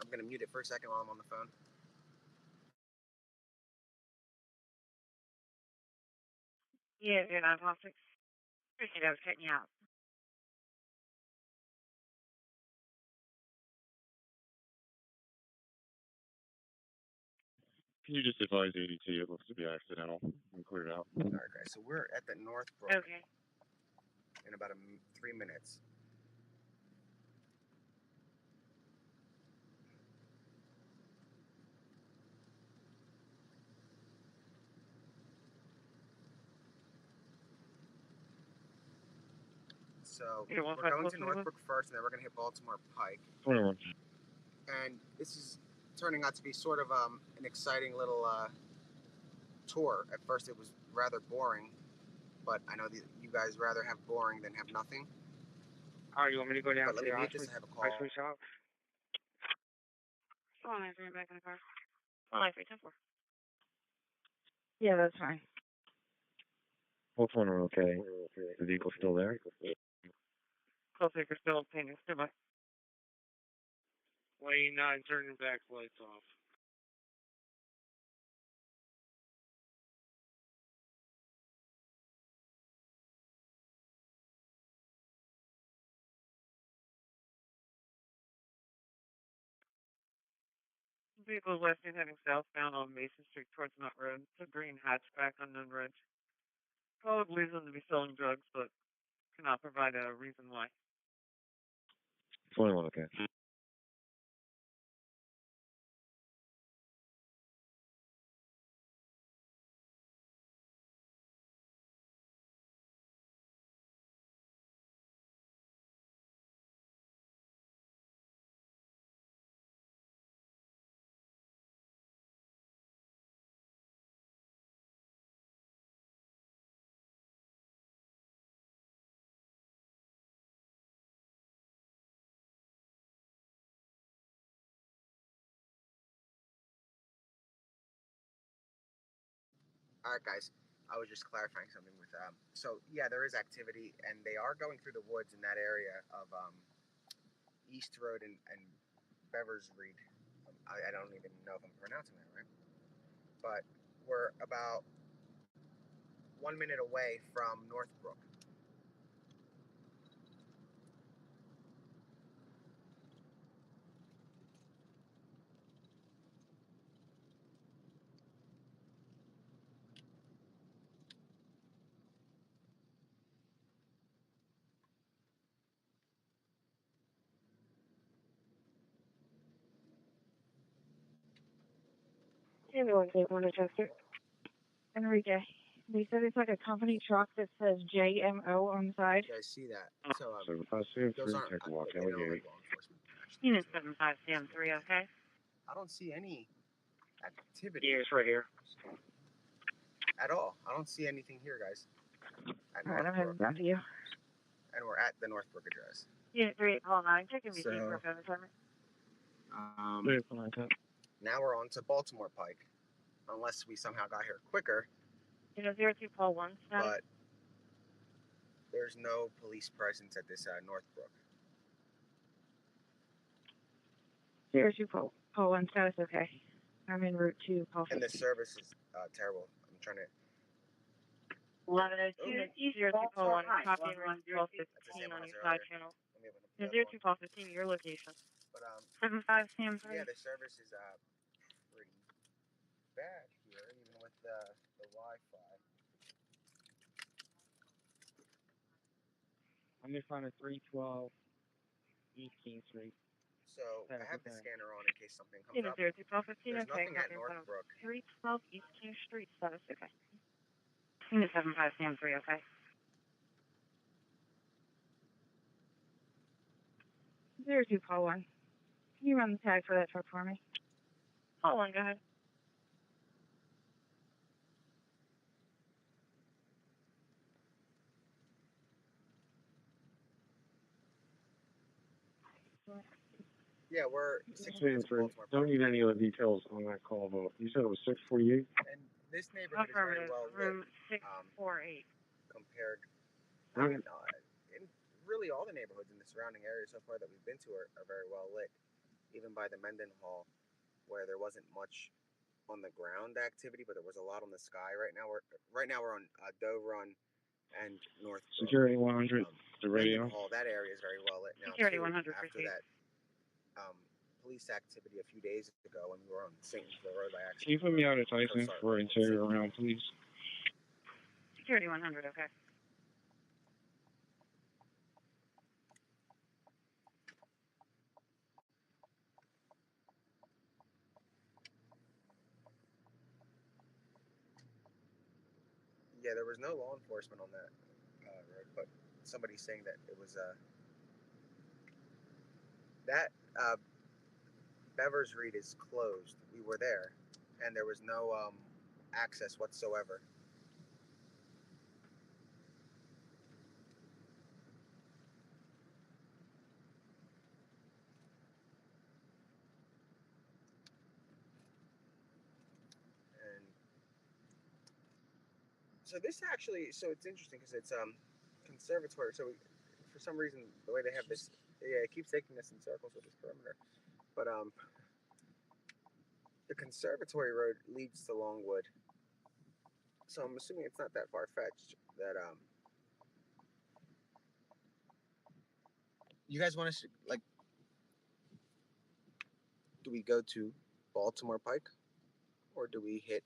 I'm going to mute it for a second while I'm on the phone. Yeah, dude, I'm awfully appreciate I was cutting you out. Can you just advise ADT it looks to be accidental and clear it out? All right, guys. So we're at the North Brook. Okay. In about 3 minutes. So we're going to Northbrook first, and then we're going to hit Baltimore Pike. 21. And this is turning out to be sort of an exciting little tour. At first, it was rather boring, but I know that you guys rather have boring than have nothing. All right, you want me to go down to the ice cream shop? Come on, I'm back in the car. Come on, 310-4. Yeah, that's fine. Both one are okay. The vehicle's still there? Call taker still painting. Goodbye. Lane 9, turn your back lights off. Vehicles western heading southbound on Mason Street towards Nut Road. It's a green hatchback on Nun Ridge. Caller believes them to be selling drugs, but cannot provide a reason why. 21, okay. All right, guys. I was just clarifying something with so yeah, there is activity, and they are going through the woods in that area of East Road and Bevers Reed. I don't even know if I'm pronouncing that right, but we're about 1 minute away from Northbrook. Ambulance 8-1 adjuster. Enrique. They said it's like a company truck that says JMO on the side. You guys see that? So 75CM3, take a walk out of here. Unit 75CM3, okay? I don't see any activity. Yeah, it's right here. At all. I don't see anything here, guys. All right, I'm heading down to you. And we're at the Northbrook address. Unit 38-9, checking me for a phone assignment. Now we're on to Baltimore Pike. Unless we somehow got here quicker. Unit 02-1. But there's no police presence at this Northbrook. 02-1, status okay. I'm en route to Paul. And the service is terrible. I'm trying to... 1102, 02-1, copy and run 1215 on your side channel. 02-15, your location. But 75 CM3. Yeah, the service is pretty bad here, even with the Wi-Fi. I'm just on a 312 East King Street. So I have the scanner on in case something comes up. 02-15, There's nothing at Northbrook. 312 East King Street, status okay. Unit 75 CM3, okay. 02-1. Can you run the tag for that truck for me? Call 1, go ahead. Yeah, we're 643. Don't need any other details on that call, though. You said it was 648? And this neighborhood is very well lit. Room 648. Compared... Okay. And really all the neighborhoods in the surrounding area so far that we've been to are very well lit. Even by the Mendenhall, where there wasn't much on the ground activity, but there was a lot on the sky. Right now we're on Doe Run and Northbrook. Security 100, the radio. Mendenhall, that area is very well lit now Security too. 100, After proceed. that police activity a few days ago when we were on St. Louis Road by accident. Can you put me out of Tyson for interior round, please? Security 100, okay. Yeah, there was no law enforcement on that road, but somebody's saying that it was that Bevers Reed is closed. We were there, and there was no access whatsoever. And so this actually, so it's interesting because it's conservatory. So for some reason, the way they have this, yeah, it keeps taking us in circles with this perimeter. But the conservatory road leads to Longwood, so I'm assuming it's not that far fetched. That you guys want to like, do we go to Baltimore Pike, or do we hit?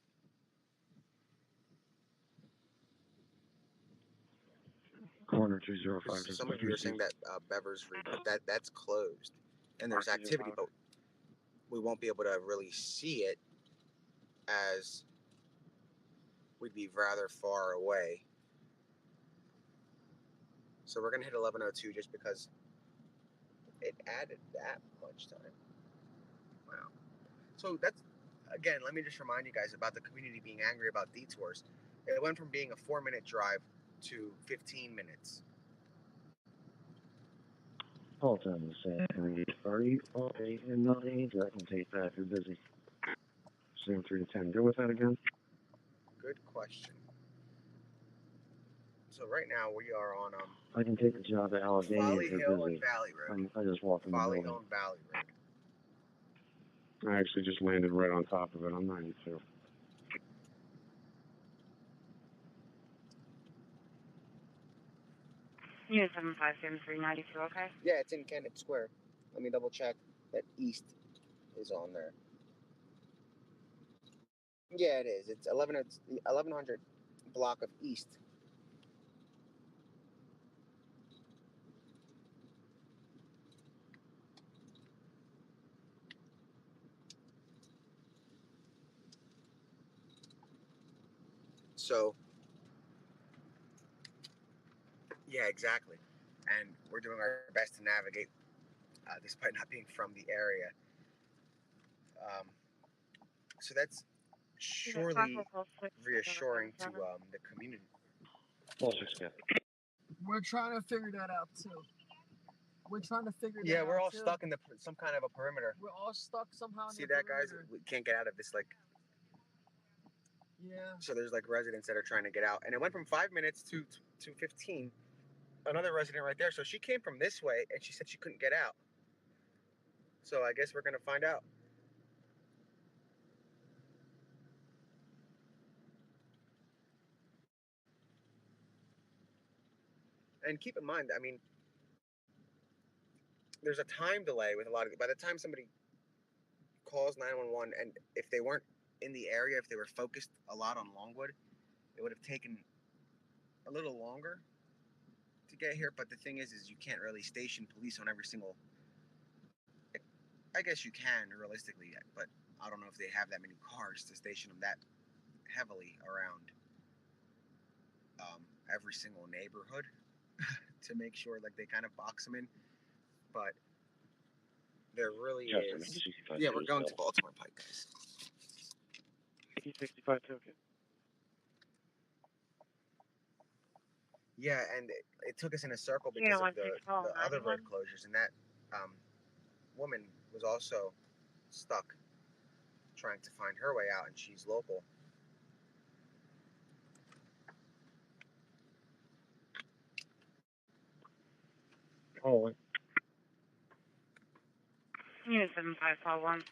Corner 205. Some of you are saying that Bevers Reed, but that's closed, and there's activity, but we won't be able to really see it as we'd be rather far away. So we're gonna hit 11:02 just because it added that much time. Wow. So that's, again, let me just remind you guys about the community being angry about detours. It went from being a 4-minute drive to 15 minutes. Hold on a second. Are you okay in 9? I can take that. You're busy. Same 3 to 10. Go with that again. Good question. So right now we are on I can take the job at Allegheny. Folly If you're Hill busy. and Valley Road. I just walked in the Folly building. Hill and Valley Road. I actually just landed right on top of it. I'm 92. Unit 757-392, okay? Yeah, it's in Kennett Square. Let me double check that East is on there. Yeah, it is. It's 1100 block of East. So, yeah, exactly. And we're doing our best to navigate, despite not being from the area. So that's surely reassuring to the community. We're trying to figure that out too. We're trying to figure that out. Yeah, we're all too. stuck in some kind of a perimeter. We're all stuck somehow. See in the that, guys? perimeter. We can't get out of this, like. Yeah. So there's like residents that are trying to get out, and it went from 5 minutes to 15. Another resident right there. So she came from this way, and she said she couldn't get out. So I guess we're gonna find out. And keep in mind, I mean, there's a time delay with a lot of. By the time somebody calls 911, and if they weren't in the area, if they were focused a lot on Longwood, it would have taken a little longer to get here. But the thing is you can't really station police on every single. I guess you can realistically, but I don't know if they have that many cars to station them that heavily around every single neighborhood to make sure like they kind of box them in. But there really is. Yeah, we're going to Baltimore Pike, guys. 65 token. Yeah, and it took us in a circle because of the other road closures, and that woman was also stuck trying to find her way out, and she's local. Oh, Unit 7541.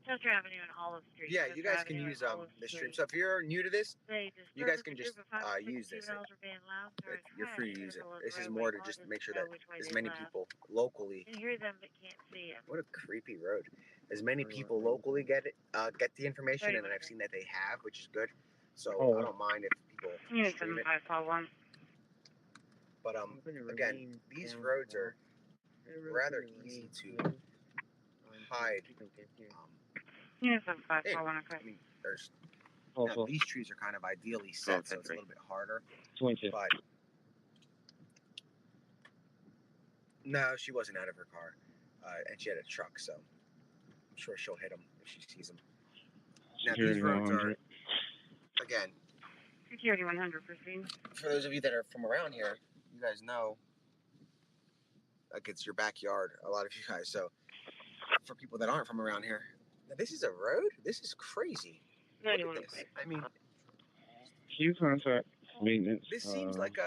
Chester Avenue and Olive Street. Yeah, Chester you guys can Avenue use and Olive the stream. Street. So if you're new to this, you guys can just use this. You're free to use it. This is more to just make sure that as many people locally. Can hear them but can't see them. What a creepy road. As many people locally get the information, and I've seen that they have, which is good. So I don't mind if people Unit stream it. 7541. But again, these roads are rather easy to hide. Unit 7541. I Okay. mean, there's these trees are kind of ideally set, so it's a little bit harder. But no, she wasn't out of her car, and she had a truck, so I'm sure she'll hit him if she sees him. Now these roads are, again, Security 100, proceed. for those of you that are from around here, you guys know, like it's your backyard, a lot of you guys. So for people that aren't from around here, now, this is a road? This is crazy. Look at this. I mean, Maintenance. this seems like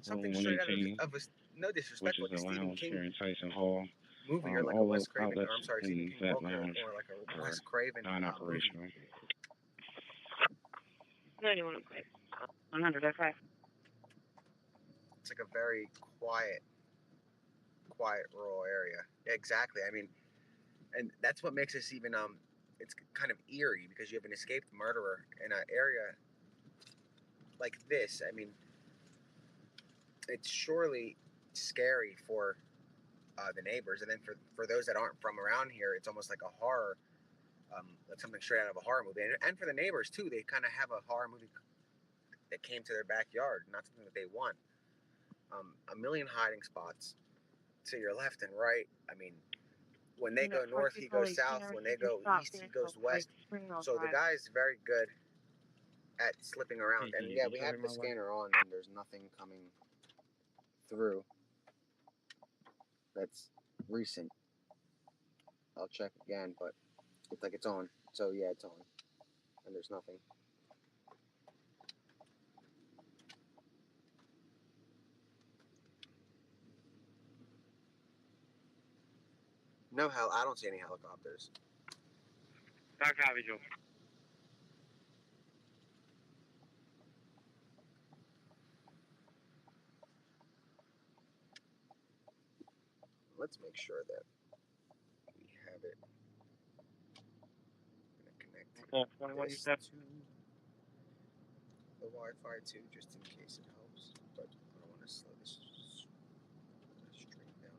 something straight out of a, no disrespect, which like is a a Stephen lounge King here in Tyson Hall. movie, or like a All Wes Craven, or outlets I'm sorry, in Stephen King that book, lounge or like a are Wes Craven movie. non-operational. 91, okay. 100, okay. It's like a very quiet rural area. Exactly. I mean, and that's what makes this even it's kind of eerie, because you have an escaped murderer in an area like this. I mean, it's surely scary for the neighbors, and then for those that aren't from around here, it's almost like a horror, like something straight out of a horror movie. And for the neighbors too, they kind of have a horror movie that came to their backyard, not something that they want. A million hiding spots to your left and right. I mean, when they go north, he goes south. When they go east, he goes west. So the guy is very good at slipping around. And yeah, we have the scanner on, and there's nothing coming through that's recent. I'll check again, but it's like it's on. So yeah, it's on, and there's nothing. No hell, I don't see any helicopters. Back copy, Joe. Let's make sure that we have it. I'm gonna connect 21, you this said? to the Wi-Fi too, just in case it helps. But I don't want to slow this stream down.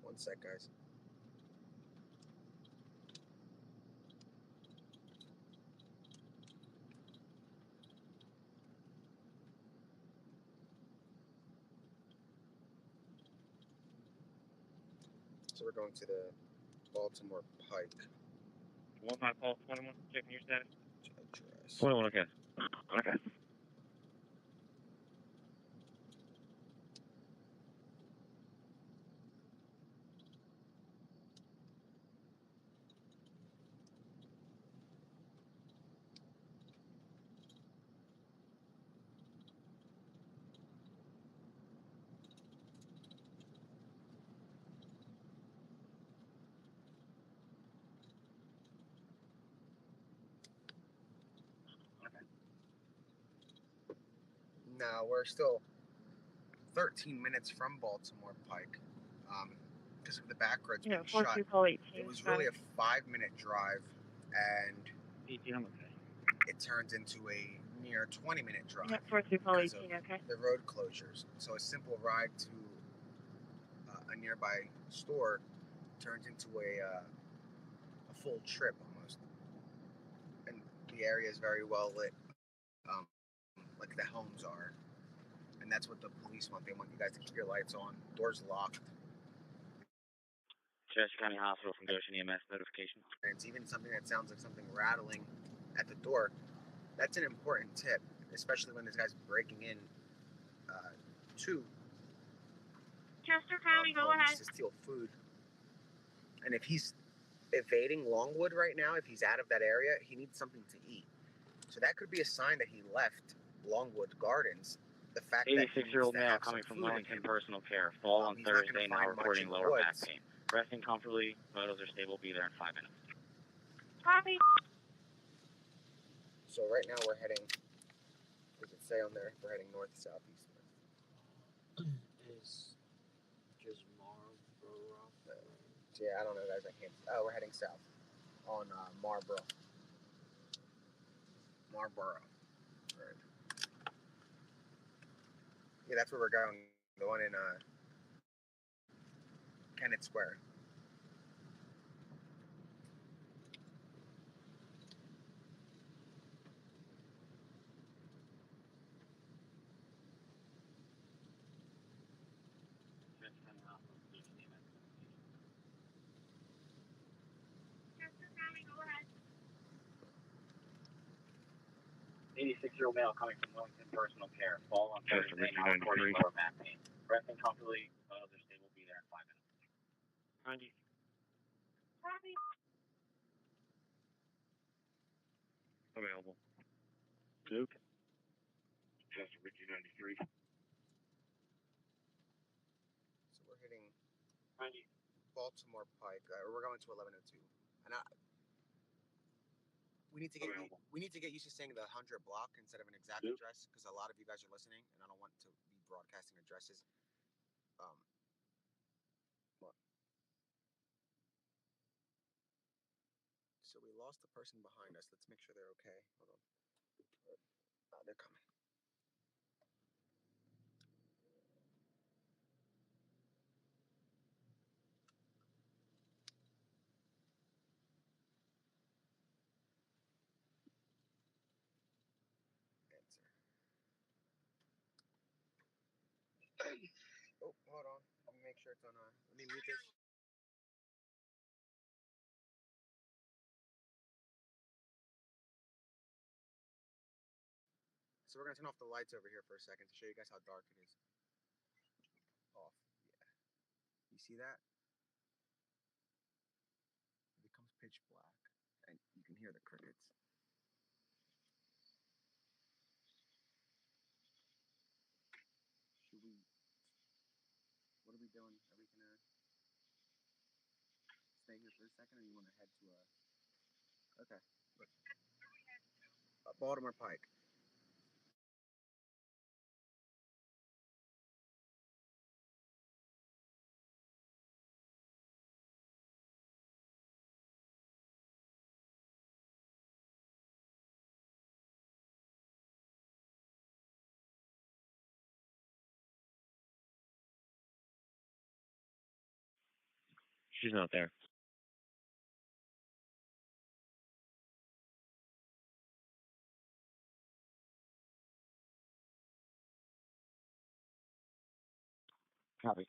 One sec, guys. So we're going to the Baltimore Pike 1521, checking your status. address. 21, okay. Okay. Now we're still 13 minutes from Baltimore Pike, because of the back roads being shut. It was really a 5-minute drive, and 18, okay. it turns into a near 20-minute drive. Yeah, 42 call 18, okay. The road closures. So a simple ride to a nearby store turns into a full trip almost. And the area is very well lit, like the homes are. And that's what the police want. They want you guys to keep your lights on, doors locked. Chester County Hospital from Goshen EMS notification. And it's even something that sounds like something rattling at the door. That's an important tip, especially when this guy's breaking in to Chester County, go ahead. to steal food. And if evading Longwood right now. If he's out of that area, he needs something to eat. So that could be a sign that he left Longwood Gardens. The fact that 86-year-old male coming from Wellington Personal Care. Fall on Thursday, now reporting lower back pain. Resting comfortably. Vitals are stable. Be there in 5 minutes. Copy. So right now we're heading. Does it say on there? We're heading north, southeast. Is just Marlboro. Yeah, I don't know, guys. I can't. Oh, we're heading south on Marlboro. Marlboro. Right. Yeah, that's where we're going. The one in Kennett Square. Year-old male coming from Wellington Personal Care. Fall on Thursday, now reporting lower back pain. Resting comfortably. Vitals are stable. Be there in 5 minutes. 90. Copy. Available. Duke. Chester Ridgey 93. So we're hitting 90. Baltimore Pike. We're going to 1102. And we need to get used to saying the 100 block instead of an exact address, because a lot of you guys are listening, and I don't want to be broadcasting addresses. What? So we lost the person behind us. Let's make sure they're okay. Hold on. They're coming. Oh, hold on. Let me make sure it's on. Let me mute this. So we're gonna turn off the lights over here for a second to show you guys how dark it is. Off. Yeah. You see that? It becomes pitch black, and you can hear the crickets. Should we? What are we doing? Are we gonna stay here for a second, or you want to head to a? Okay. Baltimore Pike. She's not there. Copy.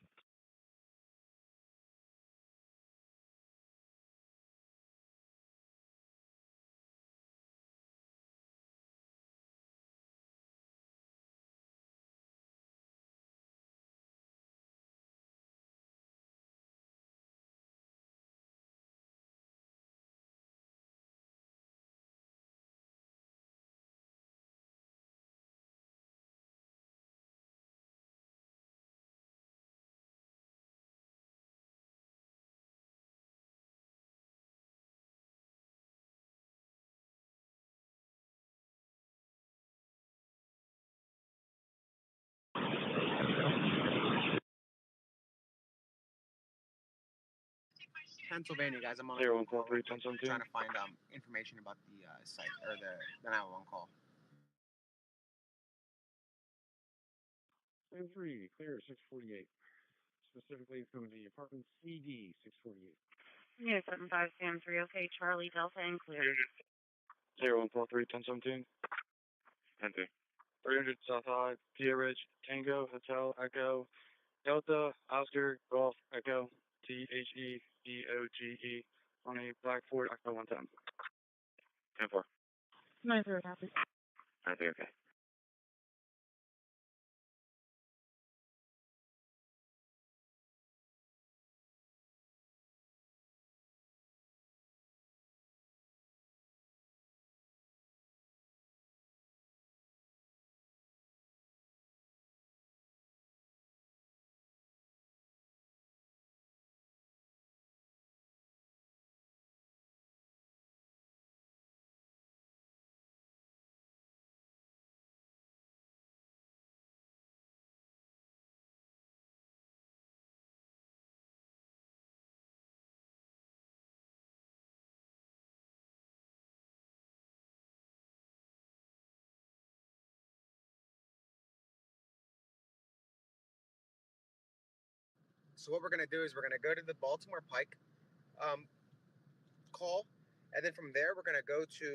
Pennsylvania, guys. I'm on 0143 1017. trying to find information about the site or the 911 call. 3, clear 648. Specifically from the apartment CD 648. Yeah, 75 Sam 3, okay, Charlie Delta and clear. 0143 1017. Enter. 300 South High, Pia Ridge, Tango, Hotel, Echo, Delta, Oscar, Golf, Echo, THEEOGE, on a Black Ford Echo 110. 10-4. 9-0, copy. I think okay. So what we're gonna do is we're gonna go to the Baltimore Pike call, and then from there we're gonna go to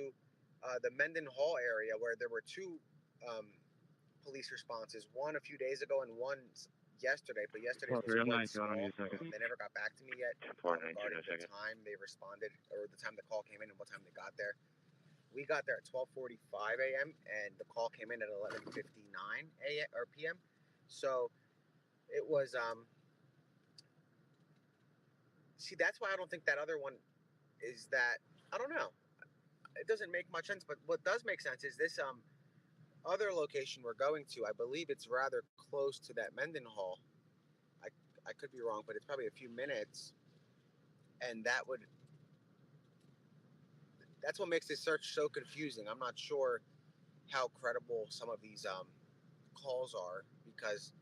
the Mendon Hall area where there were two police responses, one a few days ago and one yesterday. But yesterday's was quite small. They never got back to me yet regarding the time they responded or the time the call came in and what time they got there. We got there at 12:45 a.m. and the call came in at 11:59 a.m. or p.m. So it was see, that's why I don't think that other one is that. I don't know. It doesn't make much sense. But what does make sense is this other location we're going to. I believe it's rather close to that Mendon Hall. I could be wrong, but it's probably a few minutes, and that's what makes this search so confusing. I'm not sure how credible some of these calls are because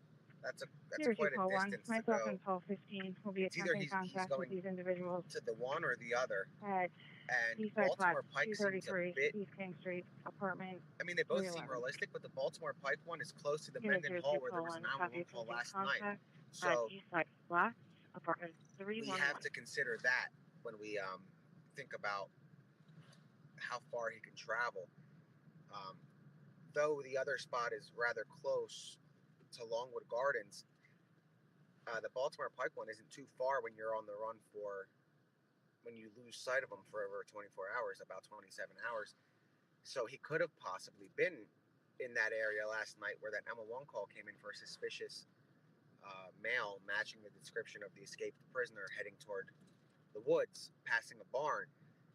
that's quite a distance to go. Myself and 1215 will be attempting contact with these individuals to the one or the other. At And Seaside Baltimore Flats, Pike seems a 233 bit. East King Street, apartment. I mean, they both 311. seem realistic, but the Baltimore Pike one is close to the Unit Mendon Hall where there was an 911 call last night. At So Seaside Flats, apartment we 311. have to consider that when we think about how far he can travel. Though the other spot is rather close to Longwood Gardens, the Baltimore Pike one isn't too far when you're on the run when you lose sight of him for over 24 hours, about 27 hours. So he could have possibly been in that area last night where that 911 call came in for a suspicious male matching the description of the escaped prisoner heading toward the woods, passing a barn.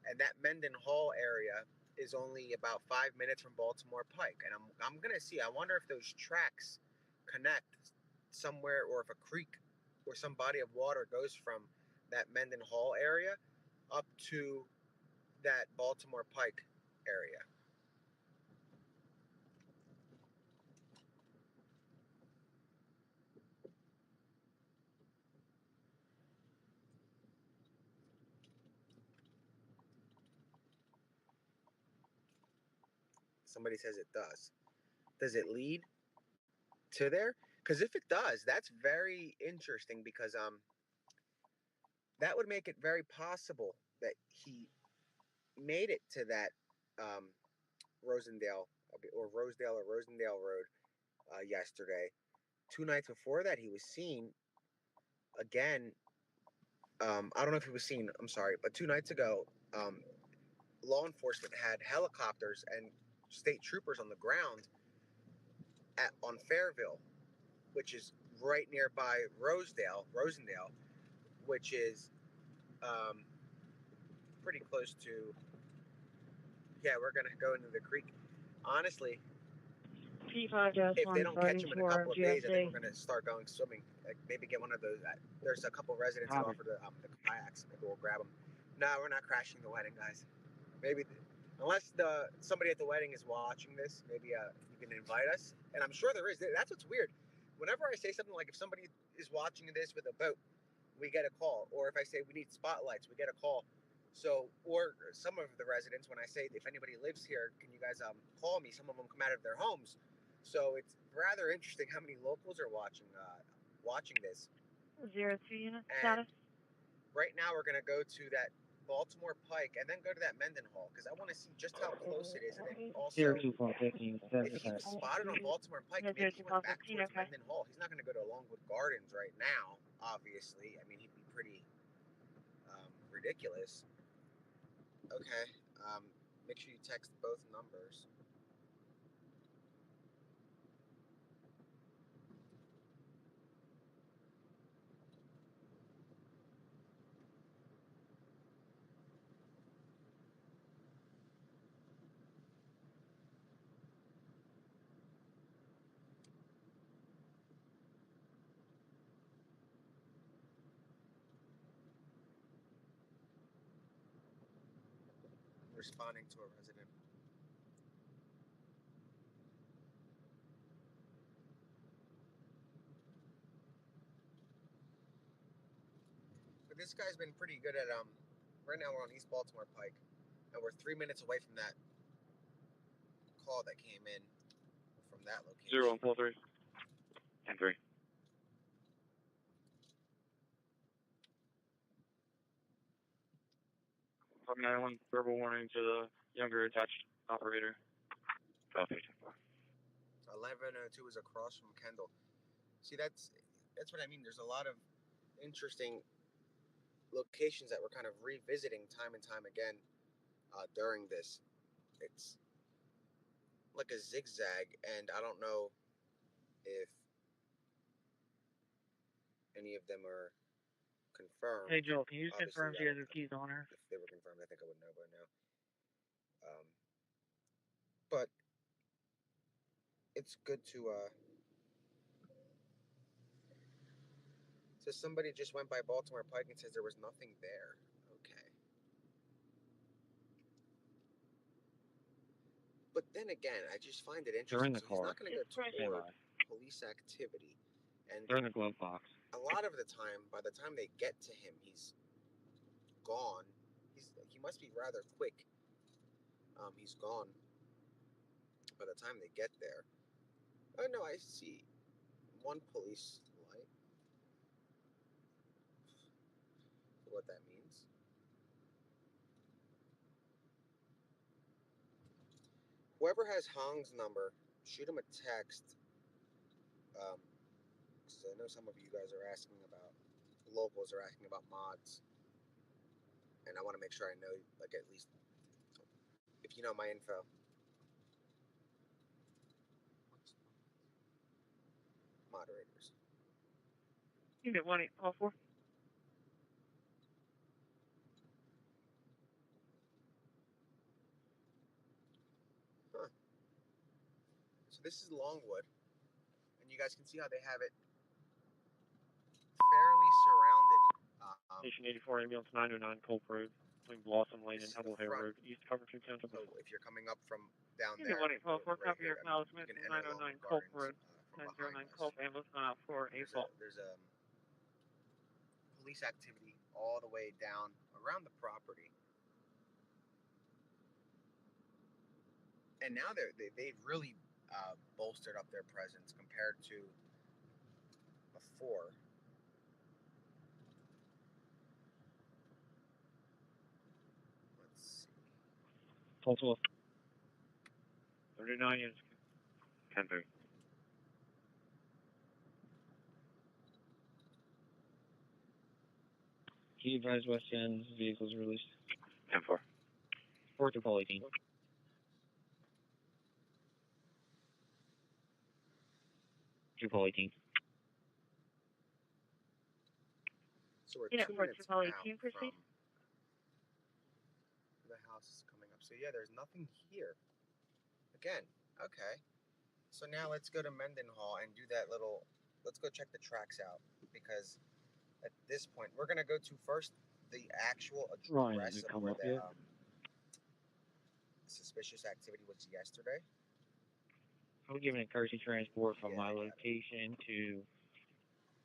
And that Mendon Hall area is only about 5 minutes from Baltimore Pike. And I'm going to see, I wonder if those tracks connect somewhere, or if a creek or some body of water goes from that Mendon Hall area up to that Baltimore Pike area. Somebody says it does. Does it lead to there? Because if it does, that's very interesting because that would make it very possible that he made it to that Rosedale Road yesterday. 2 nights before that, he was seen again. I don't know if he was seen. I'm sorry, but 2 nights ago, law enforcement had helicopters and state troopers on the ground on Fairville, which is right nearby Rosendale, which is pretty close to. Yeah, we're gonna go into the creek. Honestly, if they don't catch him in a couple of days, I think we're gonna start going swimming. Like maybe get one of those. There's a couple residents that offer the kayaks. Maybe we'll grab them. No, we're not crashing the wedding, guys. Maybe unless somebody at the wedding is watching this, maybe you can invite us. And I'm sure there is. That's what's weird. Whenever I say something like if somebody is watching this with a boat, we get a call. Or if I say we need spotlights, we get a call. So, or some of the residents, when I say if anybody lives here, can you guys call me? Some of them come out of their homes. So it's rather interesting how many locals are watching this. 02 unit status. Right now we're gonna go to that Baltimore Pike and then go to that Mendon Hall because I want to see just how close it is. And then also, if he was spotted on Baltimore Pike, maybe he went back towards Mendon Hall. He's not going to go to Longwood Gardens right now, obviously. I mean, he'd be pretty ridiculous. Okay, make sure you text both numbers. Responding to a resident. But this guy's been pretty good at right now we're on East Baltimore Pike and we're 3 minutes away from that call that came in from that location. 0143 10-3. Okay, I want verbal warning to the younger attached operator. Copy. 1102 is across from Kendall. See, that's what I mean. There's a lot of interesting locations that we're kind of revisiting time and time again during this. It's like a zigzag, and I don't know if any of them are confirmed. Hey Joel, can you just Obviously, confirm she has her keys on her? If they were confirmed, I think I would know by now. But it's good to so somebody just went by Baltimore Pike and says there was nothing there. Okay. But then again, I just find it They're in interesting. the So he's car. not going to go Stand toward by. police activity, and They're in the glove box. a lot of the time, by the time they get to him, he's gone. He must be rather quick. He's gone by the time they get there. Oh no, I see one police light. What that means? Whoever has Hong's number, shoot him a text. Because I know some of you guys are asking about locals are asking about mods, and I want to make sure I know, like, at least if you know my info. Moderators. Unit 1844. Huh. So this is Longwood, and you guys can see how they have it fairly surrounded. Station 84, ambulance 909, Culp Road, between Blossom Lane and This is the Hubblehay front. Road, East Coventry Township. So if you're coming up from down Unit there, 1844, right copy here, your acknowledgement. you can enter along 909 the Culp gardens Road, from 909 behind us. Culp, ambulance gone out for a fault. There's a police activity all the way down around the property, and now they've really bolstered up their presence compared to before. Let's see. Total 39 units. 10 3. Can you advise West End's vehicles released? 10 4. 4 to Paul 18. To Paul 18. So we're Unit 2 4 minutes to Paul out 18, proceed. from the house is coming up. So yeah, there's nothing here. Again, okay. So now let's go to Mendenhall and do that little. Let's go check the tracks out, because at this point we're gonna go to first the actual Ryan, address has it of come where up the yet? suspicious activity was yesterday. I'm giving a courtesy transport from Yeah, my I got it. location to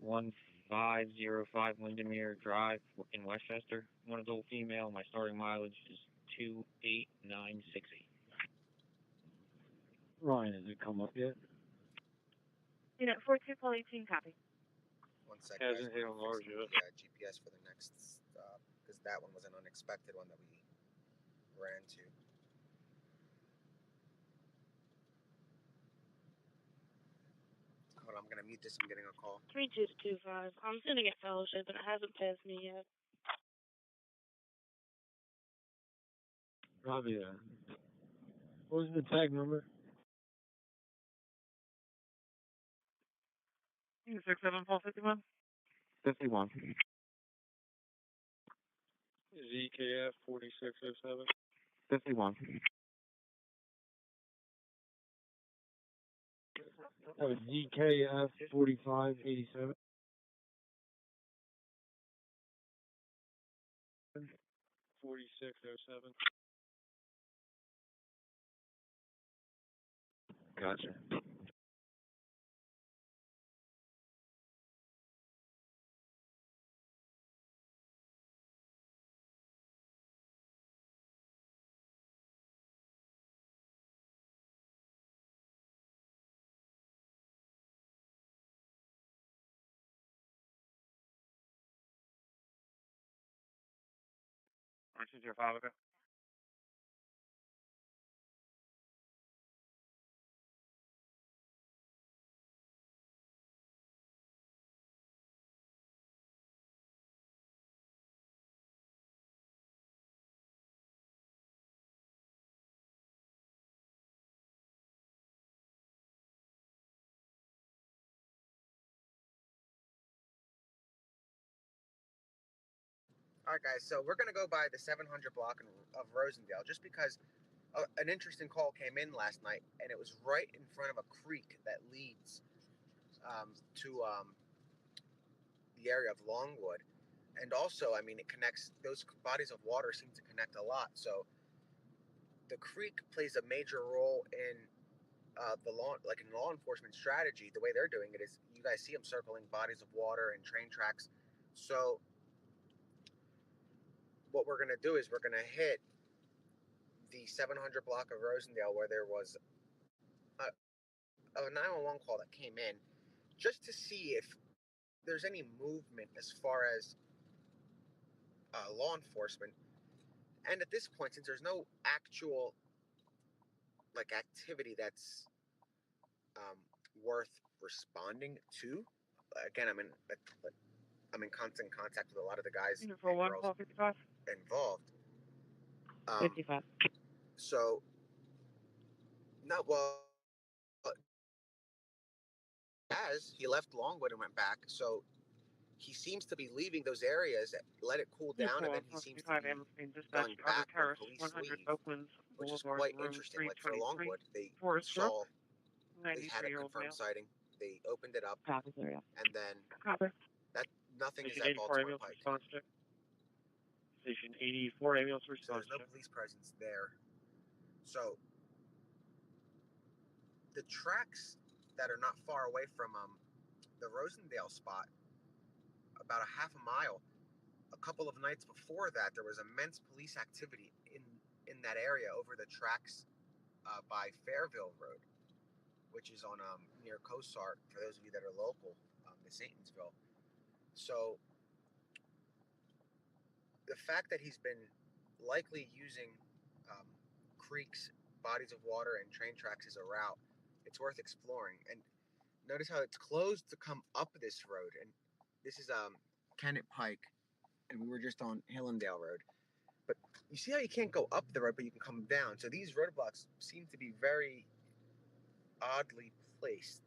1505 Windermere Drive in Westchester. One adult female. My starting mileage is 28960. Ryan, has it come up yet? Unit 4 to Paul 18, copy. 1 second, guys. Hasn't hit I'm on ours fixing yet. the GPS for the next stop, because that one was an unexpected one that we ran to. Hold on, I'm gonna mute this. I'm getting a call. 3225. I'm sending it fellowship, and it hasn't passed me yet. Robbie, what was the tag number? 67 Paul 51. 51. ZKF 4607. 51. That was ZKF 4587. 4607. Gotcha. 425, okay. All right, guys. So we're gonna go by the 700 block of Rosendale, just because an interesting call came in last night, and it was right in front of a creek that leads to the area of Longwood, and also, I mean, it connects. Those bodies of water seem to connect a lot. So the creek plays a major role in the law, like in law enforcement strategy. The way they're doing it is, you guys see them circling bodies of water and train tracks. So what we're gonna do is we're gonna hit the 700 block of Rosendale, where there was a 911 call that came in, just to see if there's any movement as far as law enforcement. And at this point, since there's no actual like activity that's worth responding to, again, I'm in constant contact with a lot of the guys and girls involved. 55. So, no, well, as he left Longwood and went back, so he seems to be leaving those areas, let it cool down, and then he seems to be going back when police leave, which is quite interesting. Like for Longwood, they saw, they had a confirmed sighting, they opened it up, and then that nothing is at Baltimore Pike. Station 84 ambulance So response. there's no police presence there. So the tracks that are not far away from the Rosendale spot, about a half a mile, a couple of nights before that, there was immense police activity in that area over the tracks by Fairville Road, which is on near Cosart, for those of you that are local, to Satonsville. So the fact that he's been likely using creeks, bodies of water, and train tracks as a route, it's worth exploring. And notice how it's closed to come up this road, and this is Kennett Pike, and we were just on Hillendale Road. But you see how you can't go up the road, but you can come down. So these roadblocks seem to be very oddly placed,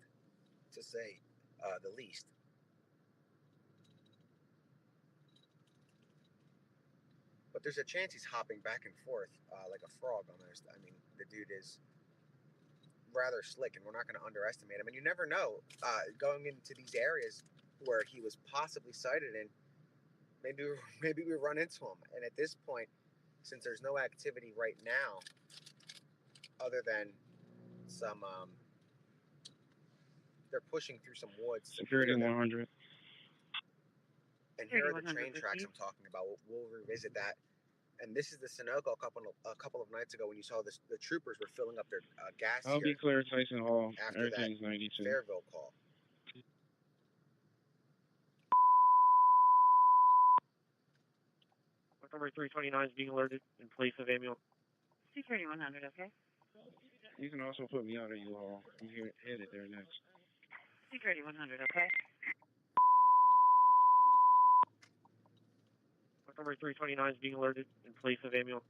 to say the least. But there's a chance he's hopping back and forth like a frog almost. I mean, the dude is rather slick, and we're not going to underestimate him. And you never know, going into these areas where he was possibly sighted in, maybe we run into him. And at this point, since there's no activity right now, other than some, they're pushing through some woods. Security 100. And here are the train tracks I'm talking about. We'll revisit that. And this is the Sunoco a couple of nights ago when you saw this, the troopers were filling up their gas I'll here be clear, Tyson Hall. after that 92. Fairville call. Number 329 is being alerted in place of ambulance. Security 100, okay? You can also put me out of U-Haul. I'm headed there next. Security 100, okay? Number 329 is being alerted in place of ambulance.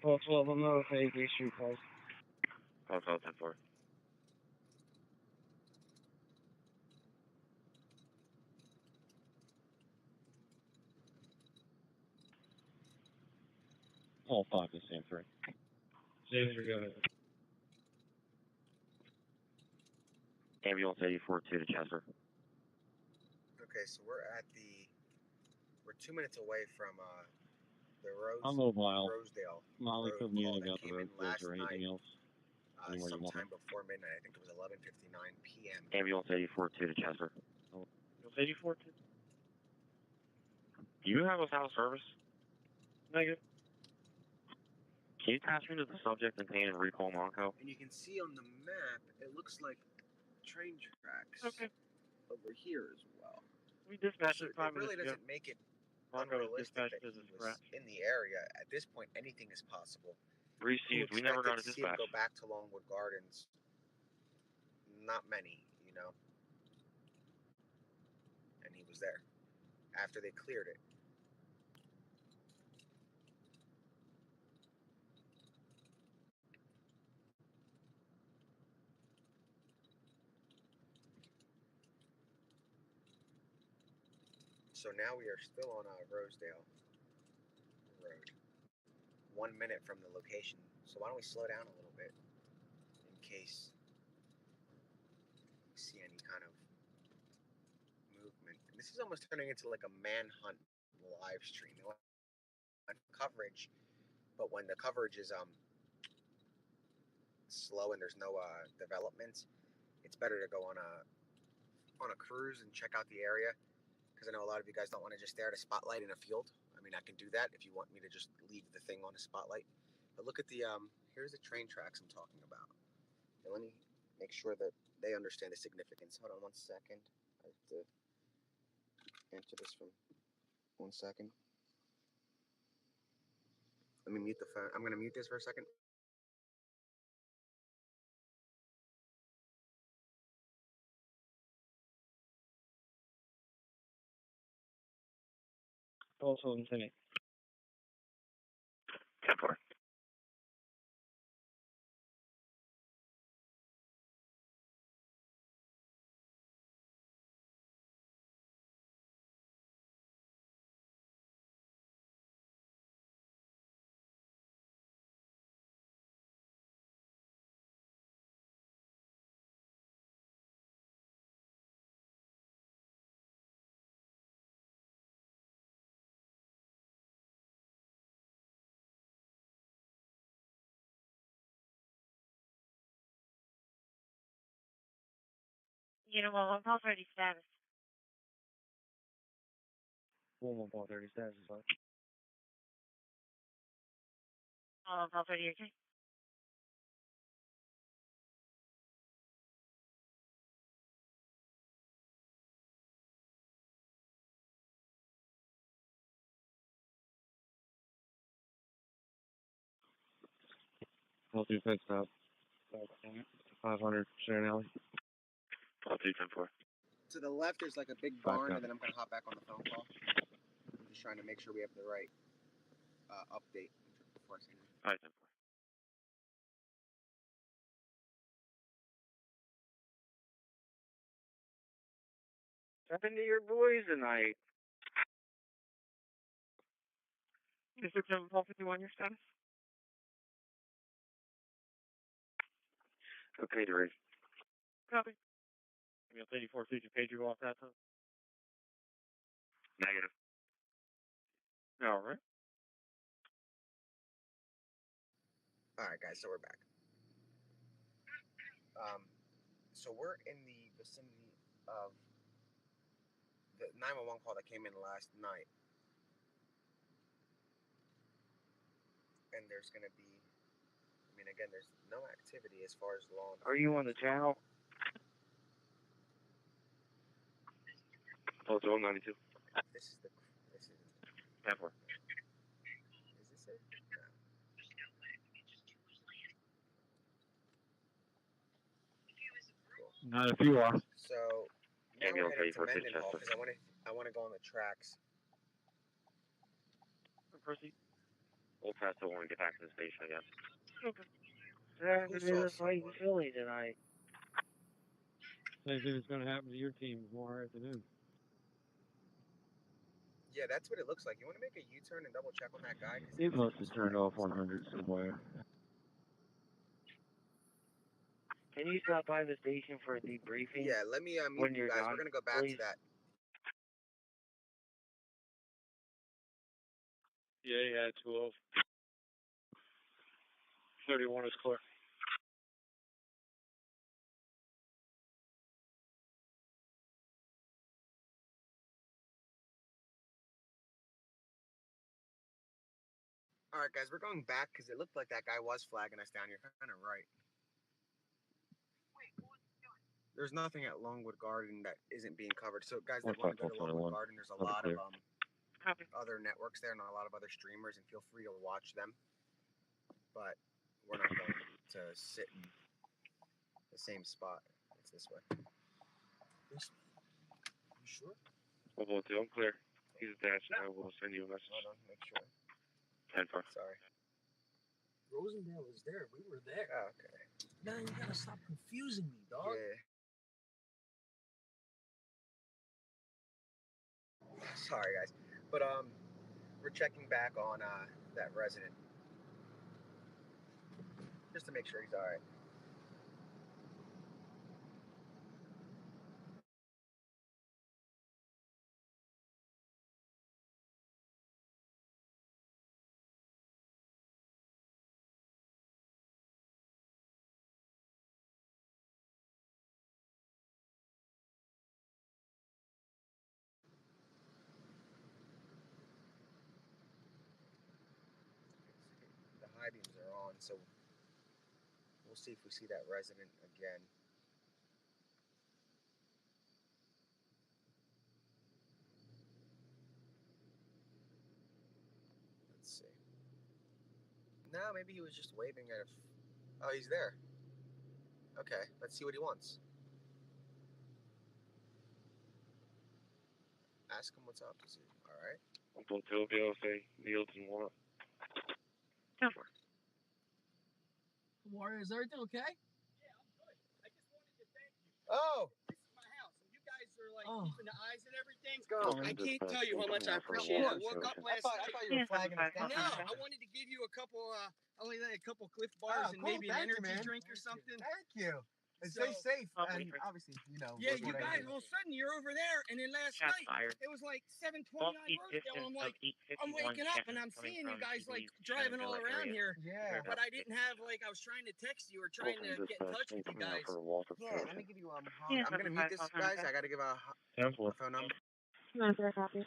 Call 12, I'm not okay, please shoot calls. Call 10-4. All 5 is same 3. James, go ahead. Ambulance 84 to Chester. Okay, so we're 2 minutes away from the Rosedale Molly road put me call in that about the came in road closed last or anything night, else. sometime before midnight. I think it was 11:59 p.m. Ambulance 84 to Chester. Ambulance 84 to. Do you have a house service? Negative. Can you pass me to the subject and paint and recall Monco? And you can see on the map, it looks like train tracks Okay. over here as well. We dispatched So it 5 it really minutes ago. doesn't make it unrealistic that he was in the area. At this point, anything is possible. Received. We never got a dispatch. See him go back to Longwood Gardens. Not many, you know. And he was there after they cleared it. So now we are still on Rosedale Road, 1 minute from the location. So why don't we slow down a little bit in case you see any kind of movement. And this is almost turning into like a manhunt live stream. They want coverage, but when the coverage is slow and there's no development, it's better to go on a cruise and check out the area. Because I know a lot of you guys don't want to just stare at a spotlight in a field. I mean, I can do that if you want me to just leave the thing on a spotlight. But look at the, here's the train tracks I'm talking about. And let me make sure that they understand the significance. Hold on 1 second. I have to enter this from 1 second. Let me mute the phone. I'm going to mute this for a second. Also infinite. 10-4. You know, well, on call 30 status. 1 call 30 status is fine. On call 30, okay? Healthy pit stop. 500 Sharon Alley. 12-2-10-4. To the left, there's like a big barn, and then I'm going to hop back on the phone call. I'm just trying to make sure we have the right update before I say anything. All right, 10-4. Happened to your boys tonight. 267 call 51, your status? Okay, Ray. Copy. Give me a 84 feet, you paid you off that time? Negative. All right. All right, guys, so we're back. So we're in the vicinity of the 911 call that came in last night. And there's going to be, I mean, again, there's no activity as far as law enforcement. Are you on the channel? Close to 192. This is 10-4. Is this it? No. Not if you are. So now Yeah, we're heading to for Mendenhall Chester. because I want to go on the tracks. Proceed. We'll pass the one and get back to the station, I guess. Okay. Who saw fighting someone? Philly tonight. Same thing that's going to happen to your team tomorrow afternoon. Yeah, that's what it looks like. You want to make a U-turn and double check on that guy? He must have turned off 100 somewhere. Can you stop by the station for a debriefing? Yeah, let me when meet you you're guys. done, We're gonna go back please? to that. Yeah, 12. 31 is clear. All right, guys, we're going back because it looked like that guy was flagging us down. You're kind of right. There's nothing at Longwood Garden that isn't being covered. So, guys that want to go to Longwood Garden, there's a lot of Copy. other networks there and a lot of other streamers, and feel free to watch them. But we're not going to sit in the same spot. It's this way. This way. You sure? Level 2, I'm clear. He's attached. I will send you a message. Hold on, make sure. 10-4. Sorry. Rosendale was there. We were there. Oh, okay. Man, you gotta stop confusing me, dog. Yeah. Sorry, guys. But we're checking back on that resident just to make sure he's all right. The high beams are on, so we'll see if we see that resident again. Let's see. No, maybe he was just waving at a. Oh, he's there. Okay, let's see what he wants. Ask him what's up. Is he all right? Level 2 will be able to say yields and what? 10-4. Warrior, is everything okay? Yeah, I'm good. I just wanted to thank you. Oh, This is my house, and you guys are like Oh. keeping the eyes and everything. let's go. I can't tell you how much I appreciate it. I woke up I last thought night. you were flagging us Yeah, down. No, I wanted to give you a couple, only like a couple Cliff Bars and cool. maybe an Thank you, energy man. drink or something. Thank you. And So- stay safe. Oh, And wait. obviously, you know. Yeah, what you I guys, do. all of a sudden you're over there, and then last Shots night fired. it was like 7:29 Bulk heat Rosedale, and I'm distance of like, 851 I'm waking up and I'm seconds coming seeing you from guys like TV's driving all Shenandoah around area. here, Yeah. but I didn't have like I was trying to text you or trying to get in touch with you guys. Yeah, let me give you Yeah, I'm gonna mute this, guys. I gotta give a 10-4. phone number. 9-4, copy.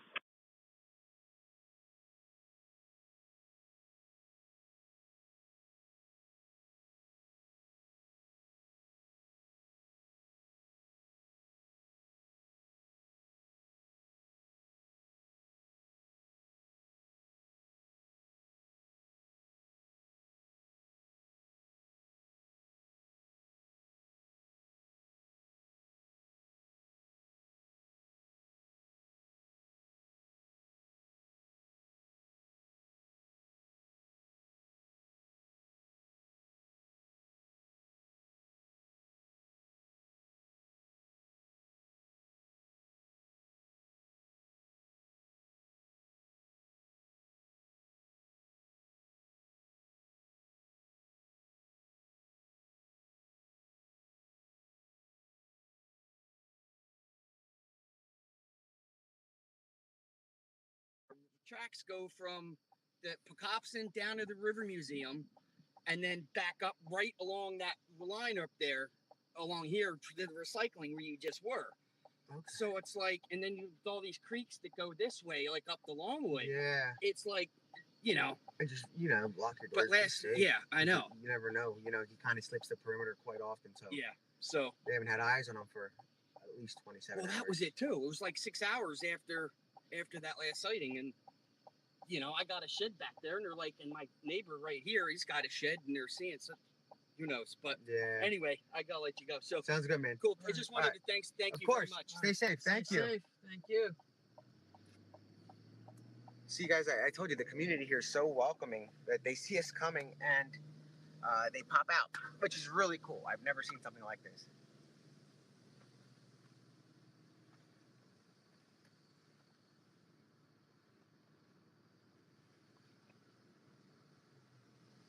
Tracks go from the Pocopson down to the River Museum and then back up right along that line up there, along here to the recycling where you just were. Okay. So it's like, and then you all these creeks that go this way, like up the long way. Yeah. It's like, you know. And just, lock your But doors. I know. You never know. He kind of slips the perimeter quite often, so Yeah. So. they haven't had eyes on him for at least 27 Well, hours. that was it too. It was like 6 hours after that last sighting, and I got a shed back there, and they're like, and my neighbor right here, he's got a shed, and they're seeing so. Who knows? But Yeah. anyway, I gotta let you go. So Sounds good, man. cool. I just wanted to thank Of you course. very much. Stay safe. Thank you. Safe. Thank you. See, guys, I told you the community here is so welcoming that they see us coming and they pop out, which is really cool. I've never seen something like this.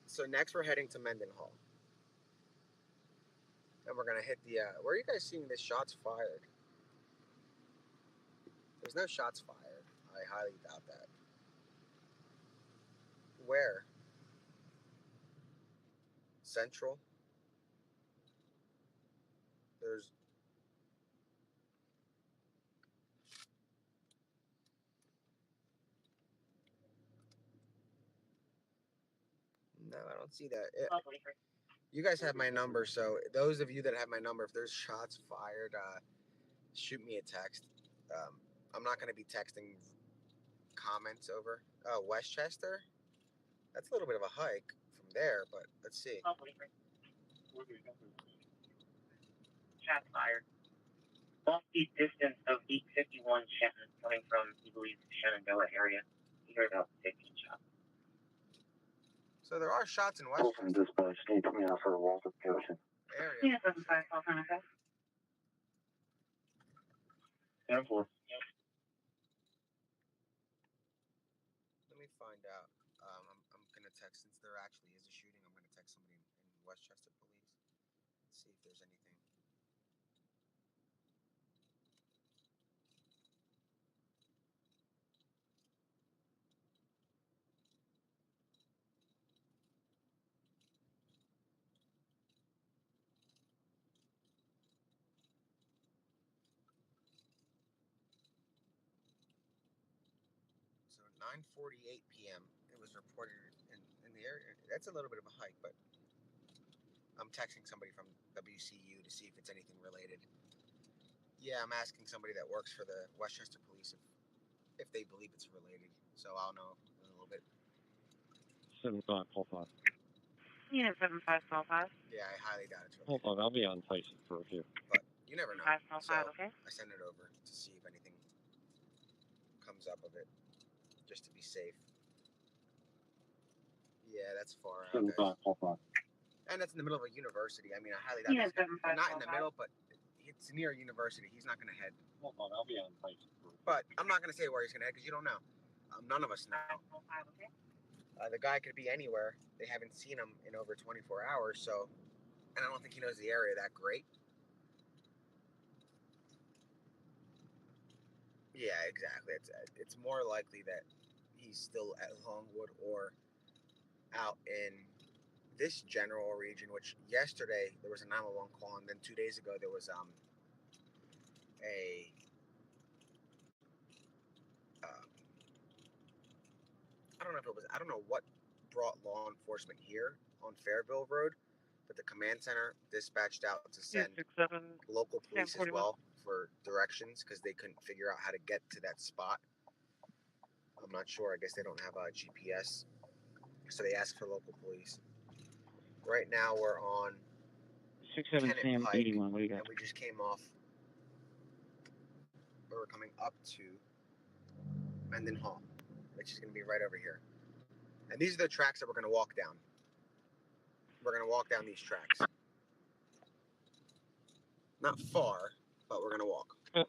So next we're heading to Mendenhall. And we're going to hit the, where are you guys seeing this shots fired? There's no shots fired. I highly doubt that. Where? Central? There's... No, I don't see that. You guys have my number, so those of you that have my number, if there's shots fired, shoot me a text. I'm not going to be texting comments over. Oh, Westchester? That's a little bit of a hike from there, but let's see. Shots fired. Off the distance of 851 Shenton coming from, he believes, the Shenandoah area. He heard about 15 shots. So there are shots in Wilson Westchester dispatch, can you put me out for a Walter Ocean? area. Unit 75, Cavalcante. 10-4. Let me find out. I'm gonna text, since there actually is a shooting, I'm gonna text somebody in Westchester Police and see if there's anything. So 9:48 p.m. it was reported in the area. That's a little bit of a hike, but I'm texting somebody from WCU to see if it's anything related. Yeah, I'm asking somebody that works for the Westchester Police if they believe it's related. So I'll know in a little bit. 75, pull 5. Unit 75, 5. Yeah, I highly doubt it's Pull related. 5, I'll be on Tyson for a few. But you never know. 5, So okay? I send it over to see if anything comes up of it, just to be safe. Yeah, that's far out, guys. 75, pull 5. And that's in the middle of a university. I mean, I highly doubt Unit it's 75, not in the middle, but it's near a university. He's not going to head. Hold on, I'll be on Tyson for a few. But I'm not going to say where he's going to head because you don't know. None of us know. 5, okay? The guy could be anywhere. They haven't seen him in over 24 hours, so, and I don't think he knows the area that great. Yeah, exactly. It's more likely that he's still at Longwood or out in this general region, which yesterday there was a 911 call, and then 2 days ago there was a I don't know what brought law enforcement here on Fairville Road, but the command center dispatched out to send 267, local police as 41. well for directions because they couldn't figure out how to get to that spot. I'm not sure. I guess they don't have a GPS, so they asked for local police. Right now we're on 67 Kennett Sam, Pike, 81, what do you got? and we just came off. We're coming up to Mendenhall, which is going to be right over here. And these are the tracks that we're going to walk down. We're going to walk down these tracks. Not far, but we're going to walk. Oh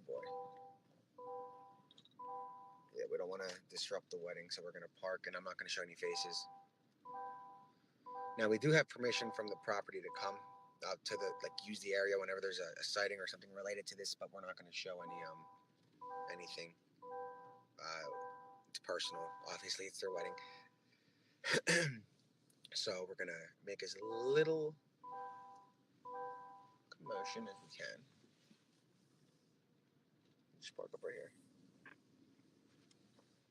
boy. Yeah, we don't want to disrupt the wedding, so we're going to park, and I'm not going to show any faces. Now, we do have permission from the property to come to the, use the area whenever there's a sighting or something related to this, but we're not going to show anything. It's personal. Obviously, it's their wedding. So we're going to make as little commotion as we can. Just park up right here.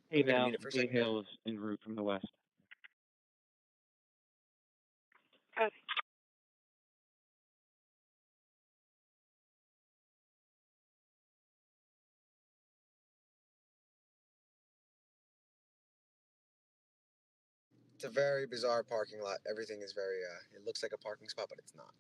Hey, I'm gonna Val, mute it for a Bay second. Hill is en route from the west. It's a very bizarre parking lot. Everything is very, it looks like a parking spot, but it's not.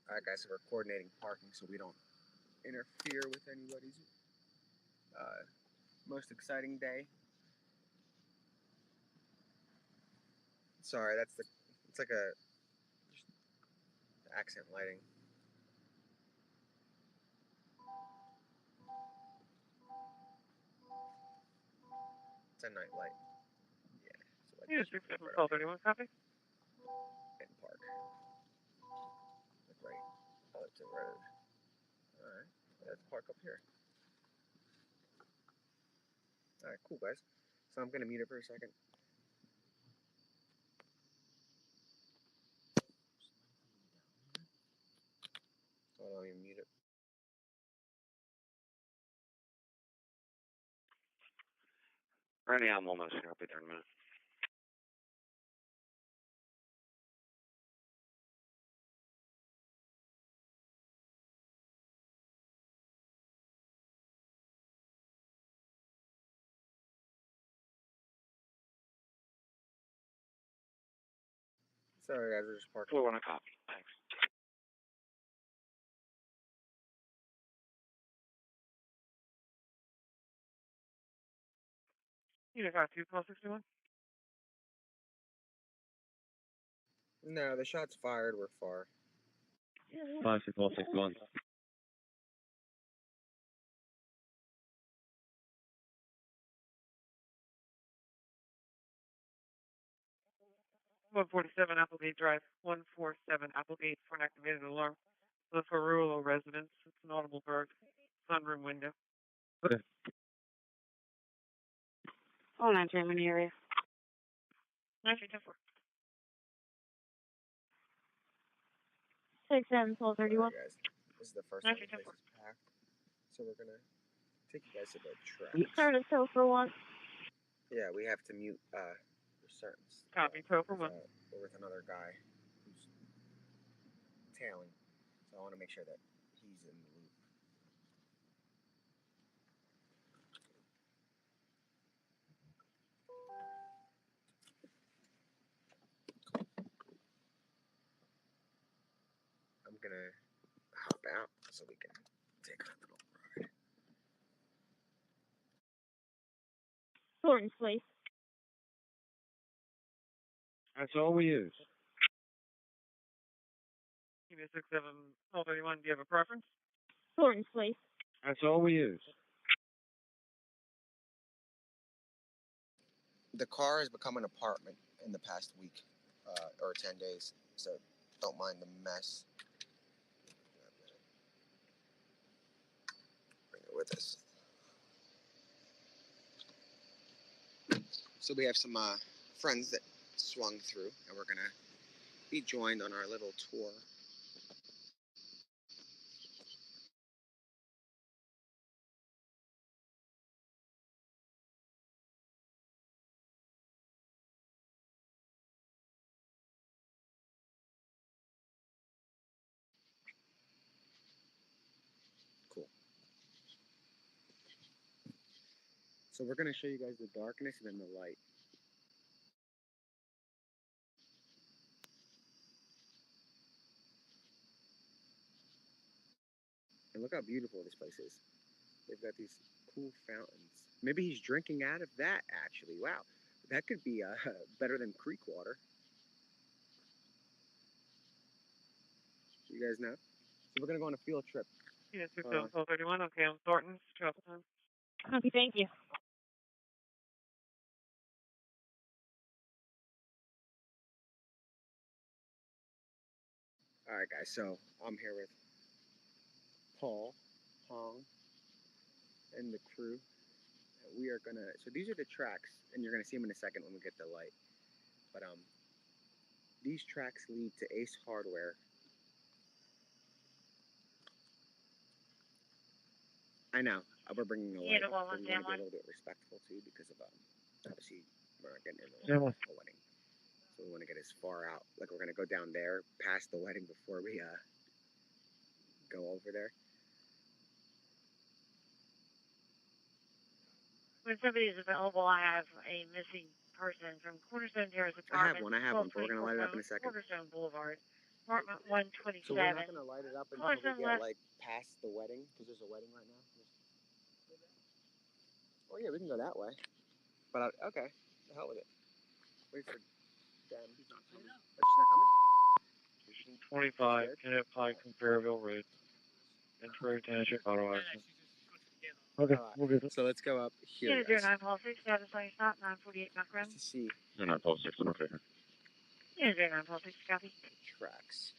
All right, guys, so we're coordinating parking so we don't interfere with anybody's most exciting day. Sorry, it's like a accent lighting. It's a night light. Yeah. So Yeah, 267, 1231, copy. and park. the road. Alright, let's park up here. Alright, cool guys. So I'm gonna mute it for a second. Hold on, let me mute it. Ready, I'm almost here. I'll be there in a minute. Sorry guys, we're just parking. We'll want a copy. Thanks. You got 21261? No, the shots fired were far. 56161. One 147 Applegate Drive. 147 Applegate for an activated alarm. So for rural residents, it's an audible bird. Sunroom window. Okay. All entering in the area. 9310. 6-7, 1231. Alright guys, this is the first time the place is packed. So we're gonna take you guys to the tracks. Started so for 1. Yeah, we have to mute for certain stuff. Copy, pro for 1. We're with another guy who's tailing. So I want to make sure that he's in the loop. I'm gonna hop out so we can take a little ride. Thornton's Place. That's all we use. Give me 67 1231. Do you have a preference? Thornton's Place. That's all we use. The car has become an apartment in the past week or 10 days, so don't mind the mess. Bring it with us. So we have some friends that swung through, and we're gonna be joined on our little tour. Cool. So we're gonna show you guys the darkness and then the light. And look how beautiful this place is. They've got these cool fountains. Maybe he's drinking out of that, actually. Wow. That could be better than creek water. You guys know? So we're going to go on a field trip. Yeah, 6-7 1231. Okay, I'm Thornton's. Travel time. Okay, thank you. All right, guys. So I'm here with Paul, Hong, and the crew. We are going to... So these are the tracks, and you're going to see them in a second when we get the light. But these tracks lead to Ace Hardware. I know. We're bringing the light. Yeah, But we want to be a little bit respectful, too, because of, obviously, we're not getting in the wedding. So we want to get as far out. Like, we're going to go down there, past the wedding before we go over there. When somebody is available, I have a missing person from Cornerstone Terrace Apartment. I have one, but we're going to light it up in a second. Cornerstone Boulevard, apartment 127. So we're not going to light it up until we get, like, past the wedding, because there's a wedding right now. Oh, yeah, we can go that way. But, okay, the hell with it. Wait for them. She's not coming? Oh, she's not coming? Station 25, Kenneth Pike from Fairville Road. Intro Township Auto Accident. Okay, we'll get it. So let's go up here, Unit guys. 0946, status on your stop, 948 Mount Grim. To see No, not 12-6, okay. Unit 0946, copy. tracks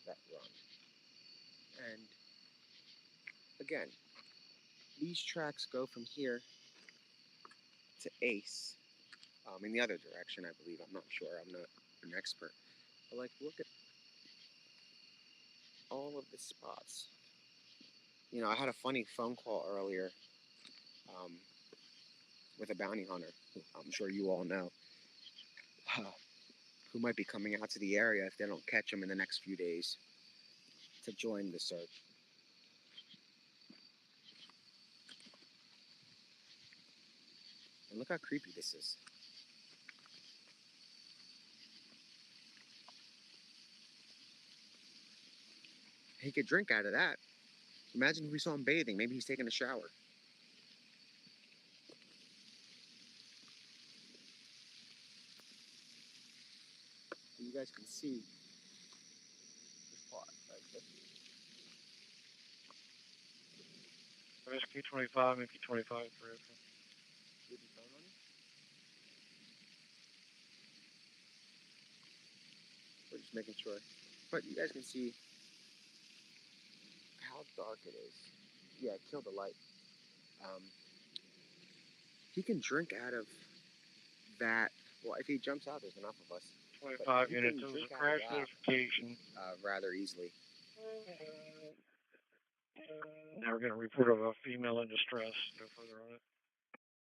that run. And again, these tracks go from here to Ace, in the other direction, I believe. I'm not sure. I'm not an expert. But like, look at all of the spots. You know, I had a funny phone call earlier with a bounty hunter, who I'm sure you all know, who might be coming out to the area if they don't catch him in the next few days to join the search. And look how creepy this is. He could drink out of that. Imagine if we saw him bathing. Maybe he's taking a shower. You guys can see this part right there. There's P25 and P25 for it. Did you phone on him? We're just making sure. But you guys can see how dark it is. Yeah, kill the light. He can drink out of that. Well, if he jumps out, there's enough of us. 25 units. There was a crash notification. Rather easily. Now we're going to report of a female in distress. Go further on it.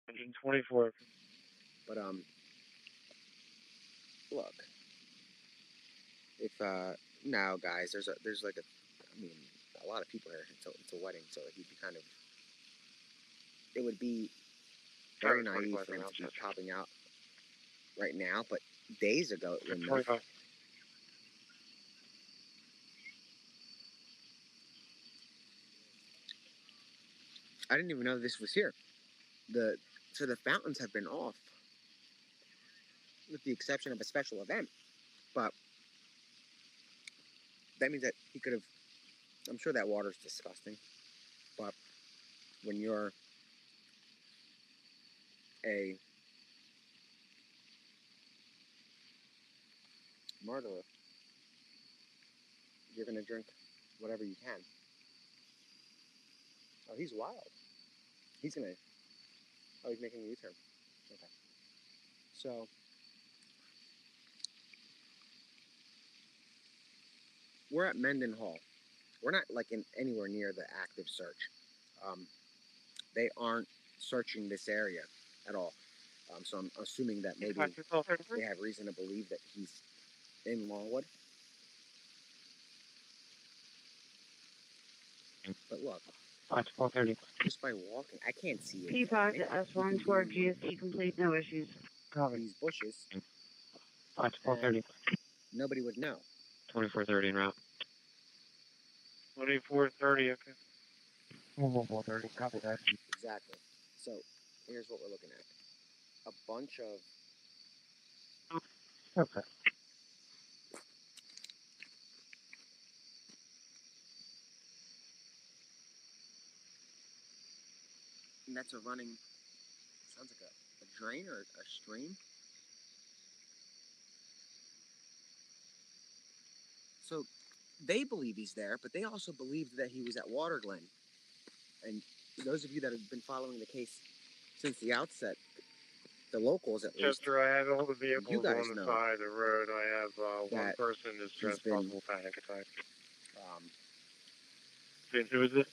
Engine 24. But look. If now, guys, there's like a lot of people here. It's a wedding, so he'd be kind of. It would be very naive for him to be popping out right now, but days ago it wouldn't have. 25. I didn't even know this was here. So the fountains have been off, with the exception of a special event. But that means that he could have. I'm sure that water's disgusting, but when you're a murderer, you're gonna drink whatever you can. Oh, he's wild. He's gonna. Oh, he's making a U-turn. Okay. So, we're at Menden Hall. We're not like anywhere near the active search. They aren't searching this area at all. So I'm assuming that maybe they have reason to believe that he's in Longwood. But look, 430. just by walking, I can't see it. P5 to S1 toward GST complete, no issues. These bushes. 430. Nobody would know. 2430 en route. 2430, okay. 430, copy that. Exactly. So here's what we're looking at. A bunch of Okay. and that's a running, sounds like a drain or a stream. So they believe he's there, but they also believed that he was at Water Glen. And those of you that have been following the case since the outset, the locals at least, Chester, I have all the vehicles you guys on the know side of the road. I have one that person in distress, been, possible panic attack. Um, Who is this?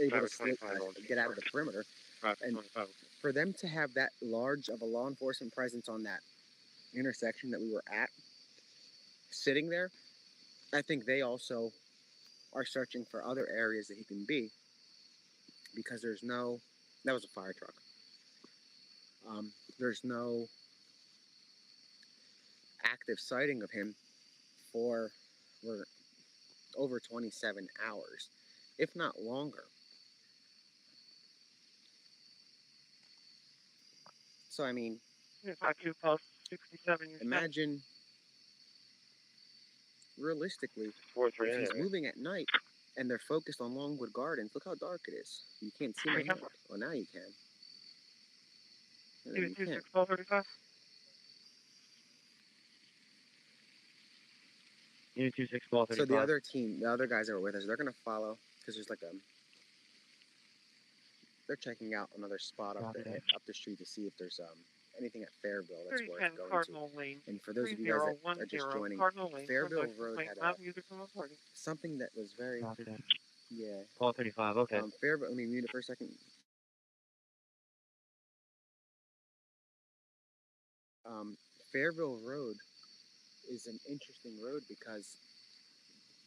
able to get out of the perimeter. And 25. for them to have that large of a law enforcement presence on that intersection that we were at, sitting there, I think they also are searching for other areas that he can be, because there's no, that was a fire truck. There's no active sighting of him for over 27 hours, if not longer. So, I mean, If I do post 67, imagine, realistically, if he's moving at night and they're focused on Longwood Gardens, look how dark it is. You can't see my hand. Well, now you can. You can't. 1235. Unit 26, ball 35. So the other team, the other guys that were with us, they're gonna follow because there's like a. They're checking out another spot up the street to see if there's anything at Fairville that's worth 310 going Cardinal to. Lane. And for those of you guys that are just 3010 joining, Cardinal Lane. Fairville Conduct Road complaint, had not music from a party. something that was very yeah. Ball 35, okay. Fairville. Let me mute it for a second. Fairville Road is an interesting road because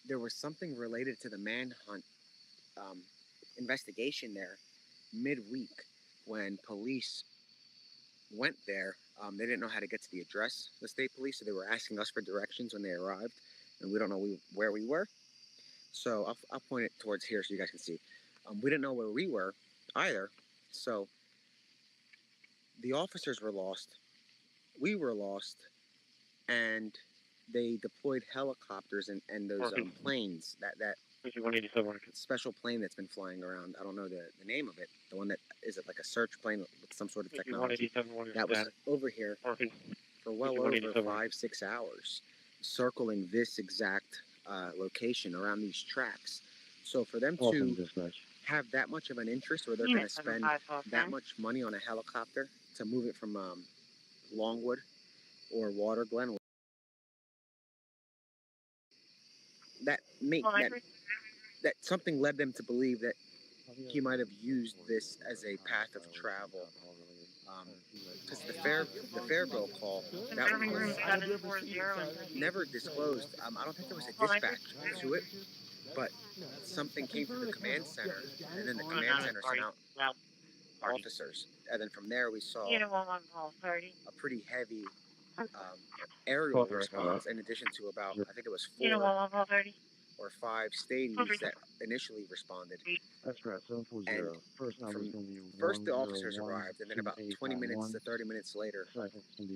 there was something related to the manhunt investigation there midweek when police went there. They didn't know how to get to the address, the state police, so they were asking us for directions when they arrived, and we don't know where we were. So I'll point it towards here so you guys can see. We didn't know where we were either, so the officers were lost, we were lost, and they deployed helicopters and those planes, that 5187. special plane that's been flying around. I don't know the name of it. The one that is it like a search plane with some sort of technology. That was over here for well over 5-6 hours, circling this exact location around these tracks. So for them to have that much of an interest where they're going to spend that much money on a helicopter to move it from Longwood or Water Glen, that something led them to believe that he might have used this as a path of travel. Because the Fairville call, that was never disclosed. I don't think there was a dispatch to it, but something came from the command center, and then the command center sent out officers, and then from there we saw a pretty heavy aerial response, in addition to about, I think it was 4 or 5 stadies that initially responded. That's right, 740. First the officers arrived, and then about 20 minutes to 30 minutes later,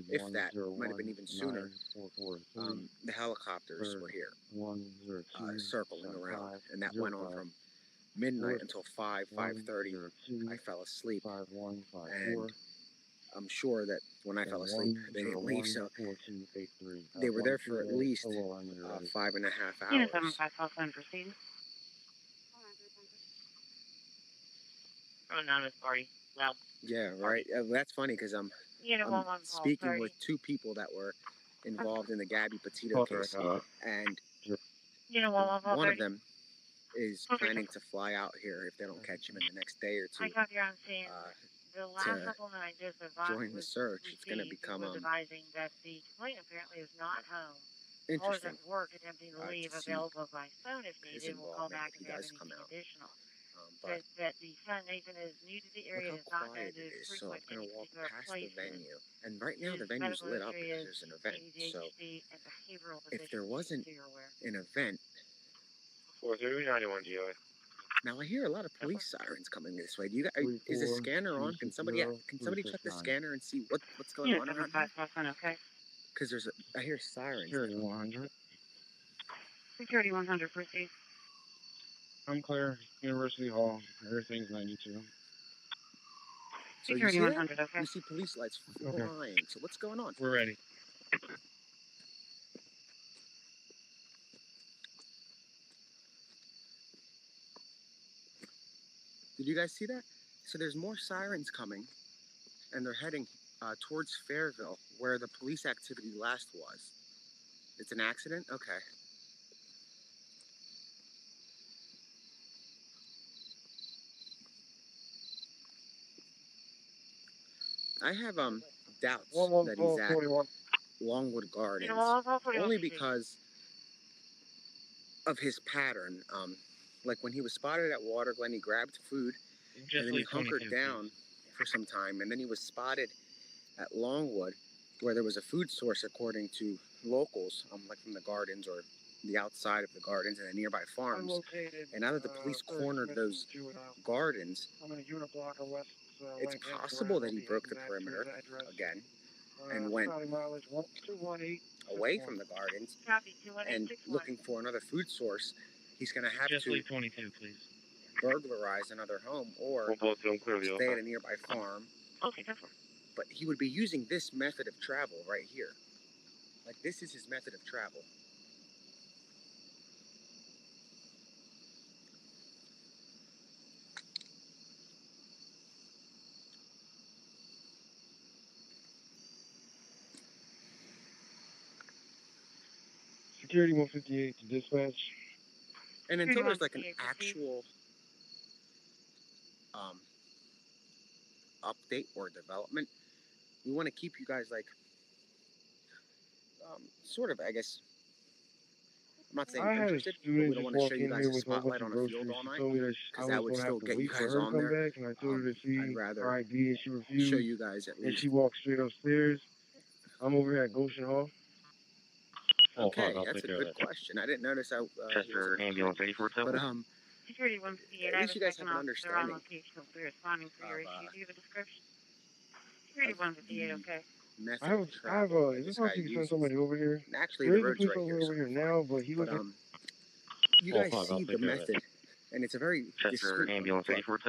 if that, might have been even sooner, the helicopters were here, circling around, and that went on from midnight until 5:30. I fell asleep, and I'm sure that when I fell asleep, they didn't leave, so they were there for at least 5.5 hours. Yeah, right. That's funny because I'm speaking with 2 people that were involved in the Gabby Petito case, and one of them is planning to fly out here if they don't catch him in the next day or 2 to join the search. It's going to become advising that the complainant apparently is not home. interesting. At work attempting to leave, available by phone if His needed. We'll call involvement back if if he they have does come anything out. additional. But Says that the son Nathan is new to the area and look is how not going quiet to it is. So I'm frequent going any to walk particular past the places. venue, and right now His the venue's medical lit up history because is there's an event. So ADHD and behavioral if there wasn't deficiency, so you're aware. an event, 43091 GOA. now I hear a lot of police sirens coming this way. Do you guys, is the scanner on? Can somebody check the scanner and see what's going on around here? Okay. Because I hear sirens. Security 100. Security 100, proceed. I'm clear. University Hall. Everything's 92. So you see that? You see police lights flying. So what's going on? We're ready. Did you guys see that? So there's more sirens coming, and they're heading towards Fairville, where the police activity last was. It's an accident? Okay. I have doubts that he's at Longwood Gardens, only because of his pattern. Like when he was spotted at Water Glen, he grabbed food, and then he hunkered down for some time, and then he was spotted at Longwood, where there was a food source, according to locals, like from the gardens or the outside of the gardens and the nearby farms. And now that the police cornered those gardens, it's possible that he broke the perimeter again and went away from the gardens and looking for another food source. He's going to have to 22, please. burglarize another home or stay at a nearby farm. But he would be using this method of travel right here. Like, this is his method of travel. Security 158 to dispatch. And until there's like an 158 proceed. actual update or development, we want to keep you guys like sort of, I guess. I'm not saying I had a interested, but we student don't just want to show walk you in guys here a with a whole bunch spotlight of on a field groceries. all She night, told me that I because was that would going to still have to get you wait for guys her to on come there. back, and I told her to I'd see rather her ID, and she refused. show you guys at And least. she walked straight upstairs. I'm over here at Goshen Hall. Okay, that's a good question. I didn't notice I Chester ambulance 84 but Security 158, at I least have you a guys second have an officer on understanding location. Will be responding for your of issue. Do you have a description? Security of 158, okay. method I have, of travel that is it this guy possible you uses. send somebody over here? And actually, There the is a road's police right officer here, over so here we're now, but he fine. was But you guys see the method, and it's a very Chester discreet ambulance look. 84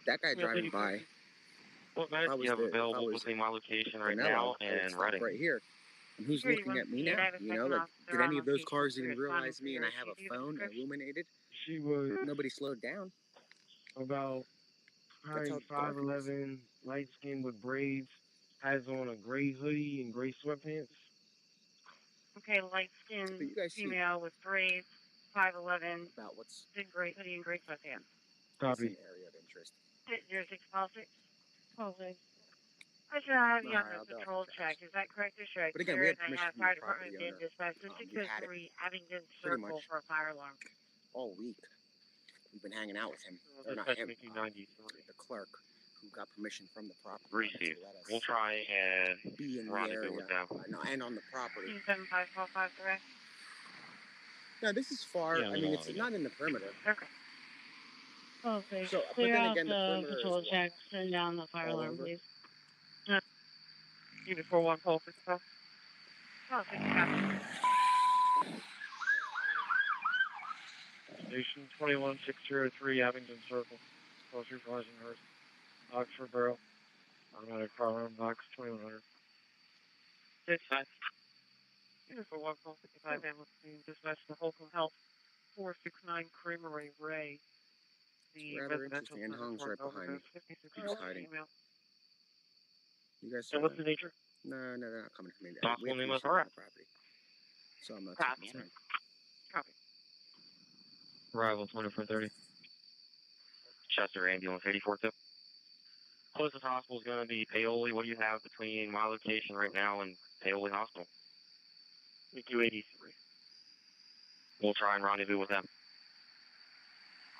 That guy driving by, What if meds I do was you have the, if I available was between my location right Vanilla, now I would and stop Reading? right here. And who's Security looking at me 158, now? I have a You know, second like, officer did on any of those location. cars Will be even responding realize for me and your I have issue. a Do you have a phone description? illuminated? she was Nobody slowed down. about That's how dark it is. 5'11", light skin with braids, has on a gray hoodie and gray sweatpants. Okay, light But skinned you guys see female with braids, 5'11", about what's big gray hoodie and gray sweatpants. Copy. an area of interest. 0656. 12 I should have you Alright, under I'll go off control the tracks. check. Is that correct or should I But again, clear we it? had And I permission have from fire the property department being owner. dispatched to We had it 603 Abingdon pretty Circle much for a fire alarm. all week. We've been hanging out with him, or not Dispatch him, Mickey 93. the clerk who got permission from the property Received. to let us We'll try and be in the rendezvous area with them. and on the property. 27545 correct? Now this is far. Yeah, I I'm mean, on it's it. not in the perimeter. Okay. Okay. So, but Clear then out again, the the perimeter is control what? check. Send down the fire All alarm, over. please. Unit 41 call 65. Oh, 6 copy. Station 21603 Abingdon Circle. Call supervising nurse. Oxford Borough. Automatic firearm box 2100. 65. Unit 41 call 55 ambulance being dispatched to Holcomb Health 469 Creamery Ray. The Rather residential interesting, and center Hong's for right behind me. 56 He's hiding. female. You guys. So what's the nature? No, they're not coming for me. We Possible have name of permission on arrest. the property, so I'm not too Copy. concerned. Copy. Arrival 2430. Chester ambulance 84 Closest hospital is going to be Paoli. What do you have between my location right now and Paoli Hospital? EQ 83. We'll try and rendezvous with them.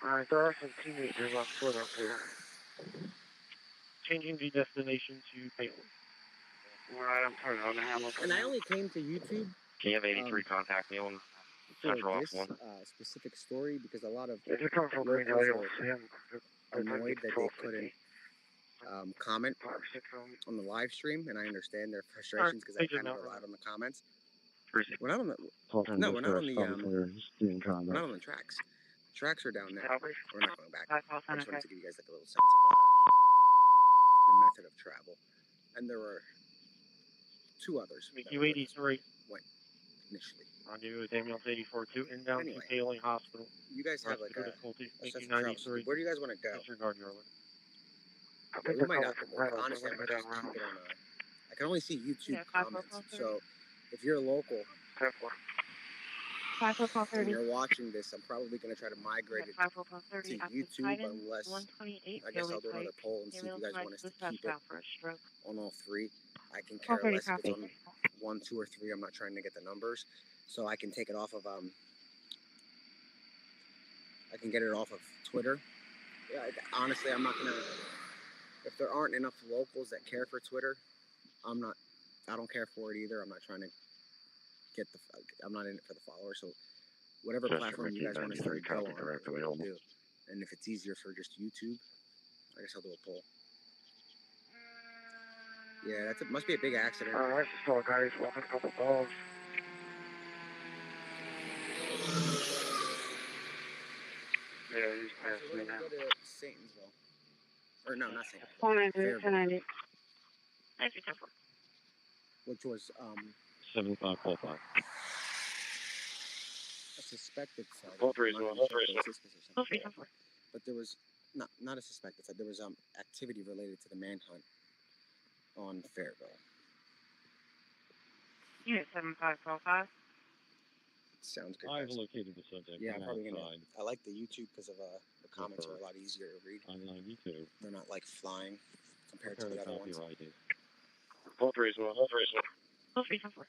Alright, there are some teenagers on foot up here. Changing the destination to Paoli. Alright, I'm turning on the Hamilton. And I only came to YouTube Can you have 83 contact me on for Central this Office 1? specific story because a lot of They're coming from Green locals Hill. are annoyed that they couldn't comment on the live stream, and I understand their frustrations because I kind of relied on the comments. We're not on the we're not on the we're not on the tracks. The tracks are down there. We're not going back. I just wanted to give you guys like a little sense of the method of travel, and there were two others. EQ 83. Went initially. Rendezvous with ambulance 84-2 inbound Anyway. to Paoli Hospital. You guys have like a difficulty. sense EQ of travel. 93. Where do you guys want to go? Disregard your alert. Yeah, we might not. Honestly, I'm gonna just keep it on. I can only see YouTube comments. So if you're local 5430. and you're watching this, I'm probably gonna try to migrate it 5430 to after YouTube Titan, unless 128 I guess I'll do Paoli another Pike. poll and see if you guys want us to keep it For a stroke. on all three. I can care 430 less if it's copy. on 1, 2, or 3. I'm not trying to get the numbers, so I can take it off of I can get it off of Twitter. Yeah, honestly, I'm not gonna. If there aren't enough locals that care for Twitter, I don't care for it either. I'm not trying to get I'm not in it for the followers. So whatever platform you guys want us to go on, I'll do. And if it's easier for just YouTube, I guess I'll do a poll. Yeah, it must be a big accident. Alright, so guys, walking a couple balls. Yeah, he's So passing we're me gonna now. go to Satansville. Or no, not Satansville. 490, Fairville, 1090. Thank you, Temple. which was 7545. a suspected site. Both raised I'm not well, even sure if both it was this position. Okay, Temple. But there was not a suspected site. There was activity related to the manhunt on Fairville. Unit 7545. Sounds good. I've guys. located the subject. Yeah, I'm I'm probably gonna. outside I like the YouTube because of the comments are a lot easier to read. on YouTube. They're not like flying compared to Prepare the to other ones. copyright it. Hold 3 as well. Hold 3 as well. 344.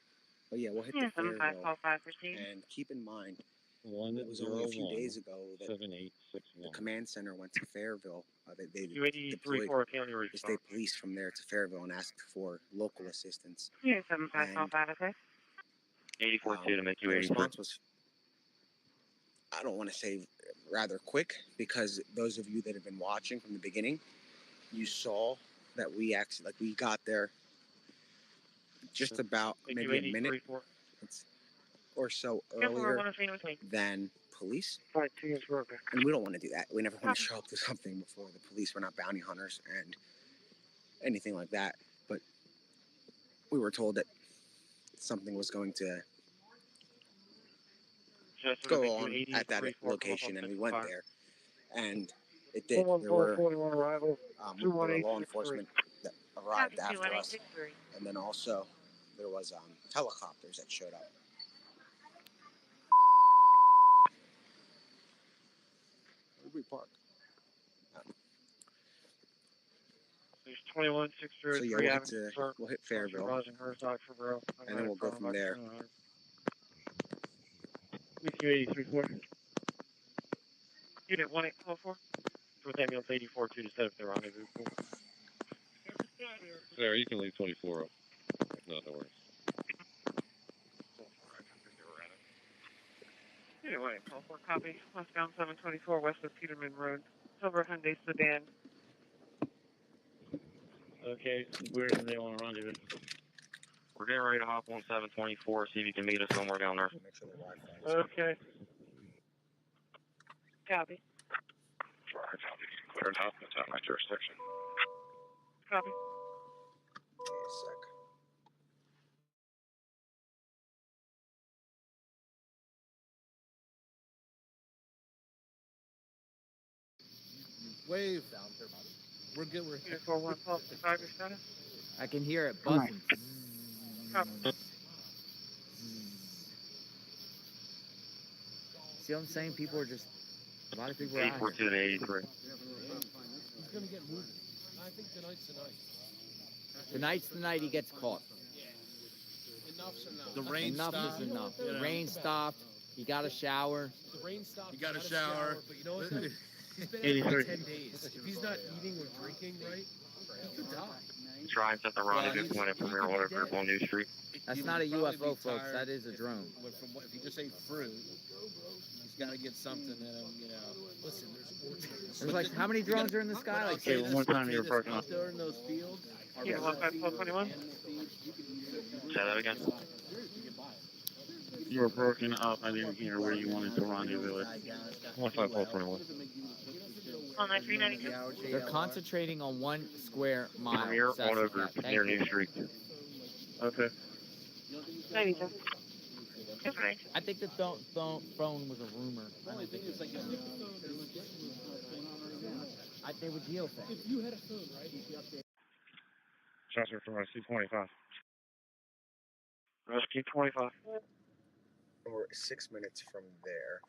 But yeah, we'll hit Yeah, the Fairville. 7555, proceed. And keep in mind, 1 it was only a few days ago that 7861. the command center went to Fairville. They U83 deployed 4 county the response. state police from there to Fairville and asked for local assistance. Yeah, 7555, okay. 84-2 to make you The 83. response was, I don't want to say rather quick, because those of you that have been watching from the beginning, you saw that we actually, like, we got there just about Make maybe you a minute 83-4. or so Careful, we're earlier 103 with me. than police. 5-2 is broken. And we don't want to do that. We never want to show up to something before the police. We're not bounty hunters and anything like that. But we were told that something was going to go on at that location, and we went there, and it did. There were law enforcement that arrived Copy, after us, 21863. and then also there was helicopters that showed up. Where did we park? There's 21 603 So yeah, we'll hit Fairville, and then we'll go from there. EQ 83-4. Unit 1844. With ambulance 84-2 to set up the rendezvous. Sarah, you can leave 24 up. No worries. Unit 1844, copy. Westbound 724 west of Peterman Road. Silver Hyundai sedan. Okay, where do they want to rendezvous? We're getting ready to hop on 724, see if you can meet us somewhere down there. Make sure the Wi-Fi is Okay. Copy. Copy. Cleared up. That's out of my jurisdiction. Copy. Give me a sec. Wave down there, buddy. We're good. We're Unit 4112, your status? I can hear it buzzing. Copy. See what I'm saying? People are just, a lot of people are out 842 here. to 83. He's gonna get moved. I think tonight's the night. Tonight's the night he gets caught. Enough's enough. The rain Enough stopped. is enough. You The know. rain stopped. He got a shower. The rain stopped. He got a shower. But you know what? He's been 83. out for 10 days. If he's not eating or drinking right, he could die. Try and set the rendezvous point at Premier Water Group on New Street. That's He not would a probably UFO, be folks. tired That is a drone. If he just ate fruit, he's got to get something in him, you know. Listen, there's orchards. There's like, how many drones are in the sky? Like Okay, one more time you're broken up. Out there in those fields. Unit 15421. Say that again. You were broken up. I didn't hear where you wanted to rendezvous at. 15421. On 392. They're concentrating on 1 square mile. Premier That's Auto the Group fact. Thank near you. New Street. Okay. 92. Information. I think the phone was a rumor. I don't think it's like they would geofence. If you had a phone, right, you'd be up there. Transfer from Rescue 25. Rescue 25. We're 6 minutes from there.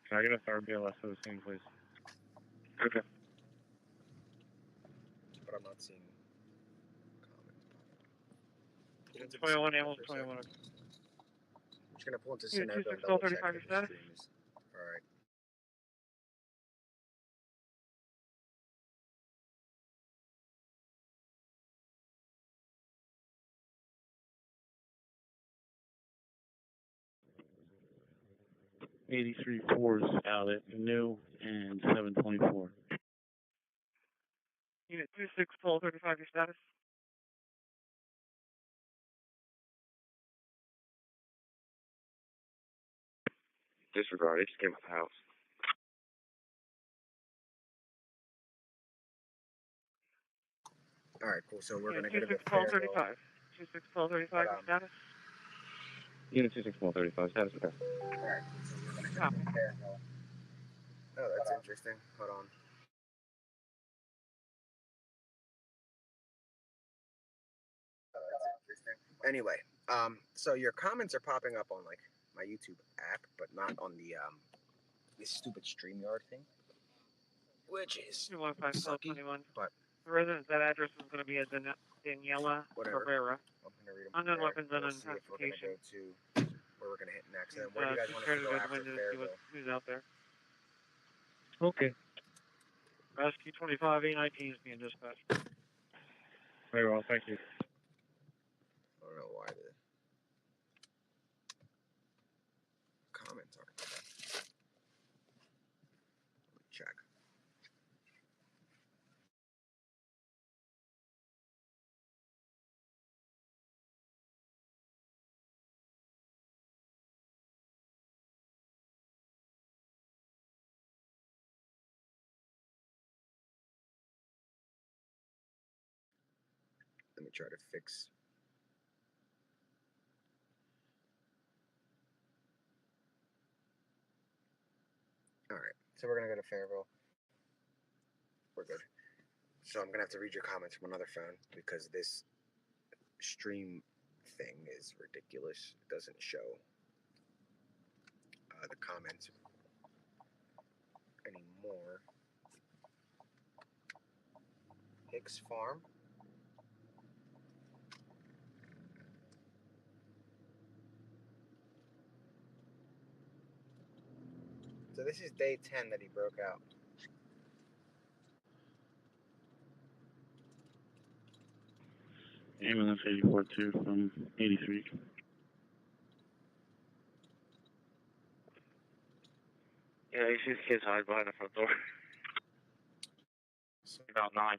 Can I get a third BLS for the scene, please? Okay. But I'm not seeing comments. 21 ambulance 21. I'm just gonna pull into Unit Centerville and 26 double check 35 if the status. stream is alright. Eighty-three fours out at New and 724. Unit 26 Pole 35, your status? Disregard. It just came out the house. Alright, cool. So we're gonna Unit get a 26 bit Pole Fairville. 35. 26 Pole 35, your status? Unit 26-35. Status okay. Alright, so we're gonna get a Copy. bit Fairville. Oh, that's interesting. Hold on. Oh, that's Anyway, so your comments are popping up on like my YouTube app, but not on the this stupid StreamYard thing, which is 215-1221. but The residence, that address is going to be a Daniela whatever. Herrera. I'm gonna read them Unknown there. weapons, We'll unknown see if we're gonna intoxication. go to where we're gonna hit next. And then He's, where do you guys she's want us trying to to go go to the after window to see Fairville? who's out there. Okay. Rescue 25 A19 is being dispatched. Very well, thank you. I don't know why the comments aren't. Let me check. Let me try to fix. All right, so we're gonna go to Fairville. We're good. So I'm gonna have to read your comments from another phone because this stream thing is ridiculous. It doesn't show the comments anymore. Hicks Farm. So this is day 10 that he broke out. Ambulance 84-2 from 83. Yeah, you see the kids hide behind the front door. About 9. I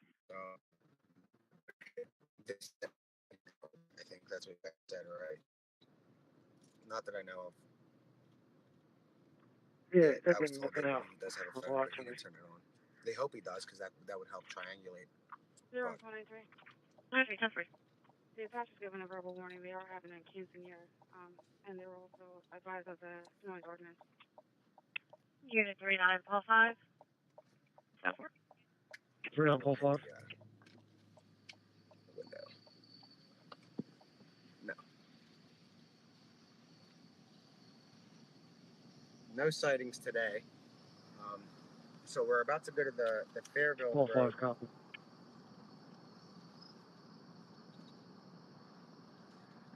think that's what you said, right? Not that I know of. Yeah, I they've was been told looking out he does have a for phone, but he watching me. didn't turn it on. They hope he does, because that would help triangulate. 023. 93, 10-3. The attached is given a verbal warning. They are having a quinceanera, and they were also advised of the noise ordinance. Unit 39, Paul 5. South Fork. 39 Paul 5. Window. No. No sightings today. So we're about to go to the Fairville Paul Road. 5 copy.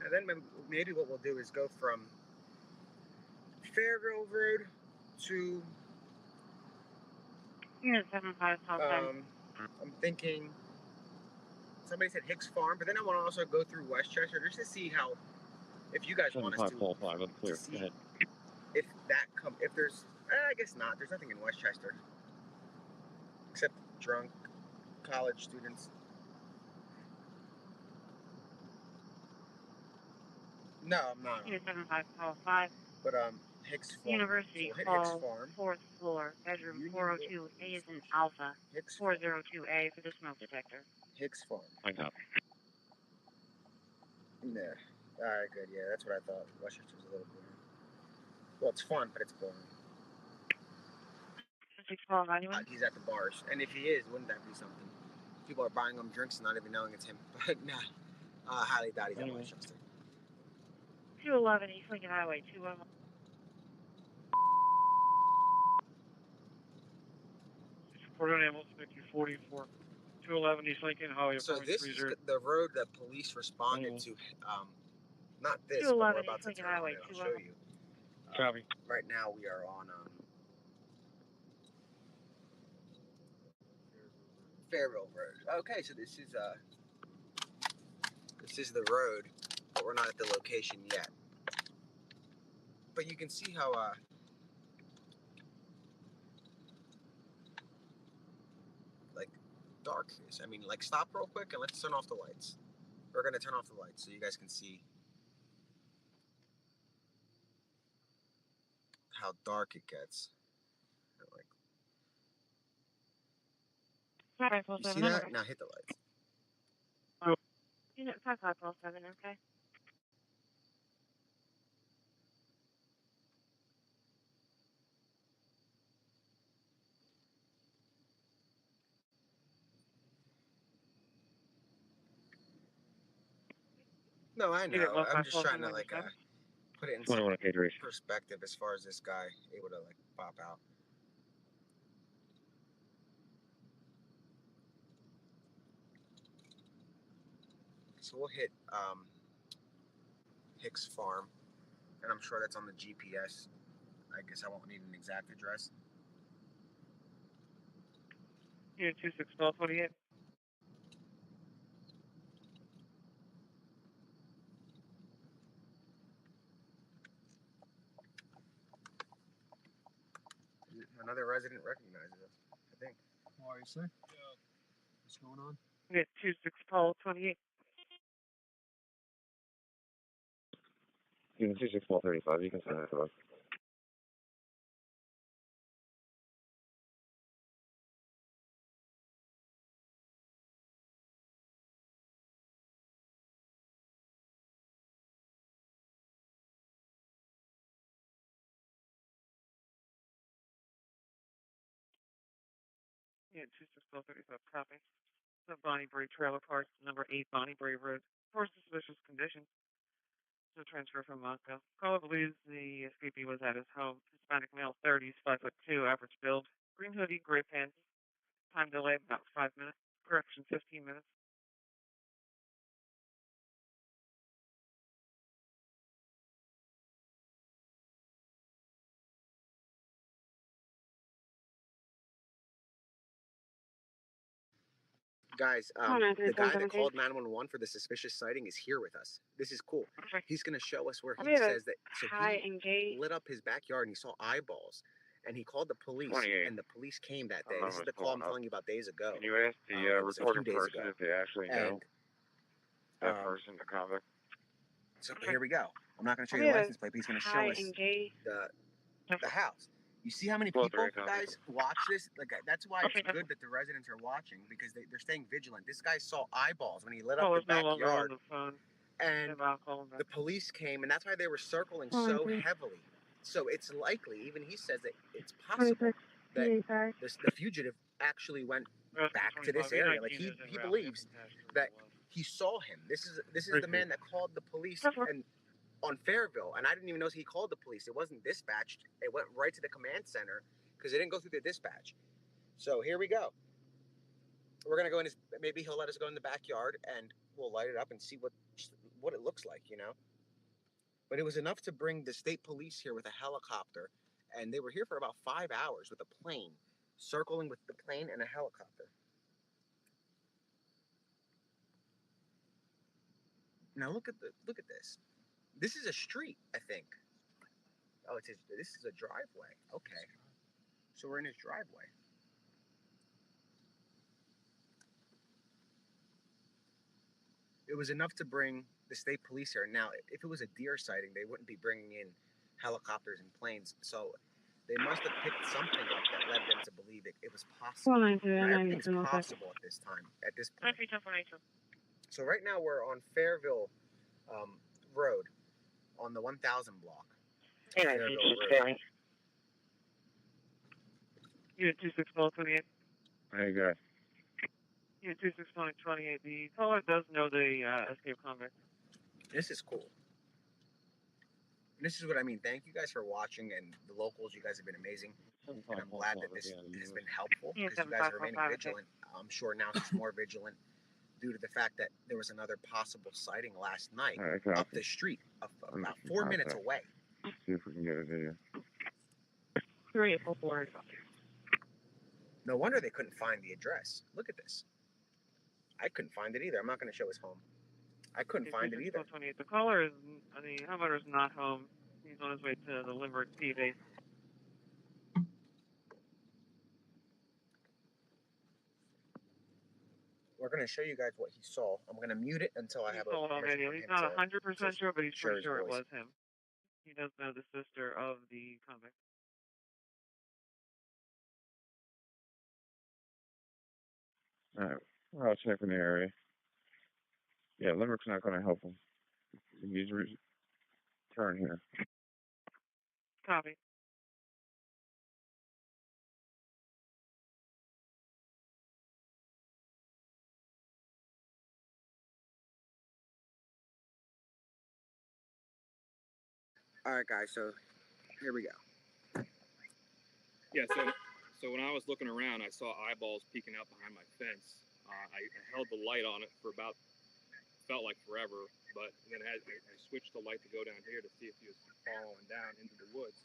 And then maybe what we'll do is go from Fairville Road to Unit 75, Paul 10. I'm thinking somebody said Hicks Farm, but then I want to also go through Westchester just to see how, if you guys want us to, Paul 5, I'm clear. Go ahead. if there's, I guess not. There's nothing in Westchester except drunk college students. No, I'm not. Unit 75, Paul 5. But Hicks Farm. University So we'll hit Hall, Hicks Farm. 4th floor, bedroom Union 402A is in Alpha. Hicks 402A for the smoke detector. Hicks Farm. I got it. Yeah. All right, good. Yeah, that's what I thought. Westchester's a little boring. Well, it's fun, but it's boring. 61291. He's at the bars, and if he is, wouldn't that be something? People are buying him drinks and not even knowing it's him. But nah, highly doubt he's at Westchester. 211 East Lincoln Highway, 211. Support on ambulance 44. 211 East Lincoln Highway. So this is the road that police responded to. Not this, but we're 211 about East to Lincoln turn on Highway, it. I'll show you. Copy. Right now we are on Fairville Road. Okay, so this is the road, but we're not at the location yet. But you can see how like dark it is. I mean, like stop real quick and let's turn off the lights. We're gonna turn off the lights so you guys can see how dark it gets. Like, you see that? Now hit the lights. Unit 5547, okay. No, I You get know. I'm just 154 trying to number like 7. put it in 21 some K3. perspective as far as this guy able to like pop out. So we'll hit Hicks Farm, and I'm sure that's on the GPS. I guess I won't need an exact address. Unit 261228. Another resident recognizes us, I think. How are you, sir? What's going on? Unit 261228. Unit 26435, you can send that to us. Unit 26135, copy. The Bonnie Bray Trailer Park, number 8 Bonnie Bray Road. For suspicious conditions. To transfer from Moscow. Caller believes the escapee was at his home. Hispanic male, 30s, 5'2", average build. Green hoodie, gray pants. Time delay about 5 minutes. Correction, 15 minutes. Guys, Oh, no, the guy that 3717. called 911 for the suspicious sighting is here with us. This is cool. Okay. He's going to show us where I he need a says that. So high he engaged. lit up his backyard and he saw eyeballs. And he called the police, 28. and the police came that day. I'm This is the call I'm telling you about days ago. Can you ask the It was a few reporting days person ago. if they actually know And that person, the convict? so here we go. I'm not going to show I you the need a license plate, but he's going to show high us engaged. the house. You see how many Well, people, three, guys, watch this? Like that's why Okay. it's good that the residents are watching because they're staying vigilant. This guy saw eyeballs when he lit up Caller's the no longer on backyard, the phone. and Have alcohol in the police came, and that's why they were circling Oh, so okay. heavily. So it's likely, even he says that it's 26 possible that PA5. the fugitive actually went back to this area. Like he believes that he saw him. This is the man that called the police and on Fairville, and I didn't even know he called the police. It wasn't dispatched. It went right to the command center because it didn't go through the dispatch. So here we go. We're gonna go in his. Maybe he'll let us go in the backyard and we'll light it up and see what it looks like, you know. But it was enough to bring the state police here with a helicopter, and they were here for about 5 hours with a plane, circling with the plane and a helicopter. Now look at this. This is a street, I think. Oh, this is a driveway. Okay, so we're in his driveway. It was enough to bring the state police here. Now, if it was a deer sighting, they wouldn't be bringing in helicopters and planes. So they must have picked something up that led them to believe it was possible. 492 Everything's possible at this time, at this point. So right now we're on Fairville Road, on the 1000 block. Fairville Road. Unit 26128. Hey, guys. Unit 26128. The caller does know the escape convict. This is cool. And this is what I mean. Thank you guys for watching, and the locals, you guys have been amazing. And I'm glad that this has been helpful because you guys are remaining vigilant. I'm sure now he's more vigilant due to the fact that there was another possible sighting last night up the street, about 4 minutes away. See if we can get a video. 3844. No wonder they couldn't find the address. Look at this. I couldn't find it either. I'm not going to show his home. I couldn't find it either. The caller the homeowner is not home. He's on his way to the Limerick TV. We're going to show you guys what he saw. I'm going to mute it until I have a video. He's not 100% sure, but he's pretty sure it was him. He does know the sister of the convict. All right. Well, I'll check in the area. Yeah, Limerick's not going to help him. He's turn here. Copy. All right, guys. So here we go. Yeah, so when I was looking around, I saw eyeballs peeking out behind my fence. I held the light on it for about, felt like forever, but then I switched the light to go down here to see if he was following down into the woods.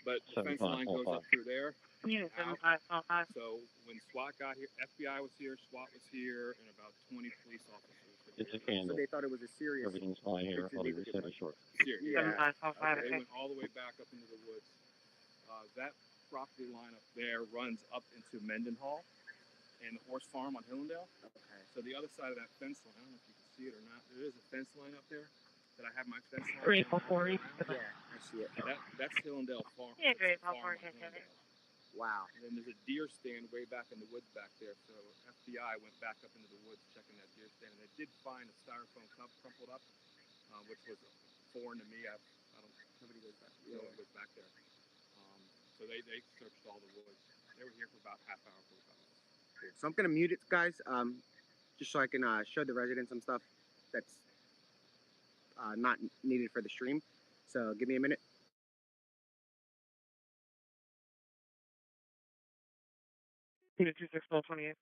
But the fence line goes up through there. Unit 7545. So when SWAT got here, FBI was here, SWAT was here, and about 20 police officers. It's a So candle. they thought it was a serious. Everything's fine here. I'll be resetting short. Serious. Yeah. 7545. They went all the way back up into the woods. That property line up there runs up into Mendenhall and the horse farm on Hillendale. Okay. So the other side of that fence line, I don't know if you can see it or not, there is a fence line up there that I have my fence line. 3440. Yeah, I see it. That's Hillendale Farm. Yeah, That's the 3440. farm on Hillendale. Wow. And then there's a deer stand way back in the woods back there. So FBI went back up into the woods checking that deer stand, and they did find a styrofoam cup crumpled up, which was foreign to me. I don't. Nobody goes back. No one goes back there. So they searched all the woods. They were here for about half hour, 45 minutes. So I'm gonna mute it, guys, just so I can show the residents some stuff that's not needed for the stream. So give me a minute. Unit 261228.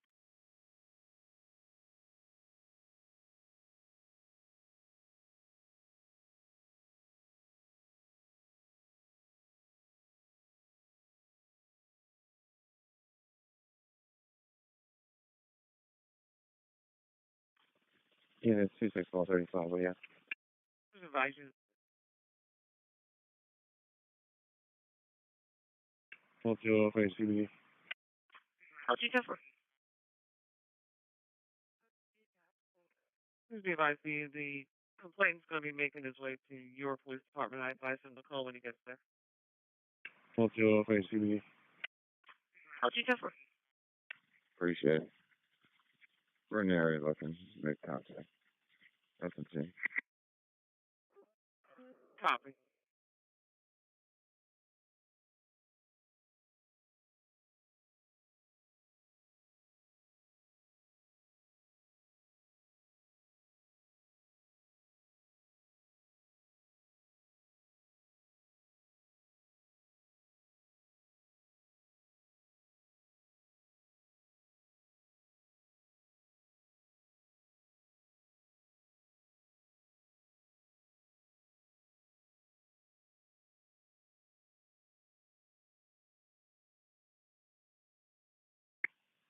Yeah, it's 26435, but yeah. Advise you. 1205 CBD. Please be advised, the complaint's going to be making his way to your police department. I advise him to call when he gets there. 1205 CBD. Appreciate it. We're in the area looking. Make contact. Nothing changed. Copy.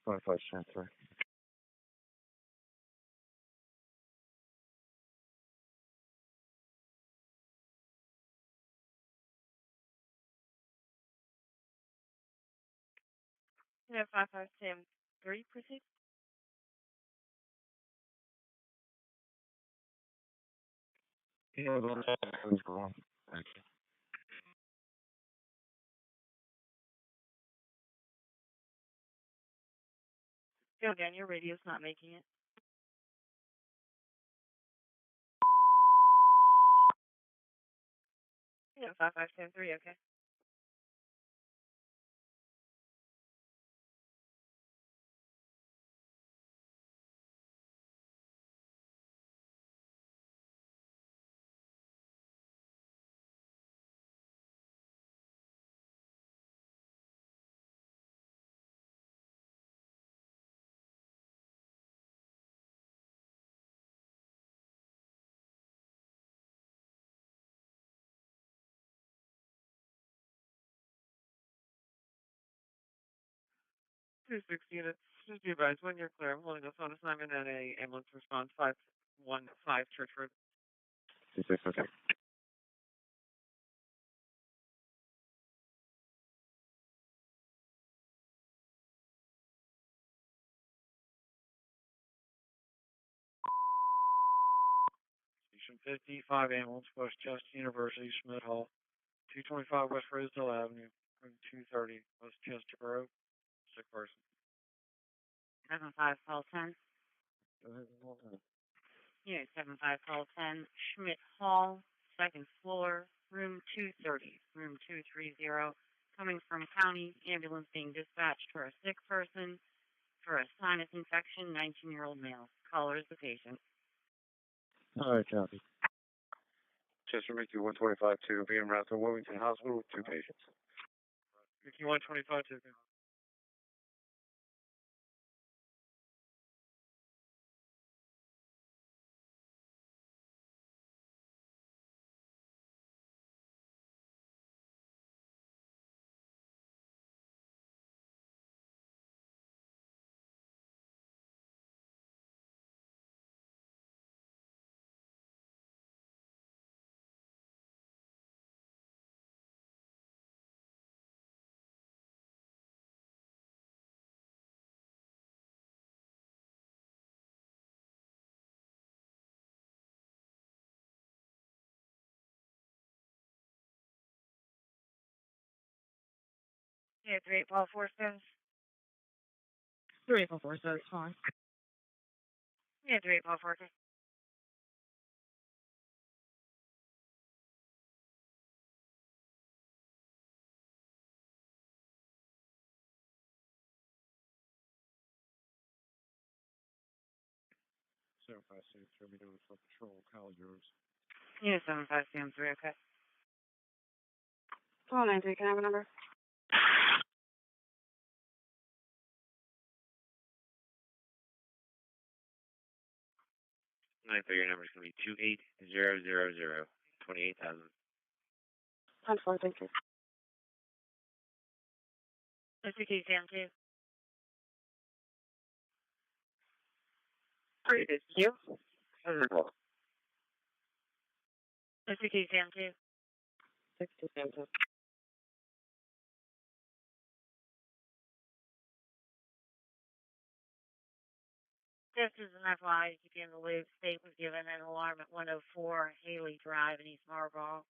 Five transfer. Unit 5573, proceed. Yeah, who's going? Thank you. Go again, your radio's not making it. Unit 5573, okay. Two 6 units. Just be advised, when you're clear, I'm holding us on assignment at a ambulance response 515 Church Road. 26, okay. Station 55 ambulance, Westchester University, Smith Hall, 225 West Rosedale Avenue, room 230, Westchester Road, sick person. 75 call 10. Unit 75 call 10, Schmidt Hall, second floor, room 230, room 230. Coming from county, ambulance being dispatched for a sick person for a sinus infection, 19-year-old male. Caller is the patient. All right, copy. Chester Mickey 125-2, being route to Wilmington Hospital with 2 patients. Mickey 125-2. Yeah, 3844 3844 fine. Yeah, 3844. So fast, so we do it for patrol, Kyle Jones. Yeah, 75CM3, okay. 1293, can I have a number? 9 your number is going to be 28000, 28,000. 10-4, thank you. SBT-CM2. Great, it's you. SBT-CM2. 62 Just as an FYI, to keep you in the loop, state was given an alarm at 104 Haley Drive in East Marlboro.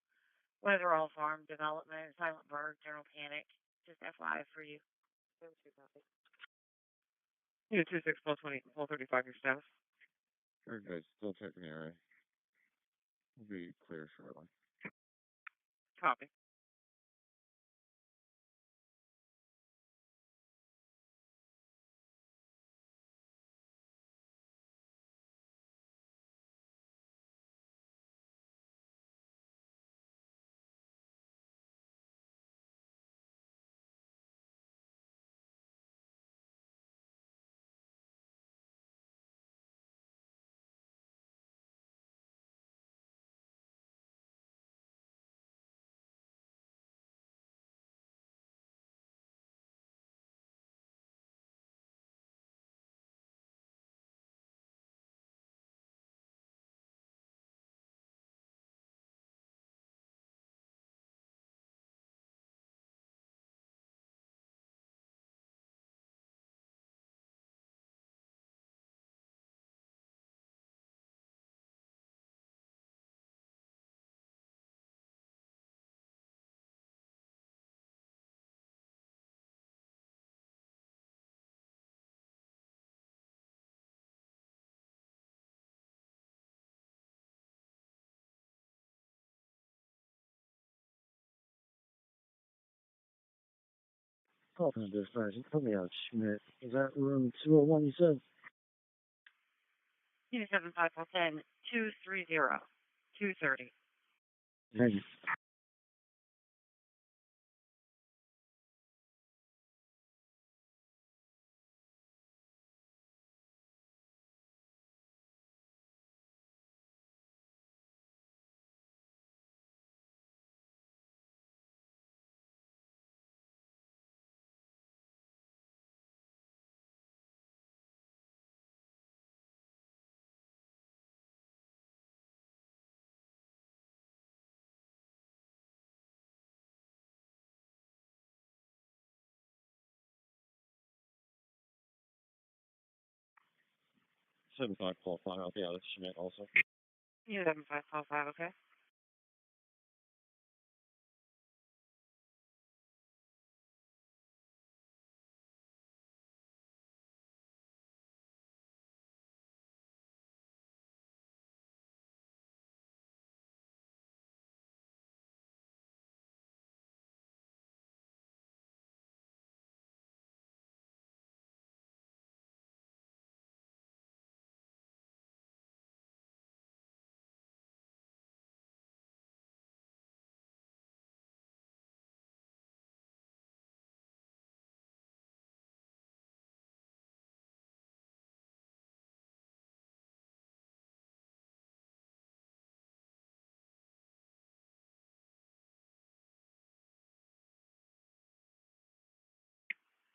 Weatherall Farm Development, Silent Bird, General Panic. Just FYI for you. Yeah, 26 plus 20, 1235 your status. Very good. Still checking the area. We'll be clear shortly. Copy. Call from dispatch. Put me out, Schmidt. Is that room 201 you said? Unit 75410 230 230. Thank you. Seven five call 5. I'll be out of Schmidt also. Unit 7545, okay.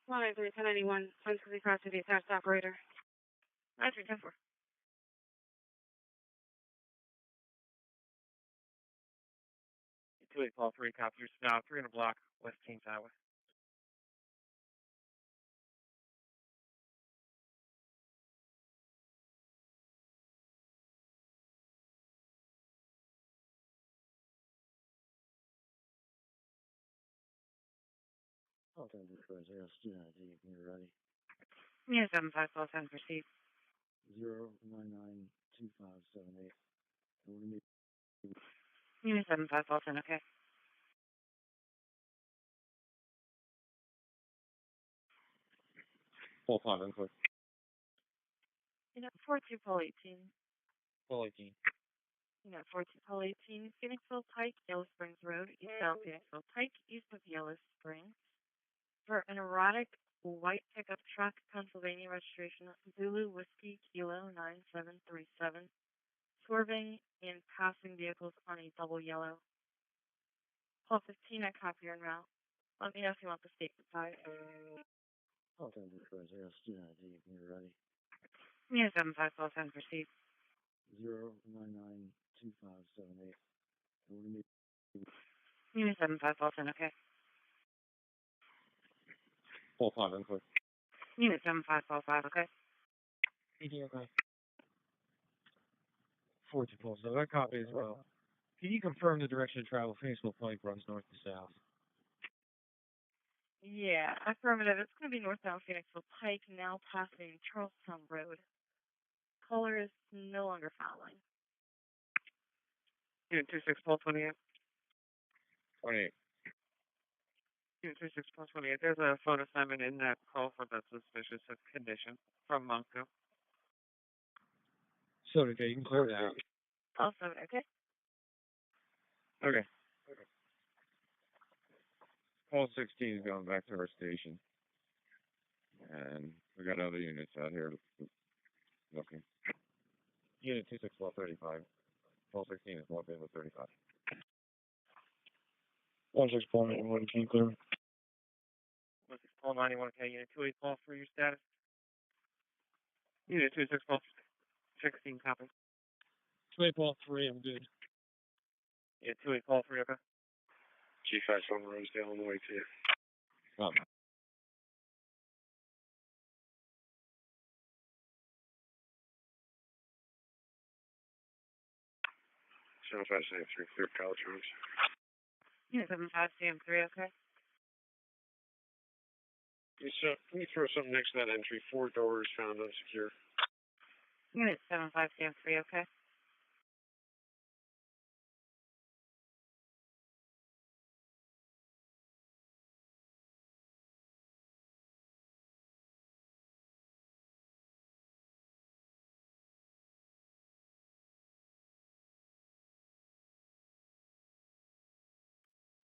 193, 1091, 160 cross to the attached operator. 93, 10-4. 28 call 3, copy. You're now 3 in a block, West Kings Highway. Cavalcante Manhunt, yes, ID, when you're ready. Unit 75, call 10, proceed. 0992578. We're gonna be Unit 75, call 10, okay. Full 5 input. Unit 42, call 18. Full 18. Unit 42, call 18, Phoenixville Pike, Yellow Springs Road, eastbound Phoenixville Pike, east of Yellow Springs. For an erotic white pickup truck, Pennsylvania registration, Zulu Whiskey Kilo 9737, swerving and passing vehicles on a double yellow. Call 15 at copy and route. Let me know if you want the state side. Cavalcante Manhunt, yes, ID, when you're ready. Unit 75, call 10, proceed. 0992578. We're gonna be Unit 75, call 10, okay. Full 5 input. Unit 75, call 5, okay. PD, okay. 42 calls, so that copy as well. Can you confirm the direction of travel? Phoenixville Pike runs north to south. Yeah, affirmative. It's going to be northbound Phoenixville Pike, now passing Charlestown Road. Caller is no longer following. Unit 26, call 28. 28. Unit 26, call 28. There's a phone assignment in that call for the suspicious condition from Monco. So, okay, you can clear that. Call 7, okay. Okay. Call 16 is going back to our station. And we got other units out here looking. Unit 26, call 35. Call 16 is logged in with 35. 16, call 91, can you clear? 16, call 91, okay. Unit 28, call 3, your status. Unit 26, call 16, copy. 28, call 3, I'm good. Unit 28, call 3, okay. G5 on Rosedale on the way to you. Copy. So if I say 3 clear college rooms. Unit 75, CM3, okay. Can you throw something next to that entry? 4 doors found unsecure. Unit 75, CM3, okay.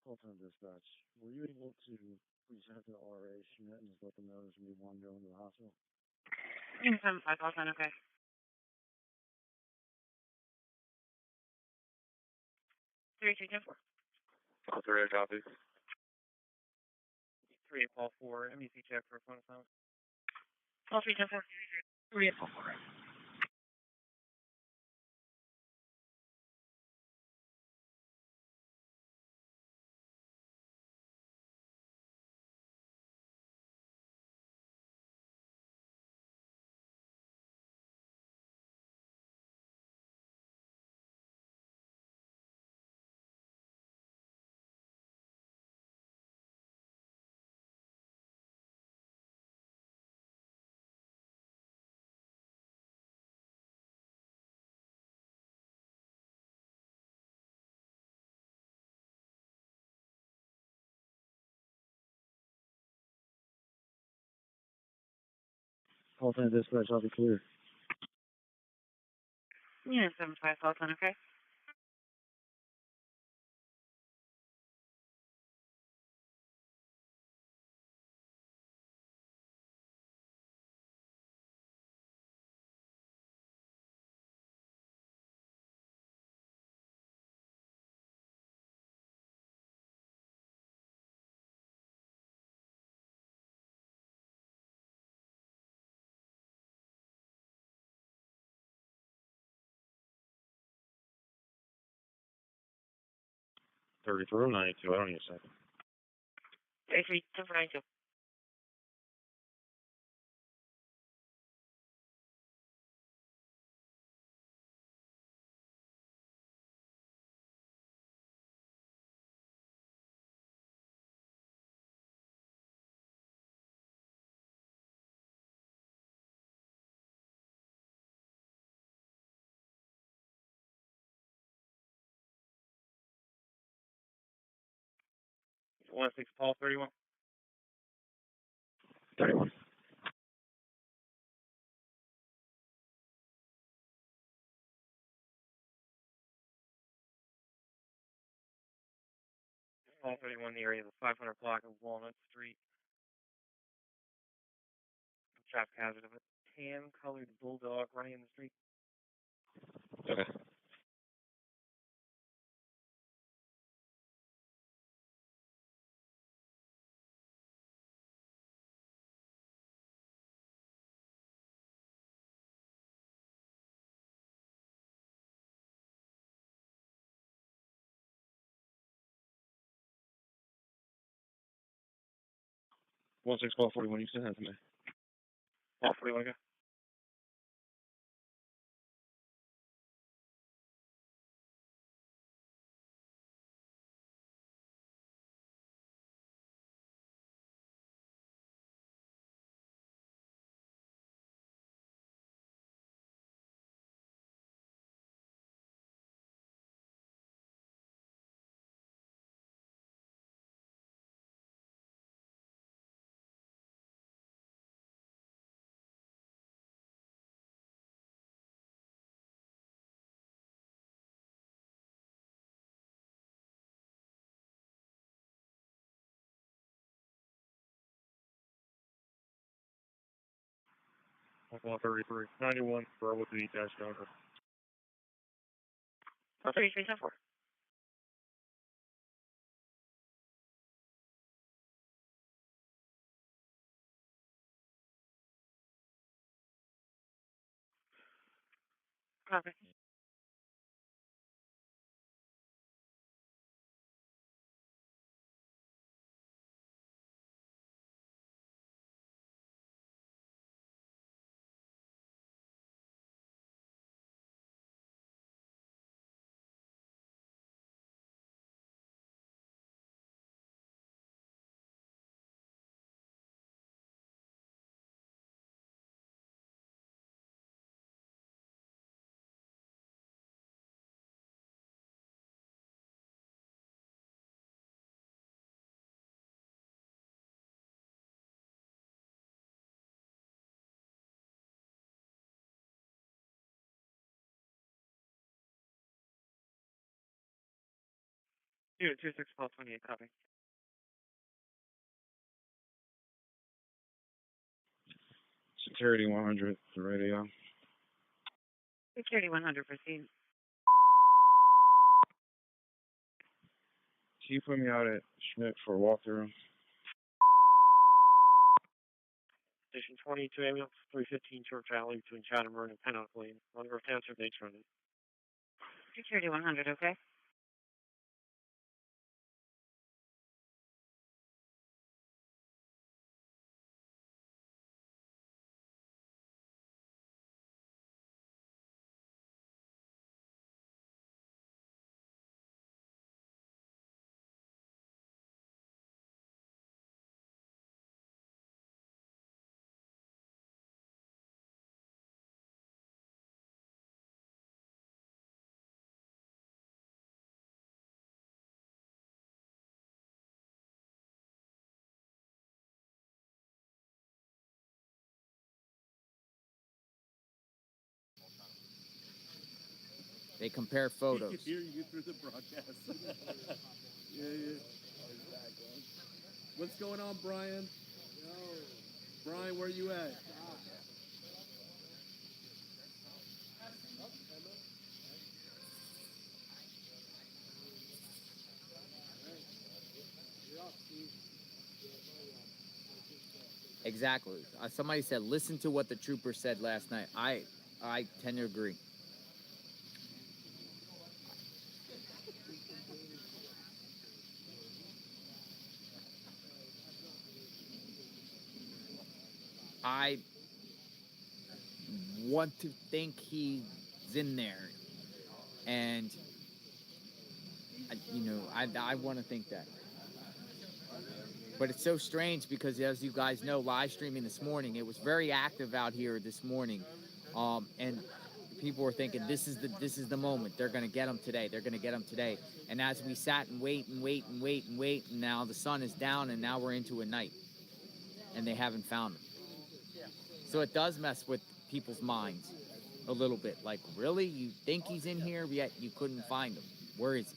full-time dispatch. Were you able to reach out to the RA unit and just let them know there's gonna be one going to the hospital? Unit 75, call 10, okay. 3310-4. Call 3, I copy. 3, call 4, MEC check for a phone assignment. Call 310-4. 3, call 4. Full-time dispatch, I'll be clear. Unit 75, call 10, okay. 33, 92. I don't need a second. 33, 10 for 92. One six Paul 31. 31. Paul 31, the area of the 500 block of Walnut Street. Traffic hazard of a tan-colored bulldog running in the street. Okay. One six Paul 41. You sent that to me. Paul 41, go. Paul 33. 91. Bravo to the dash driver. 33, 10 4. Copy. Unit 26 Paul 28, copy. Security 100. The radio. Security 100, proceed. Can you put me out at Schmidt for a walkthrough? Station 22, ambulance 315 Church Alley between Chatham Road and Pennock Lane. Mongrove Township, Nate's running. Security 100, okay? They compare photos. You can hear you through the broadcast. yeah. What's going on, Brian? Brian, where you at? Exactly. Somebody said, listen to what the trooper said last night. I tend to agree. I want to think he's in there, and I want to think that. But it's so strange because, as you guys know, live streaming this morning, it was very active out here this morning, and people were thinking this is the moment. They're going to get him today. They're going to get him today. And as we sat and wait, and now the sun is down, and now we're into a night, and they haven't found him. So it does mess with people's minds a little bit. Like, really, you think he's in here, yet you couldn't find him? Where is he?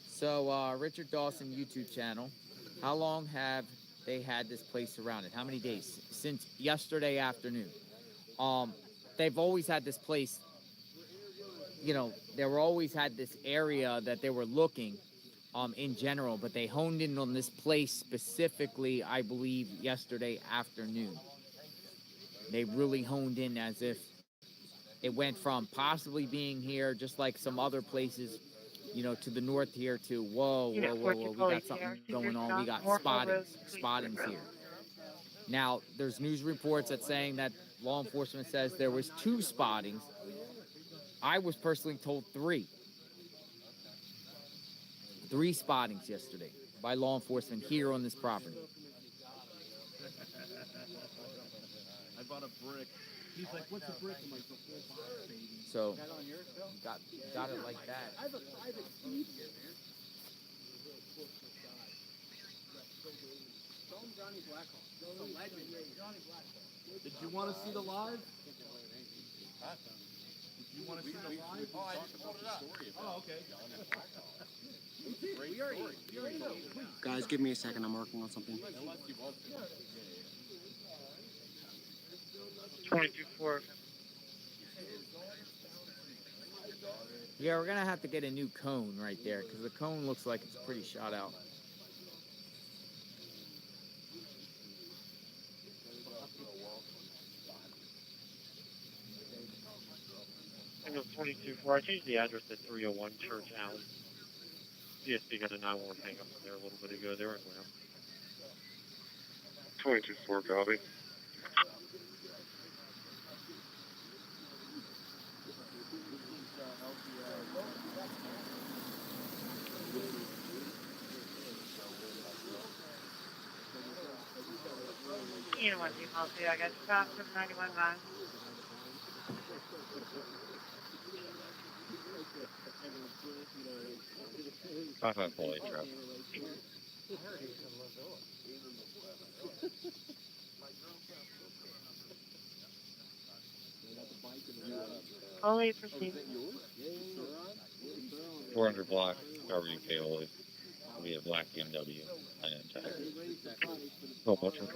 So, Richard Dawson YouTube channel, how long have they had this place surrounded? How many days? Since yesterday afternoon. They've always had this place, they were always had this area that they were looking, in general, but they honed in on this place specifically, I believe, yesterday afternoon. They really honed in as if it went from possibly being here, just like some other places, to the north here, to whoa, we got something going on. We got spottings here. Now, there's news reports that saying that law enforcement says there was 2 spottings. I was personally told 3. 3 spottings yesterday by law enforcement here on this property. I bought a brick. He's like, what's a brick? I'm like, the whole box, baby. So, got it like that. I have a private feed here, man. Show him Johnny Blackhawk. It's a legend. Johnny Blackhawk. Did you want to see the live? Huh? Did you want to see the live? Oh, I just pulled it up. Oh, okay. We already know. Guys, give me a second. I'm working on something. 22-4. Yeah, we're gonna have to get a new cone right there because the cone looks like it's pretty shot out. I was 22-4. I changed the address to 301 Church Alley. DSP got a 911 hang up there a little bit ago. They were in Lamb. 22-4, copy. You know what email too, I guess. Stop for 91 van. Five fully trap. Only proceed. 400 block, RV Paoli. We have black BMW. I am tired. Oh, what's okay?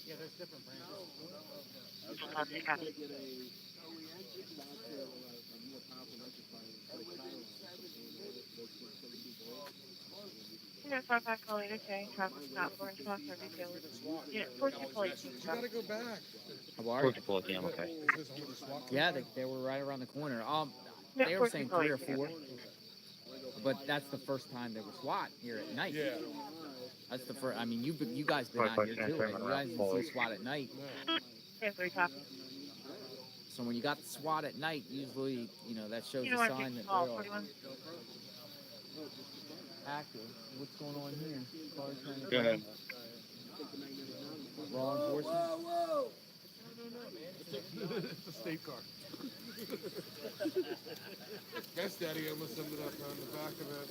Yeah, there's different brands. Okay, copy. Unit 55 calling okay. Traffic stop for and talk for retailer. Unit 42 police. You gotta go back. How are you? I'm okay. Yeah, they were right around the corner. Yeah, They were saying 3 or 42 4, but that's the first time there was SWAT here at night. Yeah. That's the first. I mean, you guys been out here too, right? You guys didn't see SWAT at night. Yeah, 3 copy. So when you got the SWAT at night, usually, that shows You a know what, sign that call they're 41. active. What's going on here? Cars trying to Go ahead. Law enforcement? Whoa! It's a state car. Guess Daddy almost ended up on the back of a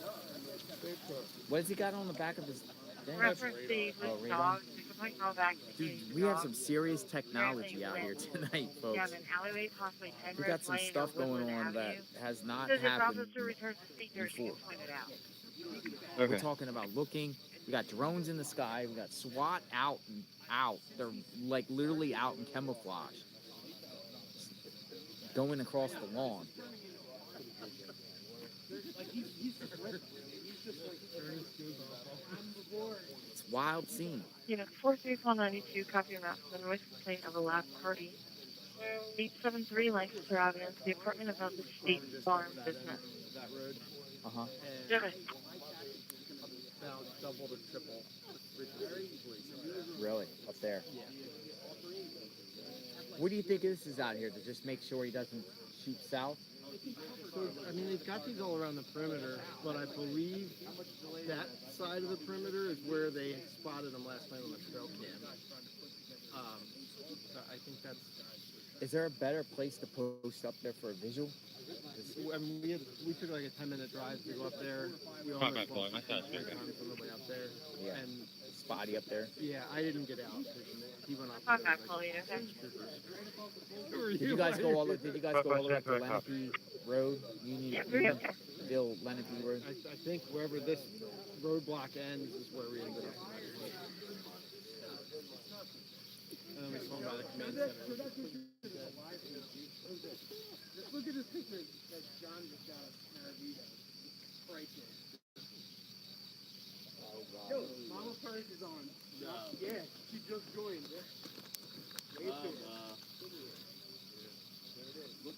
state car. What has he got on the back of his thing? Reference the Oh, loose radar? dogs. You can point call back to Dude, the we have dog. some serious technology out here tonight, You folks. have an alleyway, possibly 10 We got some stuff going on that has not Says if happened officer returns to seizure, she before. can point it out. We're talking about looking. We got drones in the sky. We got SWAT out and out. They're like literally out in camouflage, going across the lawn. It's a wild scene. Unit 43192, copy your map. The noise complaint of a loud party 873 Lancaster Avenue, the apartment above the State Farm business. That road. Uh-huh. And Okay. about double to triple. Really? Up there? Yeah. What do you think this is out here? To just make sure he doesn't shoot south? So, I mean, they've got these all around the perimeter, but I believe that side of the perimeter is where they spotted him last night on the trail cam. So I think that's. Is there a better place to post up there for a visual? I mean, we took like a 10-minute drive to go up there. We almost lost times on the way up there. Yeah. And Spotty up there. yeah, I didn't get out. He went off. Contact Chloe, okay? Did you guys go all the way up to Lenape Road? Unionville, Lenape Road? I think wherever this roadblock ends is where we ended up. And then we swung by the command center. Look at this picture that John just got of Maravito. Priceless. Yo, Mama Price is on. No. Yeah, she just joined.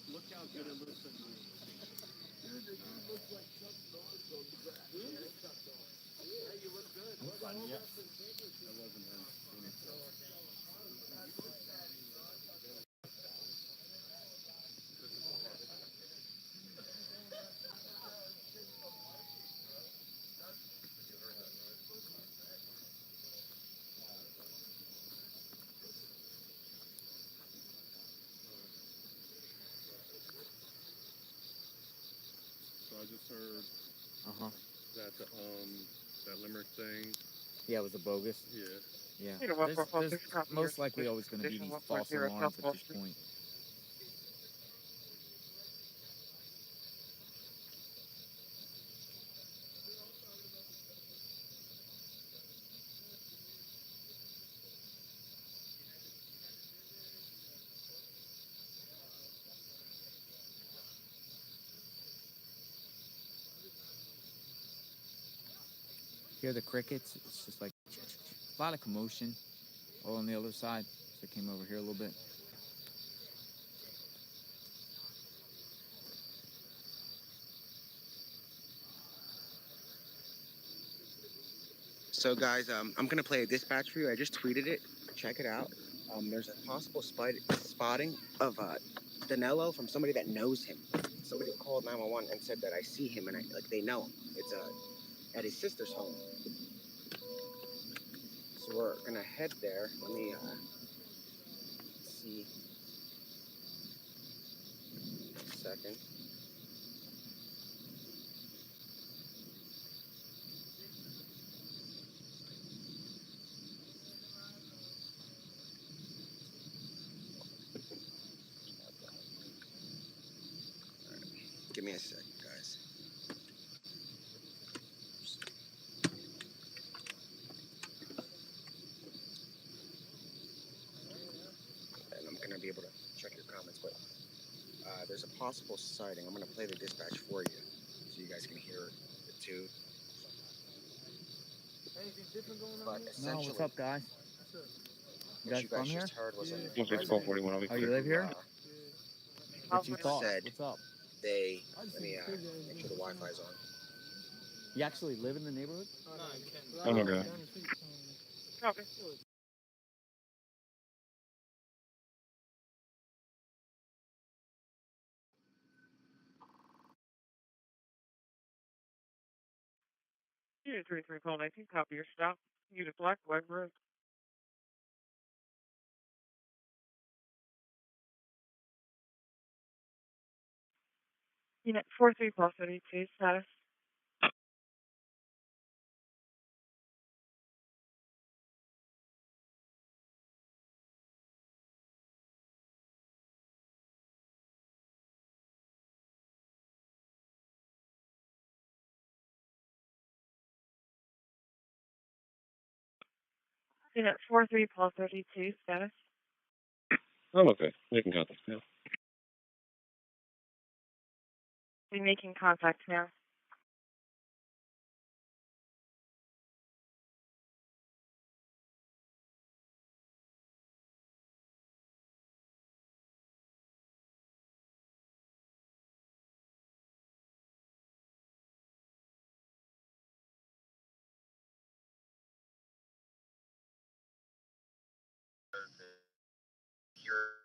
Look how good it looks on you. Dude, it looks like Chuck Norris on the back. Yeah, Chuck Norris. Hey, you look good. Yeah. That wasn't him. So I just heard Uh-huh. that that Limerick thing. Yeah, it was a bogus. Yeah. Yeah. You know what, There's most likely always going to be these false alarms at this point. Hear the crickets? It's just like a lot of commotion all on the other side. So I came over here a little bit. So guys, I'm gonna play a dispatch for you. I just tweeted it. Check it out. There's a possible spotting of Danilo from somebody that knows him. Somebody called 911 and said that I see him and they know him. It's at his sister's home. So we're gonna head there. Let me see. A second. Give me a second, guys. And I'm gonna be able to check your comments, but there's a possible sighting. I'm gonna play the dispatch for you, so you guys can hear it too. Anything different going on? But No, essentially, what's up, guys? You what guys you from guys here? just heard was a It's resident 1241. I'll be Oh, you clear. live here? What you thought? said What's up? they let me make sure the Wi-Fi's on. You actually live in the neighborhood? Oh, no, God. Copy. Unit 33 call 19, copy your stop. Unit Black, Web Road. Unit 43 plus 32, status. Unit 43 plus 32, status. I'm okay. Making contact now. Be making contact now. you're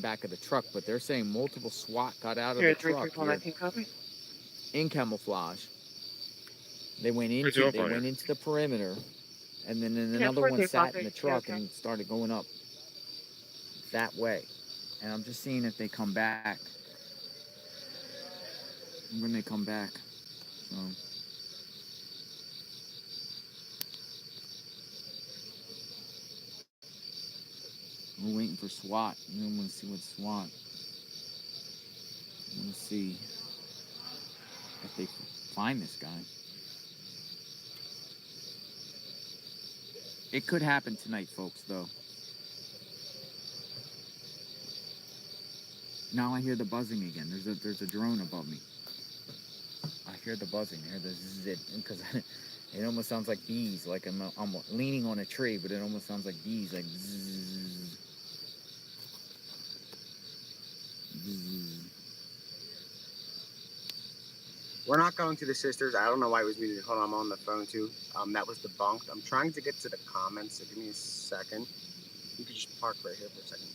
Back of the truck, but they're saying multiple SWAT got out of Here, the truck here 33419 copy. in camouflage. They went into the perimeter, and then another one sat in the truck and started going up that way. And I'm just seeing if they come back. When they come back. So. We're waiting for SWAT. We don't want to see what SWAT. I want to see if they find this guy. It could happen tonight, folks, though. Now I hear the buzzing again. There's a drone above me. I hear the buzzing. I hear the zzz, because it almost sounds like bees. Like I'm leaning on a tree, but it almost sounds like bees, like zzz, zzz. We're not going to the sisters. I don't know why it was muted. Hold on, I'm on the phone too. That was debunked. I'm trying to get to the comments, so give me a second. You can just park right here for a second.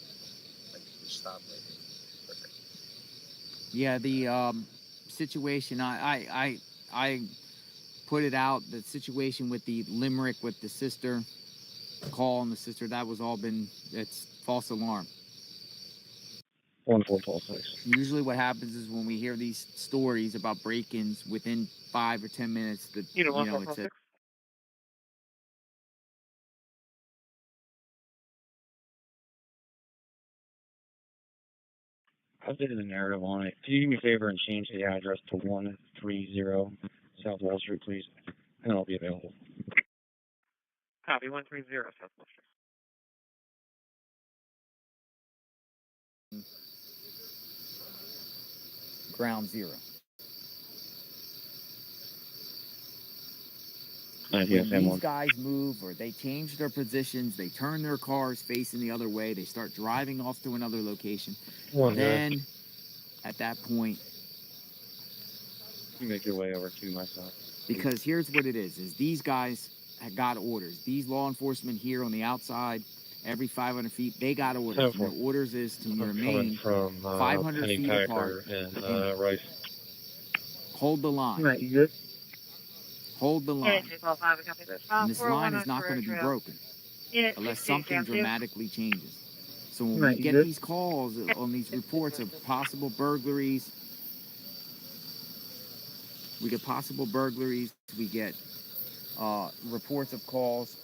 Like, just stop right here. Perfect. Yeah, the situation. I put it out. The situation with the limerick with the sister, call on the sister. That was all been. It's false alarm. 1426. Usually what happens is when we hear these stories about break-ins, within 5 or 10 minutes, it's a... I'll do the narrative on it. Could you do me a favor and change the address to 130 South Wall Street, please? And I'll be available. Copy, 130 South Wall Street. Ground zero. When these guys move or they change their positions, they turn their cars facing the other way, they start driving off to another location. Then, at that point... You make your way over to my side. Because here's what it is these guys have got orders. These law enforcement here on the outside, every 500 feet, they got orders. And their orders is to remain from 500 feet apart and Rice. Hold the line. Right, you good? Hold the line. And this line is not going to be broken unless something dramatically changes. So when we get these calls on these reports of possible burglaries, we get possible burglaries, we get reports of calls.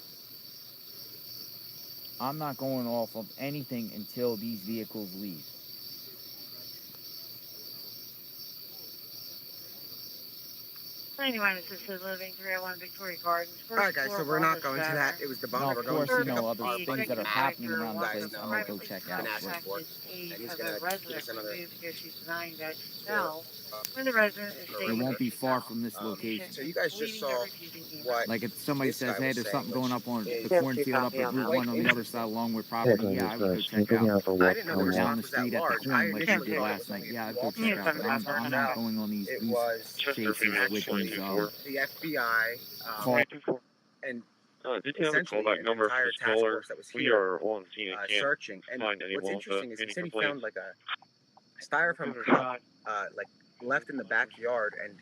I'm not going off of anything until these vehicles leave. 91 assisted living, 301 Victoria Gardens. All right, guys, so we're not going to that. It was the bump. No, of course, other things that are happening around the place. I'm going to go check out. And he's going to give us another... Because she's denying that now, when the resident is It won't be far from this location. So you guys just saw what... Like if somebody says, hey, there's something going up on the cornfield up at Route 1 on the other side along with property, yeah, I would go check out. I didn't know the Down the response was street that at large. the corner like we did last night. Yeah, I'd go check out. But I'm not going on these chases with these the FBI and did you have a callback number for the caller? We are on scene and can't searching. And find anyone. what's interesting is he said he complaints. found like a styrofoam cup like left in the backyard, and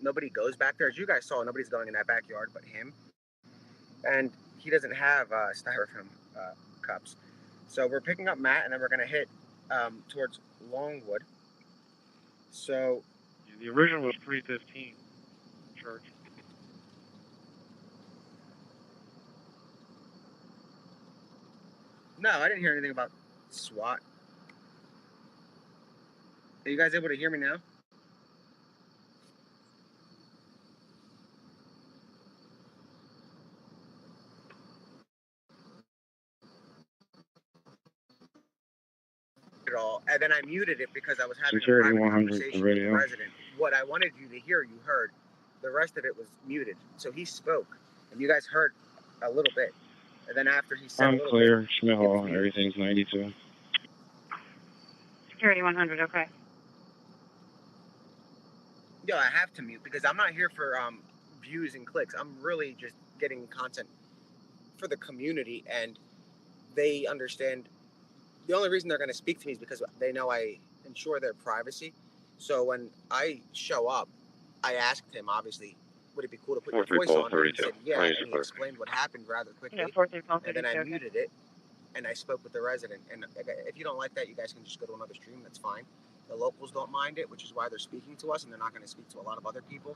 nobody goes back there. As you guys saw, nobody's going in that backyard but him, and he doesn't have styrofoam cups. So we're picking up Matt, and then we're gonna hit towards Longwood. So the original was 315 church. no, I didn't hear anything about SWAT. Are you guys able to hear me now? it all, and then I muted it because I was having a Security private 100, conversation the with the radio. resident. What I wanted you to hear, you heard. The rest of it was muted. So he spoke, and you guys heard a little bit. And then after he said a I'm little clear. bit, Schmidt it was Hall. muted. Everything's 92. Security 100, okay. Yeah, I have to mute because I'm not here for views and clicks. I'm really just getting content for the community, and they understand. The only reason they're going to speak to me is because they know I ensure their privacy. So when I show up, I asked him, obviously, would it be cool to put your voice on? And he said, yeah, and he explained what happened rather quickly. Yeah, 435, And then I okay. muted it, and I spoke with the resident. And if you don't like that, you guys can just go to another stream. That's fine. The locals don't mind it, which is why they're speaking to us, and they're not going to speak to a lot of other people.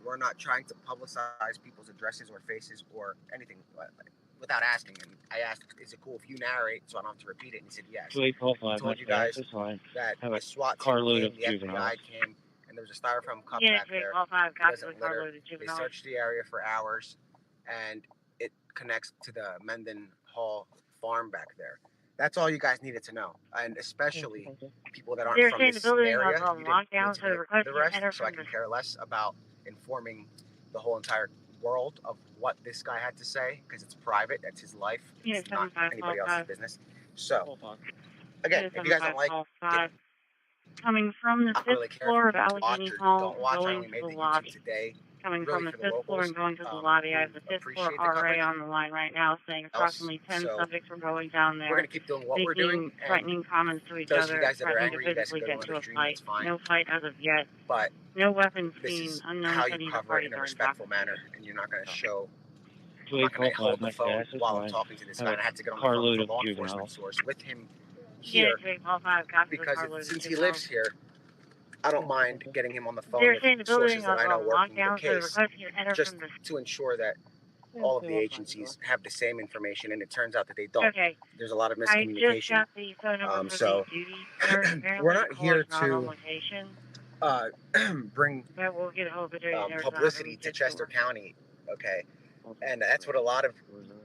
We're not trying to publicize people's addresses or faces or anything without asking. And I asked, is it cool if you narrate so I don't have to repeat it? And he said, yes. Please call I 5. told you guys that the SWAT team came, the FBI came, and there was a styrofoam cup back there. It doesn't litter. They searched the area for hours, and it connects to the Menden Hall farm back there. That's all you guys needed to know, and especially people that aren't from this area. You didn't need to know the rest, so I can care less about informing the whole entire world of what this guy had to say, because it's private. That's his life. It's not anybody else's business. So, again, if you guys don't like it, Coming from the I don't 5th really care floor of if you watch Allegheny or Hall, don't watch. I going only to made the the lobby. YouTube today. Coming Really from the for the 5th floor locals, and going to the lobby, I have the 5th floor appreciate the RA coverage. on the line right now saying approximately 10 So, subjects were going down we're there, gonna keep doing what we're doing. making threatening comments to each Those of other, you guys that are threatening to angry, you guys can physically go get to into another a stream. fight. That's fine. No fight as of yet. But No weapons this seen. is Unknown how to you either cover it party in a during respectful documentation. manner, and you're not gonna show. I'm Please not gonna call hold 5. the phone while I'm fine. talking to this guy, and I had to get on the Carload phone with of a law juvenile. enforcement source with him Yeah, here, Jake, all 5 copies of because carload since he juvenile. lives here, I don't mind getting him on the phone They're with saying the sources building that I know on working the lockdown, so case, request you enter just from the... to ensure that all of the agencies have the same information, and it turns out that they don't. Okay. There's a lot of I just miscommunication. got the phone number for So the duty nurse. Apparently we're not the here caller's not on to location. bring But we'll get a hold of the duty nurse publicity to Chester County, okay? And that's what a lot of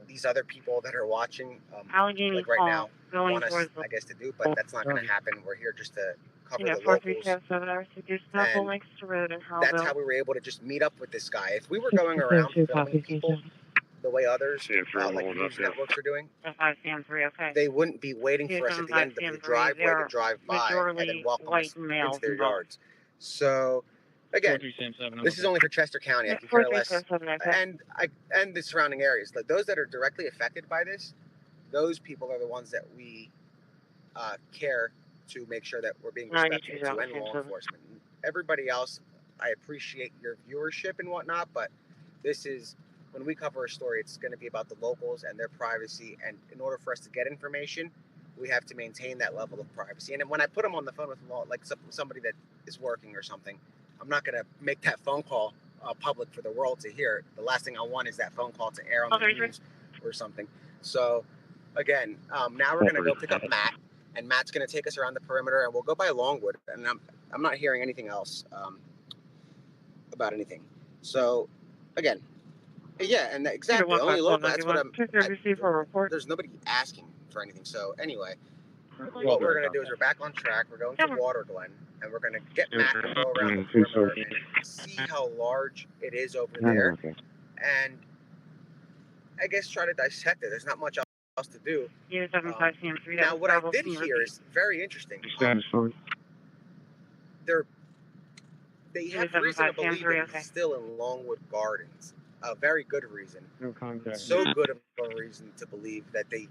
these other people that are watching, Allegheny like right Hall, now, going want us, towards the... I guess, to do, but that's not going to happen. We're here just to cover You know, the 4377 hours to do stuff and next to road and how that's how we were able to just meet up with this guy. If we were going around filming people the way others, like news networks are doing, okay. they wouldn't be waiting for us at the end of the driveway to drive by and then welcome us into their yards. So, again, this is only for Chester County. I can care less, and the surrounding areas. Like those that are directly affected by this, those people are the ones that we care to make sure that we're being respectful to, and law enforcement. Everybody else, I appreciate your viewership and whatnot, but this is, when we cover a story, it's going to be about the locals and their privacy, and in order for us to get information, we have to maintain that level of privacy. And when I put them on the phone with like somebody that is working or something, I'm not going to make that phone call public for the world to hear. The last thing I want is that phone call to air on the news or something. So, again, now we're going to go pick up Matt, and Matt's going to take us around the perimeter, and we'll go by Longwood, and I'm not hearing anything else about anything. So, again, yeah, and exactly, only local. That's what there's nobody asking for anything. So, anyway, what we're going to do is we're back on track. We're going to Water Glen, and we're going to get Matt and go around the perimeter and see how large it is over there, and I guess try to dissect it. There's not much else to do. Now, what I did here is very interesting. They have reason to believe that he's still in Longwood Gardens. A very good reason. So good of a reason to believe that they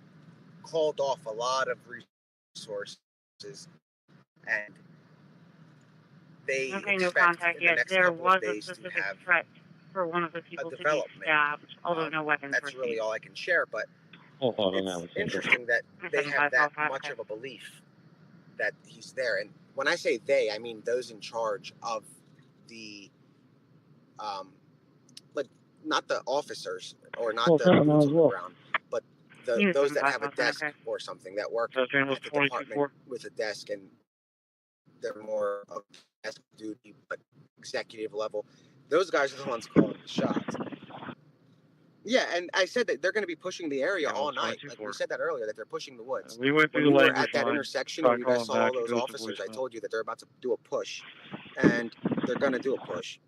called off a lot of resources, and they expect in the next couple of days to have for one of the people a development. To be stabbed, although no weapons were That's really used. all I can share, but it's interesting that they have that much of a belief that he's there. And when I say they, I mean those in charge of the, like, not the officers or not the boots on the ground, but those that have a desk or something that work at the department with a desk, and they're more of desk duty, but executive level. Those guys are the ones calling the shots. Yeah, and I said that they're going to be pushing the area Yeah, all night. Like we 22-4. said that earlier, that they're pushing the woods. We went When through we the were language at that line. intersection, Tried when you guys calling saw back. all It those goes to officers, I voicemail. told you that they're about to do a push, and they're going to do a push.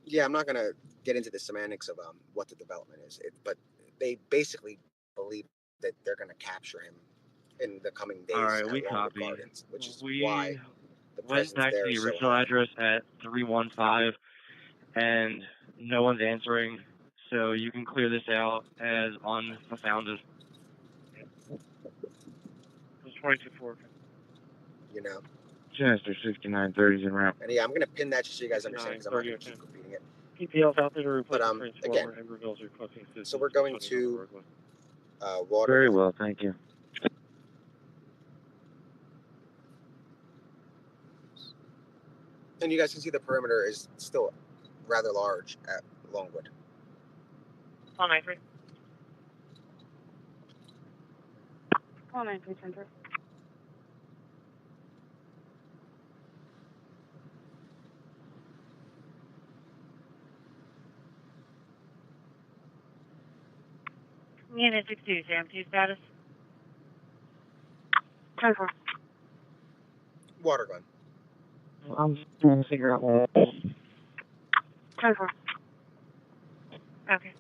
Yeah, I'm not going to get into the semantics of what the development is, but they basically believe that they're going to capture him in the coming days All right, at we Longwood copy. Gardens, which is We why the went presence back to there the is so original high. address at 315, and no one's answering. So you can clear this out as unfounded. It's 22-4. You know. Chester 6930's en route. And yeah, I'm going to pin that just so you guys understand, because I'm not 30, going to keep repeating it. PPL's out there to replace But the again, transformer. Emberville's requesting assistance. so we're going to water. Very well, thank you. And you guys can see the perimeter is still rather large at Longwood. 193. 193 Center. Unit 62, Sam, 2 status. 10-4. Water gun. I'm trying to figure out what. 10-4. Okay.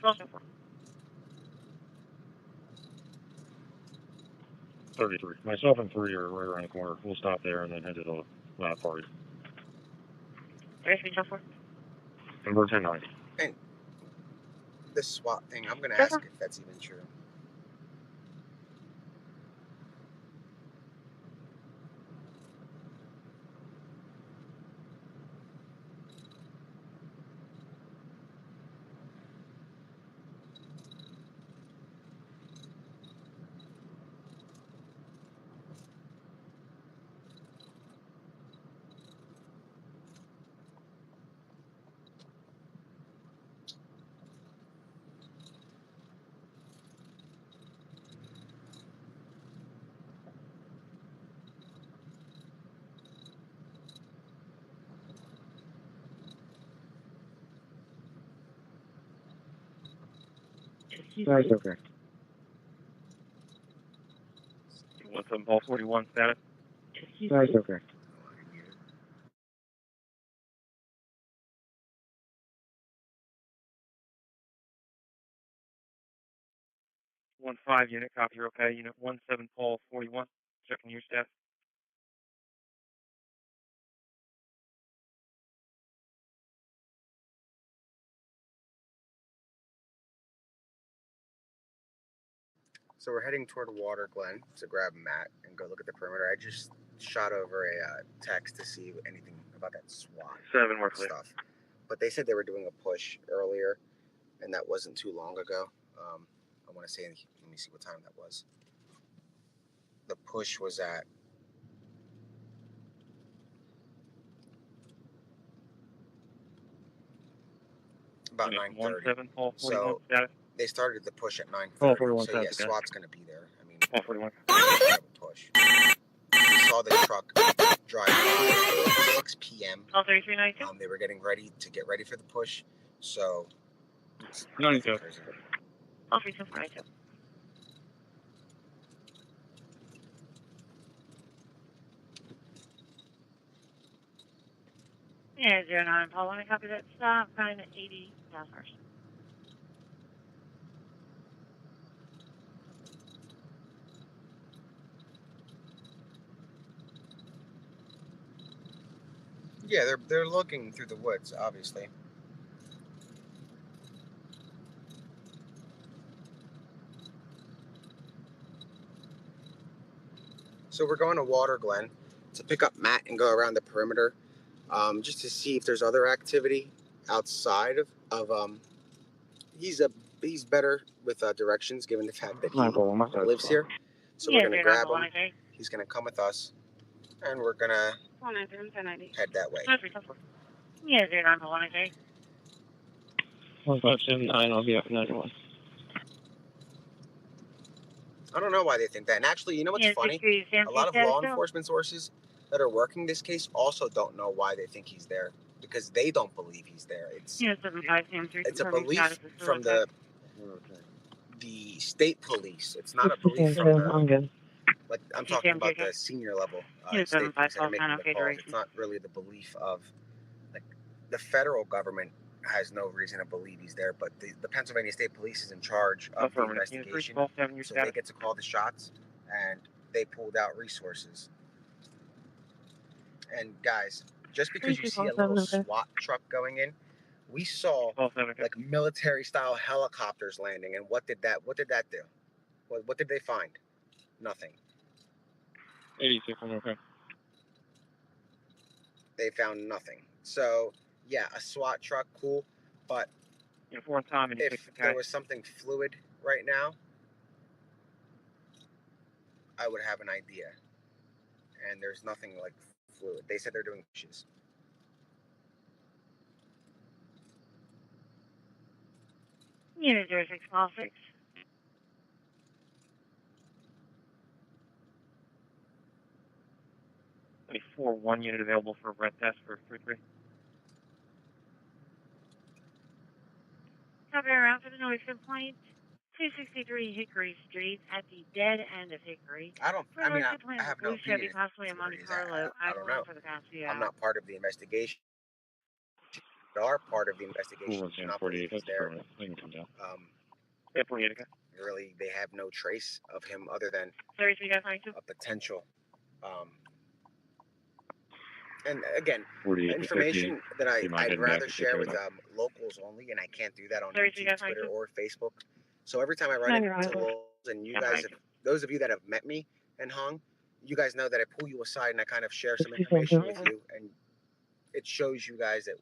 Close. 33. Myself and 3 are right around the corner. We'll stop there and then head to the lab party. 3-4. Number 10-9. And this SWAT thing, I'm going to ask if that's even true. That's okay. What's up, ball 41 status? That's okay. 1-5 unit, copy, you're okay. Unit 1-7, Paul 41, checking your status. So we're heading toward Water Glen to grab Matt and go look at the perimeter. I just shot over a text to see anything about that SWAT 7, we're clear. stuff. But they said they were doing a push earlier, and that wasn't too long ago. I want to say, let me see what time that was. The push was at about 9:30. 1-7, Paul 41, So status. they started the push at 9:30. Paul 41, so yeah, status, okay. SWAT's going to be there. I mean, Paul 41. push. We saw the truck drive at 6 p.m. All 3392. They were getting ready for the push. So. 92. All 3292. Yeah, 09, Paul. Let me copy that stop. 980 dollars. Yeah, they're looking through the woods, obviously. So we're going to Water Glen to pick up Matt and go around the perimeter, just to see if there's other activity outside of he's better with directions, given the fact that he lives here. So we're gonna grab him. He's gonna come with us, and we're gonna head that way. Yeah, 09, 1579, I'll be up 91. I don't know why they think that. And actually, you know what's funny? A lot of law enforcement sources that are working this case also don't know why they think he's there, because they don't believe he's there. It's a belief from the state police. It's not a belief from the, like, I'm talking about the senior level state police that are making the calls. It's not really the belief of, like, the federal government has no reason to believe he's there, but the Pennsylvania State Police is in charge of the investigation, so they get to call the shots, and they pulled out resources. And guys, just because you see a little SWAT truck going in, we saw like military style helicopters landing, and what did that do? What did they find? Nothing. 86, I'm okay. They found nothing. So yeah, a SWAT truck, cool, but if there was something fluid right now, I would have an idea. And there's nothing like fluid. They said they're doing dishes. Unit 0656. 1 unit available for red test for 33. Copy around for the noise complaint. 263 Hickory Street at the dead end of Hickory. I have no opinion. Possibly a Monte Carlo. I don't know. For the past few I'm not part of the investigation. They are part of the investigation. Do not believe he's there. Really, they have no trace of him other than a potential. And again, information that I'd rather share with locals only, and I can't do that on YouTube, Twitter, or Facebook. So every time I run into locals, and you guys, those of you that have met me and hung, you guys know that I pull you aside and I kind of share some information with you, and it shows you guys that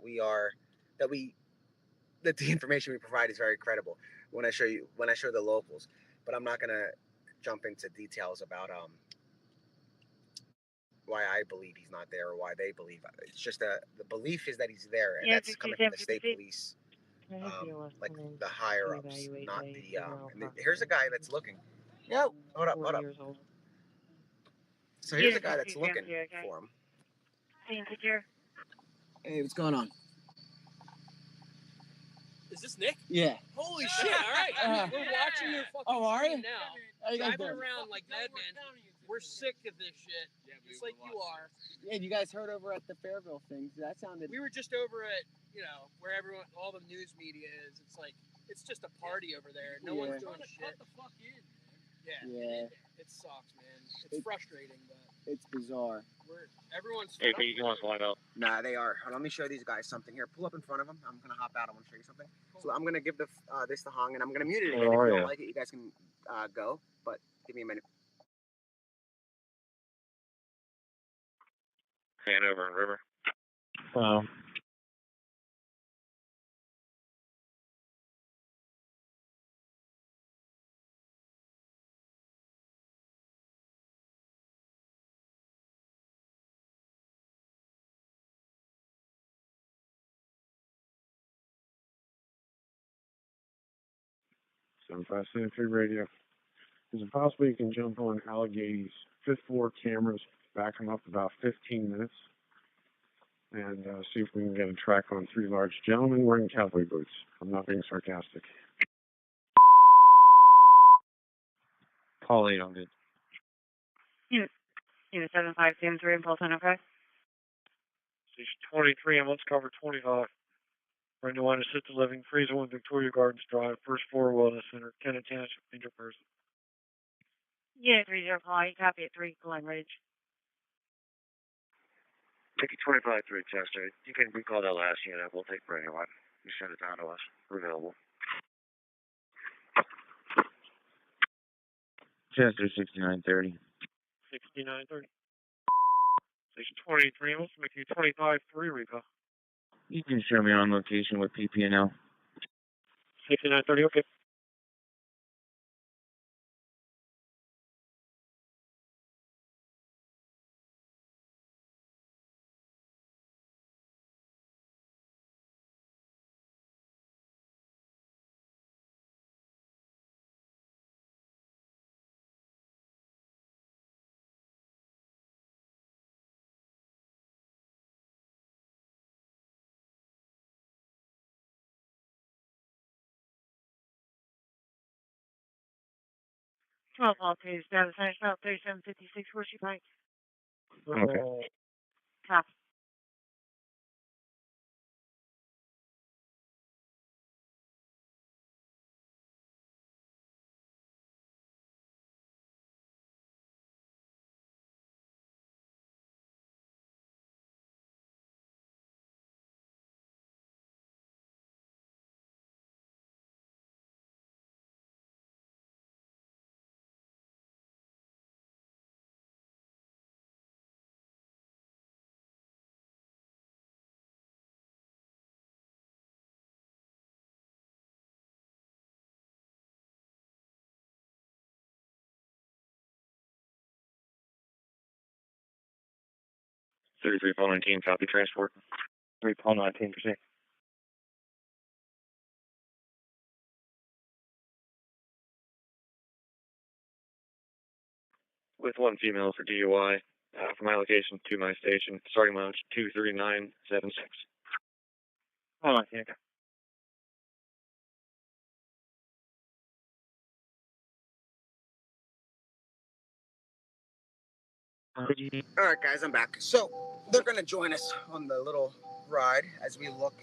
that the information we provide is very credible when I show the locals. But I'm not gonna jump into details about why I believe he's not there or why they believe. It's just the belief is that he's there, and that's coming from the state police, like the higher ups, not the. Here's a guy that's looking. Yo, hold up. So here's a guy that's looking for him. Hey, what's going on? Is this Nick? Yeah. Holy shit! All right, we're watching your fucking stream now. How you guys Driving doing? around like madmen. We're sick of this shit, just like you are. Yeah, you guys heard over at the Fairville things. That sounded. We were just over at, where all the news media is. It's like, it's just a party over there. No one's doing shit. Cut the fuck in, man. Yeah. It sucks, man. It's frustrating, but. It's bizarre. Everyone's. Hey, you want to slide out? Nah, they are. Let me show these guys something here. Pull up in front of them. I'm gonna hop out. I want to show you something. So I'm gonna give this to Hong, and I'm gonna mute it again. If you don't like it, you guys can go. But give me a minute. Hanover and River. So 573 radio. Is it possible you can jump on Allegheny's fifth floor cameras, back them up about 15 minutes, and see if we can get a track on 3 large gentlemen wearing cowboy boots? I'm not being sarcastic. Call 8 on good. Unit 7573 and Pulse 105. Station 23, let's cover 25. We're going to assisted living, Freezer 1, Victoria Gardens Drive, first floor wellness center, Kennet Township, injured person. Unit 30 call, you copy at 3, Glen Ridge. Take 25-3, Chester. You can recall that last unit. We'll take for anyone. You send it down to us. We're available. Chester 6930. 6930. Station 23, let's make you 25-3 recall. You can show me on location with PP&L. 6930, okay. 12 all two, status about 3756, Horseshoe Pike. Okay. Copy. Thirty-three Paul 19, copy transport. 3 Paul 19, proceed. With one female for DUI, from my location to my station, starting mileage 23976. Hold on, yeah. All right, guys, I'm back. So they're going to join us on the little ride as we look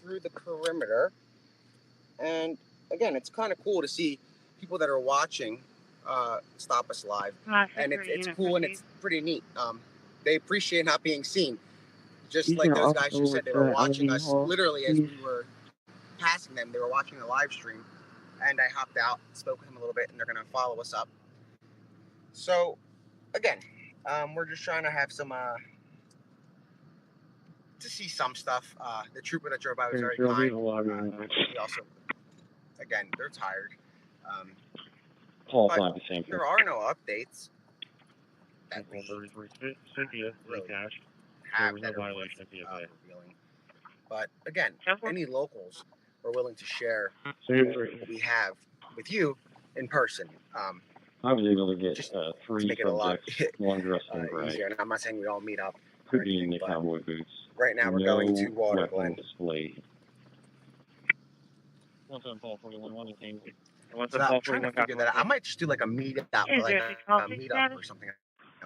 through the perimeter. And again, it's kind of cool to see people that are watching stop us live. And it's cool and it's pretty neat. They appreciate not being seen. Just like those guys who said they were watching us literally as we were passing them. They were watching the live stream. And I hopped out, spoke with them a little bit, and they're going to follow us up. So, again, we're just trying to have some, to see some stuff. The trooper that drove by was very kind. He also, again, they're tired. Paul's But not the same. there are no updates that we Cynthia, really cash. have There was that no are violation of worth revealing. But again, any locals are willing to share what we have with you in person. I was able to get Just 3 to make it a lot subjects, one dressed in gray. easier. And I'm not saying we all meet up. Could be in the cowboy boots. Right now, we're going to Water weapon Glen. displayed. So I'm trying to figure that out. I might just do like a meetup, like a meetup or something,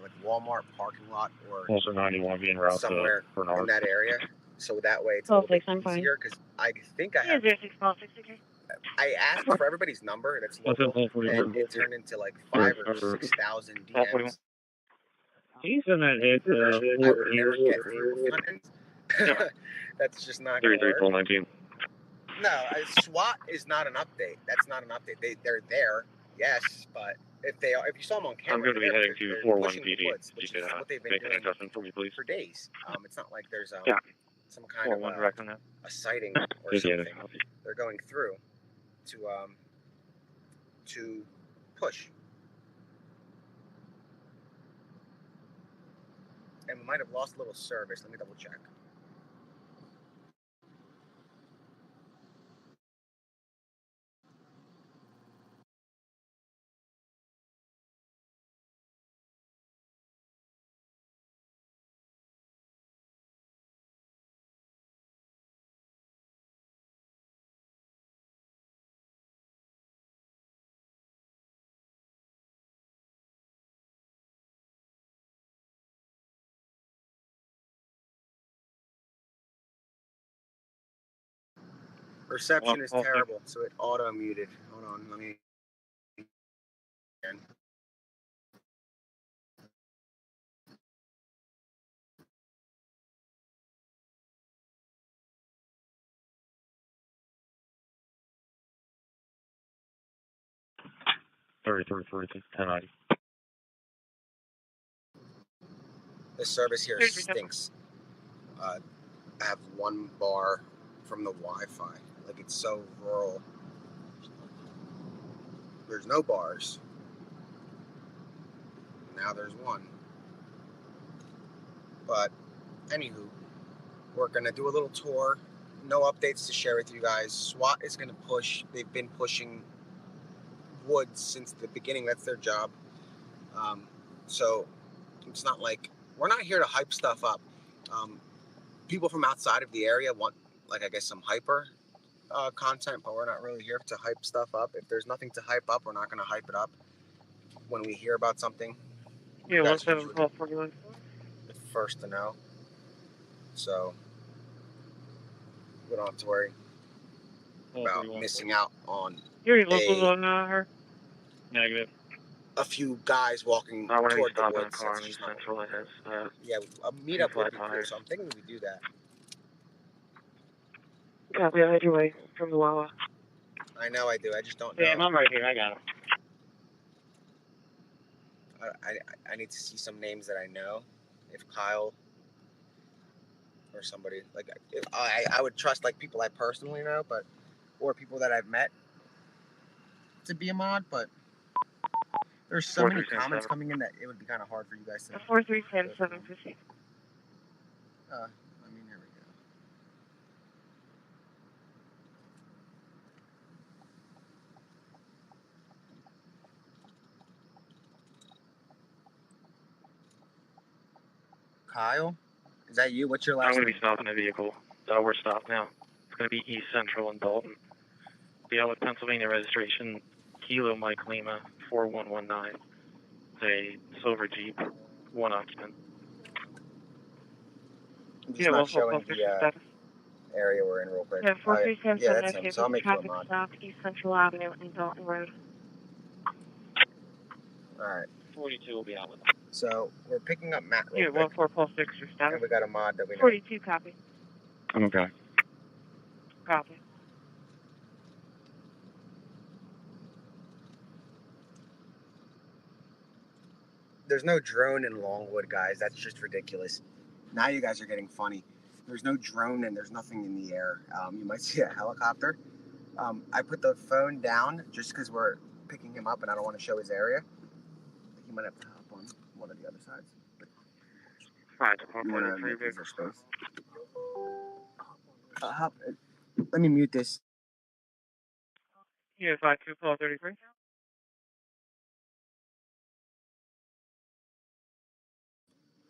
like Walmart parking lot or Also 91 being route somewhere for in North. that area. So that way it's a little bit easier because I think I have. I asked for everybody's number that's local, and it turned into like 5,000 or 6,000 DMs. He's in that I would never get through with friends. That's just not going to work. 19. No, SWAT is not an update. That's not an update. They're there, yes, but if you saw them on camera, I'm going to be heading to 41 PD. Woods, which is what they've been make an doing adjustment for me, please. for days. It's not like there's Yeah. some kind of a sighting or something. They're going through to push. And we might have lost a little service. Let me double check. Reception is terrible, so it auto muted. Hold on, let me. Again. The service here stinks. I have one bar from the Wi-Fi. Like, it's so rural. There's no bars. Now there's one. But anywho, we're gonna do a little tour. No updates to share with you guys. SWAT is gonna push. They've been pushing woods since the beginning. That's their job. So it's not like we're not here to hype stuff up. People from outside of the area want, like, I guess, some hyper content, but we're not really here to hype stuff up. If there's nothing to hype up, we're not going to hype it up. when we hear about something, Yeah, you guys are 17 usually call 41. the first to know. So we don't have to worry about missing out on You're local on her? Negative. a few guys walking I want to be toward the stopping a woods. car That's in just not Central that has yeah, a two meetup flat would be cool. tires. So I'm thinking we do that. Copy, I head your way from the Wawa. I know I do. I just don't Yeah, know. I'm right here. I got him. I need to see some names that I know. If Kyle or somebody like I would trust like people I personally know, but or people that I've met to be a mod. But there's so many comments coming in that it would be kind of hard for you guys to. 437750. I mean, here we go. Kyle, is that you? What's your last I'm going to name? be stopping a vehicle. We're stopped now. It's going to be East Central in Dalton. Be out with Pennsylvania registration, Kilo Mike Lima 4119. It's a silver Jeep, one occupant. I'm just not showing the area we're in real quick. Yeah, 4377. Yeah, that's him. So I'll make you a Traffic mod. stop, East Central Avenue and Dalton Road. All right. 42 will be out with him. So we're picking up Matt real Yeah, quick. 1446 your status. And we got a mod that we know. 42 copy. Okay. Copy. There's no drone in Longwood, guys. That's just ridiculous. Now you guys are getting funny. There's no drone and there's nothing in the air. You might see a helicopter. I put the phone down just because we're picking him up and I don't want to show his area. He might have to hop on one of the other sides. Right, You want to make use of space? Let me mute this. Yeah, 52 call 33.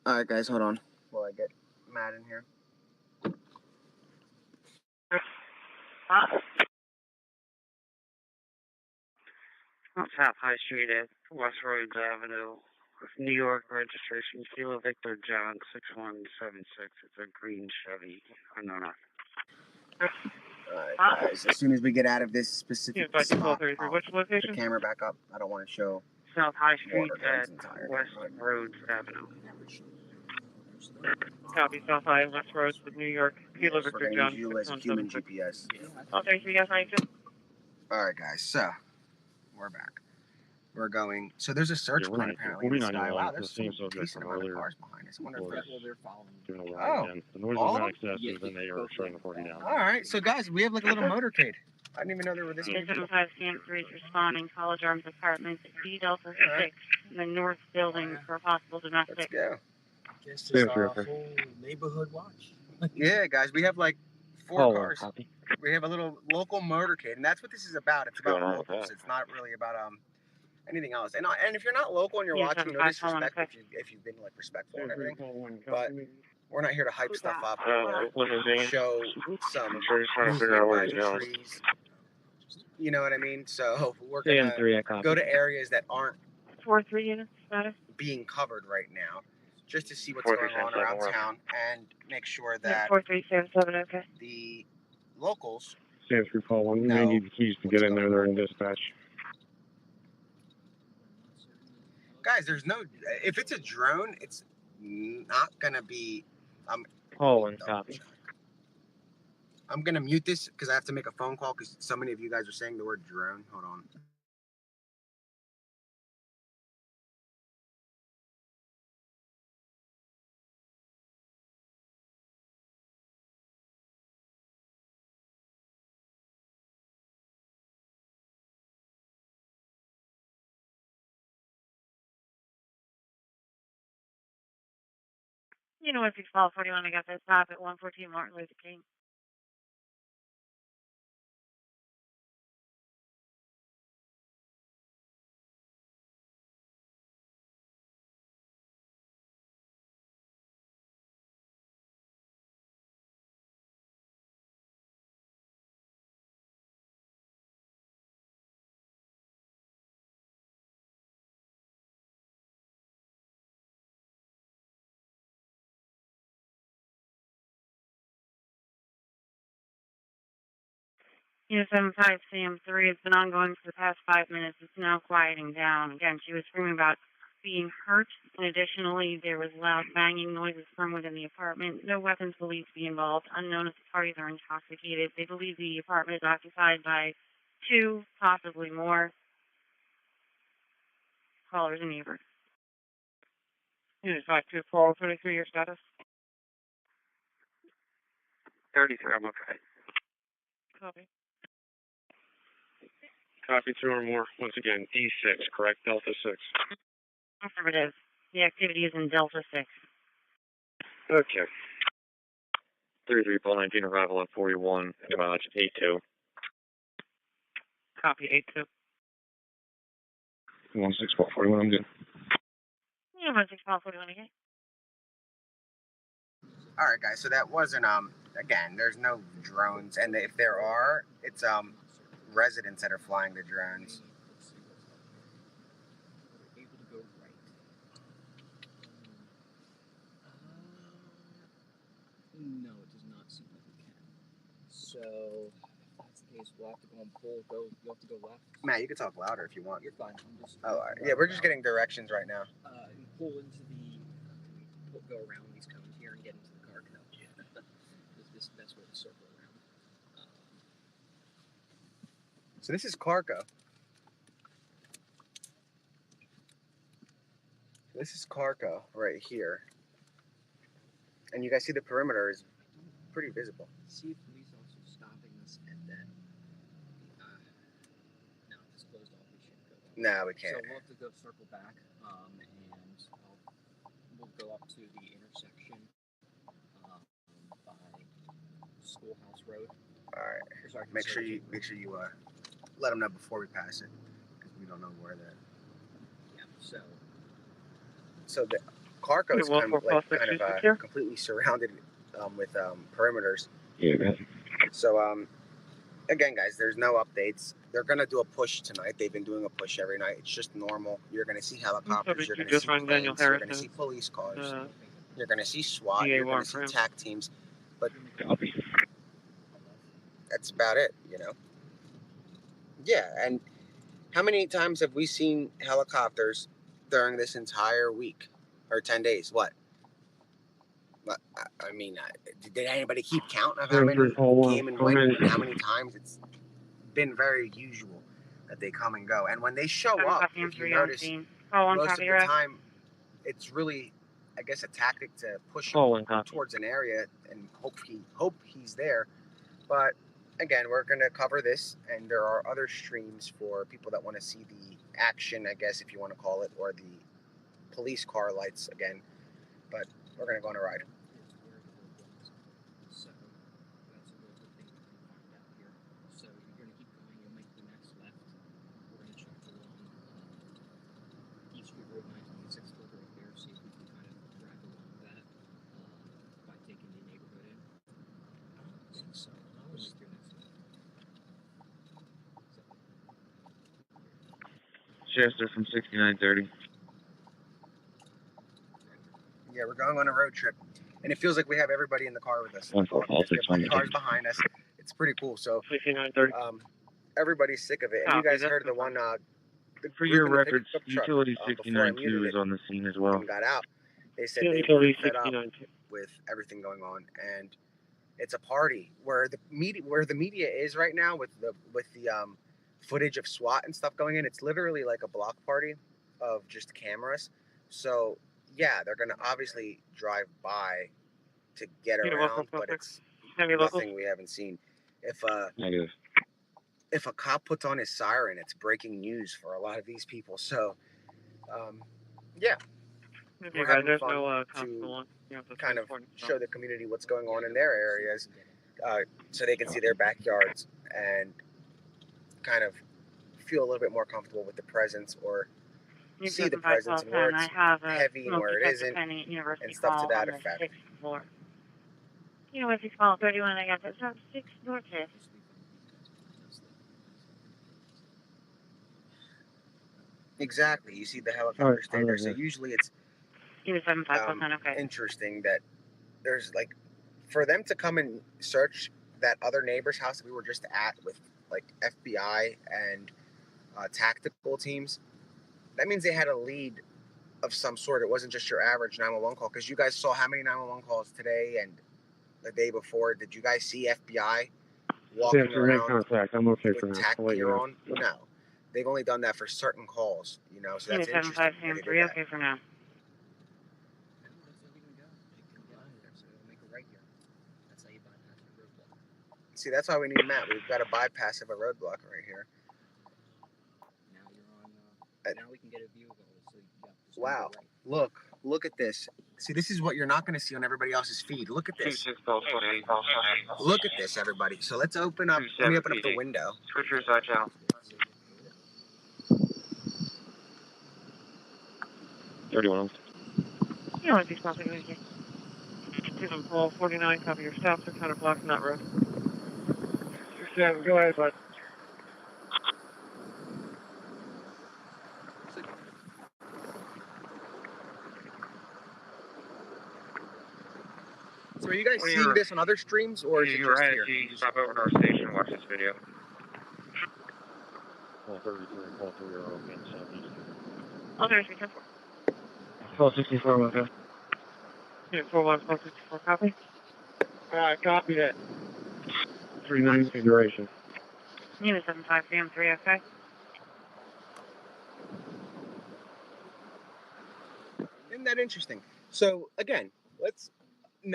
All right, guys, hold on while I get Matt in here. South High Street at West Rhodes Avenue, New York registration, Kilo Victor John 6176. It's a green Chevy. No. All right, guys. As soon as we get out of this specific spot, I'll Which put location? the camera back up. I don't want to show South High Street Watergate at West Rhodes Avenue. Copy, South High, West Roads with New York. Kilo We're Victor going to John use you as a human 6176. GPS. Oh, thanks, you guys, 92. All right, guys. So we're back. We're going. So there's a search plane apparently in the sky. Wow, there's some decent amount of cars behind us. I wonder if they're following. Oh, the noise all was of not them? excessive, and they were showing the 40 down. All right. So guys, we have like a little motorcade. I didn't even know there were this many people. 75 CM3 is responding. College Arms Apartments, B Delta 6, in the north building for possible domestic. Let's go. Guess it's our whole neighborhood watch. Yeah, guys, we have like 4 cars. Copy. We have a little local motorcade, and that's what this is about. It's about locals. It's not really about anything else. And if you're not local and you're watching, no disrespect if you've been like respectful and everything. But we're not here to hype stuff up. Show some trees. You know what I mean? So we're gonna go to areas that aren't 4-3 units status. being covered right now, just to see what's going on around town and make sure that 4377, okay. the locals. Stand 3 call 1. You may need the keys to get in there. They're in dispatch. Guys, there's no. If it's a drone, it's not gonna be. Copy. I'm gonna mute this because I have to make a phone call because so many of you guys are saying the word drone. Hold on. You know, if you fall 41, I got that stop at 114 Martin Luther King. Unit 75 CM3, it's been ongoing for the past 5 minutes. It's now quieting down. Again, she was screaming about being hurt, and additionally, there was loud banging noises from within the apartment. No weapons believed to be involved. Unknown if the parties are intoxicated. They believe the apartment is occupied by 2, possibly more, callers and neighbors. Unit 524, 33, your status? 33, I'm okay. Copy. Copy 2 or more. Once again, D6, correct? Delta 6. Affirmative. The activity is in Delta 6. Okay. 33, Paul 19, arrival at 41, mileage 82. Copy, 82. 16, Paul 41, I'm good. Yeah, 16, 41 again. All right, guys. So that wasn't again. There's no drones, and if there are, it's residents that are flying the drones. Able to go right. No, it does not seem like we can. So, if that's the case, we'll have to go and pull. You'll have to go left. Matt, you can talk louder if you want. You're fine. I'm just. Oh, all right. Yeah, we're just getting directions right now. Pull into the. Go around these cones here and get into the car canal. Yeah. This best way to circle around. So this is Carco. This is Carco right here. And you guys see the perimeter is pretty visible. See if police also stopping us at that. No, if it's closed off, we shouldn't go that way. No, we can't. So we'll have to go circle back, and we'll go up to the intersection by Schoolhouse Road. All right. Make sure you let them know before we pass it, because we don't know where they're. Yeah. So the Carco is kind of completely surrounded with perimeters. Yeah. So again, guys, there's no updates. They're gonna do a push tonight. They've been doing a push every night. It's just normal. You're gonna see helicopters. You're gonna see planes. You're gonna see police cars. You're gonna see SWAT. You're gonna see TAC teams. But that's about it, you know. Yeah, and how many times have we seen helicopters during this entire week or 10 days? What? I mean, did anybody keep count of how many came and went and how many times? It's been very usual that they come and go. And when they show up, if you notice, most of the time, it's really, I guess, a tactic to push him towards an area and hope he's there. But again, we're going to cover this, and there are other streams for people that want to see the action, I guess, if you want to call it, or the police car lights again. But we're going to go on a ride. So that's a really good thing we can find out here. So you're going to keep going. You'll make the next left. We're going to check along East Street Road 926 filter right there. See if we can kind of drag along that by taking the neighborhood in. So we'll make your next left. Chester from 6930. Yeah, we're going on a road trip, and it feels like we have everybody in the car with us. Cars behind us. It's pretty cool. So, everybody's sick of it. And you guys heard the one. For your records, Utility 692 is on the scene as well. Got out. They said they were fed up with everything going on, and it's a party where the media is right now with the footage of SWAT and stuff going in. It's literally like a block party of just cameras. So yeah, they're gonna obviously drive by to get around, but it's nothing we haven't seen. If a cop puts on his siren, it's breaking news for a lot of these people. So yeah, we're having fun to kind of show the community what's going on in their areas, so they can see their backyards and kind of feel a little bit more comfortable with the presence, or see the presence and where it's heavy and where it isn't, and stuff to that effect. You know, 31, I got that. 6 North Fifth. Exactly. You see the helicopter stay there. So usually it's interesting that there's like, for them to come and search that other neighbor's house that we were just at with like FBI and tactical teams, that means they had a lead of some sort. It wasn't just your average 911 call, because you guys saw how many 911 calls today and the day before. Did you guys see FBI walking make around contact. I'm okay for with now. tac I'll let you gear know. on? No. They've only done that for certain calls, you know, so that's Unit interesting. 75 that they did Sam3, that. okay for now. See, that's why we need a map. We've got a bypass of a roadblock right here. Now you're on. Now we can get a view of it. So you got this. Wow. Right. Look at this. See, this is what you're not going to see on everybody else's feed. Look at this. Look at this, everybody. So let's open up. Let me open up the window. Switch your side channel. 31. Yeah, I think something like that. 49, copy your stop, 600 blocks on that road. 67, go ahead, bud. So are you guys seeing this on other streams, or is it just here? Stop over to our station and watch this video. Okay, 64. 1264, okay. Yeah, 41464, copy. Alright, copy that. 39 configuration. Unit 75 Sam3, okay? Isn't that interesting? So again,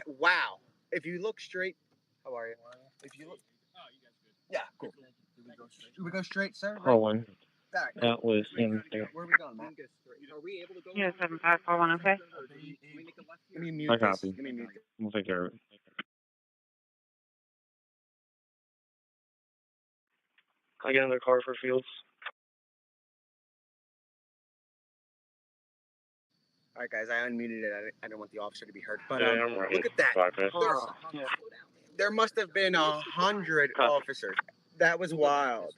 wow. If you look straight, how are you? If you look, yeah, cool. Do we go straight, sir? Colin. All right. That was in there. Where are we going, Matt? Are we able to go? Unit 7541, okay? Let me mute I this. copy. Let me mute this. We'll take care of it. Can I get another car for Fields? All right, guys, I unmuted it. I didn't want the officer to be heard. But Yeah, I'm right. look at that. There must have been 100 officers. That was wild.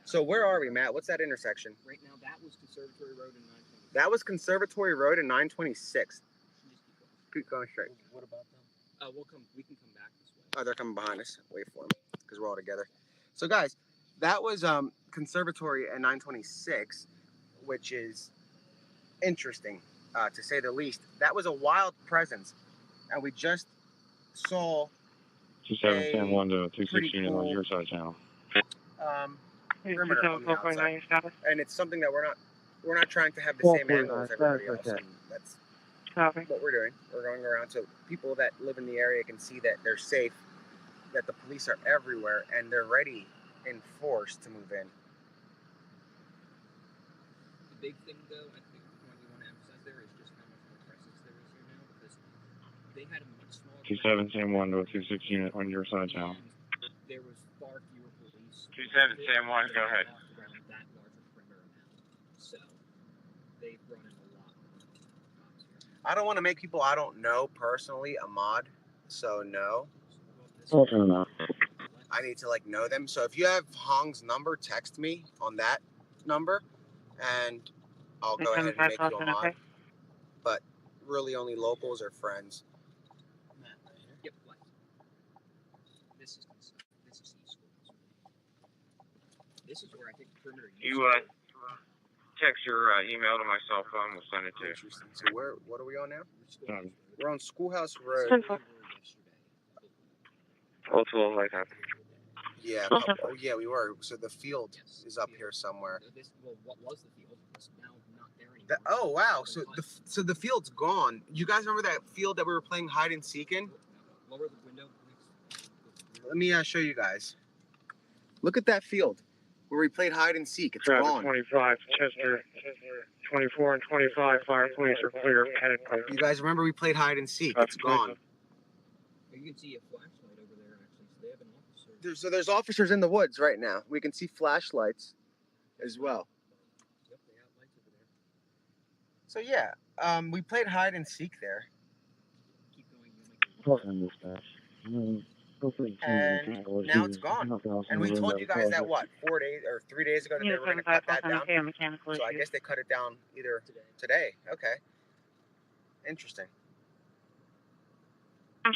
So where are we, Matt? What's that intersection? Right now, that was Conservatory Road and 926. That was Conservatory Road and 926. Keep going straight. What about them? We can come back this way. Oh, they're coming behind us. Wait for them, because we're all together. So, guys, that was Conservatory and 926, which is interesting, to say the least. That was a wild presence, and we just saw 2710 to 216 cool, on your side channel. perimeter on the outside. And it's something that we're not trying to have the same angle as everybody else. And that's what we're doing. We're going around so people that live in the area can see that they're safe, that the police are everywhere, and they're ready in force to move in. The big thing, though, I think the point you want to emphasize there is just how much more presence there is here now, because they had a much smaller 2710 to 216 on your side channel. There was far fewer police. 2771, go ahead. Around that larger perimeter now. So they've run in a lot more cops here. I don't want to make people I don't know personally a mod, so no. Okay, no. I need to know them. So if you have Hong's number, text me on that number, and I'll go ahead and make you a mod. But really, only locals or friends. Yep. This is East School. This is where I think the perimeter. You text your email to my cell phone. We'll send it to you. Interesting. So what are we on now? We're on Schoolhouse Road. Ultimately, like that. Yeah. Oh, yeah, we were. So the field is up here somewhere. What was the field? It's now not there anymore. Oh wow! So the field's gone. You guys remember that field that we were playing hide and seek in? Lower the window. Let me show you guys. Look at that field where we played hide and seek. It's Traffic gone. 25, Chester 24 and 25, fire police are clear, headed clear. You guys remember we played hide and seek? It's gone. You can see a flashlight over there, actually. So they have an officer. So there's officers in the woods right now. We can see flashlights as well. Yep, they have lights over there. So yeah, we played hide and seek there. Keep going. And now it's gone. And we told you guys that 4 days or 3 days ago that they were going to cut that down. So I guess they cut it down either today. Okay. Interesting. We'll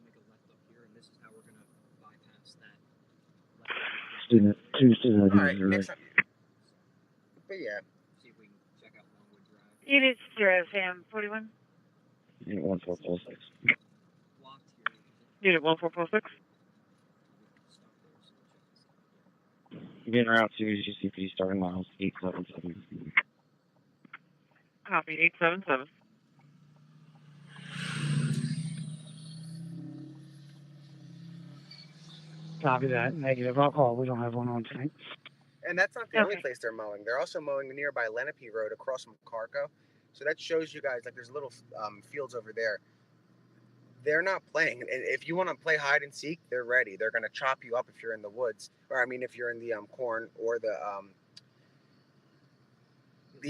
make a left up here. Tuesday night. All right, Right. next time. But yeah. See if we can check out Longwood Drive. Unit 0, Sam 41. Unit 1446. Blocked here. Unit 1446. Getting route to GCP starting miles 877. Copy 877. Copy that. Negative. I'll call. We don't have one on tonight. And that's not the only Okay. place they're mowing. They're also mowing the nearby Lenape Road across from Carco. So that shows you guys, like, there's little fields over there. They're not playing. And if you want to play hide and seek, they're ready. They're going to chop you up if you're in the woods. Or, I mean, if you're in the corn or the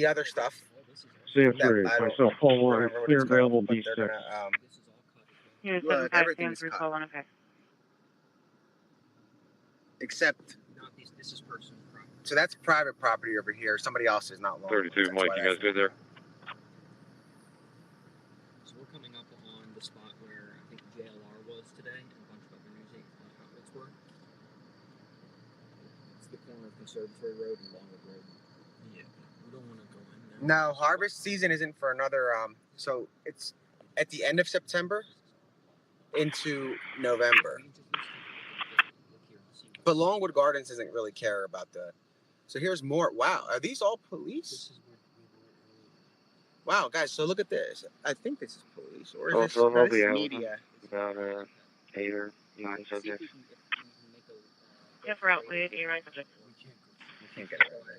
other stuff. Sam 3, I I don't saw full line, remember what clear it's called, available but D6. they're gonna, Unit look, 75, everything Sam is cut. 341, okay. Except, Not these. This is personal property. so that's private property over here. Somebody else is not long. 32, Mike, you guys good there? So we're coming up on the spot where I think JLR was today and a bunch of other news outlets were. It's the corner of Conservatory Road and Longwood Road. Yeah, we don't want to go in there. No, harvest season isn't for another, so it's at the end of September into November. But Longwood Gardens doesn't really care about the. So here's more. Wow, are these all police? Wow, guys. So look at this. I think this is police, or is this, no, this is media? About 8 or 9 subjects. Yeah, for out, wait, you're right, subject. You can't get it over there.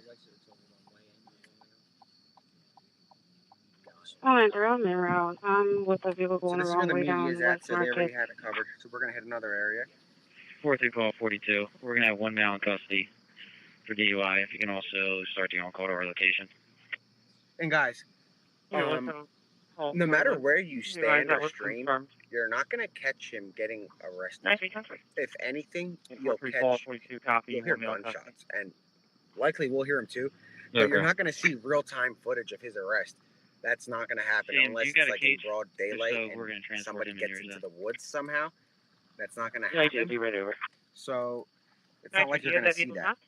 Oh, and they're on their route. With the vehicle So going the this is where wrong the way media down is the at. West So they already Market. had it covered. So we're gonna hit another area. 4342. We're going to have one male in custody for DUI. If you can also start the on-call to our location. And guys, no matter where you stand or stream, you're not gonna catch him getting arrested. Nice country. If anything, 42 copy. you'll hear one male in gunshots, custody. and likely we'll hear him too. But you're not gonna see real-time footage of his arrest. That's not gonna happen James, unless you got it's a like in cage? broad daylight So we're gonna and transport somebody him in gets yours into then. the woods somehow. That's not gonna Yeah, happen. be right over. So it's Nice not like to you're hear gonna that see people that. not.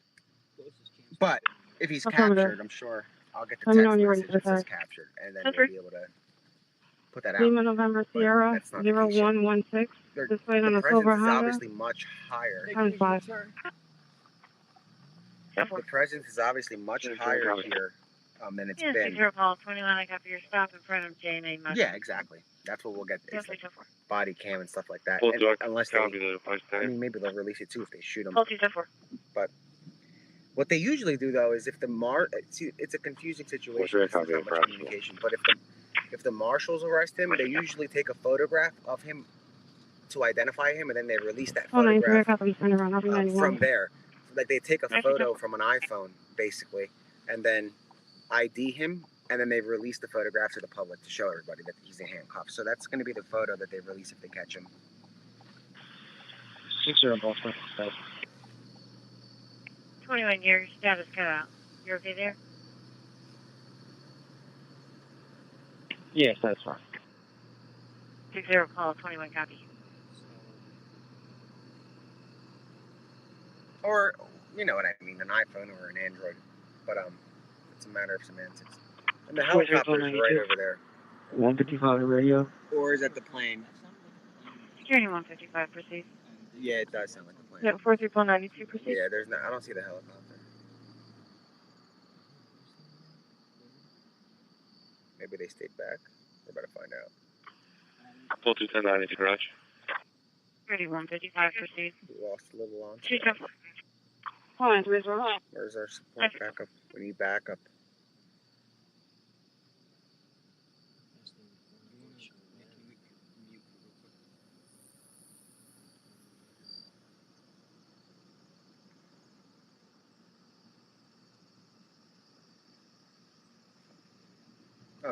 But if he's Affirmative. captured, I'm sure I'll get the Let me text know when you're ready message for that says the captured, and then Country. we'll be able to put that out. Lima November But Sierra that's not the case yet. 0116. They're- Displayed on The a silver presence is Honda. obviously much higher. Times 5. The presence is obviously much higher here than it's Yeah, been. 60 Paul 21. I got your stop in front of JNA. Yeah, exactly. That's what we'll get. Is like body cam and stuff like that. Full And truck, unless copy they, the price I tag. mean, maybe they'll release it too if they shoot them. Pull 274. But what they usually do though is if the see, it's a confusing situation. Sure, There's copy not of much price. communication. But if the marshals arrest him, they usually take a photograph of him to identify him, and then they release that Oh, 93. I photograph got them turned around. RV91. from there. Like they take a Nice photo to- from an iPhone, basically, and then ID him, and then they release the photograph to the public to show everybody that he's in handcuffs. So that's going to be the photo that they release if they catch him. 60 Boston. 21 years. Status cut out. You okay there? Yes, that's fine. 60 call 21 copy. Or, you know what I mean, an iPhone or an Android. But it's a matter of semantics. And the helicopter's right over there. 155 radio. Or is that the plane? Security 155, proceed. Yeah, it does sound like the plane. Yeah, 4392, proceed. Yeah, there's no. I don't see the helicopter. Maybe they stayed back. We're about to find out. Full 210 garage. Security 155, proceed. We lost a little launch. 274. Hold on, where's our line? Where's our support backup? We need backup.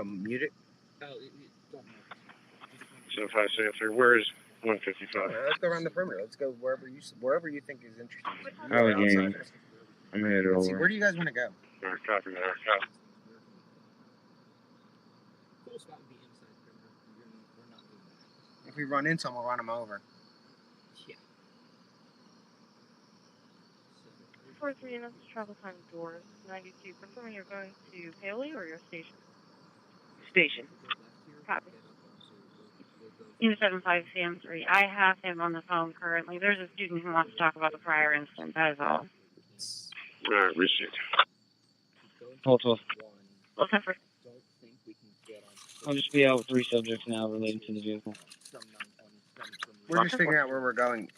Mute it. Oh, don't know. 7573. Where is 155? Let's go around the perimeter. Let's go wherever you think is interesting. I was getting. I'm headed Let's see, over. where do you guys want to go? Alright, copy that. Cool spot would be inside perimeter. We're not doing that. If we run into them, we'll run them over. Yeah. 43, and that's the travel time doors. 92, confirming you're going to Paoli or your station? Station. Copy. Unit 75 CM3. I have him on the phone currently. There's a student who wants to talk about the prior incident. That is all. Alright, receipt. Hold 12. Well, Temper. I'll just be out with 3 subjects now related to the vehicle. We're just figuring out where we're going.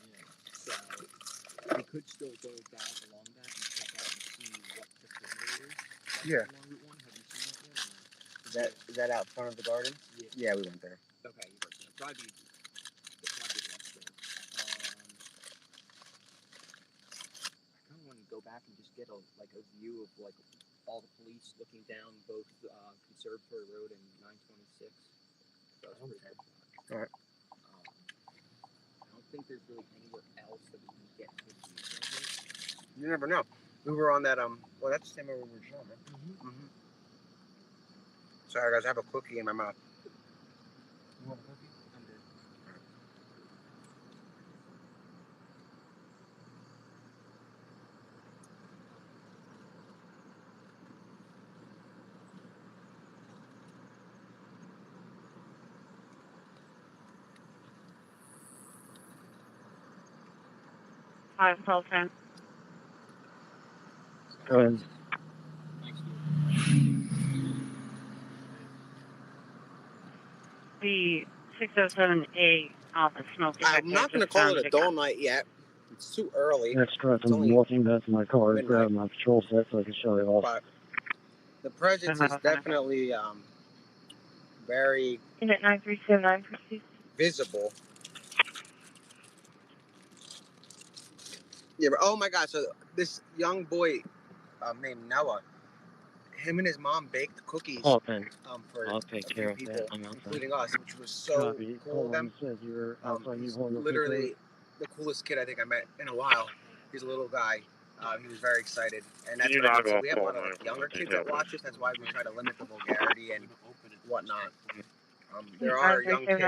We could still go back along that and check out and see what the signal is. Yeah. Along Route 1, have you seen that yet? Is that out front of the garden? Yeah, we went there. Okay, you heard that. Probably less there. I kind of want to go back and just get a view of all the police looking down both Conservatory Road and 926. So that's pretty good. All right. I don't think there's really anywhere else that we can get to. You never know. We were on that well, that's the same way we were showing, right? Mm-hmm. Sorry guys, I have a cookie in my mouth. You want a cookie? I'm good. Five, 12, 10. Go ahead. The 607A office smoke I'm not going to call it a dull night yet. It's too early. That's correct. I'm walking back to my car, grab my patrol set so I can show you off. But the presence is definitely very Unit 9379, proceed. visible. Yeah, but oh my God! So this young boy named Noah, him and his mom baked cookies Oh, Ben. for I'll take a few care of people, that. I'm outside. including us, which was so Copy. cool of them. He's literally the coolest kid I think I met in a while. He's a little guy. He was very excited, and that's what I mean. So we have a lot of younger kids that watch us. That's why we try to limit the vulgarity and whatnot. There are young kids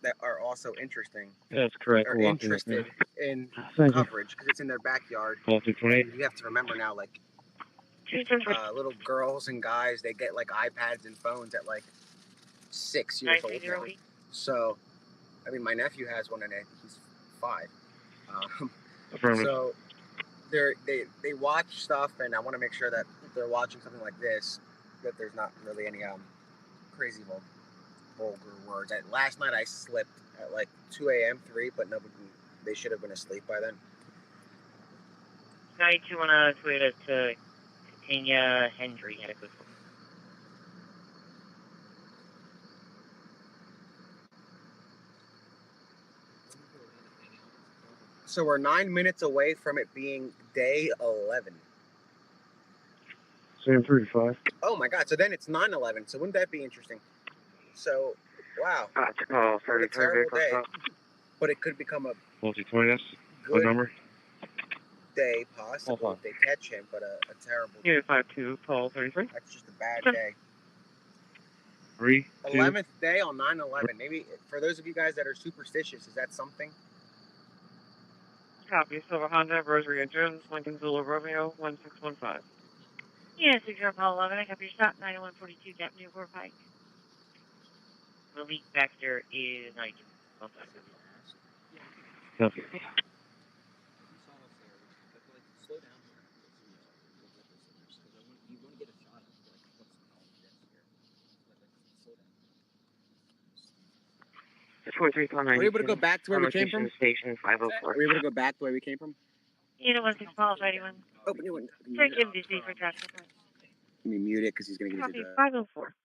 that are also interesting. That's correct. Or interested in coverage because it's in their backyard. And you have to remember now, like little girls and guys, they get like iPads and phones at like 6 years old now. So, I mean, my nephew has one and he's 5. So they watch stuff, and I want to make sure that if they're watching something like this, that there's not really any crazy vulgar words. Last night I slipped at like 2 a.m., 3, but they should have been asleep by then. 92 on a Toyota to Catania Hendry. Had a good one. So we're 9 minutes away from it being day 11. Same 35. Oh my God! So then it's 9/11. So wouldn't that be interesting? So, wow. What a terrible day. But it could become a Multi-20, good what number? day, possibly, if they catch him, but a terrible day. Unit 52, call 33. That's just a bad day. 3, 2. 11th day on 9/11. Maybe for those of you guys that are superstitious, is that something? Copy. Silver Honda, Rosary and Jones, Lincoln Zulu Romeo, 1615. Yeah, 6 Paul 11. I copy your stop. 9142 Newport Pike. Malik Baxter is 92. Copy. Slow down here. You want to get a shot of what's all this here. Slow down. 43 call 92. Are we able to go back to where we came from? Station 504. Are we able to go back to where we came from? Unit 16 Paul 81. Open new one. Take him to see for traffic. Let me mute it because he's going to get Copy. into the... 504.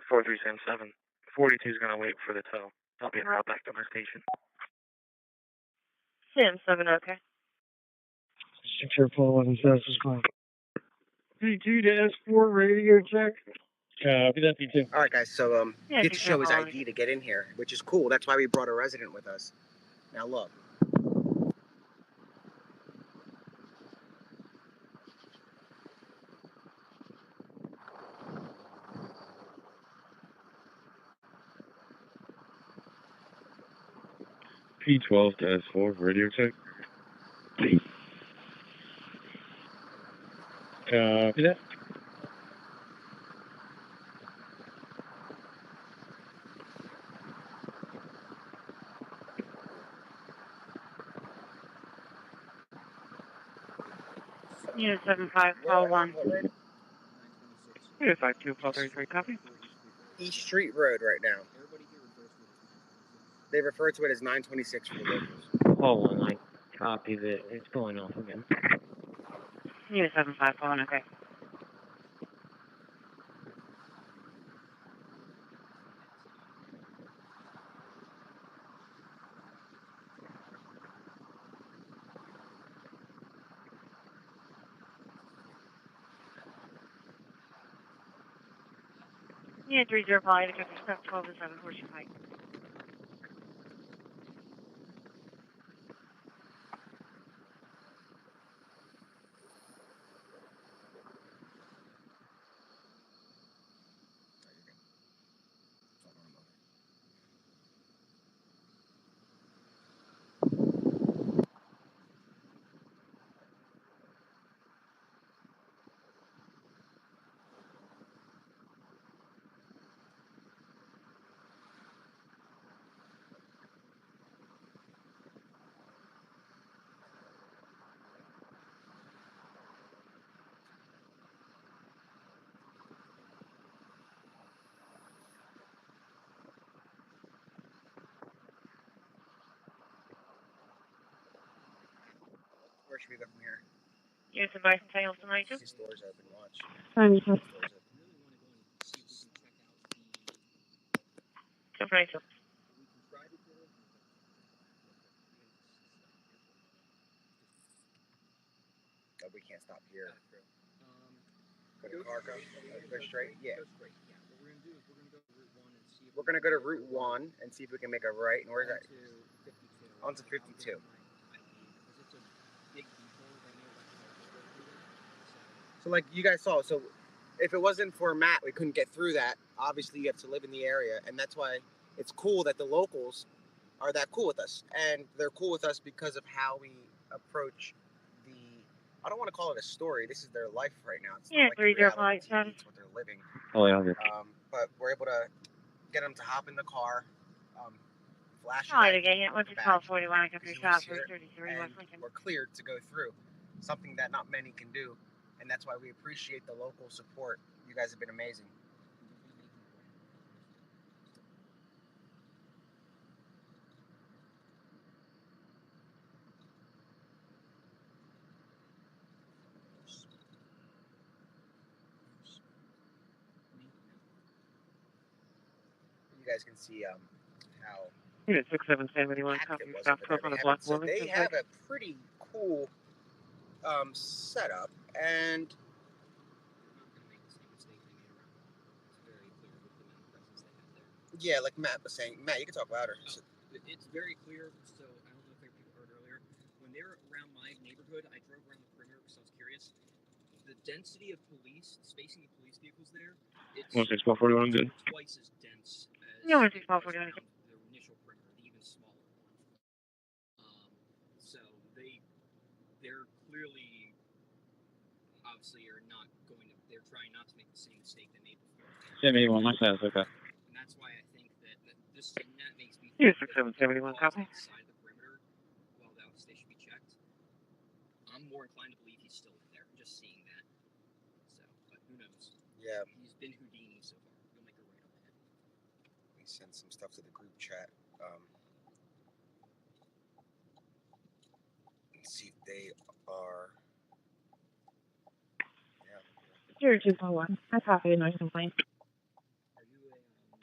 Four 377. 42 is going to wait for the tow. I'll be out back to my station. Sim 7, okay. 6 Paul 11 says is going. 32 to S4, radio check. Copy that, P2. All right, guys, so Yeah, get to show his ID to get in here, which is cool. That's why we brought a resident with us. Now, look. P12 to S4, radio check. Copy that. Unit 75, call 1. Unit 52, call 33, copy. East Street Road right now. They refer to it as 926 for the locals. Hold on, I copy that. It's going off again. Unit 75, call 1, okay. Unit 305, to step 12 to 7, Horseshoe Pike. Where should we go from here? Unit 75, Tails tonight, too. These doors open, watch. Doors open. 242. Oh, we can't stop here. Go to Cargo. Go straight? Yeah. We're going to go to Route 1 and see if we can make a right. And where's that? Onto 52. So like you guys saw, so if it wasn't for Matt, we couldn't get through that. Obviously, you have to live in the area. And that's why it's cool that the locals are that cool with us. And they're cool with us because of how we approach the, I don't want to call it a story. This is their life right now. It's not like reality TV. It's what they're living. Oh, yeah. But we're able to get them to hop in the car, flash Oh, again, Unit 11241, I got 3 shots, 333, West Lincoln. we're cleared to go through. Something that not many can do. And that's why we appreciate the local support. You guys have been amazing. You guys can see how Unit 6771, copy. Stop scope on the block so 1. they have a pretty cool setup, and yeah, like Matt was saying, Matt, you can talk louder. So it's very clear. So I don't know if people heard earlier. When they were around my neighborhood, I drove around the perimeter because I was curious. The density of police, spacing of police vehicles there, it's 16441, good. twice as dense as Yeah, it was around 16441. the initial perimeter, the even smaller one. So they're clearly, obviously, are not going to. They're trying not to make the same mistake they made before. 781, my status, okay. And that's why I think that this and that makes me Unit think 6771, copy. outside the perimeter, well, that they should be checked. I'm more inclined to believe he's still in there, just seeing that. So, but who knows? Yeah. He's been Houdini so far. He'll make a right on the head. Let me send some stuff to the group chat. And see if they are. Here, 241. I copy, noise complaint.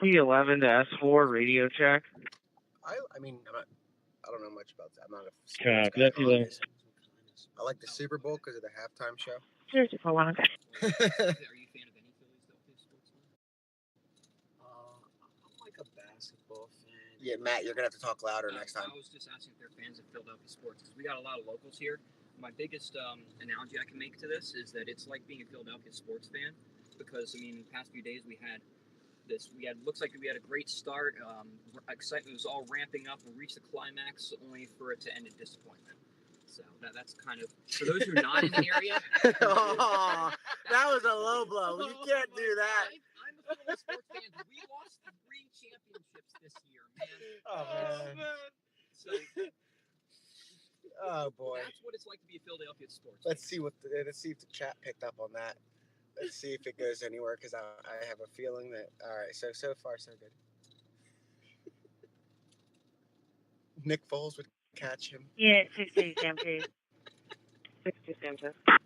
P11 to S4, radio check. I mean, I don't know much about that. I'm not a Copy, sports guy. that's P11. I like the Super Bowl because of the halftime show. Here, 241, okay. Are you a fan of any Phillies sports? I'm like a basketball fan. Yeah, Matt, you're gonna have to talk louder next time. I was just asking if they're fans of Philadelphia sports because we got a lot of locals here. My biggest analogy I can make to this is that it's like being a Philadelphia sports fan because, I mean, in the past few days we had looks like we had a great start. Excitement was all ramping up. We reached the climax, only for it to end in disappointment. So that's kind of, for those who are not in the area. Oh, that was a low blow. You can't do that. I'm a football sports fan. We lost 3 championships this year, man. Oh, man. So, oh boy. That's what it's like to be a Philadelphia sports Let's fan. see if the chat picked up on that. Let's see if it goes anywhere, because I have a feeling that. All right, so far so good. Nick Foles would catch him. Yeah, 62 Sam 2. 62 Sam 2. Oh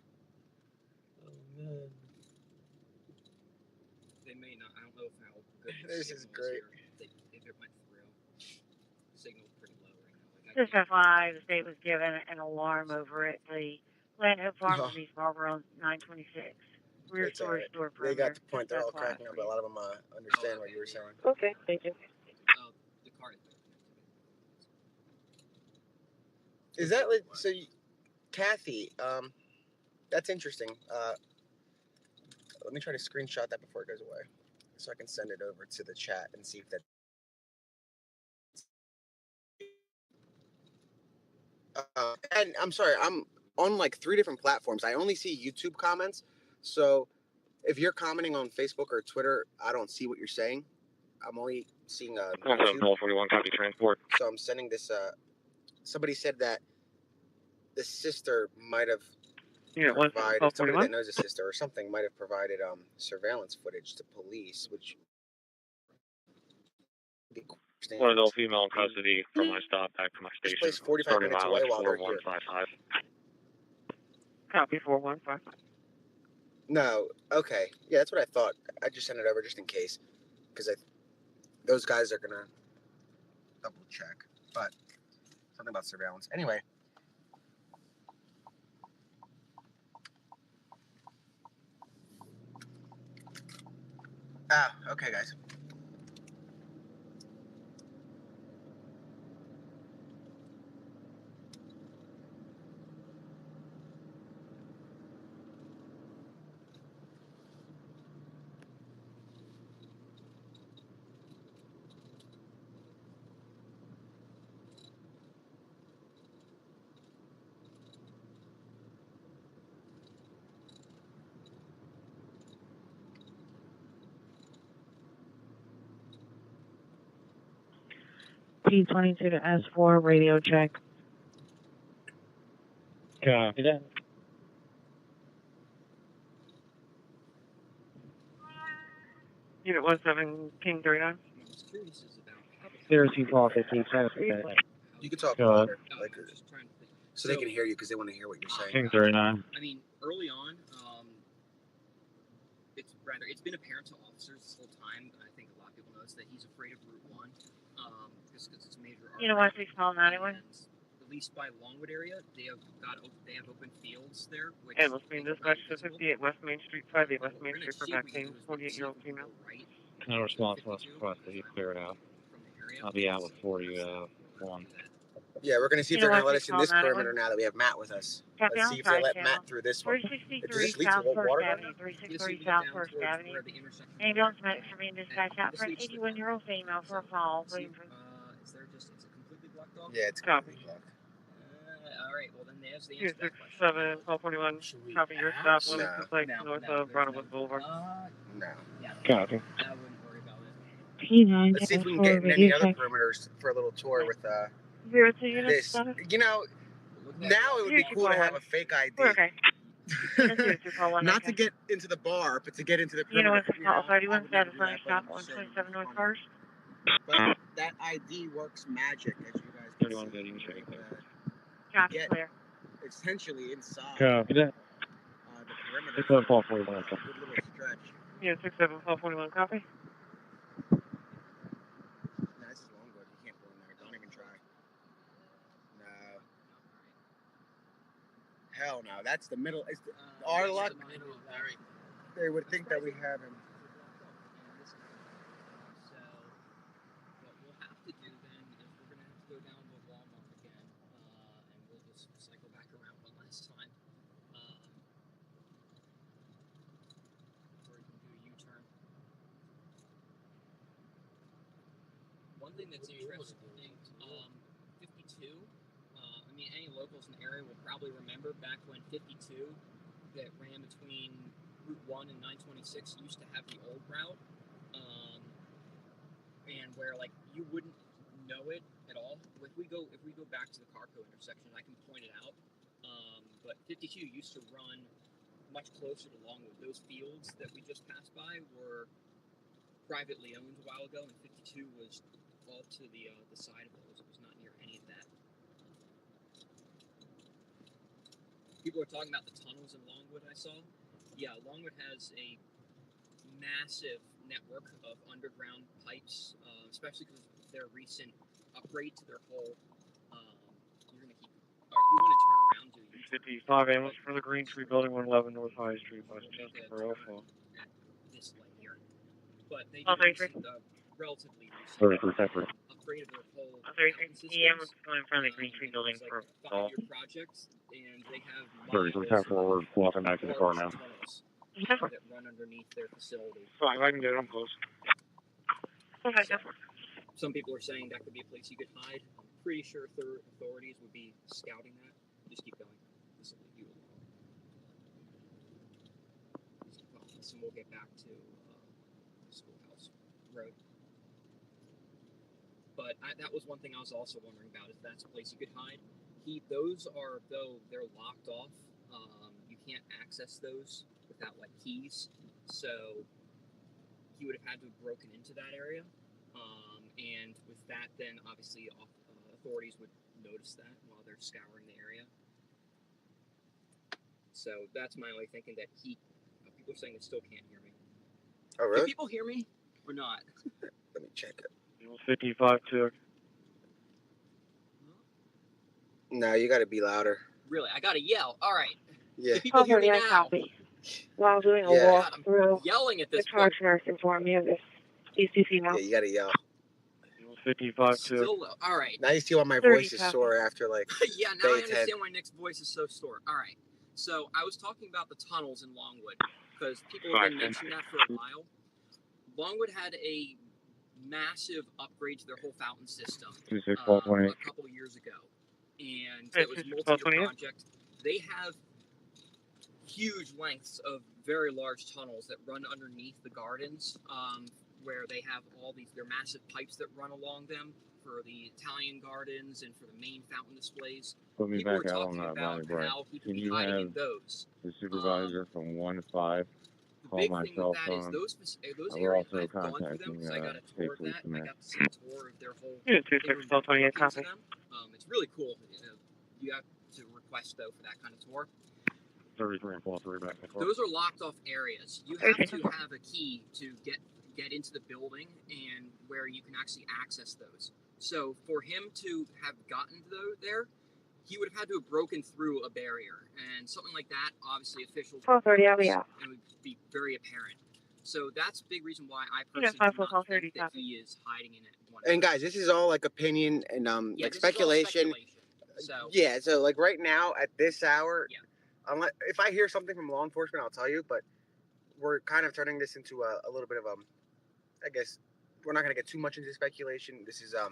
man. They may not. I don't know how good the This is signal great. here. If it went through, the signal's pretty low right now. Just FYI, the state was given an alarm over at the Land Hope Farm in East Harbor on 926. Rear It's storage door They perimeter. got the point. They're all cracking up, but a lot of them understand what you were saying. Okay, thank you. The car Is that so? Kathy, that's interesting. Let me try to screenshot that before it goes away, so I can send it over to the chat and see if that. And I'm sorry, I'm on like 3 different platforms. I only see YouTube comments, so if you're commenting on Facebook or Twitter, I don't see what you're saying. I'm only seeing YouTube. 41, copy transport. So I'm sending this. Somebody said that the sister might have provided, somebody that knows a sister or something might have provided surveillance footage to police, which. One adult female in custody from my stop back to my station. This place 45 minutes away while they're here. 4155. Copy 4155. No, okay. Yeah, that's what I thought. I just sent it over just in case, because those guys are gonna double check. But something about surveillance. Anyway. Okay, guys. P22 to S4, radio check. Copy that. Unit 17 King 39. Seriously, Paul 15 cents. You can talk Go ahead. louder, like, so they can hear you, because they want to hear what you're saying. King 39. I mean, early on, it's been apparent to officers this whole time. I think a lot of people notice that he's afraid of Route 1, because it's a major artery. You know what, 6 mile 91? At least by Longwood area, they have open fields there. Which And let's be dispatched to 58 West Main Street, 58 West Main Street for vaccine, 48-year-old female. No response was requested. You clear it out. I'll be out before you, one. Yeah, we're going to see if they're going to let us in this perimeter now that we have Matt with us. Let's see if they let Matt through this one. 363 South First Avenue, 363 South First Avenue. Ambulance medics are being dispatched out for an 81-year-old female for a fall. Is there just, it's a completely blocked off? Yeah, it's completely blocked. Alright, well then there's the answer to that 7 1241, copy your stop limit to place north of Broadwood Boulevard. No. Copy. I wouldn't worry about it. P9 Let's see if we can get in any other perimeters for a little tour with 02 units. this. You know, now it would be cool to have a fake ID. Okay. Not to get into the bar, but to get into the perimeter. You know what's 31 status on your stop 127 North First? But that ID works magic, as you guys can 31 see. good, you can check it. Copy, clear. Essentially inside Copy that. the perimeter. 6 Paul 41. Good little stretch. Yeah, 67 1241, copy. No, this is Longwood. You can't go in there. Don't even try. No. Hell no. That's the middle. It's our luck. They would think that we have him. So, what we'll have to do then is we're going to have to go down to Walmart again, and we'll just cycle back around one last time. Or you can do a U-turn. one thing that's interesting, 52. I mean, any locals in the area will probably remember back when 52 that ran between Route 1 and 926 used to have the old route, and where like you wouldn't know it at all. If we go back to the Carco intersection, I can point it out. But 52 used to run much closer to Longwood. Those fields that we just passed by were privately owned a while ago, and 52 was all to the side of those. It was not near any of that. People are talking about the tunnels in Longwood. I saw. Yeah, Longwood has a massive network of underground pipes, especially because of their recent upgrade to their whole. You're gonna keep. Or do you want to turn around? Do you? 55 ambulance for the Green Tree Building, 111 North High Street, Westchester, Borough. At this light here, but they did a recent, relatively recent 33 upgrade of their whole ambulance systems. going in front of the Green Tree Building It's for like a 5-year project, and they have 33 miles 10 forward, walking back to the car now. tunnels that run underneath their facility. Fine, I can get them close. Okay, So, some people are saying that could be a place you could hide. I'm pretty sure authorities would be scouting that. Just keep going. This will lead you along. Just keep going. So we'll get back to Schoolhouse Road. But that was one thing I was also wondering about, if that's a place you could hide. Those are, though they're locked off, you can't access those without like keys. So he would have had to have broken into that area. And with that, then obviously authorities would notice that while they're scouring the area. So that's my only thinking, that people are saying they still can't hear me. Oh, really? Can people hear me or not? Let me check it. 55 too. No, you got to be louder. Really, I gotta yell. All right. Yeah. Can people hear me now? Copy. While doing a Yeah. walk God, I'm through, yelling at the this charge point. nurse informed me of this. Please do female. Yeah, you got to yell. 55 too. Still low. All right. Now you see why my 30 voice is copy. sore after like Yeah, now I day 10. understand why Nick's voice is so sore. All right. So I was talking about the tunnels in Longwood because people have been mentioning that for a while. Longwood had a massive upgrade to their whole fountain system a couple of years ago, and it was a multi-year project. They have huge lengths of very large tunnels that run underneath the gardens, where they have all their massive pipes that run along them for the Italian gardens and for the main fountain displays. Put me People back were out talking on that about valley break. how he could Can be you hiding have in those. the supervisor from 1 to 5 The call big my thing cell with that is phone? those We're areas, also I've gone through them contacting because I got a state tour of police that. in I there. got to see a tour of their whole Yeah, 26 28 copy. them. It's really cool. You have to request though for that kind of tour. 33 and 43 back and forth. Those are locked off areas. You have to have a key to get into the building and where you can actually access those. So for him to have gotten there, he would have had to have broken through a barrier, and something like that, obviously officials would 12:30, I'll be notice, out. and it would be very apparent. So that's a big reason why I personally do not think that he is hiding in it. And guys, this is all like opinion and Yeah, like this is all speculation. So Yeah, so like right now at this hour, unless if I hear something from law enforcement, I'll tell you. But we're kind of turning this into a little bit of I guess we're not going to get too much into speculation. This is I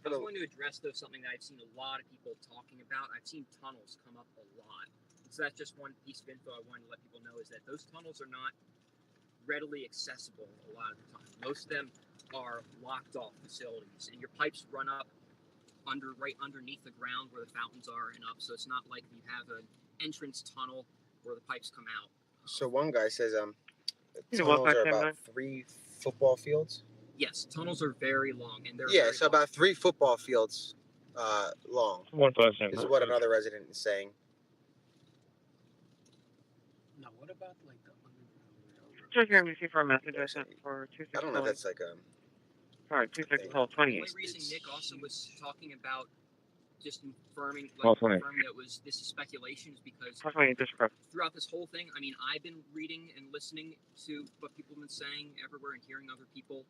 was going to address though something that I've seen a lot of people talking about. I've seen tunnels come up a lot. So that's just one piece of info I wanted to let people know, is that those tunnels are not readily accessible a lot of the time. Most of them are locked off facilities, and your pipes run up right underneath the ground where the fountains are and up. So it's not like you have an entrance tunnel where the pipes come out. So one guy says tunnels are about 3 football fields. Yes, tunnels are very long, and they're Yeah, so about 3 football fields long. 157. Is what another resident is saying. Now, what about like the Just hear me see for a message I sent for 26. I don't know if that's like Sorry, 26 The 28. only reason Nick also was talking about just confirming, confirming that this is speculation, is because throughout this whole thing, I mean, I've been reading and listening to what people have been saying everywhere and hearing other people,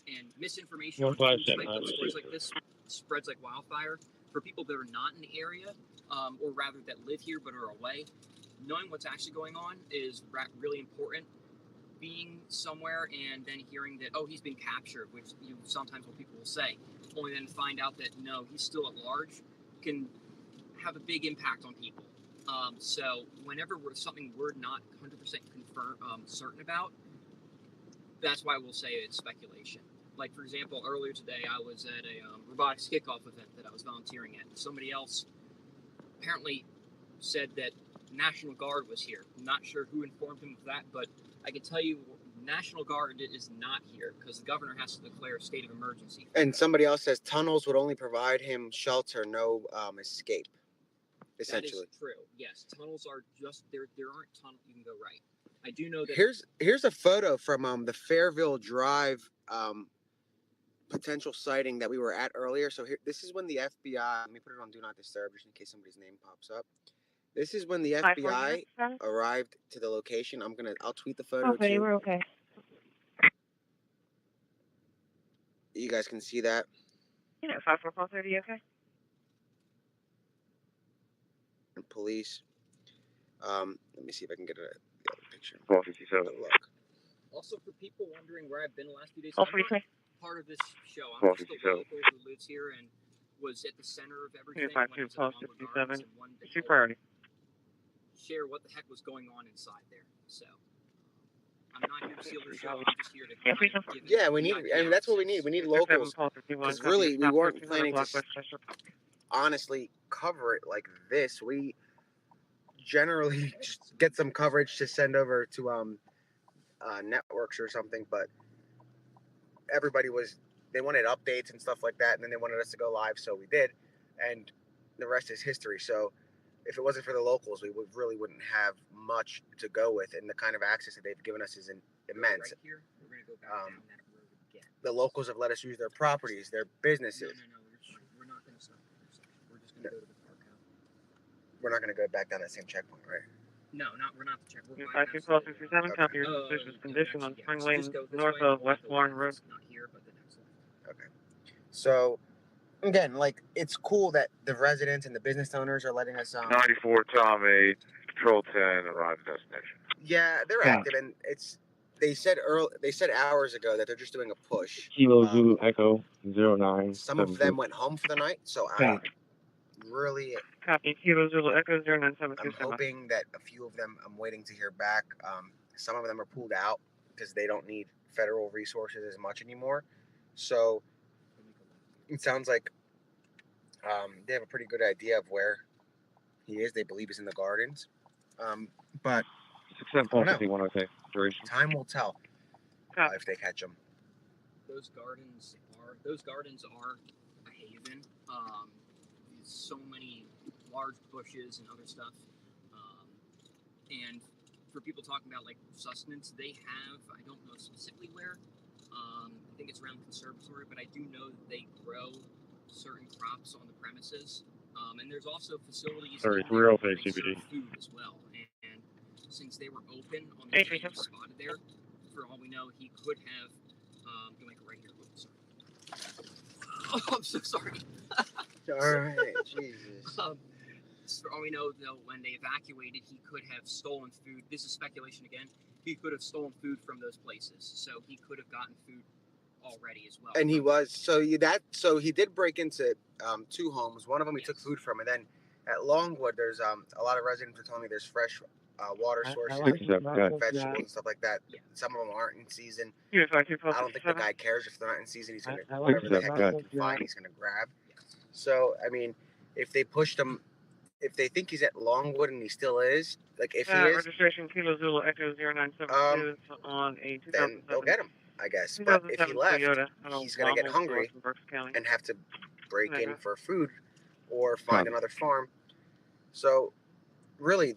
and misinformation on type of stories like this spreads like wildfire. For people that are not in the area, or rather that live here but are away, knowing what's actually going on is really important, being somewhere and then hearing that, oh, he's been captured, which sometimes what people will say, only then find out that no, he's still at large, can have a big impact on people. So whenever something we're not 100% certain about, that's why we'll say it's speculation. Like, for example, earlier today I was at a robotics kickoff event that I was volunteering at. Somebody else apparently said that National Guard was here. I'm not sure who informed him of that, but I can tell you National Guard is not here because the governor has to declare a state of emergency. And somebody else says tunnels would only provide him shelter, no escape. Essentially. That is true. Yes, tunnels are just there aren't tunnels you can go right. I do know that Here's a photo from the Fairville Drive potential sighting that we were at earlier. So this is when the FBI, let me put it on Do Not Disturb just in case somebody's name pops up. This is when the FBI arrived to the location. I'll tweet the photo okay, too. we're okay. You guys can see that. Yeah, 54430, okay? And police. Let me see if I can get the other picture. 1257. Look. also for people wondering where I've been the last few days, Oh, I'm not part of this show. I'm just a local who lives here and was at the center of everything. 252-1257. It's your priority. Share what the heck was going on inside there. So I'm not here to steal the show. I'm just here to kind of give yeah, we need, and that's what we need. We need locals. Because really, we weren't planning to honestly cover it like this. We generally just get some coverage to send over to networks or something, but everybody they wanted updates and stuff like that, and then they wanted us to go live, so we did, and the rest is history. So if it wasn't for the locals, we really wouldn't have much to go with, and the kind of access that they've given us is immense. Right here, we're going to go back down that road again. The locals have let us use their properties, their businesses. No, we're not going to stop at the intersection. We're just going to go to the park out. We're not going to go back down that same checkpoint, right? No, we're not the check. We're 252-1257, copy your suspicious condition on Spring Lane, north of West Warren Road. Not here, but the next one. Okay. So, again, like, it's cool that the residents and the business owners are letting us 94 Tom 8, Patrol 10, arrive at destination. Yeah, they're active, and they said hours ago that they're just doing a push. Kilo Zulu Echo 09. Some of them went home for the night, so I really copy. Kilo Zulu Echo 0972. I'm hoping that a few of them, I'm waiting to hear back. Some of them are pulled out because they don't need federal resources as much anymore. So it sounds like they have a pretty good idea of where he is. They believe he's in the gardens. But time will tell if they catch him. Those gardens are a haven. So many large bushes and other stuff. And for people talking about like sustenance, they have, I don't know specifically where, I think it's around the conservatory, but I do know that they grow certain crops on the premises. And there's also facilities that serve food as well. And since they were open on the day spotted there, for all we know, he could have, you make it right here. Oh, I'm so sorry. Alright, Jesus. For all we know, though, when they evacuated, he could have stolen food. This is speculation again. He could have stolen food from those places, so he could have gotten food already as well. And he he did break into 2 homes. One of them he took food from, and then at Longwood, there's a lot of residents are telling me there's fresh water sources, vegetables and stuff like that. Yeah. Some of them aren't in season. I don't think the guy cares if they're not in season. He's gonna whatever the heck he can find, he's gonna grab. So I mean, if they pushed him, if they think he's at Longwood and he still is, like if he is, registration Kilo Zulu Echo 0972 on a 2007. Then they'll get him, I guess. But if he left, he's gonna get hungry and have to break in for food or find another farm. So really,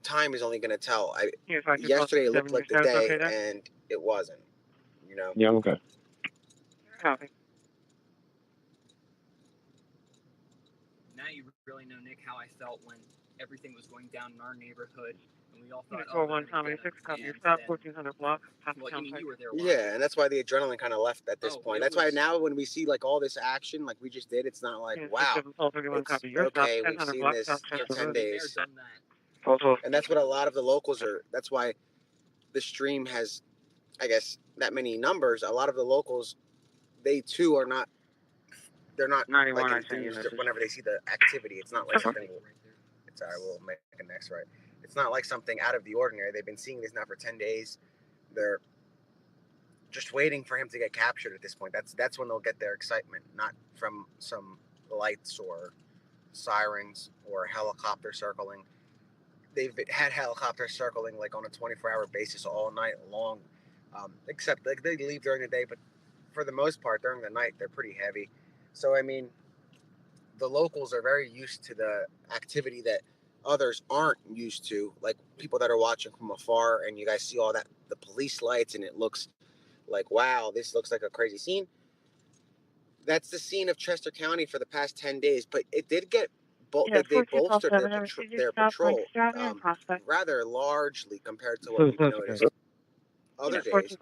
time is only going to tell. Yesterday it looked like the day, and it wasn't. You know. Yeah, okay. Copy. Now you really know, Nick, how I felt when everything was going down in our neighborhood, and we all thought, 41 Tom 86, copy your stop, 1400 block. Well, I mean, you were there. Yeah, and that's why the adrenaline kind of left at this point. That's why now when we see like all this action, like we just did, it's not like wow. It's, okay, we've seen this for 10 days. And that's what a lot of the locals are. That's why the stream has I guess, that many numbers, a lot of the locals, they too are not. They're not 91, like I sent you a enthused message. whenever they see the activity. It's not like something. It's all right. We'll make a next right. It's not like something out of the ordinary. They've been seeing this now for 10 days. They're just waiting for him to get captured at this point. That's when they'll get their excitement, not from some lights or sirens or helicopter circling. They've had helicopters circling like on a 24-hour basis all night long, except like they leave during the day, but for the most part during the night they're pretty heavy. So I mean, the locals are very used to the activity that others aren't used to, like people that are watching from afar, and you guys see all that, the police lights, and it looks like, wow, this looks like a crazy scene. That's the scene of Chester County for the past 10 days, but it did get they bolstered their patrol rather largely compared to what we've noticed other days.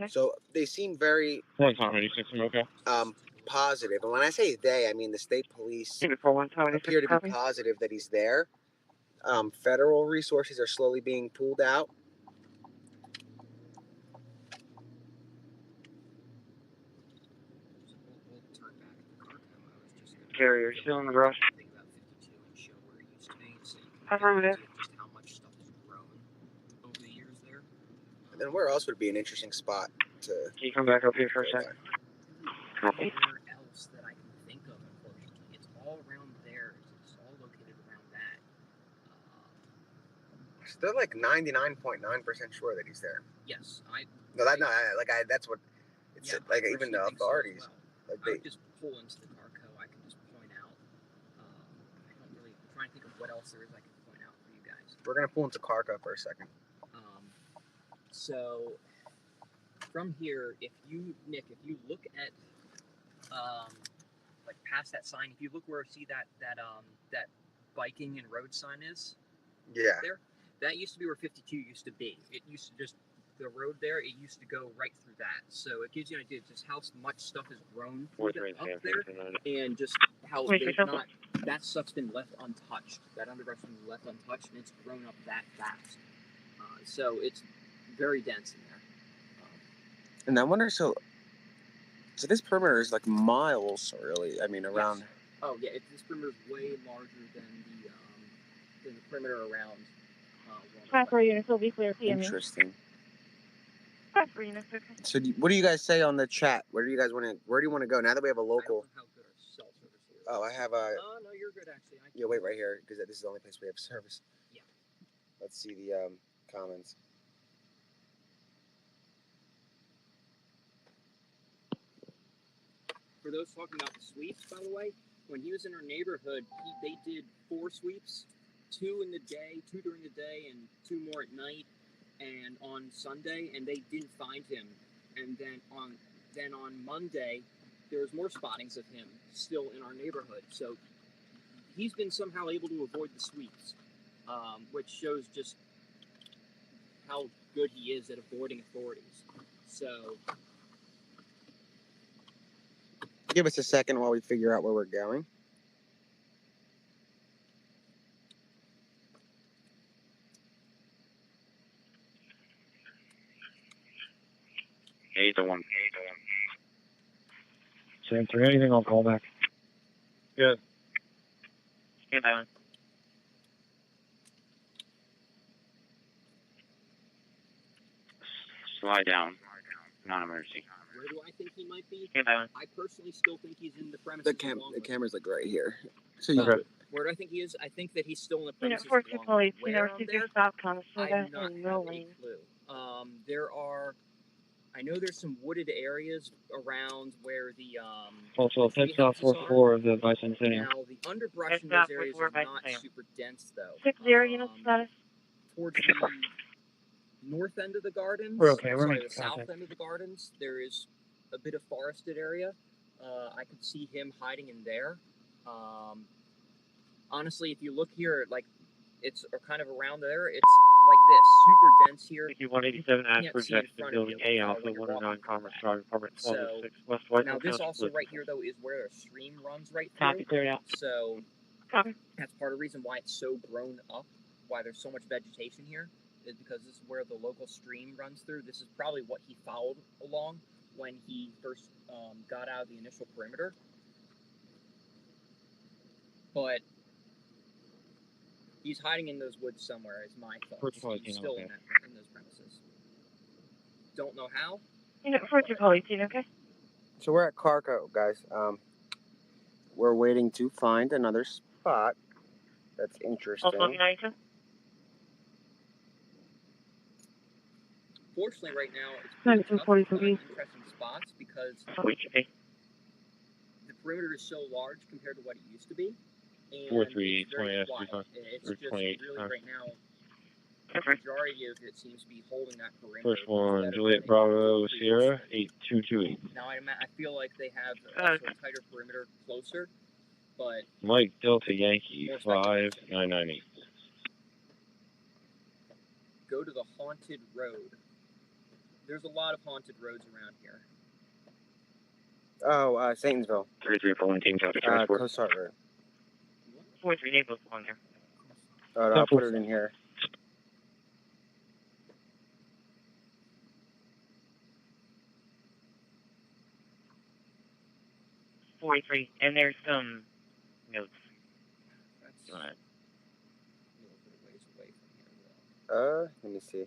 So they seem very positive. And when I say they, I mean the state police appear to be positive that he's there. Federal resources are slowly being pulled out. Gary, you're still in the brush. Affirmative. And then where else would be an interesting spot to... Can you come back up here for a second? Copy. Else that I can think of, unfortunately. It's all around there. It's all located around that. Still like 99.9% sure that he's there. Yes, that's what it's like. Even the authorities, well. I would just pull into the Carco. I can just point out. I don't really. I'm trying to think of what else there is I can point out for you guys. We're gonna pull into Carco for a second. So from here, Nick, if you look at like past that sign, if you look where that biking and road sign is, there, that used to be where 52 used to be. It used to just the road there. It used to go right through that. So it gives you an idea of just how much stuff has grown up there, and just how that stuff's been left untouched. That underbrush's been left untouched, and it's grown up that fast. So it's very dense in there. And I wonder, so this perimeter is like miles, really. I mean, around. Yes. Oh yeah, this perimeter is way larger than the perimeter around. Transfer units will be clear. Interesting. Transfer units. So, what do you guys say on the chat? Where do you want to go now that we have a local? I don't know how good our cell service is. Oh, I have a. Oh no, you're good actually. Yeah, wait right here because this is the only place we have service. Yeah. Let's see the comments. For those talking about the sweeps, by the way, when he was in our neighborhood, they did 4 sweeps, 2 in the day, 2 during the day, and 2 more at night, and on Sunday, and they didn't find him. And then on Monday, there was more spottings of him still in our neighborhood. So he's been somehow able to avoid the sweeps, which shows just how good he is at avoiding authorities. So. Give us a second while we figure out where we're going. Eight to one. Same for anything, I'll call back. Good. Stand by. Slide down. Non-emergency. Where do I think he might be? Stand by. I personally still think he's in the premises. The camera's like right here. So where do I think he is? I think that he's still in the premises. Unit 42 police, receive your stop comes so I that do not in have no a lane. clue. I know there's some wooded areas around where the Also, fixed off 4-4 of the Bicentennial. Now the underbrush in those areas are not super dense though. 60 unit status. Towards the north end of the gardens, We're okay. We're sorry, making the south contact. end of the gardens, there is a bit of forested area. I could see him hiding in there. Honestly, if you look here, like it's kind of around there, it's like this, super dense here. 187 Ashford Jackson, Building A, Alpha 109, Commerce Drive, Apartment 1206, West White. Now this also right here though is where a stream runs right through. Copy, cleared out. So that's part of the reason why it's so grown up, why there's so much vegetation here. is because this is where the local stream runs through. This is probably what he followed along when he first got out of the initial perimeter. But he's hiding in those woods somewhere, is my thought. He's still in those premises. Don't know how. You know, for your call 18, okay? So we're at Carco, guys. We're waiting to find another spot that's interesting. Also, United. Fortunately, right now, it's pretty tough to find interesting spots because the perimeter is so large compared to what it used to be. And 43, it's very 20, quiet. It's just 28, really right now, the majority of it seems to be holding that perimeter. First one, Juliet Bravo Sierra 8228. Now I feel like they have also a tighter perimeter closer, but Mike Delta Yankee 5998. go to the haunted road. There's a lot of haunted roads around here. Oh, Satonsville. 3341 Team Traffic Transport. Cosart Road. 43 Naples on there. Oh, no, I'll put it in here. And there's some notes. That's a little bit of ways away from here, Let me see.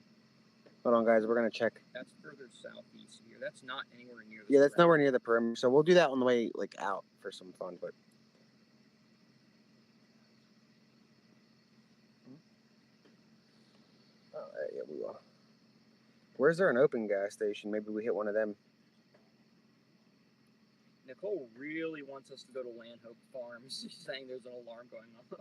Hold on, guys. We're gonna check. That's further southeast here. That's not anywhere near the Yeah, that's nowhere near the perimeter. So we'll do that on the way, like, out for some fun. But yeah, we will. Where's there an open gas station? Maybe we hit one of them. Nicole really wants us to go to Landhope Farms. She's saying there's an alarm going on.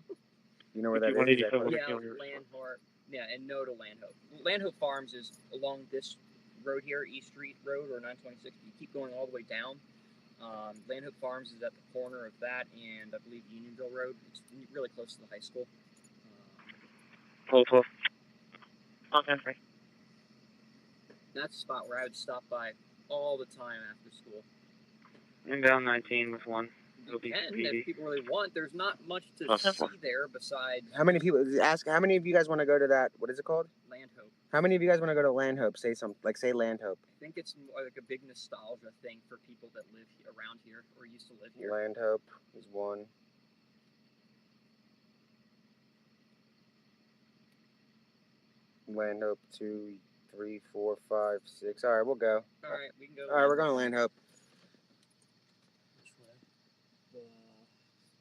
You know where that is? Yeah, Landhope. Yeah, and no to Landhope. Landhope Farms is along this road here, East Street Road or 926. You keep going all the way down. Landhope Farms is at the corner of that and I believe Unionville Road. It's really close to the high school. Close. That's a spot where I would stop by all the time after school. Inbound 19 with one. You can, if people really want. There's not much to see there besides... How many people... Ask, how many of you guys want to go to that... What is it called? Landhope. How many of you guys want to go to Landhope? Say something. Like, say Landhope. I think it's like a big nostalgia thing for people that live around here or used to live here. Landhope is one. Landhope 2, 3, 4, 5, 6. All right, we'll go. All right, we can go. All right, we're going to Landhope. Which way?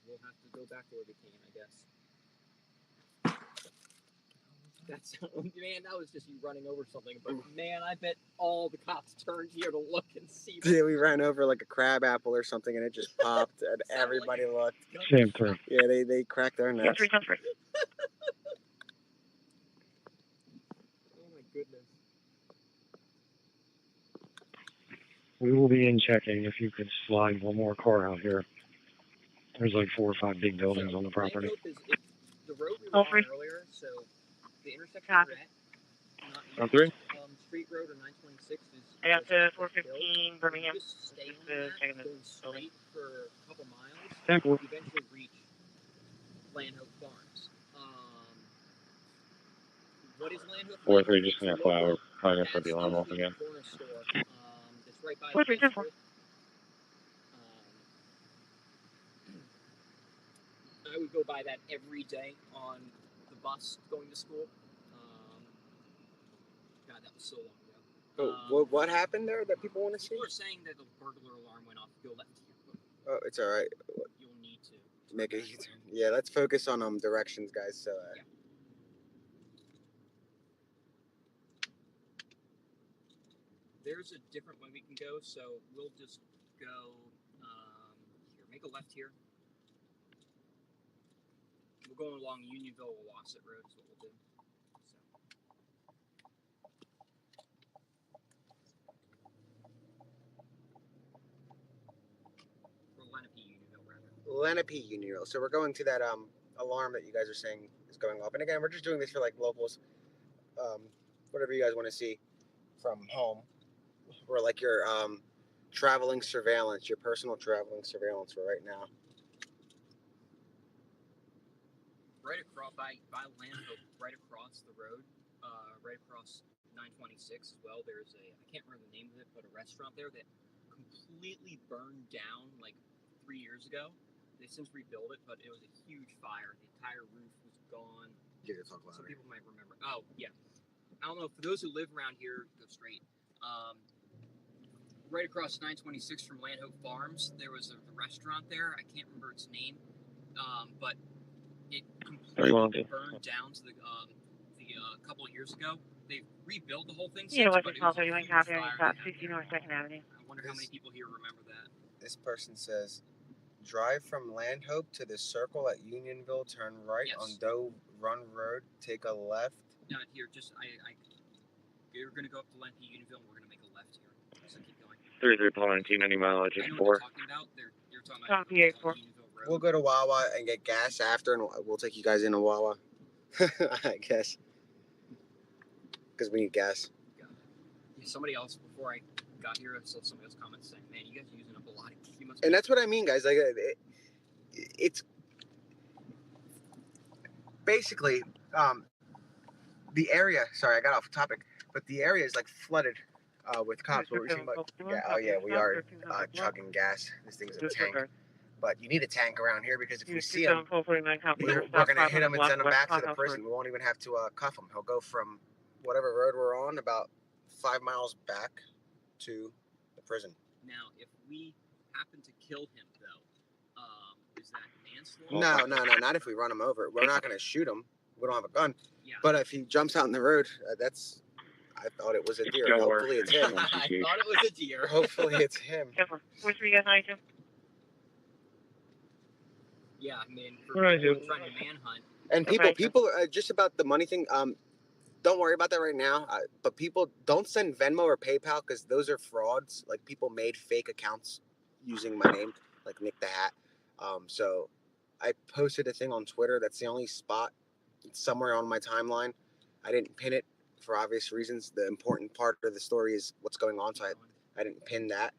We'll have to go back where we came, I guess. That's man, that was just you running over something. But man, I bet all the cops turned here to look and see. Yeah, we ran over like a crab apple or something, and it just popped, and everybody looked. Same thing. Yeah, they cracked their necks. Oh my goodness. We will be in checking if you could slide one more car out here. There's like 4 or 5 big buildings on the property. The road we were on earlier, so the intersection we're at, not Street Road or 926 is... I got to 415 Birmingham. Just stay on that, go straight for a couple miles, Temple. eventually reach Landhope Farms. What is Landhope Farms? 4-3, just gonna flower. Probably gonna set the alarm off again. Corner store. It's right by What's your I would go by that every day on the bus going to school. God, that was so long ago. What happened there that people want to see? People are saying that the burglar alarm went off. Go left here. Oh, it's all right. You'll need to make a U-turn. Yeah, let's focus on directions, guys. So. Yeah. There's a different way we can go, so we'll just go here. Make a left here. We're going along Unionville-Wassett Road is what we'll do. Or Lenape-Unionville, rather. Lenape-Unionville. So we're going to that alarm that you guys are saying is going off. And again, we're just doing this for like locals, whatever you guys want to see from home, or like your traveling surveillance, your personal traveling surveillance for right now. Right across by Landhope, right across the road, right across 926 as well. There's I can't remember the name of it, but a restaurant there that completely burned down like 3 years ago. They since rebuilt it, but it was a huge fire. The entire roof was gone. Yeah, talk louder. Some people might remember. Oh, yeah. I don't know. For those who live around here, go straight. Right across 926 from Landhope Farms, there was a restaurant there. I can't remember its name, but it completely burned down to the couple of years ago. They've rebuilt the whole thing since, but it was a huge fire. I wonder how many people here remember that. This person says, drive from Landhope to the circle at Unionville, turn right on Doe Run Road, take a left. No, here, just you're gonna go up to Lemke Unionville, and we're gonna make a left here. So keep going. 33.19, any mileage I know is what 4. they're talking about. You're talking about Unionville Road. We'll go to Wawa and get gas after, and we'll take you guys into Wawa. I guess. Because we need gas. Yeah, somebody else, before I got here, I saw somebody else comment saying, man, you guys are using up a lot of gas. And that's what I mean, guys. Like, it's basically the area. Sorry, I got off topic, but the area is like flooded with cops. What were you saying about? Yeah, oh yeah, we are chugging gas. This thing's a tank, but you need a tank around here because if we see him, we're gonna hit him and send him back to the prison. We won't even have to cuff him. He'll go from whatever road we're on about 5 miles back to the prison. Now, if we happen to kill him, though, is that manslaughter? No, not if we run him over. We're not gonna shoot him. We don't have a gun. Yeah. But if he jumps out in the road, I thought it was a deer. Hopefully it's him. I thought it was a deer. Hopefully it's him. Which we get night? Yeah, I mean, for trying to manhunt. And people just about the money thing. Don't worry about that right now. But people don't send Venmo or PayPal because those are frauds. Like people made fake accounts using my name, like Nick the Hat. So I posted a thing on Twitter. That's the only spot. It's somewhere on my timeline. I didn't pin it for obvious reasons. The important part of the story is what's going on, so I didn't pin that.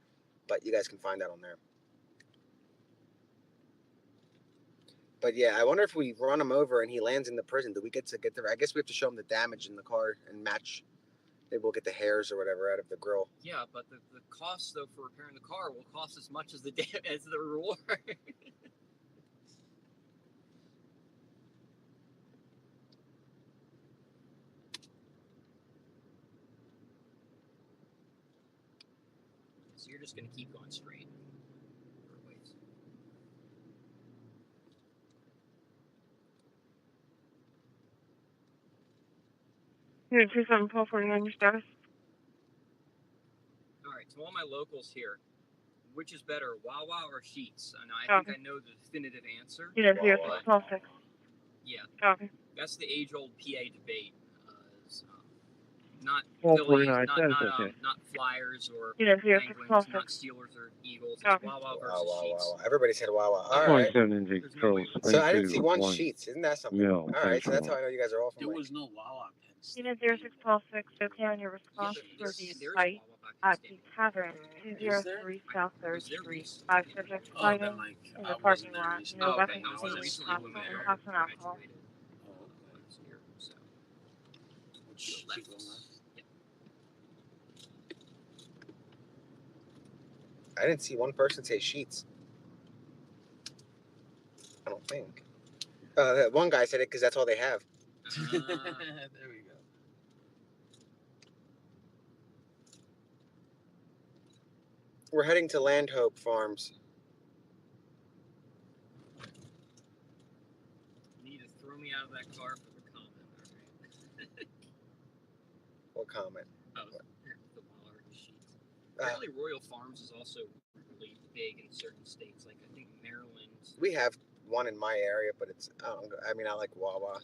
But you guys can find that on there. But yeah, I wonder if we run him over and he lands in the prison, do we get there? I guess we have to show him the damage in the car and match. Maybe we'll get the hairs or whatever out of the grill. Yeah, but the cost though for repairing the car will cost as much as the reward. So you're just gonna keep going straight. You're 27449 your status. Alright, to all my locals here, which is better, Wawa or Sheetz? And I think I know the definitive answer. Yeah, 0626. Yeah. Copy. That's the age-old PA debate. Not Well, Phillies, okay. not Flyers or Yeah, Penguins, not Steelers or Eagles. It's Wawa versus Sheetz. Everybody said Wawa. All right. So I didn't see one Sheetz. Isn't that something? Yeah, all right, so that's how I know you guys are all from There was no Wawa. Unit 0626, okay on your response for the site at the Tavern, 203 South 3rd Street. 5 subjects fighting in the parking lot. No weapons used, hostile and hostile alcohol. I didn't see one person say Sheetz. I don't think. One guy said it because that's all they have. There we go. We're heading to Landhope Farms. You need to throw me out of that car for the comment, alright? What comment? Oh, the Waller Sheetz. Apparently Royal Farms is also really big in certain states, like I think Maryland. We have one in my area, but it's, I like Wawa.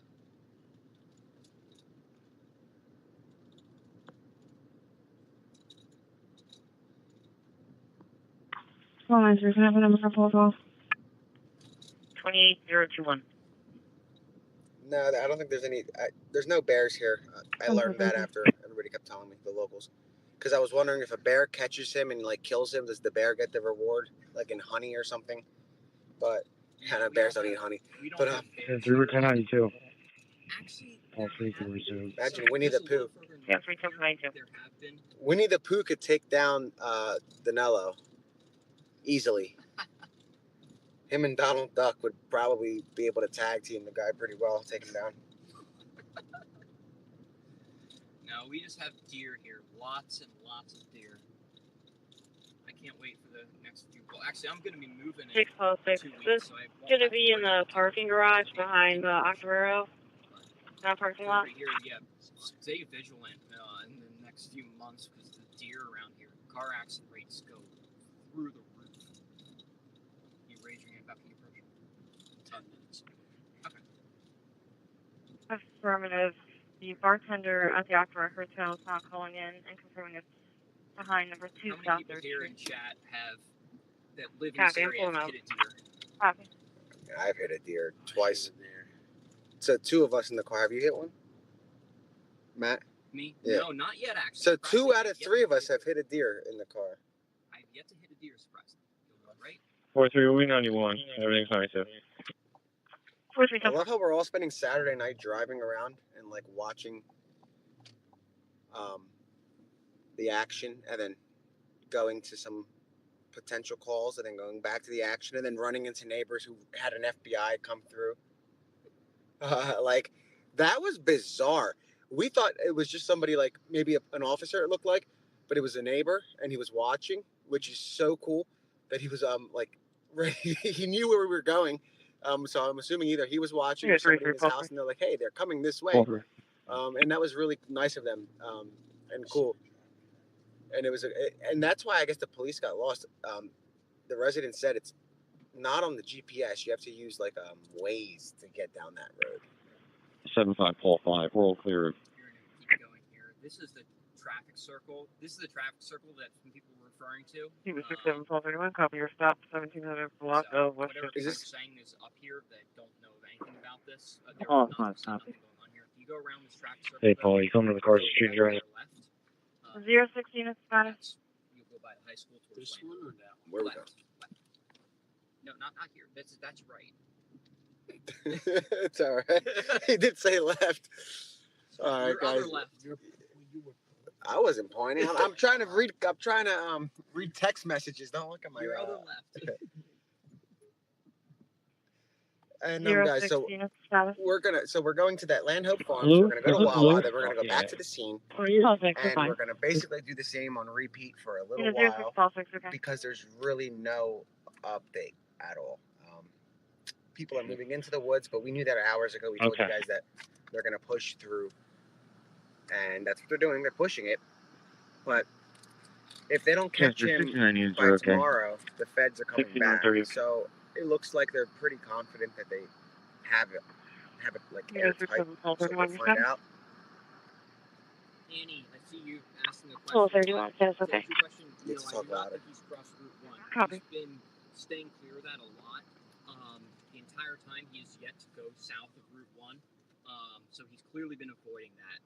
Well, answer, can I have a number for phone call? 28021. No, I don't think there's any. There's no bears here. I learned that after everybody kept telling me, the locals. Because I was wondering if a bear catches him and like kills him, does the bear get the reward, like in honey or something? But bears don't eat honey. But 31092. Actually, All 3 can resume. Imagine Winnie the Pooh. Yeah, 3792. Winnie the Pooh could take down Danilo easily. Him and Donald Duck would probably be able to tag team the guy pretty well, take him down. No, we just have deer here. Lots and lots of deer. I can't wait for the next few. Well, actually, I'm going to be moving in 606. 2 weeks, This so I is won't going to have be in the parking garage behind the Octoraro. That parking lot. over here. Yeah, stay vigilant in the next few months because the deer around here, car accident rates go through the roof. You raise your hand back in your approach. 10 minutes. Okay. Affirmative. The bartender at the Octoraro Hotel is not calling in and confirming it's behind number 2 How South many people 3rd here Street. in chat that live in Copy, this I'm area pulling have up. hit a deer? Copy. Yeah, I've hit a deer twice. So 2 of us in the car. Have you hit one, Matt? Me? Yeah. No, not yet, actually. So 2 Surprisingly, out of I've yet 3 to of us hit have hit a deer in the car. I've yet to hit a deer, surprisingly. Right? 4391. Everything's 92. I love how we're all spending Saturday night driving around and like watching the action and then going to some potential calls and then going back to the action and then running into neighbors who had an FBI come through. Like, that was bizarre. We thought it was just somebody, like maybe an officer it looked like, but it was a neighbor and he was watching, which is so cool that he was like ready. He knew where we were going. So I'm assuming either he was watching or somebody in his house and they're like, hey, they're coming this way. And that was really nice of them and cool. And it was, and that's why I guess the police got lost. The resident said it's not on the GPS. You have to use like Waze to get down that road. 75 Paul 5. We're all clear. Keep going here. This is the traffic circle. This is the traffic circle that some people were referring to. 267 1231. Copy your stop. 1700 block of West Whatever Church. people are saying is up here that don't know anything about this. There's Oh, nothing, it's not. nothing going on here. If you go around this traffic circle, Hey, Paul, you coming to the Carson Street Drive? 06 units, Spanish. You'll go by the high school towards This one or that one? Where we go? left. No, not here. That's right. It's all right. He did say left. All right, Your guys. other left. I wasn't pointing. I'm trying to read. I'm trying to read text messages. Don't look at my. Your other left. And guys, so we're going to that Land Hope Farms. Hello? We're gonna go to Wawa. Then we're gonna go back to the scene, and we're gonna basically do the same on repeat for a little while because there's really no update at all. People are moving into the woods, but we knew that hours ago. We told you guys that they're gonna push through, and that's what they're doing. They're pushing it, but if they don't catch him by tomorrow, the feds are coming back. So it looks like they're pretty confident that they have it like airtight. So we'll find out. Annie, I see you asking a question. 1231, yes, okay. You know, Let's I talk do not about it. think he's crossed Route 1. Copy. He's been staying clear of that a lot. The entire time he has yet to go south of Route 1. So he's clearly been avoiding that.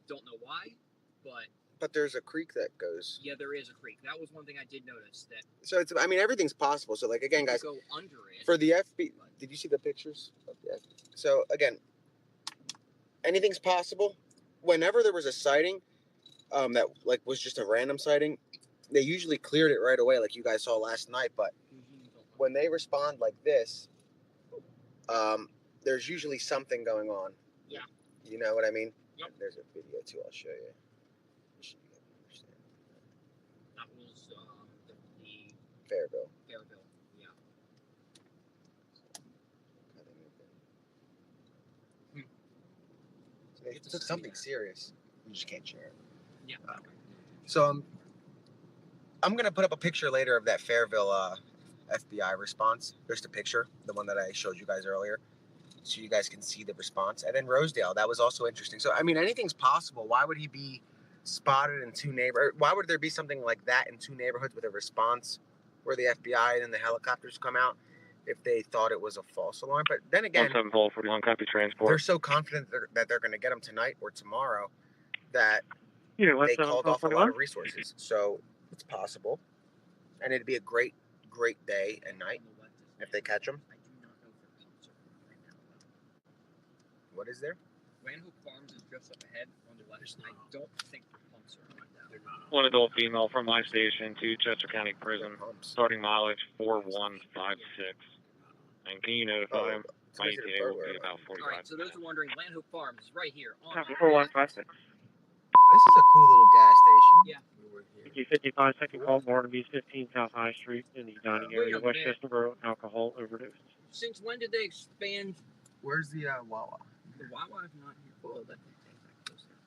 Don't know why, but there's a creek that goes. Yeah, there is a creek. That was one thing I did notice. That so it's. I mean, everything's possible. So like again, guys, go under it. For the FB, did you see the pictures of the FB? So again, anything's possible. Whenever there was a sighting, that like was just a random sighting, they usually cleared it right away, like you guys saw last night. But when they respond like this, there's usually something going on. Yeah. You know what I mean? Yep. There's a video too. I'll show you. That was the Fairville. Fairville. Yeah. So they took something serious. You just can't share it. Yeah. So I'm gonna put up a picture later of that Fairville FBI response. There's the picture, the one that I showed you guys earlier, so you guys can see the response. And then Rosedale, that was also interesting. So I mean, anything's possible. Why would he be spotted in 2 neighborhoods? Why would there be something like that in 2 neighborhoods with a response where the FBI and then the helicopters come out if they thought it was a false alarm? But then again, 17 Paul 41. Copy transport. they're so confident that they're going to get him tonight or tomorrow that they called off a lot of resources. So it's possible, and it'd be a great day and night if they catch him. What is there? Landhope Farms is just up ahead on the left. I don't think the pumps are on down. One adult female from my station to Chester County Prison, starting mileage 4156. And can you notify him? My ETA will be about 45 Alright, so those are wondering, Landhope Farms is right here. On Copy, the 4156. This is a cool little gas station. Yeah. 55 second call, Barnaby's 15 South High Street in the dining area, Wait a minute. Westchester Borough, alcohol overdose. Since when did they expand? Where's the Wawa? The Wawa is not here. Well, that close there.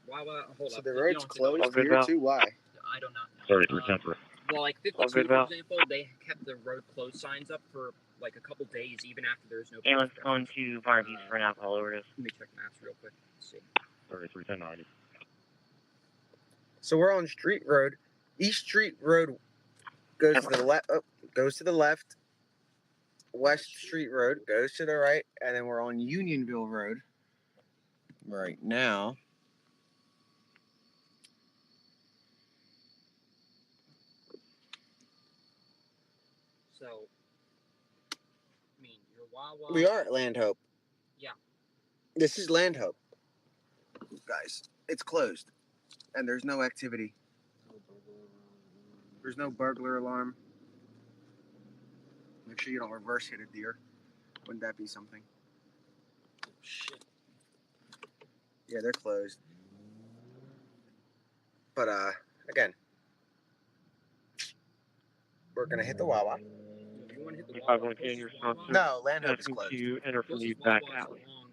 Wawa, hold So up. the You road's don't have to closed know. here too? Why? I don't know. 33 for. Well, like 52, for example, they kept the road closed signs up for like a couple days, even after there's no. Ambulance going to Barnaby's for an alcohol overdose. Let me check maps real quick. Let's see. 33 1090. So we're on Street Road. East Street Road goes to the left. Oh, goes to the left. West Street Road goes to the right, and then we're on Unionville Road right now. So, I mean, your Wawa. We are at Landhope. Yeah. This is Landhope, guys. It's closed, and there's no activity. There's no burglar alarm. Make sure you don't reverse hit a deer. Wouldn't that be something? Oh, shit. Yeah, they're closed. But again, we're gonna hit the Wawa. If you want to hit the If I Wawa, want to get your sponsor, No, Landhope is asking closed. to enter from the closest back Wawa's alley. along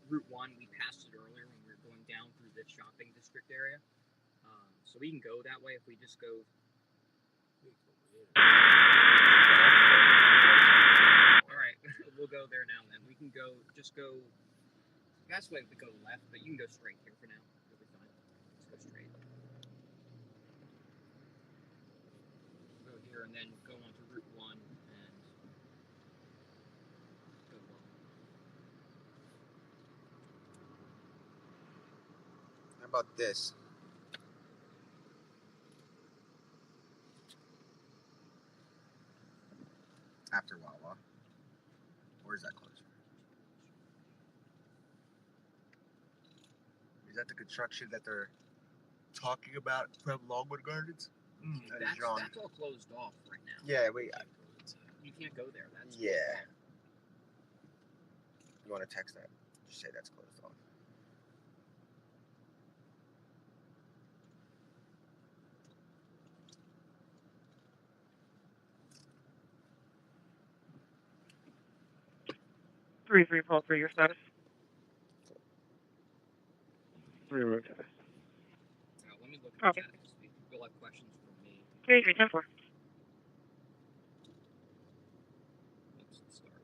Route 1. We passed it earlier when we were going down through the shopping district area. So we can go that way if we just go. Alright, we'll go there now then. We can go, just go. That's the way we go left, but you can go straight here for now. It'll be fine. Let's go straight. Go here and then go on to Route 1 and go along. How about this? After Wawa. Where's that close? Is that the construction that they're talking about from Longwood Gardens? That's all closed off right now. Yeah, You can't go there. That's yeah. You want to text that? Just say that's closed off. Three call for your status. 3 road test. Let me look at Copy. that because we'll have questions for me. 3310 Let's start.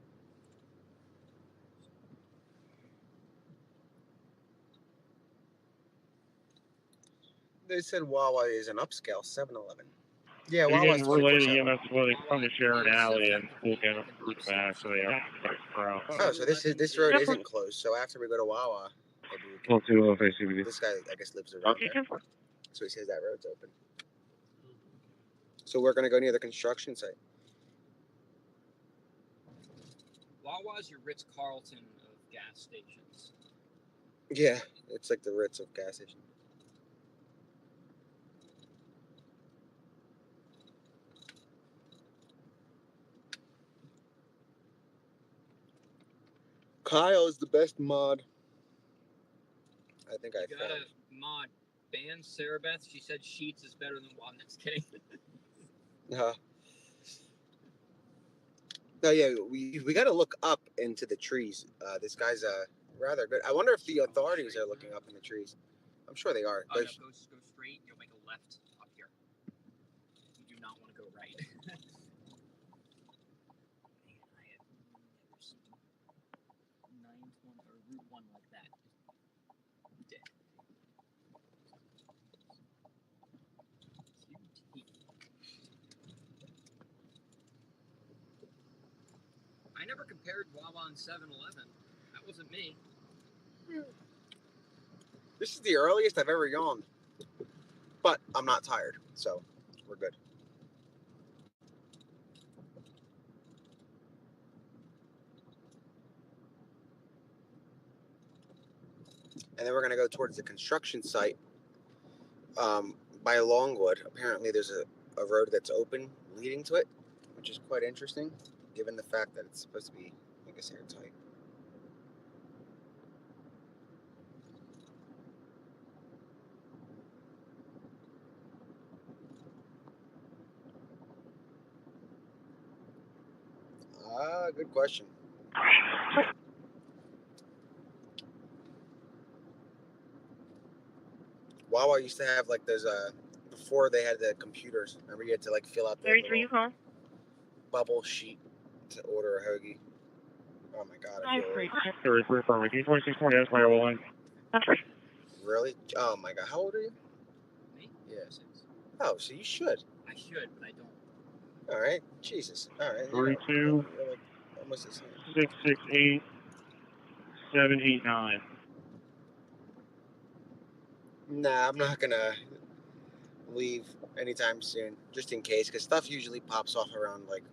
They said Wawa is an upscale 7-Eleven. Yeah, You're Wawa's getting related 24/7. EMS from the Sharon Alley and full down route back, so they are crowd. Oh, so this road isn't closed. So after we go to Wawa, maybe we can. Well, to ACBD. This guy, I guess, lives around Okay, there. So he says that road's open. So we're gonna go near the construction site. Wawa's your Ritz-Carlton of gas stations. Yeah, it's like the Ritz of gas station. Kyle is the best mod. I think I You got found. a mod ban Sarah Beth. She said Sheets is better than Wawa. Just kidding. No, yeah, we got to look up into the trees. This guy's rather good. I wonder if the authorities are looking up in the trees. I'm sure they are. Oh, no, go straight. You'll make a left up here. You do not want to go right. Man, I have never seen 920 or Route 1 like that. Just dead. I never compared Wawa and 7-Eleven. That wasn't me. This is the earliest I've ever yawned, but I'm not tired, so we're good. and then we're gonna go towards the construction site by Longwood. Apparently, there's a road that's open leading to it, which is quite interesting, given the fact that it's supposed to be, I guess, airtight. Good question. Wawa used to have like those before they had the computers. Remember, you had to like fill out the 33, you call? bubble sheet to order a hoagie. Oh my god, I feel old. 33 from 2620, that's my line. Really? Oh my god, how old are you? Me? Yeah. Oh, so you should. I should, but I don't. All right. Jesus. All right. 32, You're like almost the same. 668, 789. Nah, I'm not gonna leave anytime soon, just in case, because stuff usually pops off around like.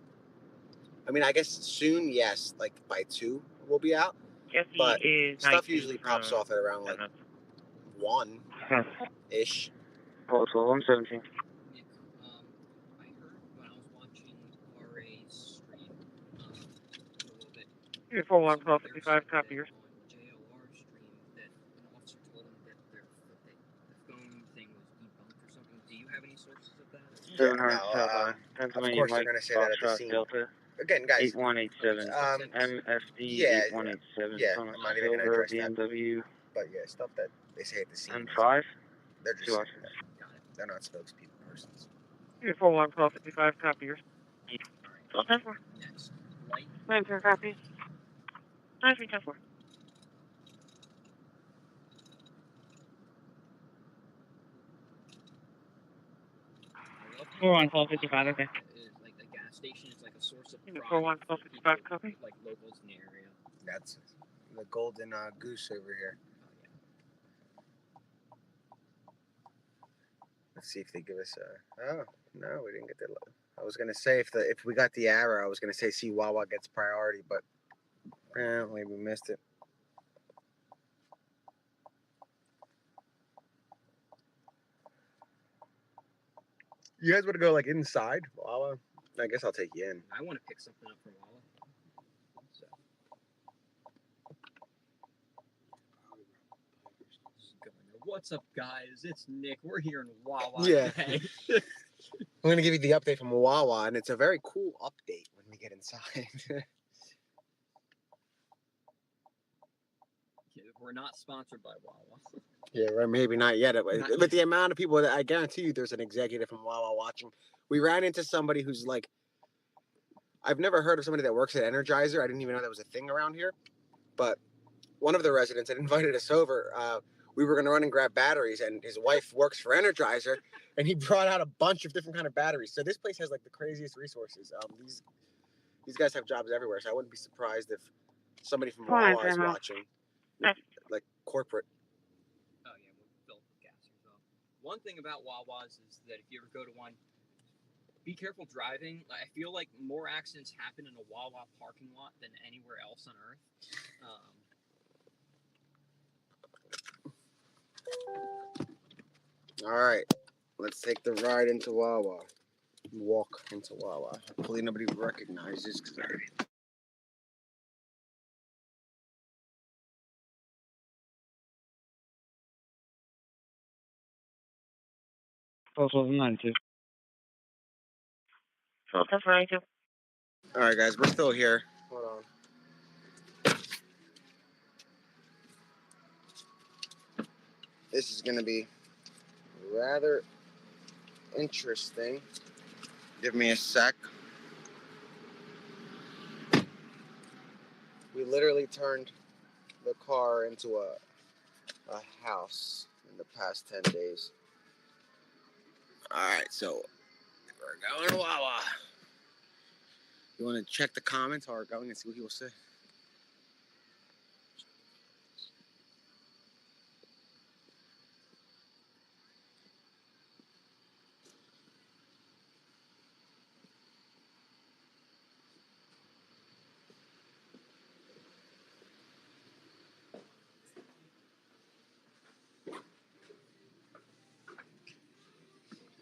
I mean, I guess soon, yes, like by 2 we'll be out. Jesse But is stuff usually pops off at around like 1 ish. Oh, so 117. Nick, I heard when I was watching RA's stream a little bit. You're 4155, copy yours. On JOR stream that an officer told him that the phone thing was debunked or something. Do you have any sources of that? Yeah, no, of course they're gonna say that at the scene. Delta. Again, guys. 8187. MFD Yeah, 8187. yeah. I'm not even gonna address that. BMW. But yeah, stuff that they say at the scene. M5. They're just saying that. They're not spokespeople persons. You're 4155, copy yours. Okay. Next, light. 94, copy. 9310. 4155, okay. Like the gas station is like a source of pride. 4155, copy. Like locals in the area. That's the golden goose over here. Let's see if they give us a. Oh no, we didn't get the. I was gonna say if we got the arrow, I was gonna say see Wawa gets priority, but apparently we missed it. You guys want to go like inside Wawa? I guess I'll take you in. I want to pick something up from Wawa. So. What's up, guys? It's Nick. We're here in Wawa today. I'm gonna give you the update from Wawa, and it's a very cool update when we get inside. We're not sponsored by Wawa. Yeah, right, maybe not yet. But the amount of people that I guarantee you there's an executive from Wawa watching. We ran into somebody who's like, I've never heard of somebody that works at Energizer. I didn't even know that was a thing around here. But one of the residents had invited us over. We were going to run and grab batteries, and his wife works for Energizer, and he brought out a bunch of different kind of batteries. So this place has like the craziest resources. These guys have jobs everywhere, so I wouldn't be surprised if somebody from Wawa is watching, like corporate. Oh yeah, we'll fill up with gas yourself. One thing about Wawas is that if you ever go to one, be careful driving. I feel like more accidents happen in a Wawa parking lot than anywhere else on Earth. All right, let's take the ride into Wawa. Walk into Wawa. Hopefully nobody recognizes. Also 92. That's right, too. All right, guys, we're still here. Hold on. This is gonna be rather interesting. Give me a sec. We literally turned the car into a house in the past 10 days. Alright, so we're going to Wawa. You want to check the comments or going and see what people say?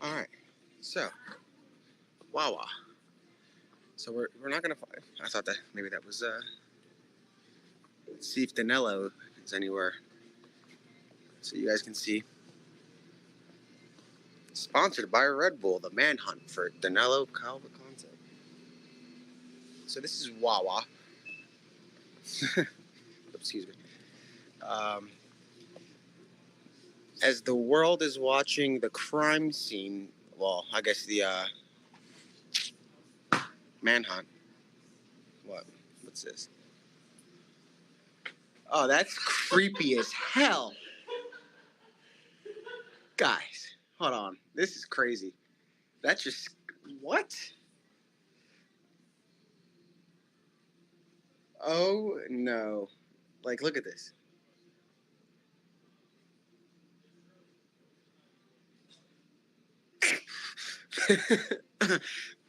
All right, so Wawa. So we're not gonna find. I thought that maybe that was let's see if Danilo is anywhere, so you guys can see. Sponsored by Red Bull, the manhunt for Danilo Cavalcante. So this is Wawa. Excuse me. As the world is watching the crime scene, well, I guess the manhunt. What's this? Oh, that's creepy as hell. Guys, hold on. This is crazy. That's just, what? Oh, no. Like, look at this.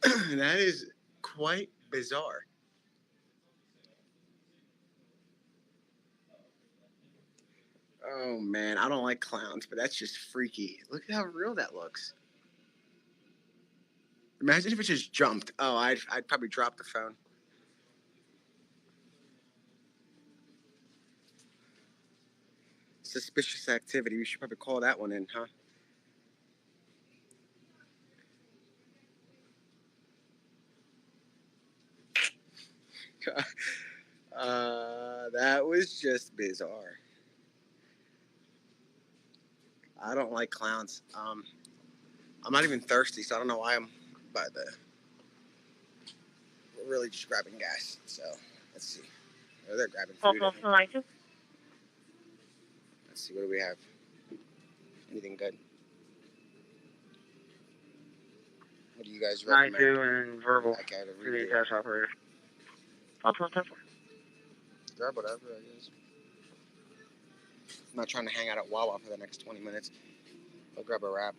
That is quite bizarre. Oh, man. I don't like clowns, but that's just freaky. Look at how real that looks. Imagine if it just jumped. Oh, I'd probably drop the phone. Suspicious activity. We should probably call that one in, huh? That was just bizarre. I don't like clowns. I'm not even thirsty, so I don't know why I'm by the. We're really just grabbing gas. So let's see. Oh, they're grabbing food. Let's see. What do we have? Anything good? What do you guys recommend? 92 and verbal. I gotta To the read cash operator. Grab whatever, I guess. I'm not trying to hang out at Wawa for the next 20 minutes. I'll grab a wrap.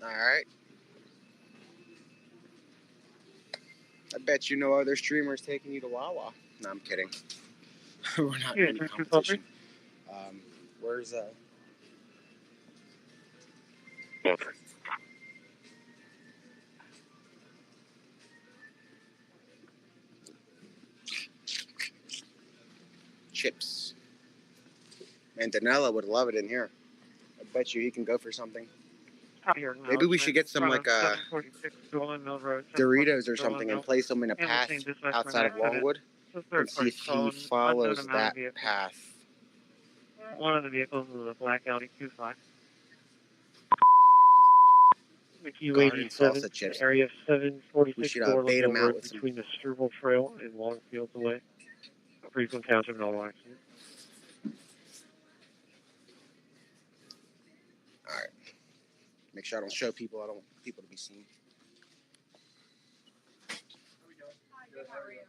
All right. I bet you no other streamer's taking you to Wawa. No, I'm kidding. We're not in any competition. Where's chips? Man, Danilo would love it in here. I bet you he can go for something. Maybe we should get some like Doritos or something and place them in a path outside of Longwood and see if he follows that path. One of the vehicles is a black Audi Q5. Garden salsa chips. Area 746 We should Dorland bait Mill him out Road with some. between the Struble Trail and Longfield Away. Frequent Township and all accident. All right. Make sure I don't show people. I don't want people to be seen. How are you?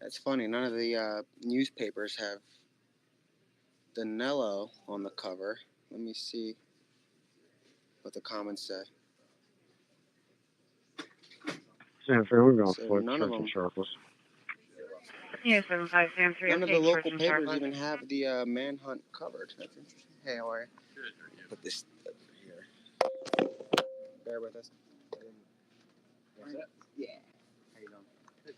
That's funny. None of the newspapers have Danilo on the cover. Let me see what the comments say. San Fran, we're going So for none Church of and them. Sharpless. Yeah, 75 None of the local papers even have the manhunt covered. That's interesting. Hey, how are you? Good. Put this over here. Bear with us. What's that? Yeah. How you doing? Look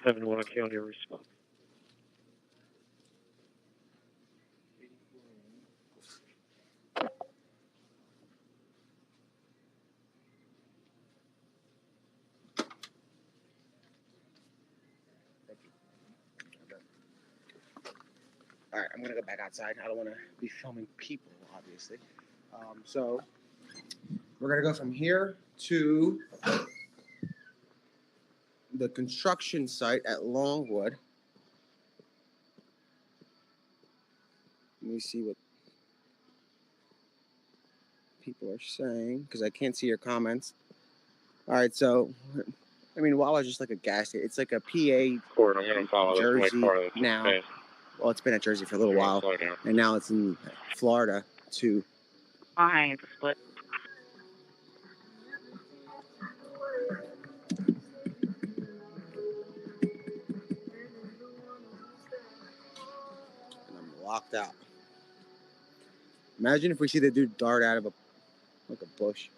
at 7-1 County response. All right, I'm gonna go back outside. I don't want to be filming people, obviously. So we're gonna go from here to the construction site at Longwood. Let me see what people are saying, because I can't see your comments. All right, so, I mean, Wawa's just like a gas station. It's like a PA Court, I'm going to follow this Jersey way part of the now. space. Well, it's been at Jersey for a little while, and now it's in Florida too. Fine, split. And I'm locked out. Imagine if we see the dude dart out of a bush.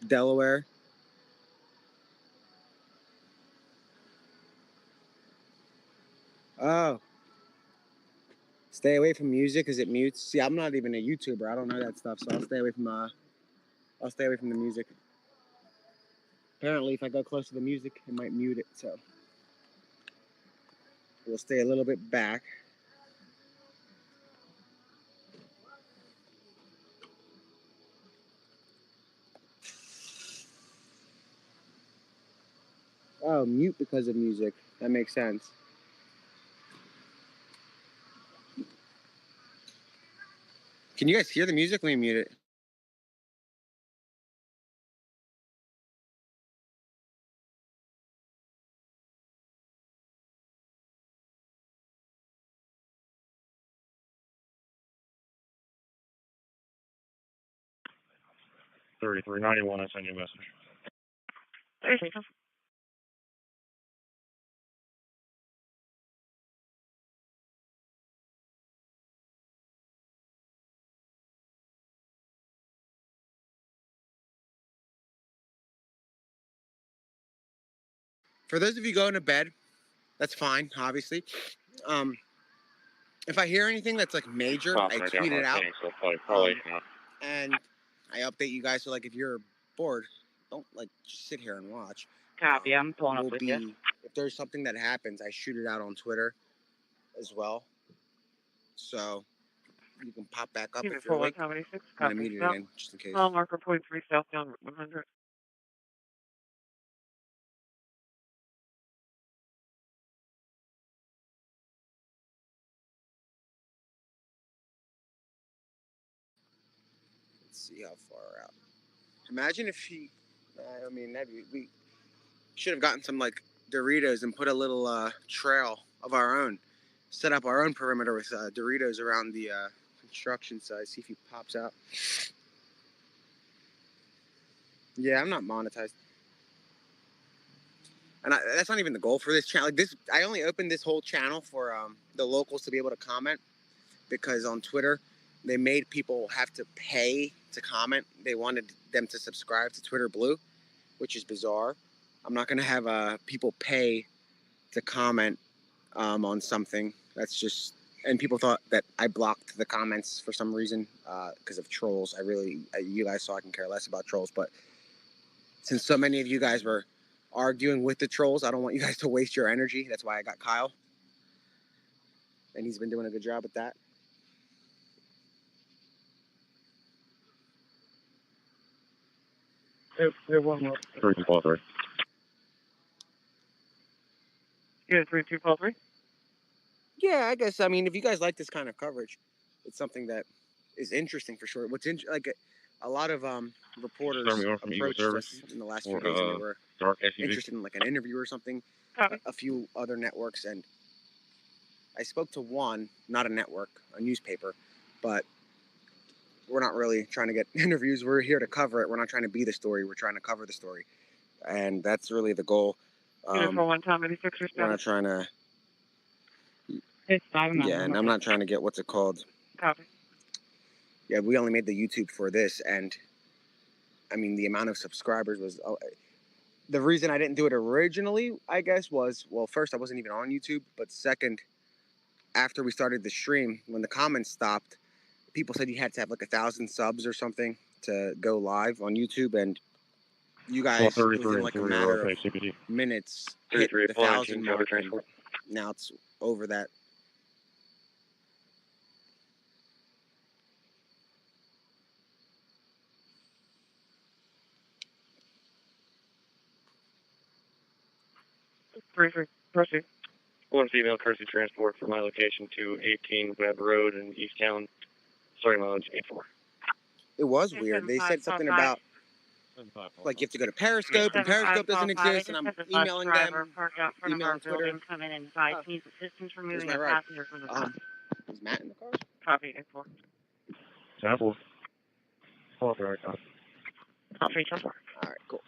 Delaware. Oh. Stay away from music because it mutes. See, I'm not even a YouTuber. I don't know that stuff, so I'll stay away from the music. Apparently, if I go close to the music, it might mute it, so we'll stay a little bit back. Oh, mute because of music. That makes sense. Can you guys hear the music? Let me mute it. $33.91, I send you a message. For those of you going to bed, that's fine, obviously. If I hear anything that's like major, I tweet it out. And I update you guys. So like, if you're bored, don't like just sit here and watch. Copy. I'm pulling up with you. If there's something that happens, I shoot it out on Twitter as well. So you can pop back up if you're awake. I'm gonna mute it again just in case. Mile marker 0.3 south down 100. Let's see how far out. Imagine if he. I mean, we should have gotten some like Doritos and put a little trail of our own. Set up our own perimeter with Doritos around the construction site. See if he pops out. Yeah, I'm not monetized. And that's not even the goal for this channel. Like this, I only opened this whole channel for the locals to be able to comment, because on Twitter, they made people have to pay to comment. They wanted them to subscribe to Twitter Blue, which is bizarre. I'm not going to have people pay to comment on something. That's just, and people thought that I blocked the comments for some reason because of trolls. You guys saw I can care less about trolls, but since so many of you guys were arguing with the trolls, I don't want you guys to waste your energy. That's why I got Kyle, and he's been doing a good job at that. One more. 3243. Yeah, 3243. Yeah, I guess. I mean, if you guys like this kind of coverage, it's something that is interesting for sure. What's like a lot of reporters approached us in the last few days, and they were interested in like an interview or something. A few other networks, and I spoke to one, not a network, a newspaper, but we're not really trying to get interviews. We're here to cover it. We're not trying to be the story. We're trying to cover the story, and that's really the goal. For one time, 86 or we're not trying to. It's 5 Yeah, and I'm not trying to get what's it called. Copy. Yeah, we only made the YouTube for this, and I mean the amount of subscribers was. The reason I didn't do it originally, I guess, was, well, first I wasn't even on YouTube, but second, after we started the stream, when the comments stopped, people said you had to have like 1,000 subs or something to go live on YouTube, and you guys within like a matter of minutes hit the 1,000 mark, and now it's over that. 3-3. Proceed. One female courtesy transport from my location to 18 Webb Road in East Town. Starting mileage 84. It was weird. They said something about like you have to go to Periscope, and Periscope doesn't exist, and I'm emailing them, email on Twitter. Come in and advise needs assistance removing my a ride. passenger from the car. Is Matt in the car? Copy 8-4. Sample. Oh, very good. Copy 10-4. All right, cool.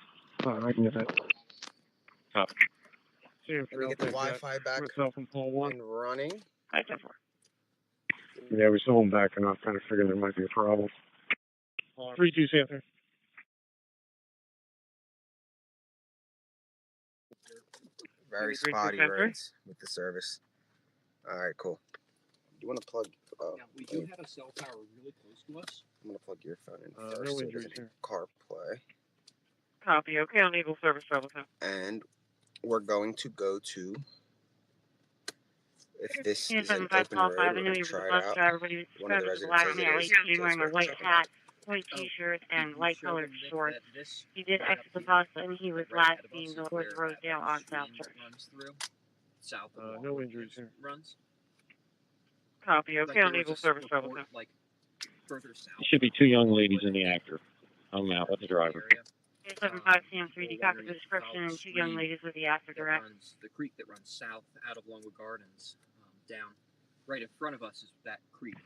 I can get that. Copy. Let me get the Wi-Fi back and running. 10-4. Yeah, we saw him backing up. Kind of figured there might be a problem. 3-2 Sample. Very spotty roads with the service. All right, cool. You want to plug? Now, we do have a cell tower really close to us. I'm gonna plug your phone in No first. So injuries it here. CarPlay. Copy. Okay, on Eagle Service Travel Time. And we're going to go to. If this Unit is an 75 open Paul road, 5, I we're know going to you were try the it bus out. driver, but he was One of the described as a residents black says it male, is. 18, wearing a white hat, white t-shirt, and light colored shorts. He did exit the bus, and he was last seen going towards Rosedale on South Church. Runs through south of No injuries here. runs. Copy. Okay, Like, on there Eagle was a Service Travel report, Time. like further south. There should be two young ladies in the actor. I'm out with the driver. 75 CM3, copy the description, and two young ladies with the actor direct. The creek that runs south out of Longwood Gardens, down right in front of us is that creek.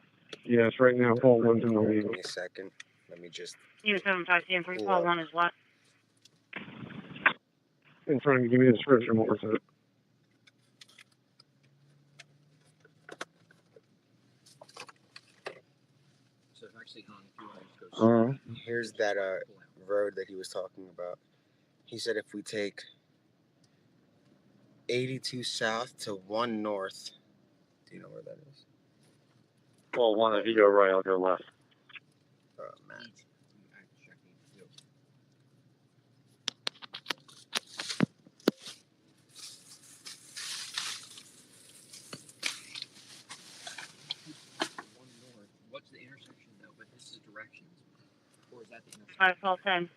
Yes, right now, Paul 1's in the lead. Give me a second. Let me just. Unit 75 CM3, Paul 1 is what? In front of you, give me the description. What was it? So actually, if you want to just go Here's that road that he was talking about. He said if we take 82 south to 1 north. Do you know where that is? Well, one, if you go right, I'll go left. Matt. What's the intersection though? But this is directions. Or is that the intersection? 5 Paul 10.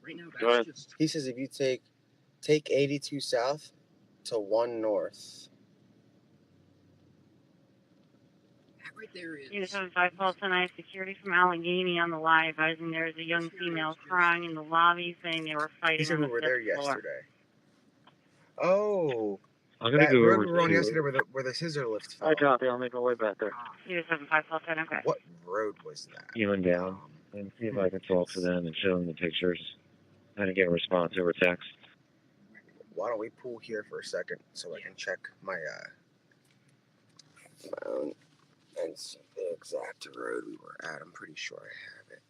Right now, Go ahead. that's just. He says if you take 82 south to 1 north. That right there is. Unit 75 Paul 10, I have security from Allegheny on the line, advising there is a young female crying in the lobby, saying they were He fighting said on we the were there 5th floor. yesterday. Oh. I'm gonna that go road over we were on to. yesterday where the scissor lift fell. I copy. I'll make my way back there. Unit 75 Paul 10, okay. What road was that? Even down and see if I can talk to them and show them the pictures. I didn't get a response over text. Why don't we pull here for a second so I can check my phone and see the exact road we were at. I'm pretty sure I have it.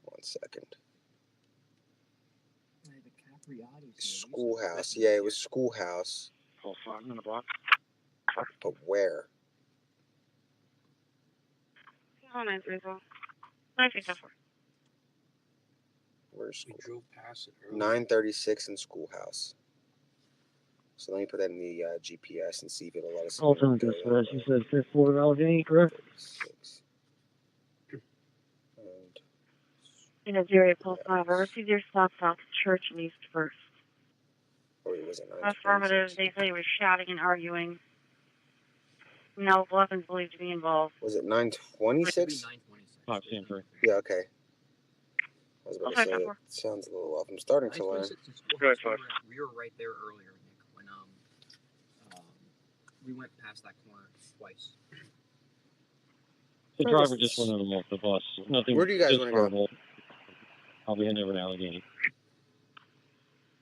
1 second. Schoolhouse. Yeah, it was Schoolhouse. Paul 5 in the block. But where? Hold on, 3 Paul. 934. Where's school? We drove past it. 936 in Schoolhouse. So let me put that in the GPS and see if it'll let us. Alternative says he says 5th floor of Allegheny, correct? 6. Unit 0 Paul 5, I received your stop south Church and East 1st. Or was it 926? Affirmative, they say he was shouting and arguing. No weapons believed to be involved. Was it 926? 5 Stanford. Yeah, okay. I was about to say, it sounds a little off. I'm starting to learn. Go ahead, 5. We were right there earlier, Nick, when we went past that corner twice. The driver just went them off the bus. Nothing. Where do you guys want to go? I'll be heading over to Allegheny.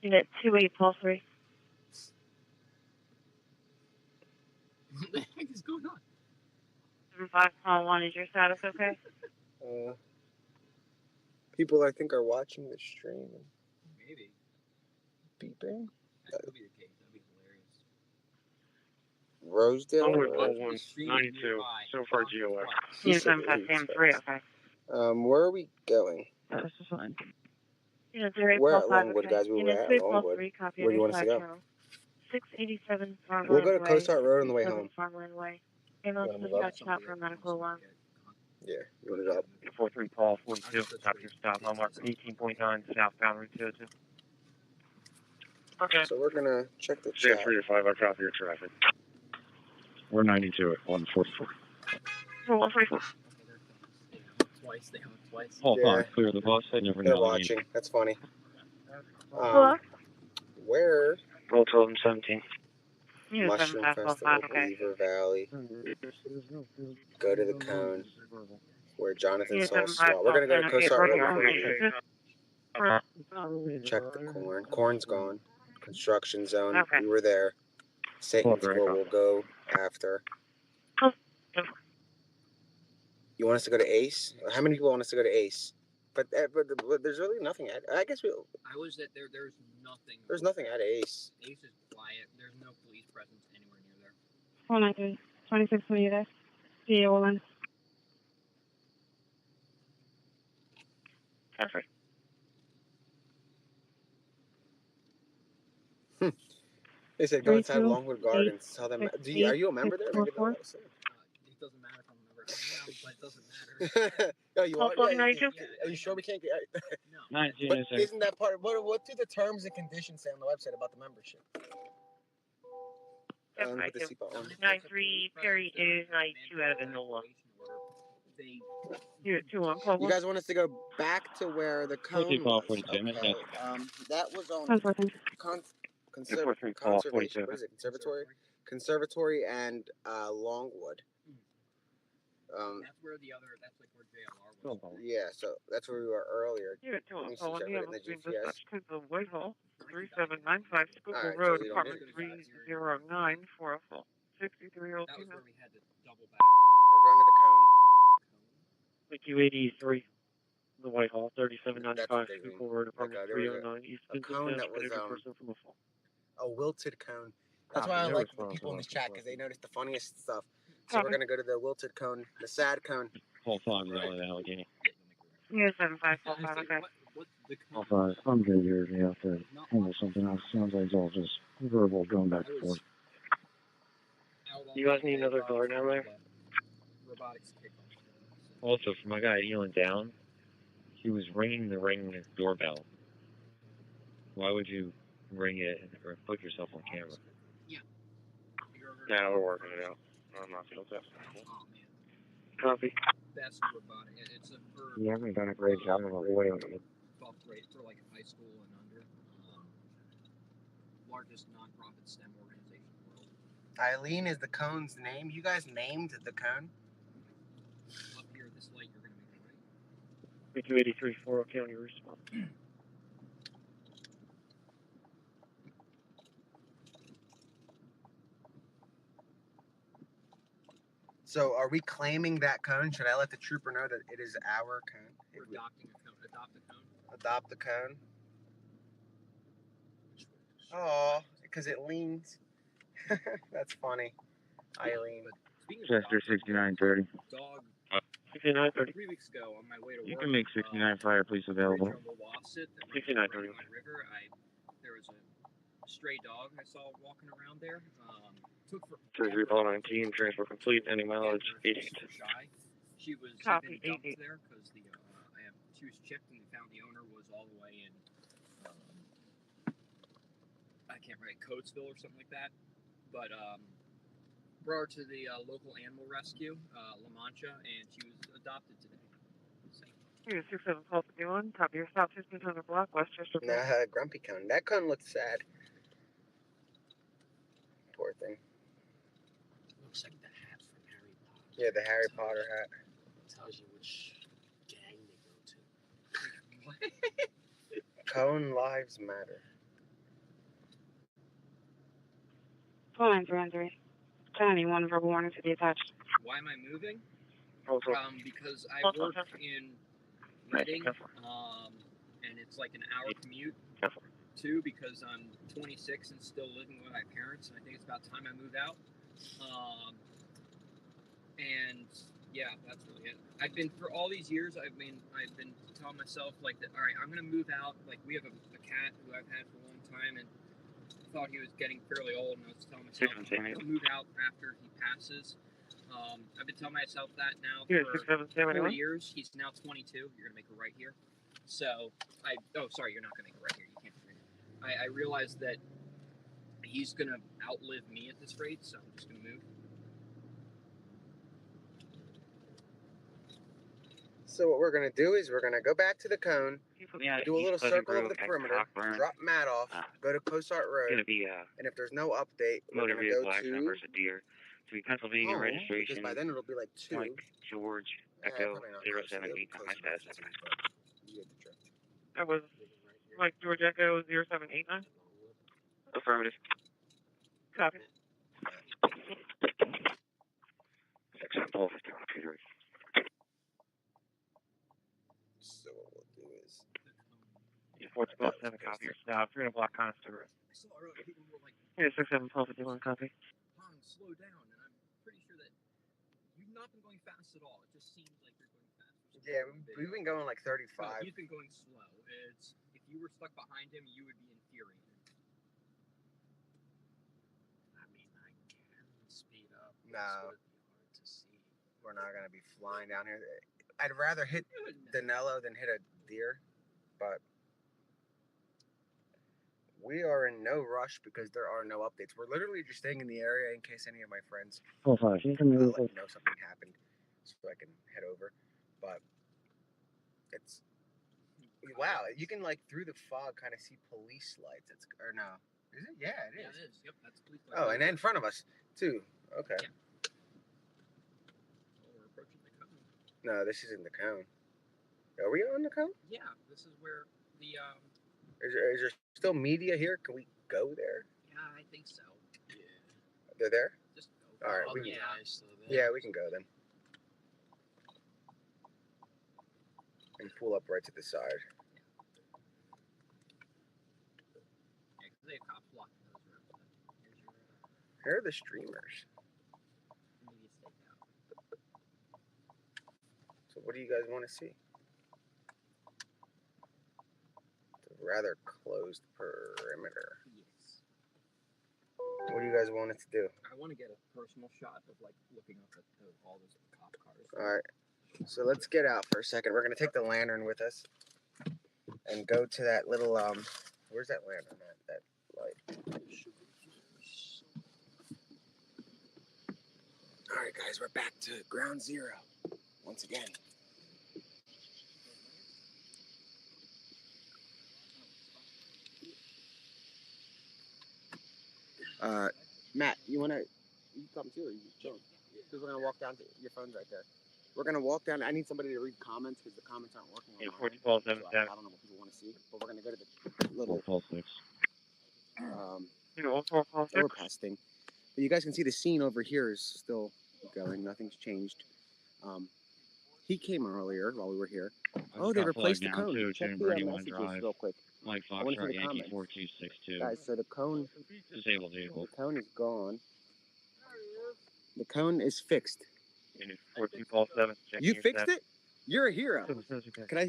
Unit 28 Paul 3. What the heck is going on? 75 Paul 1, is your status okay? People I think are watching the stream. Maybe. Beeping? That could be the case. That'd be hilarious. Rosedale? Onward, Paul 1, 92. So far, GOX. Unit 75 Sam 3, okay. Where are we going? This is fine. Unit 0 We're Paul at 5, Longwood, okay. guys. We were Unit at 3 Paul Longwood. 3, copy. Where do you want us to go? 687 Farmland We'll go to Way. Coast Road on the way 687 home. Farmland Way. Ambulance Wanna move dispatch out for a medical alarm. Yeah, you want to go up? 43 Paul 42. After stop on mark 18.9 southbound Route 202. Okay. So we're gonna check the Stand chat. 3 to 5, I copy your traffic. We're 92 at 144. So 144. Twice. They hung twice. Hold Yeah. on, clear the bus. I never They're know. watching. That's funny. Hello? Where? Roll 12 and 17. Yeah, Mushroom 75, Festival, okay. Beaver Valley. Go to the cone where Jonathan Yeah, saw 75, SWAT. We're gonna go to okay, CoStar right River here. first. Check the corn. Corn's gone. Construction zone. Okay. We were there. Satan's where we'll go after. You want us to go to Ace? How many people want us to go to Ace? But there's really nothing at. I guess we. I was at there. There's nothing. There's nothing at Ace. Ace is quiet. There's no police presence anywhere near there. 493, 26 meters. See you, Olin. Perfect. They said go inside 32, Longwood Gardens. Tell them. Are you a member there? Maybe they'll let us in. It doesn't matter if I'm a member. Yeah, but it doesn't matter. No, you are. Yeah, are you sure we can't get? No. 19 But and 6. isn't that part? What do the terms and conditions say on the website about the membership? With the seatbelt on. 93 Perry is 92 out of the NOLA. You guys want us to go back to where the cone was? Okay. That was on conservatory. What is it? Conservatory and Longwood. That's where the other. That's like where JLR was. Yeah, so that's where we were earlier. You got 2 on Let me call, see, and check you it in the have been GPS. dispatched to the Whitehall, 3795 Schuylkill Alright, Road, so we don't apartment need it. 309 for a full 63 old That was female. where we had to double back. We're going to the cone. PQ83, the Whitehall, That's 3795 what they Schuylkill mean. Road, apartment There was 309 East a cone that was person from a fall. a wilted cone. That's why I like the people in this chat because they notice the funniest stuff. So we're gonna go to the wilted cone, the sad cone. Whole 5 is only the Allegheny. Yeah, 7545, okay. Whole 5. I'm good here. You have to handle something else. Sounds like it's all just verbal going back and forth. You guys need another guard down there? Robotics kickoff. Also, for my guy kneeling down, he was ringing the ring doorbell. Why would you ring it or put yourself on camera? Yeah. Yeah, we're working it out. I'm not feeling that. Oh man. Copy. Best robotic. It's a for You haven't done a great job of avoiding it. 12th grade for like high school and under. Largest nonprofit STEM organization in the world. Eileen is the cone's name. You guys named the cone? Up here at this light, you're gonna make it right. PQ83, 40 County response. So are we claiming that cone? Should I let the trooper know that it is our cone? We're adopting a cone. Adopt a cone. Adopt the cone. Oh, because it leans. That's funny. Eileen. Chester 6930. Dog. 6930. 3 weeks ago, on my way to work, You can make 69 fire police available. Faucet, 6930. River, there was a stray dog I saw walking around there. Took for 3319, transfer complete, any mileage, 88. shy. She was Copy, been dumped 88. there because she was chipped and they found the owner was all the way in. I can't write Coatesville or something like that, but brought her to the local animal rescue, La Mancha, and she was adopted today. So. Here's 6751, top of your stop, 1500 block, Westchester. Nah, grumpy cone. That cone looks sad. Poor thing. Looks like the hat from Harry Potter. Yeah, the Harry Potter hat. Tells you which gang they go to. What? Cone lives matter. 4933. 1091 verbal warning to be attached. Why am I moving? Because I Also, work in Reading, and it's like an hour commute. Two, because I'm 26 and still living with my parents, and I think it's about time I move out. And yeah, that's really it. I've been for all these years. I've been telling myself like that. All right, I'm gonna move out. Like we have a cat who I've had for a long time, and I thought he was getting fairly old, and I was telling myself to move out after he passes. I've been telling myself that now for 4 years. He's now 22. You're gonna make a right here. So oh sorry, you're not gonna make a right here. You can't. I realized that he's gonna outlive me at this rate, so I'm just gonna move. So what we're gonna do is we're gonna go back to the cone, Yeah, do a East little Pleasant circle of Grove, the perimeter, Cockburn. drop Matt off, go to Cosart Road, Gonna be and if there's no update, we're motor gonna go vehicle accident to versus deer. To be Pennsylvania home, registration. because by then it'll be like 2. Mike George Echo probably not 078. High status. That was Mike George Echo 0789. Affirmative. Copy. Section 451 computer. So what we'll do is 427 copy your stop. 3 block constable. Yeah, 67 copy. Slow down, and I'm pretty sure that you've not been going fast at all. It just seems like you're going fast. Yeah, we've been going like 35. No, he's been going slow. It's if you were stuck behind him, you would be infuriated. I mean, I can speed up. No, would be hard to see. We're not gonna be flying down here. I'd rather hit Danilo than hit a deer, but we are in no rush because there are no updates. We're literally just staying in the area in case any of my friends let me know something happened, so I can head over. But it's wow, you can like through the fog kind of see police lights. It's or no, is it? Yeah, it is. Yeah, it is. Yep, that's police lights. Oh, and in front of us too. Okay. Yeah. Oh, we're approaching the cone. No, this isn't the cone. Are we on the cone? Yeah, this is where the Is there still media here? Can we go there? Yeah, I think so. Yeah. They're there? Just go. All right. Oh, We can, yeah. yeah, we can go then. And pull up right to the side. Yeah, because they have cops blocking those roads. Here's your Here are the streamers. immediate stakeout. So what do you guys want to see? It's a rather closed perimeter. Yes. What do you guys want us to do? I want to get a personal shot of like looking up at all those cop cars. All right. So let's get out for a second. We're gonna take the lantern with us and go to that little where's that lantern at? That light. All right, guys, we're back to ground zero once again. Matt, you come too, or you chill? Because we're gonna walk down to your phone's right there. We're gonna walk down. I need somebody to read comments because the comments aren't working. Yeah, 40-12-7. So I don't know what people want to see, but we're gonna go to the little overpass thing. But you guys can see the scene over here is still going. Nothing's changed. He came earlier while we were here. Oh, they replaced the cone. Check the messages real quick. Mike I want to Foxtrot see the Yankee comments. 4262. Guys, so the cone. Disabled vehicle. The cone is gone. The cone is fixed. 4247. You fixed it? You're a hero. Can I?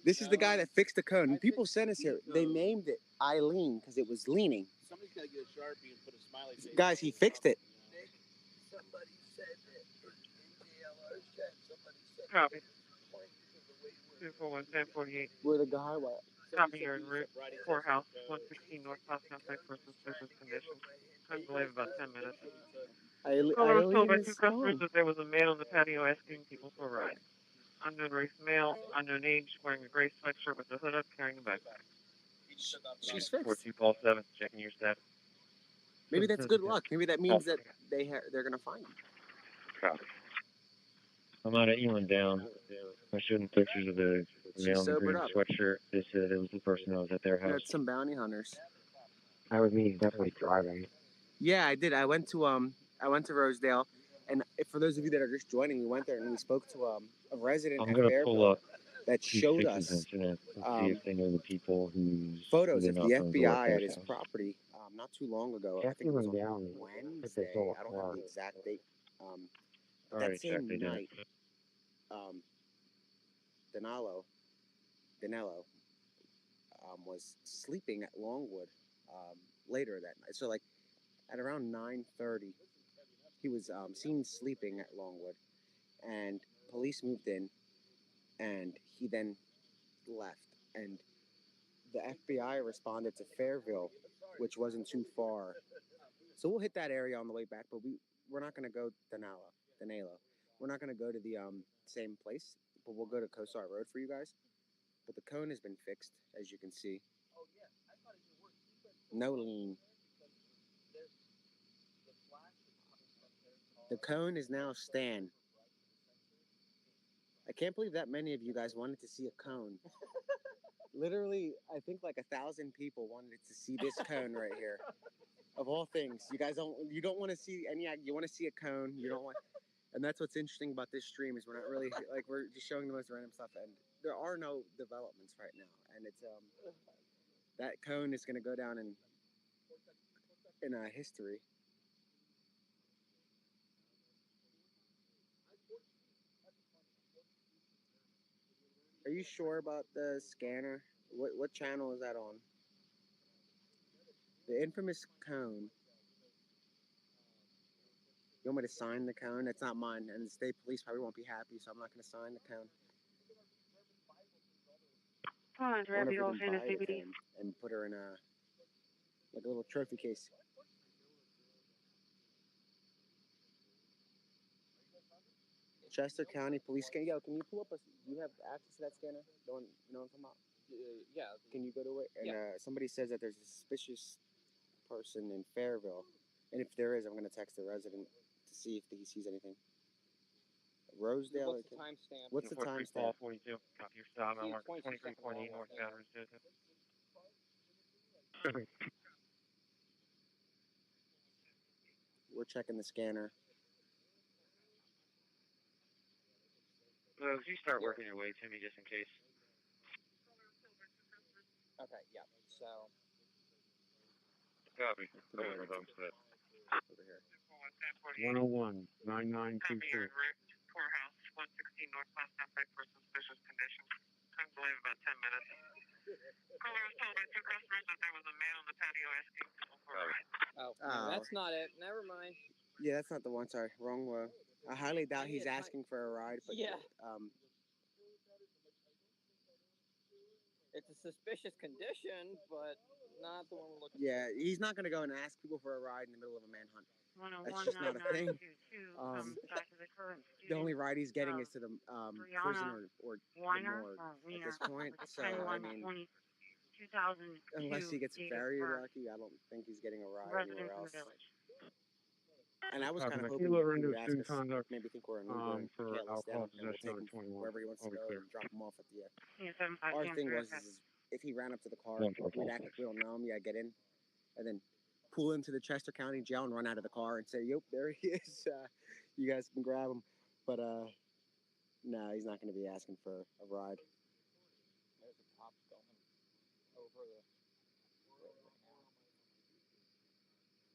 This is the guy that fixed the cone. People sent us here. They named it Eileen because it was leaning. Somebody's got to get a Sharpie and put a smiley face. Guys, he fixed it. Somebody said that in JLR's chat. Somebody said Copy. 241-1048. Where the guy was. Copy here en route. Courthouse, 116 North South Campsite for suspicious condition. Couldn't believe about 10 minutes. Caller was told by two customers that there was a man on the patio asking people for a ride. Unknown race male, unknown age, wearing a gray sweatshirt with a hood up, carrying a backpack. She's fixed. 4247. Checking your status. Maybe that's good luck. Maybe that means that they're gonna find him. Copy. I'm out of Elon down. I showed them pictures of the male in the green sweatshirt. They said it was the person that was at their house. That's some bounty hunters. That was me. He's definitely driving. Yeah, I did. I went to Rosedale, and for those of you that are just joining, we went there and we spoke to a resident I'm at gonna pull up that showed us incident and see if they know the people who photos of the FBI at his property not too long ago. I think it was on down. Wednesday. I don't have the exact date. That same night, Danilo was sleeping at Longwood later that night. So like at around 9:30, he was seen sleeping at Longwood, and police moved in, and he then left. And the FBI responded to Fairville which wasn't too far. So we'll hit that area on the way back, but we're not gonna go Danilo. We're not gonna go to the same place, but we'll go to Kosar Road for you guys. But the cone has been fixed, as you can see. No lean. The cone is now Stan. I can't believe that many of you guys wanted to see a cone. Literally, I think like 1,000 people wanted to see this cone right here. Of all things, you don't want to see any. You want to see a cone. You don't want, and that's what's interesting about this stream is we're not really like we're just showing the most random stuff, and there are no developments right now, and it's that cone is going to go down in history. Are you sure about the scanner? What channel is that on? The infamous cone. You want me to sign the cone? It's not mine, and the state police probably won't be happy, so I'm not going to sign the cone. Come on, I wonder if we Raviol can buy Fantasy the CBD. cone and put her in a little trophy case. Chester County Police Scanner. Yo, can you pull up do you have access to that scanner? The one, you know what I'm talking about? Yeah. Can you go to it? And somebody says that there's a suspicious person in Fairville. And if there is, I'm going to text the resident to see if he sees anything. Rosedale. What's the timestamp? What's the timestamp? 42. Copy your style. See, Mark 23.8 23.8 northbound Route 2. We're checking the scanner. Well, if you start working your way to me, just in case. Okay, yeah. So. Copy. Over homestead. Over here. 101 9922. Courthouse, 116 northbound Southside for suspicious condition. I believe about 10 minutes. Caller was told by two customers that there was a man on the patio asking for a ride. Oh, no, that's not it. Never mind. Yeah, that's not the one. Sorry, wrong one. I highly doubt he's asking for a ride, but it's a suspicious condition, but not the one we're looking yeah, he's not gonna go and ask people for a ride in the middle of a manhunt. That's just not a thing. The only ride he's getting is to the prison or the morgue at this point. So I mean, unless he gets very lucky, I don't think he's getting a ride anywhere else. And I was kind of hoping he would ask us, maybe think we're an Uber and for hail us down, alcohol and we'll possession take under him 21. wherever he wants to go Clear. and drop him off at the. Our thing was is if he ran up to the car, we'd act like we don't know him. Yeah, get in, and then pull into the Chester County Jail and run out of the car and say, "Yep, there he is. You guys can grab him." But no, he's not going to be asking for a ride. There's a cop going over the.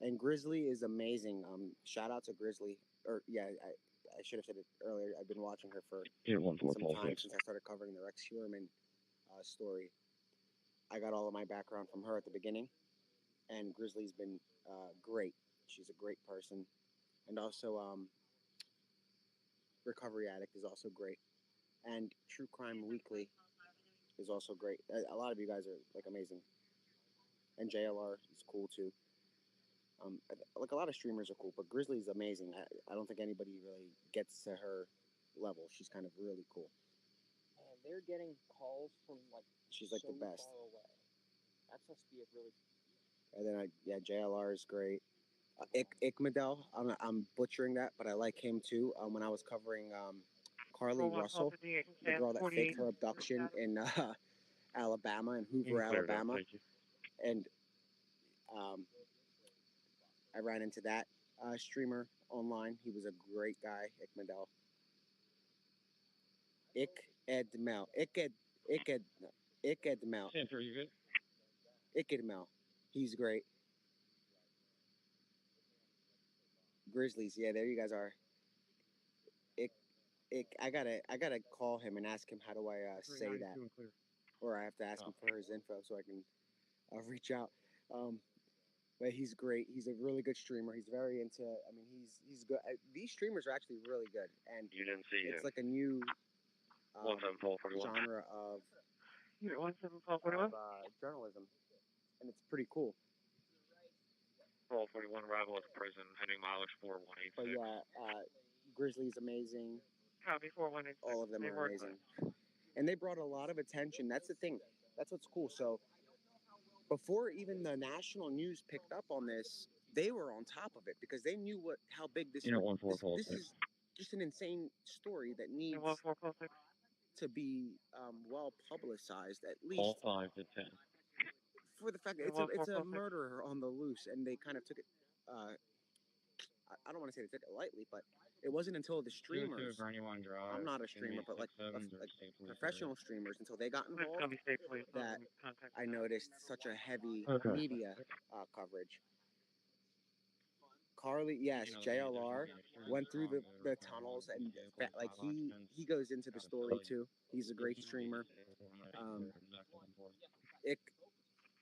And Grizzly is amazing. Shout out to Grizzly. Or yeah, I should have said it earlier. I've been watching her for some time since I started covering the Rex Heuermann story. I got all of my background from her at the beginning, and Grizzly's been great. She's a great person, and also Recovery Addict is also great, and True Crime Weekly is also great. A lot of you guys are like amazing, and JLR is cool too. Like a lot of streamers are cool, but Grizzly's amazing. I don't think anybody really gets to her level. She's kind of really cool. And they're getting calls from like. She's like so the best. Far away. That must be a really. And then JLR is great. Ikmadel, I'm butchering that, but I like him too. When I was covering Carly Russell, the girl that faked her abduction in Alabama, in Hoover, Alabama, and I ran into that streamer online. He was a great guy, Ikmadel. Ikadmel. Center, you good? Ikadmel. He's great. Grizzlies, yeah, there you guys are. I gotta call him and ask him how do I say that, or I have to ask him for his info so I can reach out. But he's great. He's a really good streamer. He's very into. I mean, he's good. These streamers are actually really good, and You didn't see it's him. like a new 17441. genre of 17441. journalism, and it's pretty cool. 1241 arrival at the prison, heading mileage 4186. But yeah, Grizzly's amazing. Copy 4186. All of them They are were amazing. And they brought a lot of attention. That's the thing. That's what's cool. So before even the national news picked up on this, they were on top of it because they knew how big this Unit would. 14 This is just an insane story that needs 14 to be well publicized, at All least 5 to 10. for the fact that Yeah, it's a 14 murderer on the loose, and they kind of took it. I don't want to say they took it lightly, but it wasn't until the 202 streamers. Brandywine Drive. I'm not a streamer, but like professional streamers, until they got It's involved, going to be state police. that I noticed such a heavy Okay. media coverage. Carly, yes, JLR went through the tunnels, and like he goes into the story too. He's a great streamer. Ick,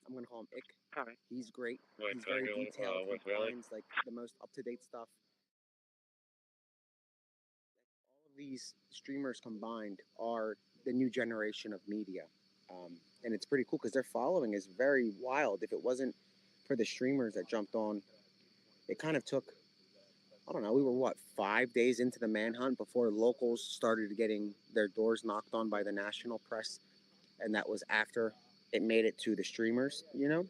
I'm gonna call him Ick. Copy. He's great. Wait, He's very Valley, detailed. He West Valley? finds like the most up-to-date stuff. All of these streamers combined are the new generation of media, and it's pretty cool because their following is very wild. If it wasn't for the streamers that jumped on, it kind of took, I don't know, we were what, 5 days into the manhunt before locals started getting their doors knocked on by the national press, and that was after it made it to the streamers, you know?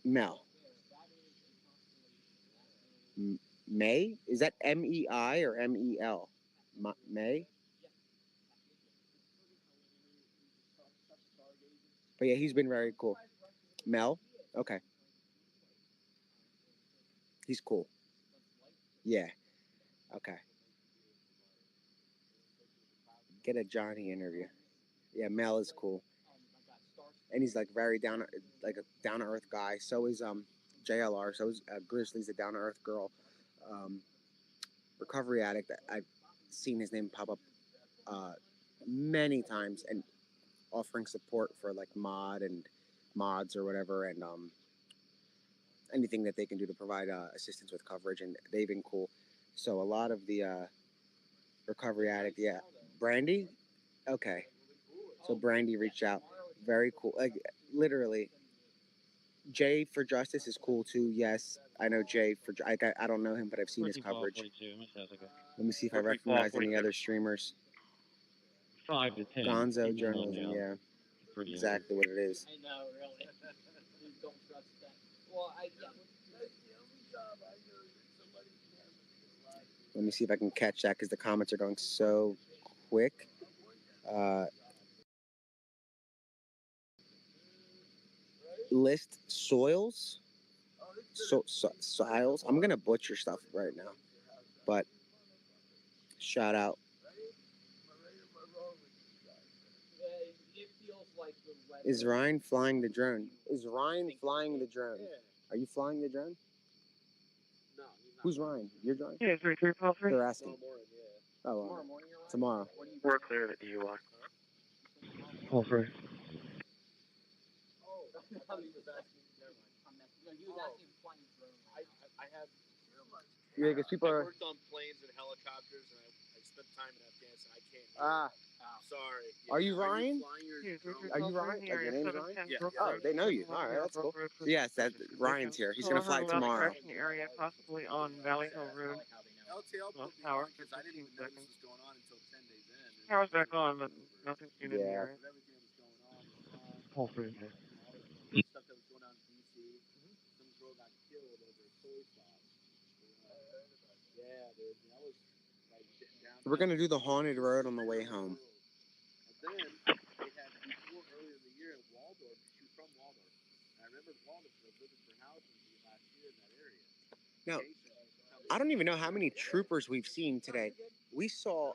Mel. May? Is that MEI or MEL? May? But yeah, he's been very cool. Mel? Okay. He's cool. Yeah. Okay. Get a Johnny interview. Yeah, Mel is cool. And he's like very down to earth guy. So is JLR. So is Grizzly's a down to earth girl. Recovery addict. I've seen his name pop up many times, and offering support for like mods or whatever, and anything that they can do to provide assistance with coverage, and they've been cool. So a lot of the recovery addict, yeah. Brandy? Okay. So Brandy reached out. Very cool. Like, literally, Jay for Justice is cool too. Yes, I know Jay for. I don't know him, but I've seen his coverage. Let me see if I recognize any other streamers. 5 to 10. Gonzo journalism, yeah. Exactly what it is. I know, really. Don't trust that. Well, Let me see if I can catch that because the comments are going so quick. List soils. Soils. I'm gonna butcher stuff right now, but shout out. Is Ryan flying the drone? Is Ryan flying the drone? Are you flying the drone? No. Who's Ryan? You're driving? Yeah, 3343. They're asking. Oh, tomorrow. We're clear at DUI. All three. I have. Yeah, because people I are. worked on planes and helicopters, and I spent time in Afghanistan. I can't. Sorry. Are you Ryan? Are you Ryan? Like, your name's Ryan? Yeah. Oh, they know you. All right, that's cool. So yes, Ryan's here. He's gonna fly tomorrow. Crashing area, possibly on Valley Hill Road. LTL Lost put me power on because I didn't even know seconds. this was going on until 10 days in. Power's back on, but nothing's seen in the area. Everything that was going on was All three. stuff that was going on in DC. Some girl got killed over a soy sauce. Yeah, dude. That was like down. We're gonna do the haunted road on the way home. And then they had before earlier in the year at Waldorf. She was from Waldorf. And I remember Waldorf was looking for housing last year in that area. Now, I don't even know how many troopers we've seen today. We saw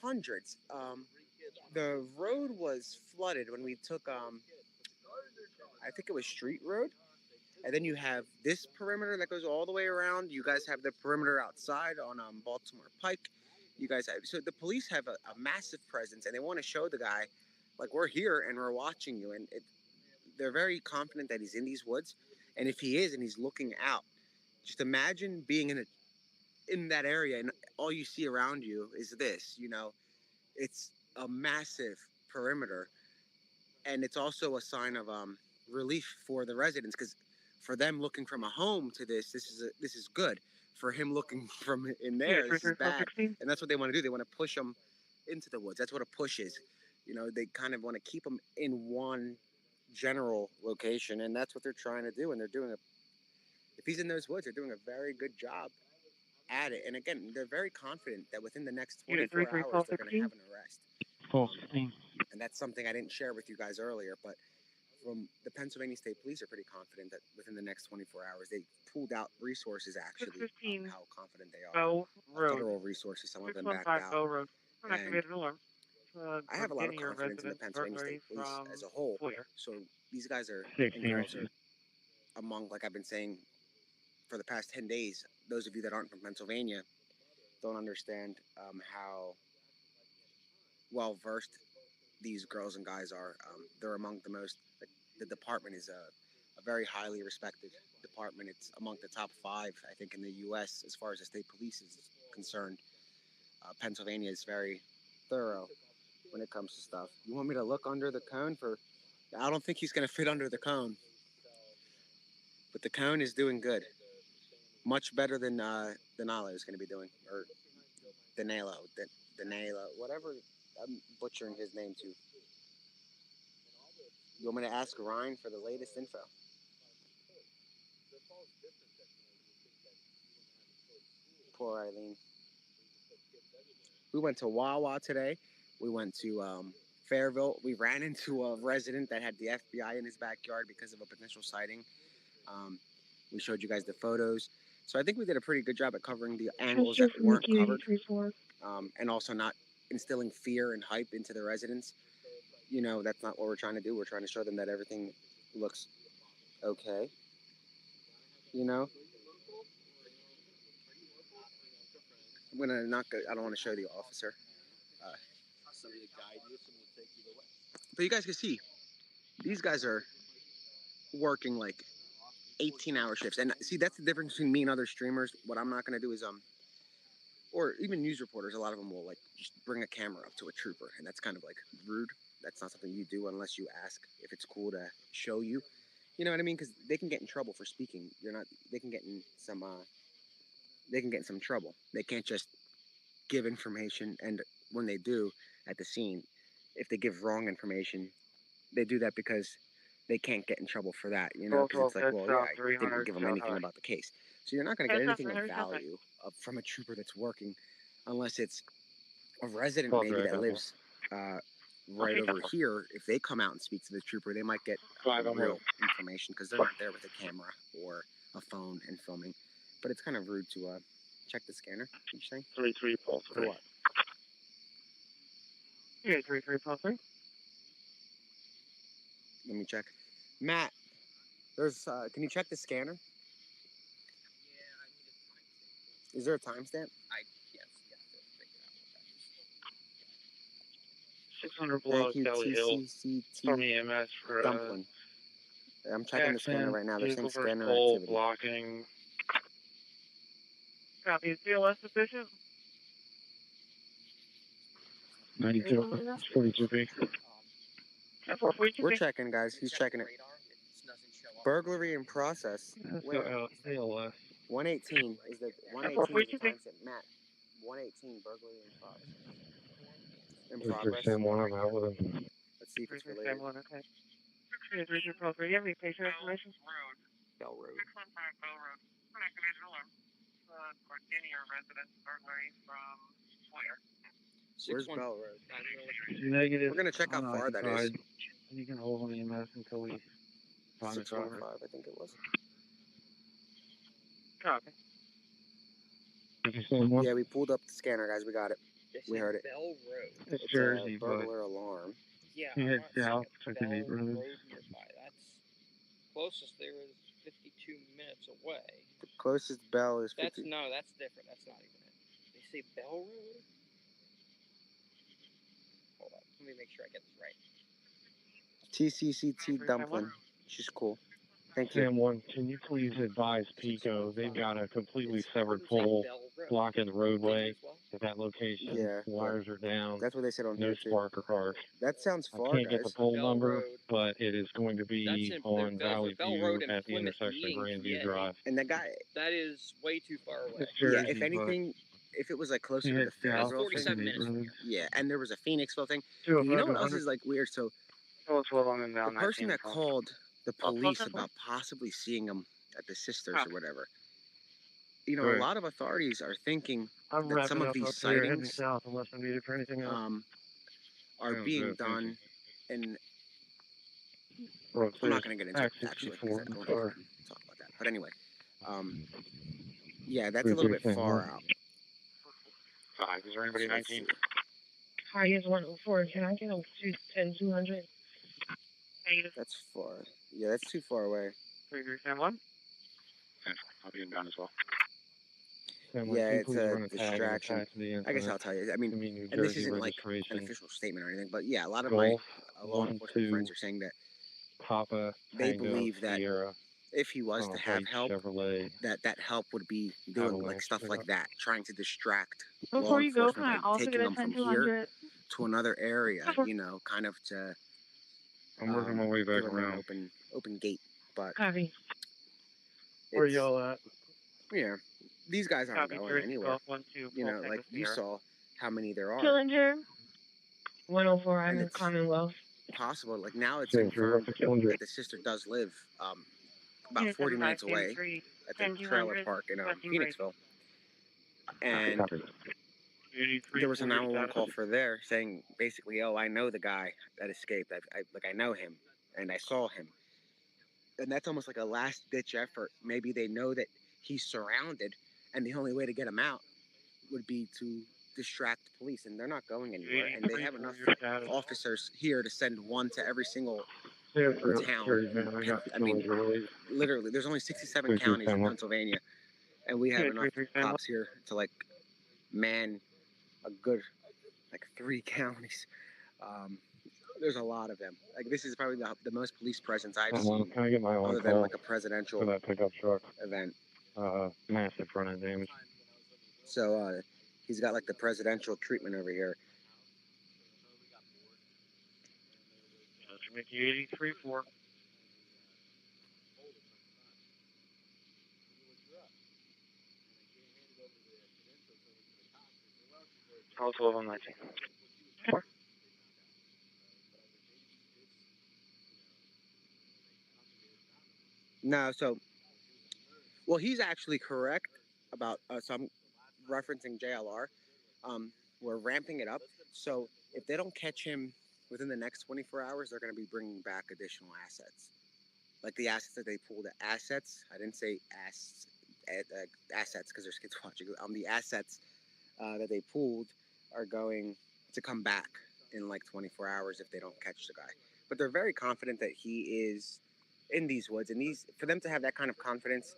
hundreds. The road was flooded when we took, I think it was Street Road. And then you have this perimeter that goes all the way around. You guys have the perimeter outside on Baltimore Pike. You guys have, so the police have a massive presence, and they want to show the guy, like, we're here and we're watching you. And they're very confident that he's in these woods. And if he is and he's looking out, just imagine being in that area and all you see around you is this, you know. It's a massive perimeter, and it's also a sign of relief for the residents, because for them looking from a home to this is good. For him looking from in there, this is bad. And that's what they want to do. They want to push them into the woods. That's what a push is. You know, they kind of want to keep them in one general location, and that's what they're trying to do. And they're doing if he's in those woods, they're doing a very good job at it. And again, they're very confident that within the next 24 hours, they're going to have an arrest. And that's something I didn't share with you guys earlier, but from the Pennsylvania State Police are pretty confident that within the next 24 hours, they pulled out resources actually, how confident they are. Federal resources, some of them backed out. And I have a lot of confidence in the Pennsylvania State Police as a whole. So these guys are, and girls are among, like I've been saying for the past 10 days, those of you that aren't from Pennsylvania don't understand how well versed these girls and guys are. They're among the most, the department is a very highly respected department. It's among the top 5, I think, in the U.S. as far as the state police is concerned. Pennsylvania is very thorough when it comes to stuff. You want me to look under the cone for? I don't think he's going to fit under the cone, but the cone is doing good, much better than Danilo is going to be doing, or Danilo, whatever. I'm butchering his name too. You want me to ask Ryan for the latest info? Poor Eileen. We went to Wawa today. We went to Fairville. We ran into a resident that had the FBI in his backyard because of a potential sighting. We showed you guys the photos. So I think we did a pretty good job at covering the angles that weren't covered. And also not instilling fear and hype into the residents. You know, that's not what we're trying to do. We're trying to show them that everything looks okay. You know? I'm gonna not go. I don't want to show the officer. But you guys can see, these guys are working like 18-hour shifts. And see, that's the difference between me and other streamers. What I'm not gonna do is or even news reporters, a lot of them will like just bring a camera up to a trooper, and that's kind of like rude. That's not something you do unless you ask if it's cool to show you. You know what I mean? Because they can get in trouble for speaking. They can get in some. They can get in some trouble. They can't just give information, and when they do at the scene, if they give wrong information, they do that because they can't get in trouble for that. You know, because it's like, well, yeah, I didn't give them anything about the case. So you're not going to get anything of value from a trooper that's working, unless it's a resident maybe that lives right over here. If they come out and speak to the trooper, they might get real information because they're not there with a camera or a phone and filming. But it's kind of rude to check the scanner each thing. 3-3 pulse. For what? Yeah, 3-3 pulse 3. Let me check. Matt, there's. Can you check the scanner? Is there a timestamp? Yes. 600 below Kelly Hill. From EMS for Dumpling. I'm checking the scanner right now. They're saying scanner pole activity. blocking. Copy. Is CLS sufficient? 92. It's 42B. We're checking, guys. He's checking it. Burglary in process. Wait. ALS. 118 is the 118 is the timestamp. Matt. 118 burglary in process. In progress. Same one I'm out with him. Let's see if it's related. Okay. 3-3 pulse 3. Do you have any patient information? Bell Road. 615 Bell Road. Activation alarm. Senior resident burglary from where? Where's Bell Road? Negative. We're gonna check how far that is. You can hold on EMS until we find it. 615, I think it was. Copy. Did you say more? Yeah, we pulled up the scanner, guys. We got it. We heard it. Bell Road. It's It's Jersey, a burglar alarm. Yeah. Yeah, I'm not south, seeing a 58 Bell Road. Road nearby. That's closest there is 52 minutes away. The closest bell is 50. That's different. That's not even it. They say Bell Road? Hold on. Let me make sure I get this right. TCCT Dumpling. She's cool. Thank you. Sam 1, can you please advise Pico? They've got a completely severed pole blocking the roadway at that location. Yeah, Wires are down. that's what they said on No here too. spark cars. That sounds I far, can't get the guys. pole Bell number, Road. but it is going to That's be in on Valley Bell View Road and at the Plymouth intersection of meeting, Grandview PA. Drive. And the guy, That is way too far away. It's yeah, Jersey, if anything, if it was like closer to the That's Fayetteville 47 thing, minutes from here. yeah, and there was a Phoenixville thing. 205 You know to what else 100. is like weird? So Oh, 12 on and the down person 19. that called the Oh, police 12. about possibly seeing him at the sisters Copy. or whatever, you know, Right. a lot of authorities are thinking I'm that some wrapping of up these here, heading sightings south unless I'm needed for anything else. are Sounds being good, thank done in. Well, I'm not going to get into it actually. 'Cause I 64. don't want to talk about that. But anyway, yeah, that's a little bit far out. 5. Is there anybody So let's 19? see. Hi, here's 104. Can I get a 210-200? That's far. Yeah, that's too far away. 3371. I'll be inbound as well. Yeah, it's a distraction. I guess I'll tell you. I mean, New and this Jersey isn't like an registration. official statement or anything, but yeah, a lot of Golf, my law 1, enforcement 2, friends are saying that Papa, they Tango, believe that Sierra, if he was to have White help, Chevrolet, that help would be doing like Avalanche, stuff like that, trying to distract law Before you go, can enforcement I by also taking get a them from here 10-200? to another area, you know, kind of to I'm working my way back give them an around. open gate. But Copy. Where it's, y'all at? yeah, these guys aren't Copy. going Jersey anywhere. Golf 12. You know, Tango like you Sierra. saw how many there are. Killinger. 104. I'm And in it's Commonwealth. possible. Like now, it's Sure, confirmed you're up to that the sister does live about 40 minutes away at the 10-200, trailer park in requesting break. Phoenixville. And there was a 911 call for there saying basically, oh, I know the guy that escaped. I know him, and I saw him. And that's almost like a last ditch effort. Maybe they know that he's surrounded, and the only way to get him out would be to distract the police, and they're not going anywhere. And they have enough officers here to send one to every single town. I mean, literally, there's only 67 counties in Pennsylvania, and we have enough cops here to like man a good like 3 counties. There's a lot of them. Like this is probably the most police presence I've seen, Can I get my other own than call like a presidential for that pickup truck? event. Massive front end damage. So he's got like the presidential treatment over here. Mickey 83-4. Call 12 on 19. No, so well, he's actually correct about so I'm referencing JLR. We're ramping it up. So if they don't catch him within the next 24 hours, they're going to be bringing back additional assets, like the assets that they pulled. Assets. I didn't say assets because there's kids watching. The assets that they pulled are going to come back in like 24 hours if they don't catch the guy. But they're very confident that he is in these woods, and for them to have that kind of confidence.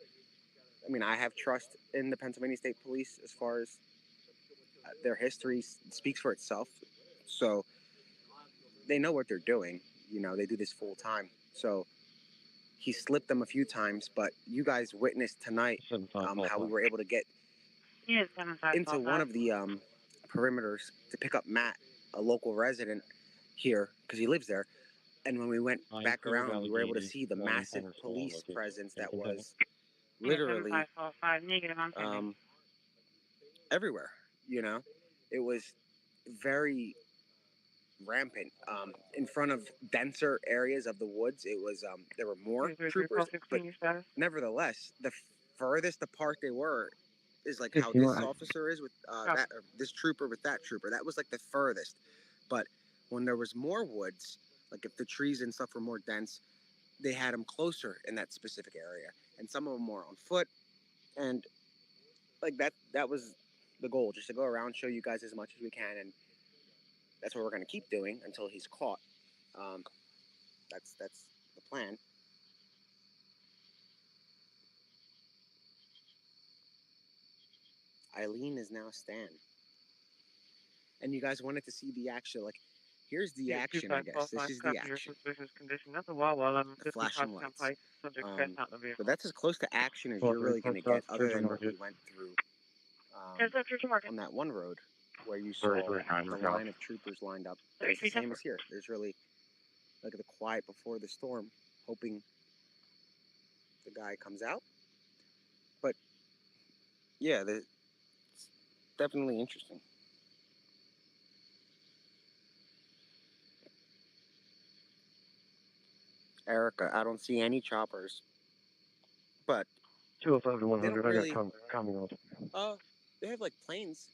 I mean, I have trust in the Pennsylvania State Police as far as their history speaks for itself. So they know what they're doing. You know, they do this full time. So he slipped them a few times, but you guys witnessed tonight how we were able to get into one of the perimeters to pick up Matt, a local resident here, because he lives there. And when we went back around, we were able to see the massive police presence that was literally everywhere. You know, it was very rampant. In front of denser areas of the woods, it was there were more troopers, but nevertheless, the furthest apart they were is like how this officer is with that or this trooper with that trooper. That was like the furthest. But when there was more woods, like if the trees and stuff were more dense, they had them closer in that specific area, and some of them were on foot, and like that was the goal, just to go around, show you guys as much as we can, and that's what we're going to keep doing until he's caught. That's the plan. Eileen is now Stan. And you guys wanted to see the action. Like, Here's the action, I guess. This is the action. Suspicious condition. That's a Wawa 1150 Flashing Pottstown lights. Pike. Subject passed out in the vehicle. But that's as close to action as you're really going to get, other than what we went through on that one road where you saw the line of troopers lined up. It's the same as here. There's really, like, the quiet before the storm, hoping the guy comes out. But yeah, it's definitely interesting. Erica, I don't see any choppers, but 205 to 100. really, I got Commonwealth. they have like planes,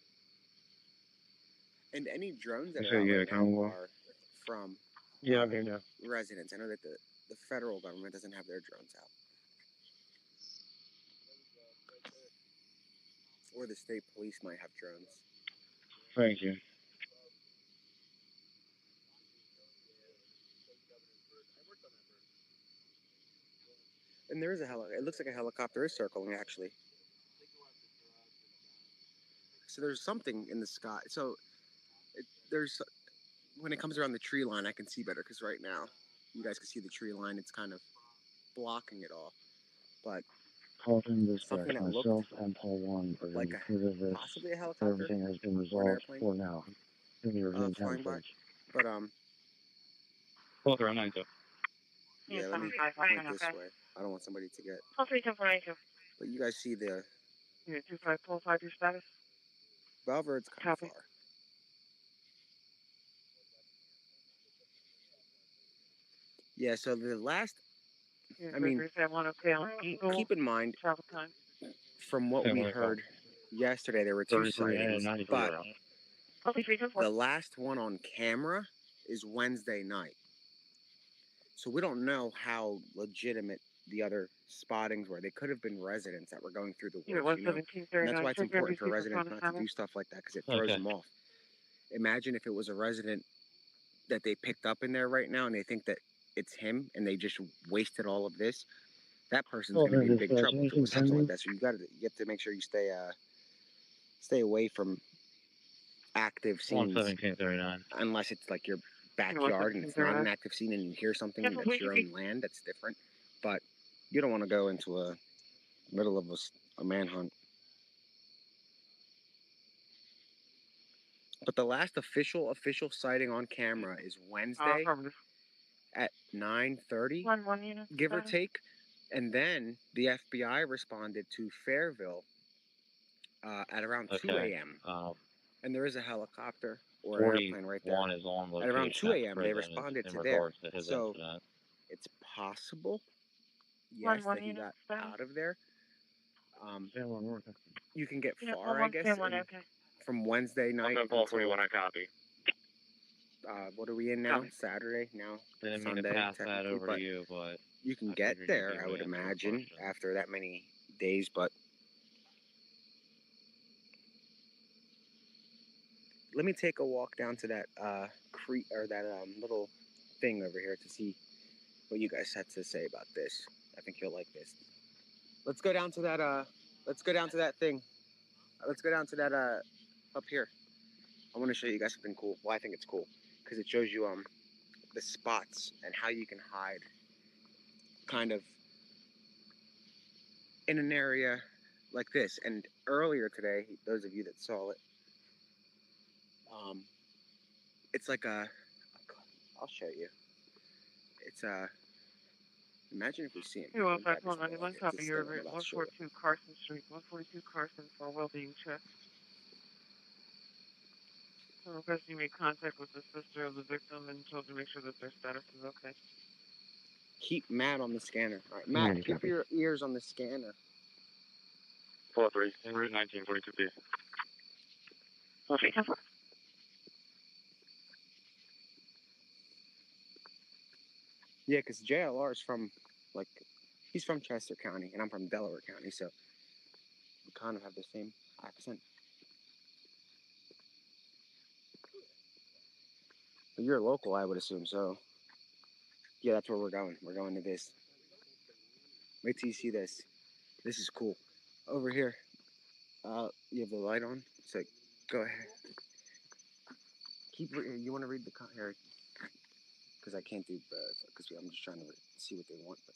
and any drones that You are say out you right got now Commonwealth? are from Yeah, I'm here now. residents. I know that the federal government doesn't have their drones out, or the state police might have drones. Thank you. And there is a it looks like a helicopter is circling, actually. So there's something in the sky. So there's, when it comes around the tree line, I can see better, because right now you guys can see the tree line. It's kind of blocking it all. But Call in dispatch. something that looked Myself and Paul 1 are like in pursuit of this. possibly a helicopter. Everything has been Or an resolved airplane. for now. In the Virginia County flying by. Bridge. But Pull through 92. yeah, let me point this way. I don't want somebody to get. Call 31042. But you guys see the Unit 2545, your status? Valverde's kind of Copy. far. Yeah, so the last, I mean, keep in mind, from what we heard yesterday, there were 2 sightings, but the last one on camera is Wednesday night. So we don't know how legitimate the other spottings were. They could have been residents that were going through the woods, you know? And that's why it's important for residents not to do stuff like that, because it throws them off. Imagine if it was a resident that they picked up in there right now and they think that it's him and they just wasted all of this. That person's going to be in big trouble if it was something like that. So you have to make sure you stay away from active scenes. 11739. Unless it's like your backyard and it's not an active scene and you hear something that's your own land, that's different. But you don't want to go into a middle of a manhunt. But the last official sighting on camera is Wednesday at 9:30, give or take. And then the FBI responded to Fairville at around 2 a.m. And there is a helicopter or an airplane right there. Is on at around 2 a.m. they responded to there. So incident. it's possible, yes, that he got out of there. You can get far, I guess, from Wednesday night until... I copy. What are we in now? Saturday? Now Didn't Sunday, mean to pass that technically, over but to you, but you can get there, I would imagine, after that many days, but let me take a walk down to that creek, or that little thing over here, to see what you guys had to say about this. I think you'll like this. Let's go down to that thing. Let's go down to that up here. I want to show you guys something cool. Well, I think it's cool because it shows you the spots and how you can hide kind of in an area like this. And earlier today, those of you that saw it, it's like I'll show you. It's imagine if we see him. You're on 5191, copy your 142 Carson Street, 142 Carson for a well-being check. So request you make contact with the sister of the victim and told to make sure that their status is okay. Keep Matt on the scanner. All right, Matt, keep your ears on the scanner. 43, en route 1942P. Okay. Yeah, because JLR is from, like, he's from Chester County, and I'm from Delaware County, so we kind of have the same accent. But you're local, I would assume, so yeah, that's where we're going. We're going to this. Wait till you see this. This is cool. Over here, you have the light on, so go ahead. You want to read the here? because I can't do both because I'm just trying to see what they want. But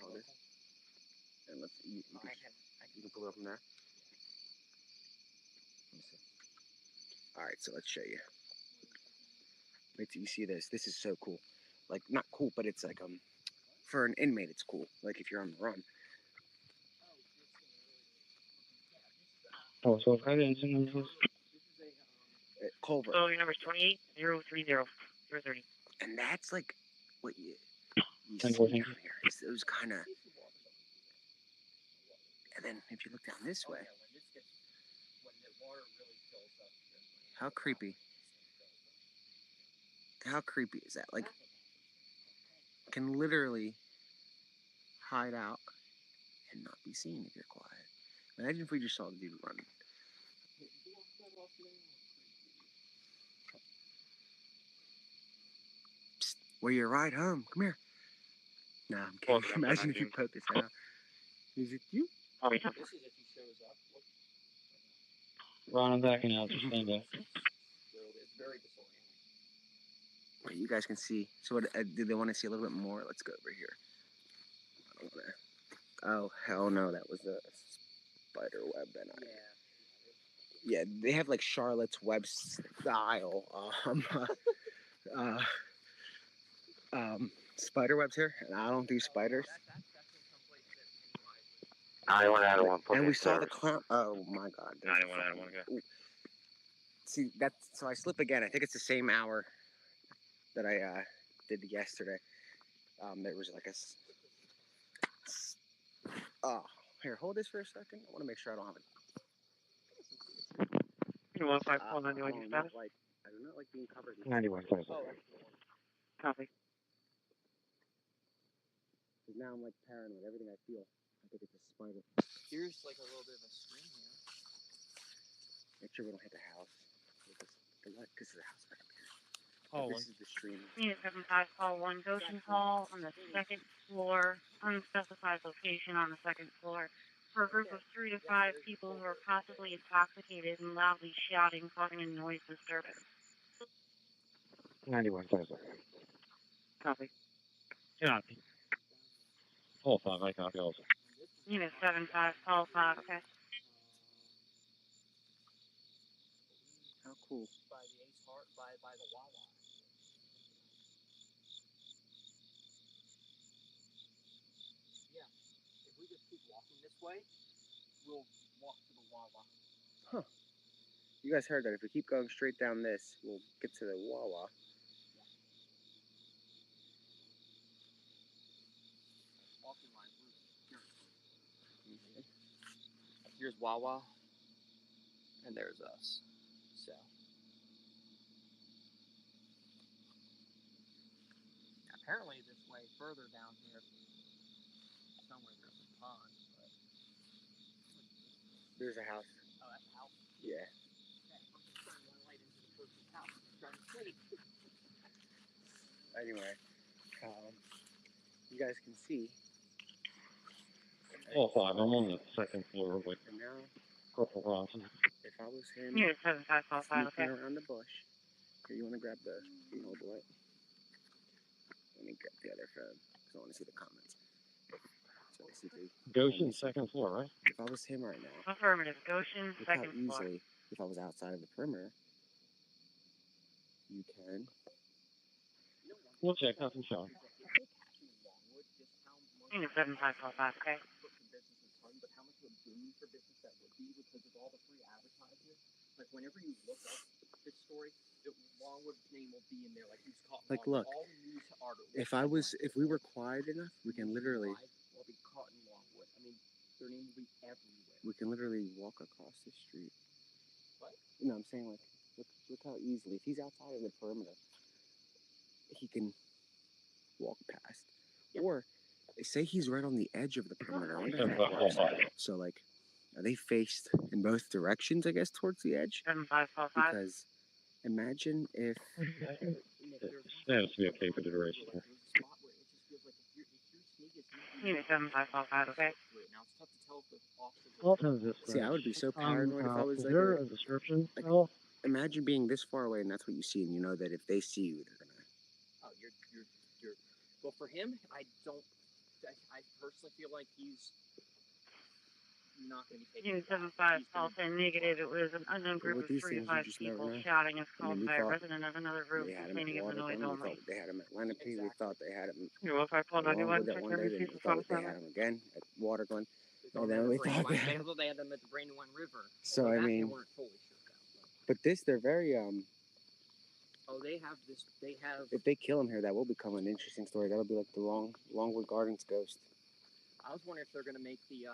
hold it. And let's you can pull it up from there. Let me see. All right, so let's show you. Wait till you see this. This is so cool. Like not cool, but it's like for an inmate, it's cool. Like if you're on the run. Oh, so I didn't see this. Culver. Oh, your number's 28030 030. And that's like what you Thank see you. down here. It's those kind of. And then if you look down this way, how creepy. How creepy is that? Like, can literally hide out and not be seen if you're quiet. Imagine if we just saw the dude running. Psst, where you ride home? Come here. Nah, I'm kidding. Imagine if you poke his head out. Is it you? Ron, I'm backing out. Just stand back. Wait, you guys can see. So, what? Did they want to see a little bit more? Let's go over here. I don't want to. Oh hell no! That was a spider web, and yeah, they have like Charlotte's Web style spider webs here, and I don't do spiders. 91 out of 1. And we saw the clown. Oh my god. 91 out of 1, go. See, that's so I slip again. I think it's the same hour that I did yesterday. There was like here, hold this for a second. I want to make sure I don't have it. You want 5491 your status? I do not like being covered. 91. Copy. Because now I'm like paranoid. Everything I feel, I think it's a spider. Here's like a little bit of a screen here. Make sure we don't hit the house. Because there's a house back up here. Oh, This is the stream. Unit 75 call 1 Goshen Hall on the second floor, unspecified location on the second floor, for a group of 3 to 5 people who are possibly intoxicated and loudly shouting, causing a noise disturbance. 91. Copy. Copy. All 5, I copy also. Unit 75 call 5, okay. How cool. By the Ace Heart, by the Wawa. Yeah. If we just keep walking this way, we'll walk to the Wawa. Huh. You guys heard that. If we keep going straight down this, we'll get to the Wawa. Walking line. Here's Wawa, and there's us. So. Apparently this way, further down here, somewhere there's a pond. But... There's a house. Oh, that's a house? Yeah. Okay, I'm just trying to run right into the person's house. I'm trying to sleep. Anyway, you guys can see. All 5, I'm on the second floor with And now, Corporal Ronson. if I was him, Unit 75 call 5, okay. sneaking around the bush. Here, you want to grab the, can you hold the light? Let me grab the other phone, because I want to see the comments. So I see Goshen, second floor, right? if I was him right now, Affirmative. Goshen, look how second floor. easily, if I was outside of the perimeter, you can. We'll check, nothing showing. Unit 75 call 5, okay. But how much of a boon for business that would be because of all the free advertising? Like whenever you look up this story, Longwood's name will be in there. Like he's caught. Like, look, all the news articles. if we were quiet enough, we can literally. Will be caught in Longwood. I mean, their name will be everywhere. We can literally walk across the street. What? No, I'm saying like, look how easily. If he's outside of the perimeter, he can walk past. Yeah. Or say he's right on the edge of the perimeter. I wonder if that works. So like, are they faced in both directions? I guess towards the edge. 75 call 5. Because imagine if. Status to be okay for the duration here. Unit 75 call 5, okay. Now it's tough to tell if the officers. All times this. See, I would be so paranoid if I was is like. there a description? Imagine being this far away and that's what you see, and you know that if they see you, they're gonna. Oh, you're for him, I personally feel like he's not going to be taken. Unit 75, call sign negative. It was an unknown group With of these 3 to things, you 5 just never people know. shouting as I called mean, we by a thought resident of another room they had him at complaining of the noise Waterglen. We only. thought they had him at Lenape. We thought they had him You know, if I pull at 91, Longwood that check one day. every Then piece we of thought they phone had him again at Waterglen. They And then we thought they they had him. thought they had them at the Brandywine River. So, Well, I that mean, they weren't fully sure about. but this, they're very, Oh, they have this. They have. if they kill him here, that will become an interesting story. That'll be like the Longwood Gardens ghost. I was wondering if they're going to make the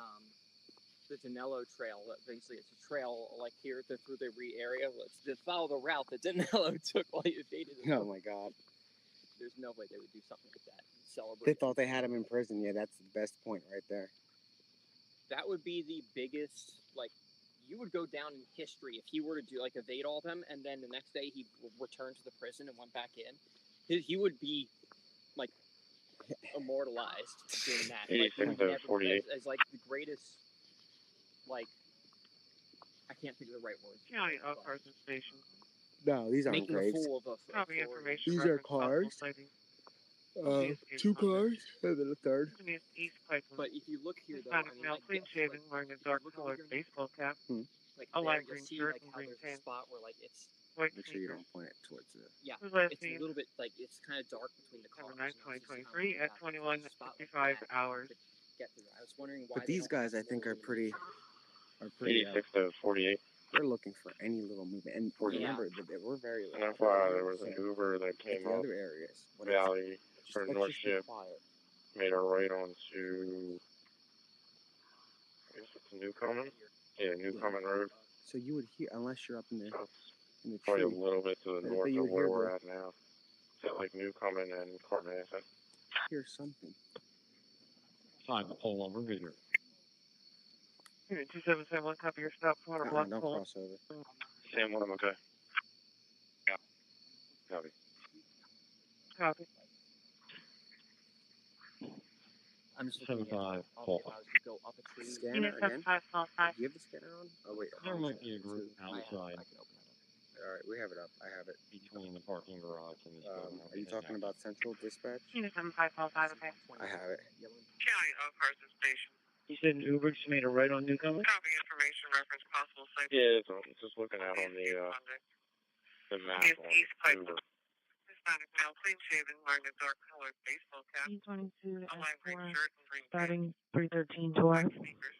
Danilo Trail. Basically, it's a trail like here through the area. Let's just follow the route that Danilo took while he evaded. Oh my God! There's no way they would do something like that. Celebrate. They thought they had him in prison. Yeah, that's the best point right there. That would be the biggest. Like, you would go down in history if he were to do evade all of them, and then the next day he returned to the prison and went back in. He would be immortalized doing that. He would never, 48. as the greatest. I can't think of the right words. County of Carson Station. No, these aren't Making graves. a fool of us. Copy information. These are reference possible cars. sighting. 2 cars and then a third. East Pipeline. But if you look here, though, Hispanic male, clean shaven, wearing a dark colored baseball cap, a lime green shirt and green there's a pants, spot where it's white Make sure you sneakers. don't point it towards the. yeah, Who's last it's a name? little bit it's kind of dark between the cars. December 9th, 2023 at 21:55 hours. Get through. I was wondering why. But these guys, I think, are pretty. 86 to 48. They're looking for any little movement, and remember that we're very. And that's why there was an Uber that At came the up other areas. when Valley it's- for let's North just be Ship, quiet. made a right onto. I guess it's Newcomen? Yeah, Newcomen Road. So you would hear, unless you're up in the Probably tree. a little bit to the But north you of would where hear we're the- at now. Is that Newcomen and Carnation? Hear something. 5 pull over here. 2771, copy your stop, water block Don't pull. cross over. Same one, okay. Yeah. Copy. Copy. I'm just looking 75 at pull. if I was to go up a tree. Scanner Unit again. 75, call 5. Do you have the scanner on? Oh wait. There hold on. might be a group I outside can open it up. All right, we have it up. I have it. between the parking garage and this building. Are you talking about Central Dispatch? Unit 75, call 5, okay. I have it. County of Carson Station. You said an Uber just made a right on Newcomen? Copy information, reference possible sighting. Yeah, it's just looking out on the map East on Pipeline. Uber. Hispanic male, clean shaven, wearing a dark colored baseball cap, E22 a lime green S4, shirt and green pants, starting 313 to white us. sneakers.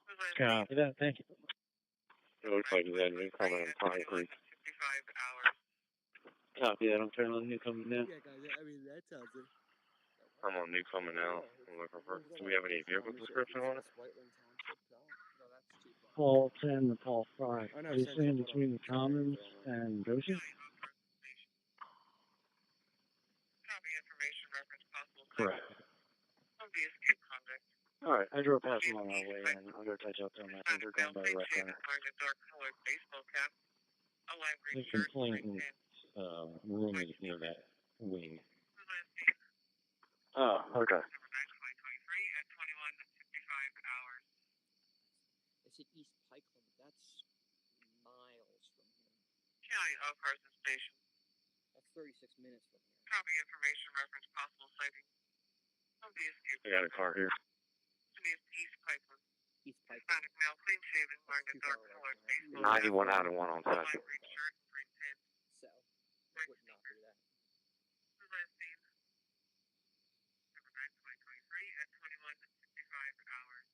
Who's last Copy that, thank you. It looks like he's at Newcomen and Pine Creek. 55 hours. Copy that, I'm turning on Newcomen now. Yeah, guys. I mean, that sounds it. I'm on Newcomen now. I'm looking for. Do we have any vehicle description on it? Paul 10 to Paul 5. Oh, no, Are you Central, saying hold on. between the Commons and Goshen? Copy information, reference possible Correct. sighting. Of the escape convict. Alright, I drove past him on my way and I'm gonna touch up on messenger Hispanic going male, by clean shaven, restaurant. wearing a dark colored baseball cap, a lime green The shirt and green complainant pants. room is near that wing. Who's last name? Oh, okay. December 9th, 2023 at 21:55 hours. It's at East Pipeline. That's miles from here. County of Carson Station. That's 36 minutes from here. Copy information, reference possible sighting. Of the escape I got a car here. East Pipeline. East Pipeline. Hispanic male, clean shaven, wearing a dark colored baseball cap, 91 out of 1 on a lime side. green shirt and green pants. So, I would not do that. Who's last name? December 9th, 2023 at 21:55 hours.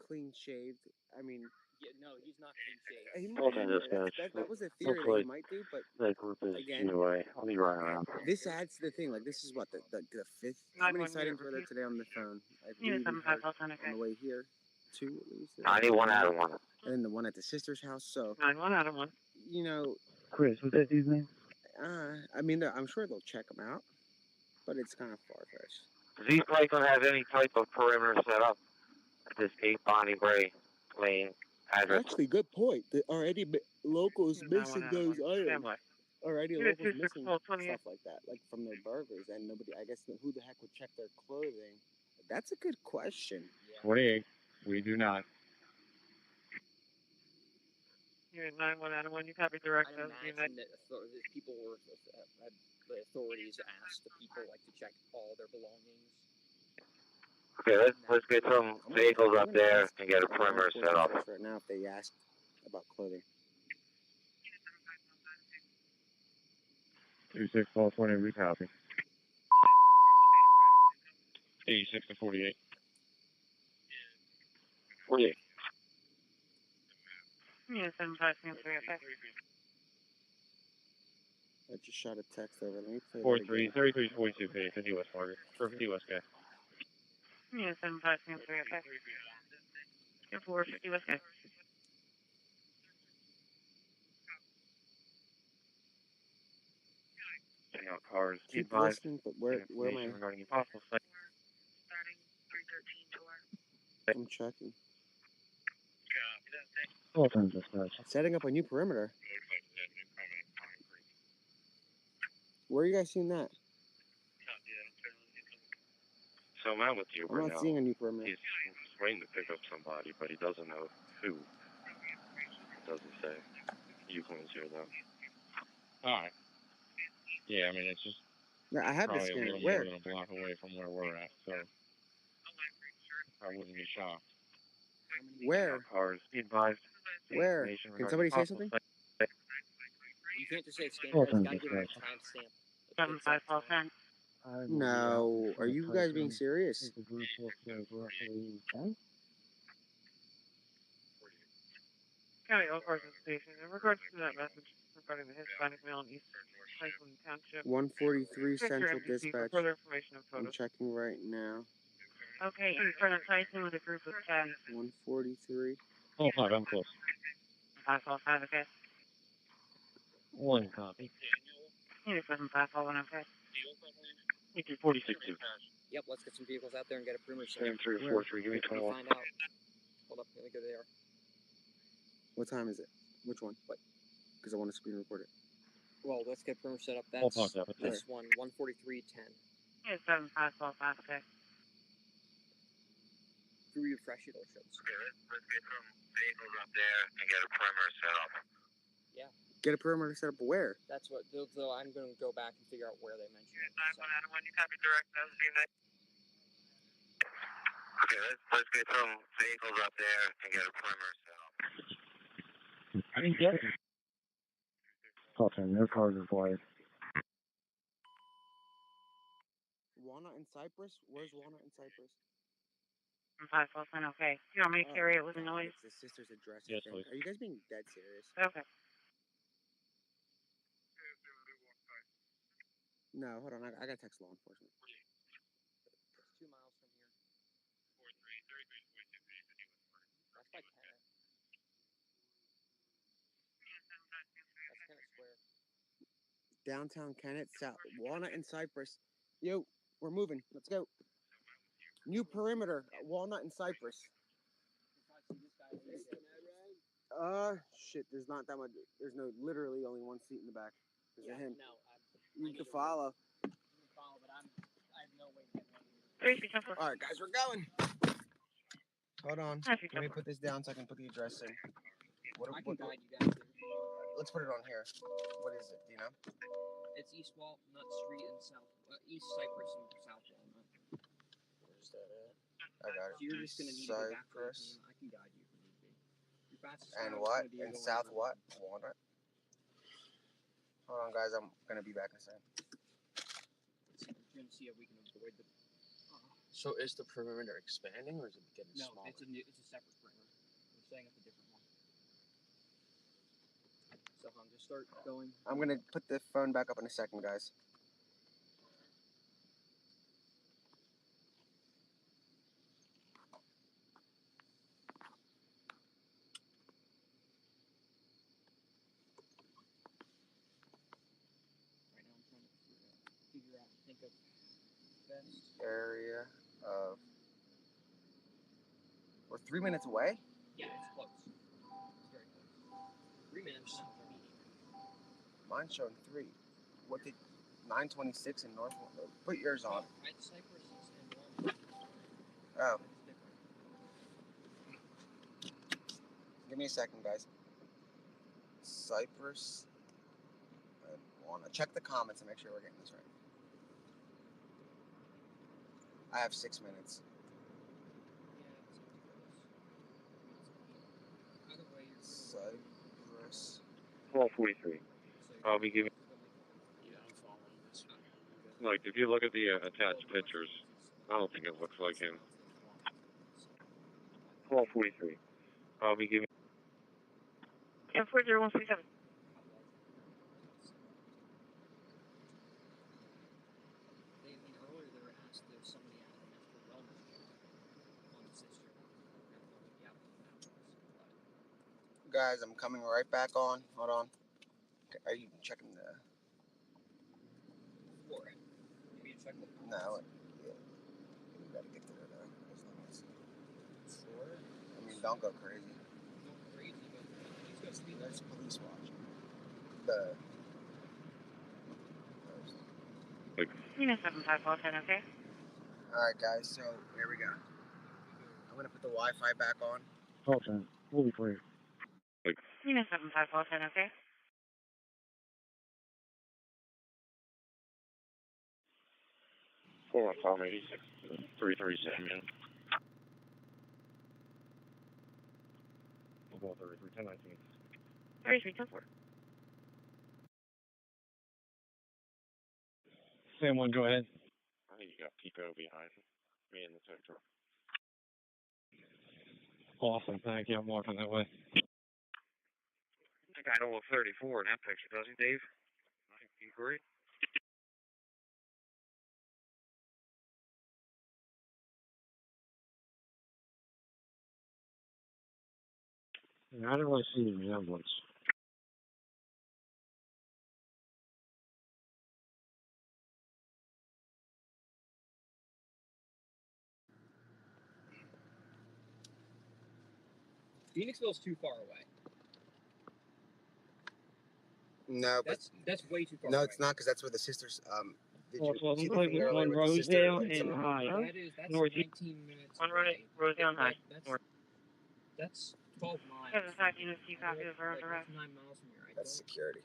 Clean shaved. I mean, Yeah, no, he's not clean shaved. he Hold might, on, dispatch. that was a theory that Hopefully he might do, but that group is Again. away. I'll be right around. this adds to the thing. Like, this is what, the fifth? How many 911 sightings were there repeat. today on the phone? I Unit believe we 75, heard call 10, on okay. the way here, 2 at least. 91 out of 1. And then the one at the sister's house. So, 9-1 out of 1. you know, Chris, was that his name? I mean, I'm sure they'll check them out, but it's kind of far-fetched. Does East Lakeland have any type of perimeter set up at this 8 Bonnie Bray Lane address? Actually, good point. Are any locals missing those items? Standby. Are any Unit locals missing 26428. stuff like that, like from their burgers? And nobody, I guess, who the heck would check their clothing? That's a good question. 48. We do not. Unit 9-1 you copy direct I as Unit. imagine that people were the authorities asked the people like to check all their belongings. Okay, let's get some vehicles up there and get a perimeter set up. Right now, if they ask about clothing. 26-12-20, we copy. 86 to 48. 48. Unit 753, okay. I just shot a text over. Let me play 43, 33 to 42 P, 50 West Market. For 50 West K. Unit 753, okay. Get 450 West K. Checking out cars. Keep Advised. listening, but where am I? Regarding a possible site. I'm checking. All times dispatch. Setting up a new perimeter. Where are you guys seeing that? So I'm out with you I'm right not now. seeing a new perimeter. He's waiting to pick up somebody, but he doesn't know who. It doesn't say. Euclid's here though. Alright. Yeah, I mean it's just Yeah, I have the probably a scanner. little Where? more than a block away from where we're at, so I wouldn't be shocked. Where? Cars. Be advised. Where? Can somebody say something? You can't just say scanner. All It's times got to give them a dispatch. timestamp. 754, No. Are you guys being serious? County All Cars and Station. In regards to that message regarding the Hispanic male in East Franklin Township, 143 check your Central MDC for Dispatch. further information and I'm photos. checking right now. Okay, in front of Tyson with a group of 10. 143. Oh, 5, I'm close. 545, okay. 1 copy. Unit 7541, okay. 46 2. Yep, let's get some vehicles out there and get a perimeter. 7343, give me 12. Find out. Hold up, let me go there. What time is it? Which one? What? Because I want to screen record it. Well, let's get perimeter set up. I'll That's talk that with this one, 14310. Unit 7545, okay. If you refresh it, it'll show. Let's get some vehicles up there and get a perimeter set up. Yeah. Get a perimeter set up where? That's what. So I'm going to go back and figure out where they mentioned it. 9-1 you copy direct as Unit. Okay, let's get some vehicles up there and get a perimeter set up. I didn't get it. All time, no cars required. Walnut and Cypress? Where's Walnut and Cypress? 541, okay. Do you want me to carry it with a noise? It's the sister's address. Yes, I please. think. Are you guys being dead serious? Okay. No, hold on. I got to text law enforcement. It's 2 miles from here. That's by Kennett. That's Kennett Square. Downtown Kennett, South Walnut and Cypress. Yo, we're moving. Let's go. New perimeter at Walnut and Cypress. Shit. There's not that much. There's literally only one seat in the back. There's him. No, You can follow. you can follow, but I have no way to get one. All right, guys, we're going. Hold on. Let me put this down so I can put the address in. I can guide you guys. Let's put it on here. What is it? Do you know? It's East Walnut Street and East Cypress and South Walnut. Where's that at? I got it. So you're just gonna need to go back there. Cypress. I can guide you if need be. Your fastest And route is what? gonna be And going South over- what? Walnut. Hold on, guys. I'm gonna be back in a second. We're gonna see if we can avoid the. So is the perimeter expanding or is it getting No, smaller? it's a separate perimeter. We're setting up a different one. So just start going. I'm gonna put the phone back up in a second, guys. Right now, I'm trying to figure out, think of best. Area of. We're 3 minutes away. Yeah, it's close. It's very close. 3 minutes. Mine's showing 3. What did 926 in North? Put yours on. At Cypress and Walnut. Oh, It's different. give me a second, guys. Cypress. I want to check the comments and make sure we're getting this right. I have 6 minutes. Cypress. 12:43. I'll be giving. Like, if you look at the attached pictures, I don't think it looks like him. 12:43. I'll be giving. Yeah, 40137. Earlier they were asked if somebody had an extra wellness check on the sister. Guys, I'm coming right back on. Hold on. Are you checking the... For it. You mean check the No. Yeah. You gotta get there though. As long as... Sure. I mean, don't go crazy. Not crazy, but he's got to speed. There's police watch. The... Unit 7510, okay? Alright guys, so here we go. I'm gonna put the Wi-Fi back on. Okay, we'll be clear. Unit 7510, okay? Four on Tom 86. 337. We'll go 33, 1019. 3324. Same one, go ahead. I think you got Pico behind me in the sector. Awesome, thank you. I'm walking that way. I think I don't look 34 in that picture, does he, Dave? I think you agree. Yeah, I didn't really see any resemblance. Phoenixville's too far away. No, but... That's way too far No, away. it's not, because that's where the sisters... did Well, you see the like thing with earlier one with the sister Rosedale and High. That's Northeast. 19 minutes One away. Rosedale and High. That's 12 miles. Yeah, the 5 units, you copy of our direct. That's 9 miles from here. That's security.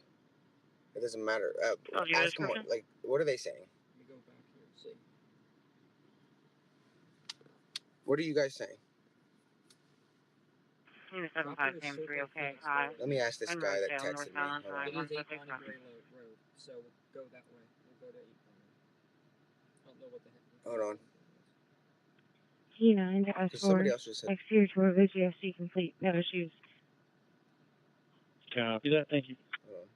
It doesn't matter. Oh, do you Ask them description? what are they saying? Let me go back here and see. What are you guys saying? Unit 75 okay, hi. Let me ask this I'm guy that Rosedale, texted me. northbound, Hold on. high, It is 8 176. Bonnie Gray Road, so we'll go that way. We'll go to 8 Bonnie. I don't know what the heck. Hold on. G9 to Because somebody S4. else just said... Exterior tour of GFC complete. No issues. Copy that, thank you. Hold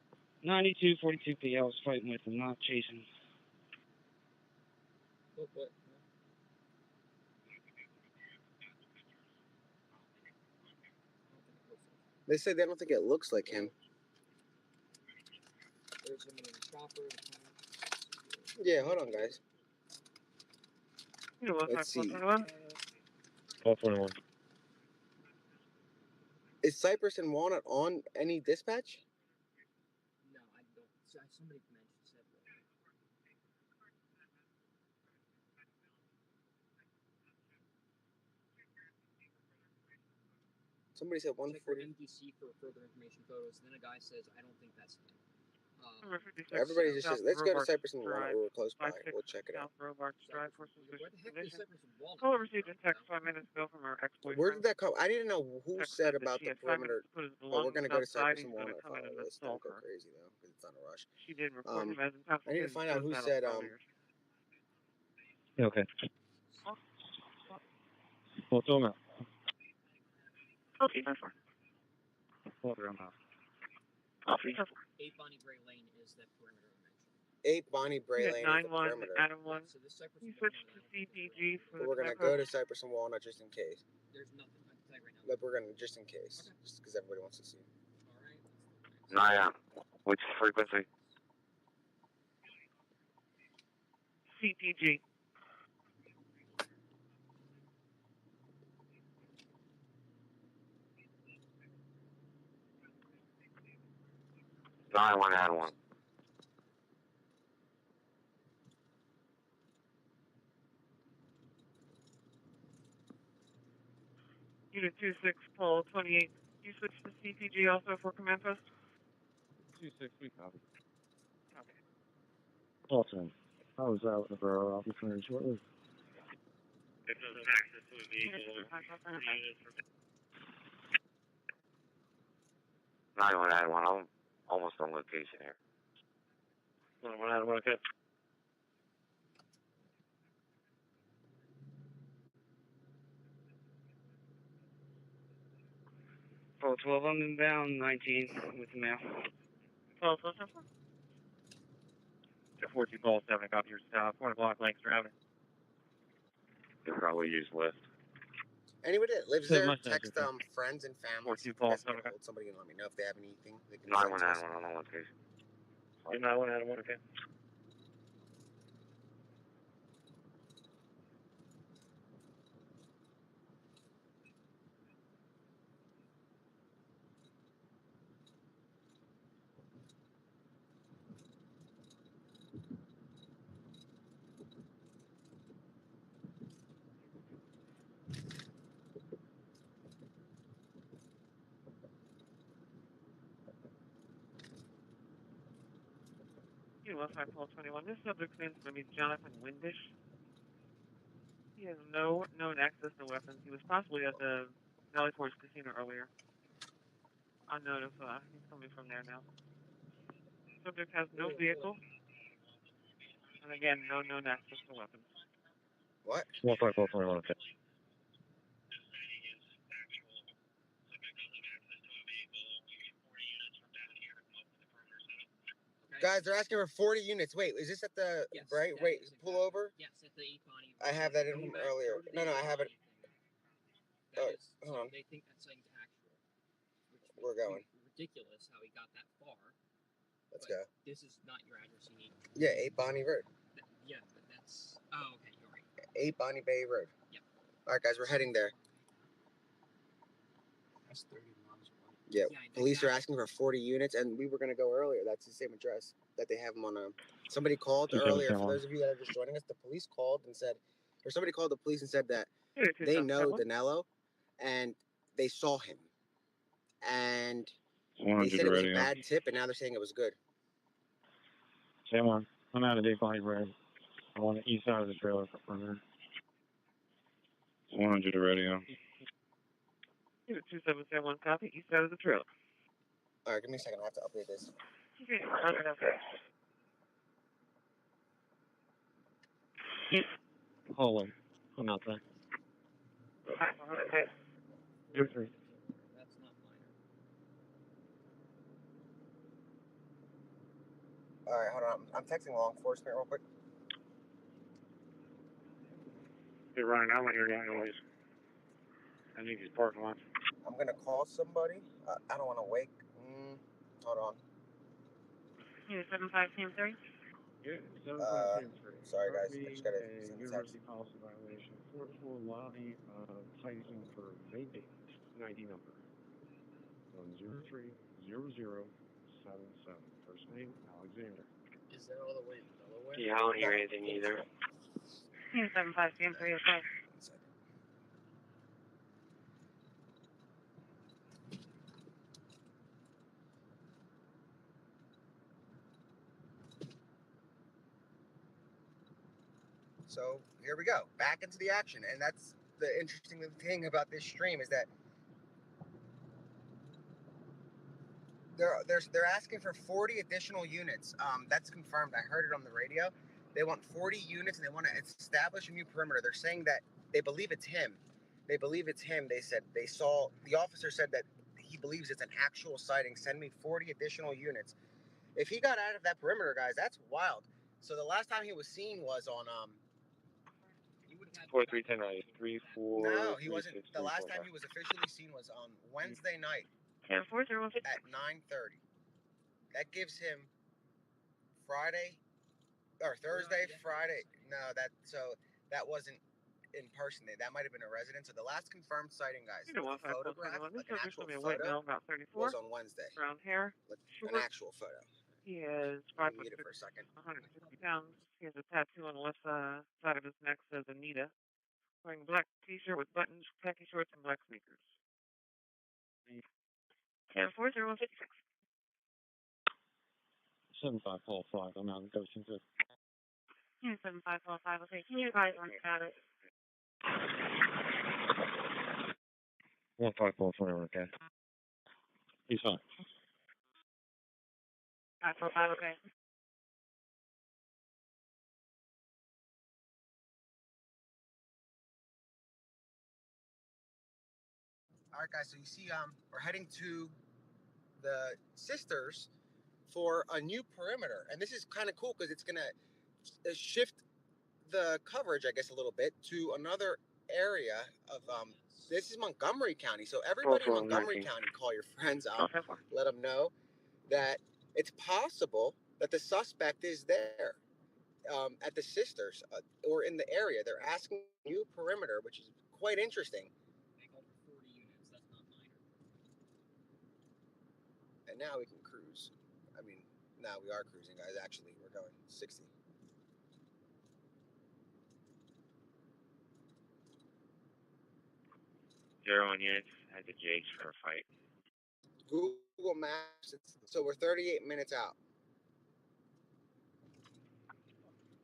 on. 9242P, I was fighting with him, not chasing. What? They said they don't think it looks like him. There's somebody in the chopper. Yeah, hold on, guys. Let's see. 1221. Is Cypress and Walnut on any dispatch? No, I don't. Somebody said that. Somebody said Check for 140. MDC for further information photos. And then a guy says, I don't think that's him. Everybody just says, let's go to Cypress and Walnut. We're close by. 56 We'll check it out. South Robarts Drive for Where the suspicious heck is condition. Cypress and Walnut? Call received a text 5 minutes ago from our ex-boyfriend. Where did that come? I didn't know who Text said that about she the had 5 minutes perimeter. to put his But we're belongings going to go to outside. Cypress and He's going to Walnut. come in and Follow this. Don't assault go her. crazy, though, because it's on a rush. She did report him as I need to find out who said, Okay. We'll throw him out. Okay, that's fine. We'll throw him out. 8 Bonnie Gray Lane is the perimeter I mentioned. 8 Bonnie Bray Lane is the 9-1, perimeter. Adam 1. So this Cypress You and switched Walnut, to CPG for But we're going to go to Cypress and Walnut just in case. There's nothing. I can tell you right now. But we're going to, just in case. Okay. Just because everybody wants to see. Alright. Naya. Which frequency? CPG. Nine one and 1. Unit 26, Paul 28. You switched to CPG also for command post? we copy. Okay. Awesome. I was out with our opportunity shortly. If there's an access to a vehicle, 911, I'm almost on location here. 911, okay. Oh, 12, I'm inbound, 19 with the mail. 12, 12, 12, 12. The 14 call 7, copy your stop, 1 block Lancaster Avenue. You'll probably use Lyft. Anybody that lives So there, much text nicer. friends and family. 14 You call guys can 7, get hold somebody and let me know if they have anything. They can 911 send to us. on location. 911, okay. You know, 51221. This subject's name is going to be Jonathan Windish. He has no known access to weapons. He was possibly at the Valley Forge Casino earlier. Unknown if he's coming from there now. Subject has no vehicle. And again, no known access to weapons. What? 15421, okay. Guys, they're asking for 40 units. Wait, is this at the right? Wait, pull over. Yes, at the 8 Bonnie. I have that in from earlier. No, I have it. Hold on. They think that sight's actual. Which We're going. Ridiculous how he got that far. Let's go. This is not your address you need. Yeah, 8 Bonnie Road. Yeah, but that's. Oh, okay, you're right. 8 Bonnie Bay Road. Yep. All right, guys, we're heading there. That's 30 miles away. Yeah, police are asking for 40 units, and we were going to go earlier. That's the same address that they have them on. Somebody called earlier. For those of you that are just joining us, the police called and said, or somebody called the police and said that they know Danilo, and they saw him. And they said it was a bad tip, and now they're saying it was good. Sam on. I'm out of Dave Bonnie Road. I'm on the east side of the trailer for perimeter. 100 to radio. 2771 copy, east side of the trailer. All right, give me a second. I have to update this. Okay, okay. Hallway. I'm outside. Okay. You're three. That's not minor. All right, hold on. I'm texting law enforcement real quick. Hey, Ryan, I want your guy anyways. I need these parking lots. I'm going to call somebody. I don't want to wake. Hold on. 75 Yeah, sorry, guys. I just got to send a text. University policy violation. Forceful lobby citing for vaping. ID number. 1030077. First name, Alexander. Is that all the way in Delaware? Yeah, I don't hear anything either. 75 305. So here we go, back into the action, and that's the interesting thing about this stream is that they're asking for 40 additional units. That's confirmed. I heard it on the radio. They want 40 units, and they want to establish a new perimeter. They're saying that they believe it's him. They believe it's him. They said the officer said that he believes it's an actual sighting. Send me 40 additional units. If he got out of that perimeter, guys, that's wild. So the last time he was seen was on 4310 No, he wasn't. The last time he was officially seen was on Wednesday night at 9:30. That gives him Friday or Thursday, Friday. No, that wasn't in person. That might have been a resident. So the last confirmed sighting, guys, You know, with a photograph, like an actual a white photo, male, about 34. was on Wednesday. Brown hair. Like short. an actual photo. He is Let 5 me foot mute it for a second. 150 pounds. He has a tattoo on the left side of his neck says Anita. Wearing a black t-shirt with buttons, khaki shorts, and black sneakers. 10-4-0-56. 75 Paul 5, I'm out in Goshen. 7545, okay. Can you advise on status? 1545, okay. He's fine. 545, okay. All right, guys. So you see, we're heading to the Sisters for a new perimeter, and this is kind of cool because it's gonna shift the coverage, I guess, a little bit to another area of this is Montgomery County. So everybody in Montgomery County, call your friends out, let them know that it's possible that the suspect is there at the Sisters or in the area. They're asking a new perimeter, which is quite interesting. And now we can cruise. I mean, now we are cruising, guys. Actually, we're going 60. Zero on units at the Jakes for a fight. Google Maps. So we're 38 minutes out.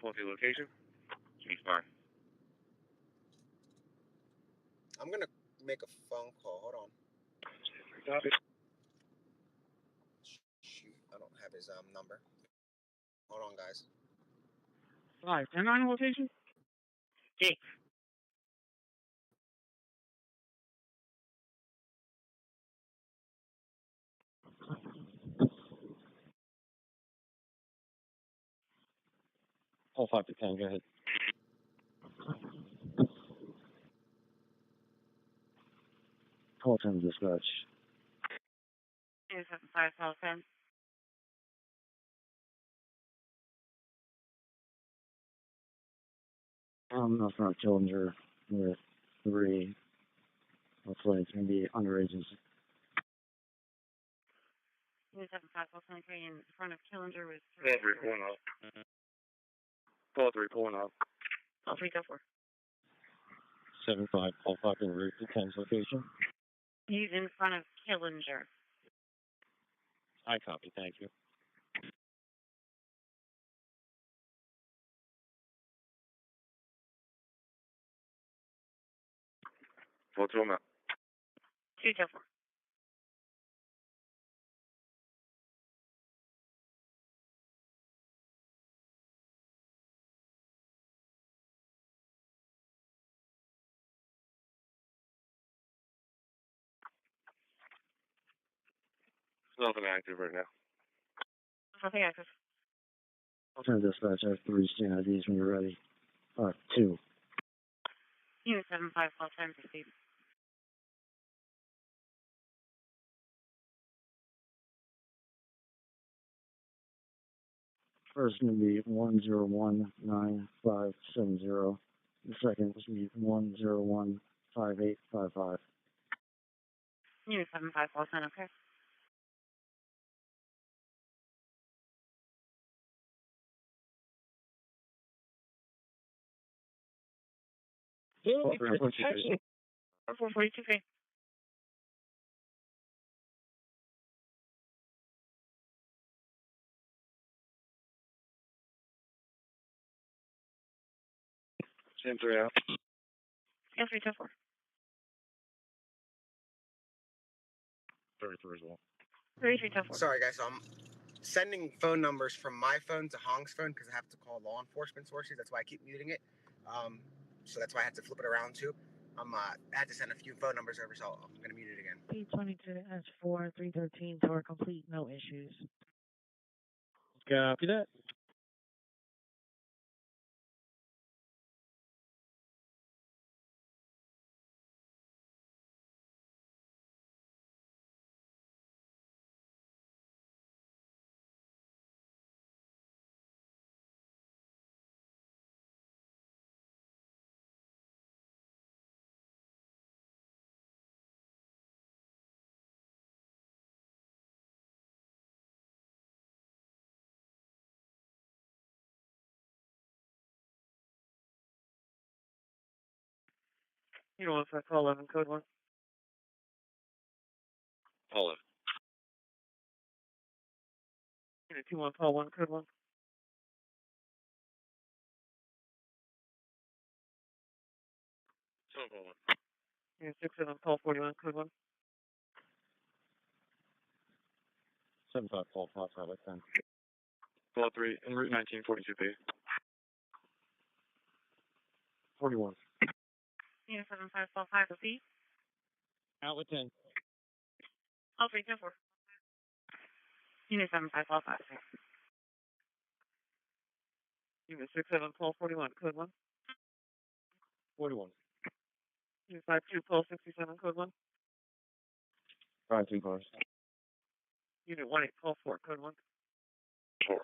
Pull up your location. Keep far. I'm gonna make a phone call. Hold on. Copy. Shoot, I don't have his number. Hold on, guys. 510 location? Jake. Paul 5 to 10, go ahead. Paul 10 dispatch. 275, Paul 10. That's not Killinger with 3. Hopefully it's going to be underages. 275, Paul 23 in front of Killinger with 3. 3 pulling up. 3 pulling up. Paul 3, go for. 75 Paul 5 in route to 10's location. He's in front of Killinger. I copy, thank you. Full to him out. 2, go for. Nothing active right now. Nothing active. Paul 10 dispatch, I have 3 stand IDs when you're ready. 2. 275, Paul 10, proceed. First is going to be 1019570. The second is going to be 1015855. 275, Paul 10, okay. Paul 3, 442, okay. Same 3 out. Scan 3, go for. 33 as well. 33, go for. Sorry, guys. So I'm sending phone numbers from my phone to Hong's phone because I have to call law enforcement sources. That's why I keep muting it. So that's why I had to flip it around too. I had to send a few phone numbers over, so I'm gonna mute it again. P22 S4 313 tour complete, no issues. Copy that. You know, if I call 11, code 1. Pull it. Unit 21, call 1, code 1. So hold on. Unit 67, call 41, code 1. 75, call 5, highway 10. Call 3, en route 1942P. 41. Unit 75, call 5, repeat. Outlet 10. Call 3, 10 4. Unit 75, call 5. Unit 67, call 41, code 1. 41. Unit 52, call 67, code 1. 5, 2 cars. Unit 18, call 4, code 1. 4.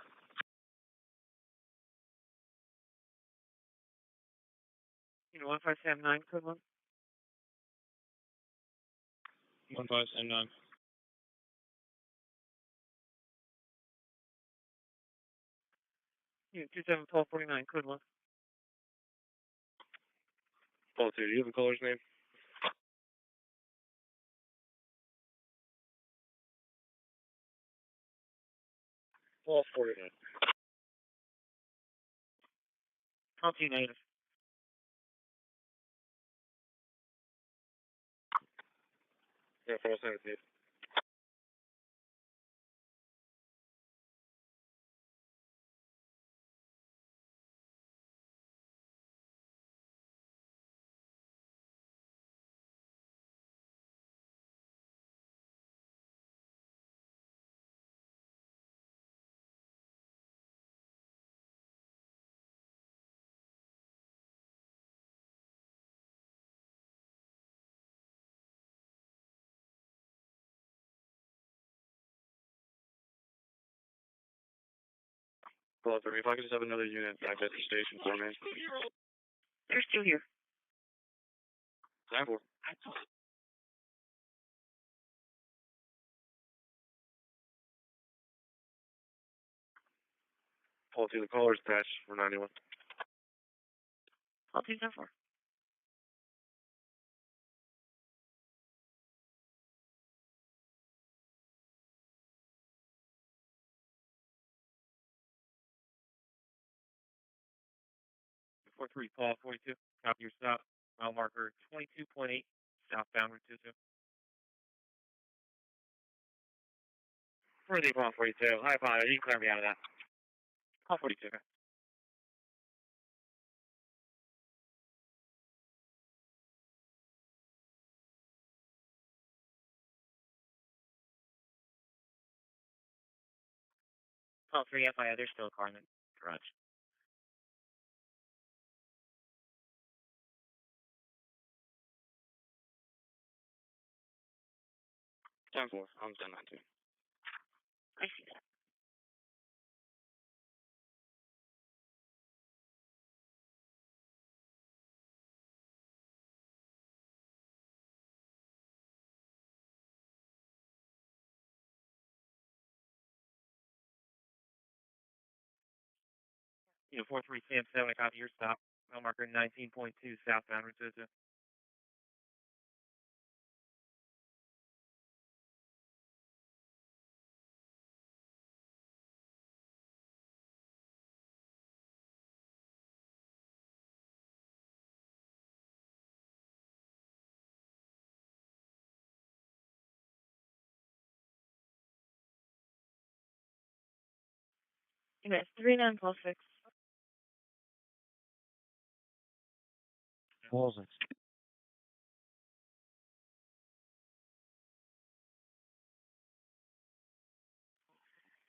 Unit 1579, code 1. 1579. Unit 27, call 49, code 1. Call 2, do you have a caller's name? Call 49. Call 2, negative. Yeah, call 17. Call 3, if I could just have another unit back at the station for me. They're still here. 9-4. Call 2, the caller's patch for 91. Call 2, 10 4. Four three, call 42. Copy your stop. Mile marker 22.8, southbound Route 22. Further call 42. I apologize. You can clear me out of that. Call 42. Call 3 FIA. There's still a car in the garage. 10-4. I'm 10-19. I see that. Unit 43, Sam 7, copy your stop. Mile marker 19.2, southbound Route 22. Unit 39, call 6. Call 6.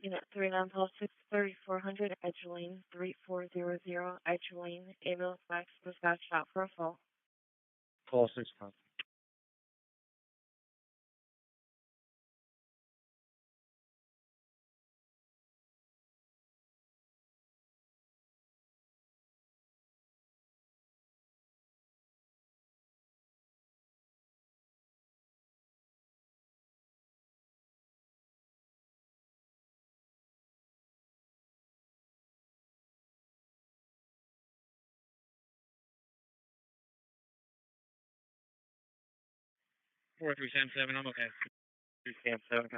Unit 39, call 6, 3400, Edge Lane 3400, Edge Lane, ambulance max dispatch out for a fall. Call 6, copy. Four three Sam 7, I'm okay. 3 Sam 7, okay.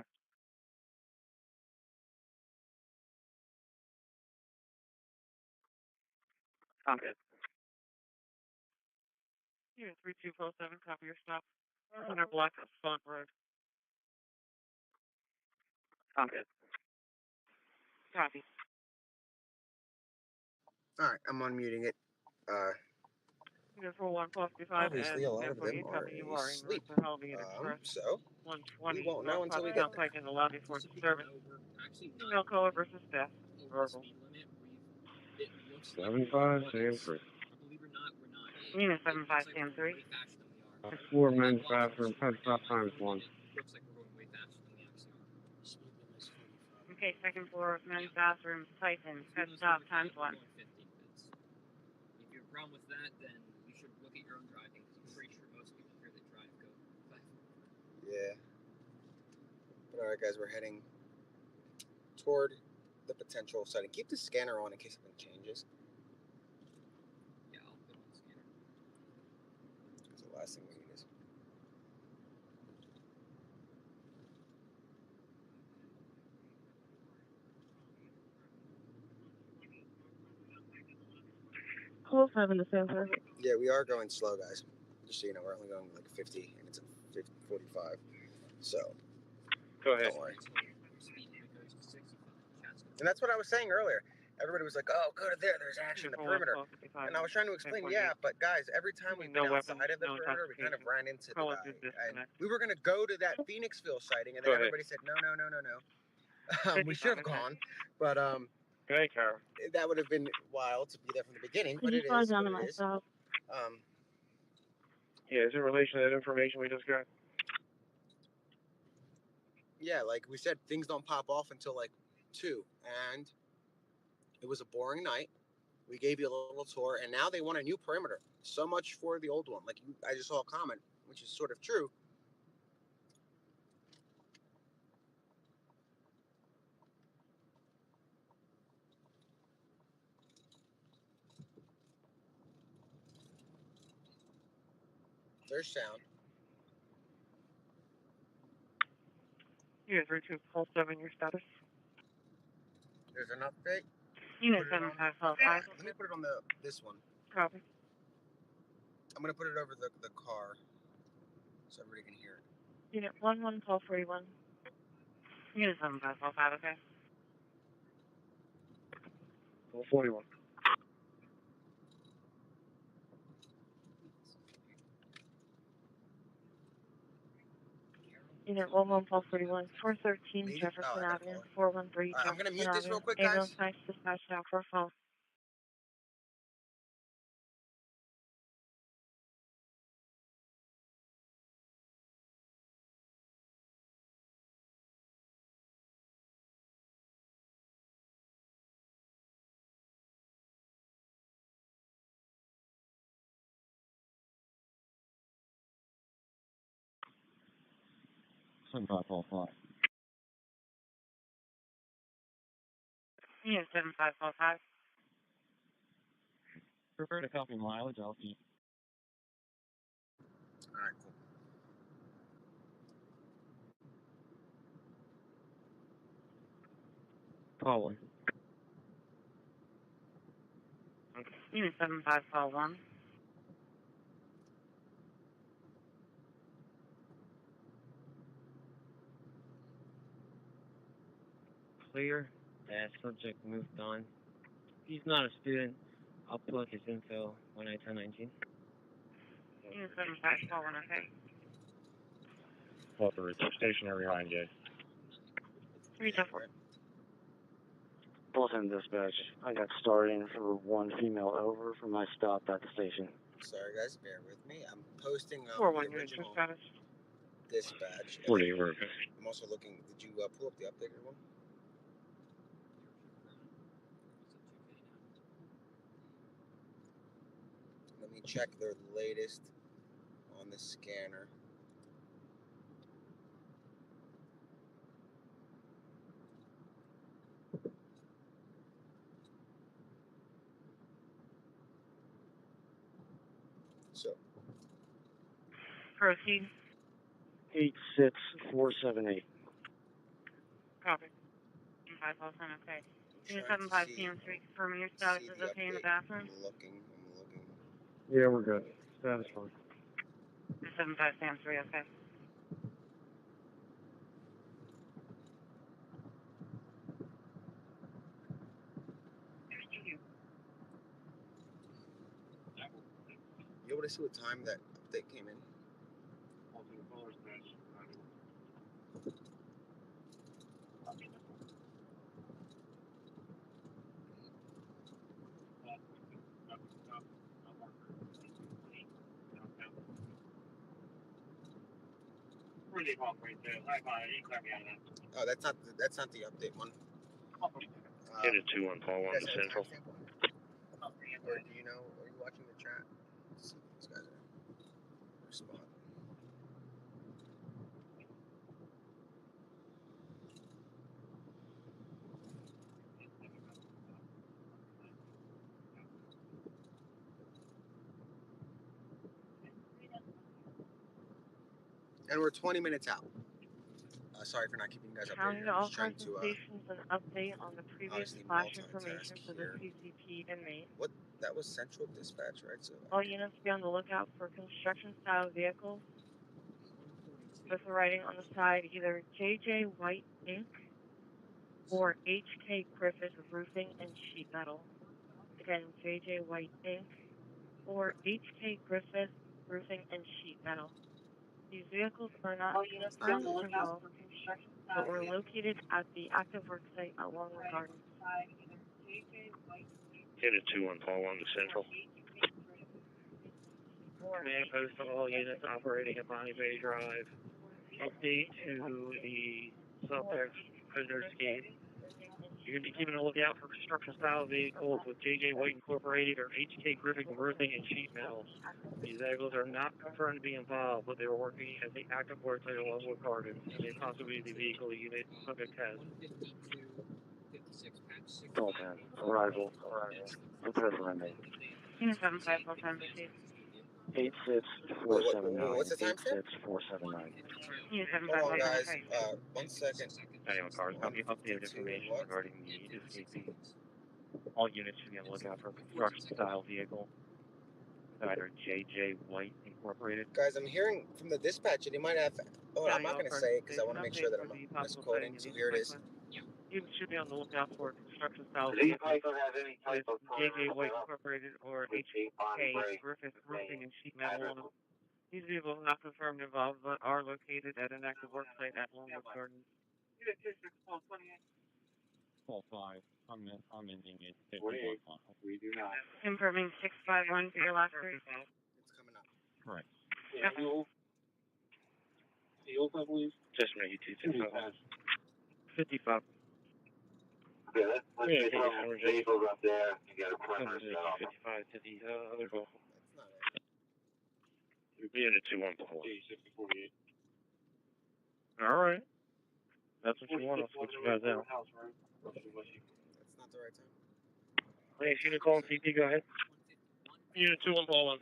Okay. Unit 3247, copy your stop. Center block of Font Road. Okay. Copy. All right, I'm unmuting it. Unit 4155 Obviously, and a lot of them 1048, are copy. You are en route asleep. to Helvey Express. So we 120 won't know North until we Pottstown get there. Pike in the lobby for disturbance. Actually, Female caller versus death. Verbal. It looks like 75, Sam 3. believe it or not, we're not. Unit 75 Sam 3. Way faster than we are. Fifth floor men's bathroom, pet stop times 1. Looks like we're going way faster than we actually are. Okay, second floor men's bathroom, Titan, pet stop times 1. If you have a problem with that, then you should look at your own driving, because I'm pretty sure most people here that drive go fast. Yeah. But all right, guys, we're heading toward the potential sighting. Keep the scanner on in case something changes. Yeah, I'll put it on the scanner. Because the last thing we need is. Call 7 to San Jose. Yeah, we are going slow, guys. Just so you know, we're only going like 50, and it's a 45. So, Go ahead. don't worry. And that's what I was saying earlier. Everybody was like, "Oh, go to there. There's action in the perimeter." And I was trying to explain, yeah, but guys, every time we've been outside of the perimeter, we kind of ran into the guy. And we were going to go to that Phoenixville sighting, and then everybody said, "No, no, no, no, no." We should have gone, but Go ahead, Carol. that would have been wild to be there from the beginning. But Could you it slide is down what to it my is. stop? Yeah, is it in relation to that information we just got? Yeah, like we said, things don't pop off until like 2, and it was a boring night. We gave you a little tour, and now they want a new perimeter. So much for the old one. Like I just saw a comment, which is sort of true. There's sound. Unit 3247, your status. There's an update. Unit 7555. Let me put it on this one. Copy. I'm gonna put it over the car, so everybody can hear it. Unit 11, call 41. Unit 7555, okay? Call 41. Unit 11, call 41. 413 Maybe? Jefferson Oh, I gotta Avenue. call 413 I'm gonna Jefferson mute this Avenue. real quick, Ambulance guys. 9 dispatch now for phone. Unit 7555. Prepare to copy mileage, I'll see. All right, cool. Following. Unit 7551. Clear. That subject moved on. He's not a student. I'll plug his info when I turn 19. Unit 7541, okay? Upper stationary behind you. 304. Bulletin dispatch. I got starting for one female over from my stop at the station. Sorry, guys, bear with me. I'm posting 41 the units, your original status. dispatch. 40, we're okay. I'm also looking. Did you pull up the updated one? Let me check their latest on the scanner. So, Proceed. 86478. Copy. 507, okay. Unit trying to 75 see, CM3, confirming your status see is the okay in the update. bathroom. I'm looking. Yeah, we're good. Status fine. Unit 75 CM3, okay. You able to see what time that update came in? Oh, that's not the update one. Unit 2-1, call 1 to Central. Or do you know? Are you watching the chat? Let's see if these guys are responding. And we're 20 minutes out. Sorry for not keeping you guys County updated. to I'm all just trying cars and to stations, an update on the previous obviously flash multitask information for the here. CCP inmate. What? That was Central Dispatch, right? So All units be on the lookout for construction-style vehicles with the writing on the side either J.J. White Inc. or H.K. Griffith Roofing and Sheet Metal. Again, J.J. White Inc. or H.K. Griffith Roofing and Sheet Metal. These vehicles are not currently involved, but were located at the active work site at Longwood Gardens. Unit 2-1, call 1 to Central. Command post to all units operating at Bonnie Bay Drive. Update to the Celtex prisoner escape. You're going to be keeping a lookout for construction-style vehicles with J.J. White Incorporated or H.K. Griffith Roofing and Sheet Metal. These vehicles are not confirmed to be involved, but they were working at the active work site at Longwood Gardens, and may possibly be the vehicle unit subject has. Call 10. Arrival. Address Monday. Unit 75 full-time proceed. 86479. what's the timestamp? 86479. Unit 75 Hold on, full-time guys. proceed. 1 second. Anyone cars, copy updated information regarding the escapee. All units should be on the lookout for a construction-style vehicle. Either J.J. White Incorporated. Guys, I'm hearing from the dispatch, and he might have. Oh, I'm not going to say it because I want to make sure that I'm not misquoting. So here it is. You should be on the lookout for construction-style vehicles with J.J. White Incorporated or H.K. Griffith Roofing and Sheet Metal on them. These vehicles are not confirmed involved, but are located at an active work site at Longwood Gardens. Call 5. I'm ending it. 51. We do not. Confirming 651 for your last three. It's coming up. Correct. Seals, I believe. Just make it 255. 55. Okay, let's get some vehicles up there and get a perimeter set up. 55 to the other vehicle. That's not it. We'll be in a 2-1 before. All right. That's what you want. I'll switch you guys out. That's not the right time. Hey, unit calling CP, go ahead. Unit 2-1, call 1.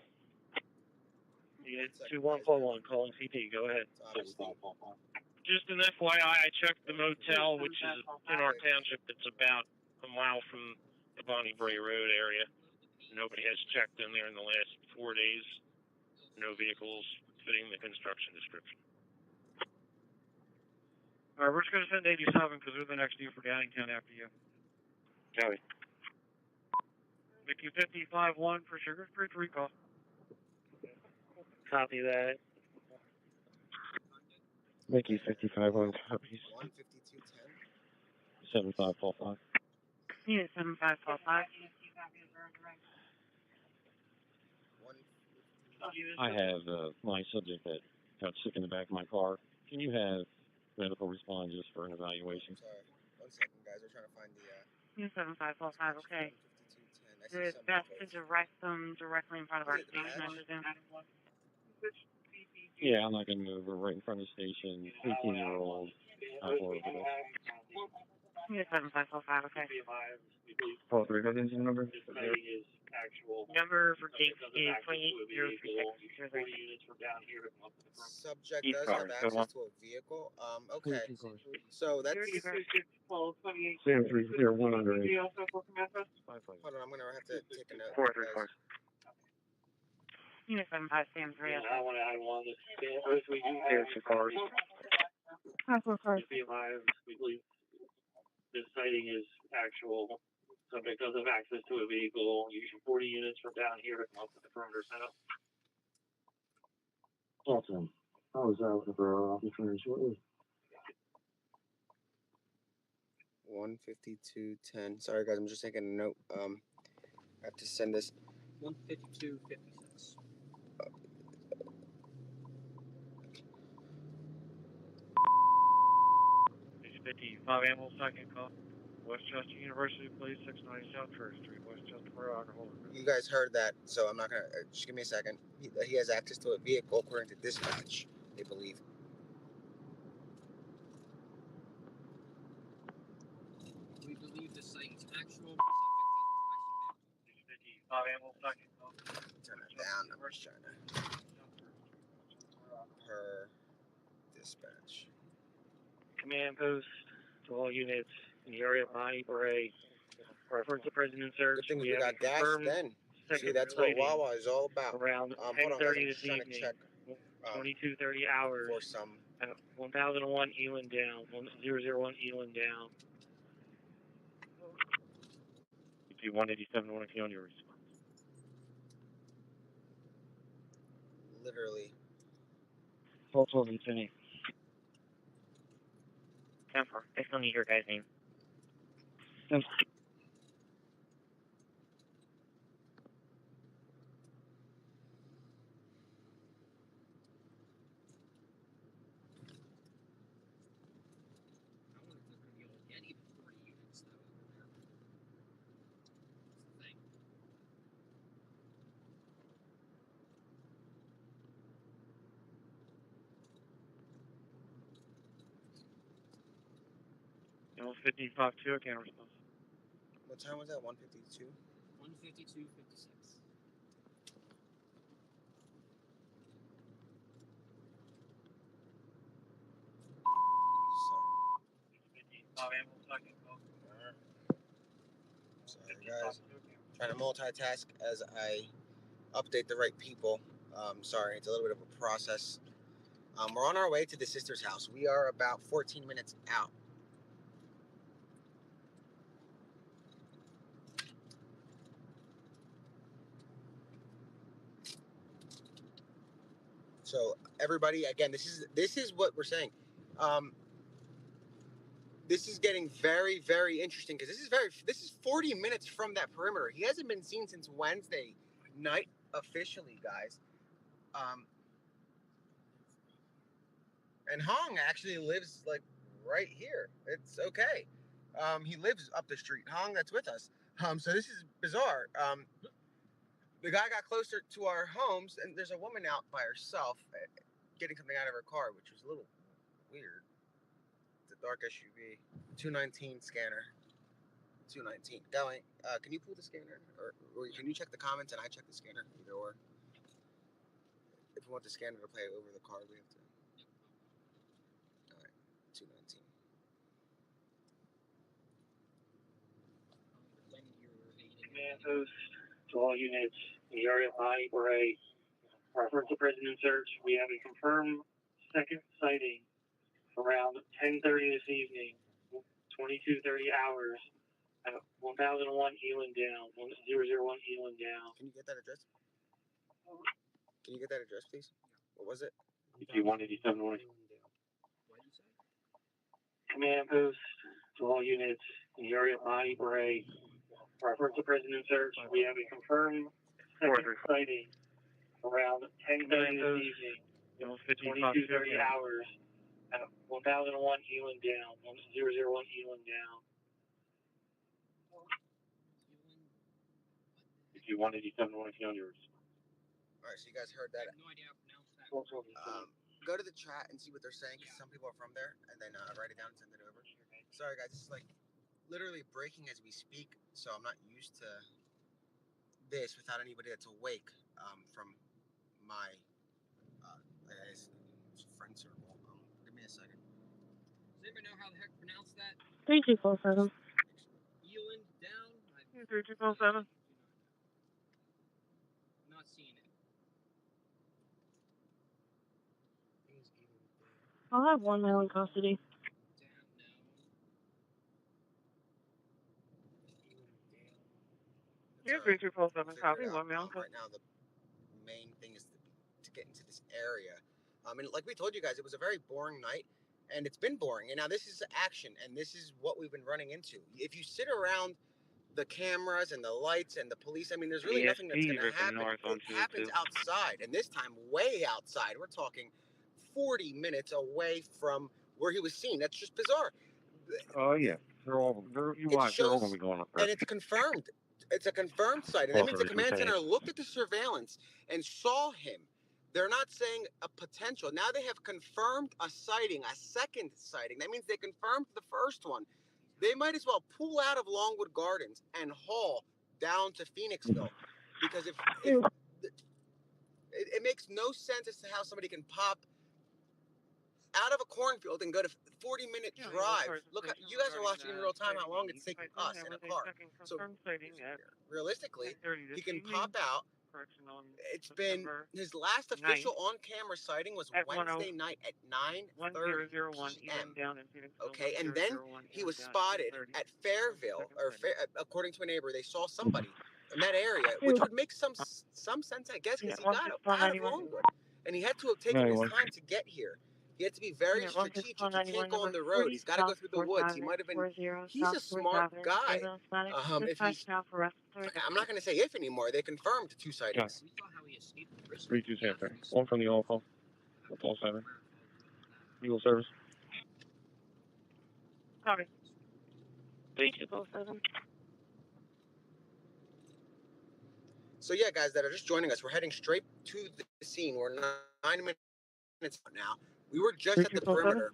Unit 2-1, call 1, calling CP, go ahead. Just an FYI, I checked the motel, which is in our township. It's about a mile from the Bonnie Bray Road area. Nobody has checked in there in the last 4 days. No vehicles fitting the construction description. All right, we're just going to send 87 because we're the next due for Downingtown after you. Copy. Mickey 55-1 for Sugar Creek recall. Copy that. Mickey 55 on copies. 15210. 7545. Unit 7545. I have my subject that got sick in the back of my car. Can you have medical respond just for an evaluation? Sorry. 1 second, guys. We're trying to find the. Unit 7545, okay. 15210. Is it best to direct them directly in front of our station, I presume? Yeah, I'm not going to move. We're right in front of the station. 18-year-old. Not horrible. Unit 7545, okay. Paul 3, what's engine number? Number for gate is 28036. Subject East does cars, have go on. access to a vehicle. Okay. So that's. Sam 3 clear, 1 under 8. Hold on, I'm gonna have to take a note. 435. Unit 75 Sam 3. I want to add one. Clear 2 cars. Four cars. Just be alive. We believe this sighting is actual. Subject does have access to a vehicle. Using 40 units from down here to come up with the perimeter setup. Awesome. I was out with our officer shortly. 152.10. Sorry guys, I'm just taking a note. I have to send this. 152.56. 55 Amble, second call. Westchester University Police 690 South First Street, Westchester for alcohol. You guys heard that, so I'm not gonna. Just give me a second. He has access to a vehicle according to dispatch, they believe. We believe the sight's actual. 55 Amble, second call. Turn it down. I'm just trying to. Per dispatch. Command post to all units in the area of Bonnie Beret. Reference to prison search. Good thing we got gas then. See, that's what Wawa is all about. Around Hold on, guys. I'm just trying to check. 22:30 hours. For some. 1001 Eland down. 1001 Eland down. BP 187, want to on your response. Literally. Full 12 Infinity. 10-4. I still need your guy's name. 10-4. It was 55-2, I can't respond. What time was that? 152? 152.56. Sorry, guys. Trying to multitask as I update the right people. Sorry, it's a little bit of a process. We're on our way to the sister's house. We are about 14 minutes out. So everybody, again, this is what we're saying. This is getting very, very interesting because this is 40 minutes from that perimeter. He hasn't been seen since Wednesday night officially, guys. And Hong actually lives like right here. It's okay. He lives up the street. Hong, that's with us. So this is bizarre. The guy got closer to our homes, and there's a woman out by herself getting something out of her car, which was a little weird. It's a dark SUV. 219 scanner. 219. Going. Can you pull the scanner? Or can you check the comments and I check the scanner? Either or. If we want the scanner to play over the car, we have to. Alright. 219. Command post to all units in the area of Bonnie Beret. Reference to prison search. We have a confirmed second sighting around 10:30 this evening. 22:30 hours at 1001 Eland down. 1001 Eland down. Can you get that address? Can you get that address, please? What was it? BP 187 North. Command post to all units in the area of Bonnie Beret. Reference to prison search. We have a confirmed second sighting around 10:30 this evening. 22:30 hours at 1001 Eland down. 1001 Eland down. BP 187 North on yours. Alright, so you guys heard that. I have no idea how to pronounce that. Go to the chat and see what they're saying, because some people are from there, and then write it down and send it over. Sorry, guys, this is like literally breaking as we speak, so I'm not used to this without anybody that's awake from my friend circle. Give me a second. Does anybody know how the heck to pronounce that? 3247. Eland down? 3247. I'm not seeing it. I'll have one male in custody. Here's 3247. Copy. One male. Right now, the main thing is to get into this area. And like we told you guys, it was a very boring night, and it's been boring. And now this is action, and this is what we've been running into. If you sit around the cameras and the lights and the police, I mean, there's really nothing that's going to happen. It happens outside, and this time way outside. We're talking 40 minutes away from where he was seen. That's just bizarre. Oh yeah, they're all gonna be going up there. And it's confirmed. It's a confirmed site, and that means the command center looked at the surveillance and saw him. They're not saying a potential. Now they have confirmed a sighting, a second sighting. That means they confirmed the first one. They might as well pull out of Longwood Gardens and haul down to Phoenixville, because if it makes no sense as to how somebody can pop out of a cornfield and go to 40-minute drive. Look, you guys are watching in real time how long it's taking us in a car. So realistically, he can pop out. It's been his last official on-camera sighting was Wednesday night at 9:30 p.m. Okay, and then he was spotted at Fairville, or according to a neighbor, they saw somebody in that area, which would make some sense, I guess, because he got out of Longwood, and he had to have taken his time to get here. He had to be very strategic. He can't go on the road. He's got to go through the woods. He might have been. He's a smart guy. If he's, I'm not going to say if anymore. They confirmed 2 sightings. 32 Santa. One from the old phone. That's all 7. Eagle service. Copy. 3247. So yeah, guys that are just joining us, we're heading straight to the scene. We're 9 minutes out now. We were just at the perimeter,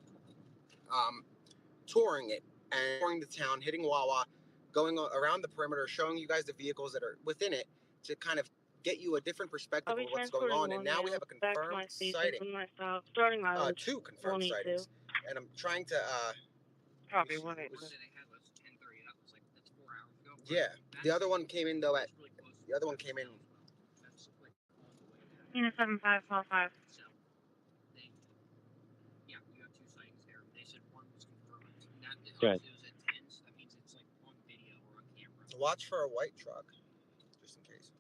touring it and touring the town, hitting Wawa, going around the perimeter, showing you guys the vehicles that are within it to kind of get you a different perspective of what's going on. And now we have a confirmed sighting. 2 confirmed sightings. And I'm trying to Copy. 1-8. Yeah. The other one came in though at the other one came in. Unit 7555. Yeah, you have 2 sightings there. They said one was confirmed. And that Good. It was at 10. So that means it's like on video or on camera. Watch for a white truck, just in case.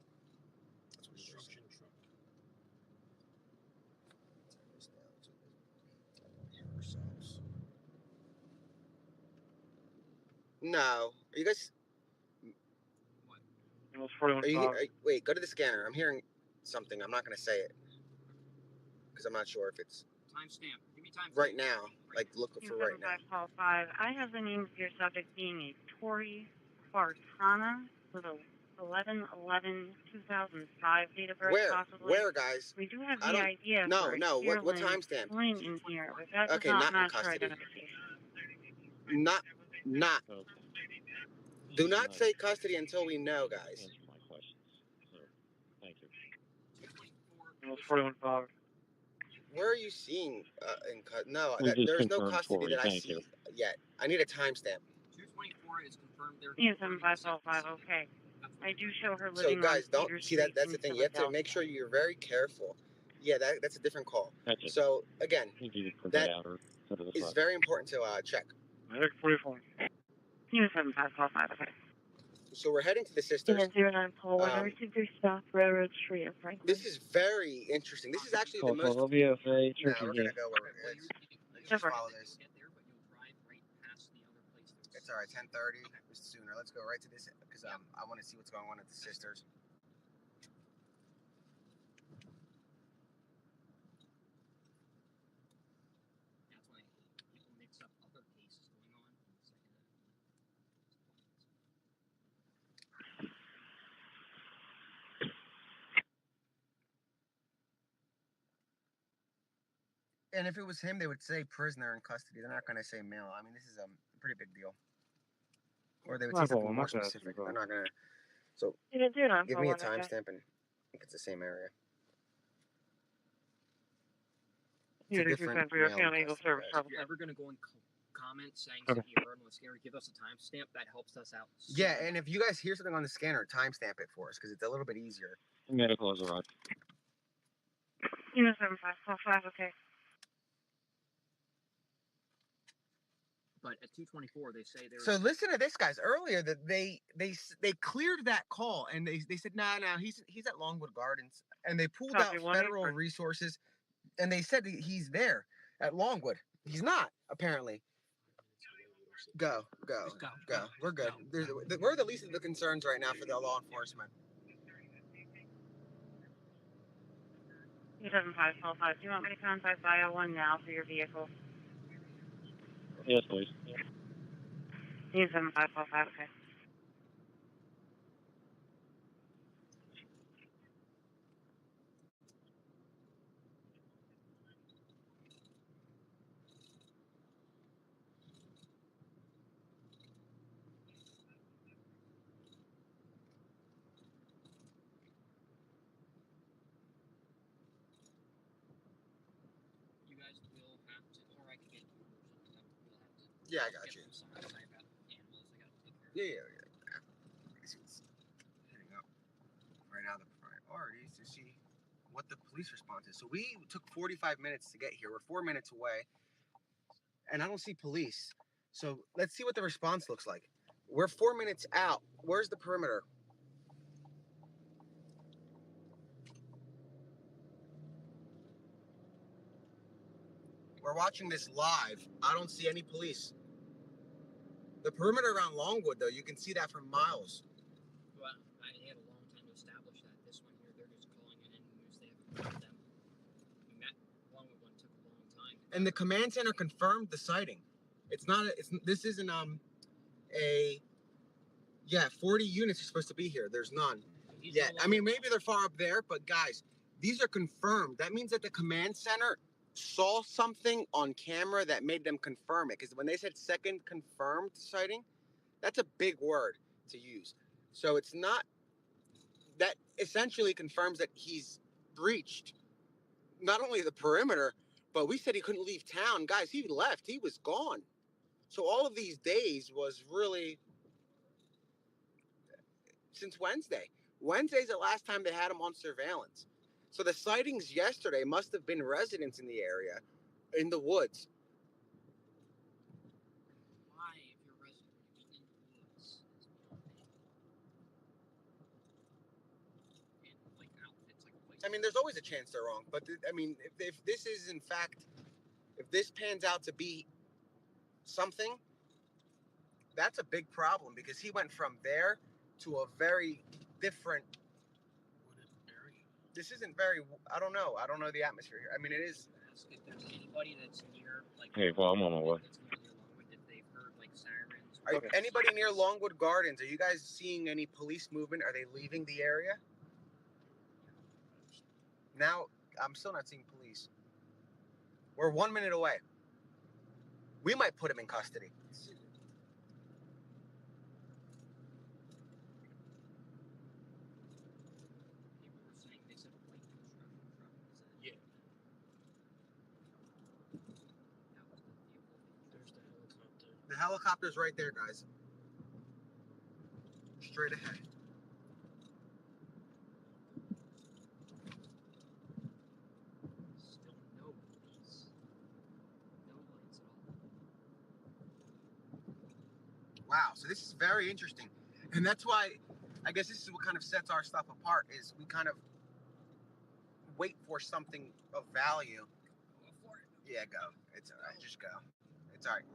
That's what construction truck. No, are you guys? Wait, go to the scanner. I'm hearing something. I'm not going to say it because I'm not sure if it's timestamp. Give me timestamp. Right now. Like, look for right now. 5. I have the name of your subject being a Tori Fartana with a 11/11/2005 date of birth. Possibly. Where, guys? We do have the idea. No. What timestamp? In here, but that does not match in custody. Not. Do not say custody until we know, guys. Answer my questions. So, thank you. 41-5. Where are you seeing no, there's no custody that I see yet. I need a timestamp. 224 is confirmed there. Unit 7555. Okay. I do show her living. So guys, don't see that. That's the thing. You have to make sure you're very careful. Yeah, that's a different call. So again, that is very important to check. 44. Unit 7555. Okay. So we're heading to the sisters. Unit 09 Pole 1. I received your South Railroad Street of Franklin. This is very interesting. This is actually the most. VFA, No, we're gonna go where it is. Let's just follow this. It's all right. 10:30. It's sooner. Let's go right to this because I want to see what's going on at the sisters. That's why people mix up other cases going on. And if it was him, they would say prisoner in custody. They're not going to say male. I mean, this is a pretty big deal. Or they would Not say something problem, more not that, specific. no They're not gonna. So You didn't do none. give me a timestamp and if it's the same area. It's a You different for your mailing County Eagle address, Service guys. Trouble If you're ever gonna go and comment saying Okay. something you heard on the scanner, give us a timestamp. That helps us out. So Yeah, much. and if you guys hear something on the scanner, timestamp it for us because it's a little bit easier. Medical has arrived. Unit 7545, okay. But at 224, they say there's. So listen to this, guys. Earlier, that they cleared that call and they said, no, he's at Longwood Gardens, and they pulled Copy, out 183. federal resources, and they said that he's there at Longwood. He's not, apparently. Go. We're good. We're the least of the concerns right now for the law enforcement. Unit 7545, do you want me to contact IO1 now for your vehicle? Yes, please. Unit 7545, okay. You guys will have to, or I can get you or something. We'll have to. Yeah, I got you. Something to say about animals. I gotta take care of. Yeah. It's hitting up right now the priorities to see what the police response is. So we took 45 minutes to get here. We're 4 minutes away, and I don't see police. So let's see what the response looks like. We're 4 minutes out. Where's the perimeter? We're watching this live. I don't see any police. The perimeter around Longwood, though, you can see that from miles. Well, I had a long time to establish that. This one here, they're just calling it in news. They haven't called them. And that Longwood one took a long time. And the command center confirmed the sighting. It's not. This isn't 40 units are supposed to be here. There's none yet. I mean, maybe they're far up there, but guys, these are confirmed. That means that the command center saw something on camera that made them confirm it. Because when they said second confirmed sighting, that's a big word to use. So it's not, that essentially confirms that he's breached not only the perimeter, but we said he couldn't leave town. Guys, he left. He was gone. So all of these days was really since Wednesday. Wednesday's the last time they had him on surveillance. So the sightings yesterday must have been residents in the area, in the woods. Why, if you're a resident, would you be in the woods? In like outfits, like a place. I mean, there's always a chance they're wrong, but if this is in fact, if this pans out to be something, that's a big problem because he went from there to a very different. This isn't very. I don't know the atmosphere here. I mean, it is. If there's anybody that's near, like. Hey, well, I'm on my way. That's near Longwood, if they've heard like sirens. Anybody near Longwood Gardens? Are you guys seeing any police movement? Are they leaving the area? Now, I'm still not seeing police. We're 1 minute away. We might put him in custody. People were saying they said a white construction truck was at. Yeah. That was the vehicle. There's the helicopter. The helicopter's right there, guys. Straight ahead. Still no police. No lights at all. Wow, so this is very interesting. And that's why, I guess this is what kind of sets our stuff apart, is we kind of wait for something of value. Yeah, go. It's all right, just go. It's all right.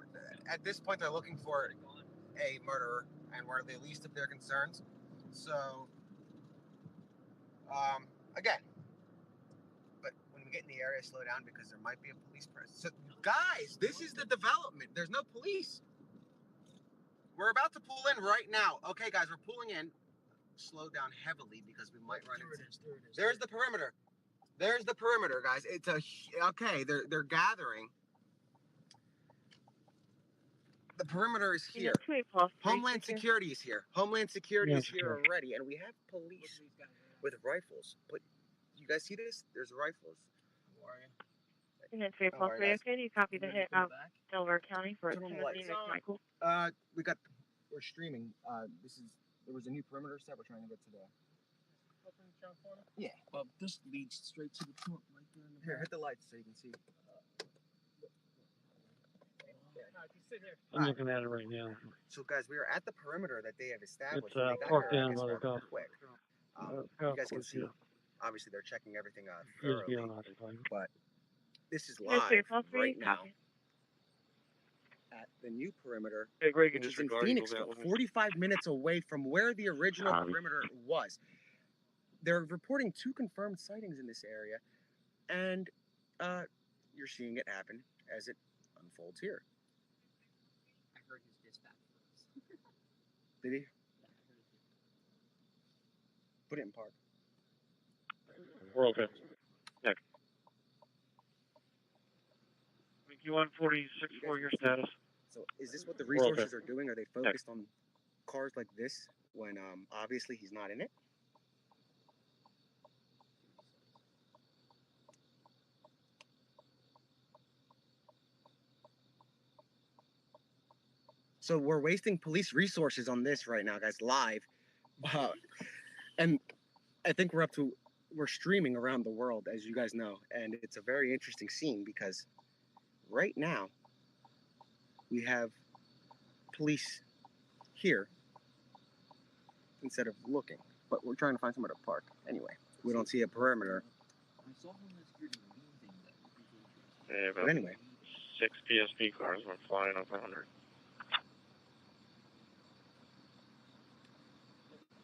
At this point, they're looking for a murderer, and we're the least of their concerns. So, again, but when we get in the area, slow down because there might be a police presence. So, guys, this is the development. There's no police. We're about to pull in right now. Okay, guys, we're pulling in. Slow down heavily because we might run into. There's the perimeter. There's the perimeter, guys. It's okay. They're gathering. The perimeter is here. Unit 2 plus 3. Homeland Security is here. Homeland Security Yeah, is here sure. already, and we have police with rifles. But you guys see this? There's rifles. Unit 3 Don't plus worry, 3, guys. okay? Do you copy the hit out Delaware County for Turn on the Timothy lights. McMichael? We're streaming. There was a new perimeter set. We're trying to get to the. Yeah. This leads straight to the trunk right there in the Here, back. hit the lights so you can see. I'm looking at it right now. So, guys, we are at the perimeter that they have established. It's and they got parked here, I down guess, by the rather golf. quick. Golf You guys can course, see. yeah. Obviously, they're checking everything He is thoroughly. being occupied. But this is Unit 3 live plus 3, right now copy. at the new perimeter, Hey, Greg, which can is in disregard Eagle Phoenixville, that one. 45 minutes away from where the original perimeter was. They're reporting 2 confirmed sightings in this area, and you're seeing it happen as it unfolds here. I heard his dispatch first. Did he? Put it in park. We're okay. Yeah. MQ-146 for your status. So is this what the We're okay. resources are doing? Are they focused on cars like this when obviously he's not in it? So we're wasting police resources on this right now, guys, live. And I think we're streaming around the world, as you guys know. And it's a very interesting scene because right now we have police here instead of looking. But we're trying to find somewhere to park. Anyway, we don't see a perimeter. I saw Homeland Security leaving that. Yeah, But anyway. 6 PSP cars went flying up 100.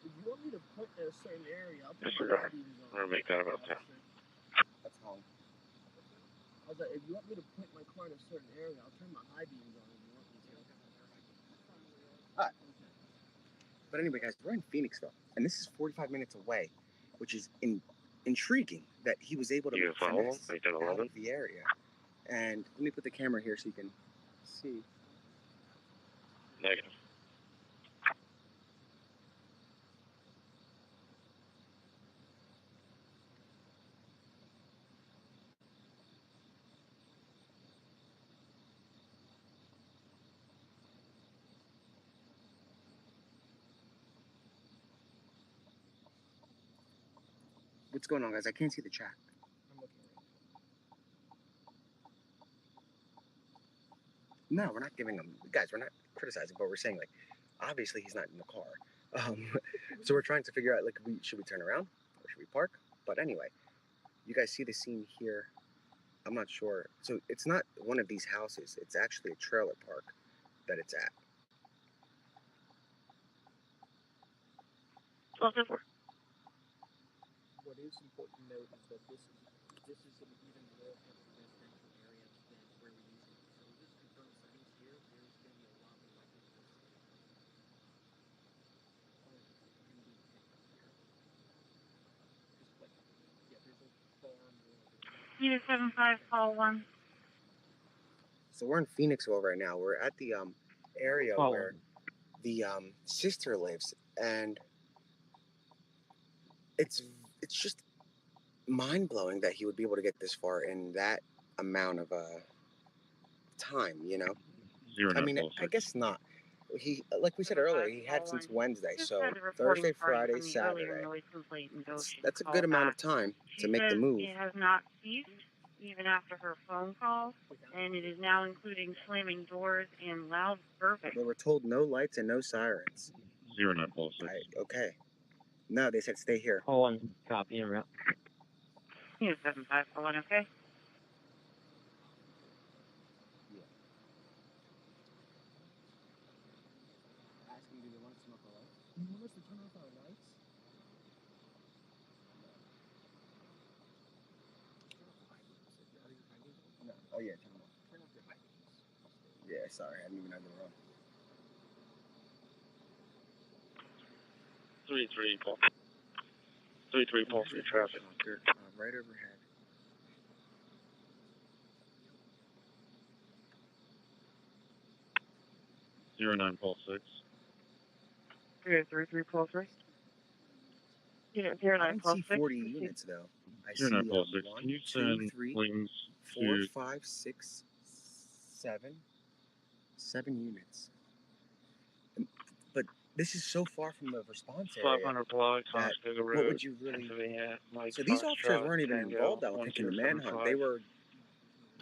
If you want me to point at a certain area, I'll put my Disregard. high beams on. I'm gonna make that about 10. That's home. I was like, if you want me to point my car in a certain area, I'll turn my high beams on if you want me to. Alright. But anyway, guys, we're in Phoenixville, and this is 45 minutes away, which is intriguing that he was able to You follow him? finesse Like that out 11? of the area. And let me put the camera here so you can see. Negative. What's going on, guys? I can't see the chat. I'm looking right No, we're not giving him, guys, we're not criticizing, but we're saying, like, obviously he's not in the car. So we're trying to figure out, like, should we turn around or should we park? But anyway, you guys see the scene here. I'm not sure. So it's not one of these houses. It's actually a trailer park that it's at. 12-4. What is important to note is that this is an even more heavily residential area than where we used to be. So with this confirmed sightings here, there's going to be a lot more likelihood of this there's a far more. Unit 75, call 1. So we're in Phoenixville right now. We're at the area where the sister lives, and it's just mind-blowing that he would be able to get this far in that amount of time, you know? I mean, I guess not. He, like we said earlier, he had since Wednesday, so Thursday, Friday, Saturday. That's a good amount of time to make the move. It has not ceased, even after her phone call, and it is now including slamming doors and loud burping. They were told no lights and no sirens. 0946. Okay. No, they said stay here. Hold on, copy en route. Unit 75, call 1, okay? Asking, do they want us to turn off our lights? You want us to turn off our lights? No. Oh yeah, turn them off. Turn off your high beams. Yeah, sorry, I didn't even know they were on. 3-3, Paul. 3-3, Paul, for your traffic. Right overhead. 09 Pulse 6. 333 Pulse 3. Unit I 09 don't Pulse see 6. 40 Proceed. units though. I 09 see Pulse 6. 1, Can you 2, send 3, wings 4, to 5, 6, 7 units. But this is so far from the response area 500 block, that Conestoga what Road, would you really? Pennsylvania, Mike So these officers Foxtrot, weren't even Tango, involved, I don't think, in the manhunt. 1075. They were.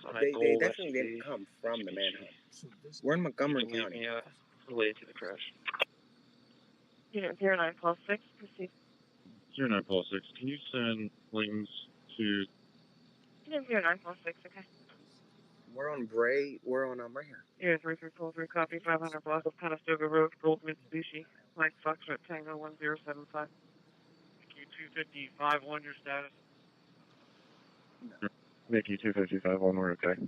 On a They goal definitely SUV. didn't come from the SPG. manhunt. We're in Montgomery Believe County. me, related to the crash. Unit 09 Pulse 6. Proceed. 09 Pulse 6. Can you send wings to Unit 09 Pulse 6. Okay. We're on Bray. We're on right here. Unit 3343. Copy. 500 block of Conestoga Road, Gold Mitsubishi. Mike Foxtrot, Tango 1075. Q255 on your status. Mickey 255 on word, okay?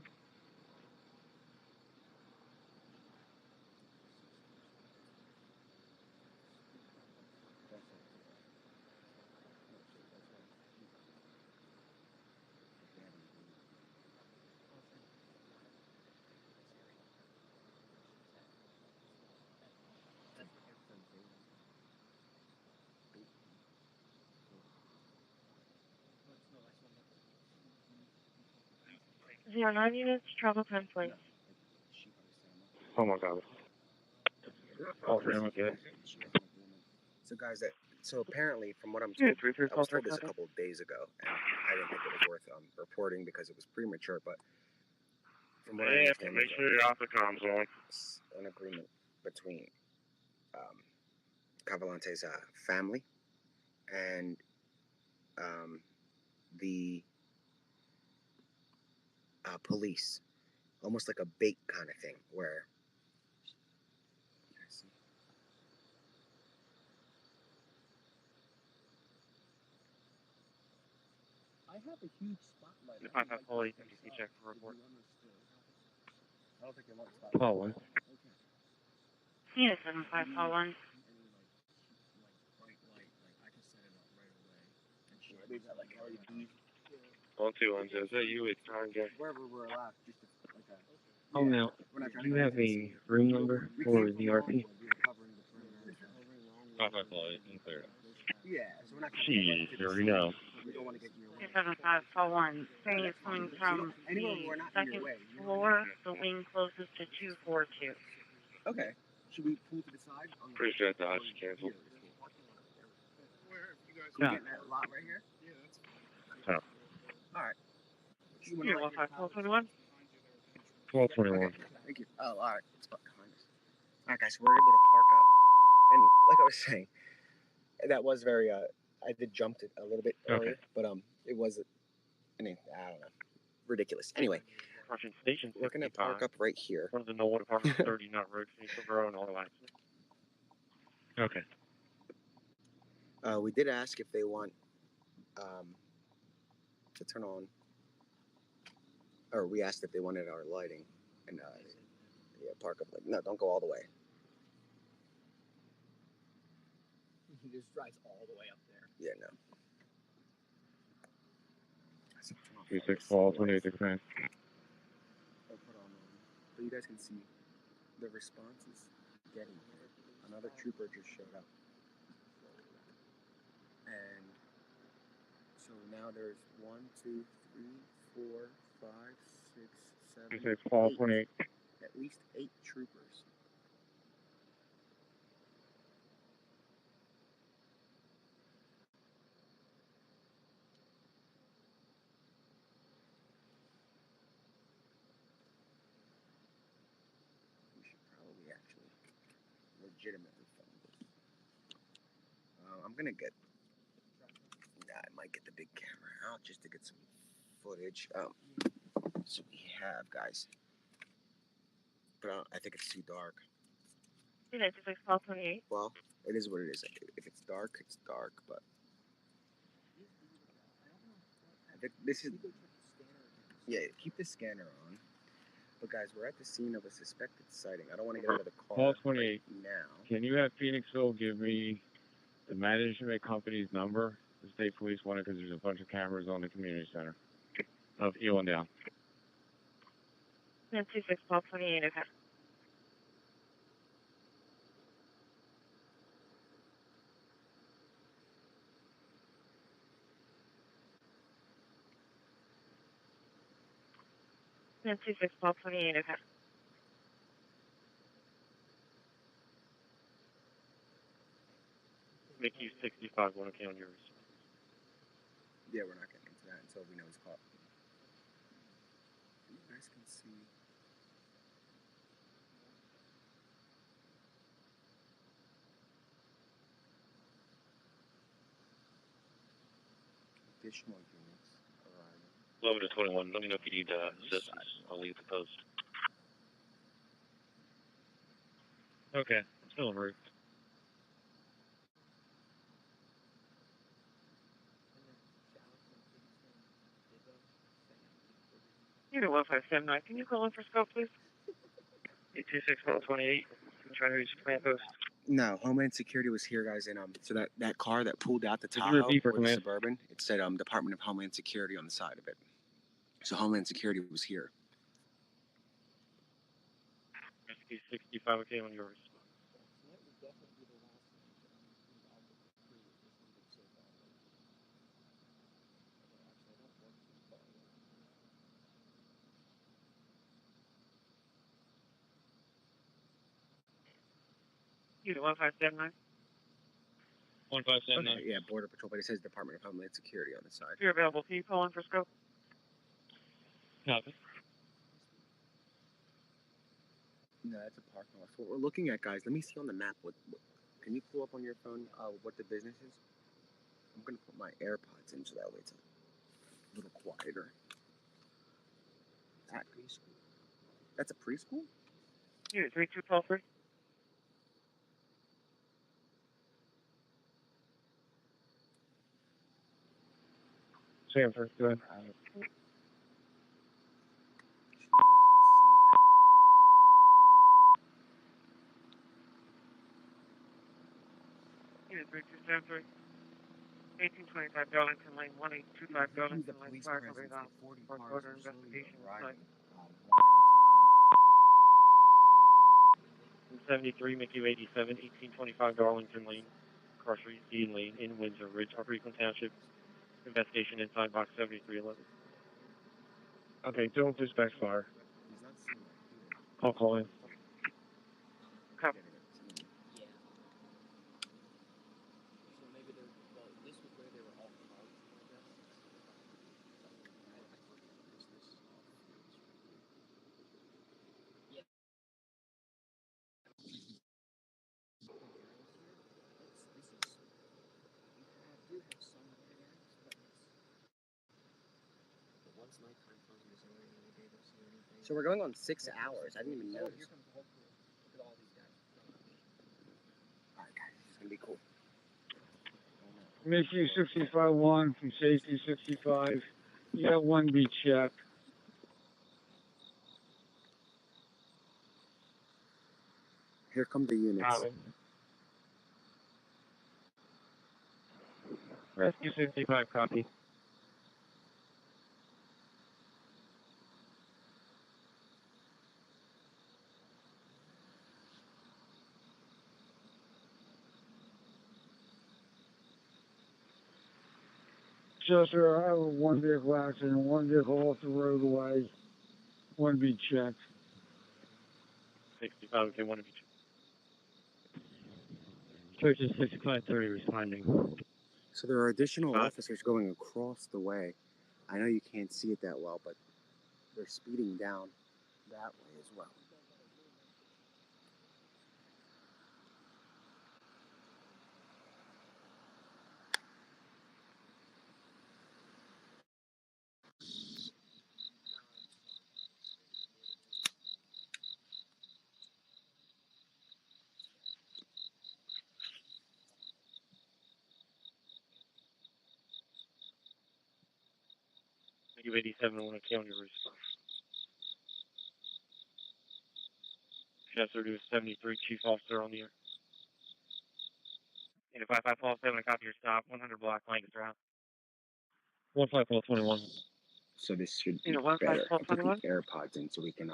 Zero 09 units, travel time, please. Oh my god. All three, I'm okay. So guys, so apparently, from what I'm Yeah, told, 33 I was Pulse told this a copy. couple of days ago, and I didn't think it was worth reporting because it was premature. But from what I Yeah, understand, make there's sure your optic comms on. an agreement between Cavalcante's family and the police, almost like a bait kind of thing, where. I have a huge spotlight. If I have full agency check for report. I don't think they want to stop. Paul 1. Unit 75 Paul 1. On 210, is that you? It's John Gay. Wherever we're allowed, just like a. Oh, now, do you have a room number for the RP? 555, clear. Yeah, so we're not. Jeez, here we go. We don't want to get in your way. 75 Paul 1. Saying it's coming from Anywhere the we're not in your second way. floor, the wing closest to 242. Okay. Should we pull to the side? Pretty sure Dodge canceled. Can we get in that lot right here? Oh. All right. Unit 15 Paul 21. 1221. Okay. Thank you. Oh, all right. It's behind us. All right, guys. We're able to park up, and like I was saying, that was very. I did jumped it a little bit earlier, but it was. I don't know. Ridiculous. Anyway. Russian Station We're gonna park up right here. One of the Nolan Apartment 30 Knot Road, Phoenixville, and all that. Okay. We did ask if they want to turn on, or we asked if they wanted our lighting, and park up. Like, no, don't go all the way. He just drives all the way up there. Yeah, no. 26 Paul 28 man. I'll put on, so you guys can see the responses getting here. Another trooper just showed up. And so now there's 1, 2, 3, 4, 5, 6, 7, 26 Paul 8. 28. At least 8 troopers. We should probably actually legitimately film this. I'm gonna get. I might get the big camera out just to get some footage. So we have, guys. But I think it's too dark. Unit 26 Paul 28. Well, it is what it is. If it's dark, it's dark. But I think this is. Yeah, keep the scanner on. But guys, we're at the scene of a suspected sighting. I don't want to get out of the car Paul 28. right now. Can you have Phoenixville give me the management company's number? The state police want it because there's a bunch of cameras on the community center of Eel and down. Unit 26 Paul 28. Okay. And 261228, okay. Mickey 65, 1 okay on yours. Yeah, we're not getting into that until we know his call. You guys can see. Additional units arriving. 11 to 21, let me know if you need assistance. I'll leave the post. Okay, still en route. Unit 1579, can you call in for scope, please? 26128, I'm trying to reach the command post. No, Homeland Security was here, guys, and so that car that pulled out the Could you Tahoe repeat for or the command? Suburban, it said Department of Homeland Security on the side of it. So Homeland Security was here. Rescue 65, okay on yours. Unit 1579. 1579. Okay, yeah, Border Patrol, but it says Department of Homeland Security on the side. If you're available, can you call in for scope? Copy. No, that's a parking lot. So what we're looking at, guys, let me see on the map. What can you pull up on your phone what the business is? I'm going to put my AirPods in so that way it's a little quieter. That preschool? That's a preschool? Unit 3212. Sanford, go ahead. Unit 3273. 1825 Darlington Lane, 1825 Darlington Lane, fire company on fourth order investigation site. 73, Mickey 87, 1825 Darlington Lane, Crossery D Lane in Windsor Ridge, Upper Eaton Township. Investigation inside box 7311. Okay, don't dispatch fire. I'll call in. Copy. So we're going on 6 hours. I didn't even notice. Alright, guys, this is going to be cool. Mickey 65-1 from Safety 65. You got 1B check. Here come the units. Rescue 65, copy. Chester, I have a 1 vehicle accident, 1 vehicle off the roadway. 1B check. 65, okay, one of each. Churches 6530 responding. So there are additional officers going across the way. I know you can't see it that well, but they're speeding down that way as well. Mickey 87, I want to count your response. Chester to 73, Chief Officer on the air. Unit 5547, I copy your stop. 100 block, Lancaster Ave. 15421. So this should be Unit better. I put 1521. the AirPods in so we can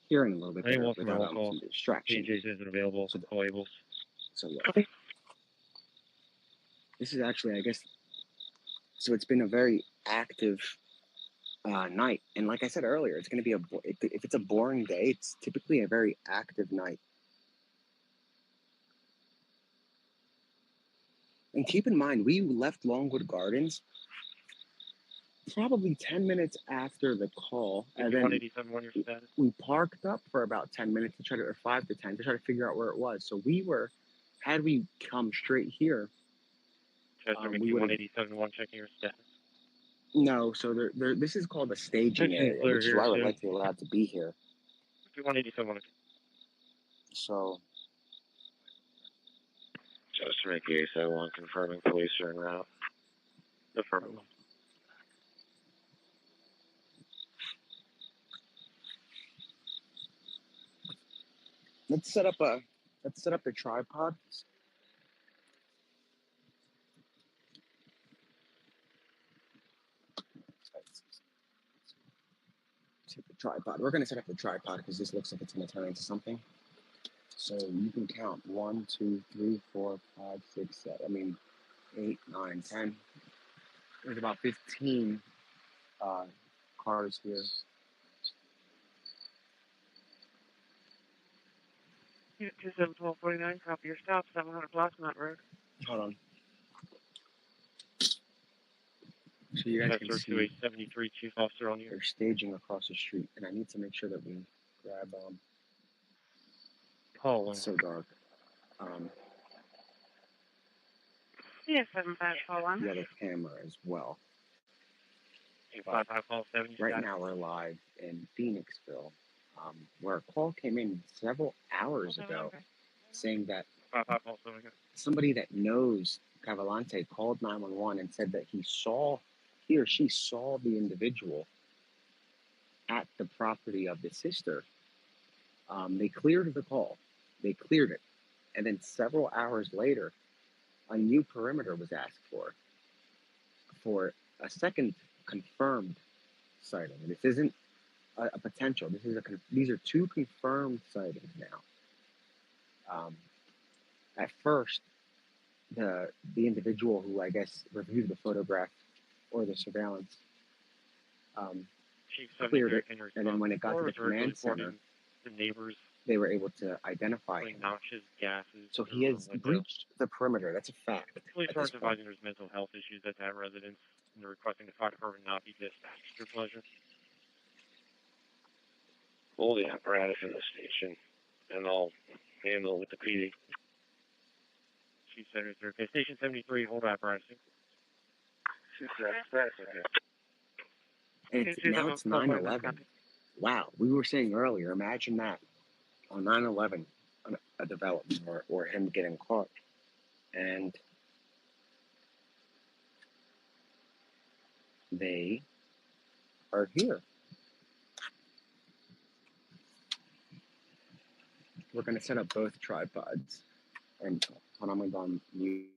hear it a little bit better without some distraction. PJs isn't available. So Callables. So yeah. This is actually, I guess, so it's been a very active night. And like I said earlier, it's going to be if it's a boring day, it's typically a very active night. And keep in mind, we left Longwood Gardens probably 10 minutes after the call, and then 187 on your status. we parked up for about 10 minutes or 5 to 10 to try to figure out where it was. So had we come straight here, Chester we would have. 187 checking your status. No, so this is called a staging area, which is why we're likely allowed to be here. 187. So. Chester Mickey 871 confirming police are en route. Affirmative. Let's set up the tripod. We're gonna set up the tripod because this looks like it's gonna turn into something. So you can count 1, 2, 3, 4, 5, 6, 7. I mean, 8, 9, 10. There's about 15 cars here. Unit 271249, copy your stop, 700 Blossmont Road. Hold on. So you guys can see 2873 Chief Officer on you. they're staging across the street, and I need to make sure that we grab Paul. It's so dark. Yes, 7541. The other camera as well. 5557. Right now we're live in Phoenixville, where a call came in several hours ago saying that somebody that knows Cavalcante called 911 and said that he or she saw the individual at the property of the sister. They cleared the call. They cleared it. And then several hours later, a new perimeter was asked for a second confirmed sighting. This isn't a potential. These are 2 confirmed sightings now. At first, the individual who I guess reviewed the photograph or the surveillance cleared it, and then when it got to the command center, the neighbors, they were able to identify him. Noxious gases. So he has breached the perimeter. That's a fact. Police are advising there's mental health issues at that residence, and they're requesting the fire department not be dispatched. Your pleasure. All the apparatus in the station, and I'll handle with the PD. Chief Senator, okay, Station 73, hold apparatus. Now it's 9/11. Wow, we were saying earlier, imagine that on 9/11, a development or him getting caught. And they are here. We're going to set up both tripods. And hold on, I'm going to go on mute.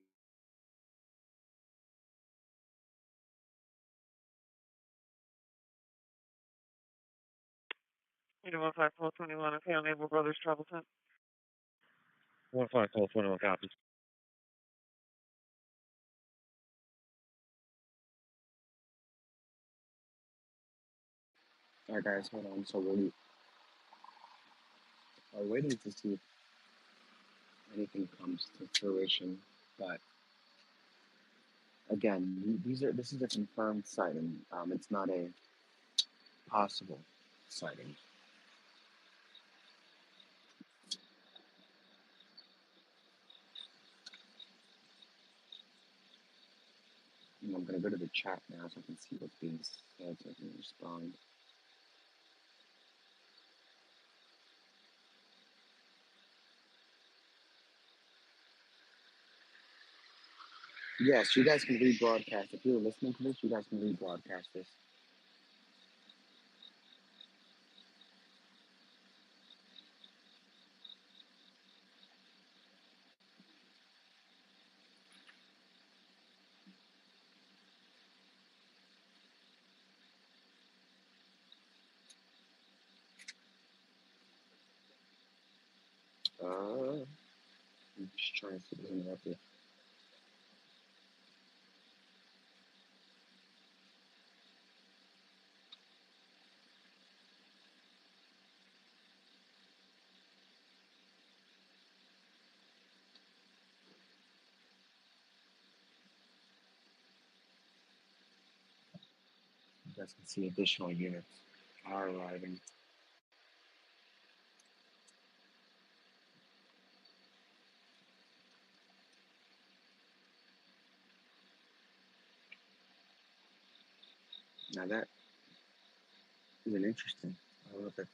You know, 15421, okay, on Able Brothers Travel Time. 15421 copies. All right, guys, hold on. So we are waiting to see if anything comes to fruition. But again, this is a confirmed sighting. It's not a possible sighting. And I'm going to go to the chat now so I can see what's being said so I can respond. Yes, you guys can rebroadcast. If you're listening to this, you guys can rebroadcast this. I'm just trying to see if there's anything up here. You guys can see additional units are arriving. Now that is an interesting. I don't know if that's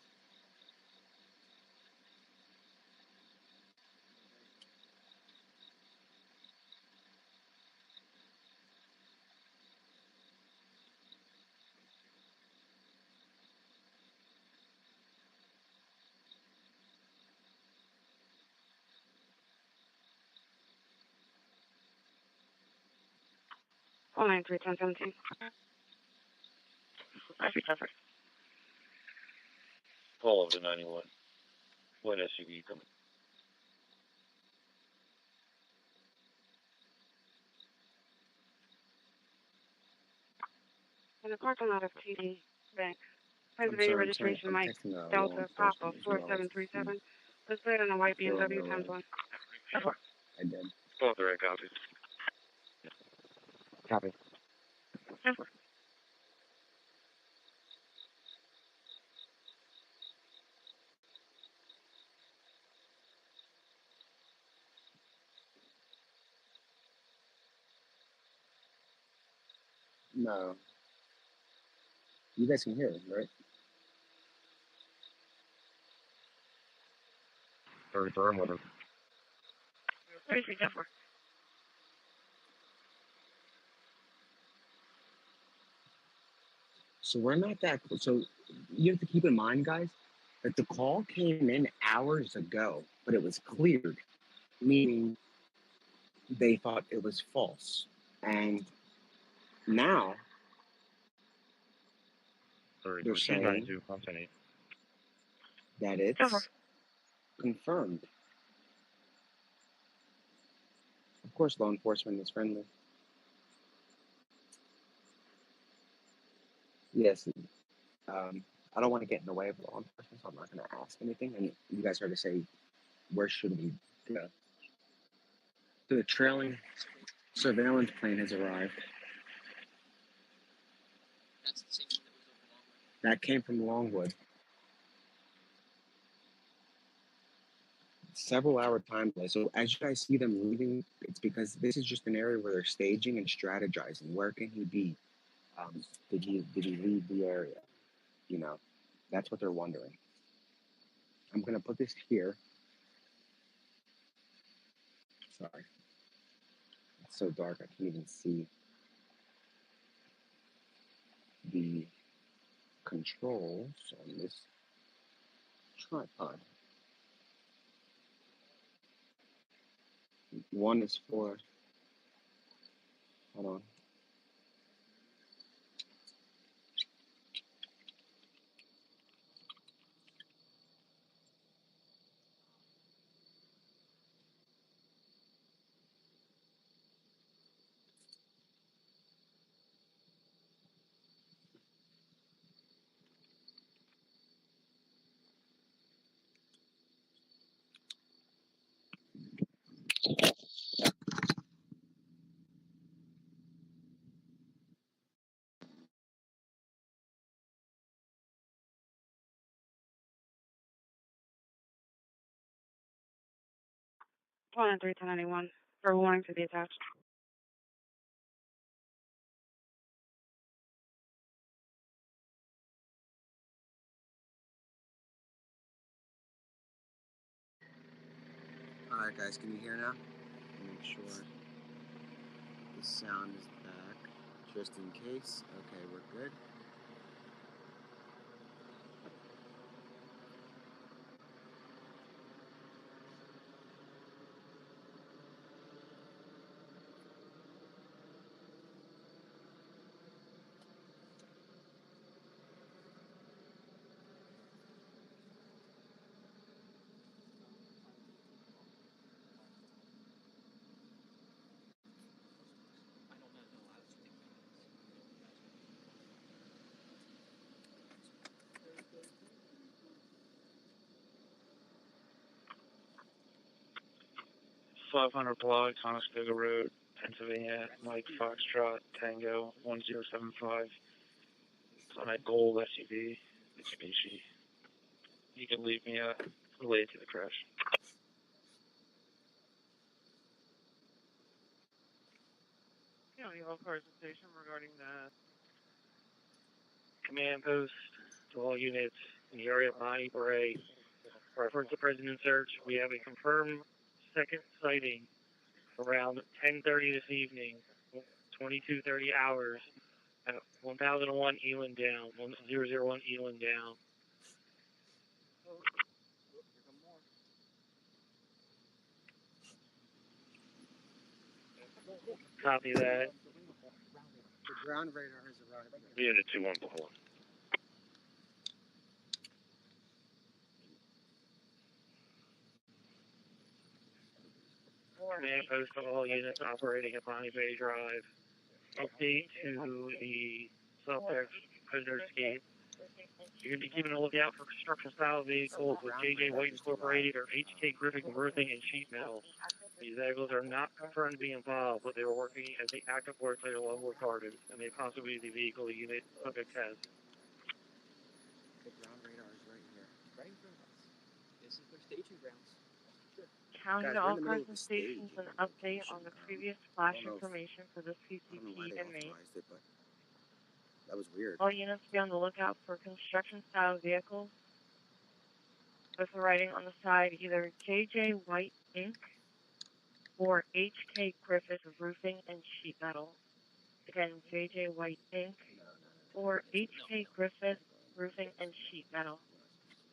Call 93-1017. Call over to 91. What SUV coming? In the parking lot of TD Bank, I'm Pennsylvania sorry, registration I'm Mike texting law Delta Papa enforcement as well. 4737. Displayed on a white BMW 10-1. I did. Oh, the right copy. Copy. No. You guys can hear it, right? Very firm with him. So we're not that. So you have to keep in mind, guys, that the call came in hours ago, but it was cleared, meaning they thought it was false. And now they're saying that it's confirmed. Of course, law enforcement is friendly. Yes, I don't want to get in the way of law enforcement, so I'm not going to ask anything. And you guys heard to say, where should we go? The trailing surveillance plane has arrived. That came from Longwood. Several hour time delay. So as you guys see them leaving, it's because this is just an area where they're staging and strategizing. Where can he be? Did he leave the area? You know, that's what they're wondering. I'm gonna put this here. Sorry, it's so dark I can't even see the controls on this tripod. One is for, hold on. Call 93-1091. For warning to be attached. Alright guys, can you hear now? Make sure the sound is back, just in case. Okay, we're good. .500 block, Conestoga Road, Pennsylvania, Mike Foxtrot, Tango 1075. High gold SUV, Mitsubishi. You can leave me related to the crash. County All Cars and Station regarding the Command post to all units in the area of Bonnie Bray. Reference to President Search. We have a confirmed second sighting around 10:30 this evening, 22:30 hours at 1001 Eland down, 1001 Eland down. Copy that. The ground radar has arrived. Unit 21.1. Command post to all units operating at Bonnie Bay Drive. Update to the suspect's prisoner escape. You're going to be keeping a lookout for construction style vehicles with JJ White Incorporated or HK Griffin Roofing and Sheet Metal. These vehicles are not confirmed to be involved, but they were working as the active workplace along with Cardin, and may possibly be the vehicle the unit subject has. The ground radar is right here. Right in front of us. This is their staging grounds. County Guys, to we're all in the middle cars of and a stage stations in an the update on location. the previous flash I don't know if- information for this I don't know why PCP they inmate. authorized it, but that was weird. All units be on the lookout for construction style vehicles with the writing on the side either JJ White Inc. or HK Griffith Roofing and Sheet Metal. Again, JJ White Inc. or HK Griffith Roofing and Sheet Metal.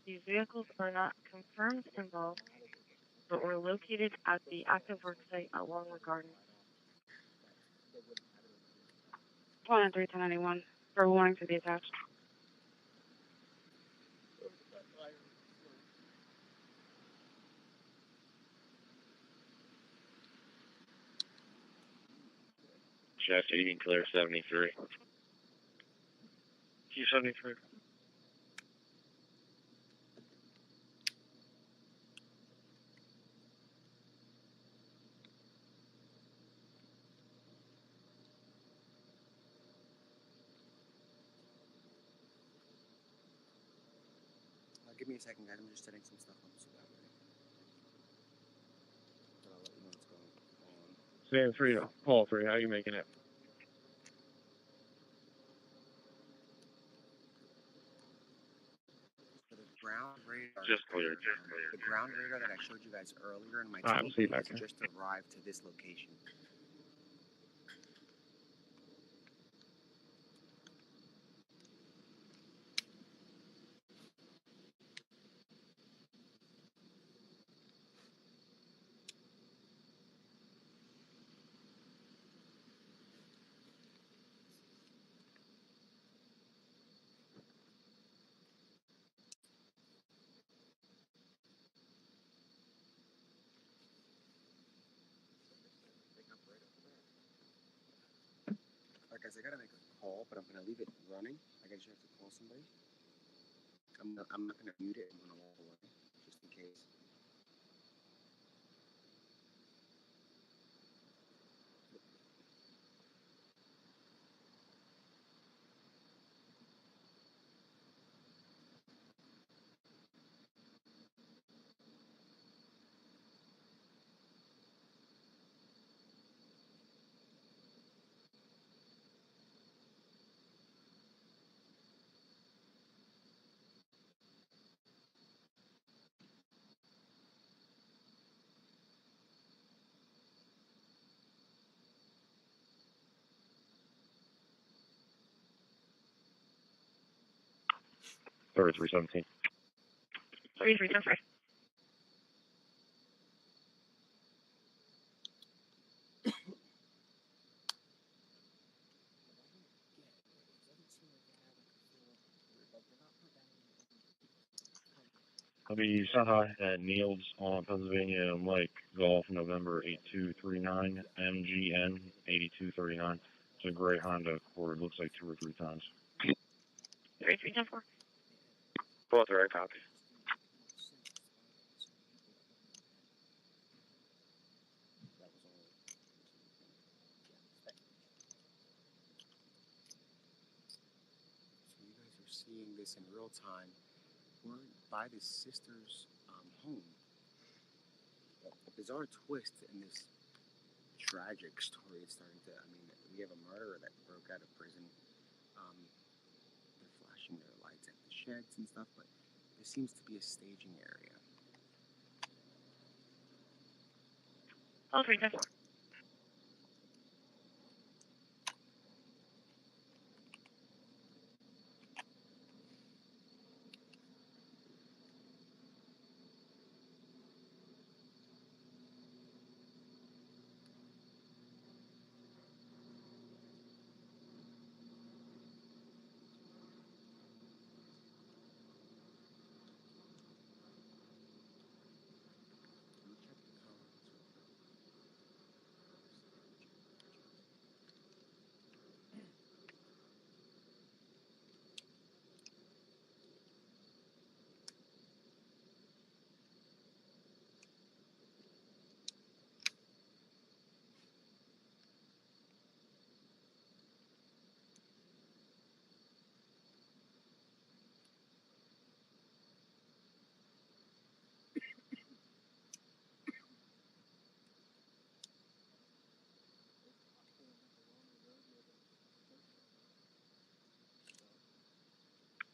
These vehicles are not confirmed involved, but were located at the active work site along the garden. 103-1091 for warning to be attached. Chef 80, clear 73. Q73. Give me a second, guys. I'm just setting some stuff up so that way. But I'll let you know what's going on. Sam 3, Paul 3, how are you making it? For the ground radar. Just clear. The ground radar that I showed you guys earlier in my Alright, we'll see you back has there. just arrived to this location. Alright, guys, I gotta make a call, but I'm gonna leave it running. I guess you have to call somebody. I'm not gonna mute it. I'm gonna walk away just in case. Sorry, 317. 3310. I'll be sent high at Niels on Pennsylvania Mike Golf November 8239 MGN 8239. It's a gray Honda Accord. Looks like 2 or 3 times. 3310. Both are right copy. So you seeing this in real time. We're by this sister's home. A bizarre twist in this tragic story is starting to. I mean, we have a murderer that broke out of prison. They're flashing their lights at the sheds and stuff, but this seems to be a staging area. Okay, that's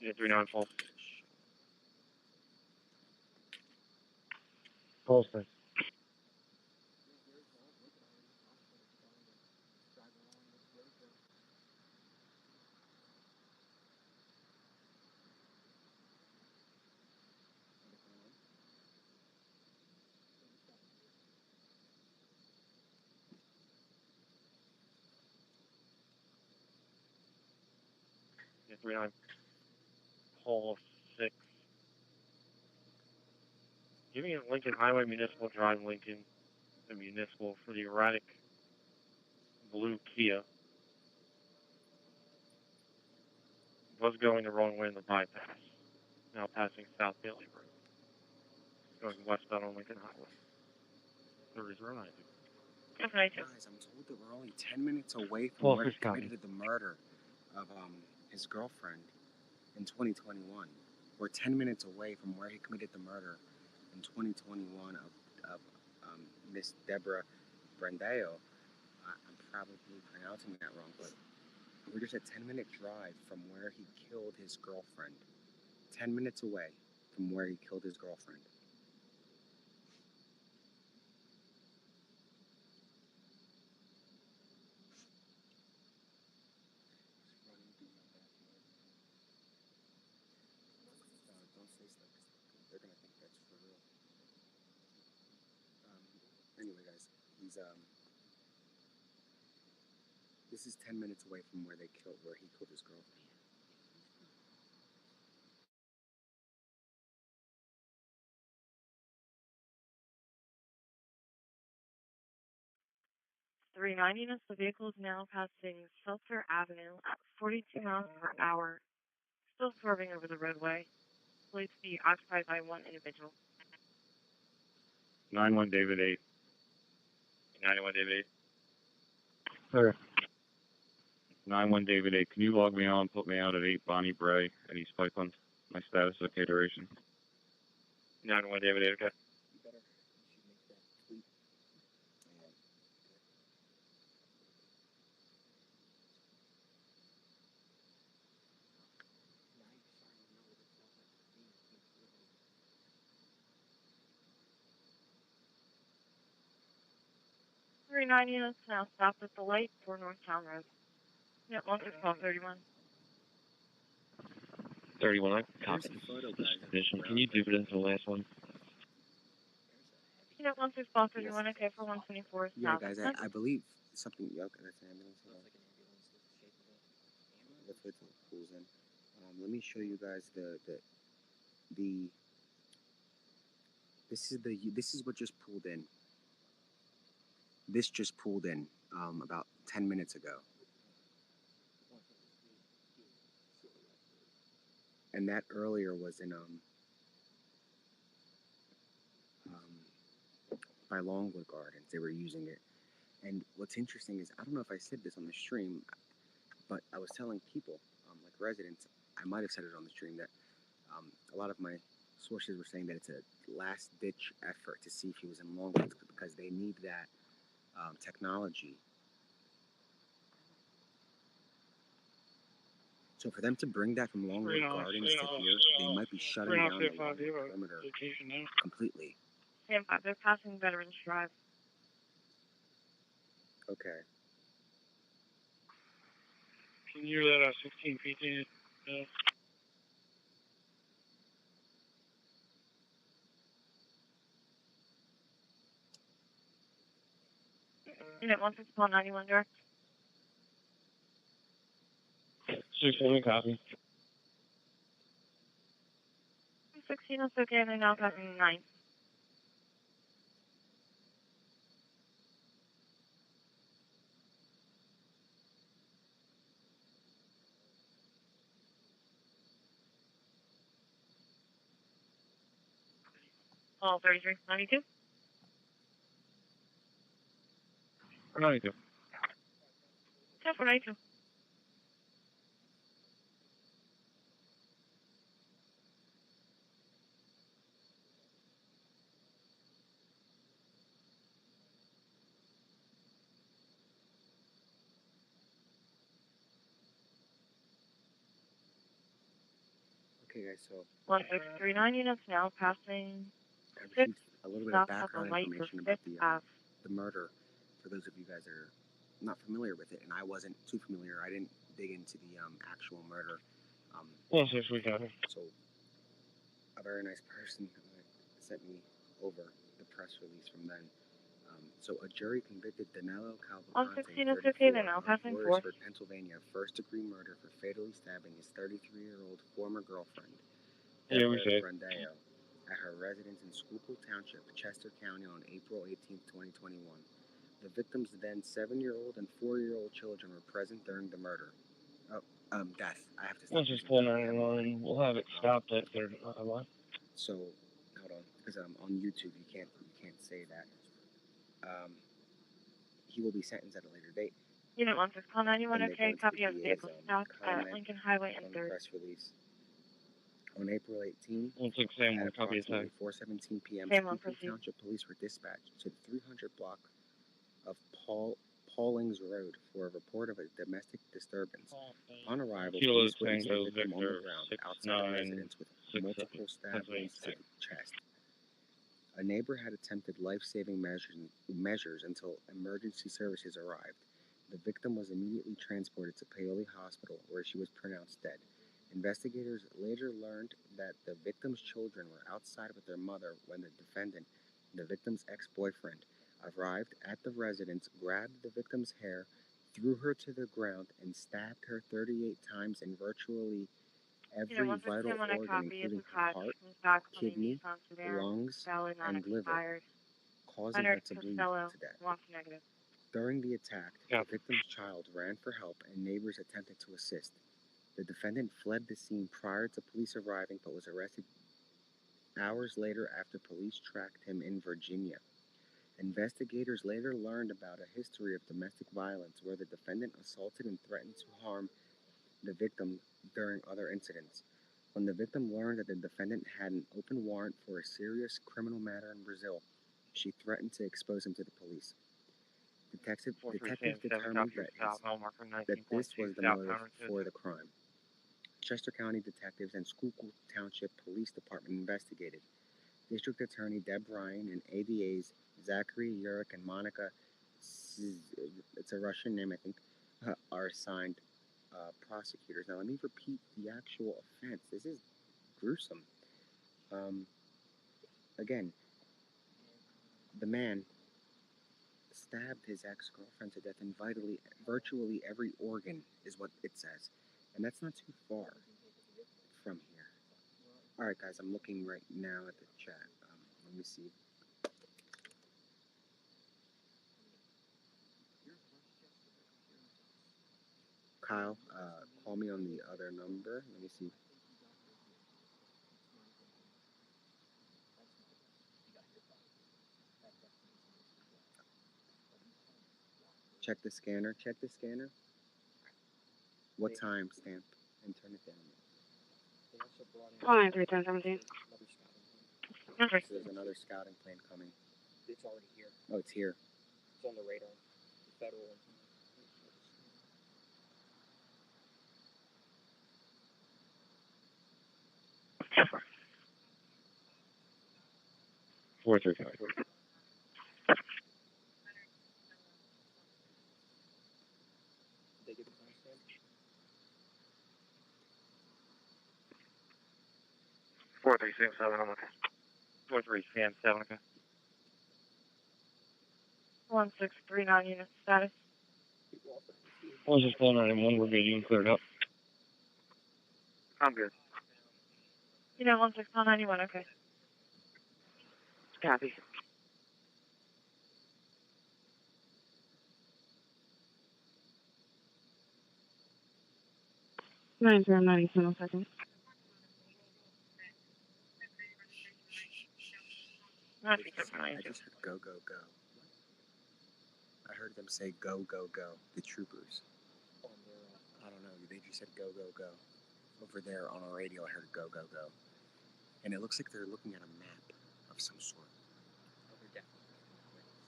Yeah, 39 false. False thing. Yeah, 39 Paul 6. Giving it Lincoln Highway, Municipal Drive, Lincoln, the Municipal for the erratic blue Kia. Was going the wrong way in the bypass. Now passing South Bailey Road. Going westbound on Lincoln Highway. 30 okay. Guys, I'm told that we're only 10 minutes away from False where he is copy. committed the murder of his girlfriend in 2021. We're 10 minutes away from where he committed the murder in 2021 of Miss Deborah Brandeo. I'm probably pronouncing that wrong, but we're just a 10-minute drive from where he killed his girlfriend. 10 minutes away from where he killed his girlfriend. Don't say stuff, 'cause they're gonna think that's for real. Anyway, guys, this is 10 minutes away from where he killed his girlfriend. 390 units. The vehicle is now passing Seltzer Avenue at 42 miles per hour, still swerving over the roadway. Believed to be occupied by one individual. 91 David 8. 91 David 8. Okay. 91 David 8. Can you log me on, put me out at 8 Bonnie Bray at East Pipeline? My status of iteration. 91 David 8, okay. Three 90 units now stopped at the light for Northtown Road. Yep, 16131. 31, copy. Photo, guys. Condition. Can you do it as the last one? Yep, 16131. Okay, for 124. Yeah, guys, I believe something. Yeah, okay, that's an ambulance. Let's wait till it pulls in. Let me show you guys the. This is what just pulled in. This just pulled in about 10 minutes ago. And that earlier was in by Longwood Gardens. They were using it. And what's interesting is, I don't know if I said this on the stream, but I was telling people, like residents, I might have said it on the stream that a lot of my sources were saying that it's a last-ditch effort to see if he was in Longwood because they need that technology. So for them to bring that from Longwood Gardens to here, they might be shutting down the Longwood perimeter completely. Stand 5, they're passing Veterans Drive. Okay. Can you hear that 16 feet in? Unit 1691 direct. 6-7 copy. 16 is okay, they're now passing 9. All 33, 92. 92. 10 for 92. Okay, guys, so 1639 units now passing I 6 received a little bit of south of the background light for information 5th about Ave. the murder. For those of you guys that are not familiar with it, and I wasn't too familiar, I didn't dig into the actual murder. 1-6, we copy. So a very nice person sent me over the press release from then. So a jury convicted Danilo Cavalcante, 116 is okay, they're 34, now of passing 4th. Warrisford, Pennsylvania, first-degree murder for fatally stabbing his 33-year-old former girlfriend, Yeah, we Deborah said. Brandeo, at her residence in Schuylkill Township, Chester County, on April 18, 2021. The victim's then 7-year-old and 4-year-old children were present during the murder. Death. I have to stop. 16499. We'll have it stopped at 30. So, hold on, because on YouTube you can't say that. He will be sentenced at a later date. Unit 1691, Then they okay, go into copy the of DA's vehicle stop at comment Lincoln Highway and on the 3rd. press release. On April 18, 167, at copy approximately attack. 4:17 p.m., Same one, Schuylkill proceed. Township Police were dispatched to the 300 block of Paulings Road for a report of a domestic disturbance. Upon arrival, Kilo police witnessed the Tango victim on the Victor ground outside a residence with 6967. multiple stab wounds to the chest. A neighbor had attempted life-saving measures until emergency services arrived. The victim was immediately transported to Paoli Hospital, where she was pronounced dead. Investigators later learned that the victim's children were outside with their mother when the defendant, the victim's ex-boyfriend, arrived at the residence, grabbed the victim's hair, threw her to the ground, and stabbed her 38 times in virtually every Unit vital 161, I organ, copy, is including her attached. heart, Comes back from the kidney, Nissan sedan. lungs, Valid, not and liver, expired. causing her Leonard to bleed Costello, to death. walk negative. During the attack, Yeah. the victim's child ran for help and neighbors attempted to assist. The defendant fled the scene prior to police arriving but was arrested hours later after police tracked him in Virginia. Investigators later learned about a history of domestic violence where the defendant assaulted and threatened to harm the victim during other incidents. When the victim learned that the defendant had an open warrant for a serious criminal matter in Brazil, she threatened to expose him to the police. Detectives determined that this was the motive for the crime. Chester County detectives and Schuylkill Township Police Department investigated. District Attorney Deb Ryan and ADAs Zachary Yurik and Monica, it's a Russian name I think, are assigned prosecutors. Now let me repeat the actual offense. This is gruesome. Again, the man stabbed his ex-girlfriend to death in virtually every organ, is what it says. And that's not too far from here. Alright guys, I'm looking right now at the chat. Let me see. Kyle, call me on the other number. Let me see. Check the scanner. Check the scanner. What time stamp? And turn it down. Call 931017. Okay. There's another scouting plane coming. It's already here. Oh, it's here. It's on the radar. The federal one. Four three five. They get the timestamp. 4367 on the 4367. Okay. 1639 unit status. One just 491. We're getting cleared up. I'm good. You know, 16191, okay. Copy. Nine zero 97 seconds. I just heard go, go, go. I heard them say go, go, go. The troopers. I don't know. They just said go, go, go. Over there on a radio, I heard go, go, go. And it looks like they're looking at a map of some sort.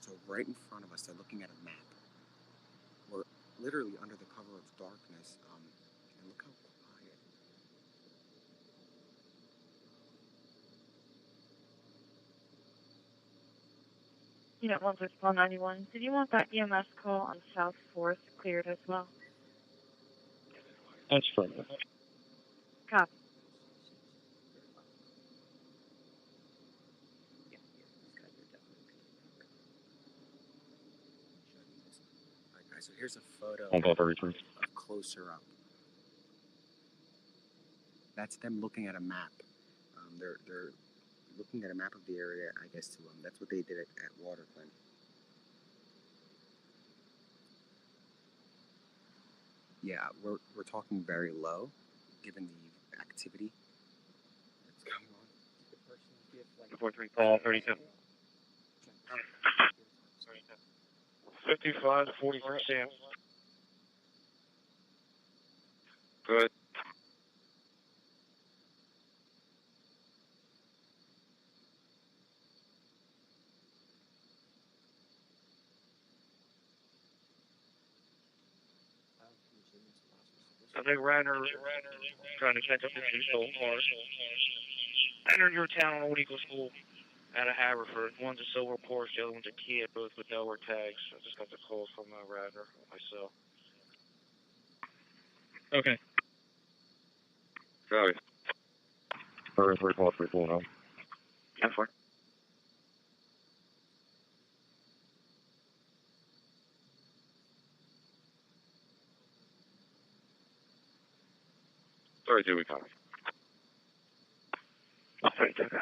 So right in front of us, they're looking at a map. We're literally under the cover of darkness. And look how quiet. Unit 16191. Did you want that EMS call on South 4th cleared as well? That's further. Copy. Alright guys, so here's a photo On top of everything. of closer up. That's them looking at a map. They're looking at a map of the area, I guess, to that's what they did at Waterfront. Yeah, we're talking very low, given the activity that's going on. 43 call 32. 55 40%. Good. I think Radner trying to catch up to you so hard. Entered your town Old Eagle School out of Haverford. One's a silver Porsche, the other one's a Kia, both with Delaware tags. I just got the calls from Radner myself. Okay. Sorry. 33 call 349. I'm for. Sorry, do we copy? 32, okay.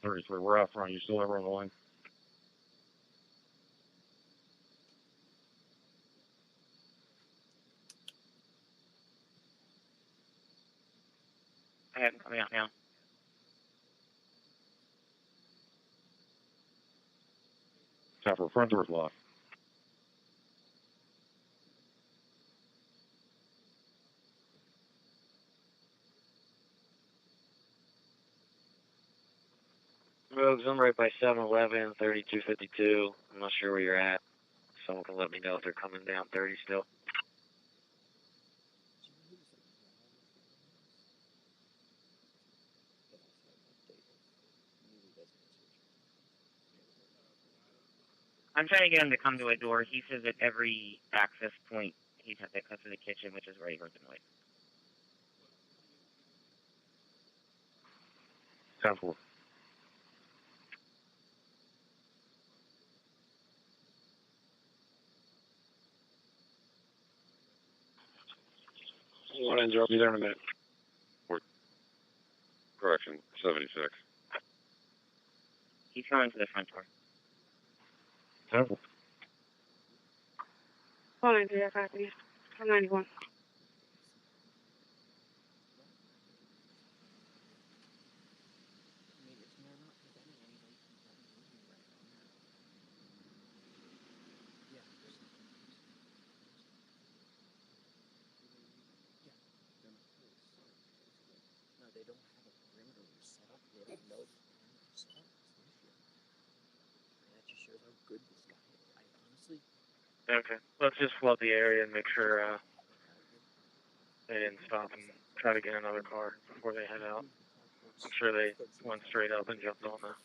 33, we're out front. You still ever on the line? I'm out now. Tap for front door's locked. Rogues, I'm right by 7-Eleven, 3252. I'm not sure where you're at. Someone can let me know if they're coming down 30 still. I'm trying to get him to come to a door. He says at every access point, he's had to come to the kitchen, which is where he heard the noise. 10-4. One ends, I'll be there in a minute. Correction, 76. He's coming to the front door. 10-4. Call 93 copy. 191. they don't have a perimeter set up. They don't know the perimeter set up. That's the issue. And that just shows how good this guy is. I honestly. Okay, let's just flood the area and make sure they didn't stop and try to get another car before they head out. I'm sure they went straight up and jumped on that.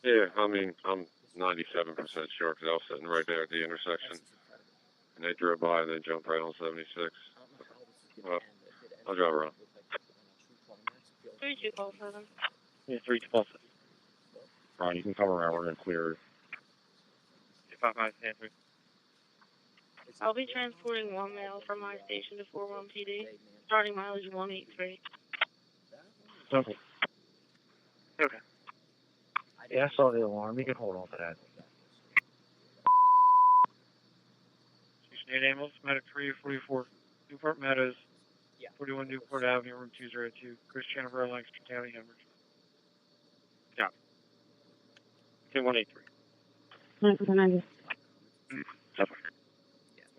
Yeah, I mean, I'm 97% sure because I was sitting right there at the intersection. And they drove by and then jumped right on 76. Well, I'll drive around. 3247. Yeah, 312. Ron, you can come around. We're going to clear. 255, stand through. I'll be transporting one male from my station to 41 PD. Starting mileage 183. Okay. Okay. Yeah, I saw the alarm. You can hold on to that. Station 8 ambulance, medic 344, Newport Meadows, 41 Newport Avenue, room 202. Chris Jennifer, Lancaster County, hemorrhage. Yeah. 2183. 990.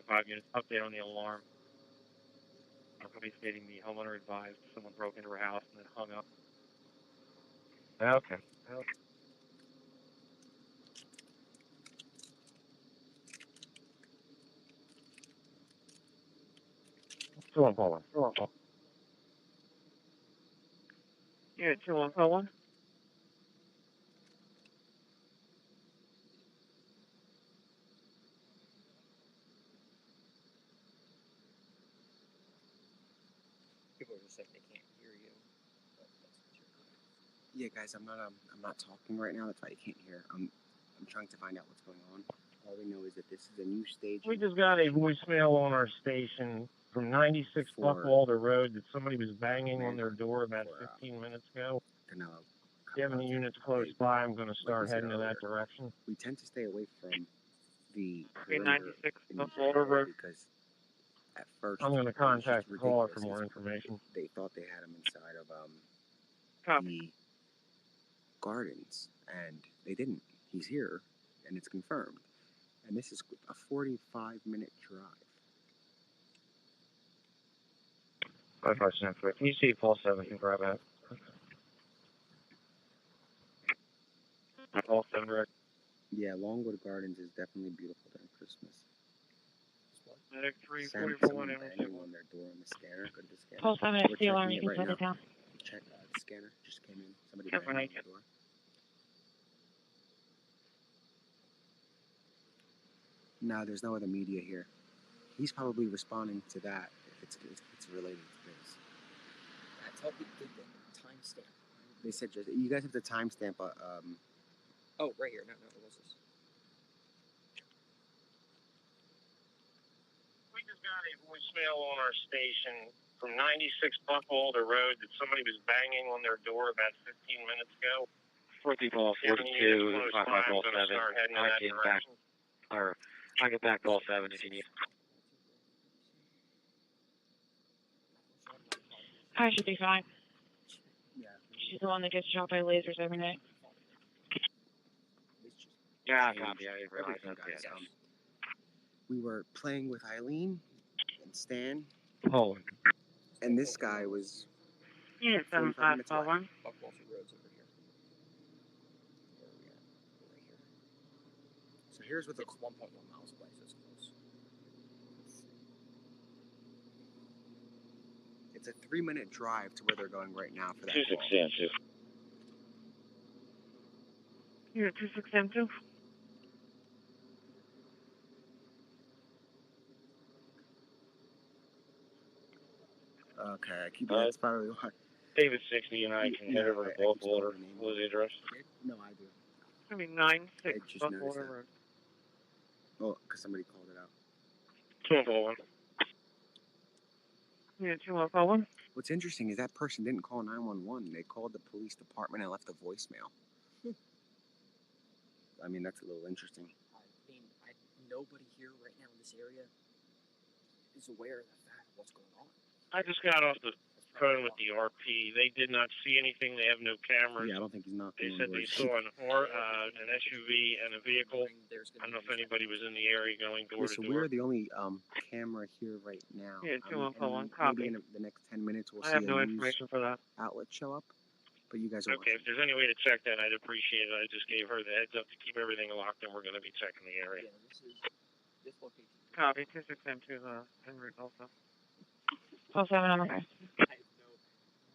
5 units. Update on the alarm. Our company stating the homeowner advised someone broke into her house and then hung up. Okay. Still on call. Yeah, 2141. People are just saying they can't hear you. Yeah, guys, I'm not talking right now. That's why you can't hear. I'm trying to find out what's going on. All we know is that this is a new stage. We just got a voicemail on our station from 96 Buckwalder Road that somebody was banging on their door about 15 minminutes ago. If you have any units close by, I'm going to start heading in that direction. We tend to stay away from the 96 Buckwalder Road. Because at first I'm going to contact the caller for more information. They thought they had him inside of the gardens, and they didn't. He's here, and it's confirmed. And this is a 45-minute drive. 5573. Can you see Paul 7? Can grab that? Paul 7, right? Yeah, Longwood Gardens is definitely beautiful during Christmas. Medic 344 Someone banging on their door on the scanner. Go to the scanner. Paul 7, it's the alarm. You can set it down. Check the scanner. Just came in. Somebody banging on the door. No, there's no other media here. He's probably responding to that if it's related to this. That's how they did the timestamp. They said you guys have to timestamp Oh, right here. No, it was this. We just got a voicemail on our station from 96 Buckwalder Road that somebody was banging on their door about 15 minutes ago. 40 Paul 42, 55 Paul 7. I get back Paul 7 if you need. I should be fine. She's the one that gets shot by lasers every night. Yeah, copy. I realize that. Guys, we were playing with Eileen and Stan. Oh. And this guy was. Yeah, 7541. Buckwalter Road's over here. Where are we at? We're right here. So here's what it's 1.1 miles away, so it's close. It's a 3-minute drive to where they're going right now for that. 2672. You're 2672. Okay, I keep that's probably why. David 60 and I can head over to Buckwalder. What was the address? No, I do. It's going to be 96 Buckwalder Road. Oh, because somebody called it out. 241. Yeah, 2141. What's interesting is that person didn't call 911. They called the police department and left a voicemail. I mean, that's a little interesting. I mean, nobody here right now in this area is aware of the fact of what's going on. I just got off the phone with the RP. They did not see anything. They have no cameras. Yeah, I don't think he's knocking They on said they doors. saw an SUV and a vehicle. I don't know if anybody was in the area going door Yeah, so to we're door. the only camera here right now. Yeah, And 2141, maybe copy. in the next 10 minutes we'll I see have a no news information for that. outlet show up. But you guys are Okay, if there's any way to check that, I'd appreciate it. I just gave her the heads up to keep everything locked, and we're going to be checking the area. Copy, 26M to the en route also. 12-7, number 5. I know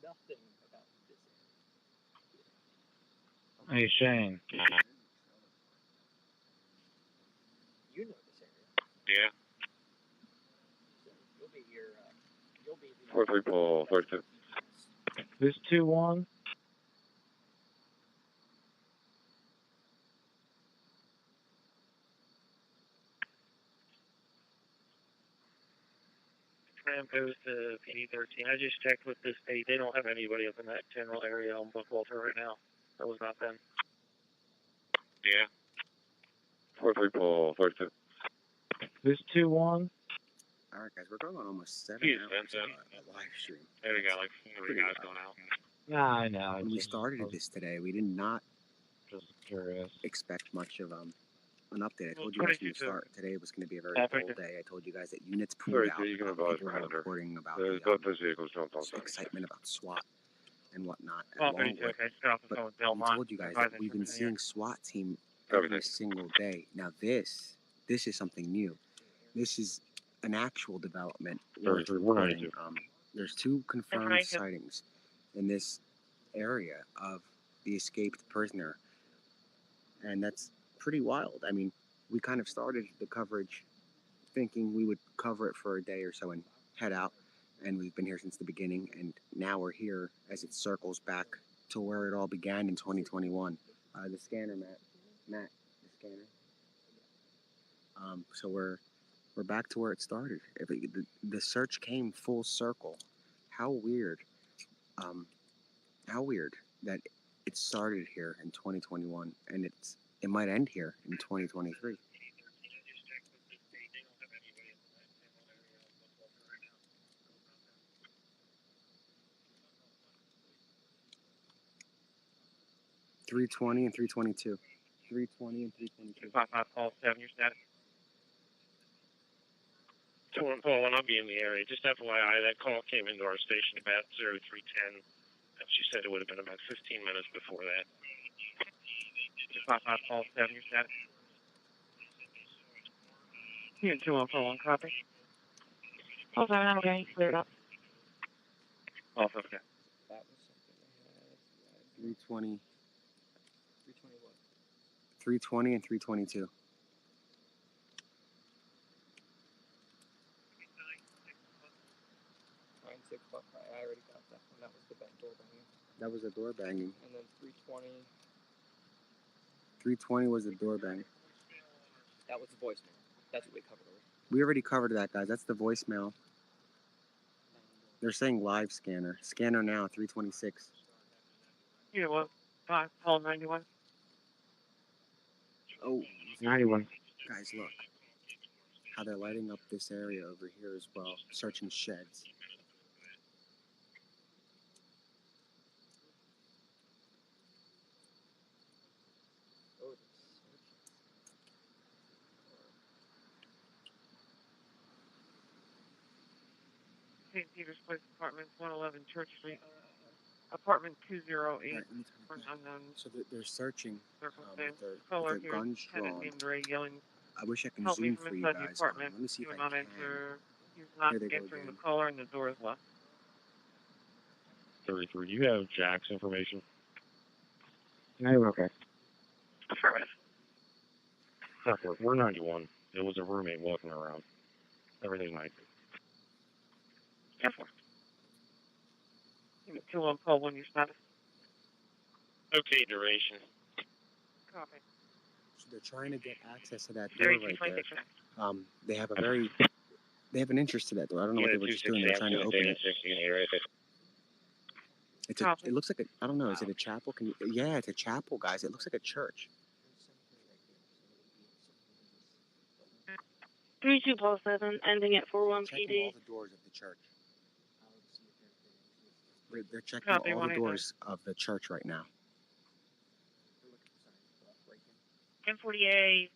nothing about this area. Hey, Shane. You know this area. Yeah. So you'll be here. You'll be the 43 pull, 42. This 2-1. Tram goes to PD13. I just checked with the state. They don't have anybody up in that general area on Buckwalter right now. That was not them. Yeah. 43 pull, 42. This 2-1. All right, guys, we're going on almost 7 Jeez, hours Vincent. of live stream. There we got like 3 guys going out. Nah, I know. When we started this today, we did not Just curious. expect much of an update. I told you guys from the start today was going to be a very cold day. I told you guys that units pulled out. You can People advise were Commander. reporting about Both those vehicles don't the excitement about SWAT and whatnot at 1232, Longwood. okay, stop But with we Belmont. told you guys that we've been seeing SWAT team every single day. Now this is something new. This is an actual development worth 33, reporting. 192. There's 2 confirmed 192. sightings in this area of the escaped prisoner, and that's pretty wild. I mean, we kind of started the coverage thinking we would cover it for a day or so and head out, and we've been here since the beginning, and now we're here as it circles back to where it all began in 2021. The scanner, Matt, the scanner. So we're back to where it started. The search came full circle. How weird that it started here in 2021 and it might end here in 2023. .320 and 322. 320 and 322. 55 call 7, your status. 2-1 Paul, and I'll be in the area. Just FYI, that call came into our station about 0310. And she said it would have been about 15 minutes before that. 55 call 7, your status. Here, 2141, copy. 12-7, okay, cleared up. Off, okay. That was something I had. 320. 320 what? 320 and 322. 96 buck. I already got that one. That was the back door banging. That was the door banging. And then 320. 320 was the door bang. That was the voicemail. That's what we covered already. We already covered that, guys. That's the voicemail. They're saying live scanner. Scanner now, 326. Yeah, what? 5 call 91. Oh, 91. guys, look. How they're lighting up this area over here as well. Searching sheds. Oh, St. Peter's Place Apartments, 111 Church Street. Apartment 208. Right, let me turn it First back. unknown So they're searching circumstance. with Caller their here, guns tenant drawn. named Ray yelling, I wish I can help me zoom from for you inside the guys. apartment. Let me see He if will I not can. enter. He's not Here they go answering the again. caller and the door is left. 33, do you have Jack's information? No, okay. Affirmative. We're 91. It was a roommate walking around. Everything might be. Yes, sir. 21 call 1, your status. Okay, duration. Copy. So they're trying to get access to that door right there. 3226. They have an interest to that door. I don't know what they were just doing. They're trying to open it. It looks like I don't know. Is it a chapel? Yeah, it's a chapel, guys. It looks like a church. 32 Paul 7, ending at 41 Checking PD. all the doors of the church. They're checking Copy, all the 189. doors of the church right now. 1048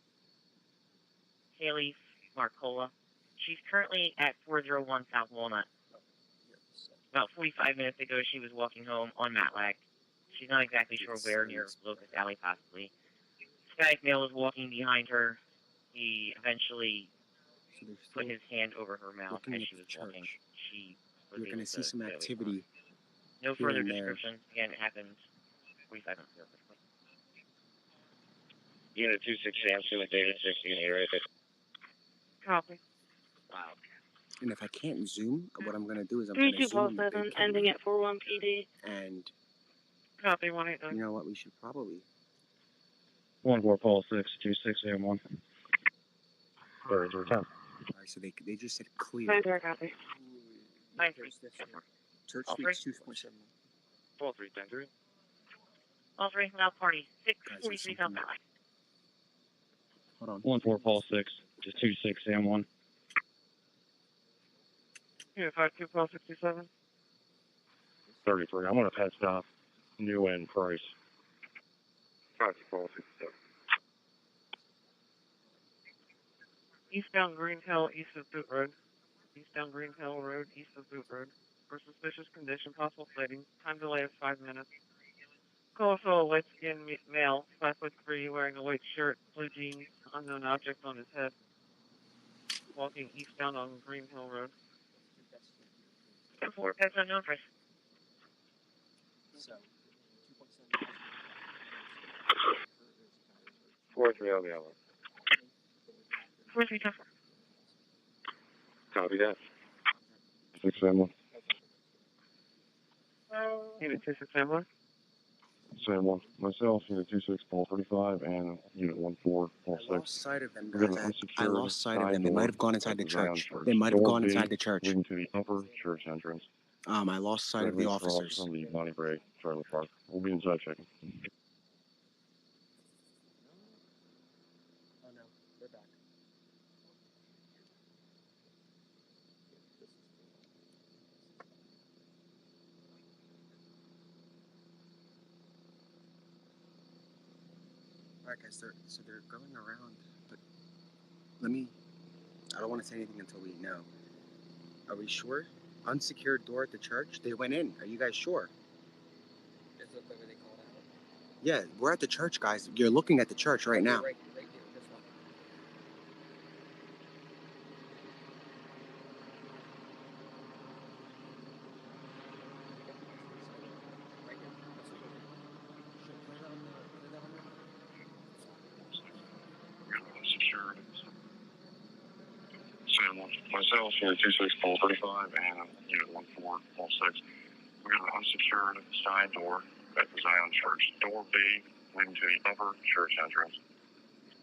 Haley Marcola. She's currently at 401 South Walnut. About 45 minutes ago, she was walking home on Matlack. She's not exactly sure where near Locust Alley, possibly. Hispanic male was walking behind her. He eventually put his hand over her mouth as she was walking. She was You're able going to see some stay away from activity. her. No here further and there. description. Again, it happened 45 minutes ago. Unit 26 Sam, Summit Data 16 right? Copy. Wow. And if I can't zoom, what I'm going to do is I'm going to 32 zoom on the Paul 7, big camera. ending at 41 PD. And Copy, 189. you know what? We should probably. 14 Paul 6, 26 AM1. 3310. All right, so they just said clear. Copy. Church All Suite 2.7. 4310. All three, now party. Guys, there's 643 South something. Matlack. Hold on. 14 Paul 6, just 26 AM1. Unit 52 Paul 67. 33. I'm going to pet stop. New end price. 5 Paul 67. Eastbound Green Hill, east of Boot Road. Eastbound Green Hill Road, east of Boot Road. For suspicious condition, possible sighting. Time delay of 5 minutes. Call for a light-skinned male, 5'3", wearing a white shirt, blue jeans, unknown object on his head. Walking eastbound on Green Hill Road. 4, that's unknown price. So, 43 on the hour. 4324. Copy that. 6 AM1. Unit 26M1. Same one. Myself, Unit 26 Paul 35, and Unit 14 Paul I 6. lost sight of them, We're guys. getting I unsecured lost sight of side them. They door might have gone inside at the the Zion church. Church. They might have Door gone B inside the church. leading to the upper church entrance. I lost sight of the Directly across officers. from the Bonnie Bray trailer park. We'll be inside checking. oh no, they're back. All right, guys. So they're going around, but I don't want to say anything until we know. Are we sure? Unsecured door at the church? They went in. Are you guys sure? Is that the way they call it out? Yeah, we're at the church, guys. You're looking at the church right now. Right here, this one. Right here. That's what we're doing. Put it on there. Unsecured. Same one. Myself, Unit 26 Paul 35, and Unit 14 Paul 6. We're going to unsecured side door at the Zion Church. Door B leading to the upper church entrance.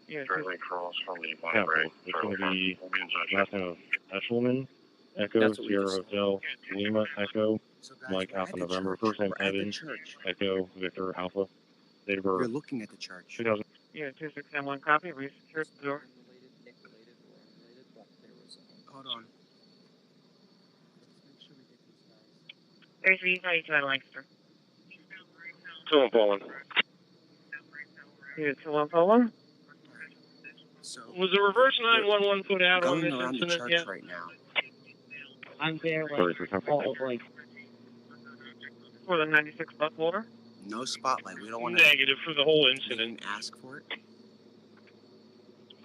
Yeah, Directly across from the Bonnie Bray. It's going to be last name of Eshelman, Echo, Sierra Hotel, Lima, Echo, So guys, Mike we're Alpha at the November, church. first name We're at the Evan, church. Echo, Victor, Alpha, date of You're birth, looking at the church. 2000. Unit 26M1 copy. Resecured the door. Nick related or unrelated, but there was Hold on. let's make sure we get these guys. 3332 at Lancaster. 2 Paul 1. Unit 2141. So Was a reverse 911 put out on going this around the incident church yet? right now. I'm there, Sorry for oh boy. For the 96 bus holder. No spotlight. We don't want to. Negative for the whole We incident. didn't ask for it.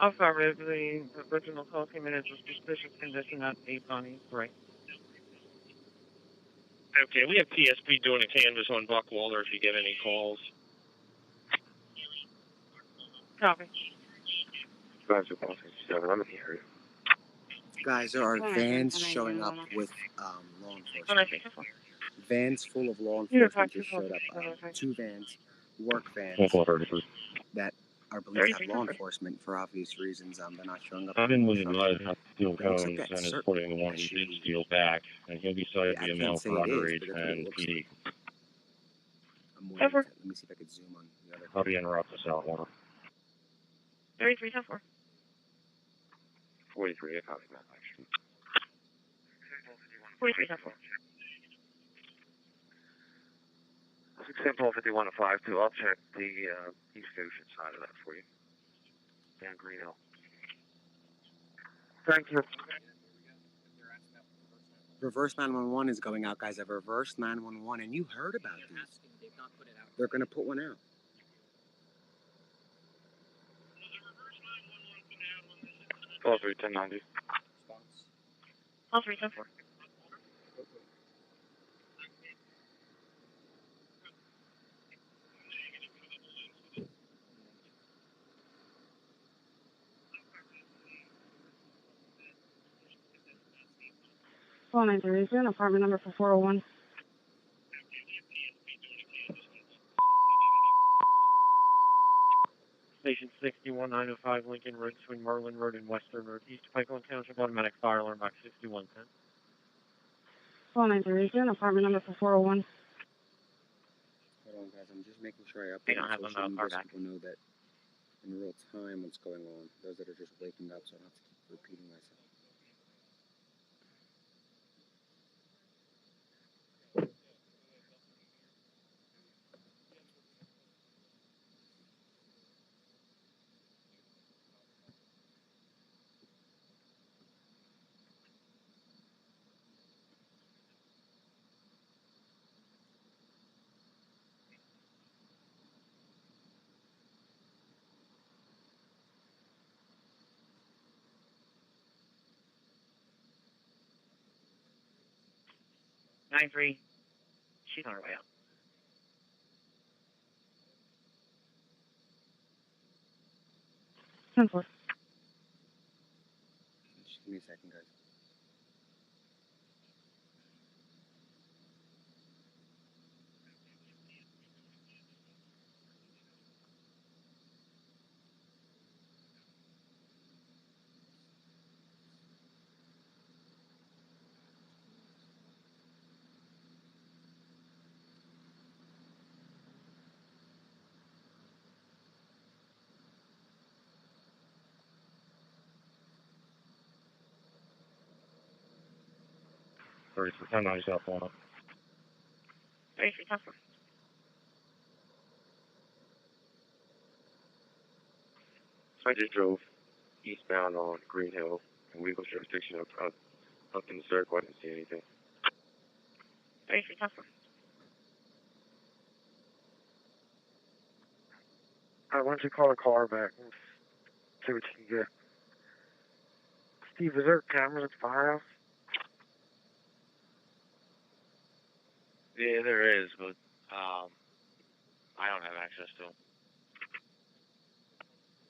Affirmative. The original call came in as a suspicious condition at 8 Bonnie Bray. Okay, we have PSP doing a canvas on Buckwalder if you get any calls. Copy. 5 Paul 67. I'm here. Guys, there are vans showing up with law enforcement. Vans full of law enforcement just showed up. 2 vans, work vans, that are believed to have law enforcement for obvious reasons. They're not showing up. I didn't lose advise how to steal It looks like cones, that and is certain putting the one who did steal back, and he'll be cited I via can't mail say for it is, underage but that's what it and looks PD. like. I'm waiting. Let me see if I can zoom on the other. I'll be interrupt the Southwater. 3324. 43, I copy that. 4324. Example 51 to 52. I'll check the East Ocean side of that for you. Down Green Hill. Thank you. Reverse 911 is going out, guys. I've reversed 911, and you heard about these. They're going to put one out. Call 31090. Call 310-4. Call 930, apartment number for 401. Station 61905 Lincoln Road between Merlin Road and Western Road, East Pipeline Township, automatic fire alarm box 6110. Call 930, apartment number for 401. Hold on, guys. I'm just making sure I They update don't have on them social media so back. people know that in real time what's going on. Those that are just waking up, so I don't have to keep repeating myself. Nine three. She's on her way out. Simple. Just give me a second, guys. Sorry, so 1090 cell phone up. 3310-4. So I just drove eastbound on Green Hill and Weagle's jurisdiction up in the circle. I didn't see anything. 3310-4. Why don't you call the car back and see what you can get? Steve, is there cameras at the firehouse? Yeah, there is, but I don't have access to them.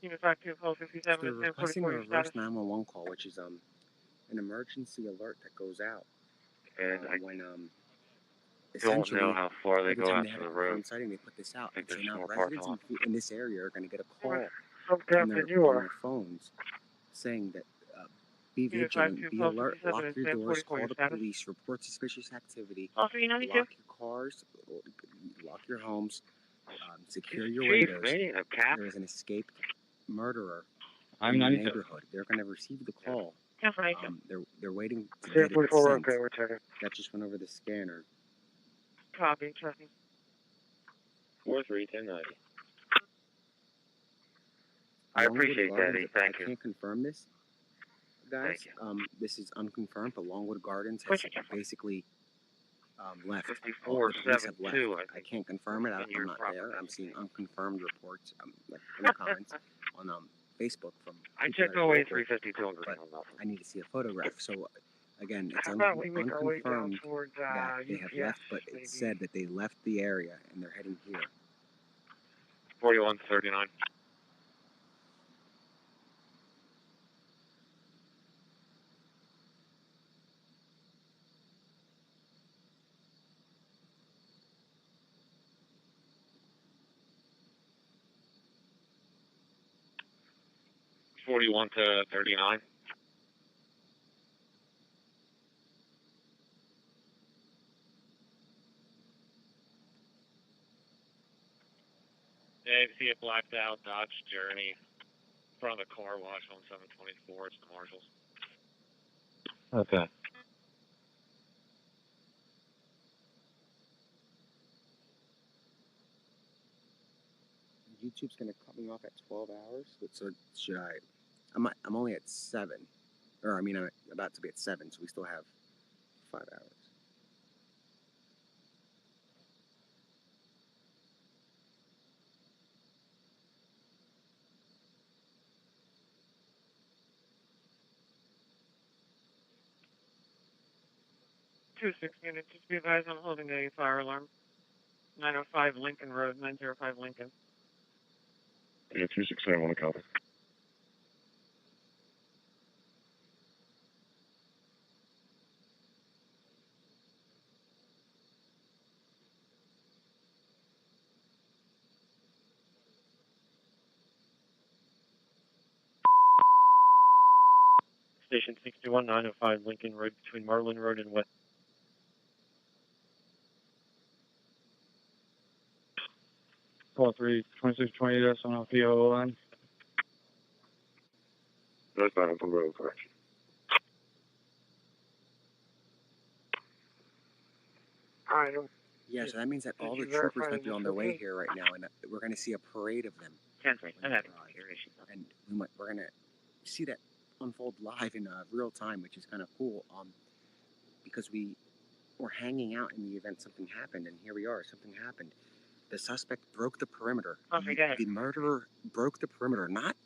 Unit 52, call 57, They're and requesting a 1044 reverse status. 911 call, which is an emergency alert that goes out. And I when don't essentially know how far they every go time out they have to a the road. confirmed sighting, they put this out. I think And so there's now more parking residents lot. in this area are going to get a call Some on captain their, you on are. their phones saying that be Unit vigilant, 52, be call alert, 57, lock and your doors, 1044 call the status. police, report suspicious activity, Call 392. lock your cars, lock your homes, secure your Chief, windows. me, a cap. There is an escaped murderer I'm in your 92. neighborhood. They're going to receive the call. They're waiting to Clear get it 44, sent. okay, we're checking. That just went over the scanner. Copy, checking. 431090. I Longwood appreciate that, Gardens, Eddie. Thank I you. can't confirm this, guys. Thank This is unconfirmed, but Longwood Gardens has basically left. The police have left. 5472, I can't confirm it. in your I'm not property. there. I'm seeing unconfirmed reports, like in the comments on Facebook from I people checked that are all the way local, 352 on but Green Hill, nothing. I need to see a photograph. So again, it's How about we make our way down unconfirmed towards that they have UPS, left, but maybe? it said that they left the area and they're heading here. 4139. Forty-one to 39. Yeah, you see a blacked out Dodge Journey in front of the car wash on 724. It's the Marshalls. Okay. YouTube's gonna cut me off at 12 hours. So should I? I'm only at 7, or I mean I'm about to be at 7, so we still have 5 hours. Two 6 units, just be advised I'm holding a fire alarm. 905 Lincoln Road, 905 Lincoln. Yeah, 269, want to copy. Station 61, 905 Lincoln Road between Marlin Road and West. Call 32620, that's on PO line. That's not on road, correct. Alright. Yeah, so that means that all the you troopers verify might be this on their way okay? here right now, and we're gonna see a parade of them. 10-3, I'm having computer issues. And we're gonna see that unfold live in real time, which is kind of cool. Because we were hanging out in the event something happened, and here we are. Something happened. The suspect broke the perimeter. Oh, forget it. The murderer broke the perimeter, not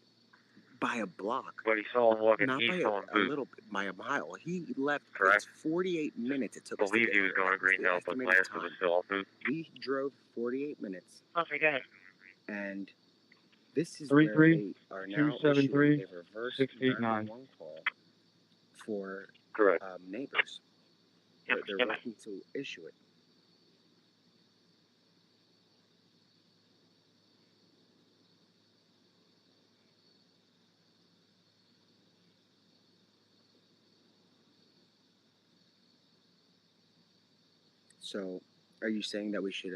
by a block, But he saw him walking not by east on a Booth. little bit, by a mile. He left. Correct. It's 48 minutes it took us to Believed get he was here. going to That Green the Hill, but estimated last was time. still off Booth. We drove 48 minutes, Oh, forget it. and this is 3 where 3 they are now issuing 273 a reverse 689. 911 call for Correct. neighbors. Yep, They're yep. looking to issue it. So, are you saying that we should,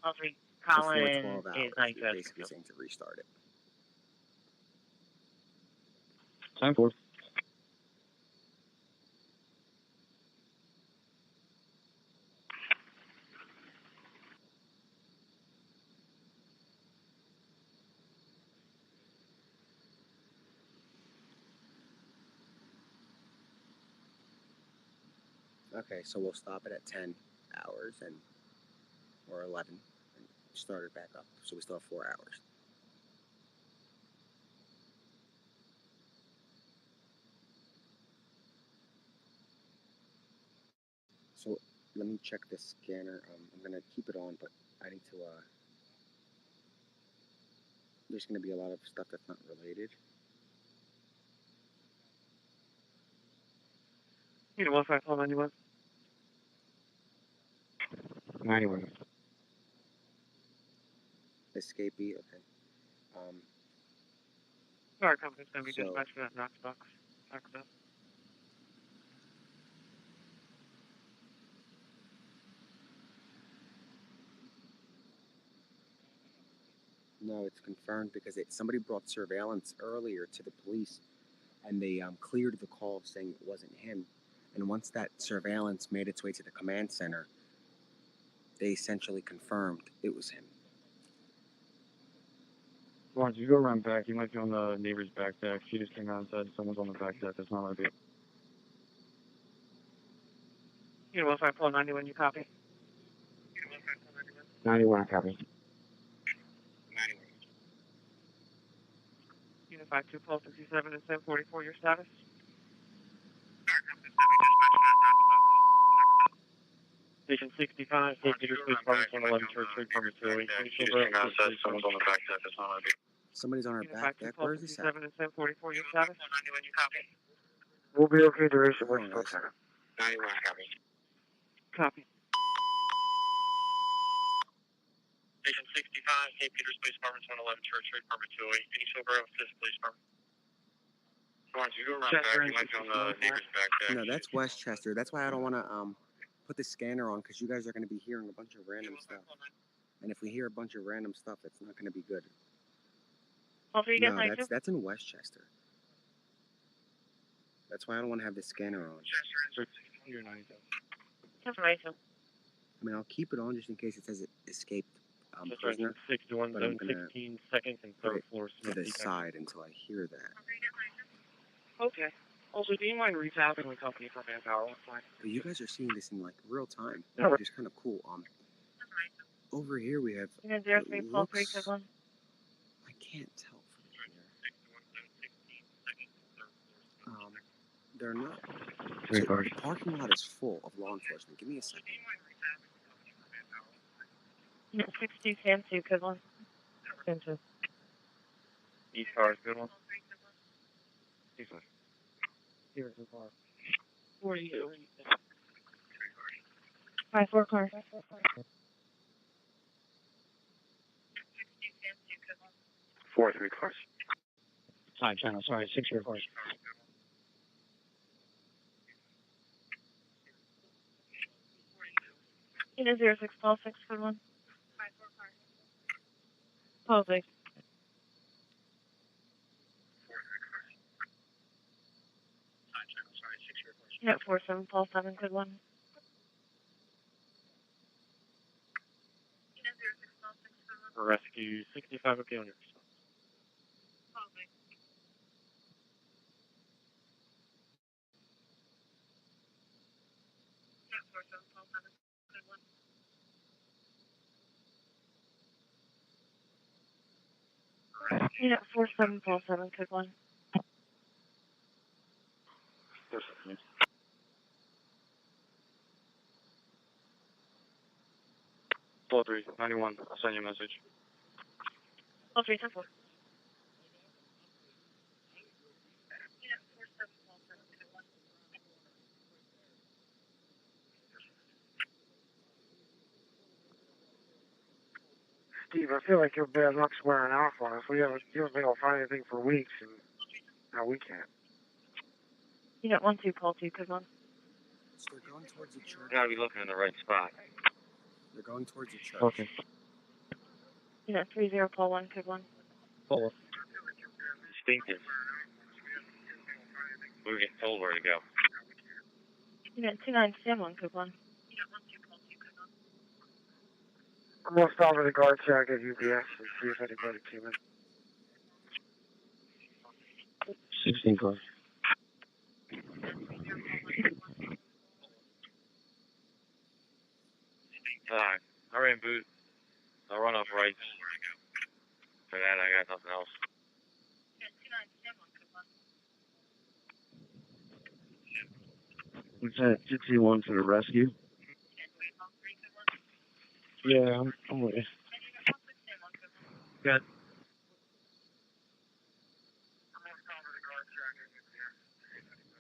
Call 3, before Colin 12 hours, is you're 9 basically saying to restart it? 10-4. Okay, so we'll stop it at 10 hours or 11 and start it back up. So we still have 4 hours. So let me check this scanner. I'm gonna keep it on, but I need to. There's gonna be a lot of stuff that's not related. You know, 1591. 91. Escapee, okay. Fire company's going to be So- dispatched for that Knox box. Accident. No, it's confirmed because somebody brought surveillance earlier to the police, and they cleared the call saying it wasn't him. And once that surveillance made its way to the command center, they essentially confirmed it was him. Why don't you go around back? You might be on the neighbor's back deck. She just came out and said someone's on the back deck. That's not my vehicle. You know, 1591, you copy? 91, copy. Unit 52, Pulse 67 and 744, your status? Station 65, St. Peter's Police Department, 111 Church Street, Apartment 208. Someone's on the back deck. That's not my vehicle. Somebody's on our Unit back 52, deck. Pulse Where is this at? 67 and 744, your status? We'll be okay, duration. Hold on, guys. 91, copy. Copy. Station 65, St. Peter's Police Department, 111 Church Street, Apartment 208. Any silver of this police department? Why don't you go around back? You might be on the neighbor's back deck. No, that's Westchester. That's why I don't want to put the scanner on, because you guys are going to be hearing a bunch of random stuff. And if we hear a bunch of random stuff, that's not going to be good. Call 3, you guys No, that's in Westchester. That's why I don't want to have the scanner on. 10 for myself. I mean, I'll keep it on just in case it says it escaped Just prisoner, 61 but I'm zone gonna 16 seconds and put third it floor to Smith the detection. side until I hear that. Okay. Also, do you mind retapping the company for manpower on site? But you guys are seeing this in like real time, Yeah. which is kind of cool. Over here we have. Unit It 03, Paul 3, looks. Cleveland. I can't tell from here. They're not. So the parking lot is full of law enforcement. Give me a second. Unit 62, Sam 2, Cleveland. Sam 2. East car is good one. East one. Here's the car. 48. 5-4 car. 4-3 cars. Side channel, sorry, 6-year course. Unit 06, Paul 6, Cleveland. Paul 6. Unit 47, Paul 7, Cleveland. Rescue 65, okay on your response. Unit 47, Paul 7, Cleveland. 4-3, 91, I'll send you a message. Paul 3, 10 4. Steve, I feel like your bad luck's wearing off on us. You haven't been able to find anything for weeks, and now we can't. Unit 12, Paul 2, Cleveland. So they're going towards the church. You gotta be looking in the right spot. They're going towards the church. Okay. Unit 30, Paul 1, Cleveland. Forward. Distinctive. We were getting told where to go. Unit 29, Sam 1, Cleveland. I'm gonna stop at the guard shack at UPS and see if anybody came in. 16 cars. Alright, I ran boot. I'll run off right. For that, I got nothing else. What's that? 61 for the rescue? Yeah, I'm with you. Good.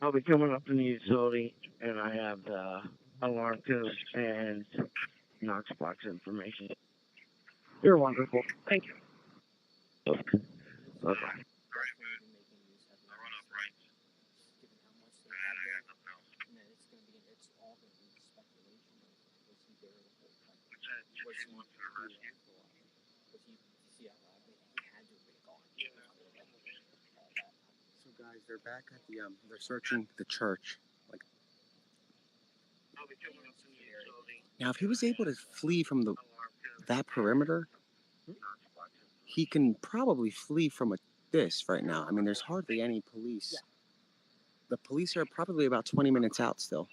I'll be coming up in the utility, and I have the alarm code and Knox box information. You're wonderful. Thank you. Okay. Bye-bye. So guys, they're back at the they're searching the church. Like now, if he was able to flee from that perimeter, he can probably flee from this right now. I mean, there's hardly any police. The police are probably about 20 minutes out still,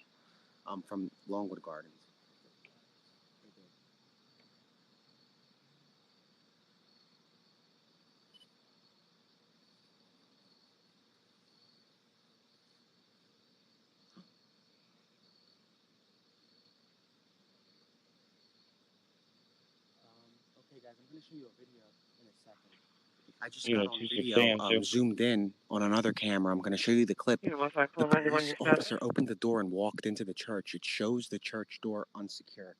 from Longwood Gardens. Okay, guys, I'm going to show you a video in a second. I just got on video, zoomed in on another camera. I'm going to show you the clip. You know, once I The pull 91, police you said officer opened the door and walked into the church. It shows the church door unsecured.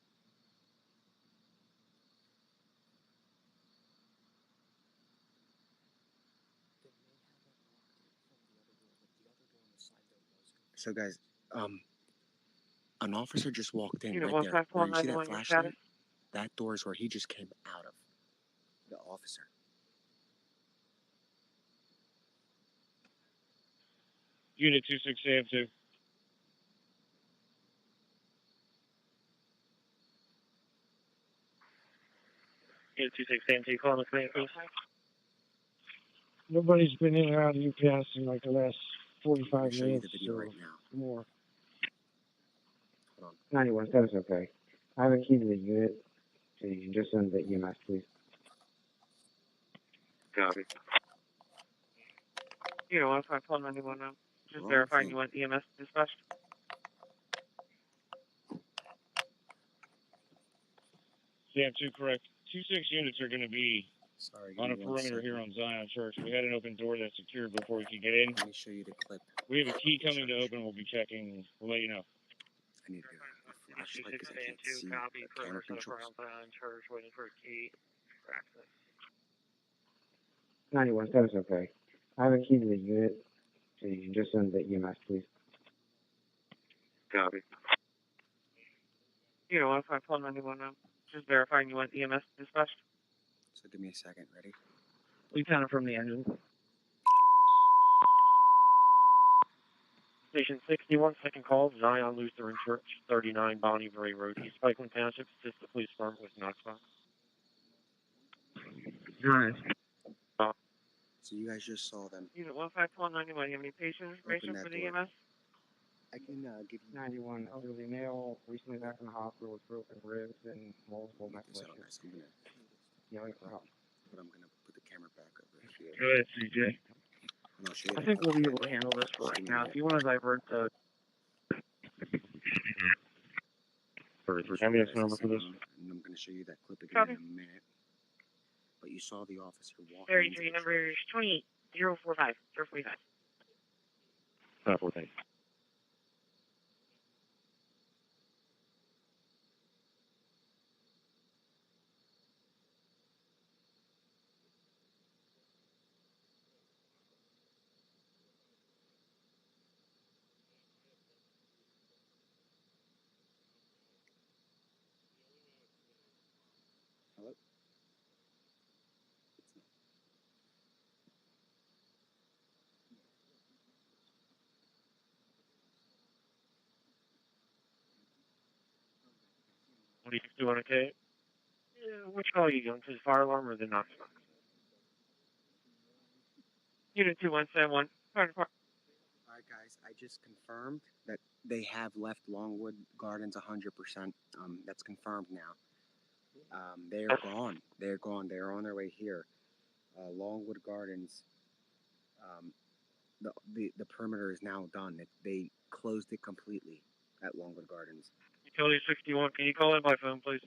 So, guys, an officer just walked in right there. Where you see that flashlight? That door is where he just came out of. The officer. Unit 26 AM2. Unit 26AMT, call on the command, please. Nobody's been in or out of UPS in like the last 45 show you minutes the video or right now. more. Hold on. 91, that is okay. I have a key to the unit, so you can just send the EMS, please. Copy. You know, 1591 now. Just Wrong verifying thing. you want EMS dispatched. Sam, 2 correct. 2-6 units are going to be Sorry, on a give me 1 perimeter here second. on Zion Church. We had an open door that's secured before we could get in. Let me show you the clip. We have a key coming to open. We'll be checking. We'll let you know. I need to get a flashlight because I can't 26 see copy, the camera perimeter set up controls. around Zion Church, waiting for a key for access. 91, that is okay. I have a key to the unit, so you can just send the EMS, please. Copy. You know, 1591 now. Just verifying you want EMS dispatched. So give me a second. Ready? Lieutenant from the engine. Station 61, second call, Zion Lutheran Church, 39 Bonnie Bray Road, East Spikeland Township. Assist the police department with Knox box. Nice. So you guys just saw them. Unit 1591, you have any patient information that for the door. EMS? I can give you 91, elderly male, recently back in the hospital with broken ribs and multiple neck so, lesions. guys, I'm gonna, Yelling for help. but I'm gonna put the camera back over here. Go ahead, CJ. And I'll show you I the think clip we'll be again. able to handle this for Just right give me a now. minute. If you want to divert the... 33 ambulance number for this. And I'm gonna show you that clip again Copy. in a minute. But you saw the officer walking. 33, number 28045, 045. 14. Hello? What do you do on a K? Which call are you going to, the fire alarm or the Knox box? Unit 2171, fire department. All right, guys. I just confirmed that they have left Longwood Gardens 100%. That's confirmed now. They're gone. They're gone. They're on their way here. Longwood Gardens. The perimeter is now done. They closed it completely at Longwood Gardens. Utility 61, can you call in by phone, please?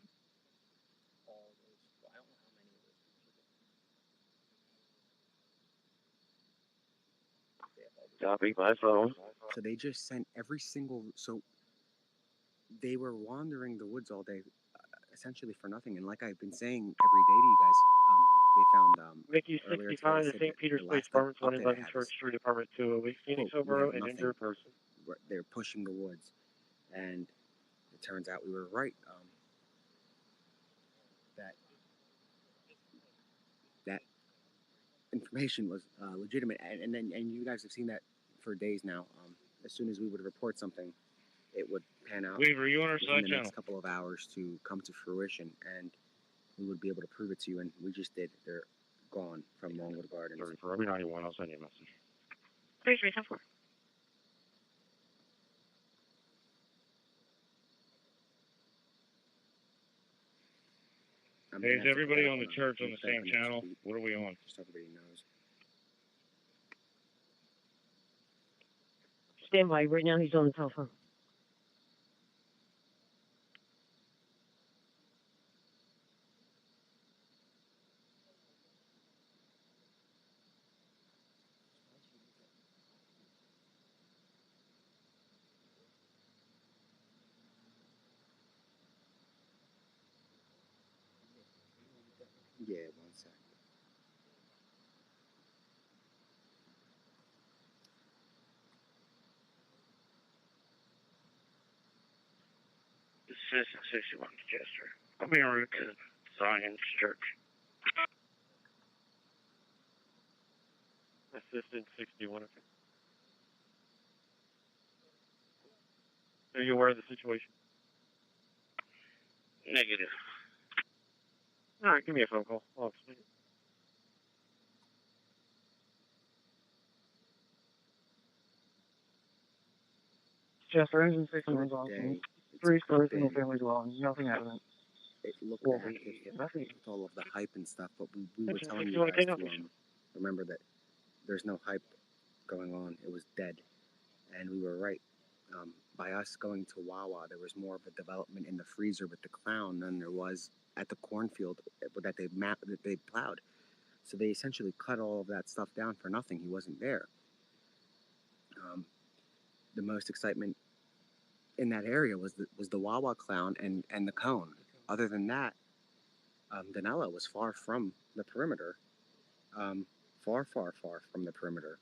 Copy by phone. So they just sent every single. So they were wandering the woods all day, essentially for nothing. And like I've been saying every day to you guys, they found Mickey earlier 65, today, the said St. that Peter's the Police last Department, update I 111 had Church was, Street, Department 208, Phoenix, quote, "We Oboro, have an nothing." injured person. They're pushing the woods, and it turns out we were right. That information was legitimate, and you guys have seen that for days now. As soon as we would report something, it would pan out Weaver, you on our within side the channel? next couple of hours to come to fruition, and we would be able to prove it to you. And we just did. They're gone from Longwood Gardens. 30 for every 91, I'll send you a message. 3374. Hey, is everybody on the church on the same channel? What are we on? Just so everybody knows. Stand by. Right now he's on the telephone. Yeah, 1 second. Assistant 61 Chester. I'll be en route to Zion Church. Assistant 61. Are you aware of the situation? Negative. All right, give me a phone call. Oh, Chester, engine 6 For runs a off. day, 3 it's stars, single been, family dwelling. Nothing evident. it looked Well, active nothing. with all of the hype and stuff, but we were Engine telling 6, you you want to guys take to off? remember that there's no hype going on. It was dead, and we were right. By us going to Wawa, there was more of a development in the freezer with the clown than there was at the cornfield that they plowed. So they essentially cut all of that stuff down for nothing. He wasn't there. The most excitement in that area was the Wawa clown and the cone. Other than that, Danella was far from the perimeter. Far from the perimeter.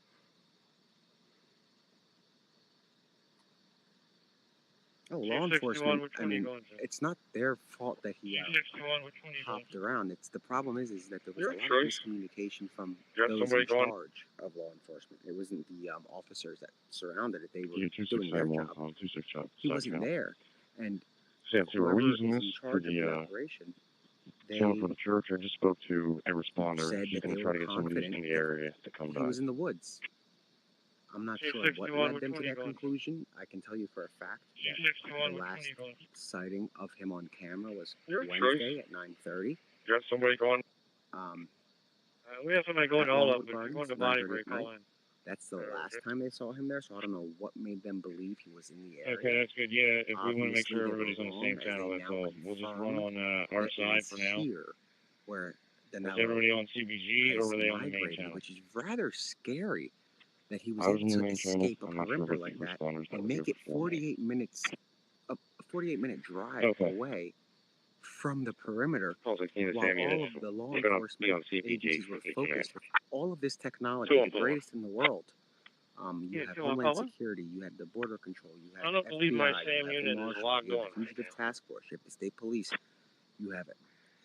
Oh, law 261, enforcement, which I one are you mean, going to? it's not their fault that he 261, which one are you going hopped around. It's the problem is that there was You're a lot of choice. miscommunication from You got those somebody in going? charge of law enforcement. It wasn't the officers that surrounded it. They were Yeah, doing their 2671 job. on 26 He wasn't there. And So we're whoever using is this in for charge of the the operation, channel they for the church. I just spoke to a responder. said She's that going they to try were to get somebody confident in the that area to come he back. was in the woods. I'm not sure what 261, led them which to one are you that going to? conclusion. I can tell you for a fact that 261, the which one are last you going to? sighting of him on camera was Your Wednesday choice. at 9:30. You got somebody going? We have somebody going At to all of Longwood them. If you're Gardens, going to Bonnie 9:30 Break, at night. call in. That's the last time they saw him there, so I don't know what made them believe he was in the area. Okay, that's good. Yeah, if we want to make Obviously, sure they were everybody's on the wrong, same as channel, they that's now all. We'll just run confirmed on our that side it for is now. here where Is Danilo everybody on CBG or has were they on the main migrated, channel? which is rather scary that he was I was able in the to main channel. escape a I'm not sure perimeter about the like that responders that and were here make it before me. 48 minutes, a 48-minute drive Okay. away from the perimeter, Calls like Kansas while City all units. of the law They're going to be enforcement on CBG agencies for were 15 focused minutes. with all of this technology, Two the on board. greatest in the world. You Yeah, have 2 on Homeland call one. Security, you have the Border Control, you I have don't believe my FBI, you SAM have the unit is Marshals, logged you have on the right Fugitive now. Task Force, you have the State Police, you have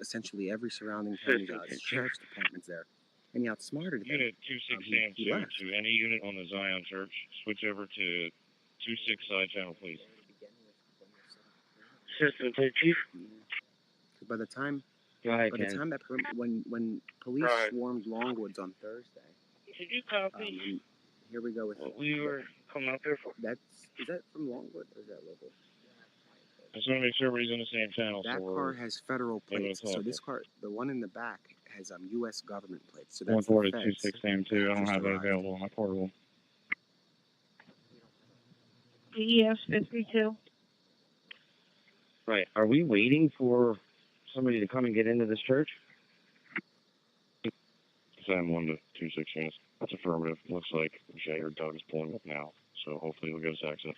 essentially every surrounding county, Assistant Chief. sheriff's departments there. And he outsmarted them. Unit 26 and He 2 left. to any unit on the Zion Church. Switch over to 26 side channel, please. Assistant Chief. By the time, Go ahead, by the Ken. time that when police Right. swarmed Longwoods on Thursday, Did you copy and here we go with what we were coming out there for? is that from Longwood or is that local? I just want to make sure everybody's on the same channel. That so car has federal able to plates. talk So here. this car, the one in the back, has U.S. government plates. So One that's forward the to feds 26 and 2. I don't just have that arrived. available on my portable. DES 52. Right. Are we waiting for somebody to come and get into this church? Sam 1 to 26 units. That's affirmative. Looks like Jay or Doug is pulling up now, so hopefully he'll give us access.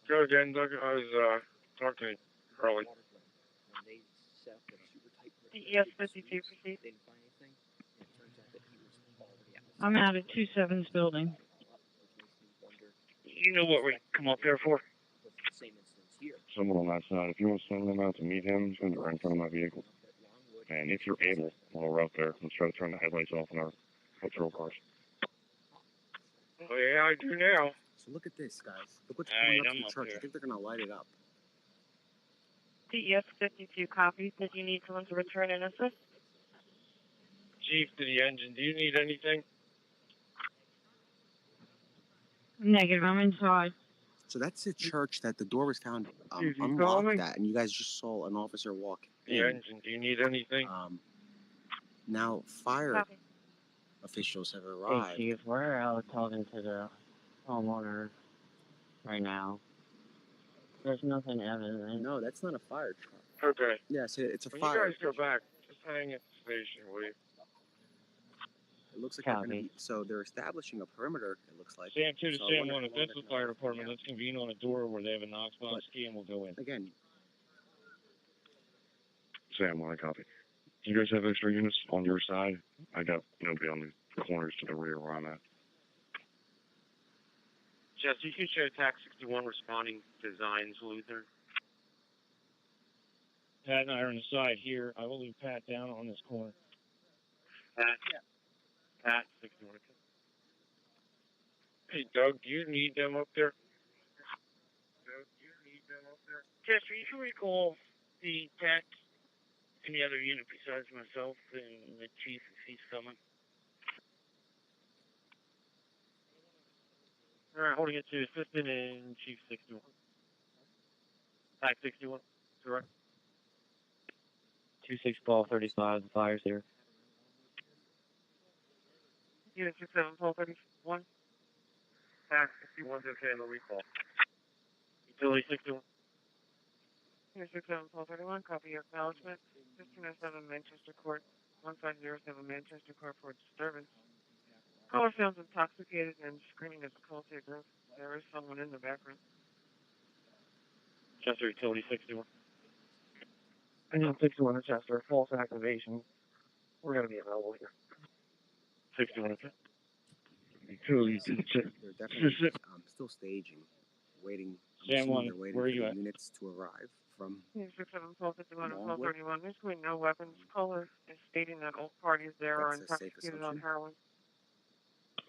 Go again, Doug. I was talking to Carly. DES 52, proceed. I'm out at 27's building. You know what we come up there for? Someone on that side, if you want to send them out to meet him, he's going to be right in front of my vehicle. And if you're able, while we're out there, let's try to turn the headlights off on our patrol cars. Oh, yeah, I do now. So look at this, guys. Look what's Alright, coming up I'm to the up church. there. I think they're gonna light it up. DES 52 copies. Did you need someone to return and assist? Chief to the engine. Do you need anything? Negative, I'm inside. So that's a church that the door was found Is he unlocked calling? at, and you guys just saw an officer walk The in. engine. Do you need anything? Now fire Copy. officials have Hey, arrived. Chief, we're out talking to the homeowner right now. There's nothing evident. No, that's not a fire truck. Okay. Yes, it's a When fire. you guys go back, just hang at the station, will you? It looks like they're gonna Copy. be. So they're establishing a perimeter. It looks like. Sam 2 to So I Sam wonder 1. how If long that's they're the gonna fire hold department, it. let's convene on a door where they have a Knox box key and we'll go in. Again, Sam 1, copy. Do you guys have extra units on your side? I got nobody on the corners to the rear where I'm at. Jess, you can show TAC 61 responding to Zion's Lutheran. Pat and I are on the side here. I will leave Pat down on this corner. Pat? Yeah. Pat, 61. Hey, Doug, do you need them up there? Doug, do you need them up there? Chester, you can recall the text Any other unit besides myself and the chief if he's coming? Alright, holding it to Assistant and Chief 61. Pack 61, correct. 26 ball 35, the fire's here. Unit 67, Paul 31. Pack 61's okay, no recall. Utility 61. Unit 67, Paul 31, copy your acknowledgement. 1507 Manchester Court, 1507 Manchester Court for disturbance. Caller sounds intoxicated and screaming as the call takes root. There is someone in the background. Chester Utility 61. And 61 to Chester, false activation. We're going to be available here. 61, okay. Utility They're definitely still staging, waiting. Sam 1, They're waiting where are for you the at? units to arrive from. Unit 67, 1251 and Longwood. 1231. There's going no weapons. Caller is stating that all parties there are That's a safe intoxicated on assumption. heroin.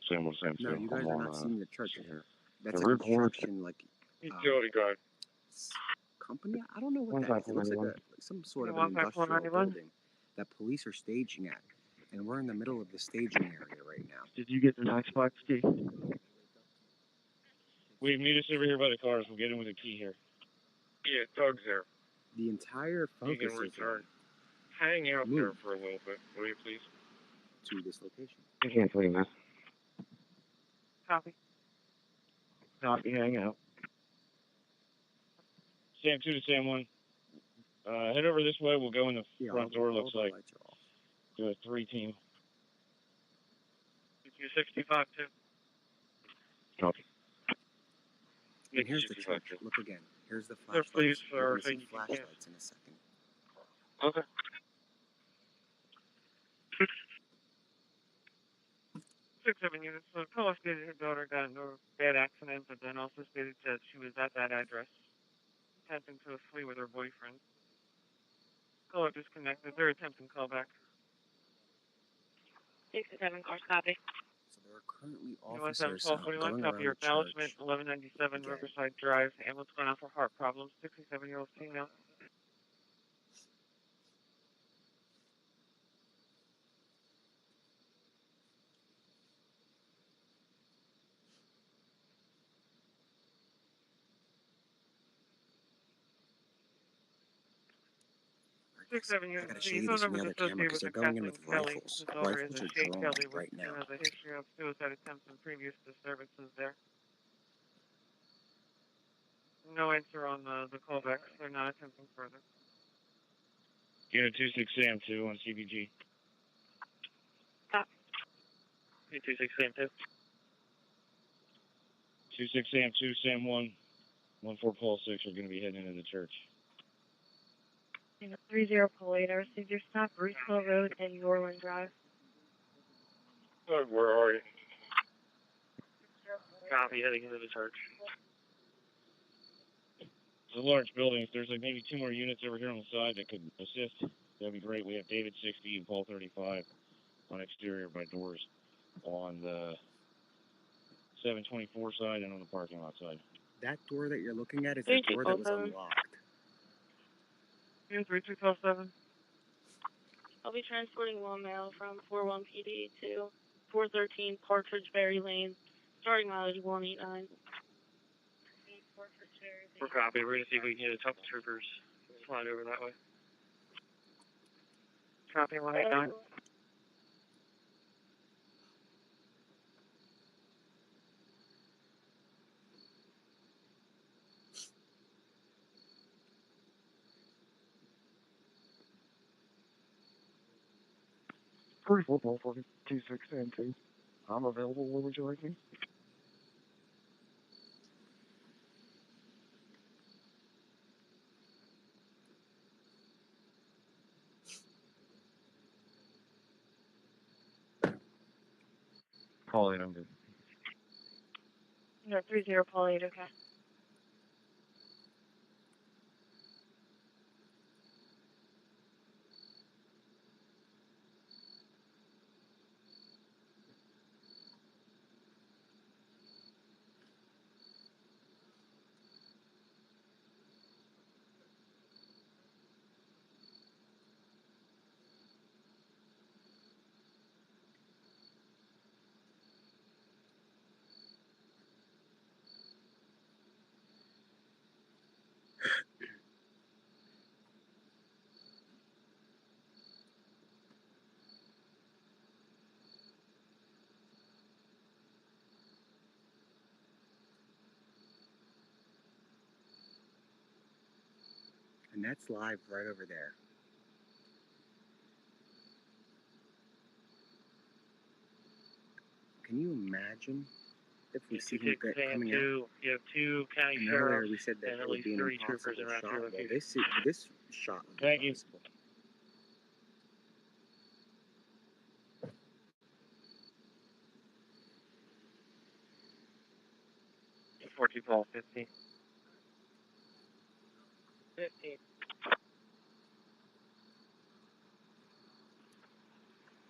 Sam 1, Sam 2. No, you guys I'm are on, not seeing the church. here. That's The a report. construction Utility guy. company. I don't know what that is. It looks like some sort of an industrial building that police are staging at, and we're in the middle of the staging area right now. Did you get the Knoxbox key? Wait, meet us over here by the cars. We'll get in with a key here. Yeah, Doug's there. The entire You focus can is return. Hang out move there for a little bit, will you please? to this location. I can't tell you, man. Copy. Copy, hang out. Sam 2 to Sam 1. Head over this way. We'll go in the front door, looks like. Do a 3-team. 265 too. Copy. And here's the church. Look again. Here's the Sir, flashlights. please, You're sir, gonna see thank you. flashlights in a second. Okay. 67 units. So caller stated her daughter got into a bad accident, but then also stated that she was at that address, attempting to flee with her boyfriend. Caller disconnected. They're attempting callback. 67 cars copy. So there are currently 17 officers 1241, going copy around your the acknowledgement, church. 1197 Again. Riverside Drive, ambulance going out for heart problems, 67-year-old female. I 67 units. gotta show He's you on this over on the to other camera associate because with they're a going in Kathleen with Kelly. rifles. His daughter is Rifles a are Shay drawn Kelly with right now. who has a history of suicide attempts and previous disturbances there. No answer on the callbacks. They're not attempting further. Unit 26 Sam 2 on CBG. Stop. 26 Sam 2. 26 Sam 2, Sam 1, 14 Paul 6 are going to be heading into the church. 30 Pole 8, I received your stop, Bruceville Road and Yorland Drive. Doug, where are you? Copy, heading into the church. It's a large building. If there's like maybe 2 more units over here on the side that could assist, that'd be great. We have David 60 and Paul 35 on exterior by doors on the 724 side and on the parking lot side. That door that you're looking at is the door that was unlocked. Unit 3212-7. I'll be transporting one male from 41 PD to 413 Partridge Berry Lane, starting mileage 189. We're copy. We're going to see if we can get a couple troopers slide over that way. Copy 189. Brief Paul 26 and 2. I'm available. Where would you like me? Paul 8, I'm good. No, 30 Paul 8, okay. And that's live right over there. Can you imagine if we see him coming out? You have two county And earlier sheriffs we said that and it at would least be an 30 troopers impossible around shot. your Well, location. this shot would be Thank you. possible. 15. 15.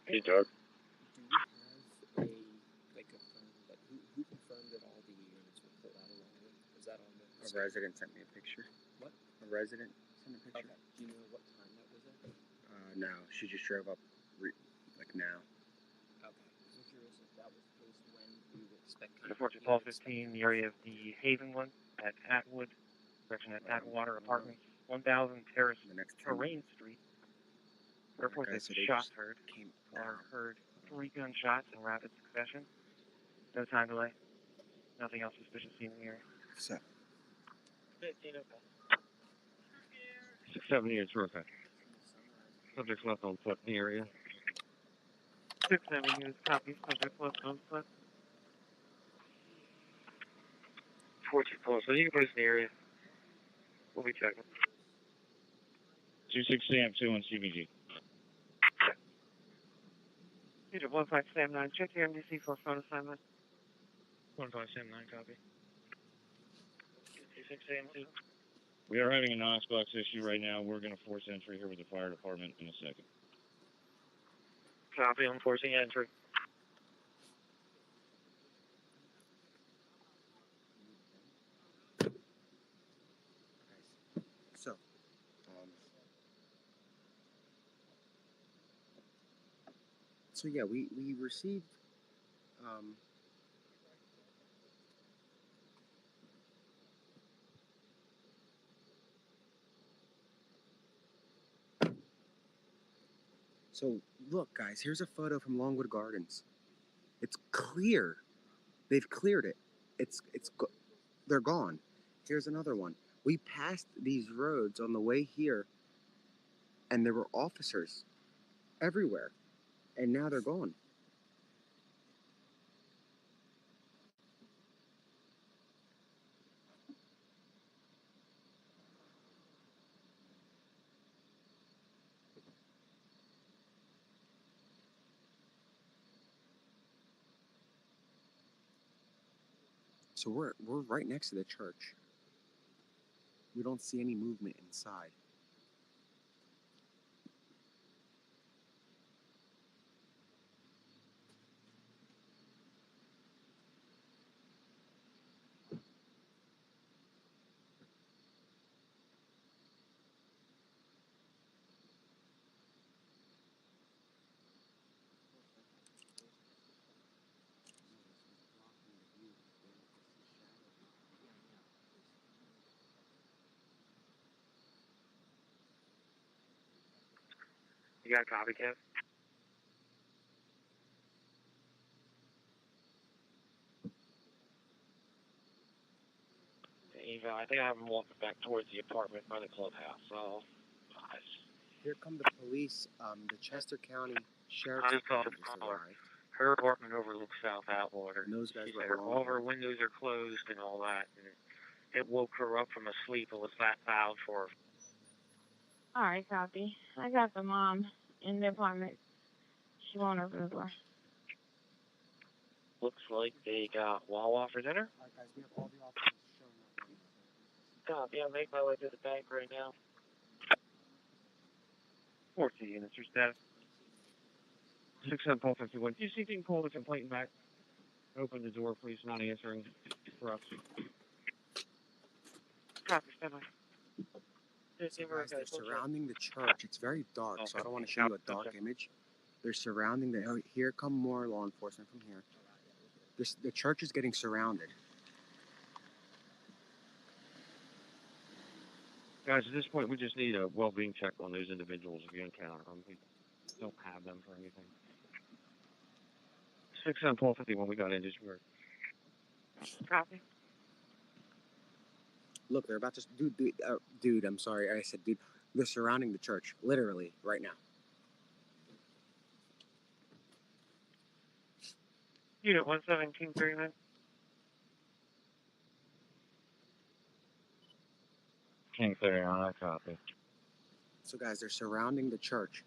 Hey, Doug. Do you have like confirmed that who confirmed that all the units were pulled out along with? Was that on the A resident sent me a picture. What? A resident sent a picture. Okay. Do you know what time that was at? No, she just drove up like now. Okay. I'm curious if that was when we were expecting. 15, the area of the Haven one at Atwood, at Atwater Apartments, 1000 Terrace, Terrain Street. Airport says shots heard. Heard 3 gunshots in rapid succession. No time delay. Nothing else suspicious seen in the area. So. 15, okay. 670 is okay. Subjects left on foot in the area. 670 is copy. Subject left on foot. 14 so you can put us in the area. We'll be checking. 26 Sam 2 on CBG. Peter 15 Sam 9, check your MDC for phone assignment. 15 Sam 9, copy. 26 Sam 2. We are having a Knoxbox issue right now. We're going to force entry here with the fire department in a second. Copy, I'm forcing entry. So yeah, we received so look guys, here's a photo from Longwood Gardens. It's clear. They've cleared it. They're gone. Here's another one. We passed these roads on the way here and there were officers everywhere. And now they're gone. So we're right next to the church. We don't see any movement inside. You got a copy, Kev? Eva, I think I have him walking back towards the apartment by the clubhouse, so... Here come the police. The Chester County Sheriff's I just saw the Department just caller. arrived. Her apartment overlooks South Atwater. And those guys She were said all of her alone. windows are closed and all that. And it woke her up from a sleep. It was that loud for her. Alright, copy. I got the mom in the apartment. She won't open the door. Looks like they got Wawa for dinner. Alright guys, we have all the officers showing up. Copy, I'll make my way to the bank right now. 14 units, your status. 6-7-51. You see if you can pull the complainant back. Open the door, please. Not answering for us. Copy, stand by. So guys, they're surrounding the church. It's very dark, so I don't want to show you a dark image. They're surrounding the... Oh, here come more law enforcement from here. The church is getting surrounded. Guys, at this point, we just need a well-being check on those individuals if you encounter them. We don't have them for anything. 6-7-12-51, we got in, just work. Copy. Look, they're about to, dude, I'm sorry, I said dude. They're surrounding the church, literally, right now. Unit 11739. King 30 on that copy. So, guys, they're surrounding the church.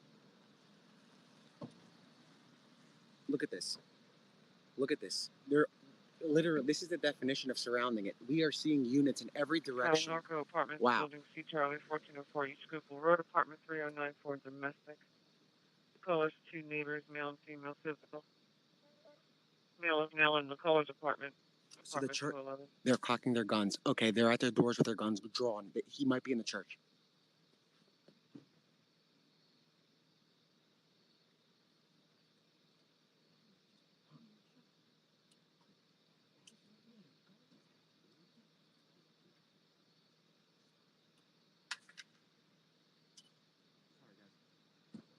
Look at this. Look at this. They're literally, this is the definition of surrounding it. We are seeing units in every direction. Norco Apartments, Wow. Building C Charlie, 1404 East Schuylkill Road, Apartment 309 for domestic. The caller's two neighbors, male and female physical. Male is now in the caller's apartment. So the Apartment church, 211. they're cocking their guns. Okay, they're at their doors with their guns drawn. He might be in the church.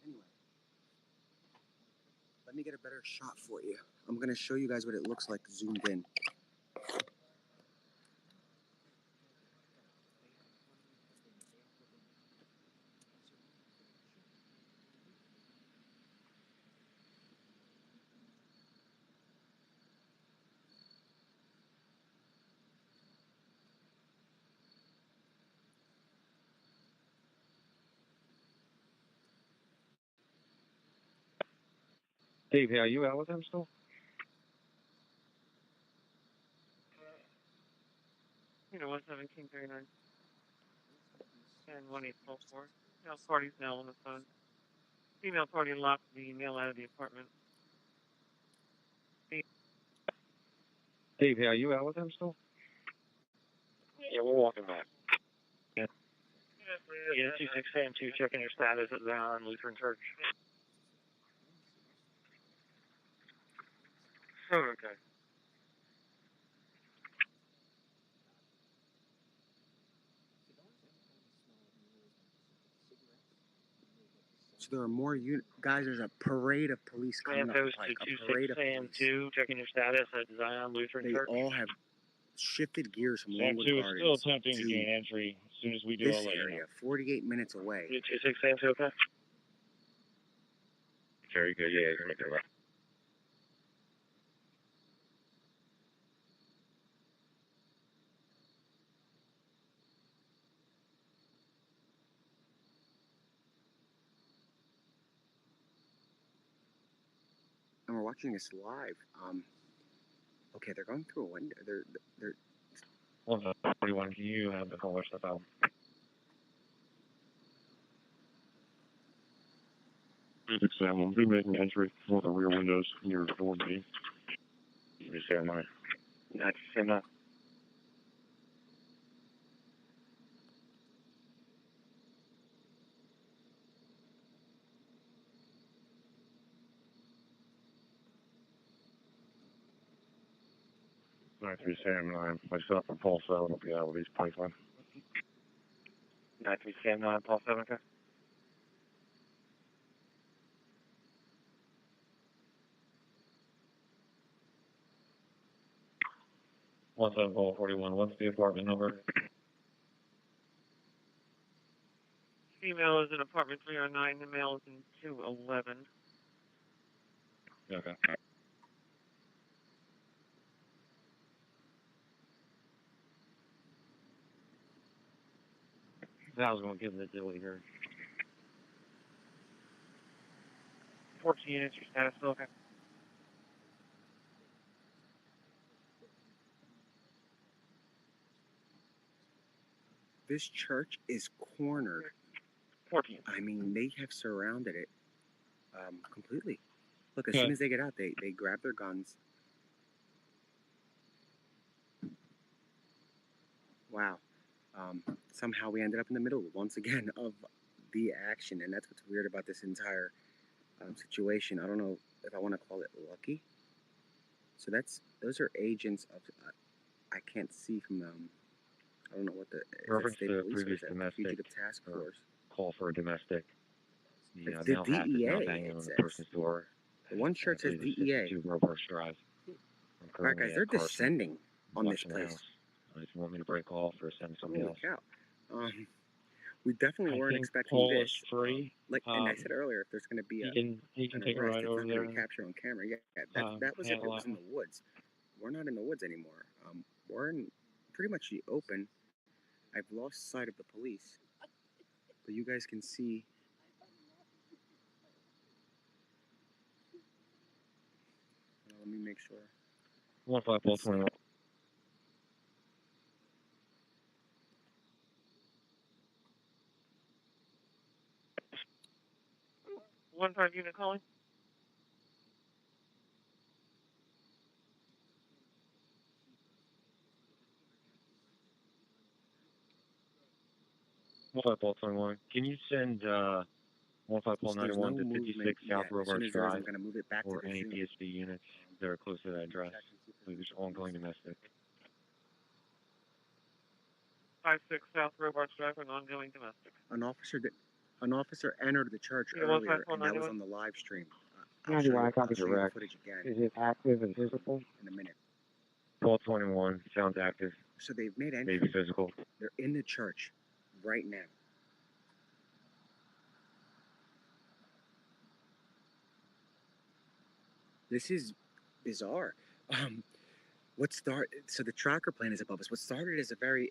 Anyway, let me get a better shot for you. I'm going to show you guys what it looks like zoomed in. Dave, are you out with him still? You know, 11739. And 1844. Male party's now on the phone. Female party locked the male out of the apartment. Dave, are you out with him still? Yeah, we're walking back. Yeah, 2672, checking your status at Zion Lutheran Church. Oh, okay. So there are more guys. There's a parade of police coming up the pike. A parade of police. 2, checking your status at Zion Lutheran They Church. all have shifted gears from Sam Longwood 2 is Gardens still attempting to to gain entry. As soon as we do, this I'll let you know. area, 48 minutes away. 2672, okay? Very good, yeah, you're making it right. And we're watching this live. Okay, they're going through a window. They're. 141, can you have the caller step out? Sam, we'll be making entry for the rear windows near door B. You say mine. That's the same. 93 Sam 9. Myself and Paul 7 will be out with these pipeline. 93 Sam 9, Paul 7, okay? One 7 Paul 41. What's the apartment number? Female is in apartment 309, the male is in 211. Okay. I was going to give him the deal here. 14 units, your status still okay? This church is cornered. 14. I mean, they have surrounded it completely. Look, as soon as they get out, they grab their guns. Wow. Somehow we ended up in the middle once again of the action, and that's what's weird about this entire situation. I don't know if I want to call it lucky. So those are agents of I can't see from them. I don't know what the Reference state to police previous or is domestic fugitive task force. Call for a domestic. The It's the male hat is now DEA, banging it on the says. person's door. The one shirt says DEA. Reverse drive. All right, guys, they're descending on this Watching the place. house. If you want me to break off or send somebody Holy else. cow. We definitely I weren't think expecting Paul this. is free. And I said earlier, if there's going to be He can an take a arrest, ride it's over not going to there. be captured on camera. Yeah, that was if handle it was that in the woods. We're not in the woods anymore. We're in pretty much the open. I've lost sight of the police, but you guys can see. Let me make sure. 1-5 Paul 21. 1-5 unit calling. Paul 21. Can you send 1-5 Paul 91 to 56 South Robards Drive I'm going to move it back or to the any Zoom. PSB units that are close to that address? Please, ongoing domestic. 56 South Robards Drive, an ongoing domestic. An officer entered the church Yeah, earlier, 1-5 and that was 91. on the live stream. How I'll do show I you, copy the direct? footage again Is it active and physical? in a minute. Paul 21 sounds active. So they've made entry. Maybe physical. They're in the church right now. This is bizarre. So the tracker plane is above us. What started as a very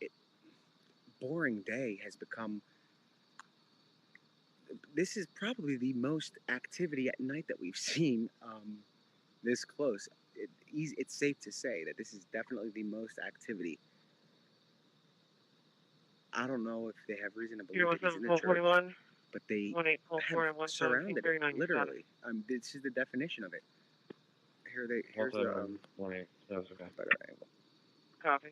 boring day has become. This is probably the most activity at night that we've seen this close. It's safe to say that this is definitely the most activity. I don't know if they have reason to believe that he's in the church, but they have surrounded it, literally. This is the definition of it. Here's the better angle. Copy.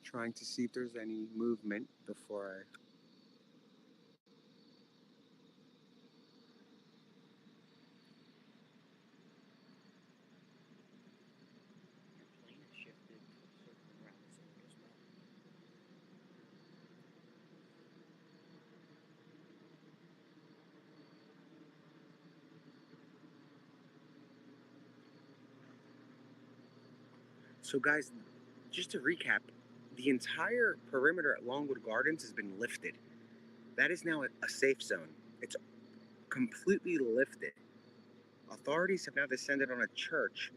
Trying to see if there's any movement before I. So, guys, just to recap, the entire perimeter at Longwood Gardens has been lifted. That is now a safe zone. It's completely lifted. Authorities have now descended on a church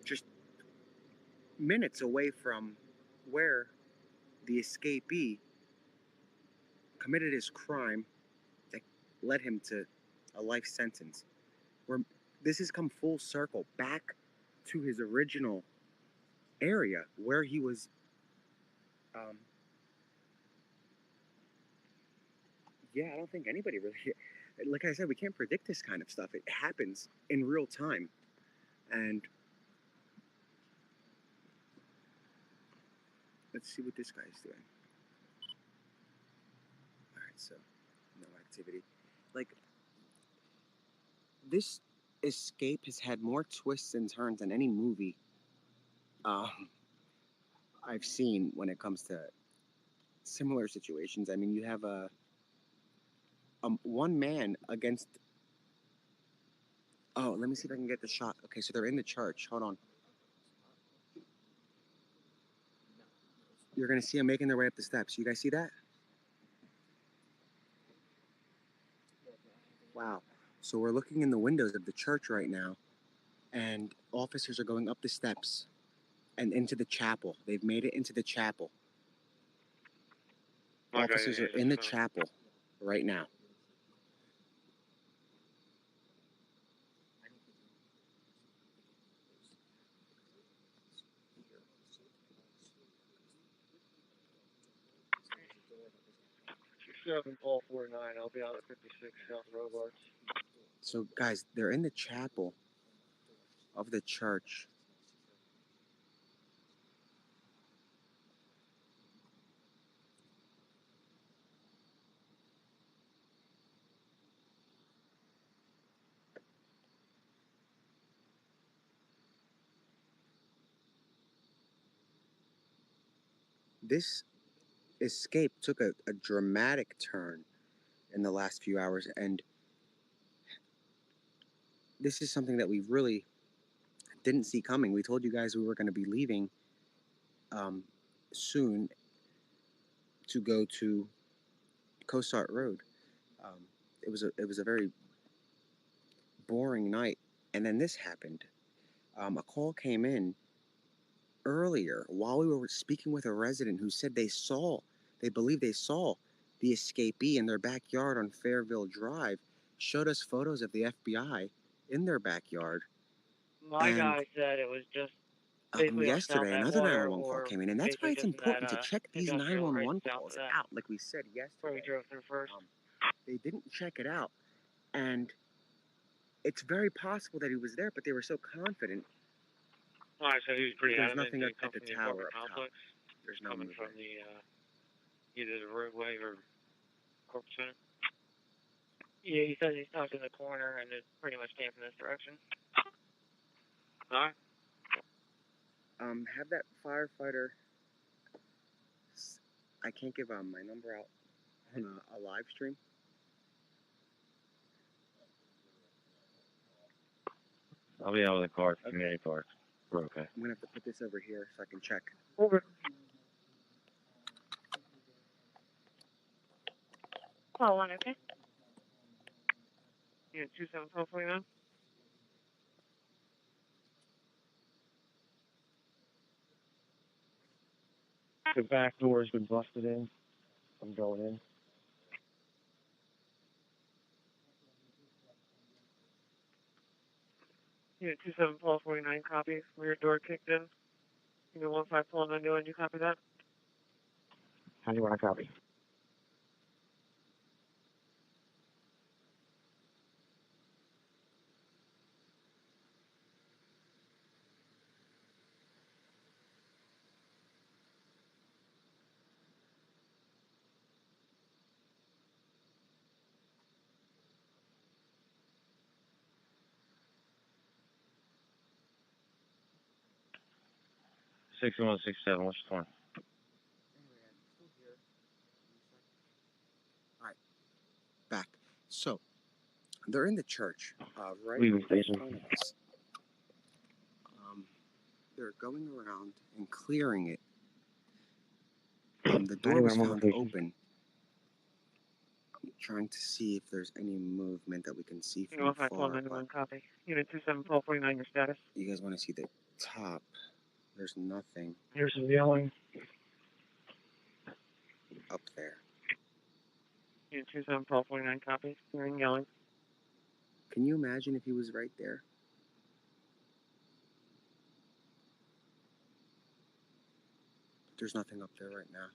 just minutes away from where the escapee committed his crime that led him to a life sentence. This has come full circle back to his original area where he was. Yeah, I don't think anybody really. Like I said, we can't predict this kind of stuff. It happens in real time, and let's see what this guy's doing. All right, so no activity. Like, this escape has had more twists and turns than any movie I've seen when it comes to similar situations. I mean, you have a one man against. Oh, let me see if I can get the shot. Okay, so they're in the church. Hold on. You're gonna see them making their way up the steps. You guys see that? Wow. So we're looking in the windows of the church right now, and officers are going up the steps and into the chapel. They've made it into the chapel. Officers are in the chapel right now. Paul 49. I'll be out at 56 South Robards. So, guys, they're in the chapel of the church. This escape took a dramatic turn in the last few hours, and this is something that we really didn't see coming. We told you guys we were going to be leaving soon to go to Cosart Road. It was a very boring night, and then this happened. A call came in earlier while we were speaking with a resident who said they believe they saw the escapee in their backyard on Fairville Drive, showed us photos of the FBI in their backyard. My And guy said it was just basically on south yesterday, that another water 911 call or came in, and that's why basically it's just in that important to check these industrial right 911 south calls of that out, like we said where we yesterday. drove through first. They didn't check it out, and it's very possible that he was there, but they were so confident. Well, I said he was pretty There's adamant nothing that at the he come from the tower apartment up top. complex. There's no coming movement. from the either the roadway or corporate center. Yeah, he says he's talked in the corner and it pretty much came from this direction. Alright. Have that firefighter. I can't give my number out on a live stream. I'll be out of the car at the community park. We're okay. I'm gonna have to put this over here so I can check. Over. Call one, okay? Yeah, 27-1249. The back door has been busted in. I'm going in. Yeah, 27-1249. Copy. Rear door kicked in. Unit 1549. You copy that? How do you want to copy? Six one 6-1-6-7. What's the one? Alright, back. So, they're in the church, right Leaving in station. front of us. They're going around and clearing it. The door was found open. I'm trying to see if there's any movement that we can see from Unit afar. 1591. Copy. Unit 27-1249. Your status? You guys want to see the top? There's nothing Here's some yelling. up there. Unit 27-1249. Copy. Hearing yelling. Can you imagine if he was right there? There's nothing up there right now.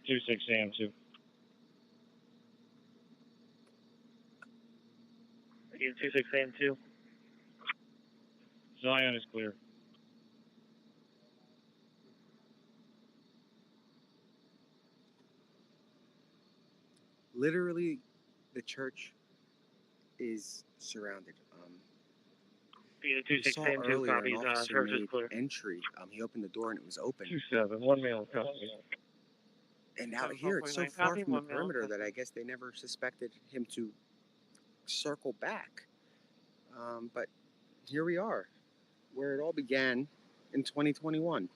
Two 6 AM 2. Unit 26 AM 2. Zion is clear. Literally, the church is surrounded. Unit We 26 saw AM 2 earlier an copies. officer Church is made clear. entry. He opened the door and it was open. 2-7. 1 male custody. And out here, it's so 27-1249. far Copy. from the 1 male perimeter that custody. I guess they never suspected him to circle back. But here we are, where it all began in 2021.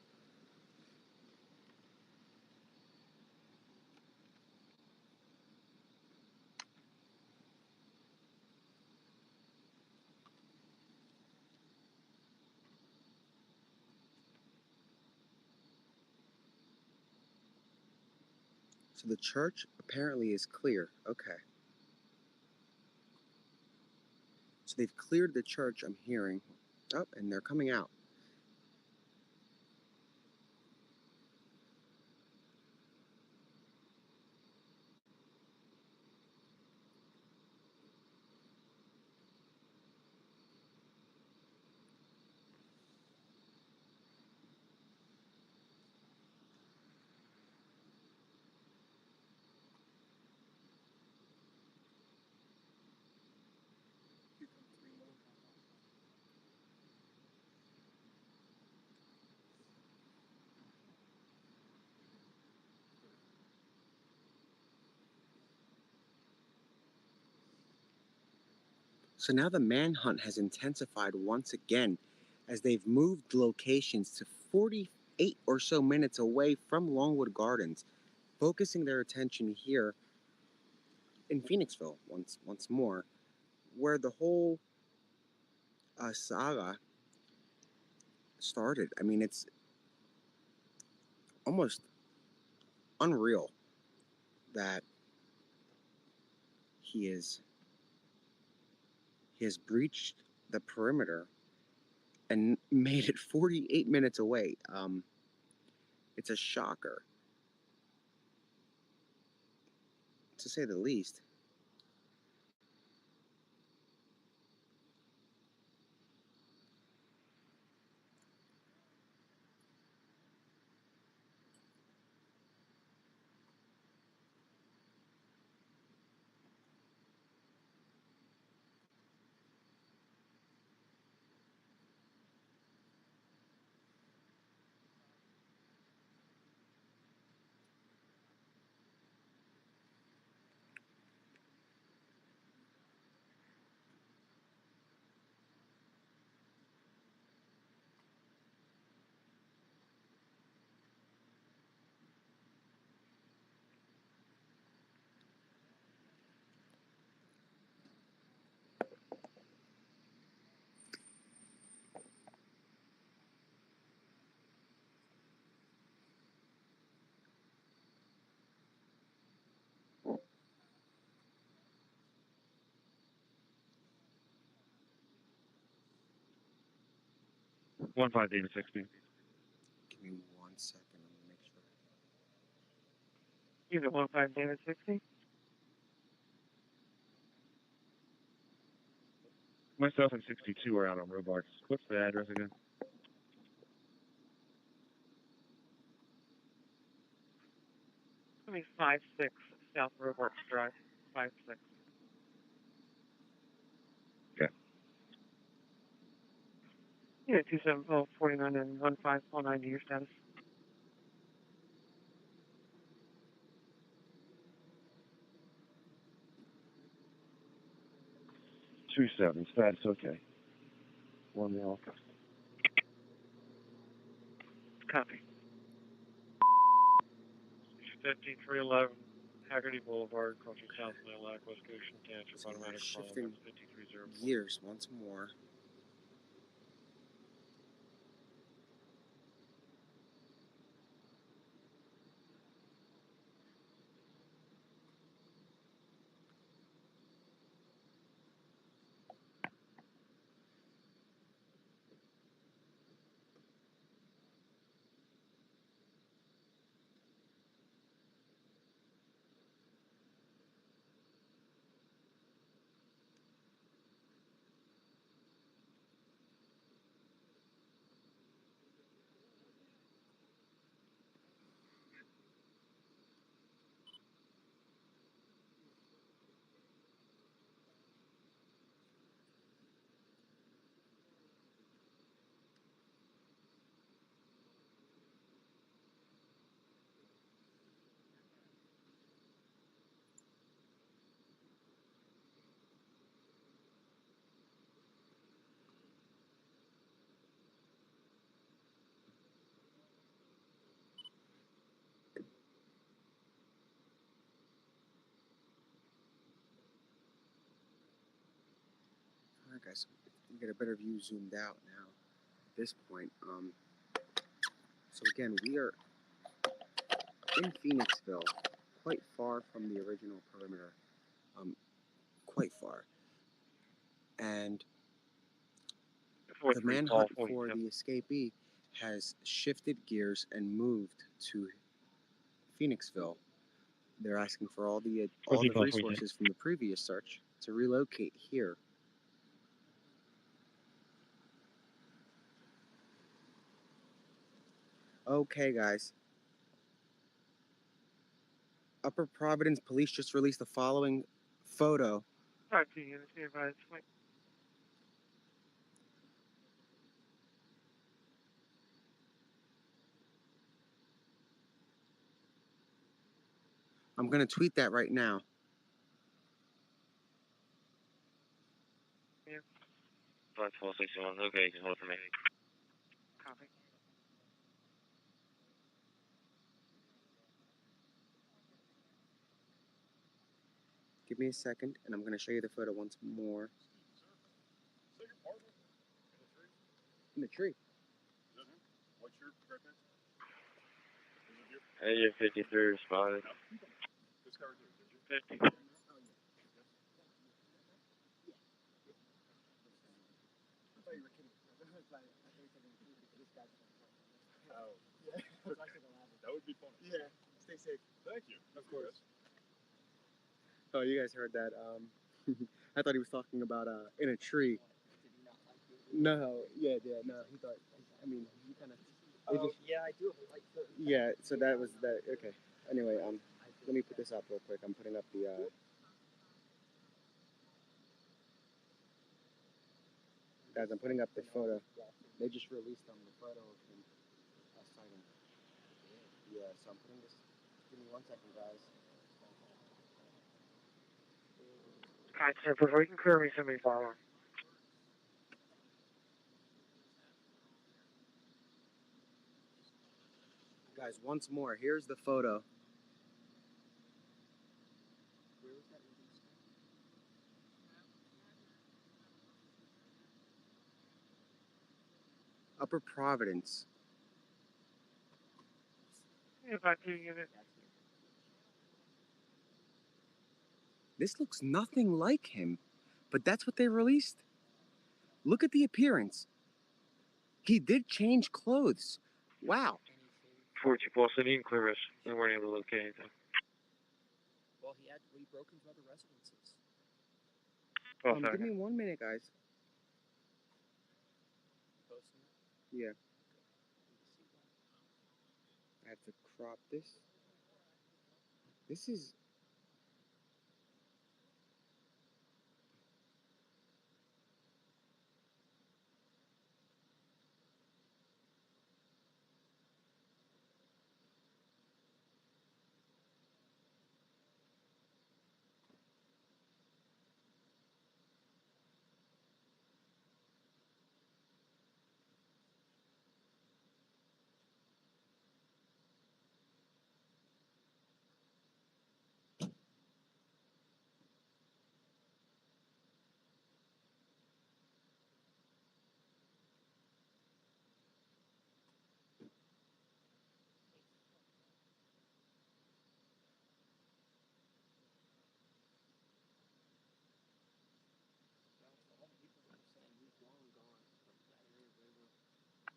So the church apparently is clear. Okay. So they've cleared the church, I'm hearing. Oh, and they're coming out. So now the manhunt has intensified once again as they've moved locations to 48 or so minutes away from Longwood Gardens, focusing their attention here in Phoenixville once more, where the whole saga started. I mean, it's almost unreal that he has breached the perimeter and made it 48 minutes away. It's a shocker, to say the least. One five David 60. Give me 1 second. I'm gonna make sure. Unit 15 David 60. Myself and 62 are out on Robarts. What's the address again? I mean 56 South Robarts Drive. 56. Okay. Unit 27049 and 1549 to your status. 27. Status okay. One male. Copy. 5311 Haggerty Boulevard, Coffee South Lilac, West Goshen Township, So we're automatic shifting 5304. gears once more. Alright guys, we get a better view zoomed out now at this point. So again, we are in Phoenixville, quite far from the original perimeter. Quite far. And the manhunt for the escapee has shifted gears and moved to Phoenixville. They're asking for all the resources from the previous search to relocate here. Okay, guys. Upper Providence Police just released the following photo. 52 units, be advised. Wait. I'm going to tweet that right now. Flight 1261, okay, you can hold it for me. Copy. Give me a second, and I'm going to show you the photo once more. In the tree. What's your preference? Hey, 53 responded. This car is 50. Oh. That would be fun. Yeah, stay safe. Thank you. Of course. Oh, you guys heard that. I thought he was talking about in a tree. No, yeah, no. He thought, I mean, he kind of. Yeah, I do have a light foot. Yeah, so that was that. Okay. Anyway, let me put this up real quick. I'm putting up the. Guys, I'm putting up the photo. They just released the photo of him sighting. Yeah, so I'm putting this. Give me 1 second, guys. Alright, sir, before you can clear me, somebody follow. Guys, once more, here's the photo. Upper Providence. If I do unit. This looks nothing like him, but that's what they released. Look at the appearance. He did change clothes. Wow. 42 Pulse, I need clearance. They weren't able to locate anything. Well, he broke into other residences. Give me 1 minute, guys. Yeah. I have to crop this. This is.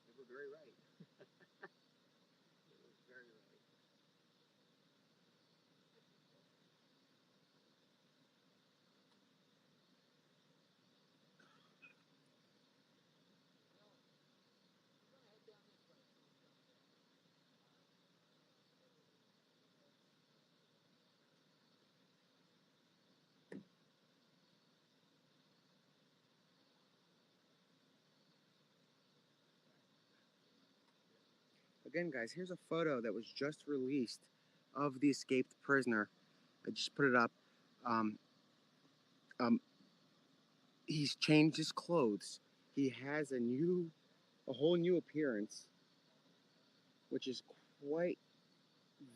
They were very right. They were very right. Again, guys, here's a photo that was just released of the escaped prisoner. I just put it up. Um, he's changed his clothes. He has a whole new appearance, which is quite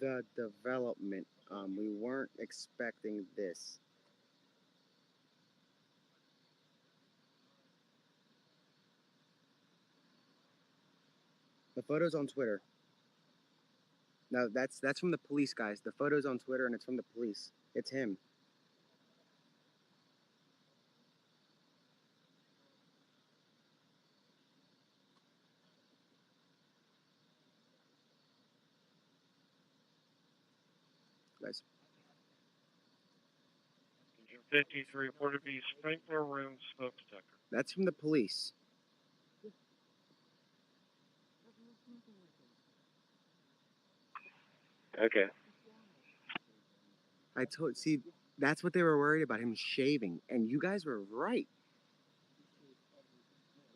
the development. We weren't expecting this. The photo's on Twitter. Now that's from the police, guys. The photo's on Twitter and it's from the police. It's him. Guys. 53 reported to be sprinkler room smoke detector. That's from the police. Okay. See, that's what they were worried about, him shaving. And you guys were right.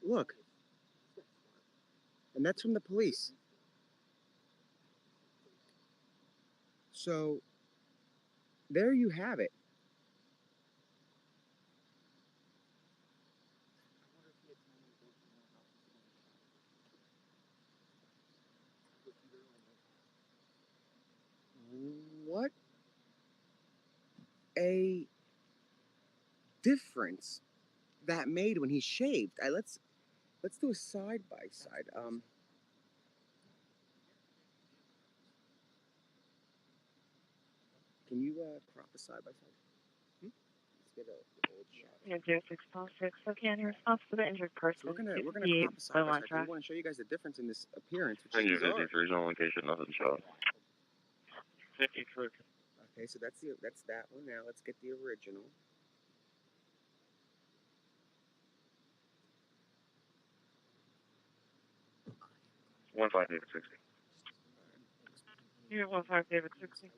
Look. And that's from the police. So, there you have it. difference that made when he shaved. Let's do a side by side. Can you crop a side by side? Let's get an old shot. Yeah, 0606. Okay, any response to the injured person? So we're gonna crop a 58 side by by one side. track. We want to show you guys the difference in this appearance, which And is you bizarre. 53 on location, nothing shot. 53. Okay, so that's that one. Now let's get the original. One five David 60. Unit 15 David 60.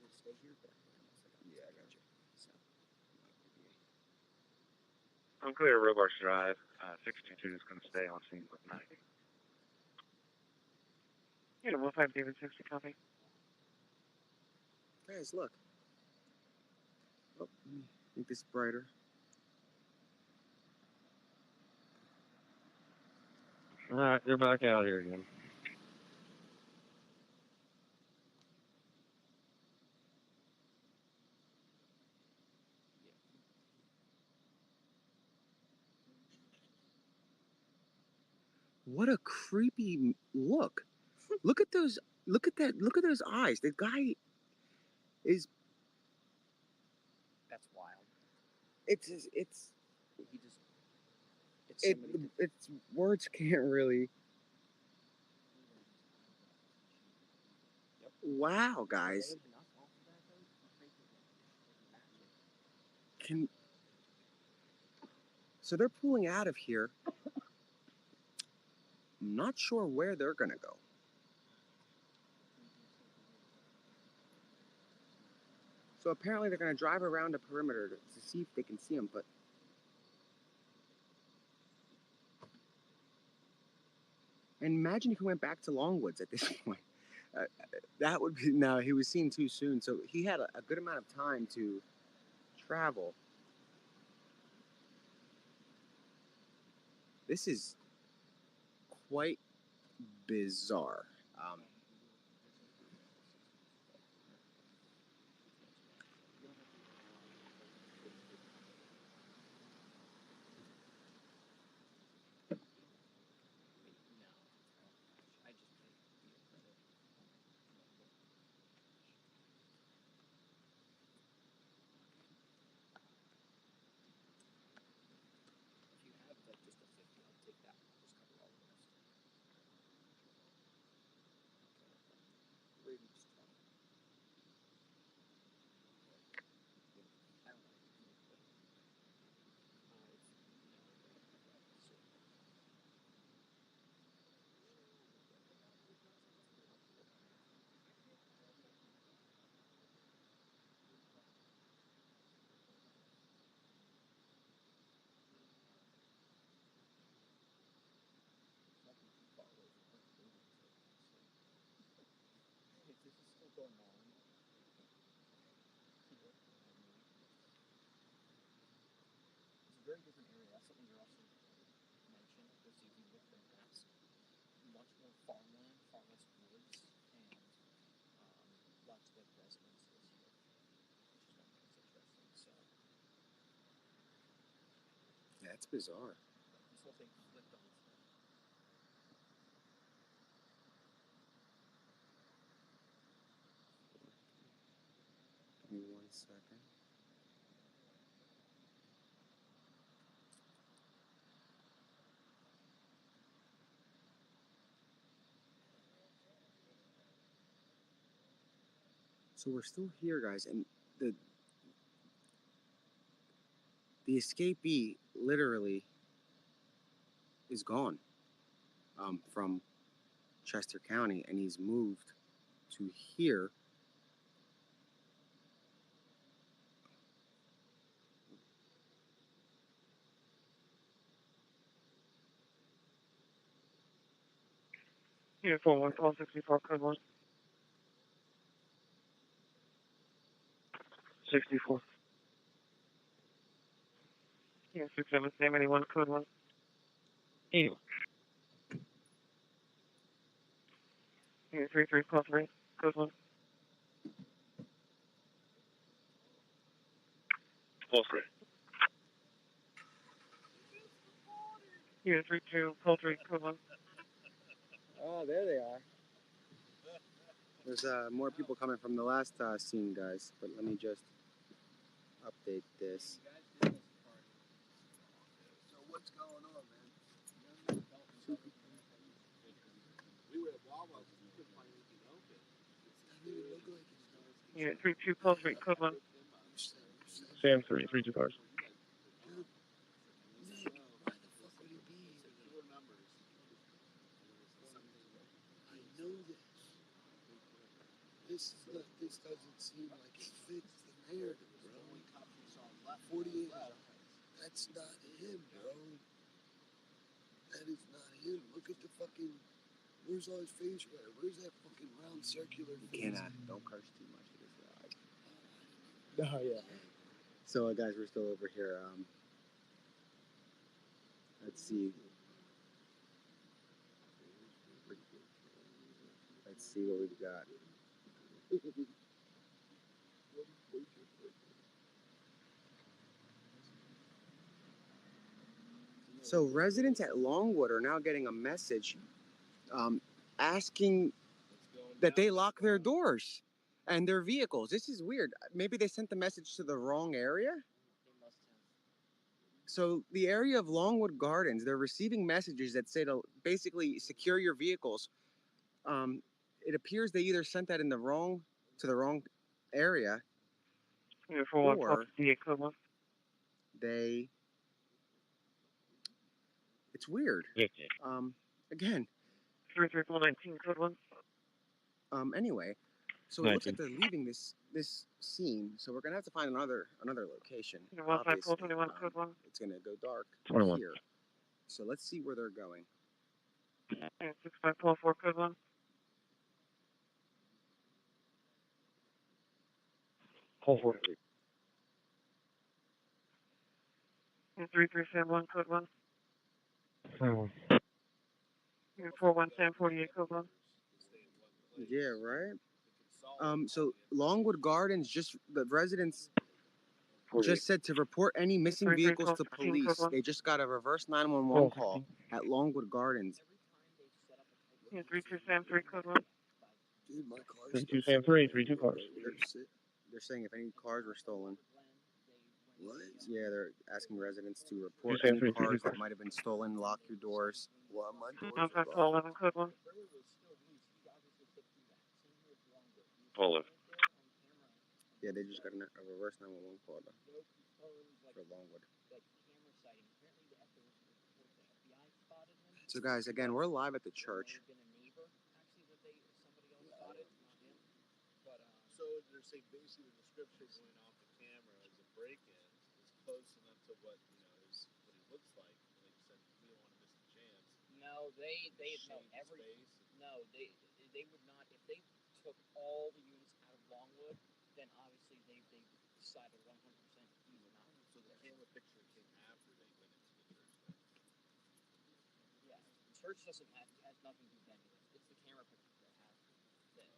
Yeah, I got you. I'm clear, Robarts Drive. 62 is going to stay on scene with 90. Unit 15 David 60, copy. Guys, look. Oh, let me make this brighter. Alright, you're back out here again. What a creepy look. Look at those. Look at that. Look at those eyes. The guy is. That's wild. It's. He just. It's It. somebody. It's words can't really. Wow, guys. Can. So they're pulling out of here. I'm not sure where they're gonna go. So apparently they're gonna drive around the perimeter to see if they can see him, but. And imagine if he went back to Longwoods at this point. That would be. No, he was seen too soon, so he had a good amount of time to travel. This is quite bizarre. Very different area. That's something you're also mentioned. Because if you look at the maps, much more farmland, far less woods, and lots of residences here, which is one thing that's interesting. So Yeah, it's bizarre. this whole thing flipped on its head. Give me 1 second. So we're still here, guys, and the escapee literally is gone from Chester County, and he's moved to here. Unit 41 call 64 code 1. 64. Unit 67 Sam 81 code 1. 81. Unit 33 call 3 code 1. Close 3. Unit 32, poultry, code 1. Oh, there they are. There's more people coming from the last scene, guys. But let me just update this. So what's going on, man? We were at Wawa, we couldn't find anything open. Unit 32, poultry, code 1. Sam 3, 3 cars. This doesn't seem like it fits the narrative, bro. 48. That's not him, bro. That is not him. Look at the fucking. Where's all his facial hair? Where's that fucking round circular face? Don't curse too much. Oh yeah. So guys, we're still over here. Let's see. Let's see what we've got. So residents at Longwood are now getting a message asking that they lock their doors and their vehicles. This is weird. Maybe they sent the message to the wrong area? So the area of Longwood Gardens, they're receiving messages that say to basically secure your vehicles. It appears they either sent that to the wrong area, or they. It's weird. Again. 33419, code 1. Anyway, so it looks like they're leaving this scene. So we're gonna have to find another location. Obviously, 15421, code 1. it's gonna go dark 21. here. So let's see where they're going. 6544, code 1. Call 4. 3371, code 1. 21. 411048, code 1. Yeah, right. So Longwood Gardens, the residents just said to report any missing vehicles to police. They just got a reverse 911 call at Longwood Gardens. Yeah, 3273, code 1. Dude, my car's 32 Sam 3, 32 cars. They're saying if any cars were stolen. What? Yeah, they're asking residents to report Sam any 3, cars 32 that cars. might have been stolen, lock your doors. Well, my doors are 15411, code 1. Olive. Yeah, they just got a reverse 911 call for Longwood. So guys, again, we're live at the church. So they're saying basically the description going off the camera as a break-in is close enough to what what he looks like. And they said we don't want to miss the chance. No, they would not. If they took all the units out of Longwood, then obviously they decided 100% not. So the camera picture came after they went into the church. Yeah, the church has nothing to do with any of this. It's the camera picture that has that.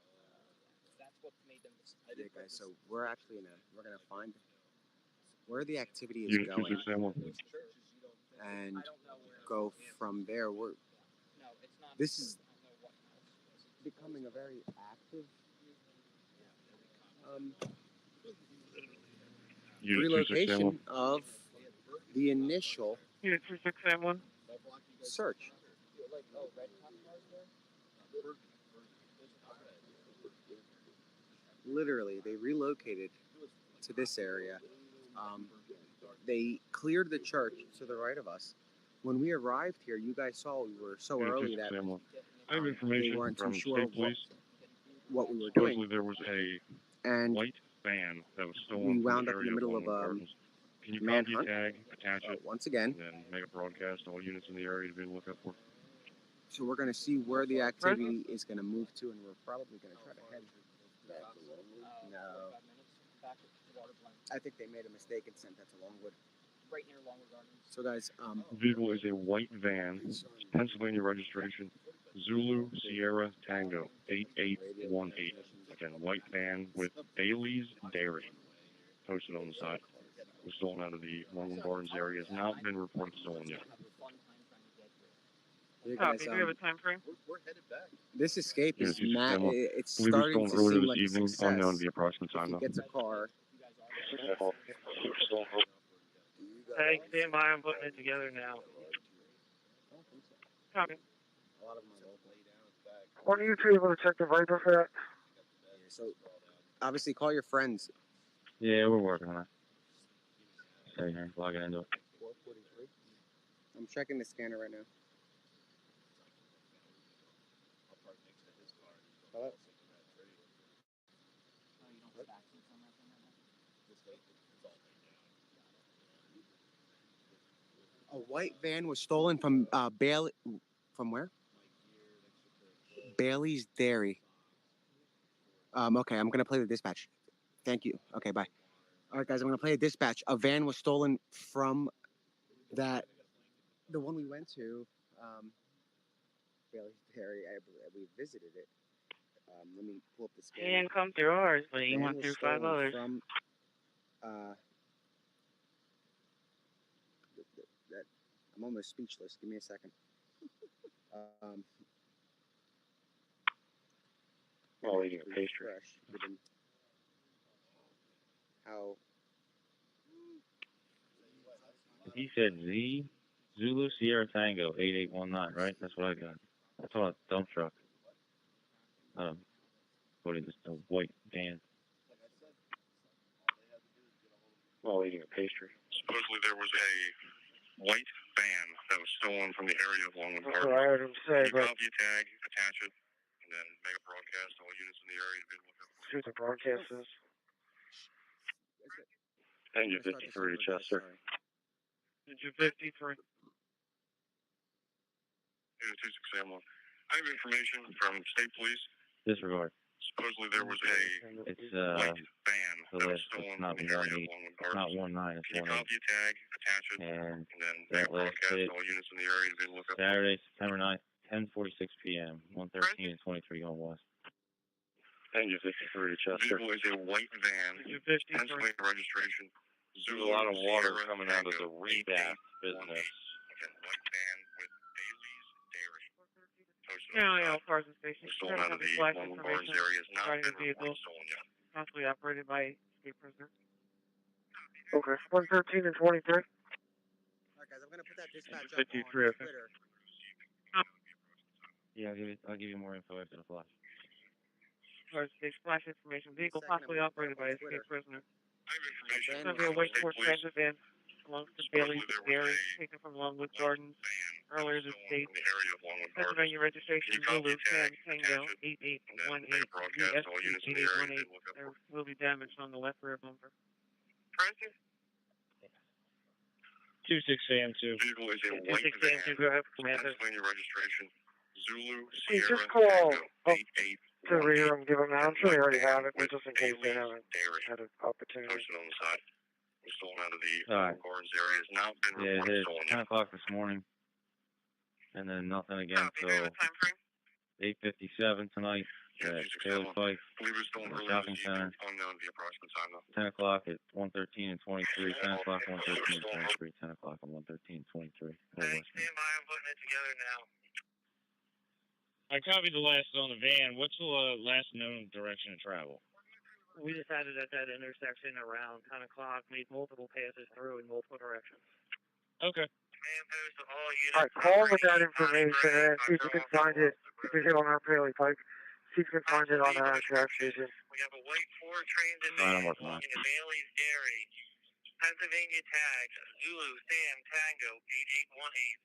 That's what made them decide. Yeah, guys. So we're actually we're gonna find where the activity is going, and go from there. This is becoming a very active relocation of the initial Unit 2671. search. Literally, they relocated to this area. They cleared the church to the right of us. When we arrived here, you guys saw we were so early that I have information they weren't too from sure state police. what we were Supposedly doing. there was a And white van that was stolen we from wound the up in the area middle of of Longwood Gardens. Can you manhunt. copy, tag, attach it, once again, and then make a broadcast to all units in the area to be able to look up for? So we're going to see where the activity is going to move to, and we're probably going to try to head back to Longwood. No. I think they made a mistake and sent that to Longwood. Right near Longwood Gardens. So guys, The vehicle is a white van, Pennsylvania registration, Zulu Sierra Tango 8818. Again, white van with Bailey's Dairy posted on the side. Was stolen out of the Longwood Gardens area. Has not been reported stolen yet. You Copy. guys, Do we have a time frame? this escape Yeah, is two six seven one. it's I believe it was starting stolen to earlier seem this like a evening. success. Unknown the approximate If time he though. gets a car, Hey, stand by. I'm putting it together now. Copy. a lot of them are local. When are you two able to check the Viper for that? So obviously call your friends. Yeah, we're working on it. Stay here, logging into it. 443. I'm checking the scanner right now. Hello? A white van was stolen from Bailey. From where? Bailey's Dairy. Okay, I'm gonna play the dispatch. Thank you. Okay, bye. All right, guys, I'm gonna play a dispatch. A van was stolen from the one we went to, Bailey's Dairy. We visited it. Let me pull up the He scanner. didn't come through ours, but he Van went was through 5 stolen others. from that. I'm almost speechless. Give me a second. Well, eating a pastry. Fresh, given how He said Z, Zulu Sierra Tango 8819, right? That's what I got. That's on a dump truck. What is this? A white van. While eating a pastry. Supposedly there was a white van that was stolen from the area of Longwood That's Park. what I heard him say, You but copy a tag, attach it, and then make a broadcast to all units in the area to be able to look up. see what the broadcast is. Engine 53 to Chester. Engine 53. Yeah, 2671. I have information from state police. Disregard. Supposedly there was a It's white van the that was last. stolen It's not from the area 1-8. of Longwood It's Park. not 1-9. It's Can you 1-8. copy a tag, attach it, And then make that a last broadcast hit to all units in the area to be able to look up. Saturday, September 9th, 10:46 p.m. 113 and 23 going west. Engine 53 to Chester. Vehicle is a white van. Engine 53. Pennsylvania registration. There's a lot of water coming out of the rebath business. Again, white van with Bailey's Dairy. Posted Yeah, on the all side. cars and stations. Stolen out of the Flash Longwood Barns information area. Has not regarding been the vehicle reported stolen yet. possibly operated by escape prisoner. Okay, 113 and 23. All right, guys, I'm gonna put that dispatch up on 53, okay. Twitter. Yeah, I'll give you more info after the flash. Cars and station flash information. Vehicle possibly operated by escape prisoner. I have information It's going to be a white Ford Transit van belongs to Bailey's Dairy, taken from Longwood Gardens earlier this date. From the area of Longwood Park. Pennsylvania registration Can you copy Zulu a tag, Sam Tango attach it, and then 8818 make a broadcast to all units in the area to be able to 8818. look up. There will be damage on the left rear bumper. Present. 26AM2. Vehicle is a white 26 van. AM2, go ahead, Commander. Pennsylvania registration. Zulu Please Sierra just call Tango up 8818. to the rear and give them that. I'm sure they already have it, but With just in case they Bailey's haven't Dairy. had an opportunity. Posted on the side. Was stolen out of the Alright. Gardens area. Has not been Yeah, it reported hit stolen 10 yet. o'clock this morning. And then nothing again Copy, do you have till a time frame? 8:57 tonight Yeah, at 267. Bailey Pike. I believe it was stolen earlier Shopping this center. evening. Unknown the approximate time though. 10 o'clock at 113 and 23. 10 o'clock, 113 and 23. 10 o'clock and 113 and 23. Hey, stand by, I'm putting it together now. I copied the last on the van. What's the last known direction of travel? We decided at that intersection around 10 o'clock, made multiple passes through in multiple directions. Okay. Command post to all units. Alright, call with that information and see if you can find it. If you hit on our Bailey Pike, see if you can find it on our track station. We have a white Ford Transit Alright, I'm van working on belonging it. to Bailey's Dairy. Pennsylvania tag Zulu Sam Tango 8818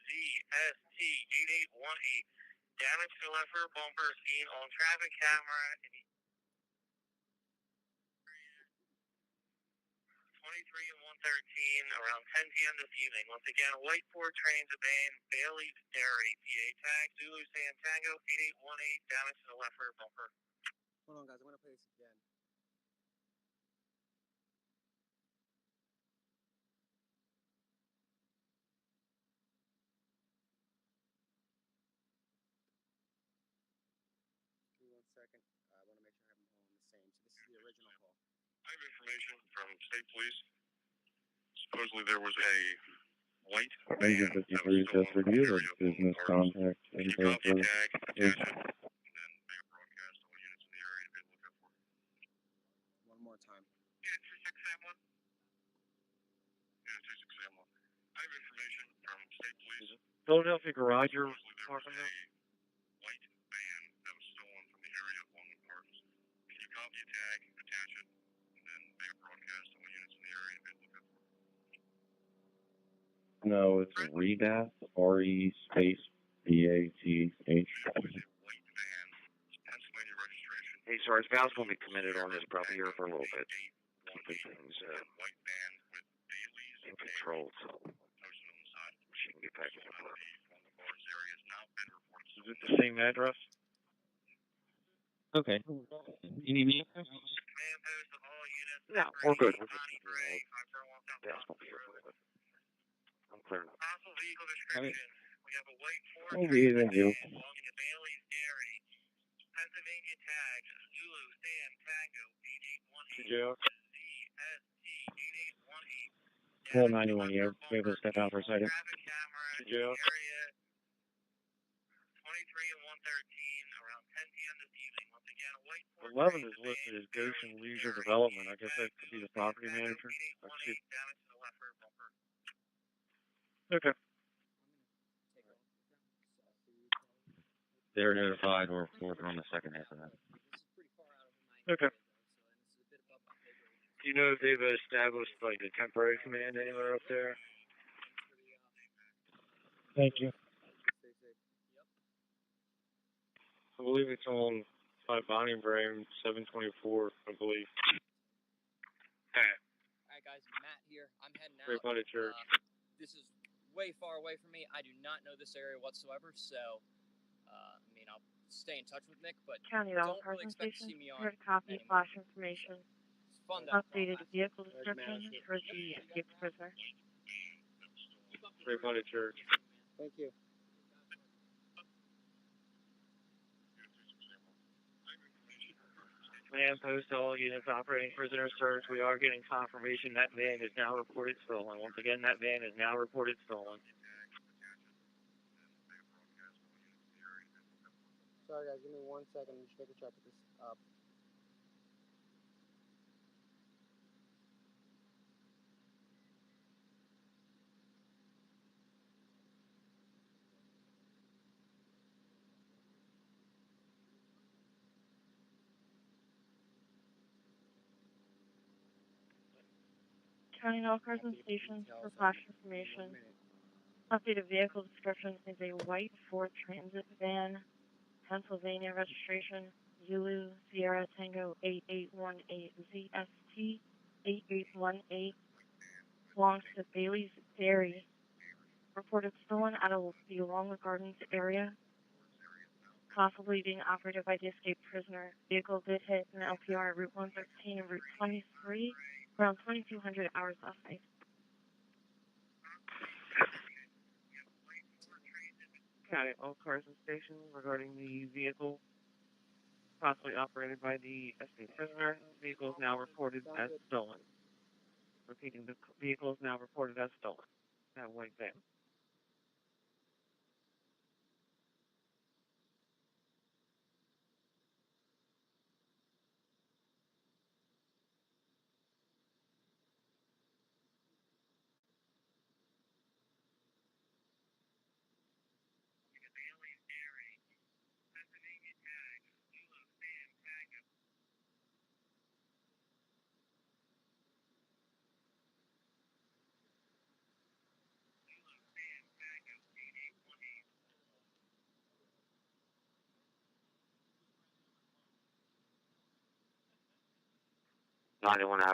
ZST 8818. Damage to left rear bumper seen on traffic camera. 23 and 113 around 10 p.m. this evening. Once again, white Ford Transit van, Bailey's Dairy, PA tag Zulu Sam Tango 8818. Damage to the left rear bumper. Hold on, guys. I'm gonna play this again. Give me 1 second. I want to make sure I have them all on the same. So this is the original call. I have information from state police. Supposedly there was a white Engine 53 just reviewed a business contact info for H. One more time. Philadelphia garage you're talking about? No, it's Rebath, R-E space B-A-T-H. Hey, Sarge, Val's going to be committed on this property here for a little bit. Keeping things in control. She can get back to work. Is it the same address? Okay. You need me? No, we're good. We're just, Val's going to be here for a little bit. I'm clear enough. Maybe even you. Yeah. Call 91 here. Be able to step out for a second. Yeah. 11 is listed as Goshen Leisure Development. I guess that could be the property manager. Let's see. Okay. They're notified. We're working on the second half of that. Okay. Do you know if they've established like a temporary command anywhere up there? Thank you. I believe it's on by Bonnie Brame, 724, I believe. Alright guys, Matt here. I'm heading out. Great Body Church. This is way far away from me. I do not know this area whatsoever, so I mean I'll stay in touch with Nick, but County don't Carson really expect to Station. see me on Here's a copy of anymore. flash information. It's fun that Updated vehicle description for the escaped prisoner. Great Body Church. Thank you. Command post to all units operating prisoner search. We are getting confirmation that van is now reported stolen. Once again, that van is now reported stolen. Sorry guys, give me 1 second. I'm just making sure I put this up. County Carson Station for flash information. Updated vehicle description is a white Ford Transit van, Pennsylvania registration, Zulu Sierra Tango 8818 ZST 8818, belongs to Bailey's Dairy. Reported stolen out of the Walnut Gardens area, possibly being operated by the escaped prisoner. Vehicle did hit an LPR Route 113 and Route 23 around 2200 hours last night. County Carson Station regarding the vehicle possibly operated by the escaped prisoner. The vehicle is now reported as stolen. Repeating, the vehicle is now reported as stolen. That white van.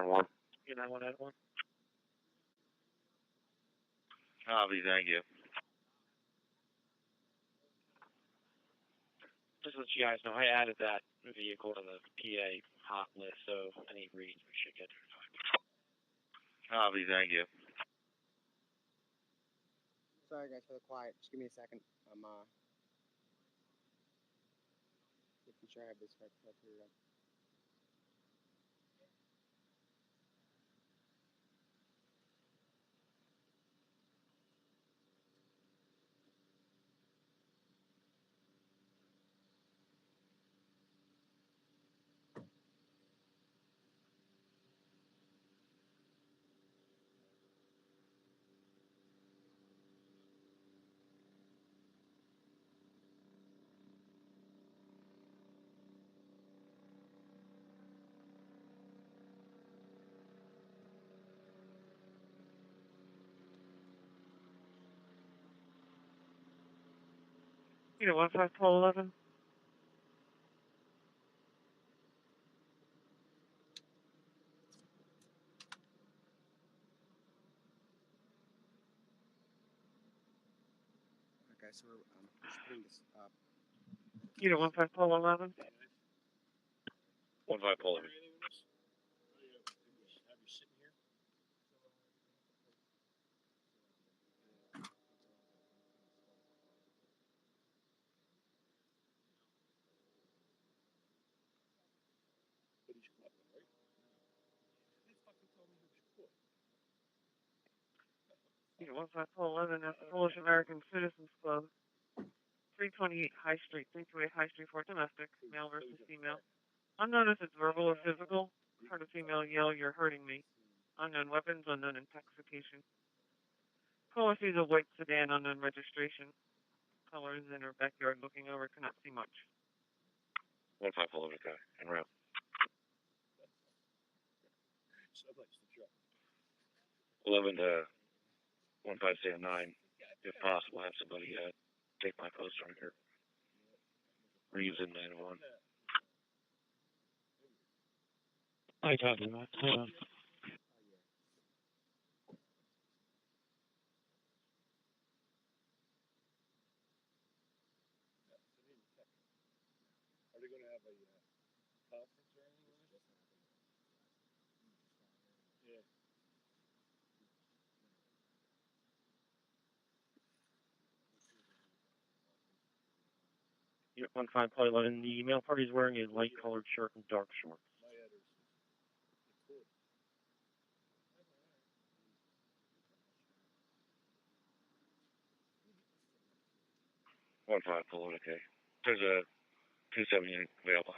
One. You know what that one? Copy, thank you. Just to let you guys know, I added that vehicle to the PA hot list, so any reads we should get there. Copy, thank you. Sorry guys for the quiet. Just give me a second. I'm making sure I have this right. Unit 15, Pole 11. Okay, so we're just putting this up. Unit 15, Pole 11. 15 Pole 11. Unit 15, Pole 11, that's the Polish American Citizens Club. 328 High Street, 328 High Street for domestic, male versus female. Unknown if it's verbal or physical. Heard a female yell, "You're hurting me." Unknown weapons, unknown intoxication. Caller sees a white sedan, unknown registration. Caller is in her backyard looking over, cannot see much. 15 Pole 11, okay, en route. 11 to 15, stay at 9. If possible, have somebody take my post right here. We're using 901. I copy that. Hold on. Are they going to have a conference or anything with it? Yeah. Unit 15 Pole 11, the male party is wearing a light colored shirt and dark shorts. 15 Pole 11, okay. There's a 270 available.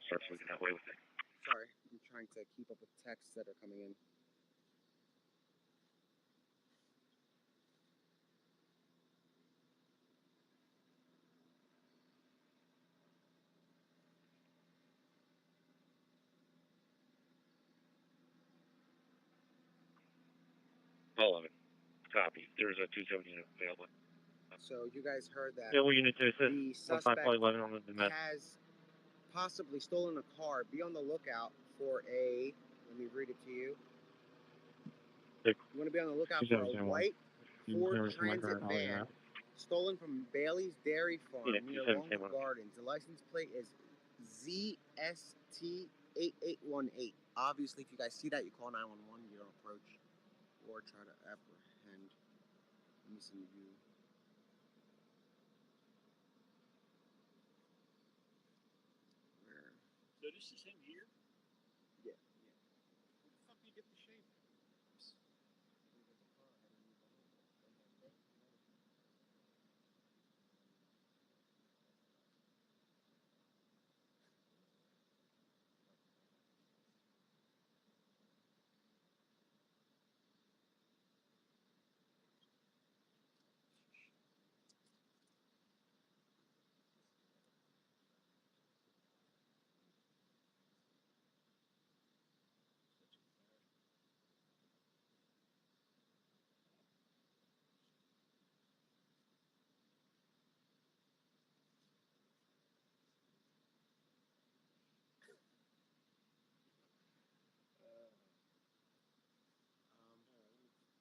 Start swinging that way with it. Sorry, I'm trying to keep up with texts that are coming in. Pole 11, copy. There's a 270 available. So you guys heard that Yeah, unit to assist. the 15 suspect Pole 11 on the domestic. has possibly stolen a car. Be on the lookout for a, let me read it to you. You want to be on the lookout for a white Ford Transit van stolen from Bailey's Dairy Farm near Long Gardens. The license plate is ZST8818. Obviously, if you guys see that, you call 911. You don't approach or try to apprehend. Let me see you. So this is him here? Yeah. Where the fuck do you get the shape?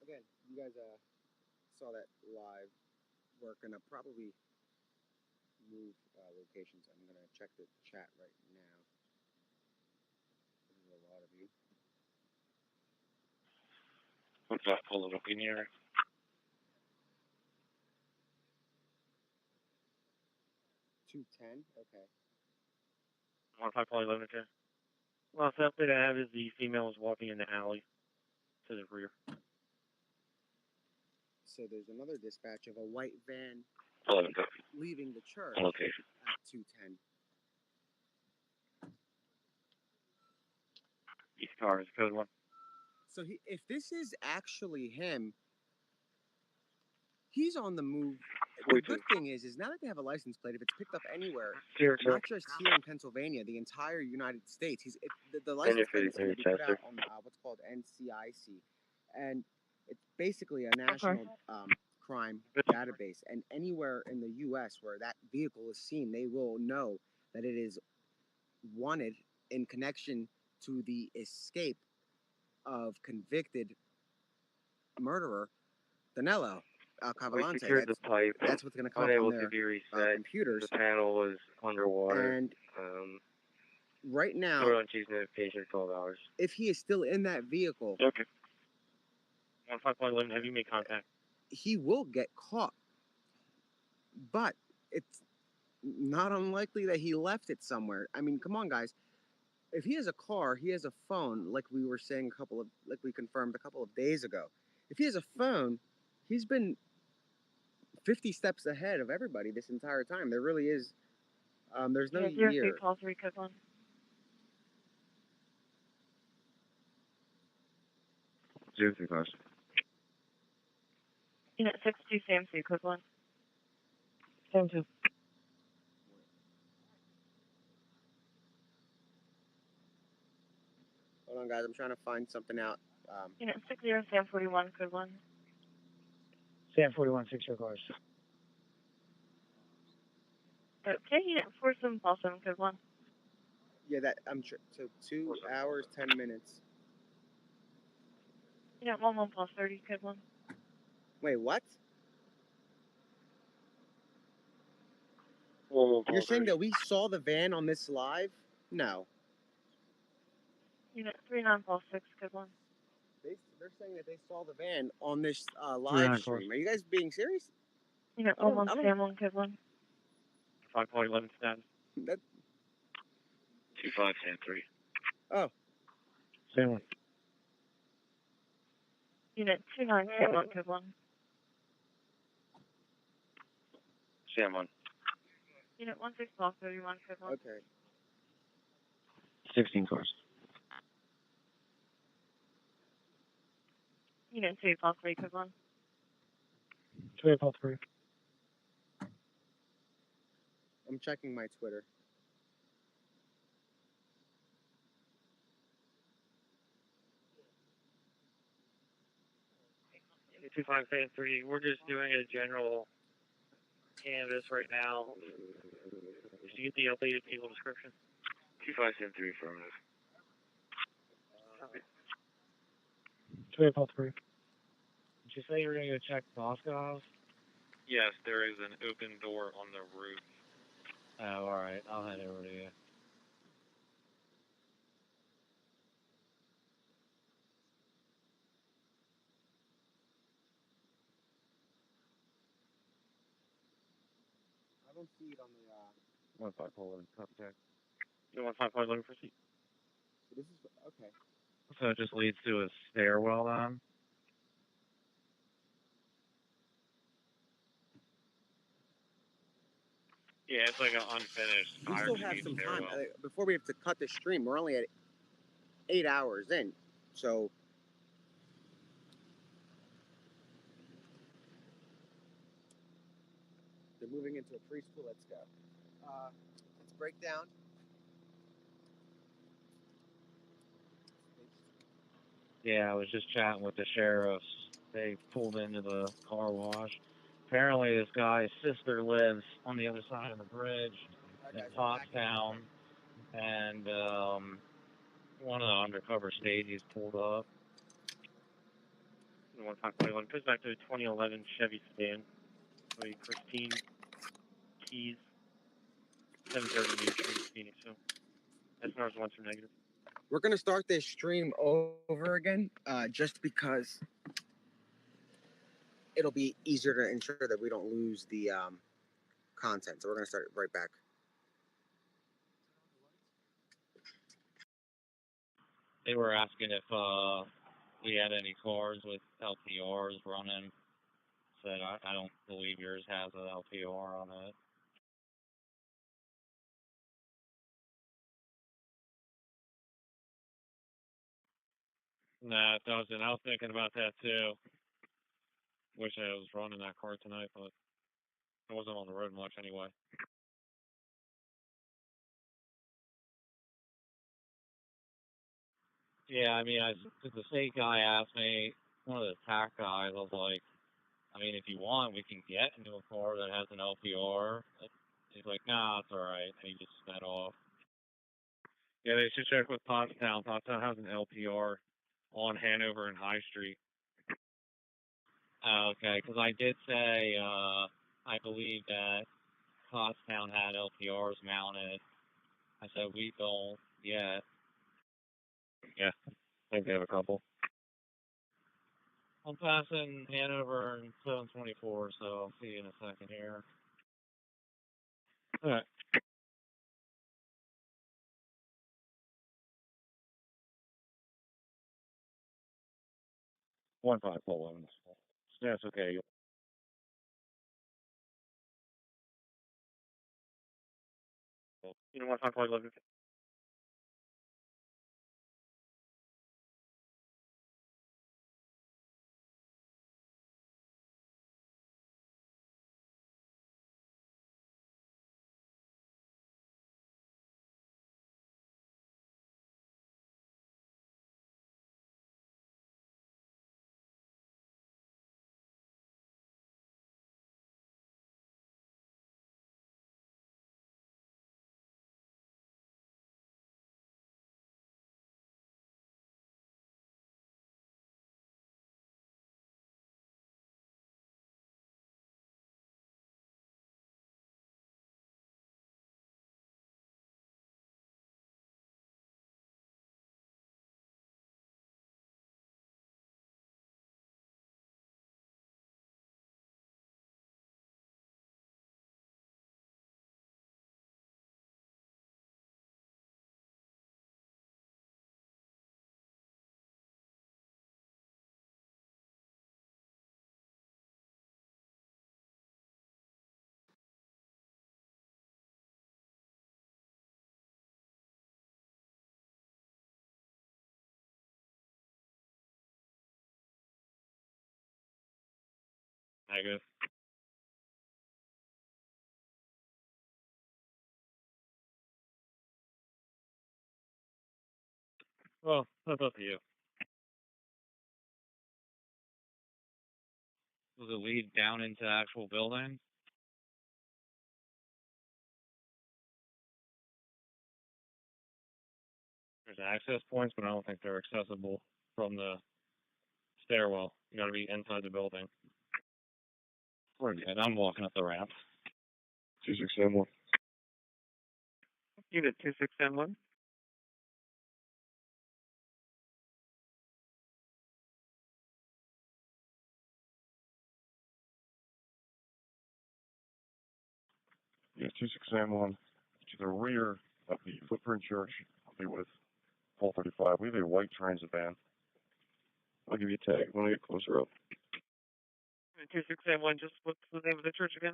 Again, you guys saw that live. We're gonna probably move locations. I'm gonna check the chat right now. There's a lot of you. 15 Pole 11, in the area. 210. Okay. 15 Pole 11, okay. Well, the update I have is the female is walking in the alley to the rear. So there's another dispatch of a white van 11, copy. leaving the church Location. at 210. Each car is code 1. So if this is actually him, he's on the move. The good thing is now that they have a license plate, if it's picked up anywhere, not just here in Pennsylvania, the entire United States, the license plate is going to be put out on what's called NCIC, and it's basically a national crime database, and anywhere in the U.S. where that vehicle is seen, they will know that it is wanted in connection to the escape of convicted murderer Danilo We Cavalcante. secured the pipe. That's what's going to come up Unable on to their be reset. computers. The panel was underwater. And right now, stored on chief's notification for 12 hours. if he is still in that vehicle, Okay. 15.11, have you made contact? he will get caught. But it's not unlikely that he left it somewhere. I mean, come on, guys. If he has a car, he has a phone, like we were saying like we confirmed a couple of days ago. If he has a phone, he's been 50 steps ahead of everybody this entire time. There really is. There's no Unit 03, year. call 3, code 1. 03 cars. Unit 62, CMC, code 1. Same 2. Hold on, guys. I'm trying to find something out. Unit 60, Sam 41, code 1. Sam 41, 6 your cars. Okay, Unit 47, Paul 7, code 1. Yeah, so 2 hours, 10 minutes. Unit 11, Paul 30, code 1. Wait, what? Well, You're saying that we saw the van on this live? No. Unit 39, Paul 6, code 1. They're saying that they saw the van on this live stream. Are you guys being serious? Unit 11, Sam 1, code 1. 5.11 status. That, 25, Sam 3. oh. Sam 1. Unit 29, Sam 1, code 1. Sam 1. Unit 16, Paul 31, code 1. Okay. 16 cars. Unit 2, Paul 3, code 1. 2 Paul 3. I'm checking my Twitter. Unit 25, Sam 3. We're just doing a general canvas right now. Did you get the updated vehicle description? 25, Sam 3, affirmative. 2 Paul 3. Did you say you were going to go check Moscow's? Yes, there is an open door on the roof. Oh, alright. I'll head over to you. I don't see it on the. 15.11, contact. You want 15.11 proceed? This is okay. So it just leads to a stairwell then? Yeah, it's like an unfinished We fire still have escape some time stairwell. before we have to cut the stream. We're only at 8 hours in, so. They're moving into a preschool. Let's go. Let's break down. Yeah, I was just chatting with the sheriffs. They pulled into the car wash. Apparently this guy's sister lives on the other side of the bridge in Pottstown. And one of the undercover stages pulled up. 15.11 goes back to a 2011 Chevy sedan. So Christine Keys, 730 Main Street, Phoenix. So SNR's 1 2 negative. We're gonna start this stream over again, just because it'll be easier to ensure that we don't lose the content. So we're gonna start right back. They were asking if we had any cars with LPRs running. Said I don't believe yours has an LPR on it. Nah, it doesn't. I was thinking about that too. Wish I was running that car tonight, but I wasn't on the road much anyway. Yeah, I mean, the state guy asked me, one of the TAC guys, I was like, I mean, if you want, we can get into a car that has an LPR. He's like, nah, it's alright. And he just sped off. Yeah, they should check with Pottstown. Pottstown has an LPR on Hanover and High Street. Okay, because I did say, I believe that Pottstown had LPRs mounted. I said, we don't yet. Yeah, I think they have a couple. I'm passing Hanover and 724, so I'll see you in a second here. Alright. One 511. That's okay. You know what? 511. Negative. Well, that's up to you. Does it lead down into the actual building? There's access points, but I don't think they're accessible from the stairwell. You gotta be inside the building. We're good. I'm walking up the ramp. 2671. Unit 2671. Yeah, 2671. To the rear of the Footprint Church, I'll be with 435. We have a white transit van. I'll give you a tag when I get closer up. Unit 2671, just what's the name of the church again?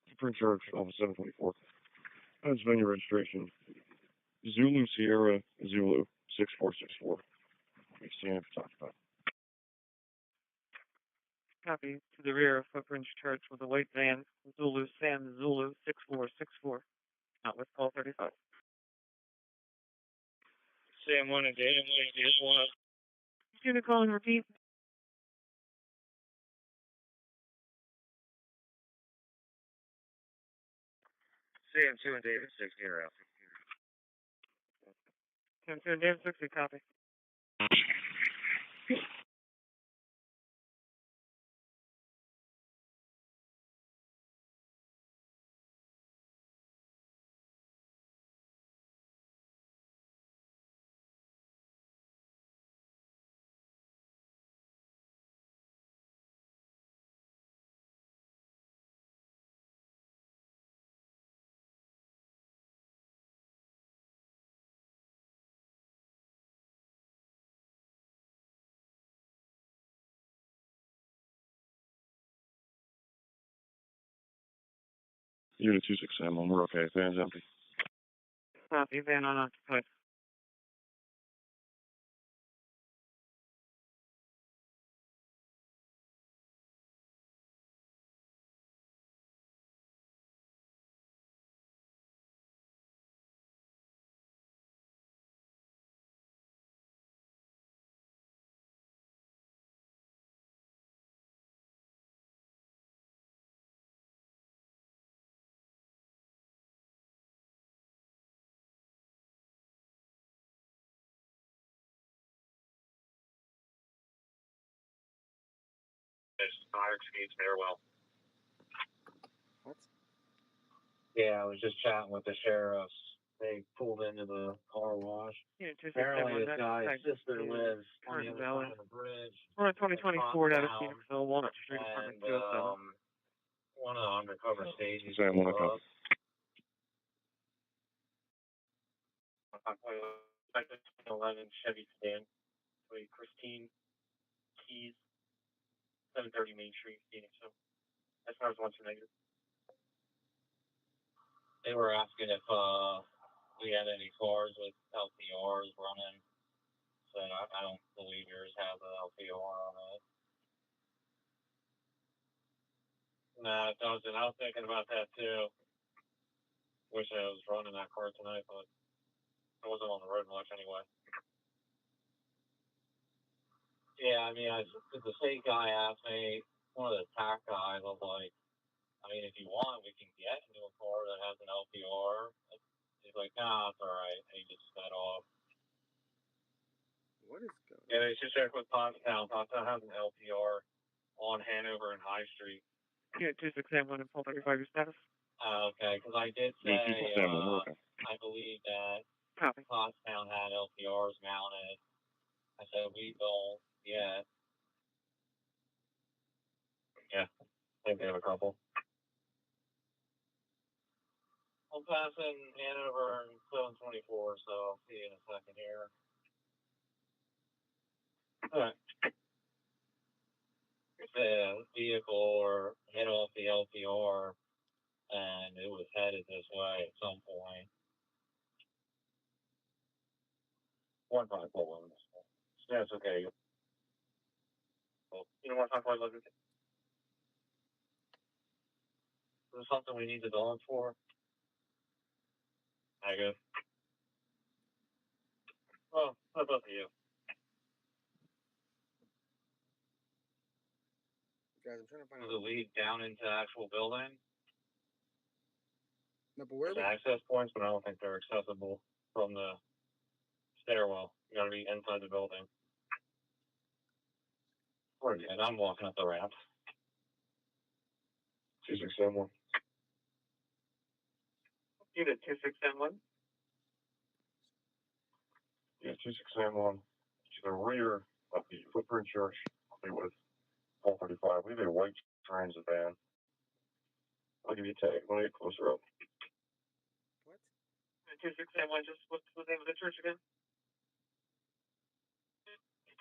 Footprint Church, office 724. Pennsylvania registration. Zulu Sierra Zulu 6464. Stand if talked about. Copy. To the rear of Footprints Church with a white van, Zulu Sam Zulu 6464. Not with call 35. Sam 1 and Data 1. Unit call and repeat. Sam 2 and David 6 here out. Sam 2 and David 60, copy. Unit 2671, we're okay. Van's empty. Copy. Van unoccupied. Fire escape stairwell. What? Yeah, I was just chatting with the sheriffs. They pulled into the car wash. Yeah, Apparently, this guy's sister to lives on the Curtin other Valley. side of the bridge. We're on 2020 Ford out of Top Phoenixville, Walnut Street, down, apartment and 207. one of the undercover stages Sam, pulled what up? up. I 11 Chevy sedan, with Christine Keys, 730 Main Street, Phoenix. So, as far as what's negative. They were asking if we had any cars with LPRs running. Said I don't believe yours has an LPR on it. Nah, it doesn't. I was thinking about that too. Wish I was running that car tonight, but I wasn't on the road much anyway. Yeah, I mean, the state guy asked me, one of the TAC guys, I was like, I mean, if you want, we can get into a car that has an LPR. He's like, nah, it's all right. And he just sped off. What is going on? Yeah, they should check with Pottstown. Pottstown has an LPR on Hanover and High Street. Yeah, 2671 and 435 your status. Okay, because I did say, I believe that Copy. Pottstown had LPRs mounted. I said, we don't yet. Yeah, I think they have a couple. I'm passing Hanover and 724, so I'll see you in a second here. Alright. The vehicle or hit off the LPR and it was headed this way at some point. One probably pull one. Yeah, it's okay. Well, you know what I'm talking about? Is there something we need the dog for? I go. Well, how about you? Guys, I'm trying to find Does it lead down into the actual building? No, but where There's access points, but I don't think they're accessible from the stairwell. You gotta be inside the building. We're good. I'm walking up the ramp. 2671. Unit 2671. Yeah, 2671. To the rear of the footprint church, it was 435. We have a white transit van. I'll give you a tag. When I get closer up. What? 2671, just what's the name of the church again?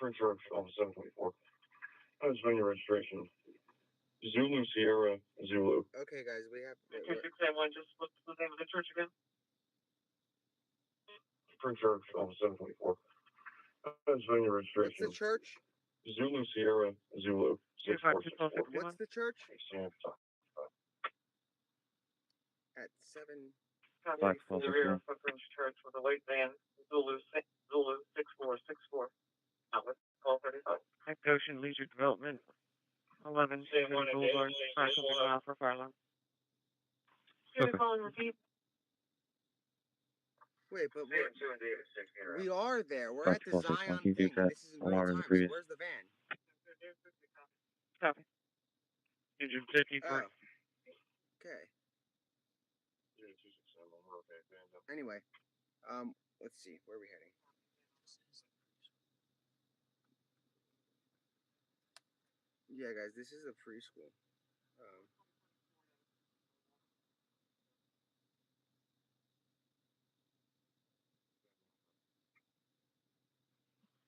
Footprint church on 724. Pennsylvania registration. Zulu Sierra Zulu. Okay, guys, we have. 2671, just what's the name of the church again? Footprint church on 724. Pennsylvania registration. What's the church? Zulu Sierra Zulu. 646. What's the church? At 7. The rear of Footprint Church with a white van, Zulu 6464. Outlet, call 35. Ocean Leisure Development, 11 Stephen Boulevard, 5 miles for fire alarm. Unit calling repeat. Wait, but we are there. We're at the Zion thing. This is in real time. So where's the van? Copy. 153. Oh. Okay. Anyway, let's see. Where are we heading? Yeah, guys, this is a preschool.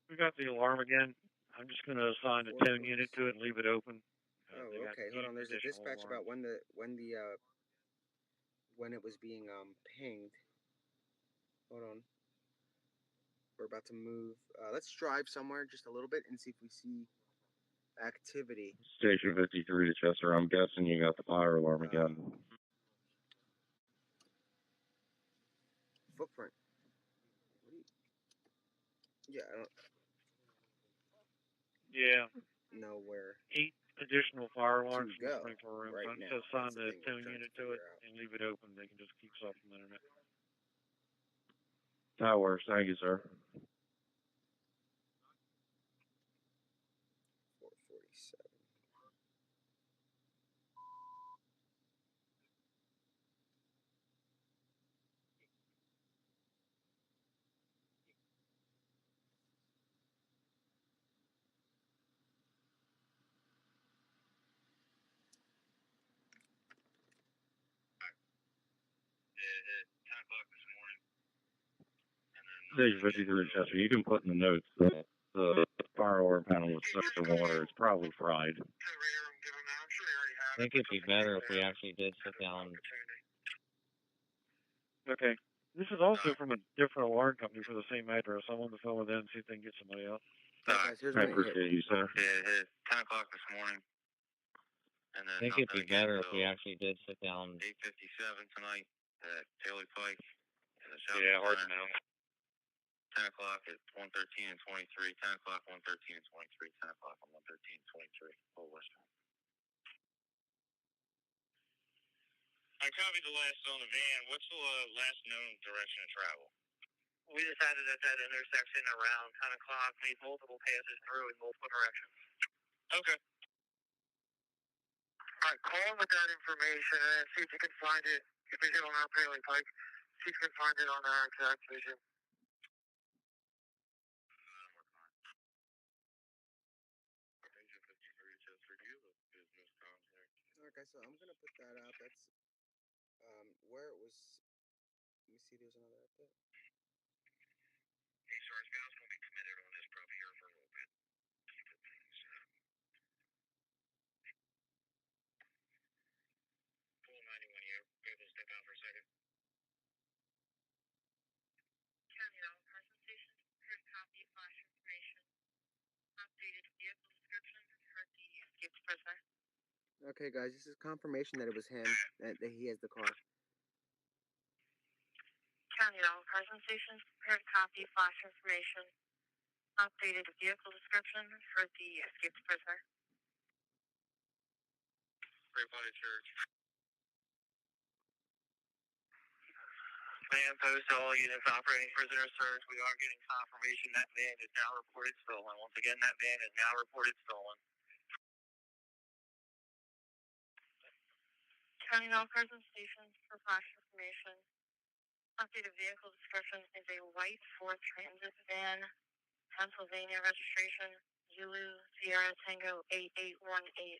We got the alarm again. I'm just going to assign a tone unit to it and leave it open. Oh, okay. Hold on. There's a dispatch about when it was being pinged. Hold on. We're about to move. Let's drive somewhere just a little bit and see if we see activity. Station 53 to Chester. I'm guessing you got the fire alarm again. Footprint. Yeah, I don't. Yeah. Nowhere. 8 additional fire alarms To from the go sprinkler room. right So I'm now. just assign That's the the thing we're tone trying unit to to it figure out. and leave it open. They can just keep supplementing it. That works. Thank you, sir. 447. Station 53 Chester, you can put in the notes that the fire alarm panel was soaked in water. It's probably fried. I think it'd be better if we actually did sit down. Okay. This is also from a different alarm company for the same address. I wanted to phone with them and see if they can get somebody else. Guys, here's I what appreciate you, sir. Yeah, it hit 10 o'clock this morning. And then I think it'd be nothing again better if we till actually did sit down. 8:57 tonight at Taylor Pike. Yeah, hard to know. 10 o'clock at 113 and 23. 10 o'clock, 113 and 23. 10 o'clock and 113 and 23. Old Western. I copied the last on the van. What's the last known direction of travel? We decided at that intersection around 10 o'clock, made multiple passes through in multiple directions. Okay. All right, call him with that information and see if you can find it. If you get on our Paley Pike, see if you can find it on our exact vision. Okay, so I'm gonna put that out. That's where it was. Let me see. There's another update. Hey, Sarge, Val's going to be committed on this probably here for a little bit. Pool 91, you able to step out for a second? County Island Carson Station, here's copy, flash information. Updated vehicle description for the escaped prisoner. Okay, guys, this is confirmation that it was him, that he has the car. County Island Carson Station, here's copy, flash information. Updated vehicle description for the escaped prisoner. Great Body Church. Man, post to all units operating prisoner search. We are getting confirmation that van is now reported stolen. Once again, that van is now reported stolen. County Island Carson Station for flash information. Updated vehicle description is a white Ford Transit van, Pennsylvania registration, Zulu Sierra Tango 8818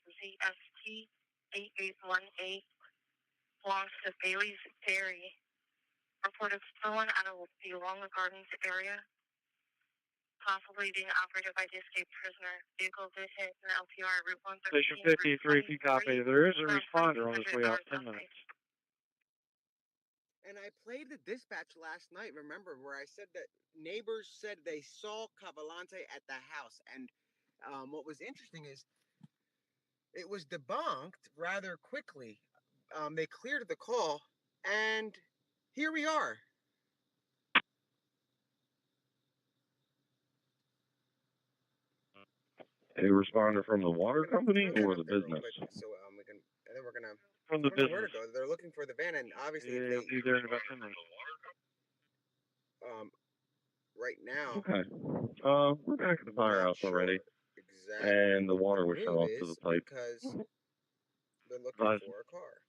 ZST 8818, belongs to Bailey's Dairy. Reported stolen out of the Walnut Gardens area, possibly being operated by the escaped prisoner. Vehicle did hit an LPR Route 113. Station 53, if you copy. There is a responder on his way out 10 minutes. And I played the dispatch last night, remember, where I said that neighbors said they saw Cavalcante at the house. And what was interesting is it was debunked rather quickly. They cleared the call, and here we are. A responder from the water company or the business? So we can, and then we're gonna From the I don't know where business. to go. They're looking for the van, and obviously Yeah, if it'll be there in about 10 minutes. right now. Okay. We're back at the firehouse already. Exactly. And the water was shut off to the pipe. Because they're looking for a car.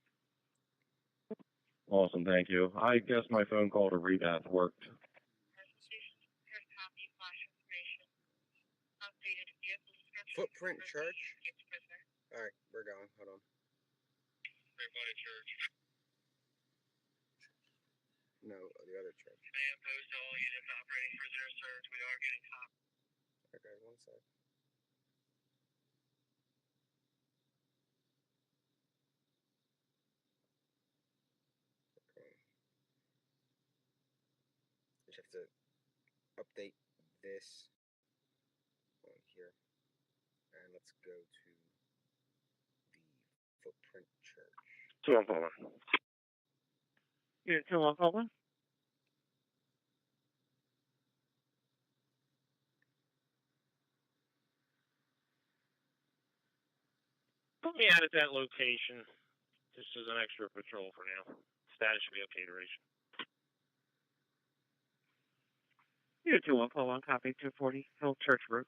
Awesome, thank you. I guess my phone call to Rebath worked. Footprint Church? Alright, we're going. Hold on. Great Body Church. No, the other church. Man, post to all units operating prisoner search. We are getting Okay, one sec. Okay. Just have to update this on here. And let's go to the Footprint Church. 2-1-4. Unit 2-1-4. Put me out at that location. Just as an extra patrol for now. Status should be okay duration. Unit 2141, copy 240, Hill Church Road.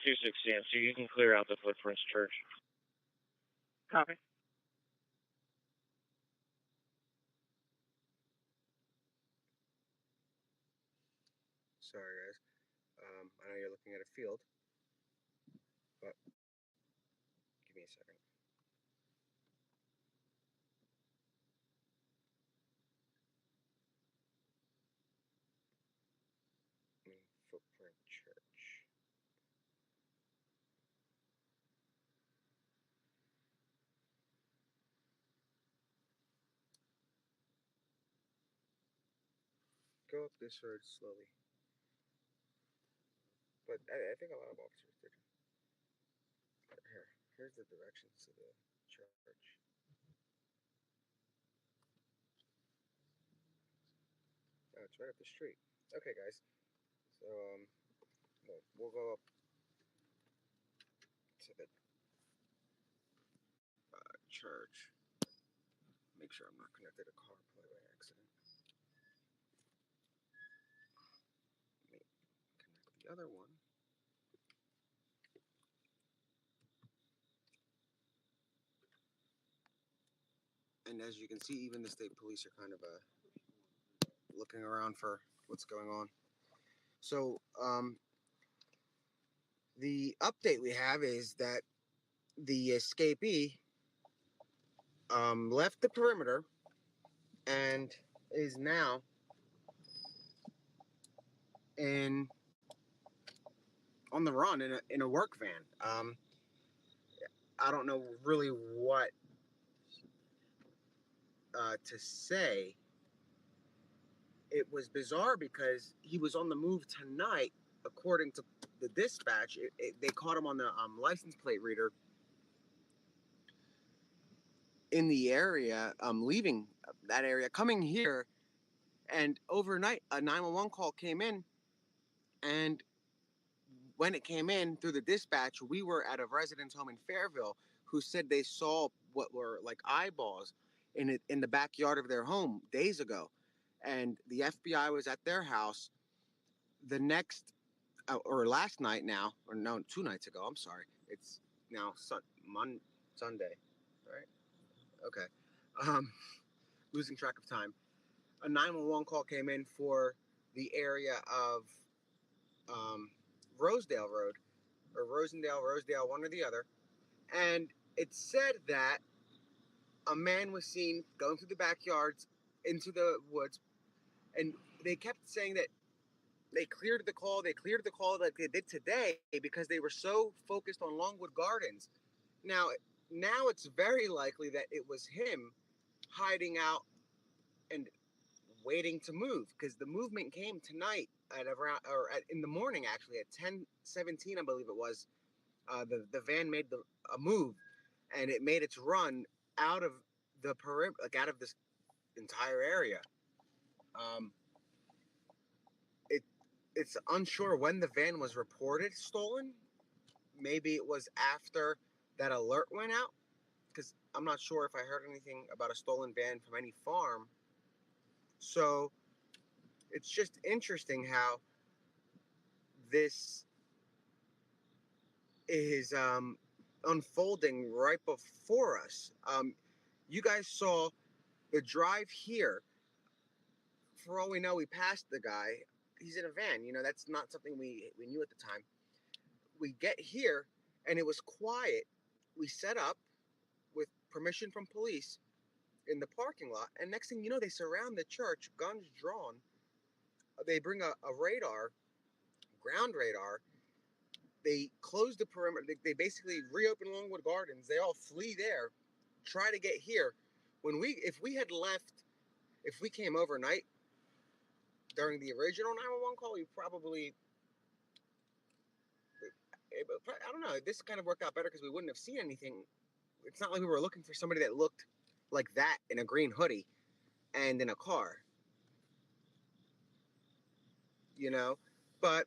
26 CMC, you can clear out the Footprints Church. Copy. Sorry, guys. I know you're looking at a field, but give me a second. Footprint Church. Go up this road slowly. But I think a lot of officers did. Here's the directions to the church. Oh, it's right up the street. Okay, guys. So we'll go up to the church. Make sure I'm not connected to CarPlay by accident. Let me connect the other one. And as you can see, even the state police are kind of looking around for what's going on. So the update we have is that the escapee left the perimeter and is now on the run in a work van. I don't know really what to say. It was bizarre because he was on the move tonight, according to the dispatch. They caught him on the license plate reader in the area, leaving that area, coming here, and overnight a 911 call came in, and when it came in through the dispatch, we were at a residence home in Fairville who said they saw what were like eyeballs in the backyard of their home days ago, and the FBI was at their house the next or last night now, or no, 2 nights ago. I'm sorry, it's now Sunday, right? Okay, losing track of time. A 911 call came in for the area of Rosedale Road, or Rosedale, one or the other. And it said that a man was seen going through the backyards into the woods. And they kept saying that they cleared the call like they did today because they were so focused on Longwood Gardens. Now it's very likely that it was him hiding out and waiting to move, because the movement came tonight at around, in the morning actually at 10:17, I believe it was. The van made a move, and it made its run out of the perimeter, like out of this entire area. It's unsure when the van was reported stolen. Maybe it was after that alert went out, because I'm not sure if I heard anything about a stolen van from any farm. So it's just interesting how this is unfolding right before us. You guys saw the drive here. For all we know, we passed the guy. He's in a van. That's not something we knew at the time. We get here, and it was quiet. We set up with permission from police in the parking lot, and next thing you know, they surround the church, guns drawn. They bring a radar, ground radar. They close the perimeter. They basically reopen Longwood Gardens. They all flee there, try to get here. If we came overnight during the original 911 call, I don't know. This kind of worked out better because we wouldn't have seen anything. It's not like we were looking for somebody that looked like that in a green hoodie and in a car, But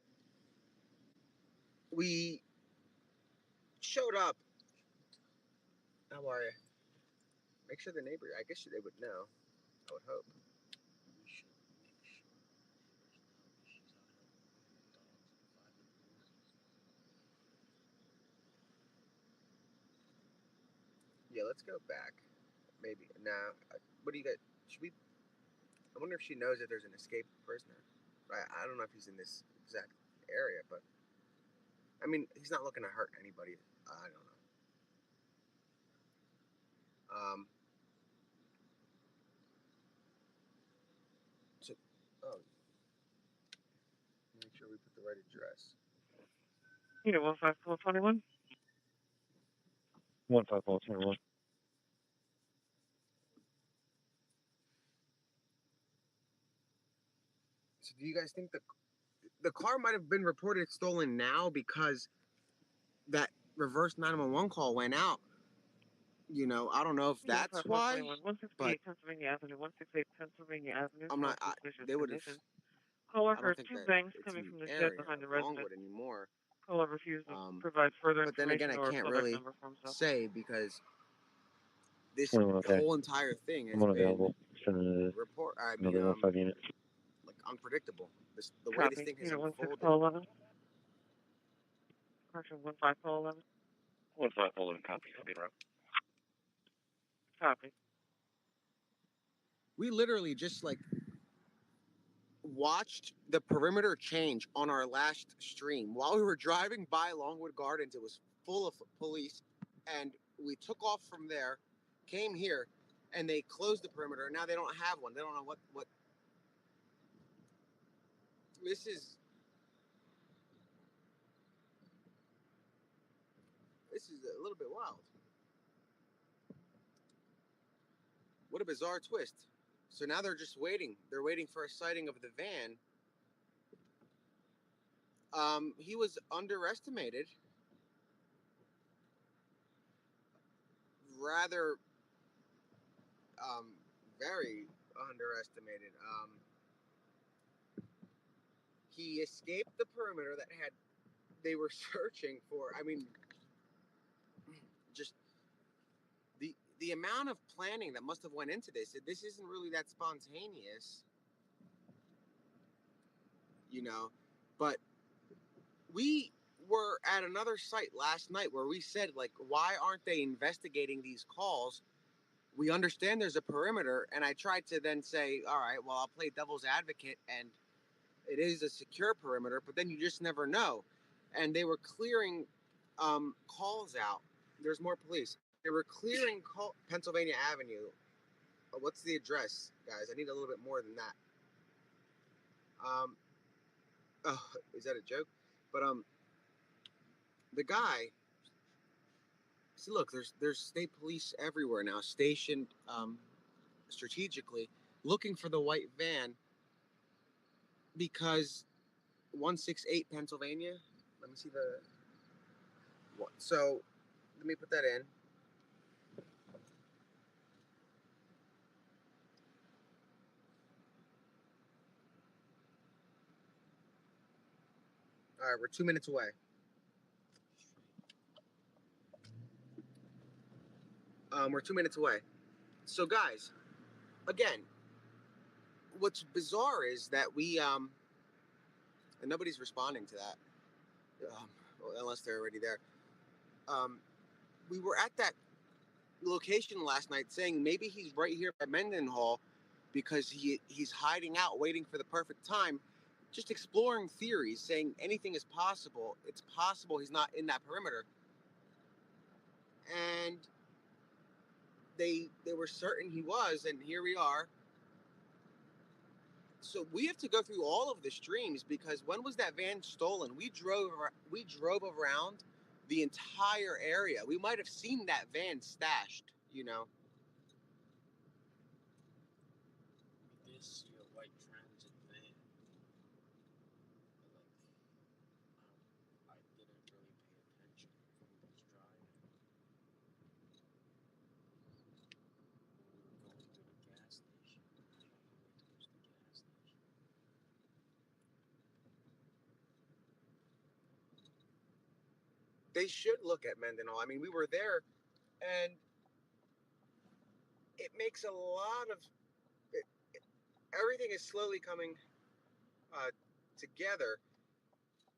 we showed up. How are you? Make sure the neighbor, I guess they would know. I would hope. let's go back. Maybe now. What do you got? Should we? I wonder if she knows that there's an escaped prisoner. I don't know if he's in this exact area, but I mean, he's not looking to hurt anybody. I don't know. So, oh, make sure we put the right address. 15421. 15421. So, do you guys think the car might have been reported stolen now because that reverse 911 call went out? You know, I don't know if that's why, 168 Pennsylvania Avenue, 168 Pennsylvania Avenue. I'm not. They would have. Caller I don't heard think two that bangs it's coming in from the the shed area behind the of residence. Longwood anymore. Caller refused to provide further But then again, information I or can't callback really number for himself. say because this 21, okay. whole entire thing has I'm been unavailable. Another 15 unit. Like unpredictable. The way Copy. this thing has Unit unfolded. 16411. Correction 15411. 15411, copy. Speed route. Copy. We literally just like watched the perimeter change on our last stream while we were driving by Longwood Gardens. It was full of police, and we took off from there, came here, and they closed the perimeter. Now they don't have one. They don't know what. This is a little bit wild. What a bizarre twist. So now they're just waiting. They're waiting for a sighting of the van. He was underestimated. Rather, very underestimated. He escaped the perimeter that they were searching for. I mean, just the amount of planning that must have went into this. This isn't really that spontaneous, you know. But we were at another site last night where we said, like, why aren't they investigating these calls? We understand there's a perimeter, and I tried to then say, all right, well, I'll play devil's advocate, and it is a secure perimeter, but then you just never know. And they were clearing calls out. There's more police. They were clearing Pennsylvania Avenue. What's the address, guys? I need a little bit more than that. Oh, is that a joke? But the guy. See, look, there's state police everywhere now, stationed strategically, looking for the white van because 168 Pennsylvania. Let me see the. So, let me put that in. All right, we're 2 minutes away. We're 2 minutes away. So, guys, again, what's bizarre is that we and nobody's responding to that, unless they're already there. We were at that location last night, saying maybe he's right here at Mendenhall because he's hiding out, waiting for the perfect time. Just exploring theories, saying anything is possible. It's possible he's not in that perimeter. And they were certain he was, and here we are. So we have to go through all of the streams because when was that van stolen? We drove around the entire area. We might have seen that van stashed, you know. We did see a white transit van. But I didn't really pay attention when he was driving. When we were going to the gas station. Towards the gas station. They should look at Mendenhall. I mean, we were there, and it makes a lot of everything is slowly coming together.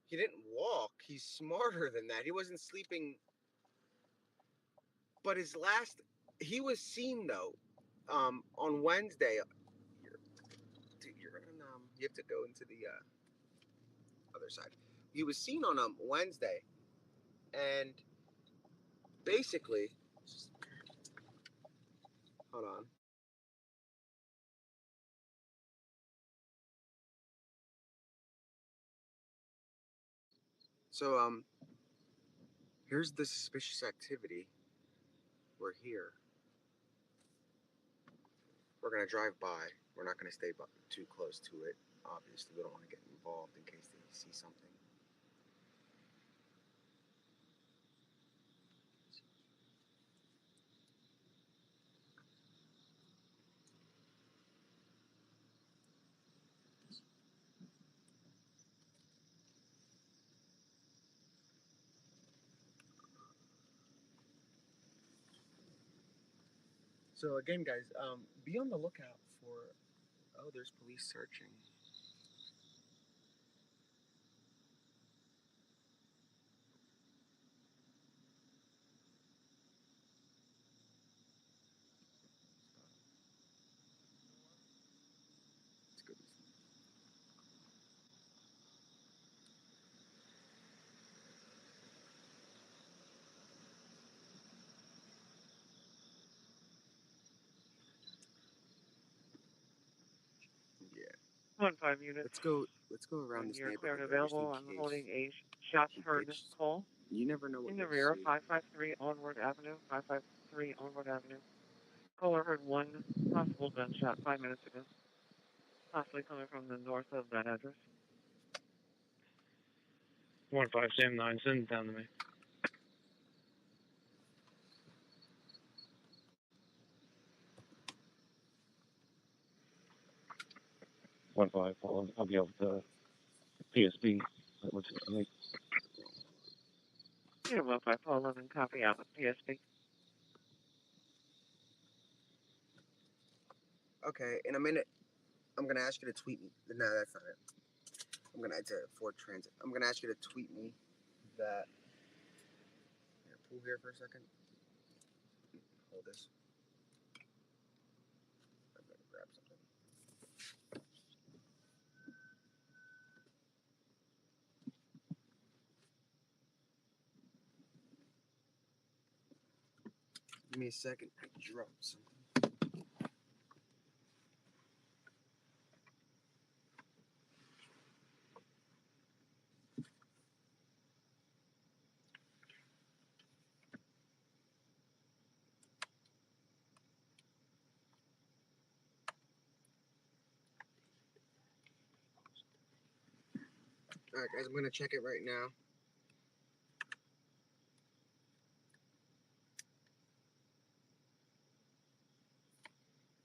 He didn't walk. He's smarter than that. He wasn't sleeping. But his last He was seen though, on Wednesday. You're on, you have to go into the other side. He was seen on Wednesday, and basically, hold on. So here's the suspicious activity. We're here. We're gonna drive by. We're not gonna stay too close to it. Obviously, we don't want to get involved in case they see something. So again, guys, be on the lookout for. Oh, there's police searching. Yeah. 1-5 units. Let's go around this You're clear neighborhood. and available. I'm holding a shots heard call. You never know what In the you'll rear, see. 553 Onward Avenue. 553 Onward Avenue. Caller heard one possible gunshot 5 minutes ago. Possibly coming from the north of that address. 1-5 Sam 9, send it down to me. One five. I'll be able to PSB. That looks to me. Yeah, 1-5 Paul 11, copy out with PSB. Okay, in a minute, I'm gonna ask you to tweet me. No, that's not it. It's a Ford Transit. I'm gonna ask you to tweet me that. Here, pull here for a second. Hold this. I'm gonna grab something. Give me a second. I dropped something. All right, guys, I'm gonna check it right now.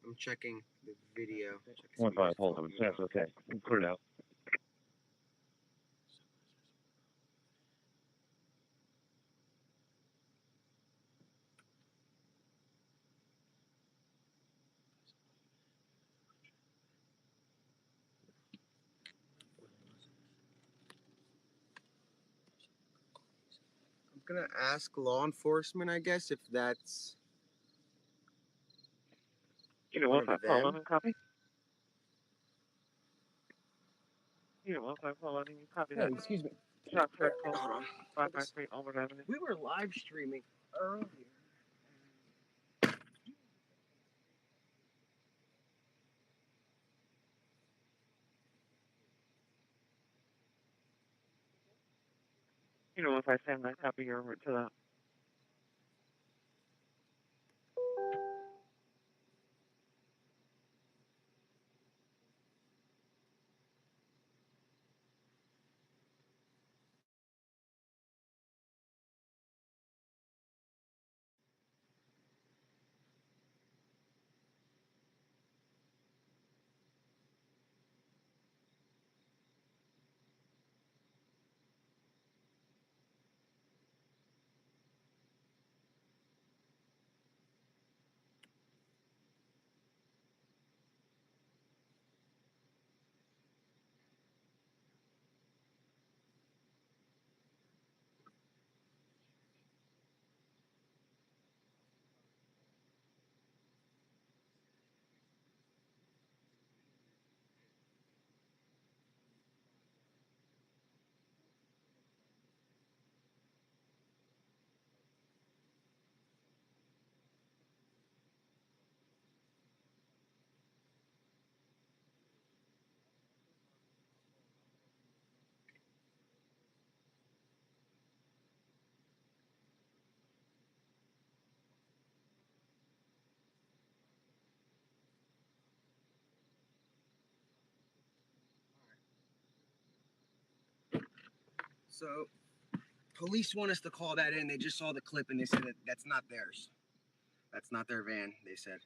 I'm checking the video. 1-5, hold on. That's okay. Put it out. I'm gonna ask law enforcement, I guess, if that's. You know, 1-5 Paul 11, copy. You know, 1-5 Paul 11, you copy that. Excuse me. Shots heard call. Hold on. 553 Onward Avenue. We were live streaming earlier. You know, 1-5 Sam 9, copy your route to that. So, police want us to call that in. They just saw the clip and they said that that's not theirs. That's not their van, they said.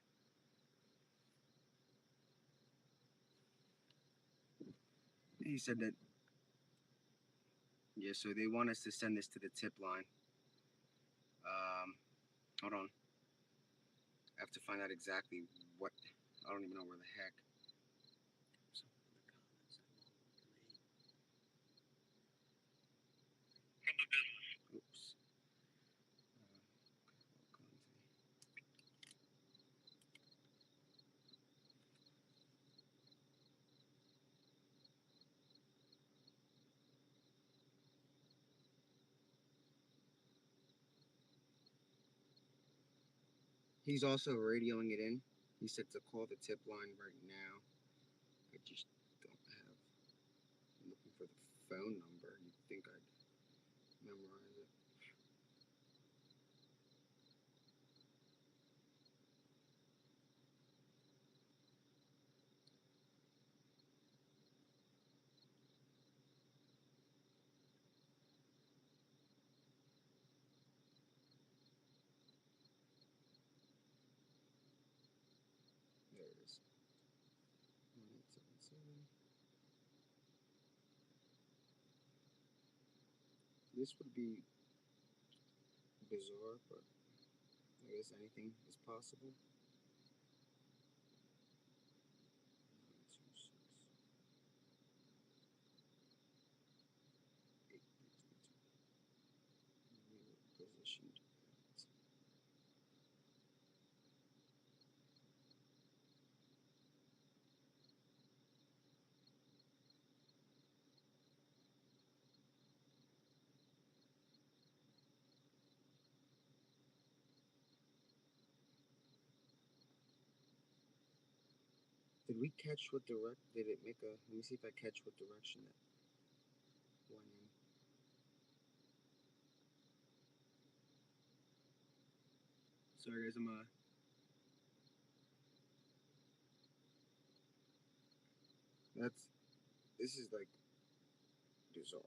He said that, yeah, so they want us to send this to the tip line. Hold on. I have to find out exactly what, I don't even know where the heck. Oops. He's also radioing it in. He said to call the tip line right now. I just don't have. I'm looking for the phone number. You'd think I'd memorize it. There it is. 1877. This would be bizarre, but I guess anything is possible. 926. 832. We were positioned at. Did we catch what did it make a, let me see if I catch what direction that went in. Sorry guys, this is like bizarre.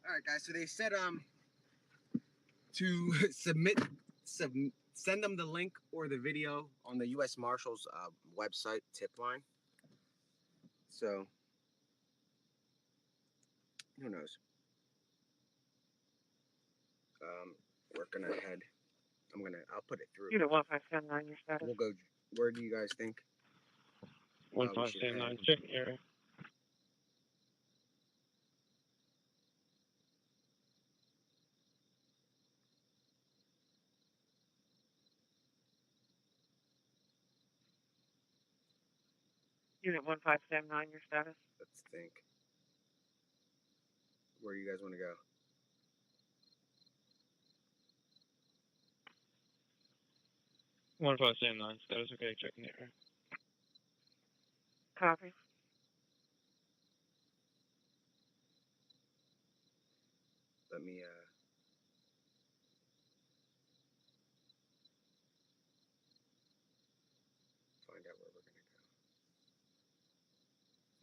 Alright guys, so they said to send them the link or the video on the U.S. Marshals website tip line. So who knows? Working ahead. I'll put it through. Unit 1579, your status. We'll go. Where do you guys think? 1579, check area. Unit 1579, your status. Let's think. Where do you guys want to go? One 1579, status okay, checking the area. Copy. Let me find out where we're gonna go.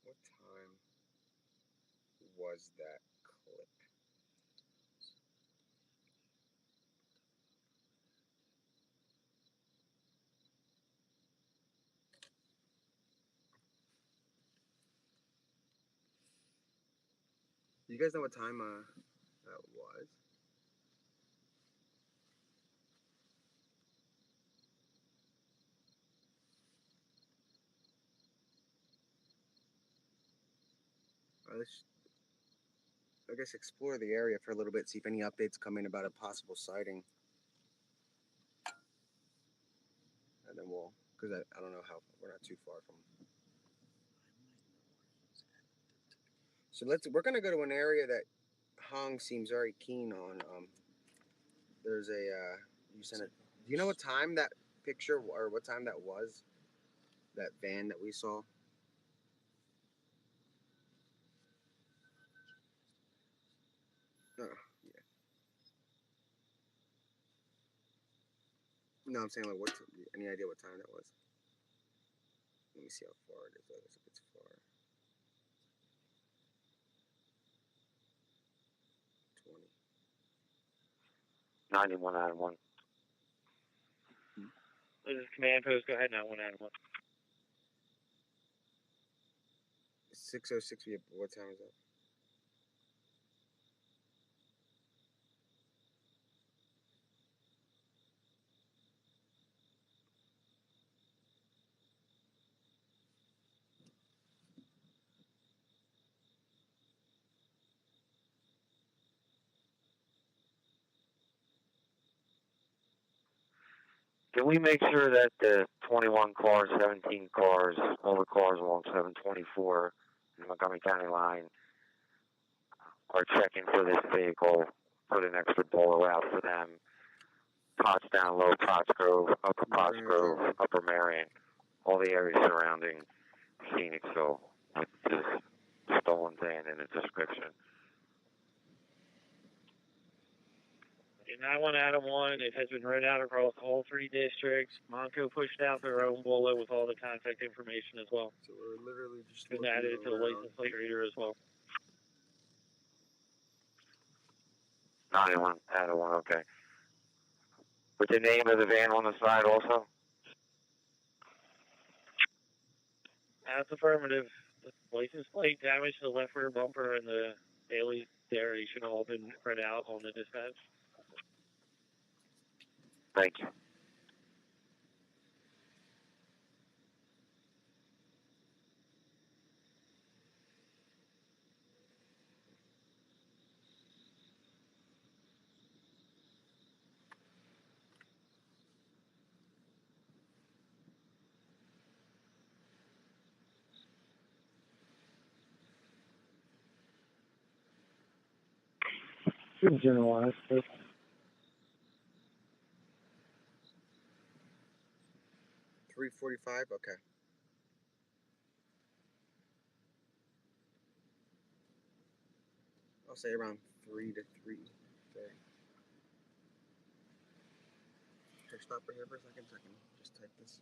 What time was that clip? You guys know what time that was? Let's, I guess, explore the area for a little bit, see if any updates come in about a possible sighting. And then we'll, because I don't know how, we're not too far from. So we're going to go to an area that Hong seems very keen on. There's a, you sent it, do you know what time that picture, or what time that was? That van that we saw? Yeah. No, I'm saying, like, what's, any idea what time that was? Let me see how far it is. I guess if it's far. 20. 91 Adam 1. This is command post. Go ahead, 91 Adam 1. 6:06. What time is that? Can we make sure that the 21 cars, 17 cars, all the cars along 724 in Montgomery County line are checking for this vehicle, put an extra bolo out for them? Pottstown, Low Pottsgrove, Upper Pottsgrove, Upper Marion, all the areas surrounding Phoenixville with this stolen van in the description. 91 Adam 1, it has been read out across all 3 districts. Monco pushed out their own bolo with all the contact information as well. So we're literally just been added to the license plate reader as well. 91 Adam 1, okay. With the name of the van on the side also? That's affirmative. The license plate damage to the left rear bumper and the Bailey dairy should all been read out on the dispatch. Thank you. Shouldn't generalize, but 3:45. Okay. I'll say around 3 to 3:30. Here, stop right here for a second so I can just type this.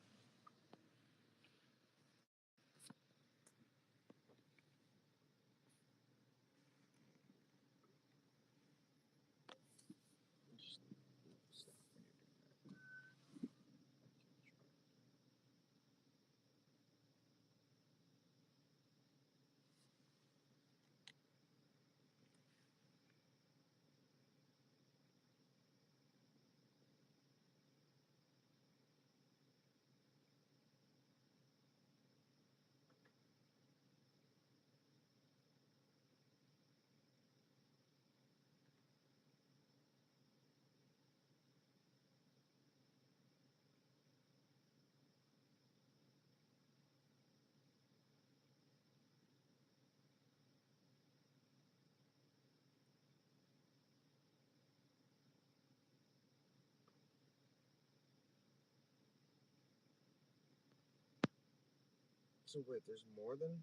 So wait, there's more than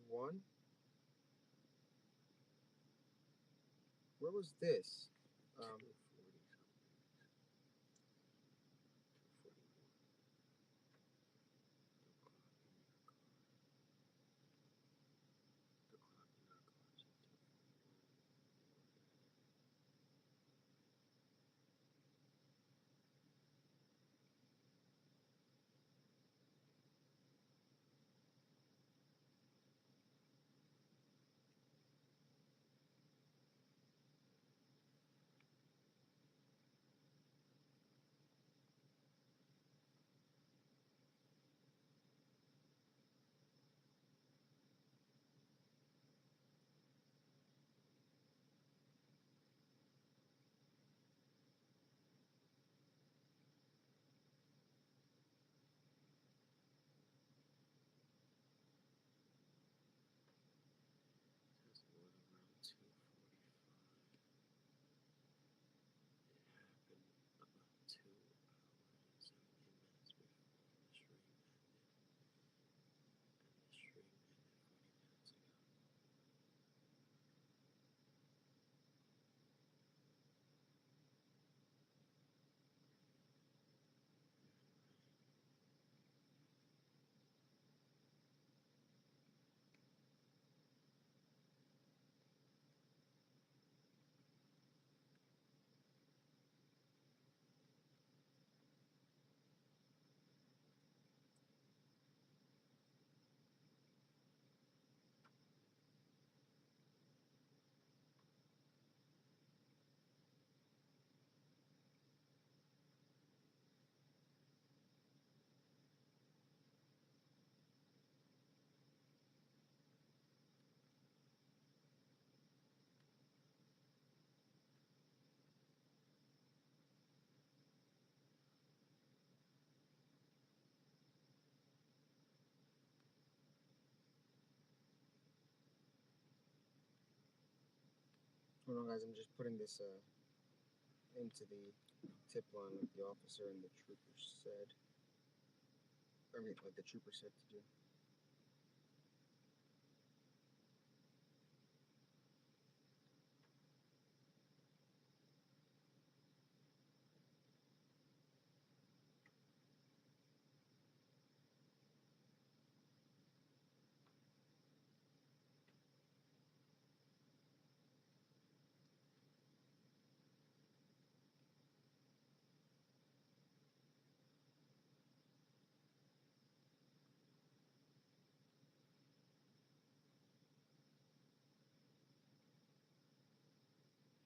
one? Where was this? Hold on, guys. I'm just putting this into the tip line like the officer and the trooper said. I mean, like the trooper said to do.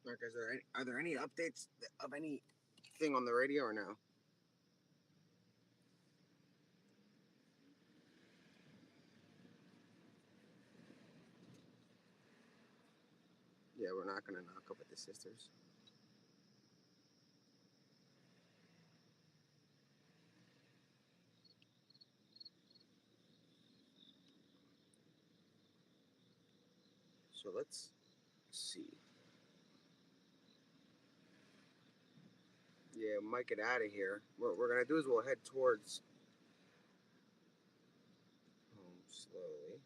Mark, are there any updates of anything on the radio or no? Yeah, we're not gonna knock up at the sisters. So let's see. Yeah, we might get out of here. What we're gonna do is we'll head towards home slowly,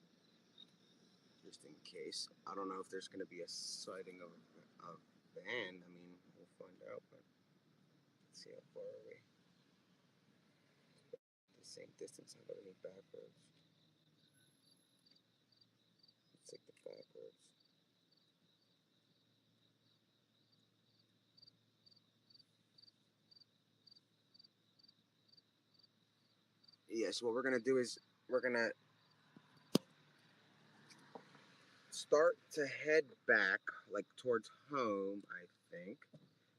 just in case. I don't know if there's gonna be a sighting of a van. I mean, we'll find out. But let's see how far away. The same distance. How about any back roads? Let's take the back roads. Yeah, so what we're gonna do is we're gonna start to head back, like towards home, I think,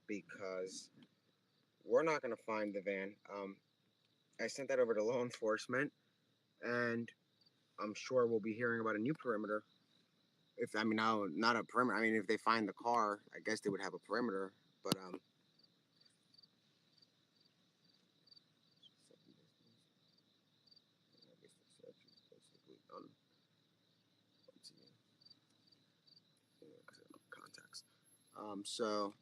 because we're not gonna find the van. I sent that over to law enforcement, and I'm sure we'll be hearing about a new perimeter. If I mean, no, not a perimeter. I mean, if they find the car, I guess they would have a perimeter. But I guess the search is basically done. Let's see. Yeah, 'cause I don't have contacts. So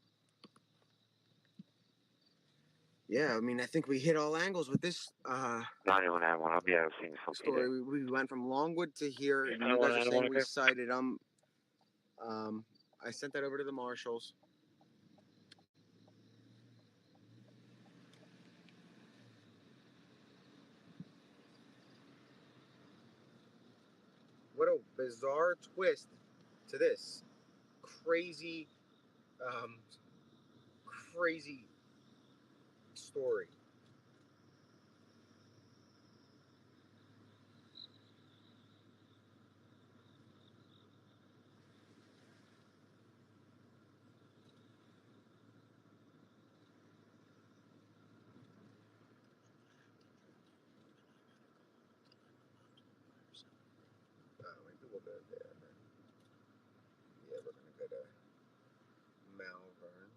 yeah, I mean, I think we hit all angles with this 9191, I'll be out of scene from story. We went from Longwood to here, and you 91, guys are saying we 91, sighted I sent that over to the marshals. What a bizarre twist to this crazy, crazy story. Maybe we'll go there. Yeah, we're gonna go to Malvern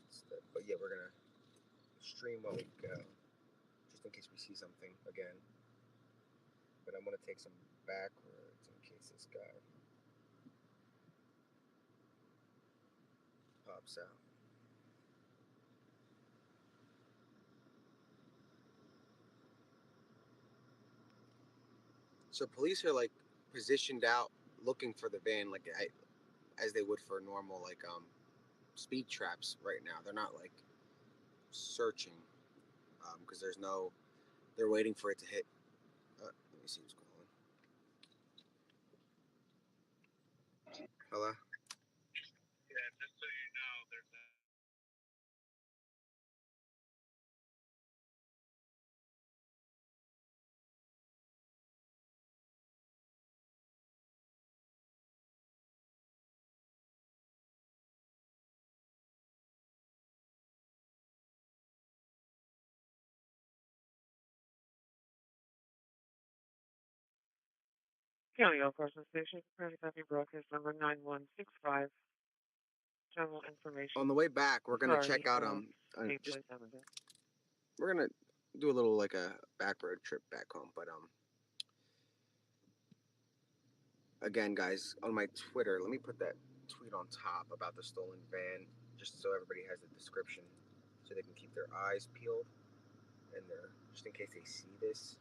instead. But yeah, we're gonna stream while we go, just in case we see something again. But I'm gonna take some back roads in case this guy pops out. So police are like positioned out looking for the van, like as they would for normal like speed traps right now. They're not like searching because there's no. They're waiting for it to hit. Let me see who's calling. Hello. Yeah, just so you know, there's a County All Carson Station, Prairie Copy broadcast number 9165. General information. On the way back, we're gonna check out just, we're gonna do a little like a back road trip back home, but again, guys, on my Twitter, let me put that tweet on top about the stolen van, just so everybody has a description, so they can keep their eyes peeled, and just in case they see this.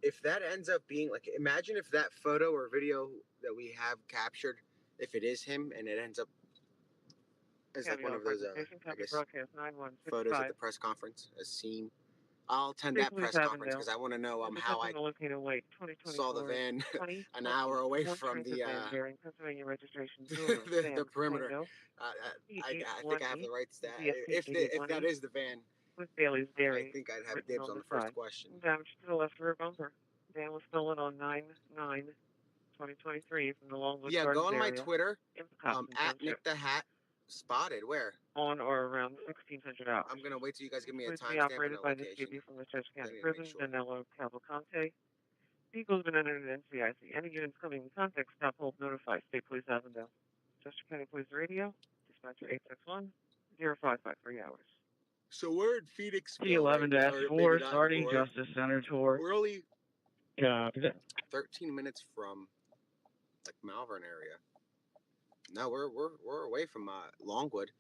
If that ends up being like, imagine if that photo or video that we have captured, if it is him and it ends up as like one of those, I guess, photos at the press conference, as seen. I'll attend that press conference because I want to know how I saw the van an hour away from the the perimeter. I think I have the rights to that. If that is the van, I think I'd have dibs on the first question. Damage to the left rear bumper. Van was stolen on 9/9/2023 from the Longwood Yeah, Gardens go on my area Twitter, in at Township. Nick the Hat. Spotted where? On or around 1600 hours. I'm gonna wait till you guys give me a Police timestamp and operated a by this location. PD from the Church County Prison, Danilo Cavalcante. Vehicle's been entered in NCIC. Any units coming in contact, stop, hold, notify. State Police Avondale. Chester County Police Radio, dispatcher 861-0553 hours. So we're in Phoenixville. P11-4, starting Justice Center tour. We're only 13 minutes from like Malvern area. No, we're away from Longwood,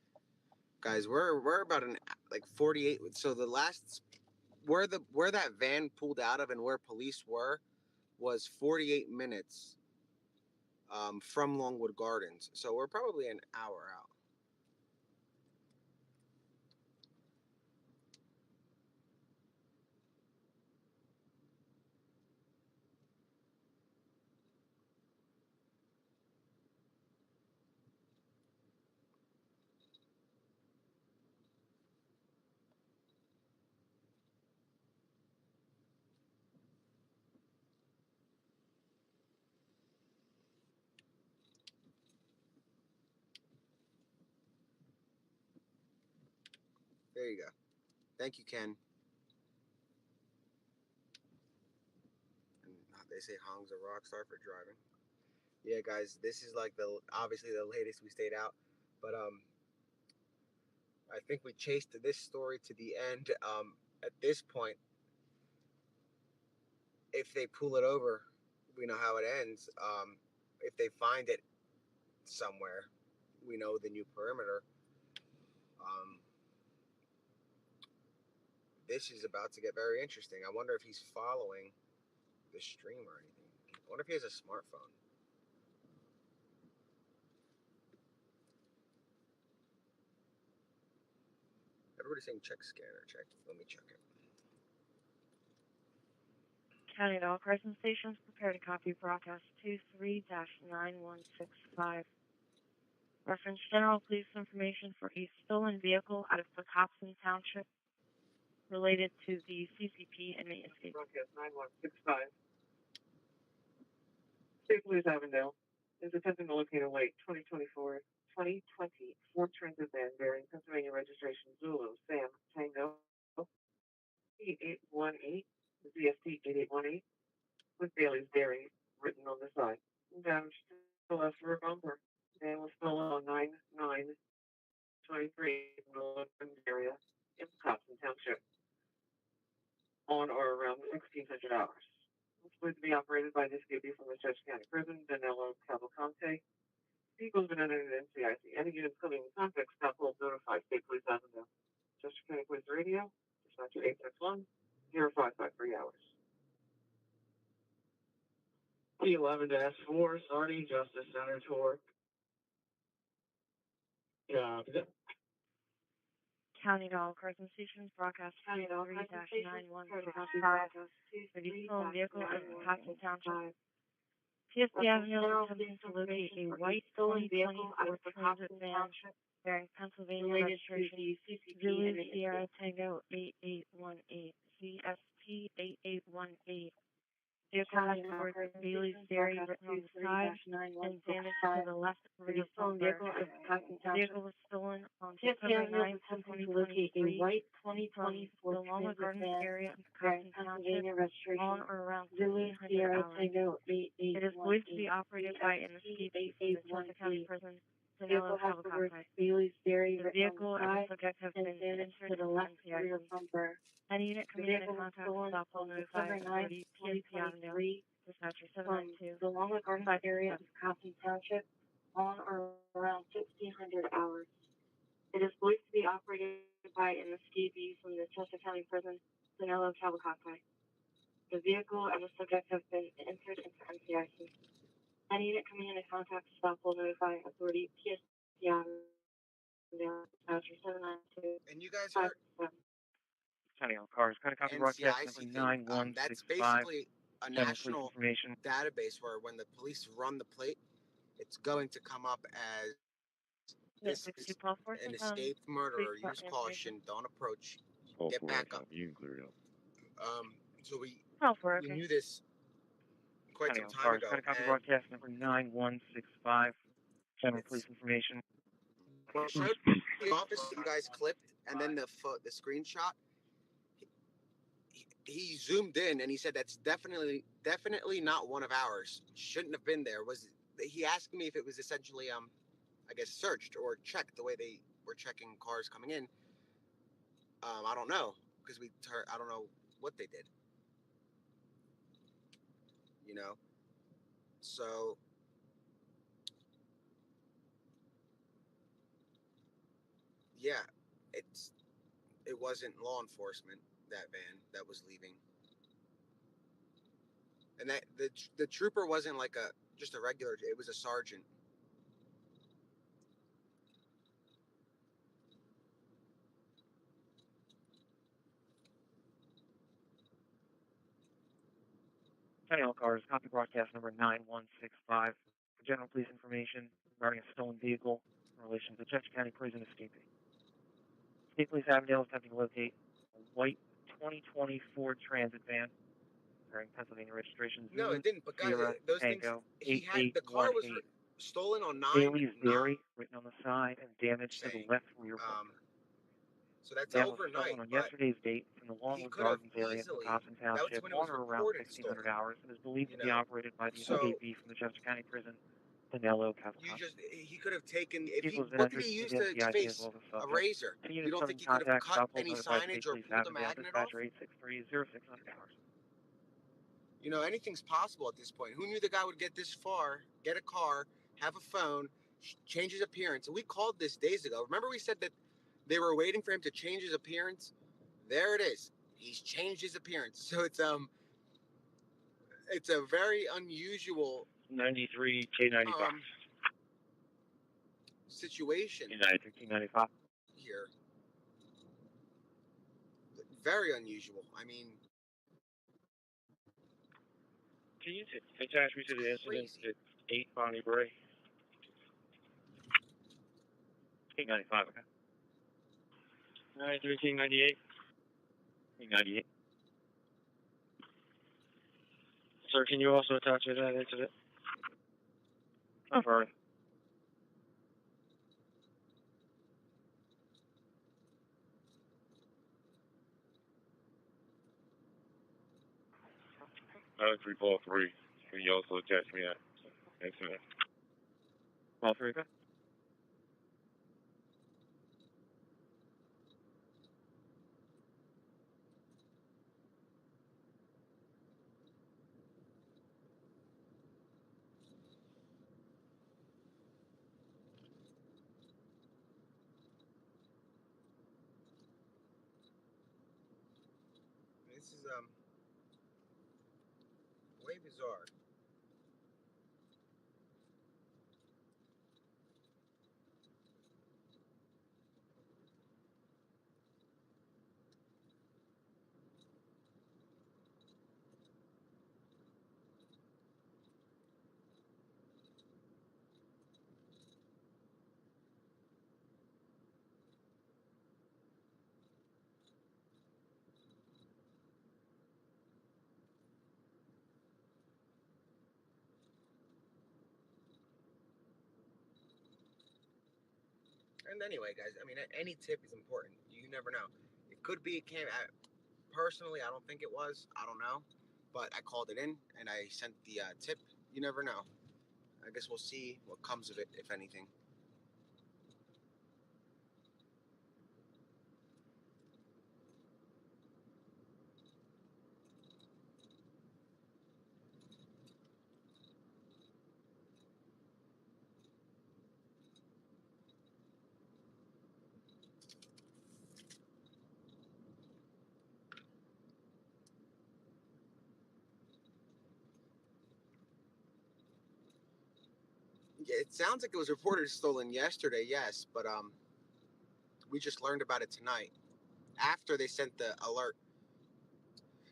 guys. We're about like 48. So the last where that van pulled out of and where police were was 48 minutes from Longwood Gardens. So we're probably an hour out. There you go. Thank you, Ken. And they say Hong's a rock star for driving. Yeah, guys, this is like obviously the latest we stayed out, but I think we chased this story to the end. At this point, if they pull it over, we know how it ends. If they find it somewhere, we know the new perimeter. This is about to get very interesting. I wonder if he's following the stream or anything. I wonder if he has a smartphone. Everybody's saying check scanner, check. Let me check it. County at all crisis stations, prepare to copy broadcast 23-9165. Reference general police information for a stolen vehicle out of Pocopson Township related to the CCP and maintenance vehicle. Broadcast 9165. State Police Avondale is attempting to locate a white 2020 Ford Transit van bearing Pennsylvania registration Zulu Sam Tango 8818, ZST 8818, with Bailey's Dairy written on the side. Damage to the left rear bumper. Van was stolen on 9/9/23 from the London area in Copson Township on or around 1600 hours. It's believed to be operated by this DB from the Chester County Prison, Danilo Cavalcante. Vehicle's been entered in NCIC. Any units coming in contact, stop, hold, notify. State Police Avondale. Chester County Police Radio, dispatcher 861-0553 hours. P11-4, starting Justice Center tour. County at all crisis stations, broadcast 23-9165 for the stolen vehicle out of Pocopson Township. TSP Avenue is attempting to locate a white 2020 Ford Transit van bearing Pennsylvania registration Zulu Sierra Tango 8818, CST 8818, Vehicle has the words Bailey's Dairy written on the side and damage to the left rear bumper. The vehicle was stolen on September 9th, 2023 from the Longwood Gardens area in Cavalcante Township on or around 1600 hours. It is believed to be operated by an escapee from the Chester County Prison, Danilo Cavalcante. The vehicle and the subject have been entered into NCIC. Any unit coming into contact with stop will notify authority PSP Avondale, dispatcher 792. The Longwood Gardens area of Cavalcante Township on or around 1600 hours. It is believed to be operated by an escapee from the Chester County Prison, Danilo Cavalcante. The vehicle and the subject have been entered into NCIC. Any unit coming into contact with stop will notify authority PSP Avondale, dispatcher 792. And you guys are County on cars. Kind of copy broadcast number 9165. That's basically a General national information. database where when the police run the plate, it's going to come up as this is an escaped murderer. Use caution. Don't approach. Get back up. You can clear it up. So we okay. knew this quite County some on time cars. ago. Kind of copy and broadcast number 9165. General police information. when I showed the office that you guys clipped, and then the screenshot, he zoomed in and he said that's definitely not one of ours. Shouldn't have been there. He asked me if it was essentially I guess searched or checked the way they were checking cars coming in. I don't know because I don't know what they did. You know, so yeah, it wasn't law enforcement, that van that was leaving. And that the trooper wasn't like just a regular, it was a sergeant. County on cars. Copy broadcast number 9165. For general police information regarding a stolen vehicle in relation to the Chester County Prison escapee. State Police Avondale is attempting to locate a white 2020 Ford Transit van carrying Pennsylvania registration. No, it didn't. But guys, those things, the car was stolen on 9. Bailey's Dairy written on the side and damaged to the left rear bumper. So that's That overnight. was stolen on yesterday's date from the Longwood Gardens area in Cavalcante Township on or around 1600 hours and is believed to be operated by the escapee from the Chester County Prison, Danilo Cavalcante. He could have taken. What did he use to face a razor? You don't think he could have cut any signage or pulled a magnet off? 863-0600 hours. You know, anything's possible at this point. Who knew the guy would get this far, get a car, have a phone, change his appearance? And we called this days ago. Remember we said that they were waiting for him to change his appearance? There it is. He's changed his appearance. So it's a very unusual 93 K95 situation. 93 here. Very unusual. I mean, can you attach me to the incident at 8 Bonnie Bray? 895, okay. 93 K98. 98. Sir, can you also attach to that incident? Affirmative. Oh, 343. Can you also attach me that incident? All three, okay. this is way bizarre. And anyway, guys, I mean, any tip is important. You never know. It could be a cam. Personally, I don't think it was. I don't know. But I called it in and I sent the tip. You never know. I guess we'll see what comes of it, if anything. Yeah, it sounds like it was reported stolen yesterday, yes, but we just learned about it tonight after they sent the alert.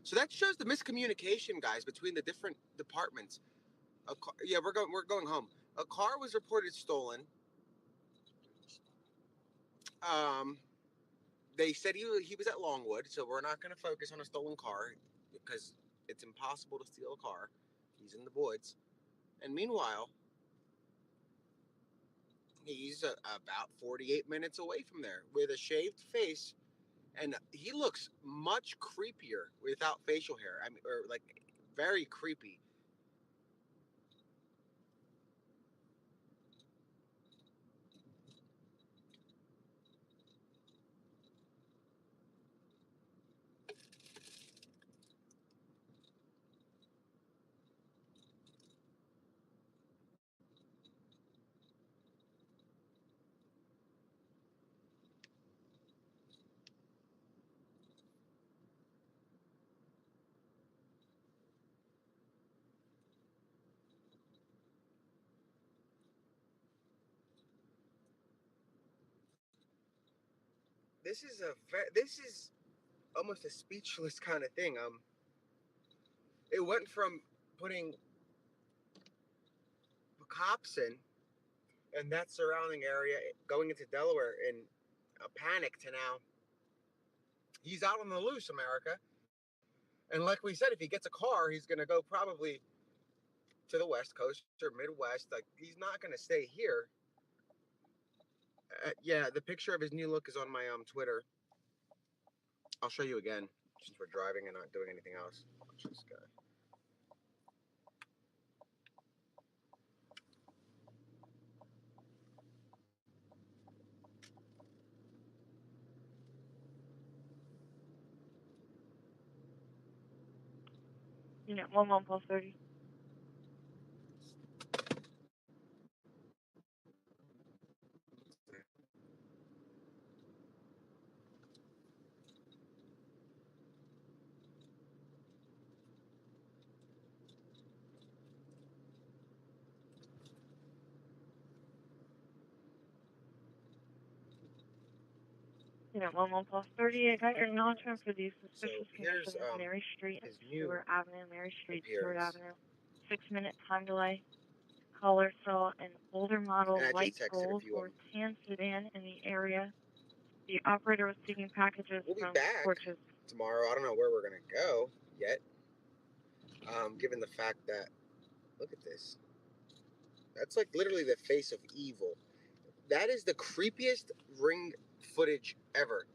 So that shows the miscommunication, guys, between the different departments. Yeah, we're going home. A car was reported stolen. They said he was at Longwood, so we're not going to focus on a stolen car because it's impossible to steal a car. He's in the woods, and meanwhile, he's about 48 minutes away from there with a shaved face, and he looks much creepier without facial hair. I mean, or like very creepy. This is almost a speechless kind of thing. It went from putting cops in and that surrounding area going into Delaware in a panic to now he's out on the loose, America. And like we said, if he gets a car, he's going to go probably to the West Coast or Midwest. Like, he's not going to stay here. Yeah, the picture of his new look is on my Twitter. I'll show you again since we're driving and not doing anything else. Watch this guy. Unit 11 plus 30. Unit 11 plus 30. I got your acknowledgement for these suspicious conditions. Mary Street and Stewart Avenue. Mary Street, Stewart Avenue. 6-minute time delay. Caller saw an older model white gold or tan sedan in the area. The operator was taking packages from porches. Tomorrow, I don't know where we're going to go yet. Given the fact that, look at this. That's like literally the face of evil. That is the creepiest ring footage ever.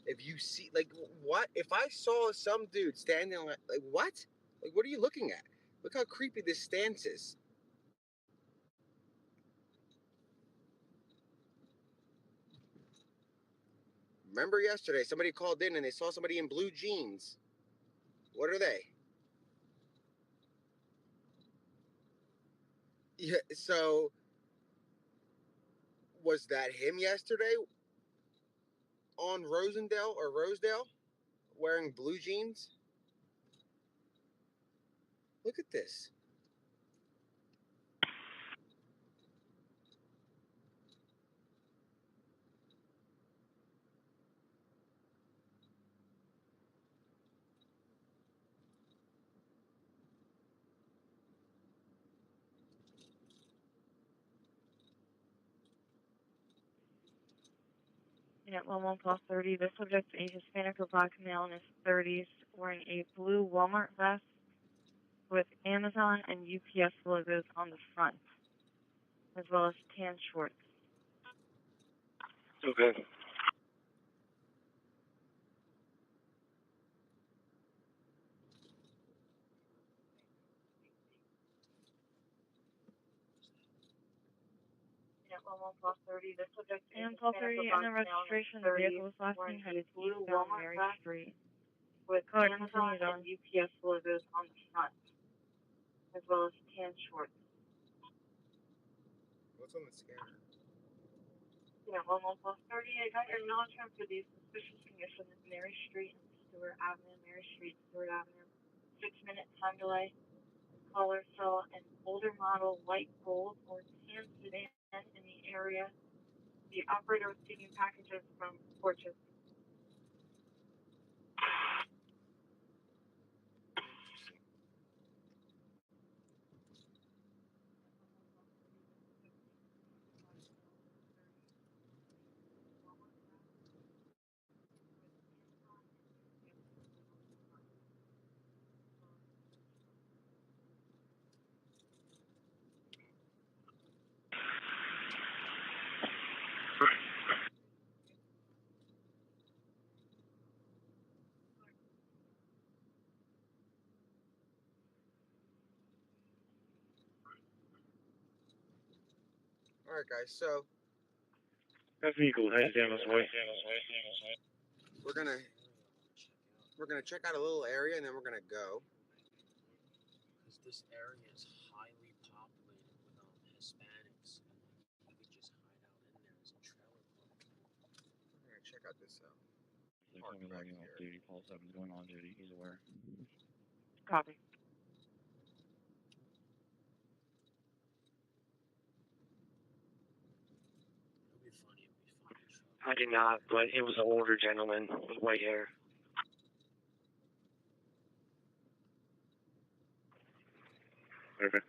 If you see, like, what? If I saw some dude standing like what? Like, what are you looking at? Look how creepy this stance is. Remember yesterday, somebody called in and they saw somebody in blue jeans. What are they? Yeah, so was that him yesterday on Rosendale or Rosedale wearing blue jeans? Look at this. Unit 11 plus 30. The subject is a Hispanic or black male in his 30s wearing a blue Walmart vest with Amazon and UPS logos on the front, as well as tan shorts. Okay. Yeah, almost 12:30. The subject and 12:30 and the registration. The vehicle was last seen headed eastbound Mary Street. With Amazon and UPS logos on the front, as well as tan shorts. What's on the scanner? Yeah, almost 12:30. I got your non-term for these suspicious conditions. Mary Street and Stewart Avenue. Mary Street, Stewart Avenue. 6-minute time delay. Caller saw an older model white gold or tan sedan in the area. The operator was taking packages from porches. All right, guys. So That vehicle headed down this way. we're gonna check out a little area and then we're gonna go. Because this area is highly populated with Hispanics, and we could just hide out in there as a trailer park. We're gonna check out this They told me logging off duty. Paul 7's going on duty. He's aware. Copy. It'll be funny if we find a truck. I did not, but it was an older gentleman with white hair. Okay.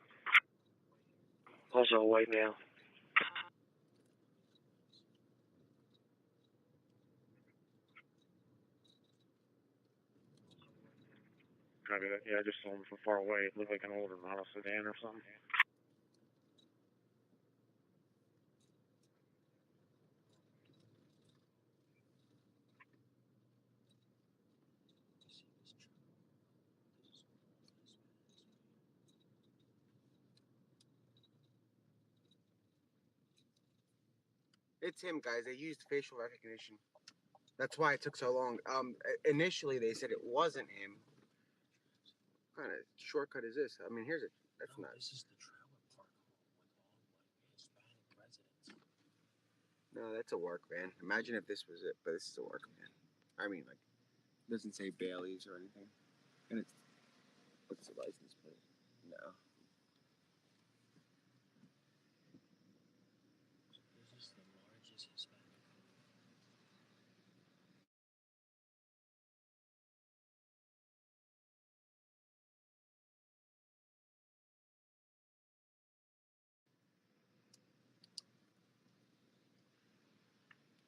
Also a white male. Copy that. Yeah, I just saw him from far away. It looked like an older model sedan or something. It's him, guys. They used facial recognition. That's why it took so long. Initially they said it wasn't him. What kind of shortcut is this? I mean, here's it. That's No, not. this is the trailer park home with all Hispanic residents. No, that's a work van. Imagine if this was it, but this is a work van. I mean, like, it doesn't say Bailey's or anything. And it's what's the license plate? No. This is the largest Hispanic home.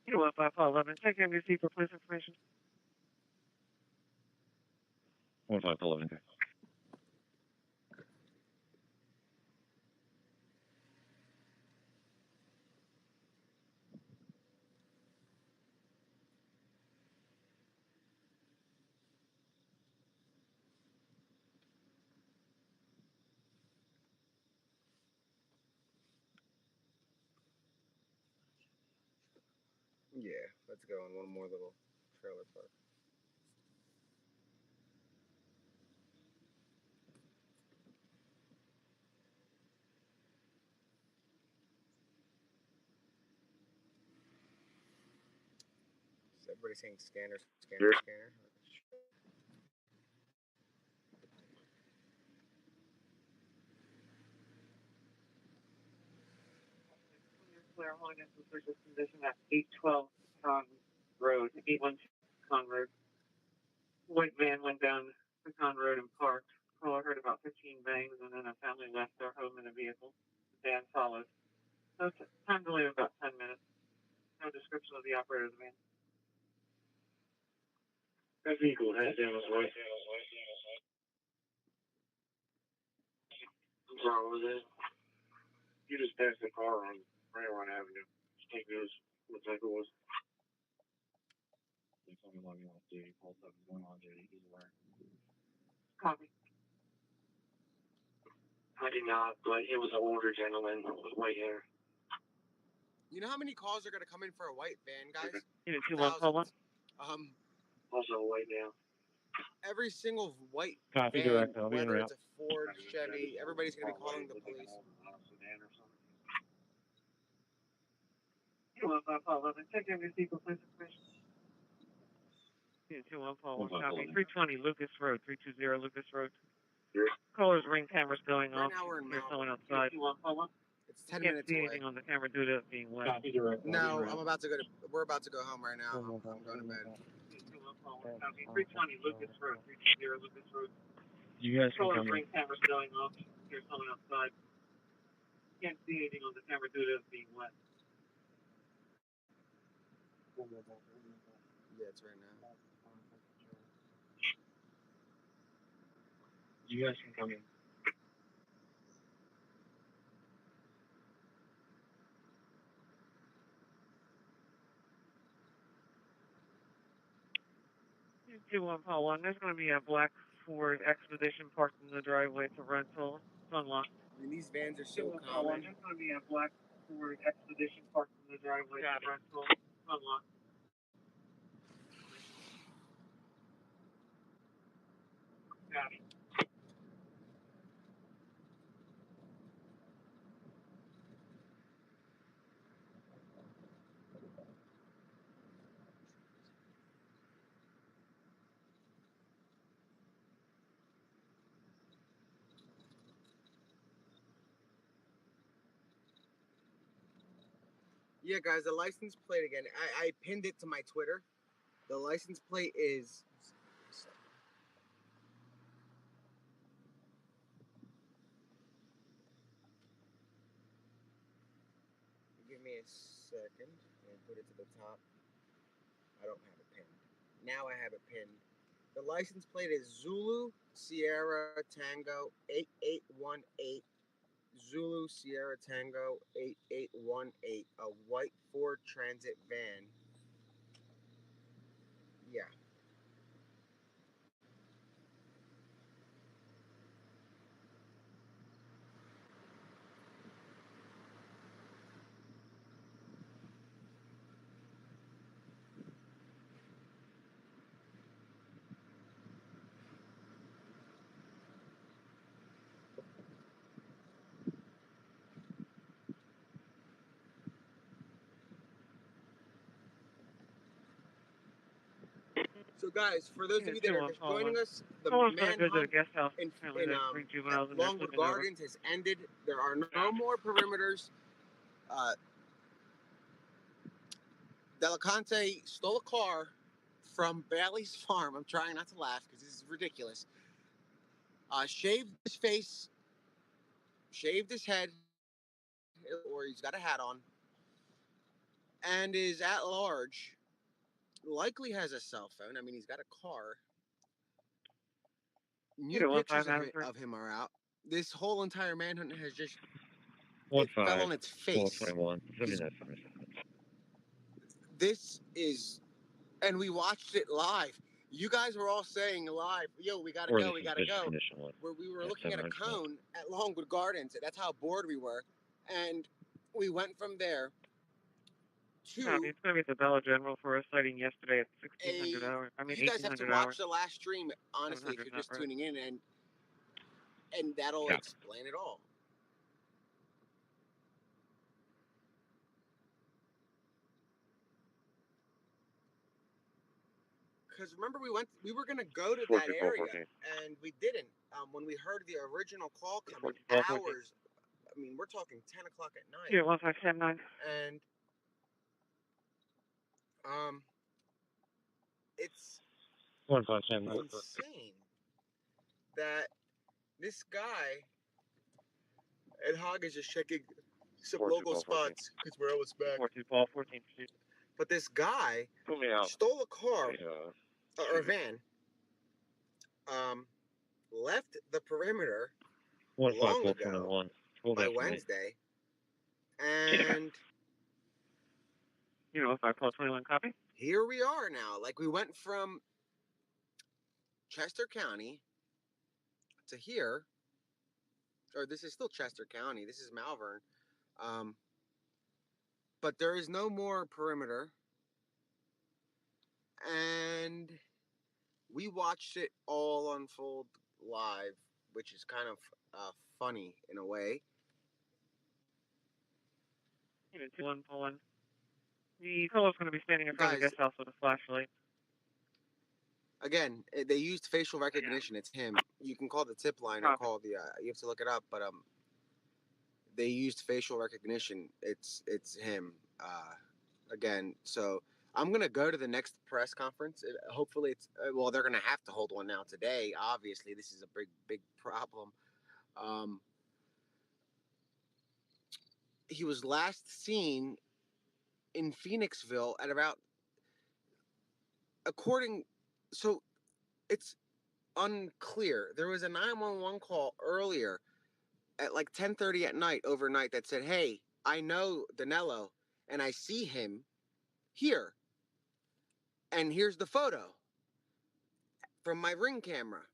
You want 511. Check NBC for police information. 1511. Yeah, let's go in one more little trailer park. Is everybody saying scanner, scanner, scanner? Clear, holding a suspicious condition at 812 Con Road, 812 Con Road. White van went down the Con Road and parked. Caller heard about 15 bangs, and then a family left their home in a vehicle. The van followed. So time delay of about 10 minutes. No description of the operator of the van. That vehicle headed down this way. What's wrong with it? You just passed the car on Railroad Avenue. Just take those What type it was? They told me logging off duty. Pulse up is going on duty. He's aware. Copy. I did not, but it was an older gentleman with white hair. You know how many calls are gonna come in for a white van, guys? Unit 2-1, Also a white male. Every single white Copy, van, direct. I'll be en whether route. it's a Ford, Chevy, everybody's gonna be calling the police. Check in your sequence information. Unit 2-1, copy. 320 Lucas Road, 320 Lucas Road. Caller's ring cameras going off. Now we're in There's someone Malibu. outside. It's 10 Can't minutes see away. anything on the camera due to it being wet. No, we're about to go home right now. I'm going to bed. Copy. 320 Lucas Road, 320 Lucas Road. You guys can Caller's come ring cameras going off. There's someone outside. Can't see anything on the camera due to it being wet. Yeah, it's right now. You guys can come in. Unit 2-1, there's going to be a black Ford Expedition parked in the driveway to rental. It's unlocked. I mean, these vans are so 2-1, common. there's going to be a black Ford Expedition parked in the driveway to rental. Unlocked. Got it. Yeah, guys, the license plate again. I pinned it to my Twitter. The license plate is. Give me a second and put it to the top. I don't have it pinned. Now I have it pinned. The license plate is Zulu Sierra Tango 8818. Zulu Sierra Tango 8818. A white Ford Transit van. Yeah. So, guys, for those of you that are just joining us, the Caller's going to go to the manhunt guest house. in Apparently there's 3 juveniles in there Longwood sleeping over. Gardens has ended. There are no more perimeters. Cavalcante stole a car from Bailey's farm. I'm trying not to laugh because this is ridiculous. Shaved his face, shaved his head, or he's got a hat on, and is at large. Likely has a cell phone. I mean, he's got a car. New pictures of him are out. This whole entire manhunt has just fell on its face. 421. This is, and we watched it live. You guys were all saying live, yo, we gotta go, we gotta go. Where we were looking at a cone at Longwood Gardens. That's how bored we were. And we went from there to It's going to be at the Bella General for a sighting yesterday at 1600 hours. I mean, you guys have to 1800 watch hours. the last stream, honestly, if you're just tuning in, and that'll explain it all. Because remember, we were gonna go to that area, and we didn't. When we heard the original call coming, hours. I mean, we're talking 10 o'clock at night. Yeah, 1579. And it's 1579. insane that this guy and Hog is just checking some local spots because we're almost back. 14. But this guy stole a car or a van, left the perimeter long ago by Wednesday, and 51221, copy. Here we are now. Like, we went from Chester County to here, or this is still Chester County. This is Malvern. But there is no more perimeter. And we watched it all unfold live, which is kind of funny in a way. Unit 21, pull in. The fellow's going to be standing in front of the guest house with a flashlight. Again, they used facial recognition. It's him. You can call the tip line or call the. You have to look it up, but they used facial recognition. It's him. Again, so I'm gonna go to the next press conference. Hopefully, it's well. They're gonna have to hold one now today. Obviously, this is a big problem. He was last seen in Phoenixville at about, so it's unclear. There was a 911 call earlier at like 10:30 at night overnight that said, "Hey, I know Danilo and I see him here. And here's the photo from my Ring camera."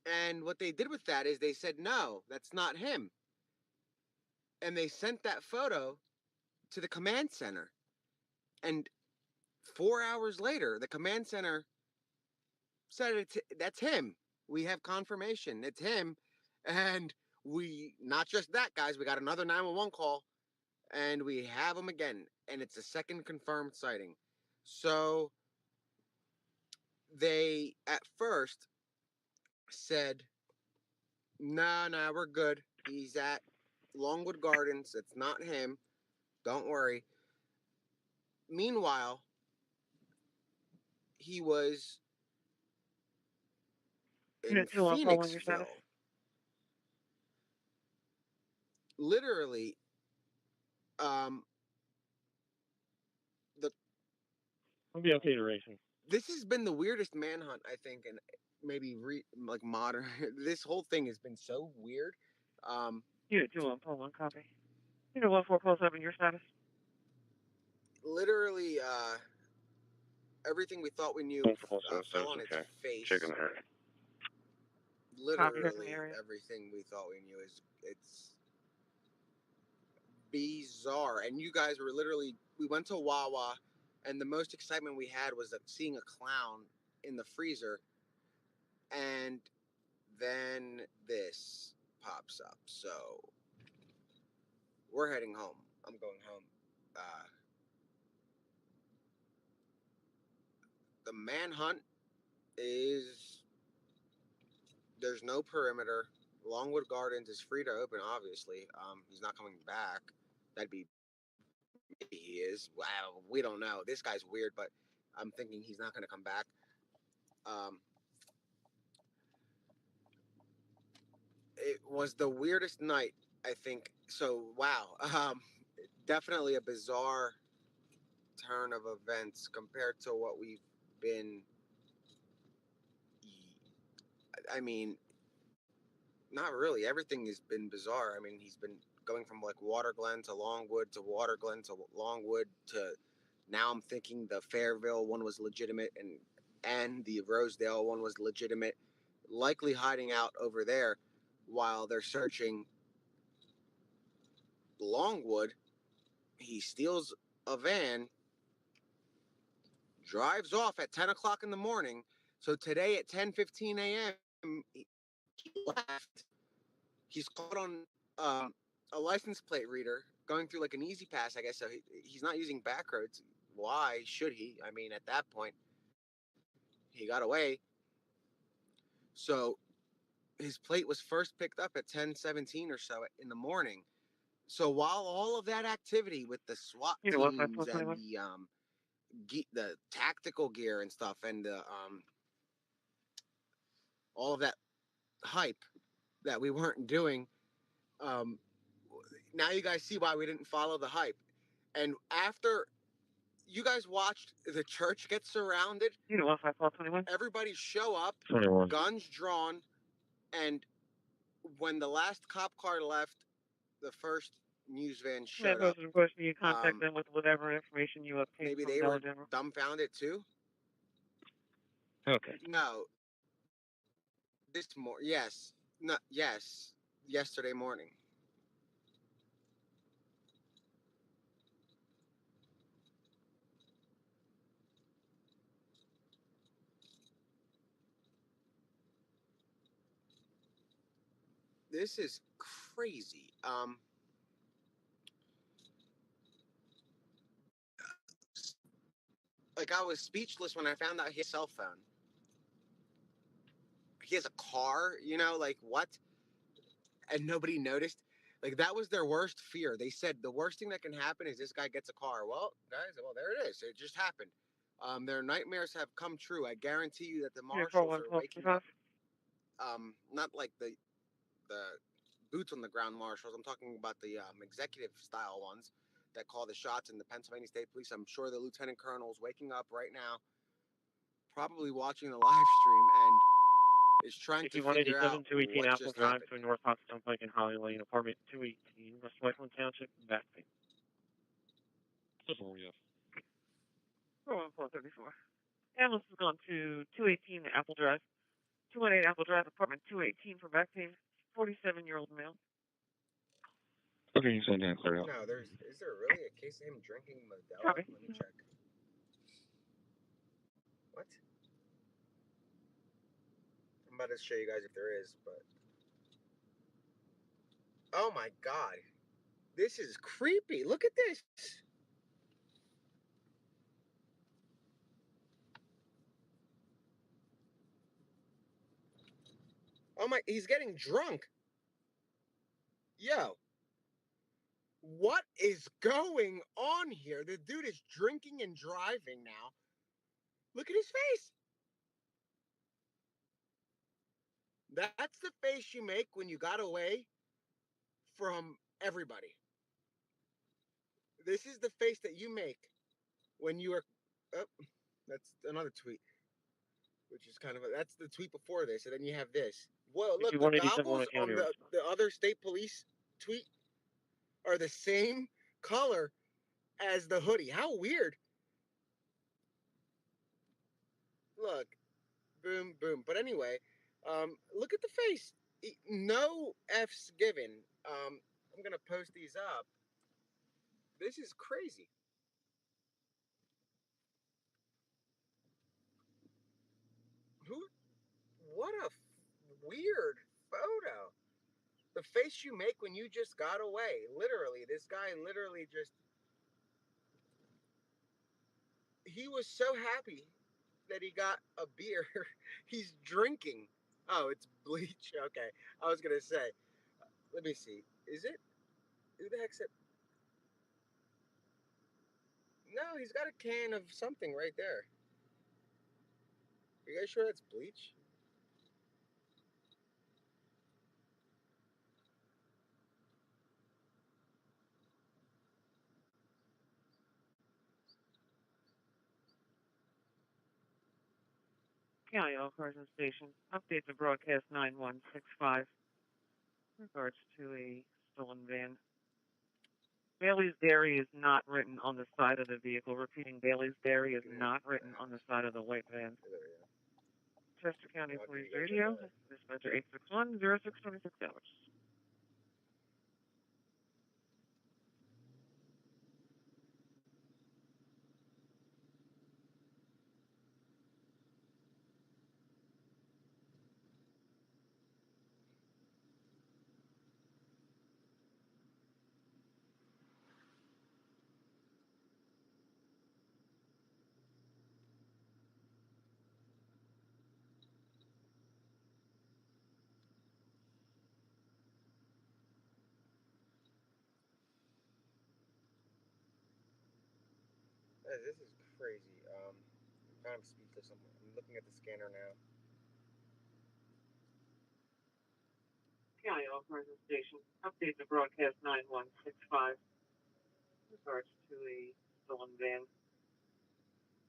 And what they did with that is they said, "No, that's not him." And they sent that photo to the command center. And 4 hours later, the command center said, "That's him. We have confirmation. It's him." And not just that, guys, we got another 911 call and we have him again. And it's a second confirmed sighting. So they at first said, "No, we're good. He's at Longwood Gardens. It's not him. Don't worry." Meanwhile, he was in Phoenixville. Literally, I'll be okay to racing. This has been the weirdest manhunt, I think, and maybe like modern. This whole thing has been so weird. Unit 21, copy. Unit 1447, your status? Literally, everything we thought we knew fell on its face. Checking the area. Literally, everything we thought we knew it's bizarre. And you guys were we went to Wawa, and the most excitement we had was seeing a clown in the freezer, and then this pops up. So we're heading home. I'm going home. The manhunt there's no perimeter. Longwood Gardens is free to open, obviously. He's not coming back. Maybe he is. Wow, we don't know. This guy's weird, but I'm thinking he's not going to come back. It was the weirdest night, I think. So, wow. Definitely a bizarre turn of events compared to what we've been. I mean, not really. Everything has been bizarre. I mean, he's been going from like Water Glen to Longwood to Water Glen to Longwood to now I'm thinking the Fairville one was legitimate and the Rosedale one was legitimate, likely hiding out over there while they're searching Longwood. He steals a van, drives off at 10 o'clock in the morning. So today at 10:15 a.m., he left. He's caught on a license plate reader going through like an easy pass, I guess. So he's not using back roads. Why should he? I mean, at that point, he got away. So his plate was first picked up at 10:17 or so in the morning. So while all of that activity with the SWAT teams and the tactical gear and stuff and the all of that hype that we weren't doing, now you guys see why we didn't follow the hype. And after you guys watched the church get surrounded, everybody show up, 21. guns drawn, and when the last cop car left, the first news van That showed goes up. to the question you contact them with whatever information you obtain Maybe from they Dollar were General. dumbfounded too. Okay. No, yes, no, yes, yesterday morning. This is crazy. Like I was speechless when I found out he has a cell phone. He has a car, you know, like what? And nobody noticed. Like that was their worst fear. They said the worst thing that can happen is this guy gets a car. Well, guys, well there it is. It just happened. Their nightmares have come true. I guarantee you that the marshals are waking up. Not like the boots on the ground marshals. I'm talking about the executive style ones that call the shots in the Pennsylvania State Police. I'm sure the lieutenant colonel's waking up right now, probably watching the live stream and is trying to figure out 218 what Apple just Drive happened. to North Hudson Pike and Holly Lane, apartment 218, West Whiteland Township, Backpay. 41434. Ambulance has gone to 218 Apple Drive, 218 Apple Drive, apartment 218 for back pain. 47-year-old male. Okay, you said that clear out. No, is there really a case of him drinking Modelo? Copy. Let me check. What? I'm about to show you guys if there is, but oh my god, this is creepy. Look at this. Oh my, he's getting drunk. Yo, what is going on here? The dude is drinking and driving now. Look at his face. That's the face you make when you got away from everybody. This is the face that you make when you are. Oh, that's another tweet, which is kind of that's the tweet before this, and then you have this. Whoa, look, the goggles on the other state police tweet are the same color as the hoodie. How weird. Look, boom, boom. But anyway, look at the face. No F's given. I'm gonna post these up. This is crazy. What a weird photo. The face you make when you just got away. Literally, this guy literally just. He was so happy that he got a beer. He's drinking. Oh, it's bleach. Okay. I was going to say. Let me see. Is it? Who the heck's it? No, he's got a can of something right there. Are you guys sure that's bleach? County All Carson Station. Update to broadcast 9165. Regards to a stolen van. Bailey's Dairy is not written on the side of the vehicle. Repeating, Bailey's Dairy is not written on the side of the white van. Chester County Police Radio. Dispatcher 861-0626. This is crazy. I'm kind of speechless. I'm looking at the scanner now. County All Carson Station. Update to broadcast 9165. Regards to a stolen van.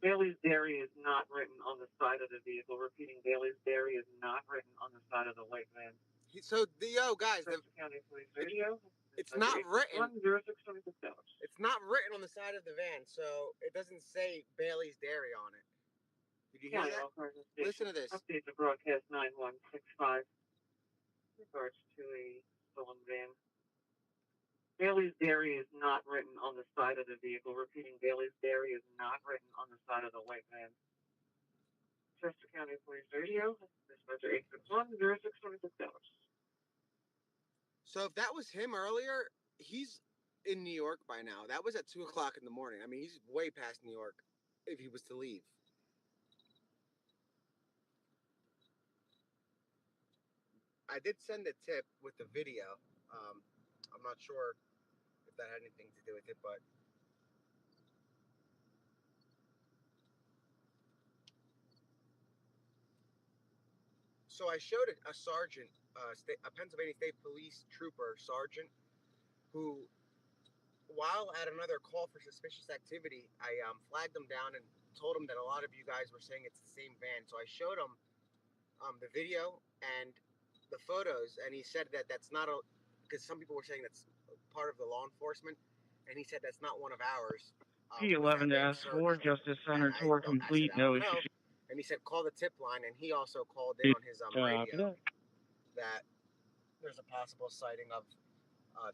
Bailey's Dairy is not written on the side of the vehicle. Repeating, Bailey's Dairy is not written on the side of the white van. So, guys, Chester County Police Radio. It's not written. It's not written on the side of the van, so it doesn't say Bailey's Dairy on it. Did you hear that? Listen to this. Update the broadcast 9165. Regards to a stolen van. Bailey's Dairy is not written on the side of the vehicle. Repeating, Bailey's Dairy is not written on the side of the white van. Chester County Police Radio, dispatcher 861-0626. So if that was him earlier, he's in New York by now. That was at 2 o'clock in the morning. I mean, he's way past New York if he was to leave. I did send a tip with the video. I'm not sure if that had anything to do with it, but so I showed a sergeant, a Pennsylvania State Police trooper sergeant, who, while at another call for suspicious activity, I flagged him down and told him that a lot of you guys were saying it's the same van. So I showed him the video and the photos, and he said that that's not a, because some people were saying that's part of the law enforcement, and he said that's not one of ours. P11-4, Justice Center tour complete, no issue. And he said call the tip line, and he also called in on his radio that there's a possible sighting of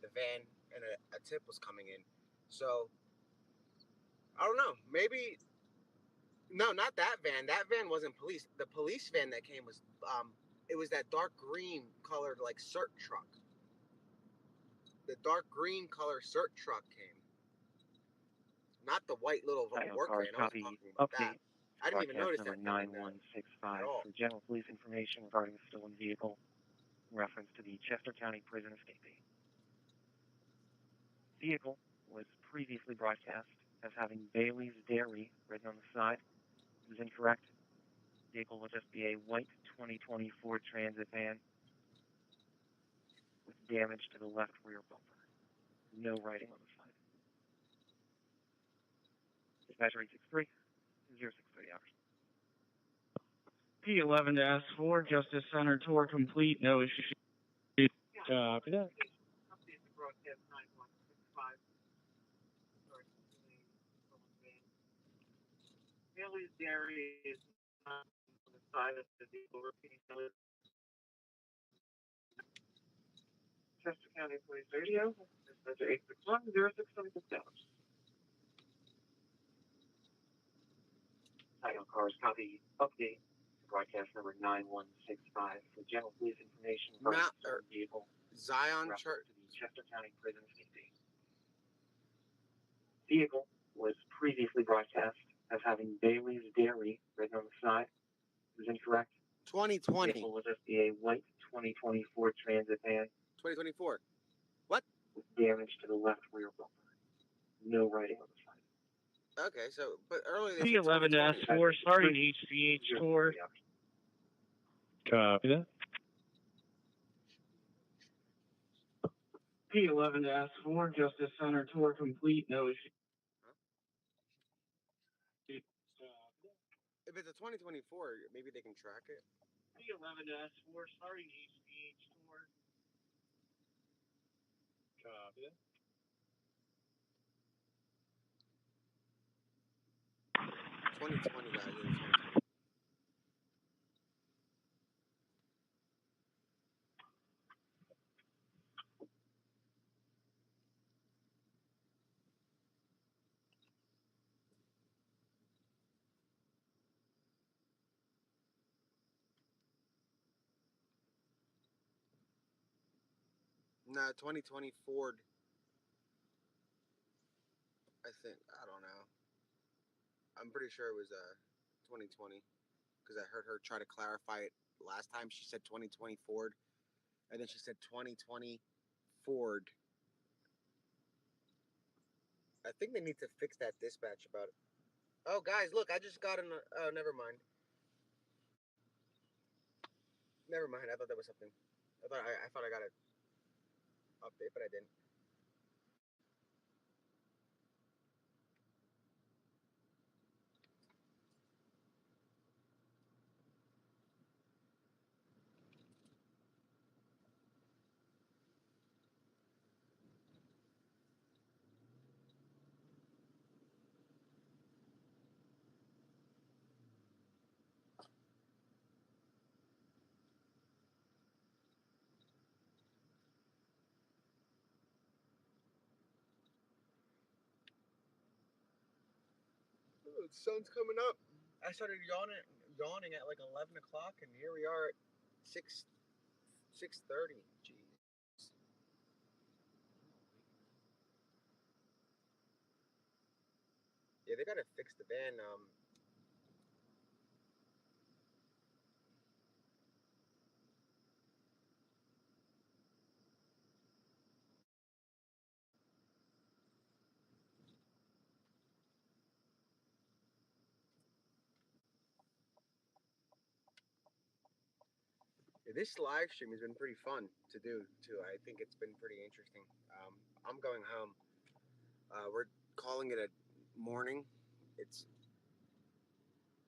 the van and a tip was coming in. So I don't know, maybe. No, not that van. That van wasn't police. The police van that came was, it was that dark green colored, like, CERT truck. The dark green color CERT truck came. Not the white little work van. I was talking about that. I didn't even notice that. Number 9165 for general police information regarding the stolen vehicle in reference to the Chester County prison escapee. Vehicle was previously broadcast as having Bailey's Dairy written on the side. It is incorrect. Vehicle will just be a white 2020 Ford Transit van with damage to the left rear bumper. No writing on the side. Dispatcher 863, 063 hours. P11-4, Justice Center tour complete, no issue. Copy that. Update the broadcast 9165. Bailey's Dairy is not on the side of the vehicle. Repeating, Chester County Police Radio, dispatcher 861-0626. Title cars copy. Update broadcast number 9165 for general police information regarding the vehicle. Zion Church to the Chester County Prison escapee. Vehicle was previously broadcast as having Bailey's Dairy written on the side. It was incorrect. 2020. Vehicle will just be a white 2020 Ford Transit van. 2024. What? With damage to the left rear bumper. No writing on the side. Okay, so, but earlier they P11-4, starting HCH tour. Copy that. P11-4, Justice Center tour complete, no issue. If it's a 2024, maybe they can track it. P11-4, starting HCH tour. Copy that. 2020, guys. It's 2020. No, 2020 Ford. I think. I don't know. I'm pretty sure it was 2020 because I heard her try to clarify it last time. She said 2020 Ford, and then she said 2020 Ford. I think they need to fix that dispatch about it. Oh, guys, look! I just got an. Oh, never mind. Never mind. I thought that was something. I thought I got an update, but I didn't. the sun's coming up. I started yawning at like 11 o'clock, and here we are at 6:30. Jeez. Yeah, they gotta fix the van. Yeah, this live stream has been pretty fun to do too. I think it's been pretty interesting. I'm going home. We're calling it a morning. It's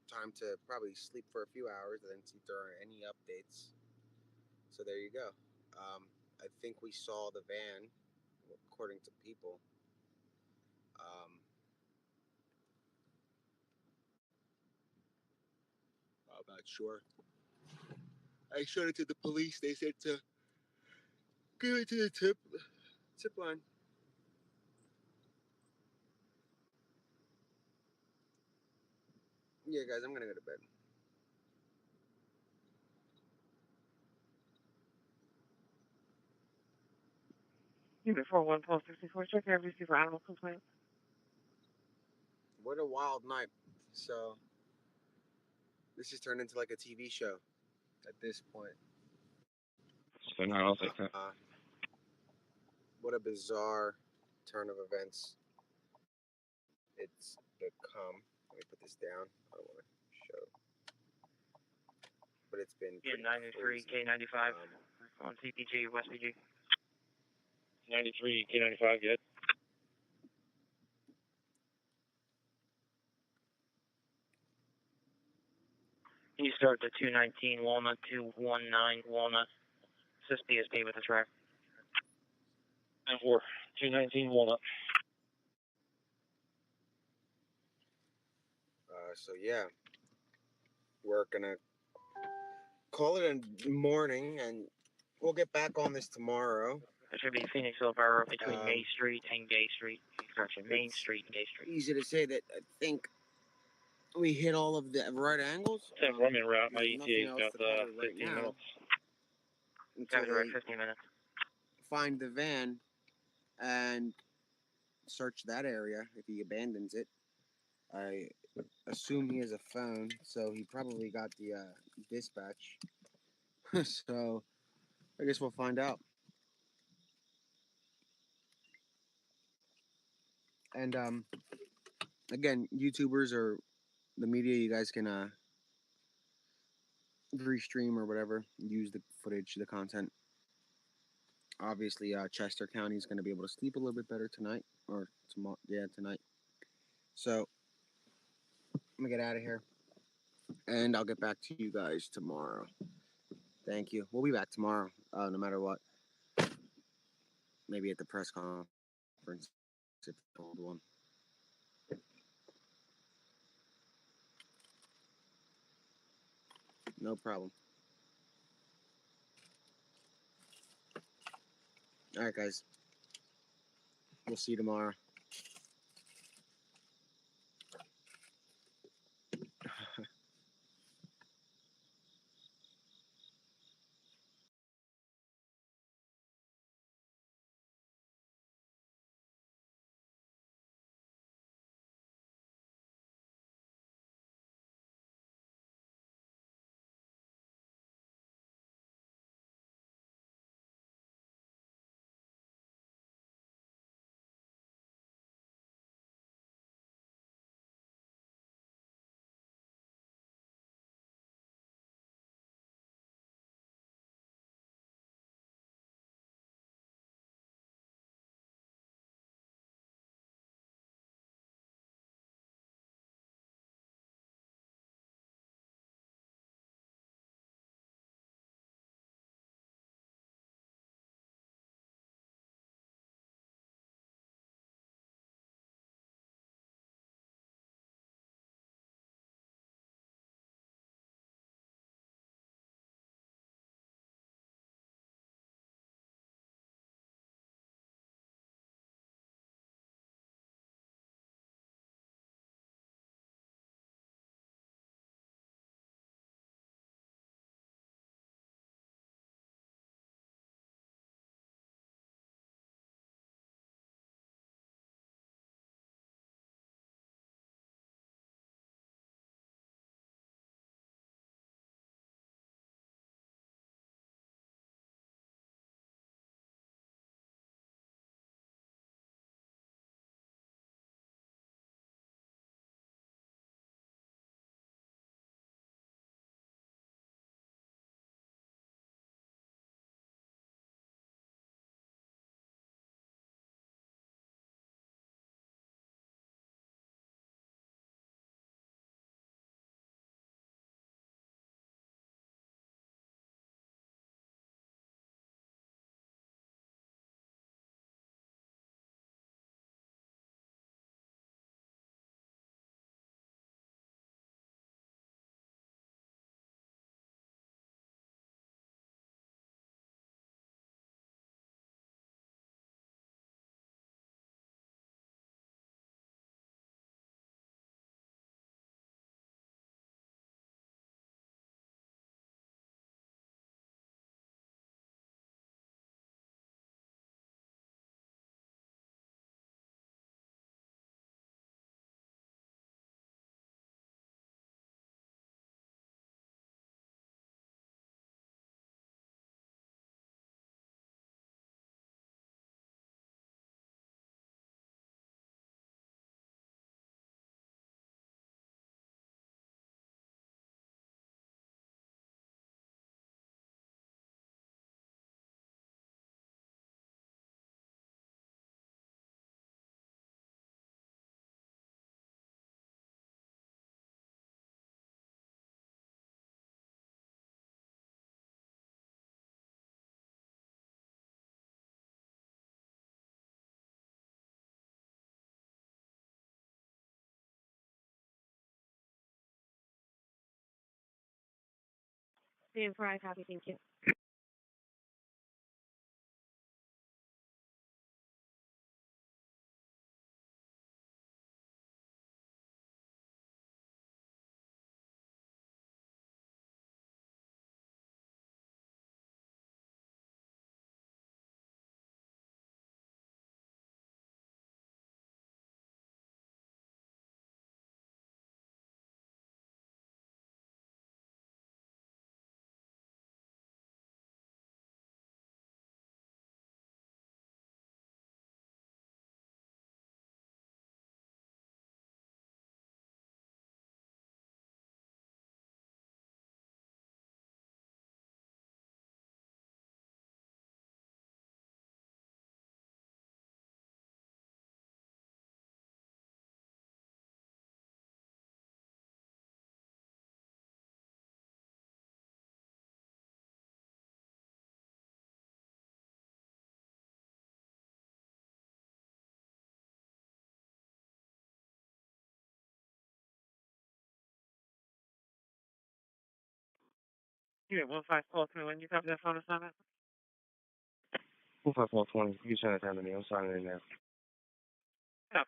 time to probably sleep for a few hours and then see if there are any updates. So there you go. I think we saw the van, according to people. I'm not sure. I showed it to the police. They said to give it to the tip line. Yeah, guys, I'm gonna go to bed. Unit 41, Pulse 64, check every receiver animal complaint. What a wild night. So this has turned into like a TV show at this point. So now I'll take that. What a bizarre turn of events it's become. Let me put this down. I don't want to show. But it's been pretty 93, crazy. K95 on CPG, West PG. 93, K95, good. You start to 219 Walnut, 219 Walnut. Assist PSP with the track. 10-4, 219 Walnut. So yeah, we're gonna call it a morning, and we'll get back on this tomorrow. It should be Phoenix Silver between May Street and Gay Street. Correction, Main Street and Gay Street. Easy to say that I think we hit all of the right angles. Same running route. My There's nothing ETA's else got to cover right 15 now minutes. until Right, they 15 minutes. find the van and search that area if he abandons it. I assume he has a phone, so he probably got the dispatch. So I guess we'll find out. And again, YouTubers or the media, you guys can restream or whatever, use the footage, the content. Obviously, Chester County is going to be able to sleep a little bit better tonight, or tomorrow. Yeah, tonight. So I'm gonna get out of here, and I'll get back to you guys tomorrow. Thank you. We'll be back tomorrow, no matter what. Maybe at the press conference, if they hold one. No problem. All right, guys. We'll see you tomorrow. Stand for I copy, thank you. Yeah, 1542, and you copy that phone assignment? 15420. You send it down to me. I'm signing it now. Yeah.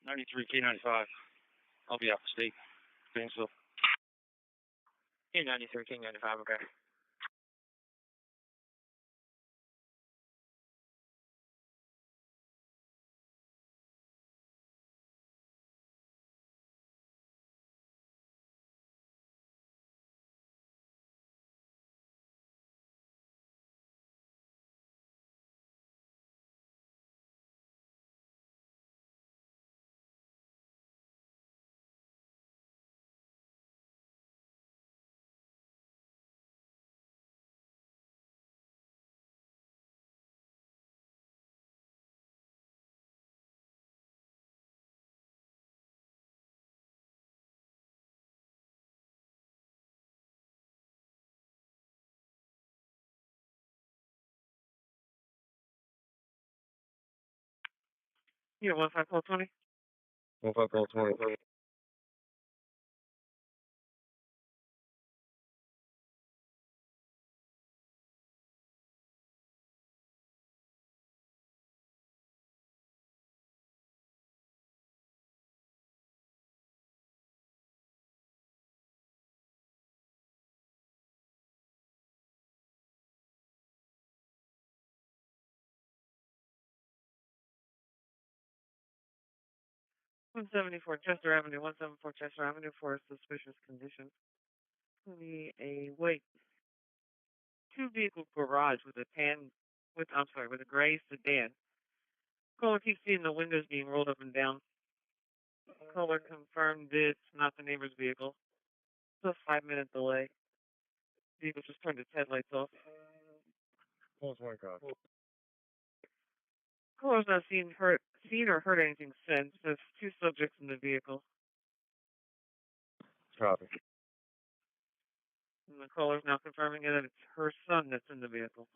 93 K95. I'll be out for state. Painesville. K93 K95, okay. Yeah, 15420. 15420. One 174 Chester Avenue, 174 Chester Avenue for suspicious conditions. Be a white two-vehicle garage with a with a gray sedan. Caller keeps seeing the windows being rolled up and down. Caller confirmed it's not the neighbor's vehicle. It's a 5-minute delay. Vehicle just turned its headlights off. Close one cop. Caller's not seen or heard anything since. There's 2 subjects in the vehicle. Copy. And the caller's now confirming that it's her son that's in the vehicle.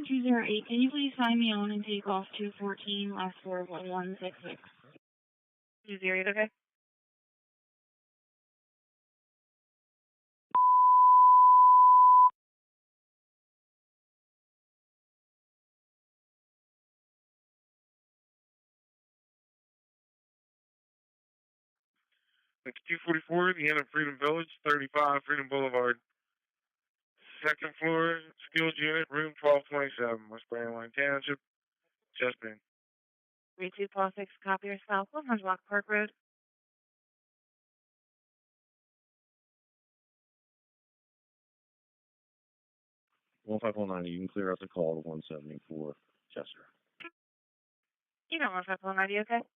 208, can you please find me on and take off 214, last 41166? 208, okay? It's 244, the end of Freedom Village, 35 Freedom Boulevard. Second floor, skilled unit, room 1227, West Brandywine Township, chest pain. 32 Paul 6, copy yourself, 100 Block Park Road. 15190, you can clear out the call to 174 Chester. You got 15190, okay?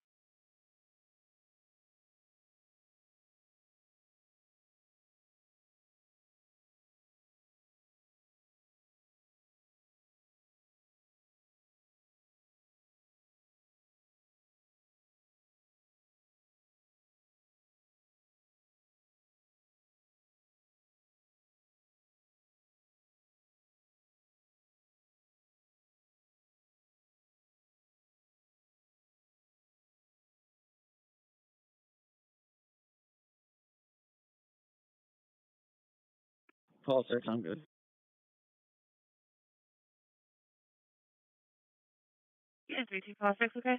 Paul 6, I'm good. Yeah, 32 Paul 6, okay?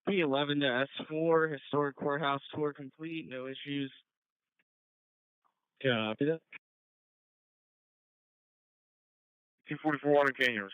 P11 to S4, historic courthouse tour complete, no issues. Copy that. 244 on Canyons.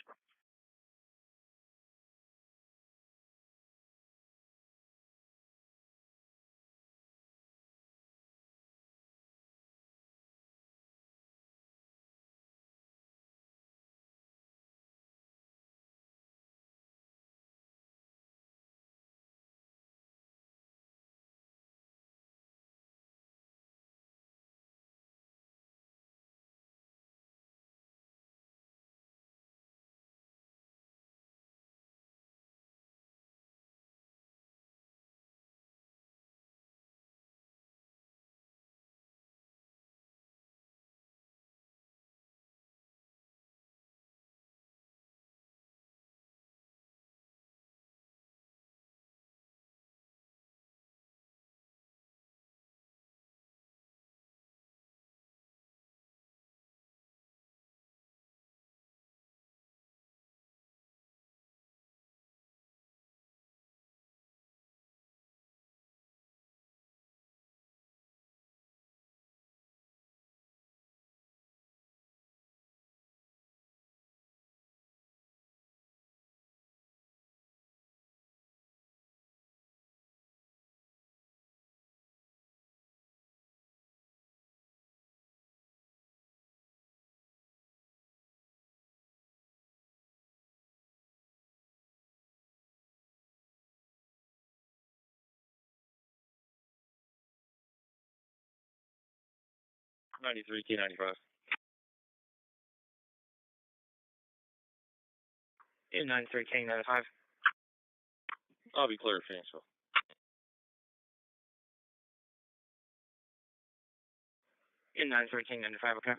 '93 T95. In 93 K95. I'll be clear, Phoenixville. In 93 K95, okay?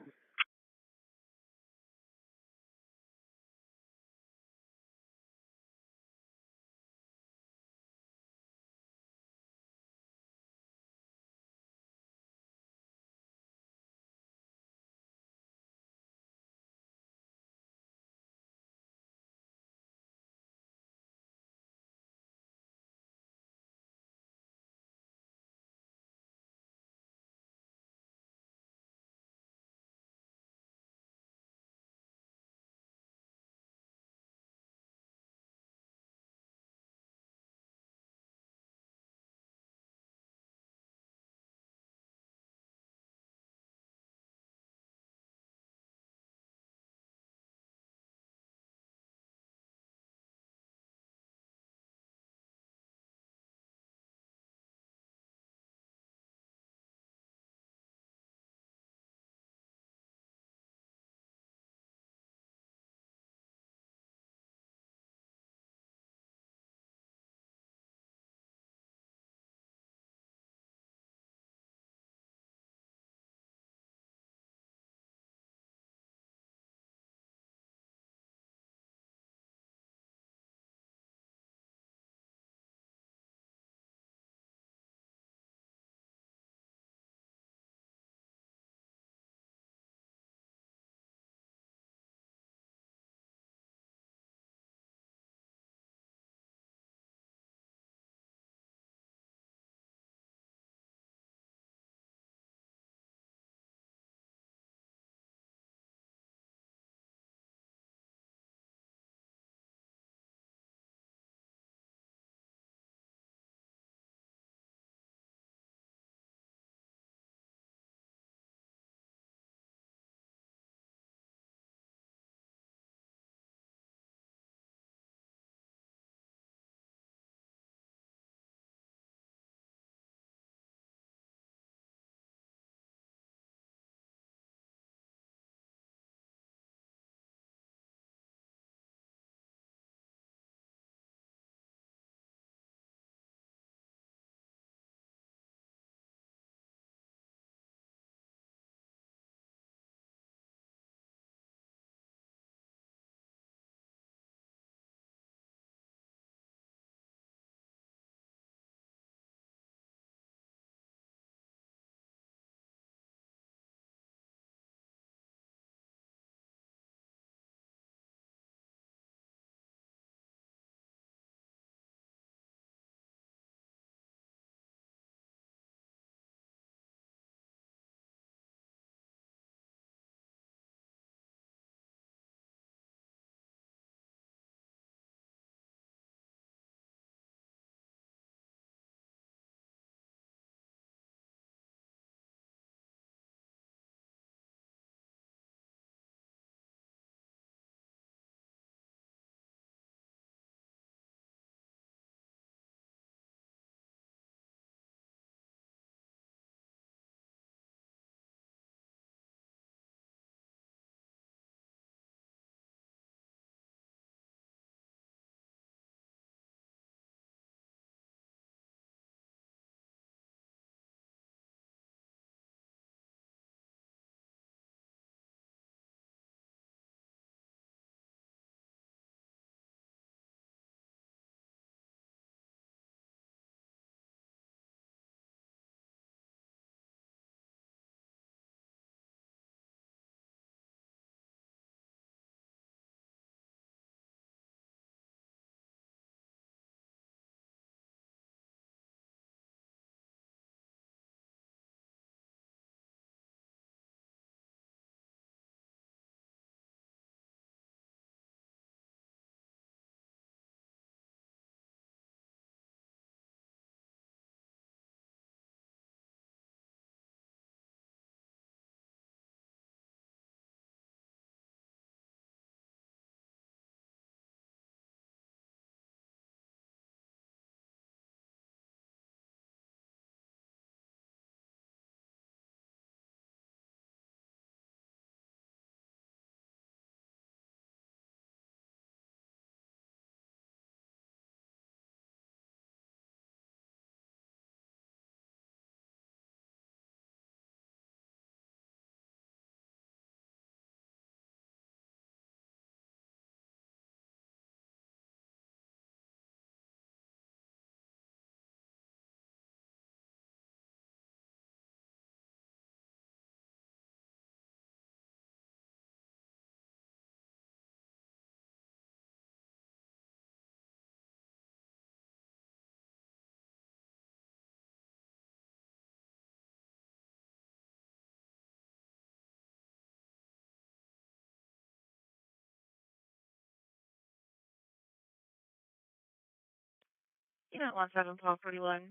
Unit 17, 1241.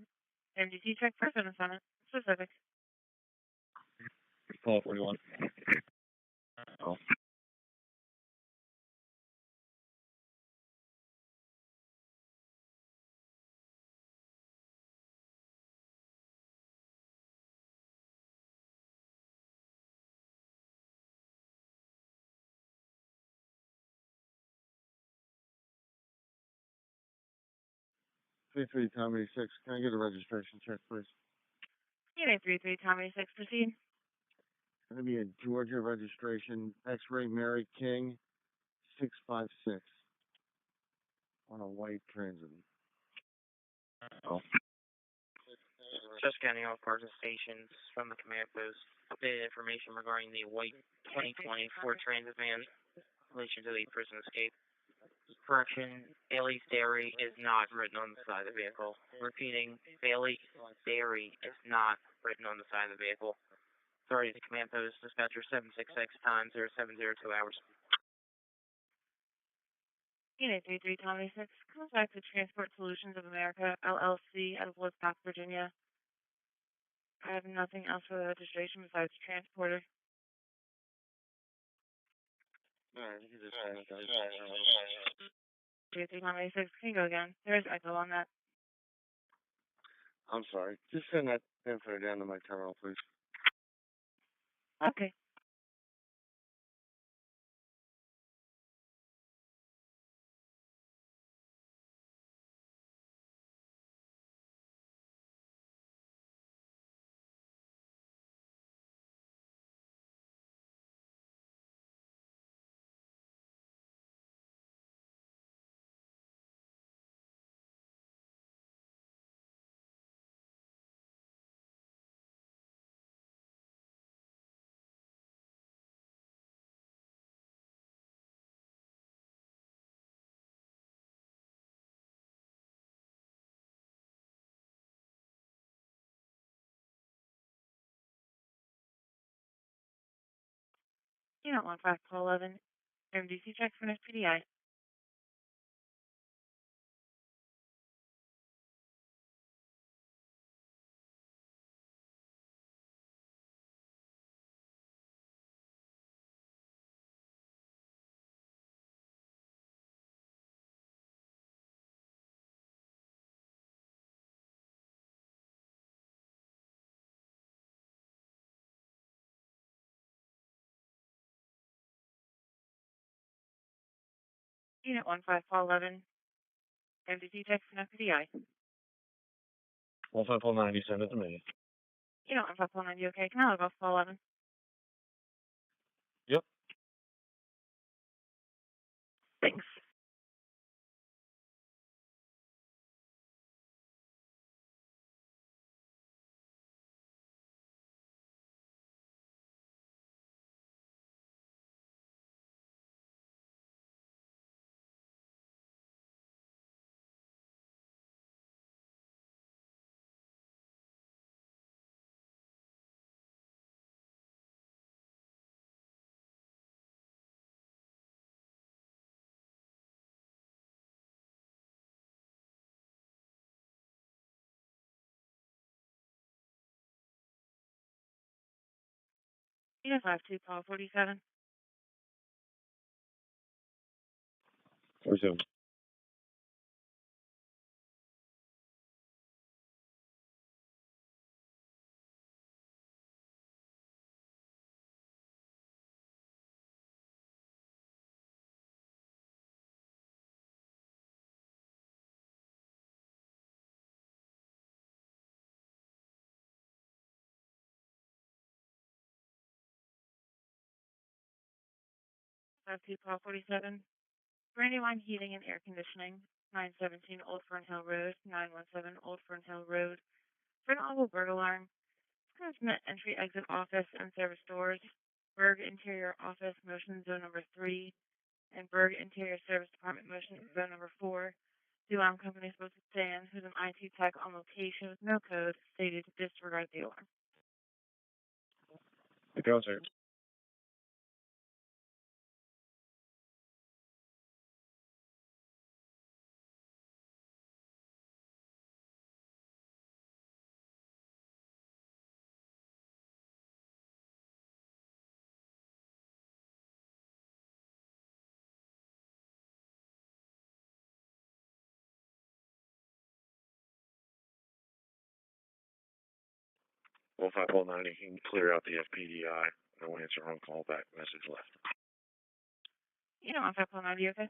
MDT check for fitness on it. Specific. 1241. Oh. Three Tommy 6. Can I get a registration check, please? Unit 33, Tommy 6, proceed. Going to be a Georgia registration, X-ray Mary King, 656, on a white transit. Oh. Just getting all cars and stations from the command post. Updated information regarding the white 2020 Ford Transit van in relation to the prison escape. Correction, Bailey's Dairy is not written on the side of the vehicle. Repeating, Bailey's Dairy is not written on the side of the vehicle. Authority to command post, dispatcher 766 times 0702 hours. Unit 33, Tommy 6, comes back to Transport Solutions of America, LLC, out of Woodstock, Virginia. I have nothing else for the registration besides transporter. Alright, you can just Unit 33, Tommy 6, can you go again? There is echo on that. I'm sorry. Just send that info down to my terminal, please. Okay. Unit 1511, MDC check for FPDI. Unit 1511, MDC check for FPDI. 1590, send it to me. Unit 1511, you okay? Can I log off 411? Yep. Thanks. Unit 52, call 47. 47. Five two call 47. Brandywine Heating and Air Conditioning, 917 Old Fern Hill Road, 917 Old Fern Hill Road. For an audible burglar alarm, transmit entry exit office and service doors, Berg Interior Office Motion Zone number 3, and Berg Interior Service Department Motion Zone number 4. The alarm company is supposed to stand, who's an IT tech on location with no code, stated to disregard the alarm. Go, sir. Well, 519, you can clear out the FPDI. No answer on callback. Message left. You know, if I pull out, you okay?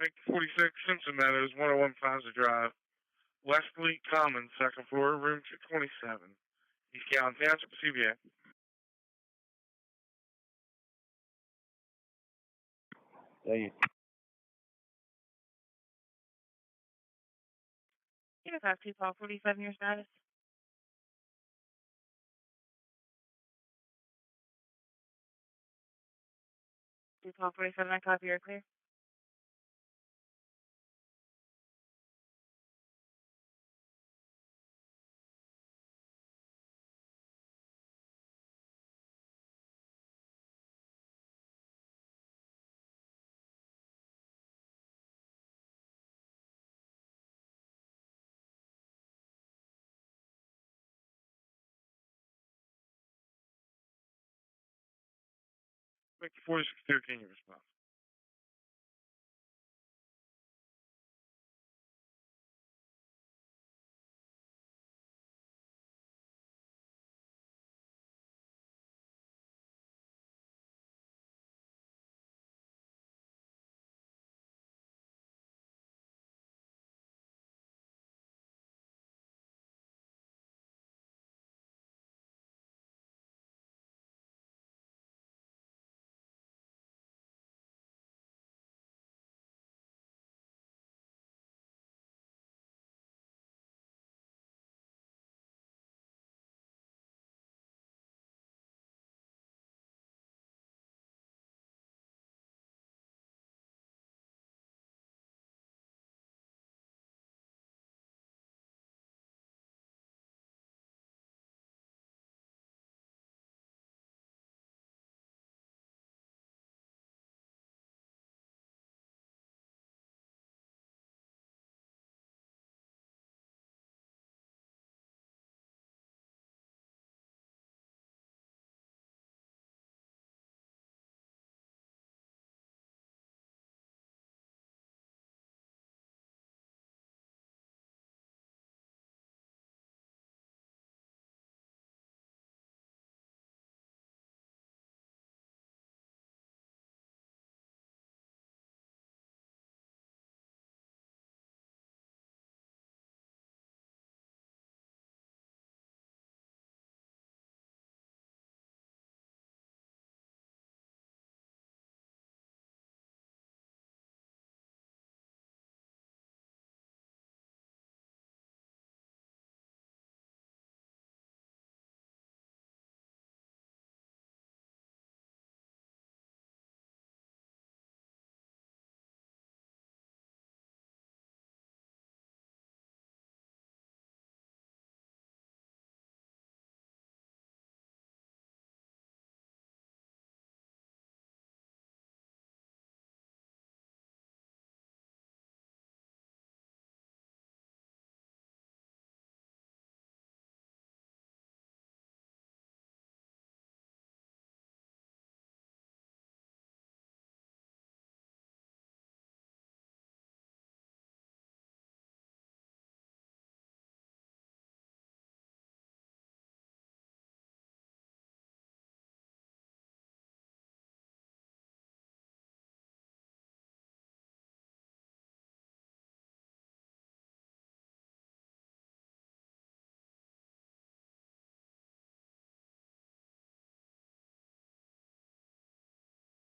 Make 46, Simpson Meadows, 101 Plaza Drive. Westfleet Commons, second floor, room 227. East Gallen Township, CBA. Thank you. You know, have 2 call 47 your status. 2 call 47, I copy, you're clear. Victor 46-2, can you respond?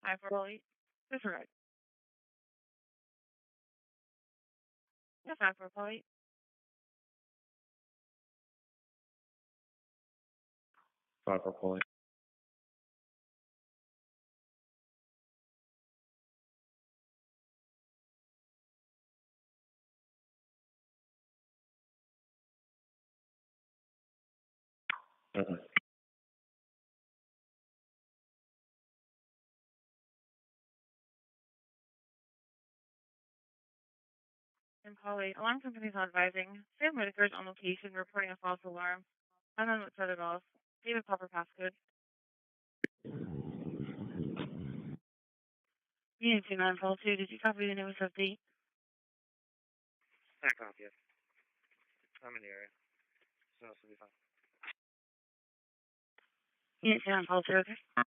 Hi, Polly. Disregard. Yes, hi, Polly. 5 for Polly. Okay. And Polly, alarm companies are advising. Sam Whitaker's on location reporting a false alarm. And then let's set it off. Do you have a proper passcode? Unit 2942, did you copy the newest update? I copy it. I'm in the area. So this will be fine. Unit 2942, okay.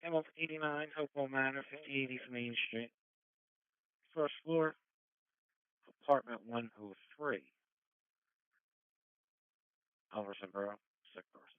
Hamilton 89, Hopewell Manor, 58 East Main Street. First floor, apartment 103. Alversonboro, sick person.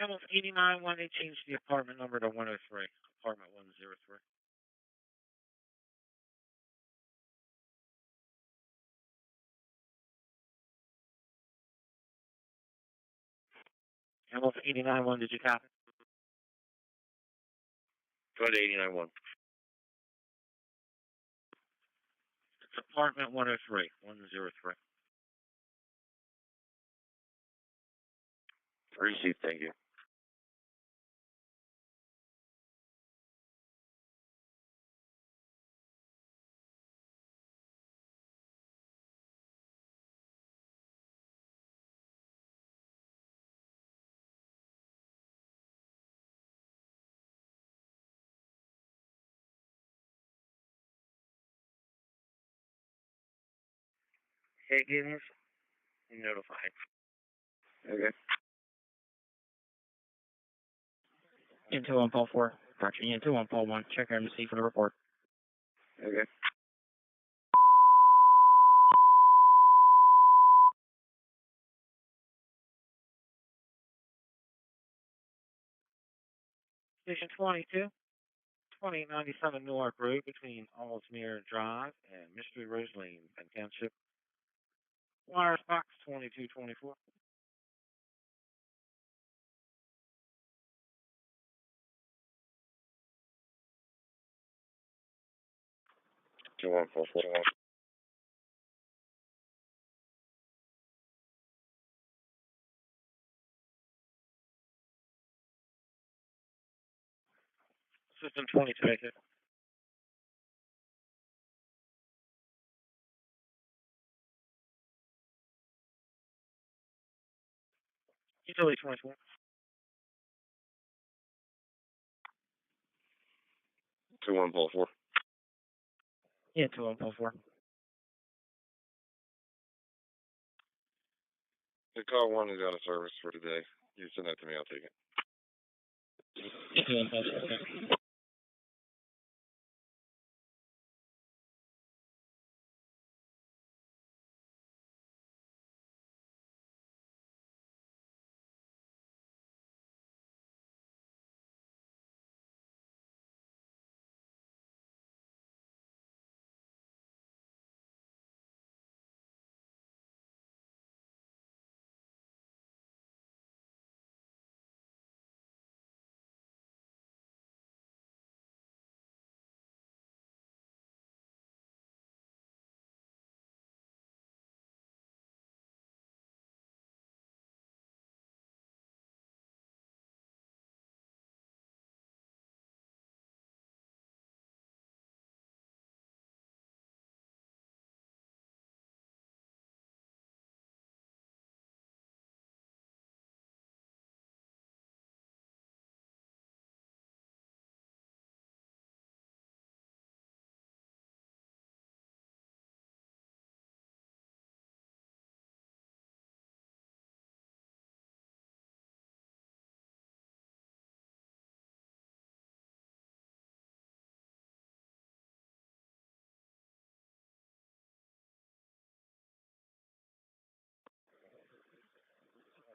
Hamilton 89, when they changed the apartment number to 103, apartment 103. Hamilton 89, when did you copy? Go to 89-1. It's apartment 103, 103. Receipt, thank you. Higgins, notified. Okay. Into 144. Roger, into 141. Check RMC for the report. Okay. Station 22, 2097 Newark Road between Aldsmere Drive and Mystery Rose Lane, Penn Township. Wires box 2224. Two one four four. System 22. Utility 24. 2144. Yeah, 2144. The car one is out of service for today. You send that to me, I'll take it. 2144.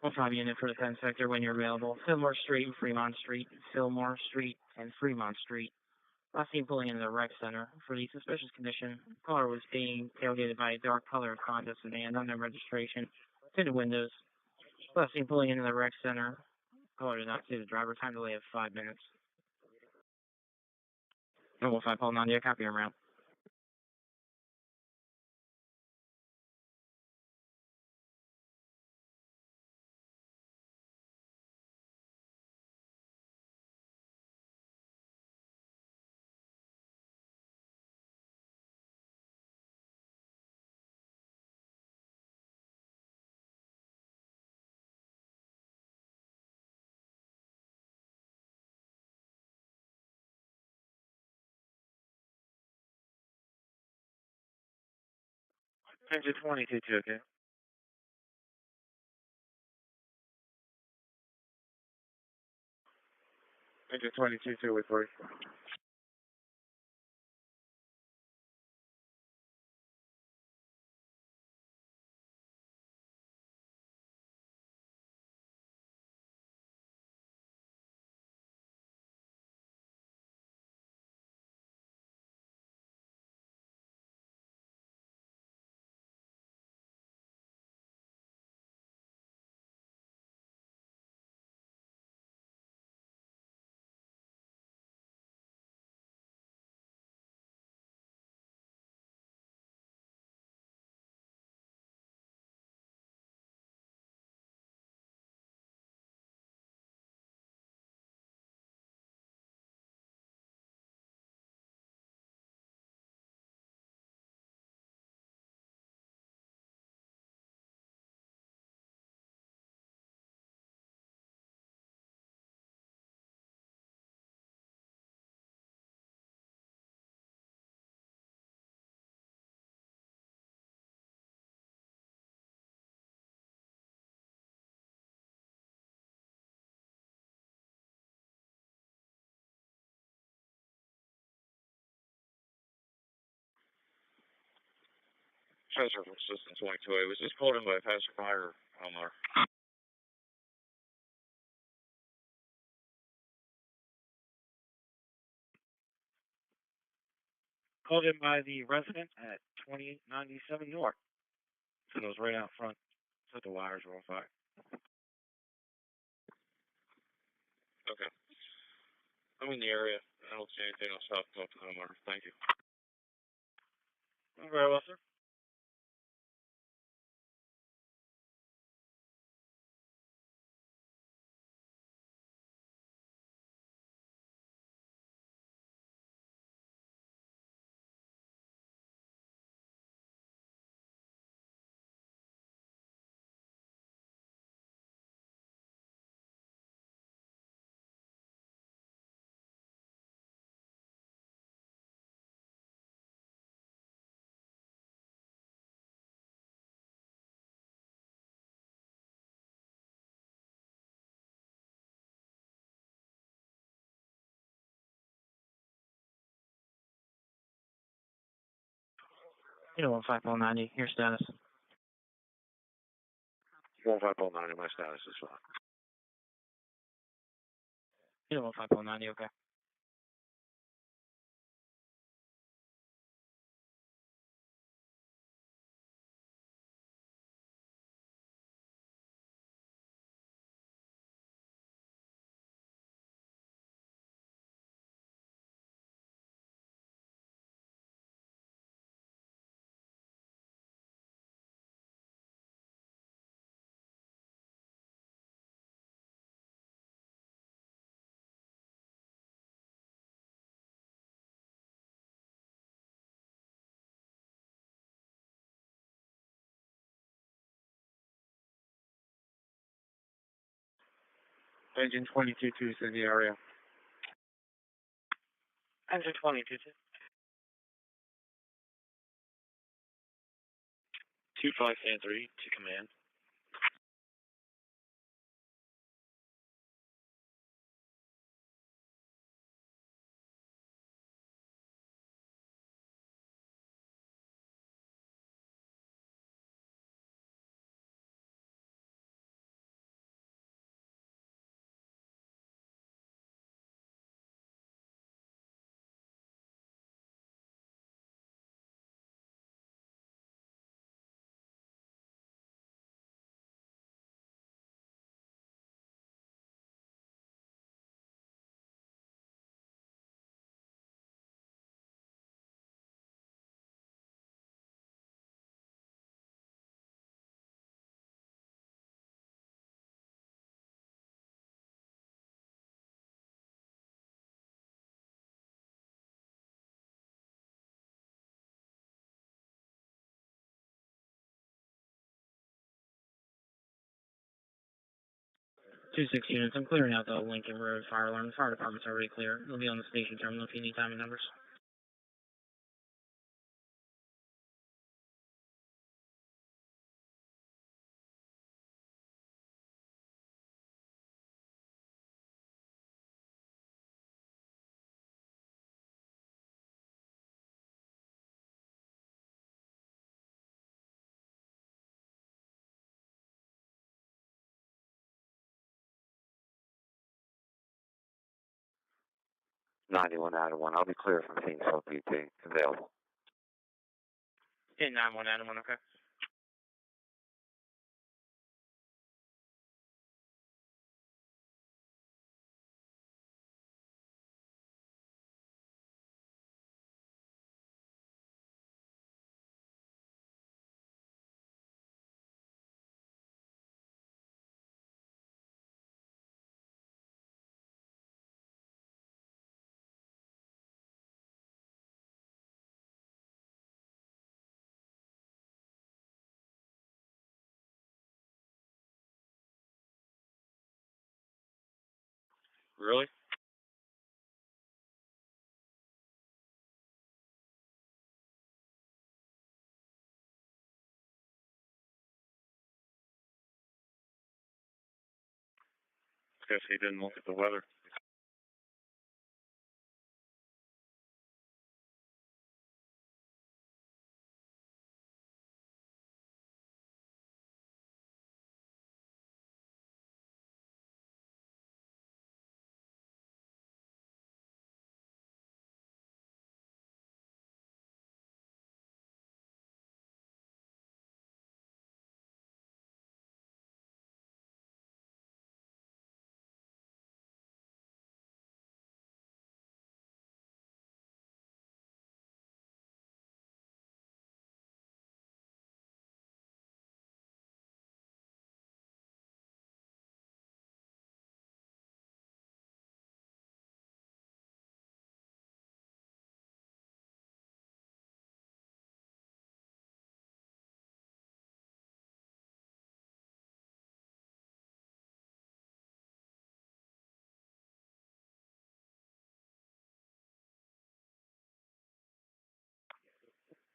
We'll 5 unit for the 10 sector when you're available. Fillmore Street and Fremont Street. Fillmore Street and Fremont Street. Last seen pulling into the rec center. For the suspicious condition, caller was being tailgated by a dark colored Honda sedan, unknown registration, tinted windows. Last seen pulling into the rec center. Caller did not see the driver. Time delay of 5 minutes. Normal 5 Paul Nandia, copy your route. Engine 22, okay. Engine 22, with 3. Treasure from System 22A. Was just called in by a passerby or homeowner? Called in by the resident at 2097 North. So it was right out front. So the wires were on fire. Okay. I'm in the area. I don't see anything else. I'll talk to the homeowner. Thank you. Very well, sir. You know, 1590, your status. 1590, my status is fine. You know, 1590, okay. Engine 22-2 is in the area. Engine 22-2. 25 and 3 to command. 2-6 units. I'm clearing out the Lincoln Road fire alarm. The fire department's already clear. It'll be on the station terminal if you need timing numbers. '91 out of 1. I'll be clear from Phoenix LPT. Available. Yeah, 9-1 out of 1, okay. Really? Guess he didn't look at the weather.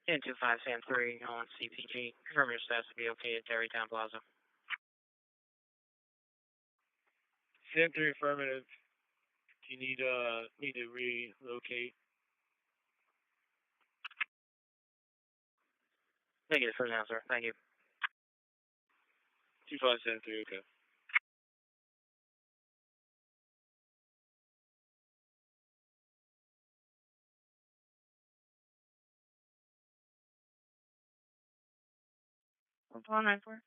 Yeah, 25 Sam 3 on CPG. Confirm your status to be okay at Terrytown Plaza. Sam 3 affirmative. Do you need to relocate? Negative for now, sir. Thank you. 25 Sam 3, okay. What's 194?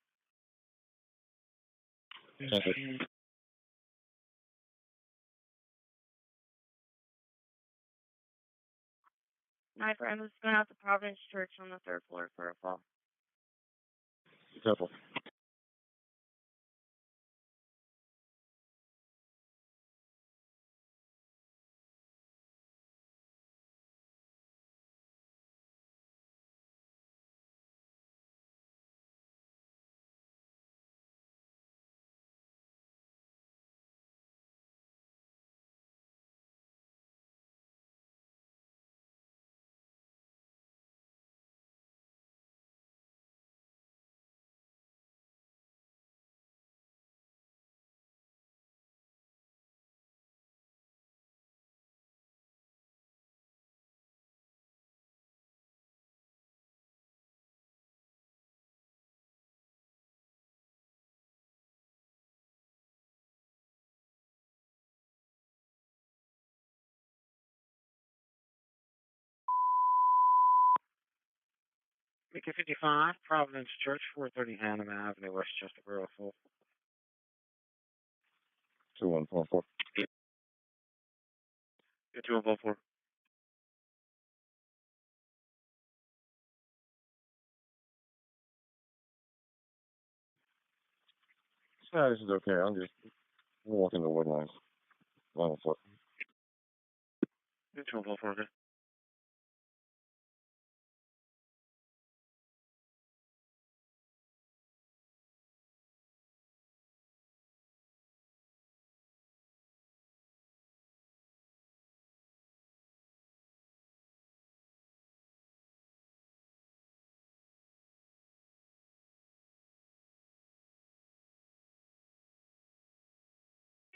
Nine for Emma's going out to Providence Church on the 3rd floor for a fall. Careful. Mickey 55, Providence Church, 430 Hannah Avenue, Westchester, Borough Full. 2144. Yeah, 2144. This is okay. I'm just walking the woodlines. Line of foot. Yeah, 2144, okay.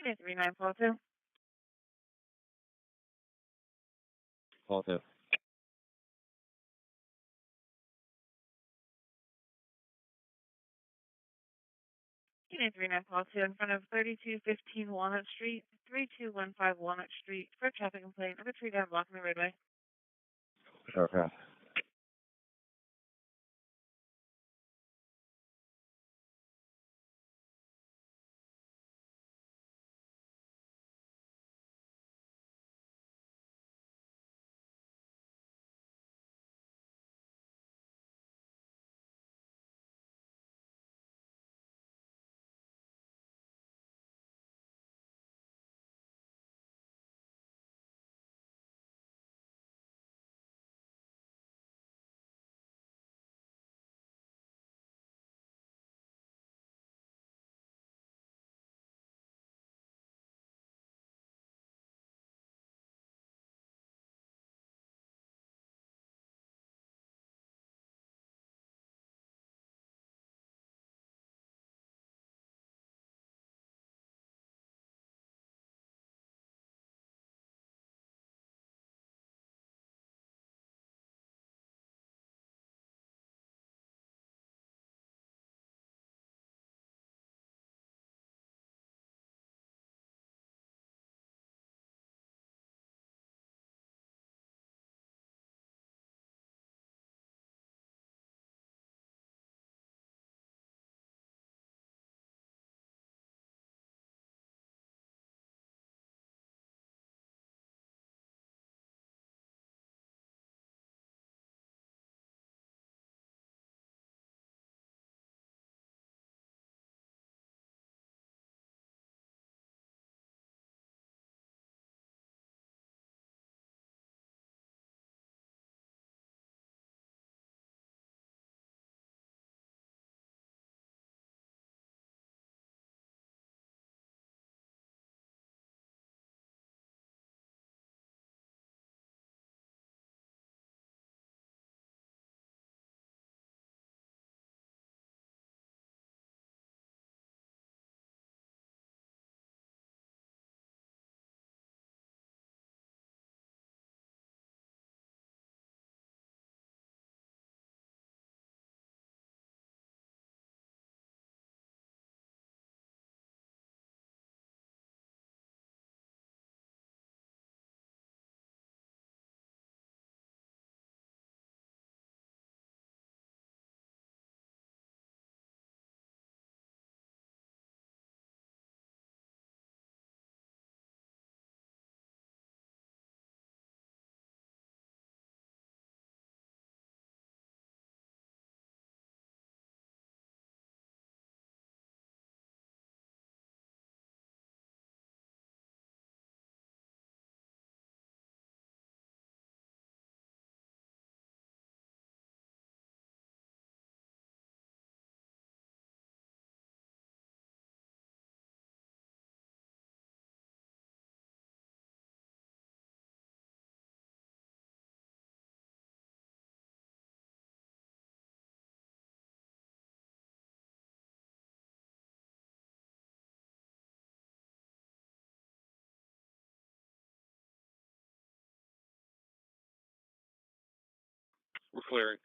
Unit 39, Paul 2. Paul 2. Unit 39, Paul 2, in front of 3215 Walnut Street, 3215 Walnut Street, for a traffic complaint of a tree down blocking the roadway. Okay. We're clearing.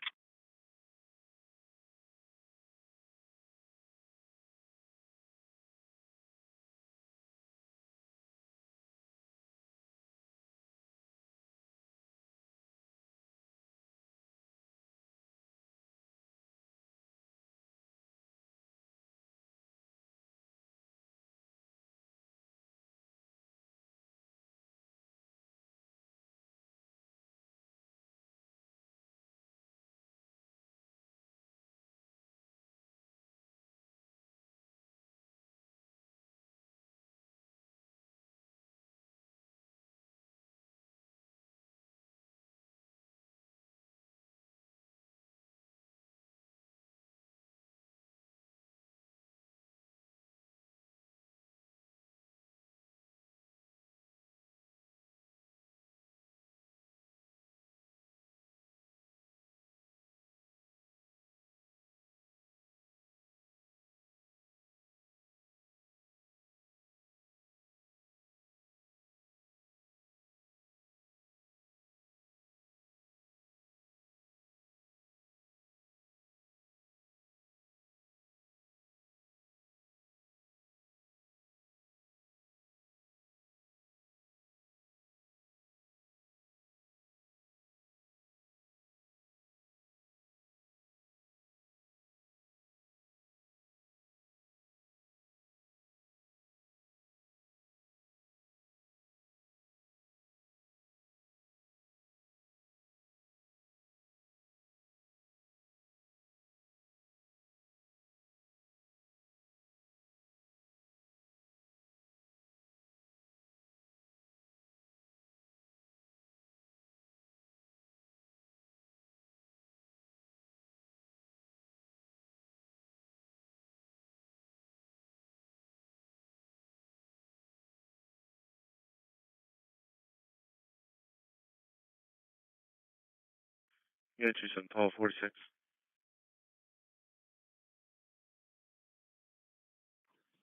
Yeah, 27 Paul 46.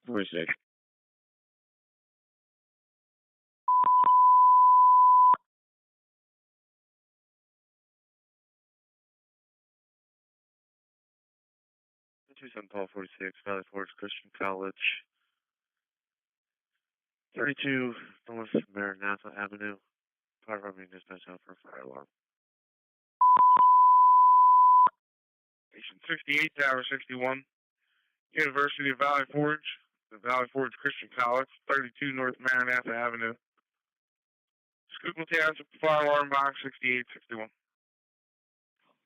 46. Paul 46, Valley Forge Christian College. 32 North Maranatha Avenue. Fire being dispatched out for a fire alarm. Station 68, Tower 61. University of Valley Forge. The Valley Forge Christian College. 32 North Maranatha Avenue. Schuylkill Township Fire Alarm Box 6861.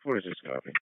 46 copy.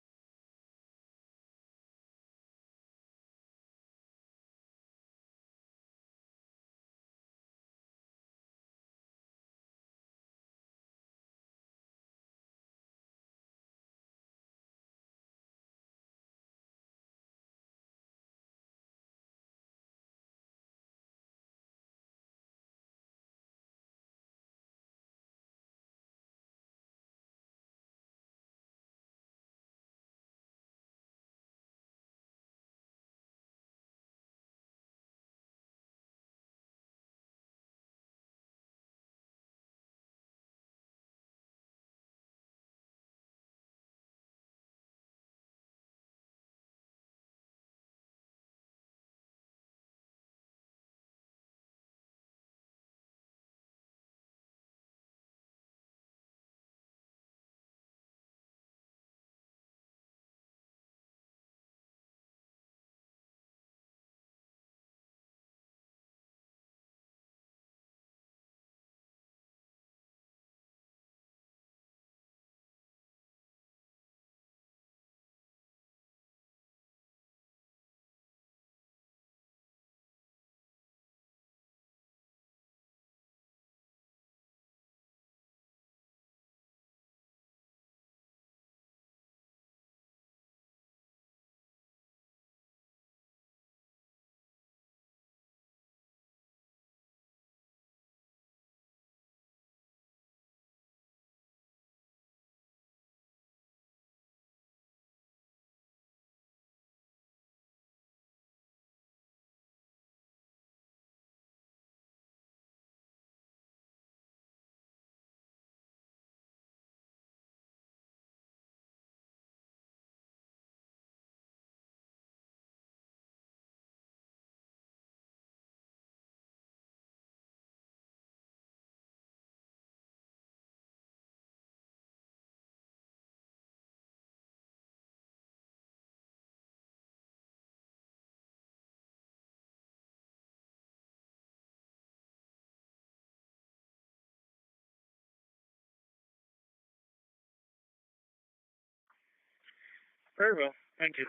Very well. Thank you.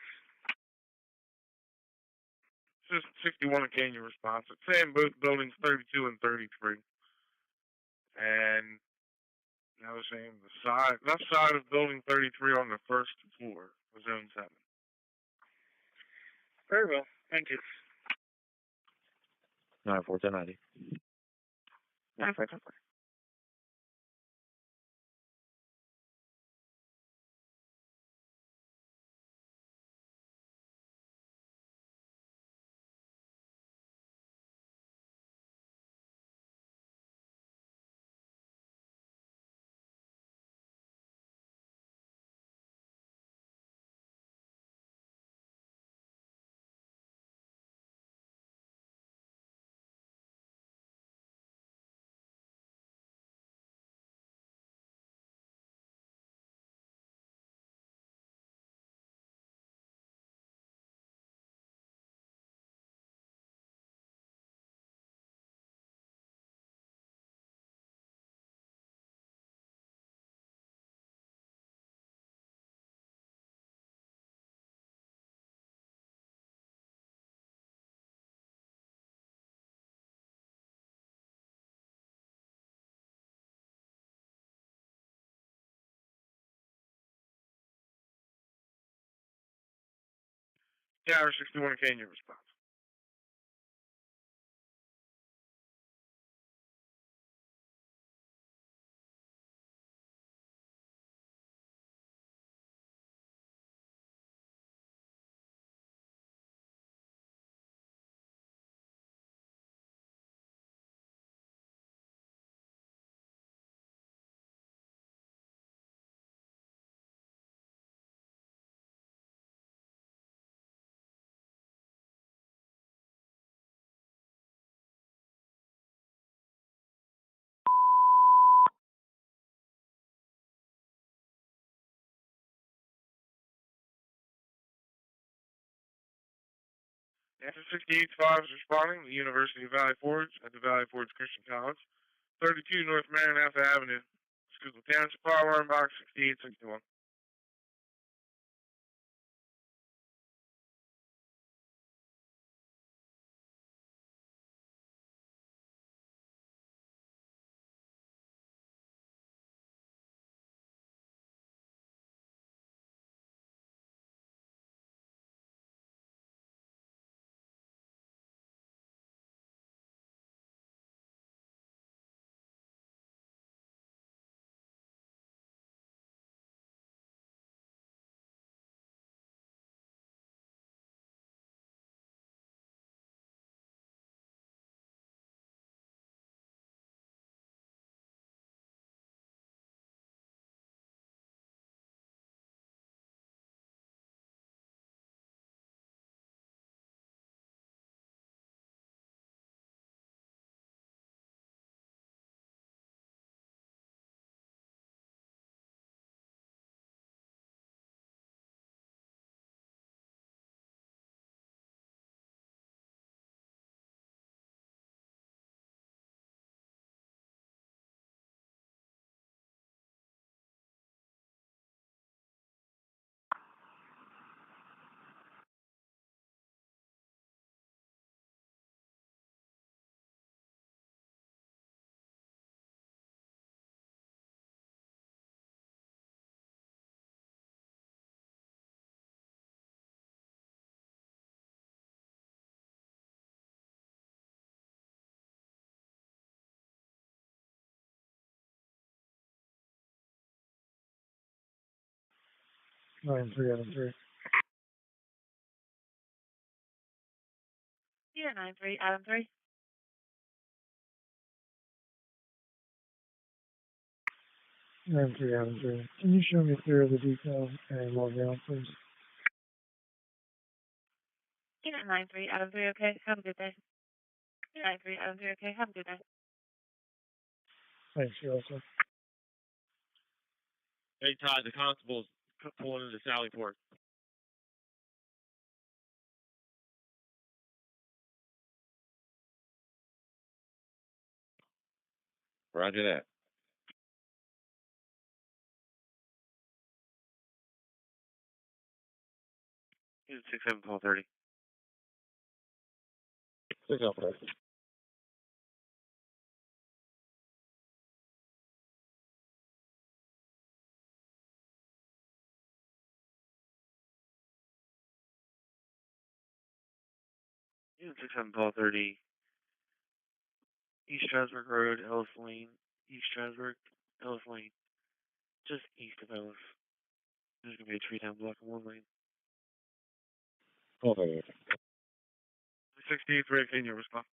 Just 61 Kenya response. It's saying both buildings 32 and 33. And I was saying the left side of building 33 on the first floor was zone 7. Very well. Thank you. 941090. 9510. Tower 61 Kenya response. After 68-5 is responding, the University of Valley Forge at the Valley Forge Christian College, 32 North Maranatha Avenue. Schuylkill Township Fire Alarm Box 6861. Nine three Adam 3. Yeah, 9-3, Adam 3. 9-3 Adam 3. Can you show me clear of the detail and log out, please? Yeah, 9-3, Adam 3, okay. Have a good day. Yeah, 9-3, Adam 3, okay. Have a good day. Thanks, you also. Hey, Todd, the constable's pulling into Sallyport. Roger that. Unit 67 1230. 6 Alpha. Unit 67 1230. East Strasburg Road, Ellis Lane. East Strasburg, Ellis Lane. Just east of Ellis. There's going to be a tree down block in one lane. 1230. 68 can you respond?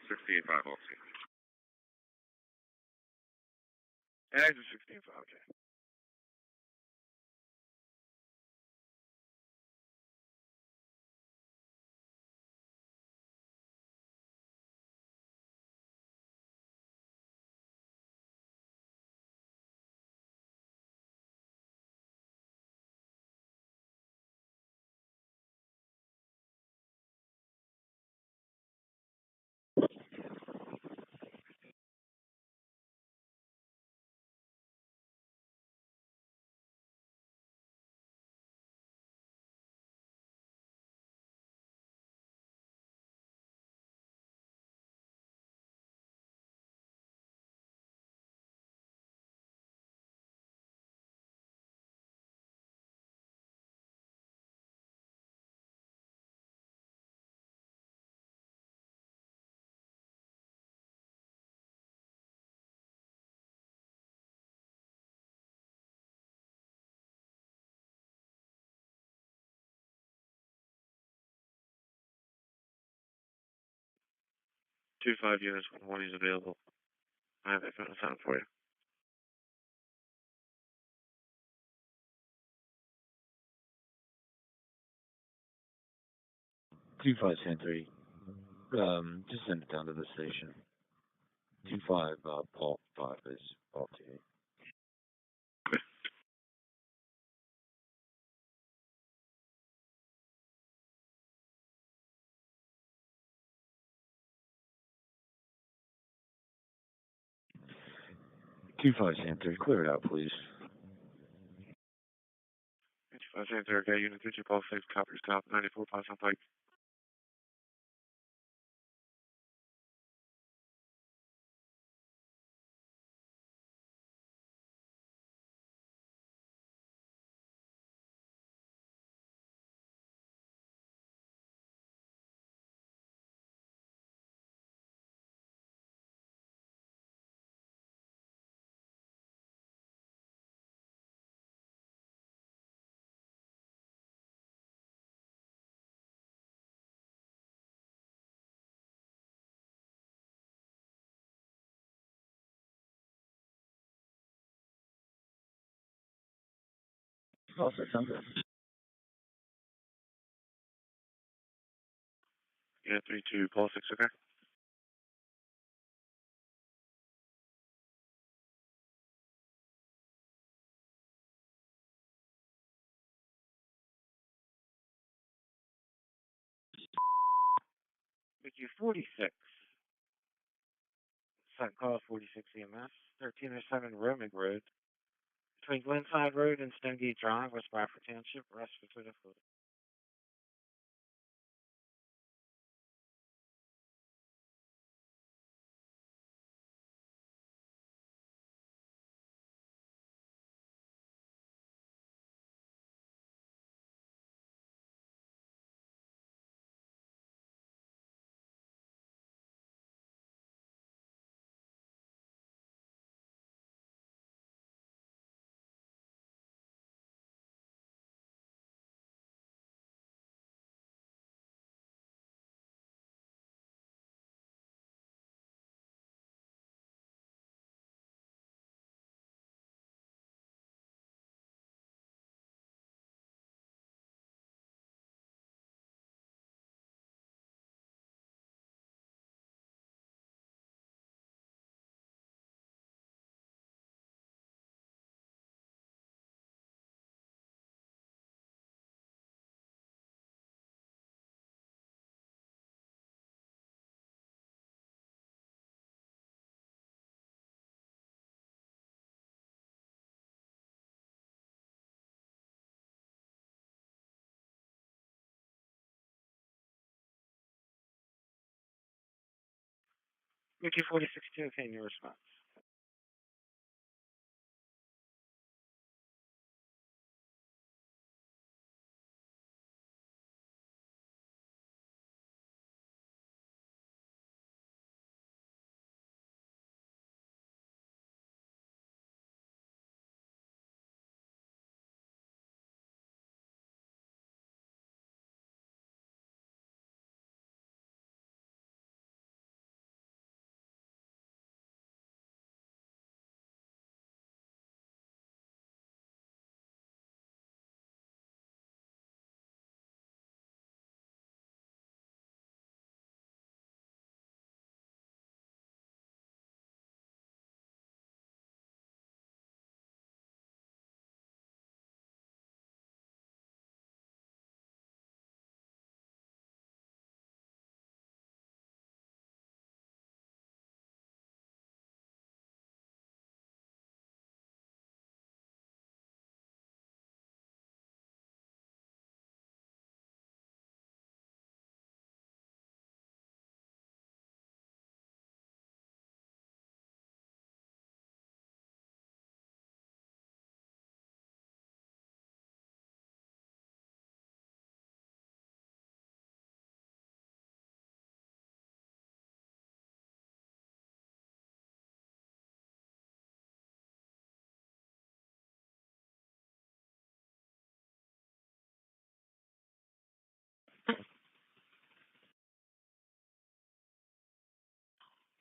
Sixty-eight five. Exit 65, okay. 2-5 units when one is available. I have that kind of time for you. 2510-3. Just send it down to the station. 25, Paul 5 is Paul 2. Two five Santa, clear it out, please. 25 Santa, okay, Unit 2, Paul 6, copy, stop, 94, pass on Pike. Paul 600. Unit 3, 2, Paul 6, okay? Mickey 46. Sun call 46 EMS. 1307 Roman Road. Between Glenside Road and Stonegate Drive, West Bradford Township, rest for Twitter. Mickey 46 2, okay, your response.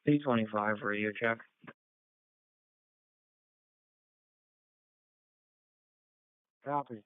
P25 radio check. Copy.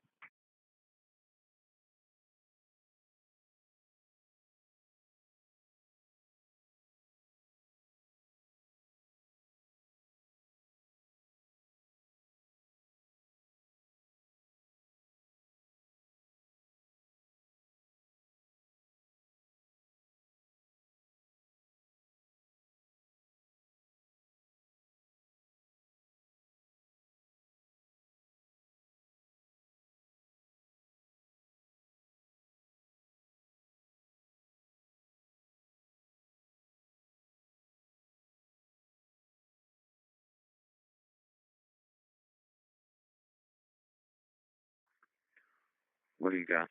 What do you got?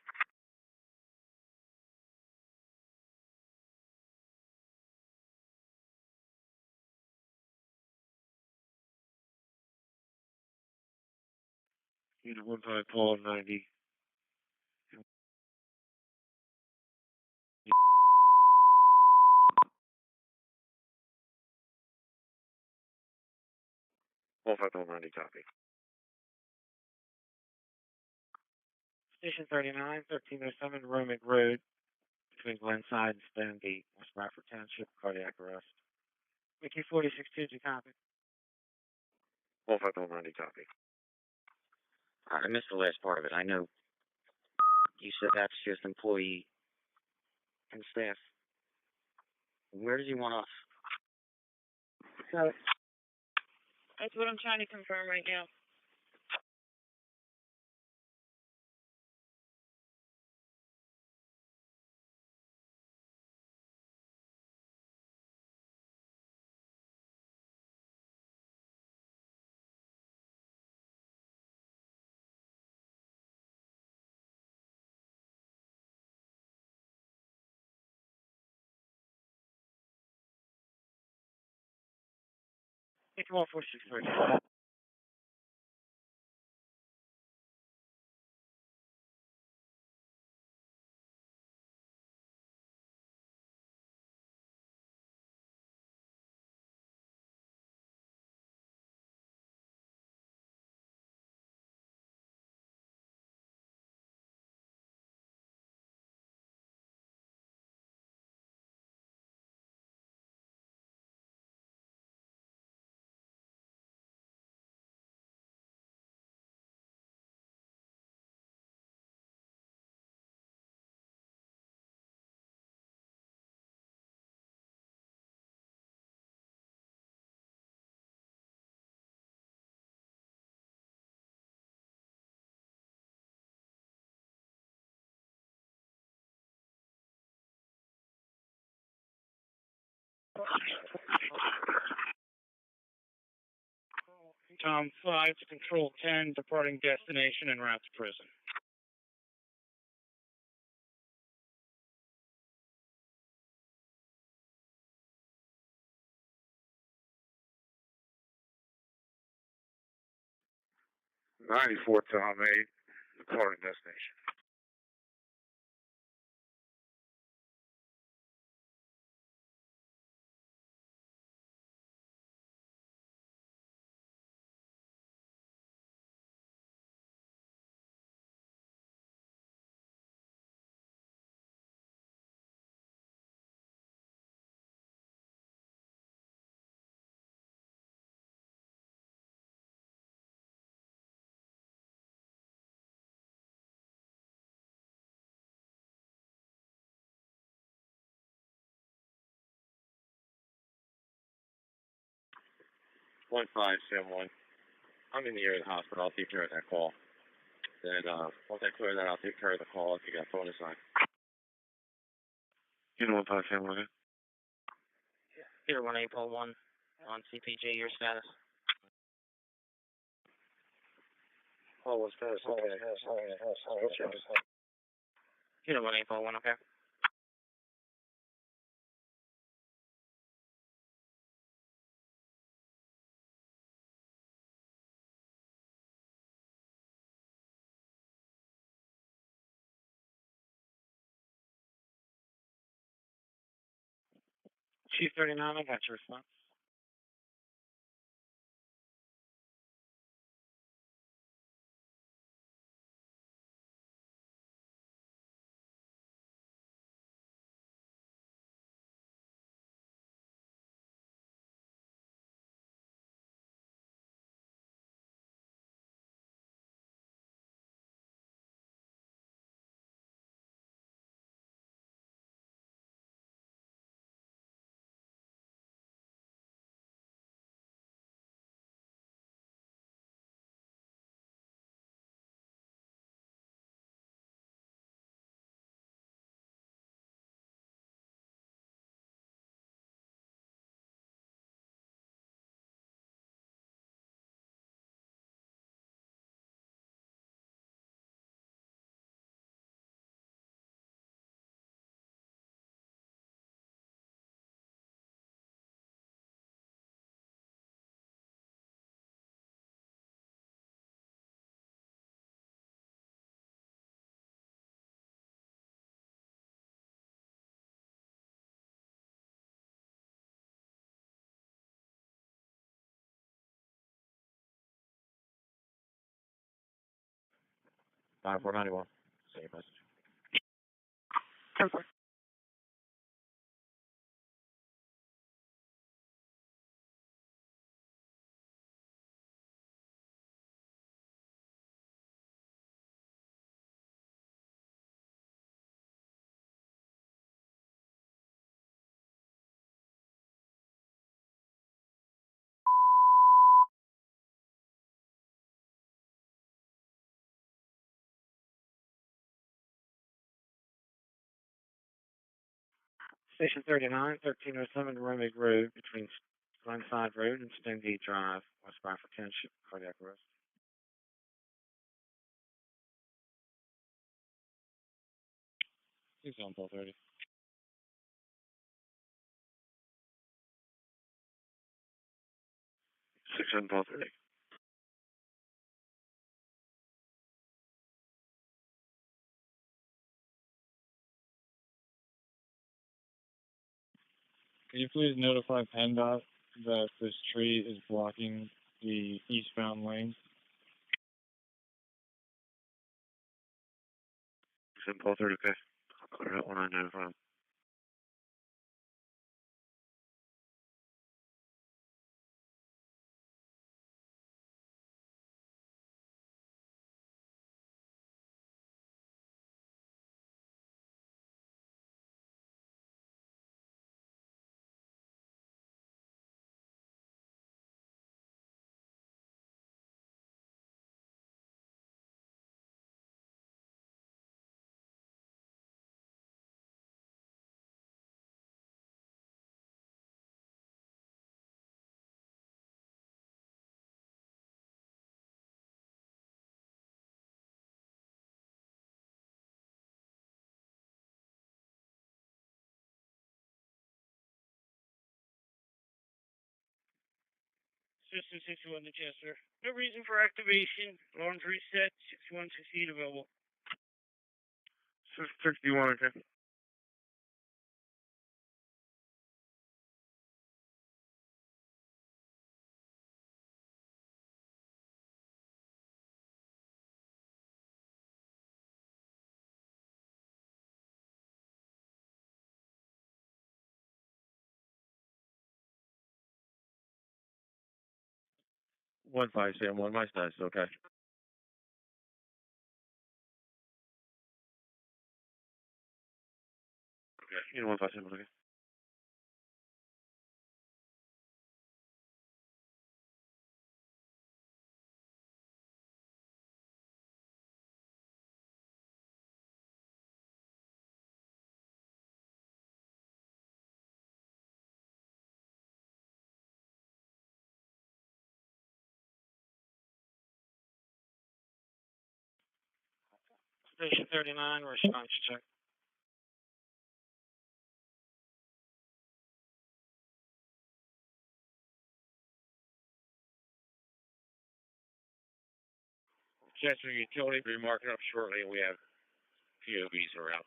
Unit 15 Paul 90. Paul 5 90, copy. Station 39, 1307 Romick Road, between Glenside and Stonegate, West Bradford Township, cardiac arrest. Mickey 46-2, you copy? Paul 5 90, copy. I missed the last part of it. I know you said that's just employee and staff. Where does he want us? So, that's what I'm trying to confirm right now. It's 1463. Tom 5 to Control 10, departing destination en route to prison. '94 Tom 8, departing destination. One 571. I'm in the area of the hospital. I'll take care of that call. Then once I clear that, I'll take care of the call if you got phone aside. Unit 15 1. Peter 1 Paul 1 on CPJ, your status. Call was status. Peter 1 Paul 1, okay. Chief 39, I got your response. Five 491. Same message. 10-4. Station 39, 1307 Rumig Road between Glenside Road and Stonegate Drive, West Bradford Township, cardiac arrest. He's on 1230. 6 on 1230. Can you please notify PennDOT that this tree is blocking the eastbound lane? 6 on 1230, okay. I'll clear out 1995. System 61 to Chester. No reason for activation. Alarms reset. 6168 available. 661, okay. One five seven one. My size is okay. Okay, you know 157, okay. Station 39, response check. Chester Utility, be marking up shortly, and we have POVs around.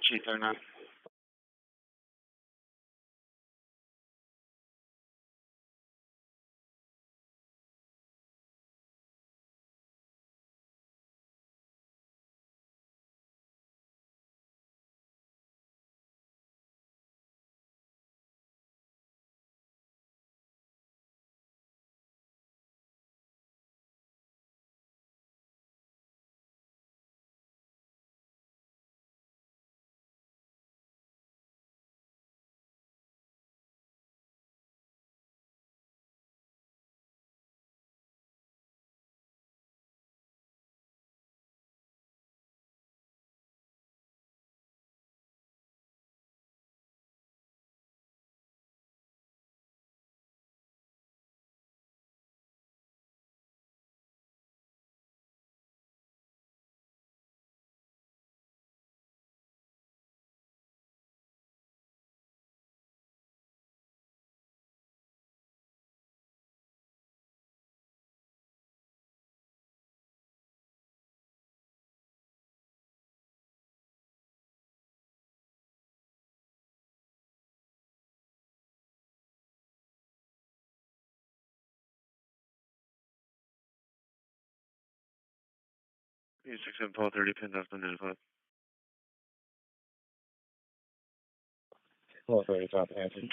Chief 39. Six seven 1230, pin that's been identified. 1230, copy, answer.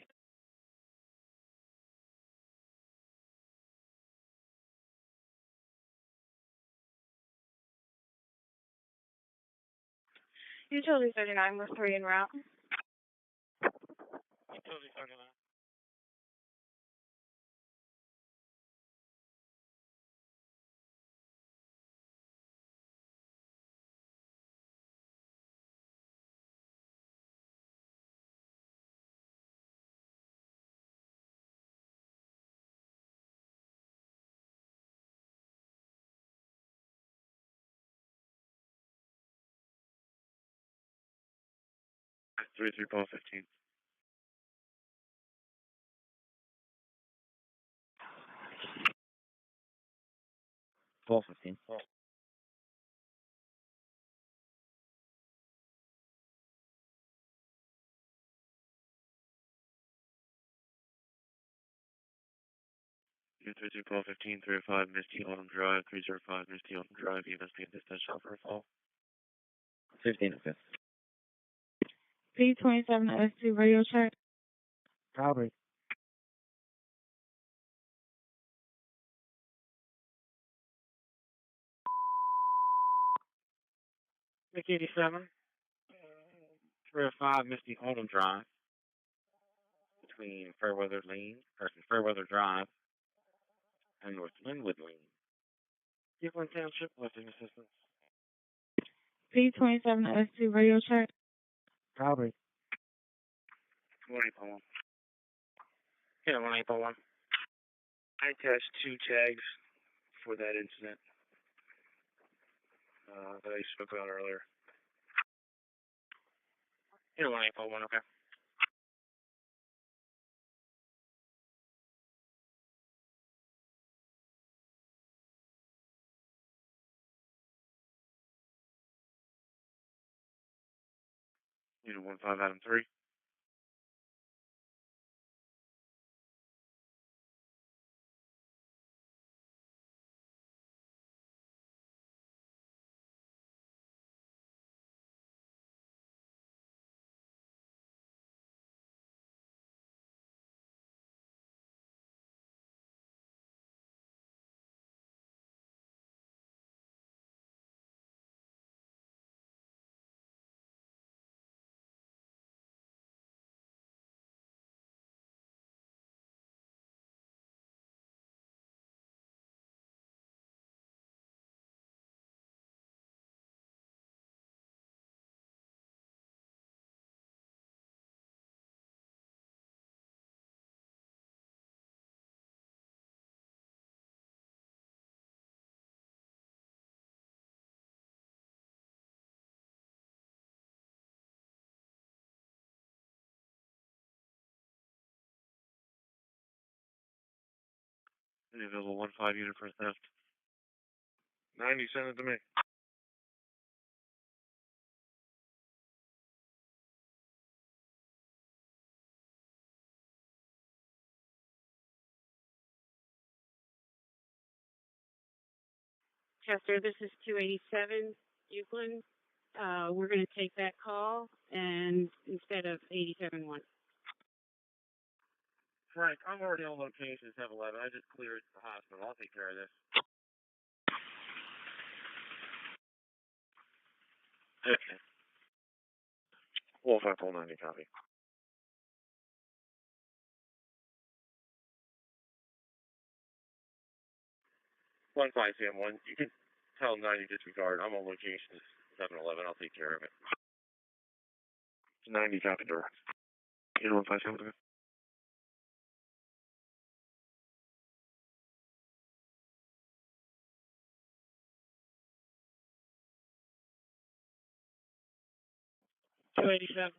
Utility 39, we're 3 en route. Utility 39. Three 1215. 1215. Three 1215, 305 Misty Autumn Drive, 305 Misty Autumn Drive, EMSP and dispatch out for a fall. 15 okay. P27S2 radio check. Copy. Mick 87. 305 Misty Autumn Drive between Fairweather Drive and North Linwood Lane. Euclid Township, lifting assistance. P27S2 radio check. Copy. 1801. Yeah, 1801. I attached 2 tags for that incident that I spoke about earlier. Yeah, 1801, okay. Unit 15 Adam 3. Any available 15 unit for theft. 90, send it to me. Chester, this is 287 Euclid. We're going to take that call and instead of 87-1. Frank, I'm already on location 711. I just cleared the hospital. I'll take care of this. Okay. Wolf Apple 90, copy. 15CM1, you can tell 90 disregard. I'm on location 711. I'll take care of it. 90, copy, direct. 15CM1. 287.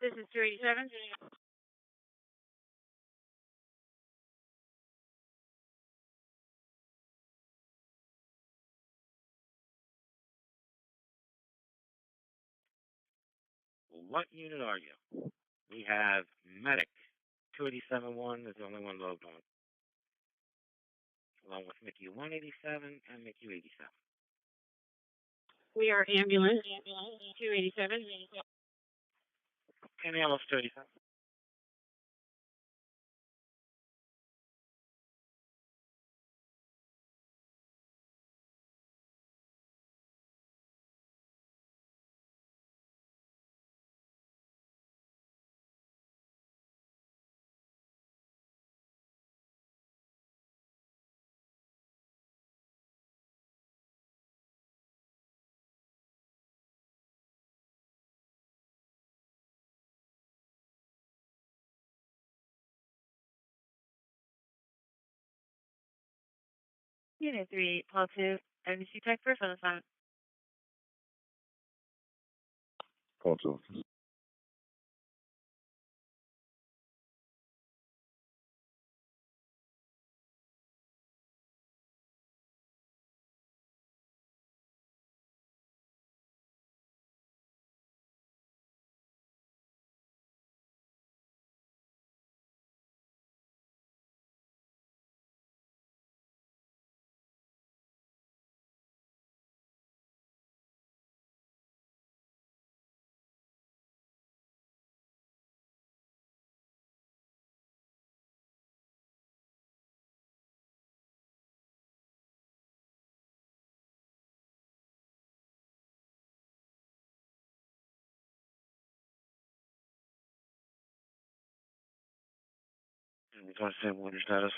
This is 287. What unit are you? We have medic. 287-1 is the only one logged on. Along with MICU 187 and MICU 87. We are ambulance 287. Can ambulance 287. Unit 38, Paul 2, NBC Tech First on assignment. Call 2. And we want to say what your status.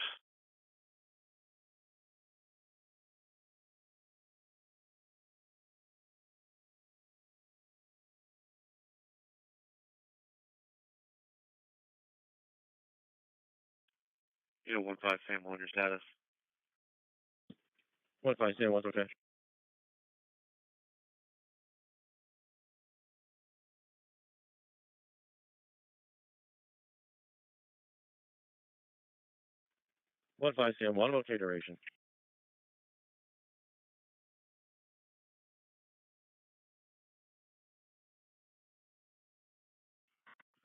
Unit 15 Sam, what your status? 15 Sam, what's okay? One five Sam, one okay duration.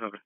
Okay.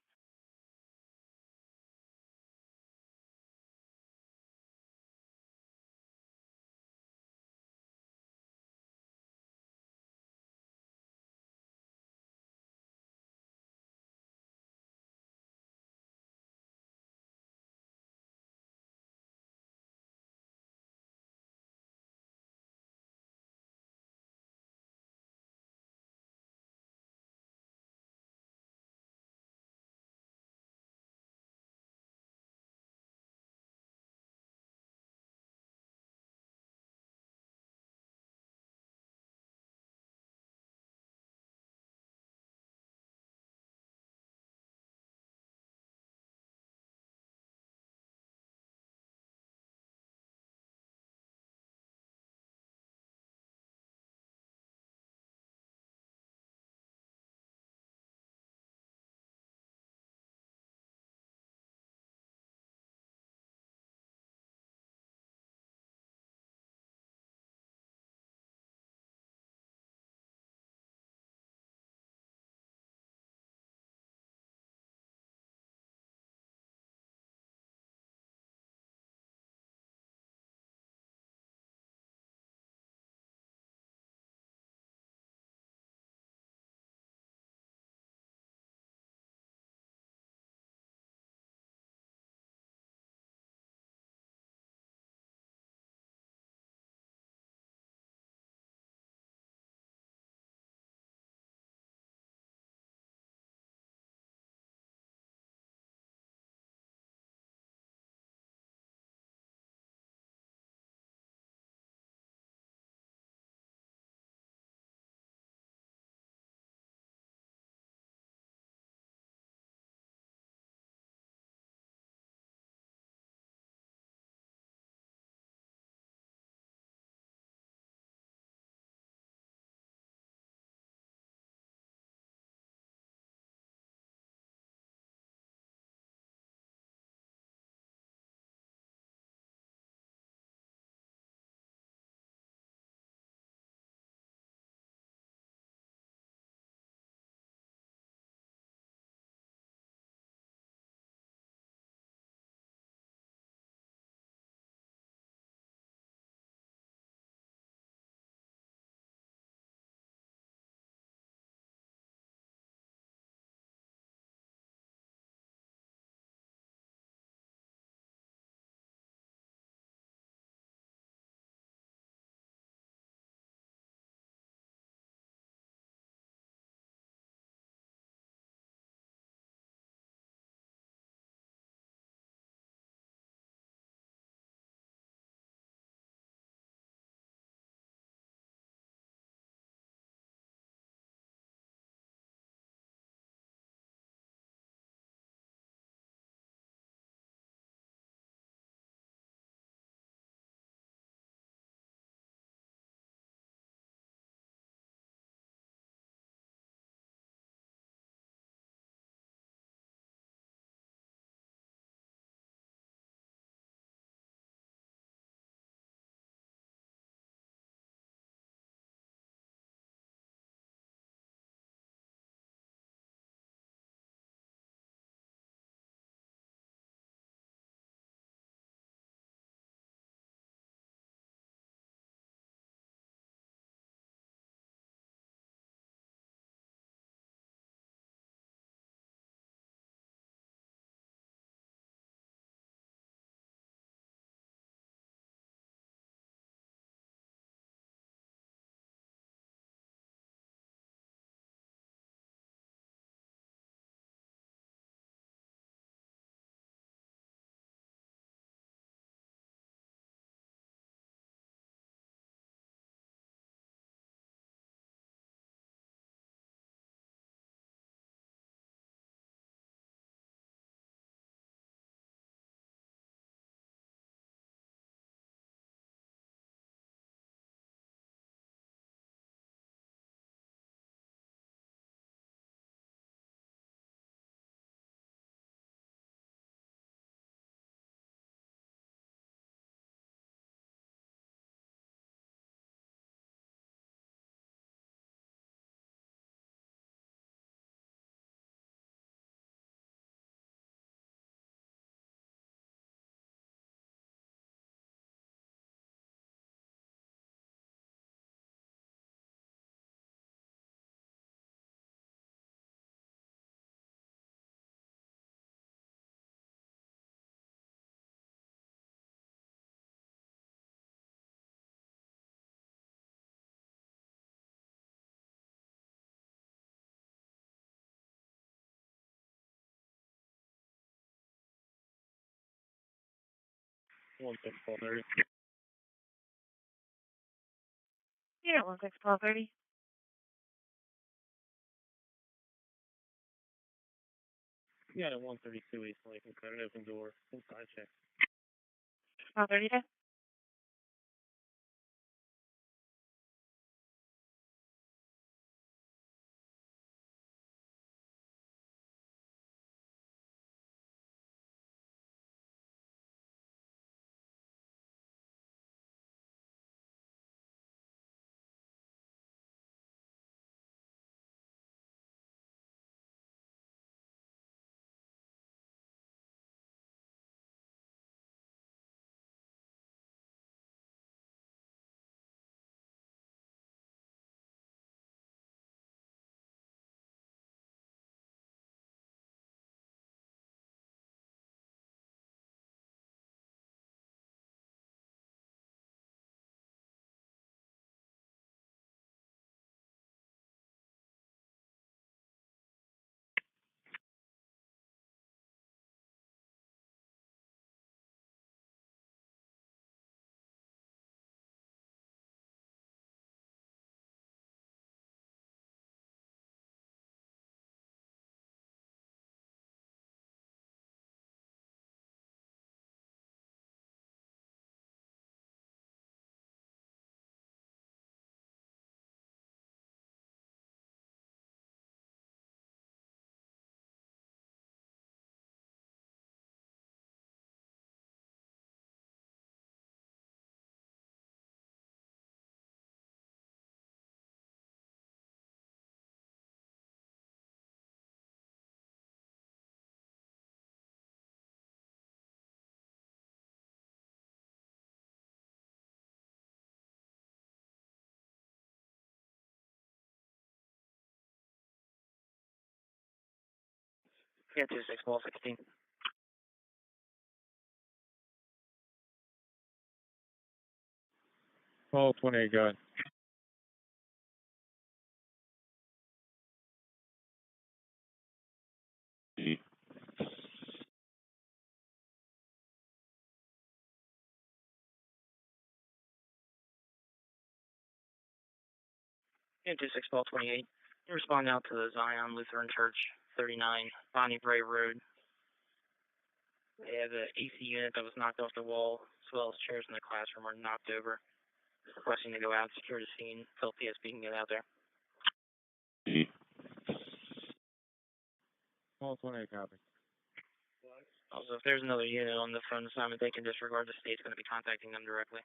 16-1230. Unit 16-1230. Yeah, at 132 East Lincoln, cut an open door, inside check. 1230 day. Yeah, 26-1216. Oh, 28, go ahead. Yeah, 26-1228. You respond out to the Zion Lutheran Church, 39 Bonnie Bray Road. They have an AC unit that was knocked off the wall, as well as chairs in the classroom are knocked over. Requesting to go out, secure the scene, until PSP can get out there. Oh, 28, copy. Also, if there's another unit on the front assignment, they can disregard. The state's going to be contacting them directly.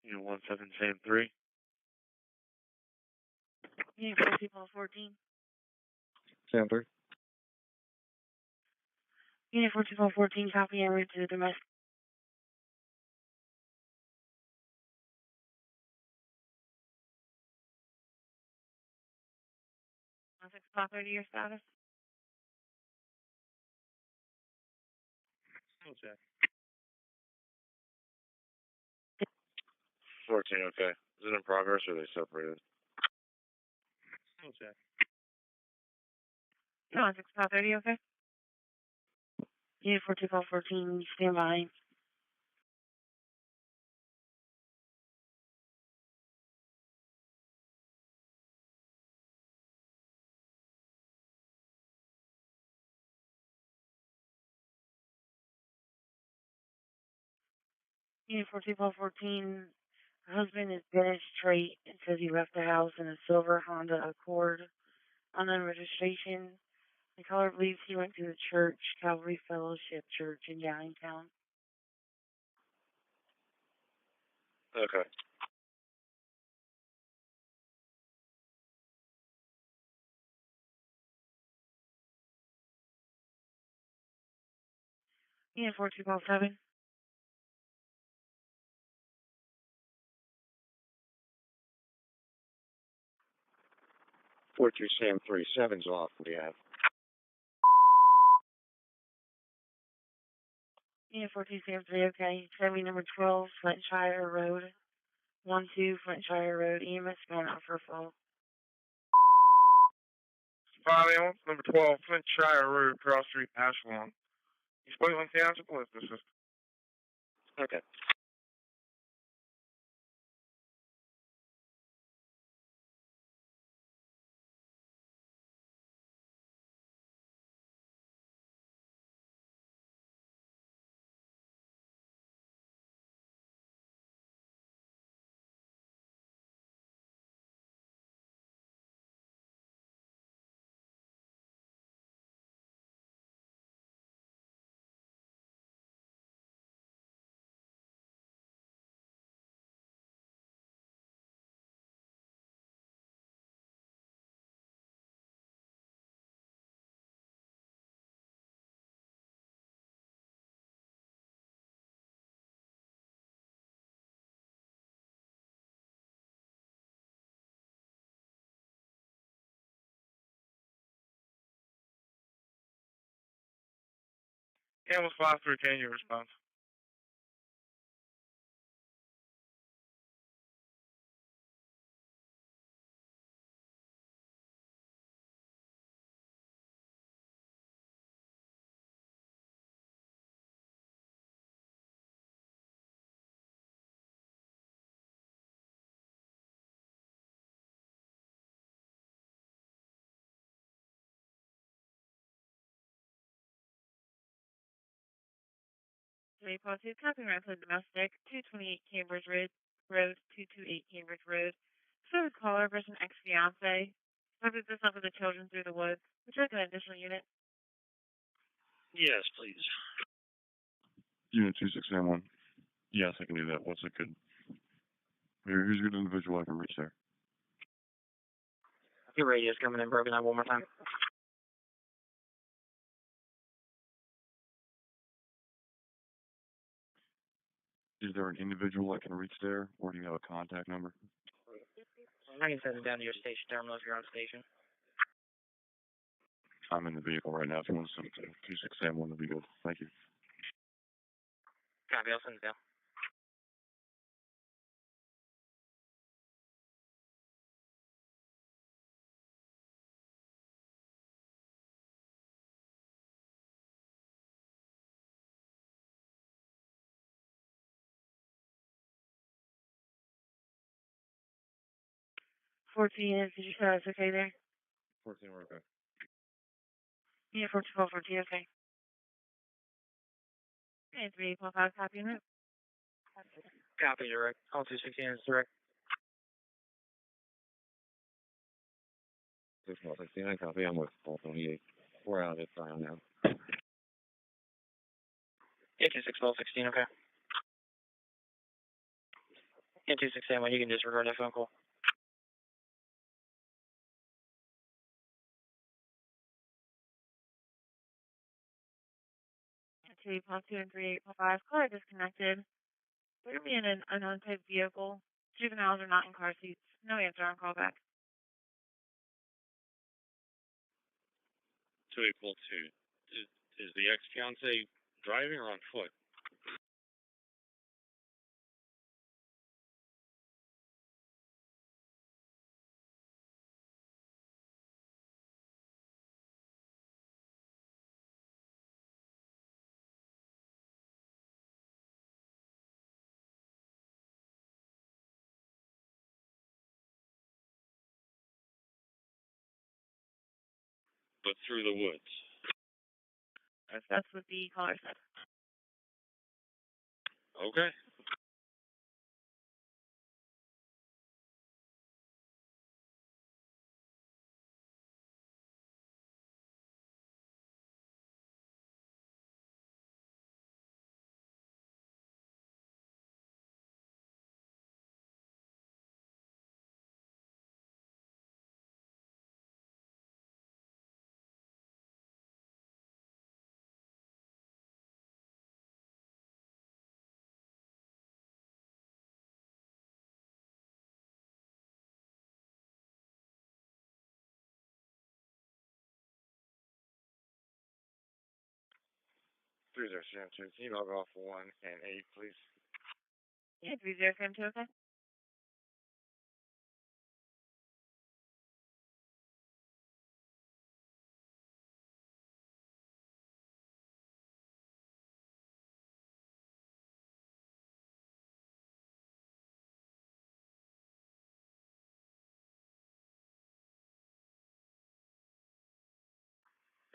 Unit 1773. Unit 14-14. Sam 3. Unit 14-14, copy en route to the domestic. 16-1230, your status? Oh, check. 14, okay. Is it in progress or are they separated? Oh, check. No, 16-1230, okay? Unit 14-14, stand by. Unit 14-14, husband is dead straight. It says he left the house in a silver Honda Accord. Unknown registration. The caller believes he went to the church, Calvary Fellowship Church in Downingtown. Okay. Yeah, 4257. 42 Sam 37's off. What do you have? Yeah, 4273, okay. Semi number 12, Flintshire Road. 12, Flintshire Road. EMS going out for a fall. 5 ambulance, number 12, Flintshire Road, Cross Street, Ashland. East Wayland Township Police District. Okay. Ambulance 53, can you respond? Three positive, copy Ransom Domestic, 228 Cambridge Road, 228 Cambridge Road. Service caller versus ex-fiance. Subject this up with the children through the woods. Would you like an additional unit? Yes, please. Unit 2691. Yes, I can do that. What's a good... Who's a good individual I can reach there? Your radio's coming in broken up one more time. Is there an individual I can reach there, or do you have a contact number? I can send it down to your station terminal if you're on station. I'm in the vehicle right now. If you want to send it to 2671, that'd be good. Thank you. Copy, I'll send it down. Did you say that's okay there? 14, we're okay. Yeah, 4212, okay. Okay, 3815, copy unit. Copy, direct. All 216 is direct. 69 copy. I'm with 428. We're out at Zion now. 8261216, okay. 82671, you can disregard that phone call. Two, 3815, caller disconnected. They're going to be in an unknown type vehicle. Juveniles are not in car seats. No answer on callback. 2812. Is the ex-fiance driving or on foot? But through the woods. That's what the caller said. Okay. 3072, can you log off 1 and 8, please? Yeah, 3072, okay?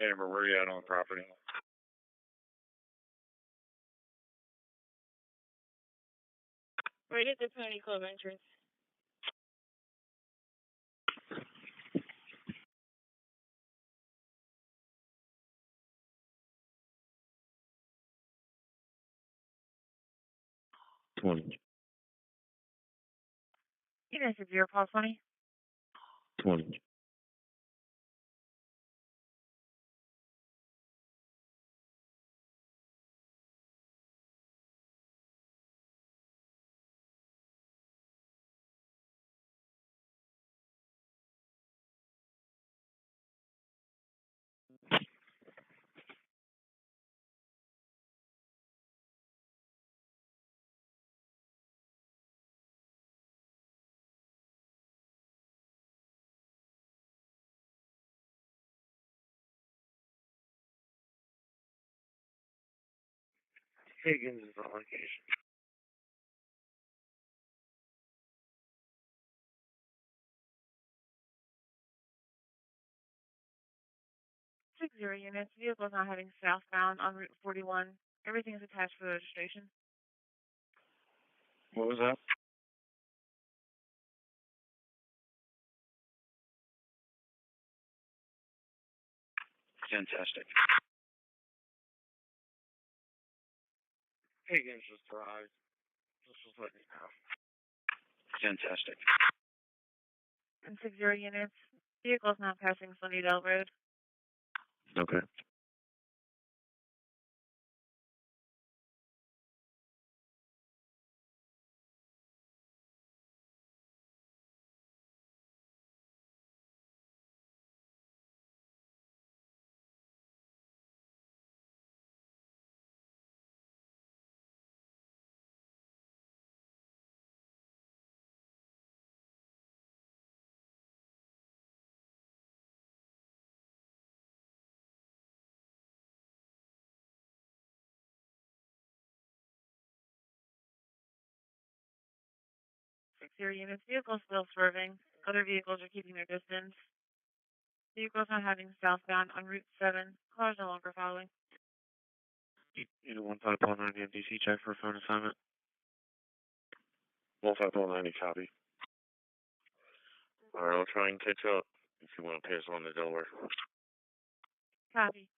Amber, where are you at on the property? Right at the Pony Club entrance. You guys have your call 20? 20. Higgins is on location. Six zero units. Vehicle not heading southbound on Route 41. Everything is attached for the registration. What was that? Fantastic. Higgins just arrived. Just let me know. Fantastic. And 60 units. Vehicles not passing Sunnydale Road. Okay. Units. Vehicles still swerving. Other vehicles are keeping their distance. Vehicles not heading southbound on Route 7. Cars no longer following. Either 1590 MDC check for a phone assignment. 1590 copy. Alright, I'll try and catch up if you want to pass on to Delaware. Copy.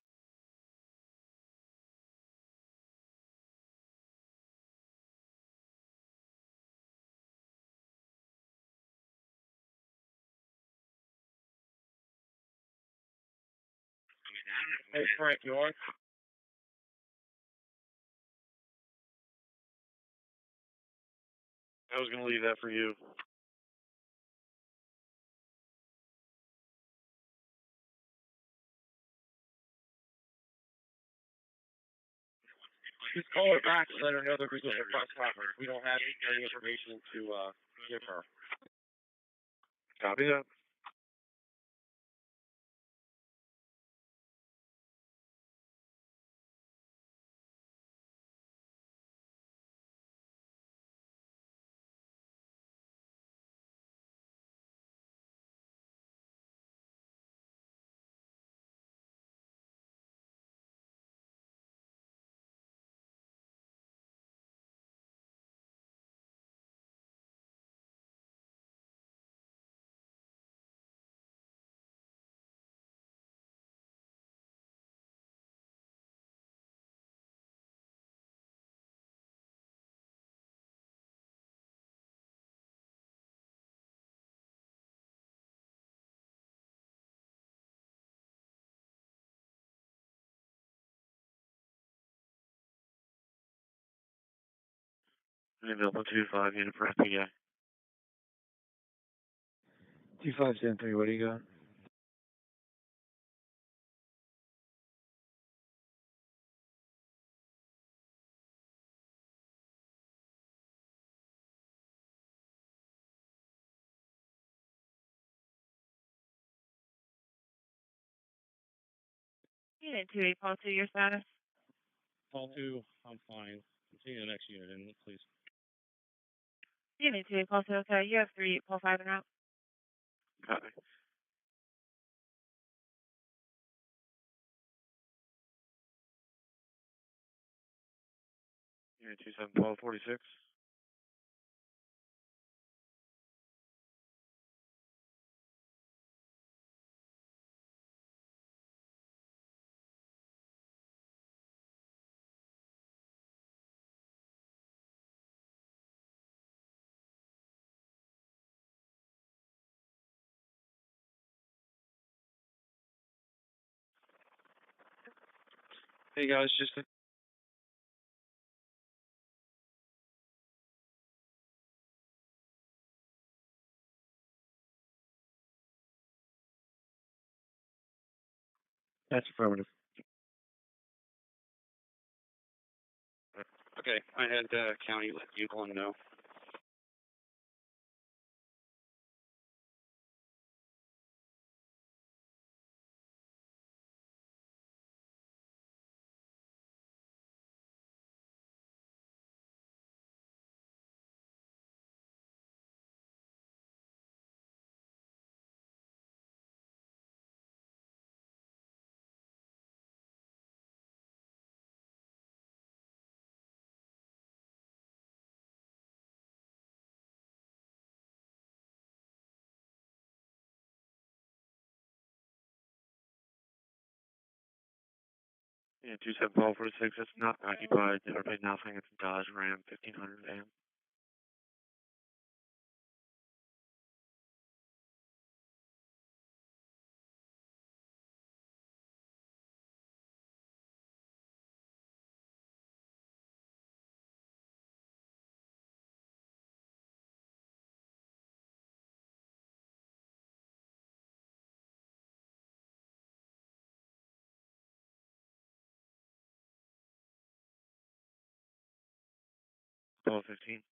Hey, Frank, you on? I was going to leave that for you. Just call her back and let her know that we're doing bus property. We don't have any information to give her. Copy that. Available 25 unit for FPI. 2573, what do you got? Unit 2-8, Paul 2, your status? Call 2, I'm fine. Continue the next unit in, please. Unit 2-8, Paul 2, okay. You have 3-8, Paul 5 and out. Copy. Unit 27, Paul 46. Hey guys, just That's affirmative. Okay, I had county let Yukon know. Yeah, 27 Paul 46, it's not occupied. Never paid nothing. It's a Dodge Ram 1500 AM. Paul 15.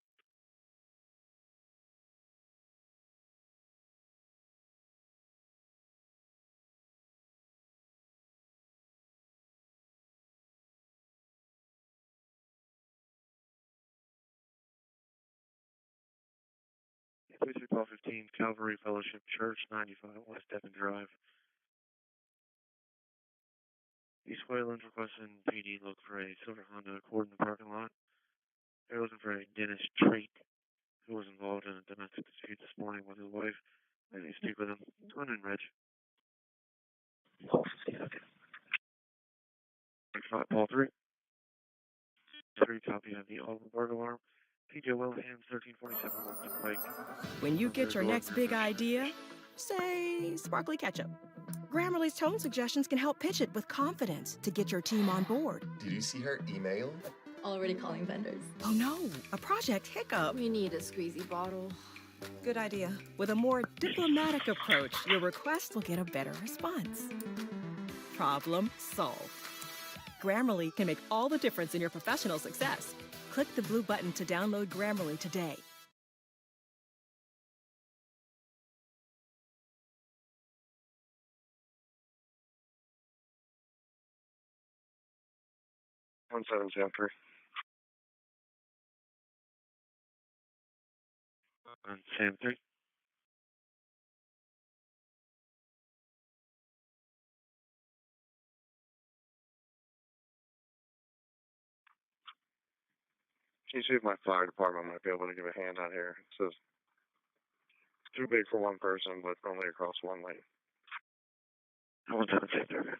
Yeah, 23 Paul 15, Calvary Fellowship Church, 95 West Devon Drive. East Wayland requesting PD look for a silver Honda Accord in the parking lot. They're looking for a Dennis Treat, who was involved in a domestic dispute this morning with his wife. They need to speak with him. Go in, Reg. Paul 15, okay. 25 Paul 3. 3 copy of the audible burglar alarm. PJ Williams, 1347 Moncton Pike. When you get your next big idea, say sparkly ketchup, Grammarly's tone suggestions can help pitch it with confidence to get your team on board. Did you see her email? Already calling vendors. Oh no, a project hiccup. We need a squeezy bottle. Good idea. With a more diplomatic approach, your request will get a better response. Problem solved. Grammarly can make all the difference in your professional success. Click the blue button to download Grammarly today. One seven chapter. On Sam 3. Can you see if my fire department might be able to give a hand out here? It says it's too big for one person, but only across one lane. 17 chapter.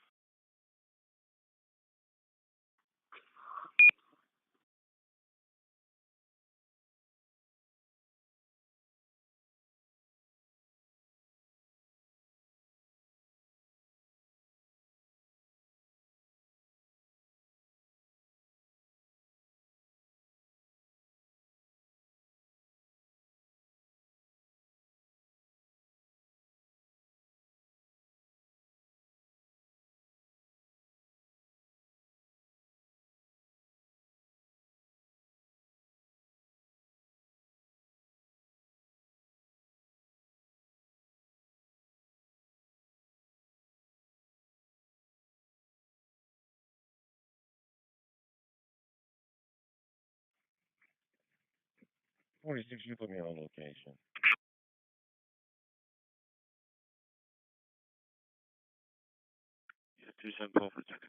46, you put me on location. Yeah, 27 Paul for a second.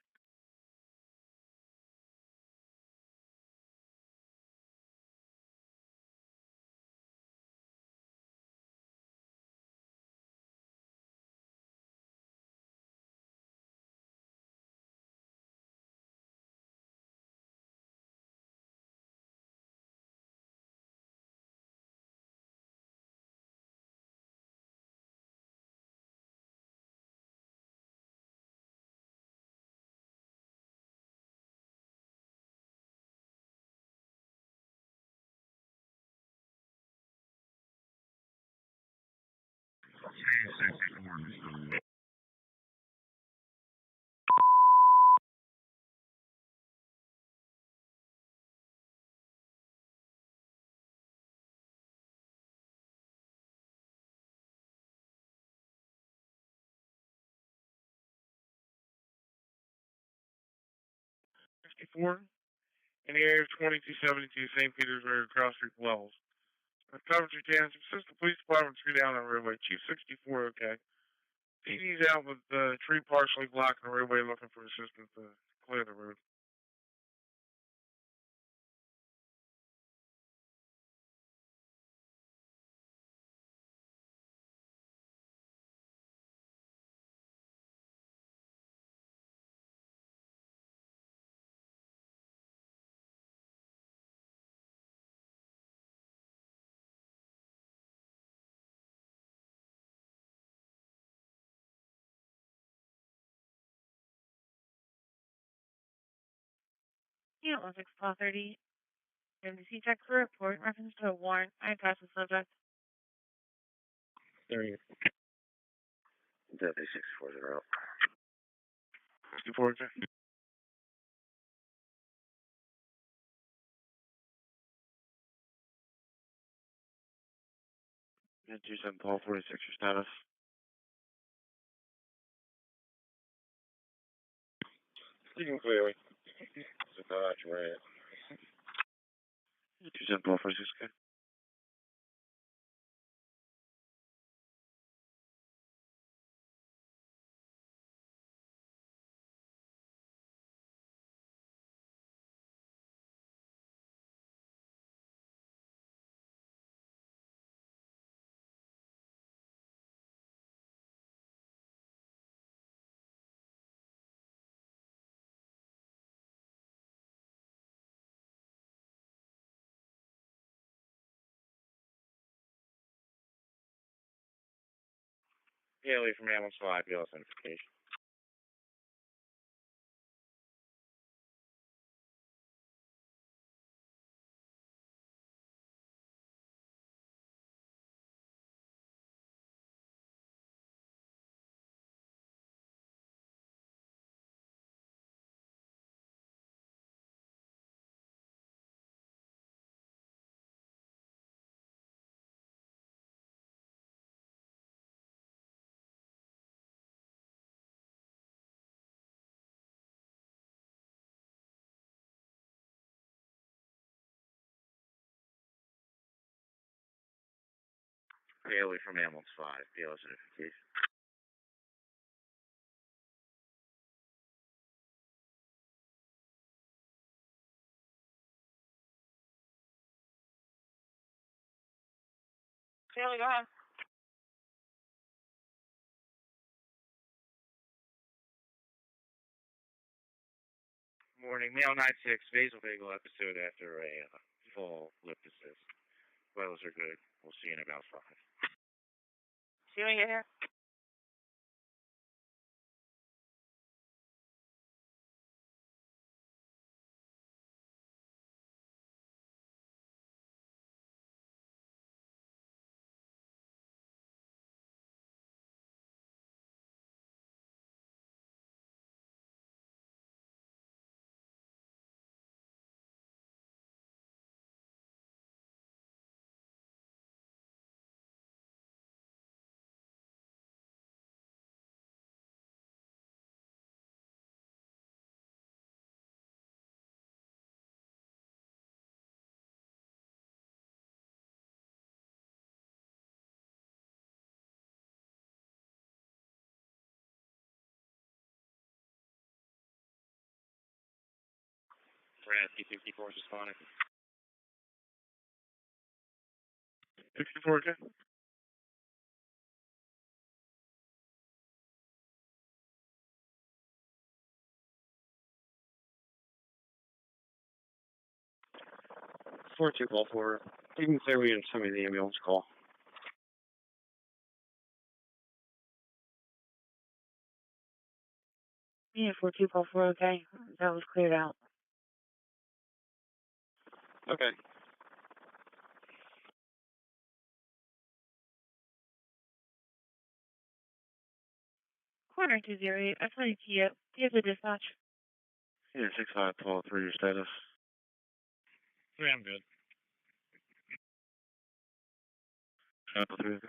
In the area of 2272 St. Petersburg cross street levels. Coventry Township Assistant Police Department 3 down on roadway. Chief 64, okay. PD's out with the tree partially blocking the roadway looking for assistance to clear the road. Yeah, 1630. MDC check for report in reference to a warrant. I passed the subject. There you go. Deputy 640. 64, okay. Yeah, 27 Paul 46, your status. Speaking clearly. So not right. 27 Paul 46, okay. Haley from Ambulance 5, BLS identification. Haley from Ambulance 5, BLS identification. Haley, go ahead. Morning, male 96, vagal vagal episode after a full lip assist. Vitals are good. We'll see you in about 5. See you when you get here. Brad, T64 is responding. 64K. Four two call for. You can say we had somebody the ambulance call. Yeah, 4244, okay. That was cleared out. Okay. Corner 208, I played to you. Do you have the dispatch? Yeah, 6512, your status. Yeah, I'm good. Chapel 3, okay.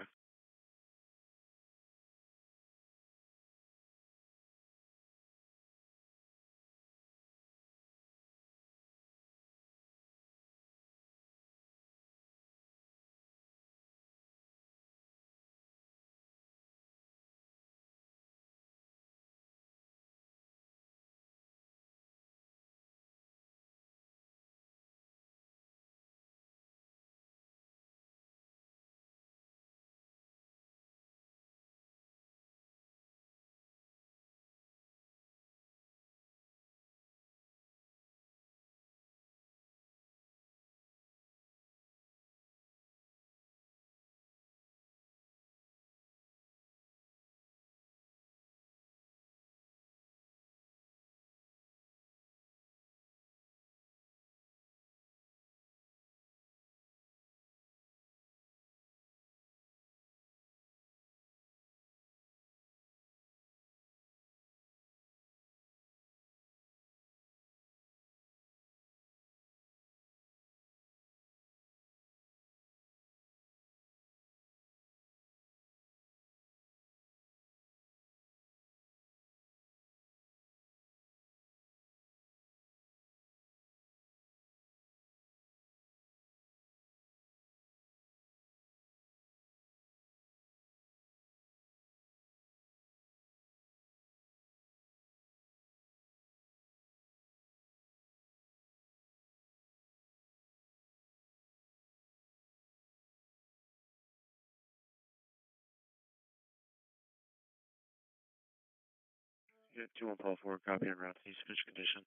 Yeah, 2144, copy en route to East Fish condition.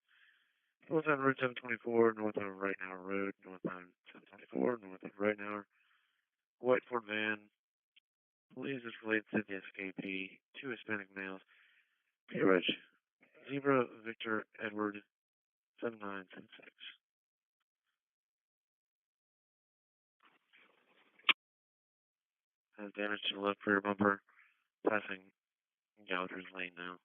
North on Route 724, north of Right Now Road, north on 724, north of Right Now. White Ford van, believes it's related to the escapee, two Hispanic males. P. Reg, Zebra Victor Edward 7976. Has damage to the left rear bumper, passing Gallagher's Lane now.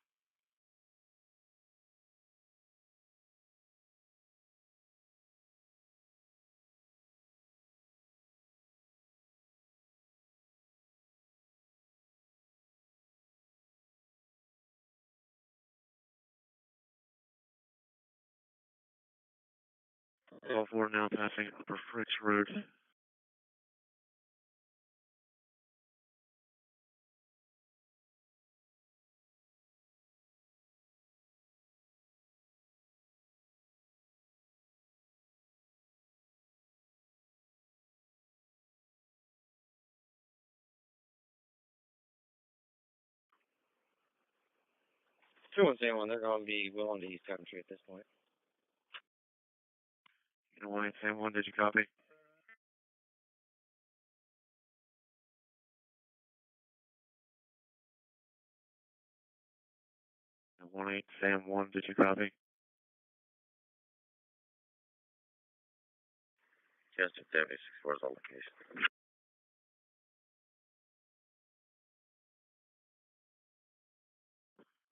All four now passing Upper Fricks Road. Two one saying one, they're going to be willing to East Country at this point. You know, 1871, did you copy? And 1871, did you copy? Just at 76 all location.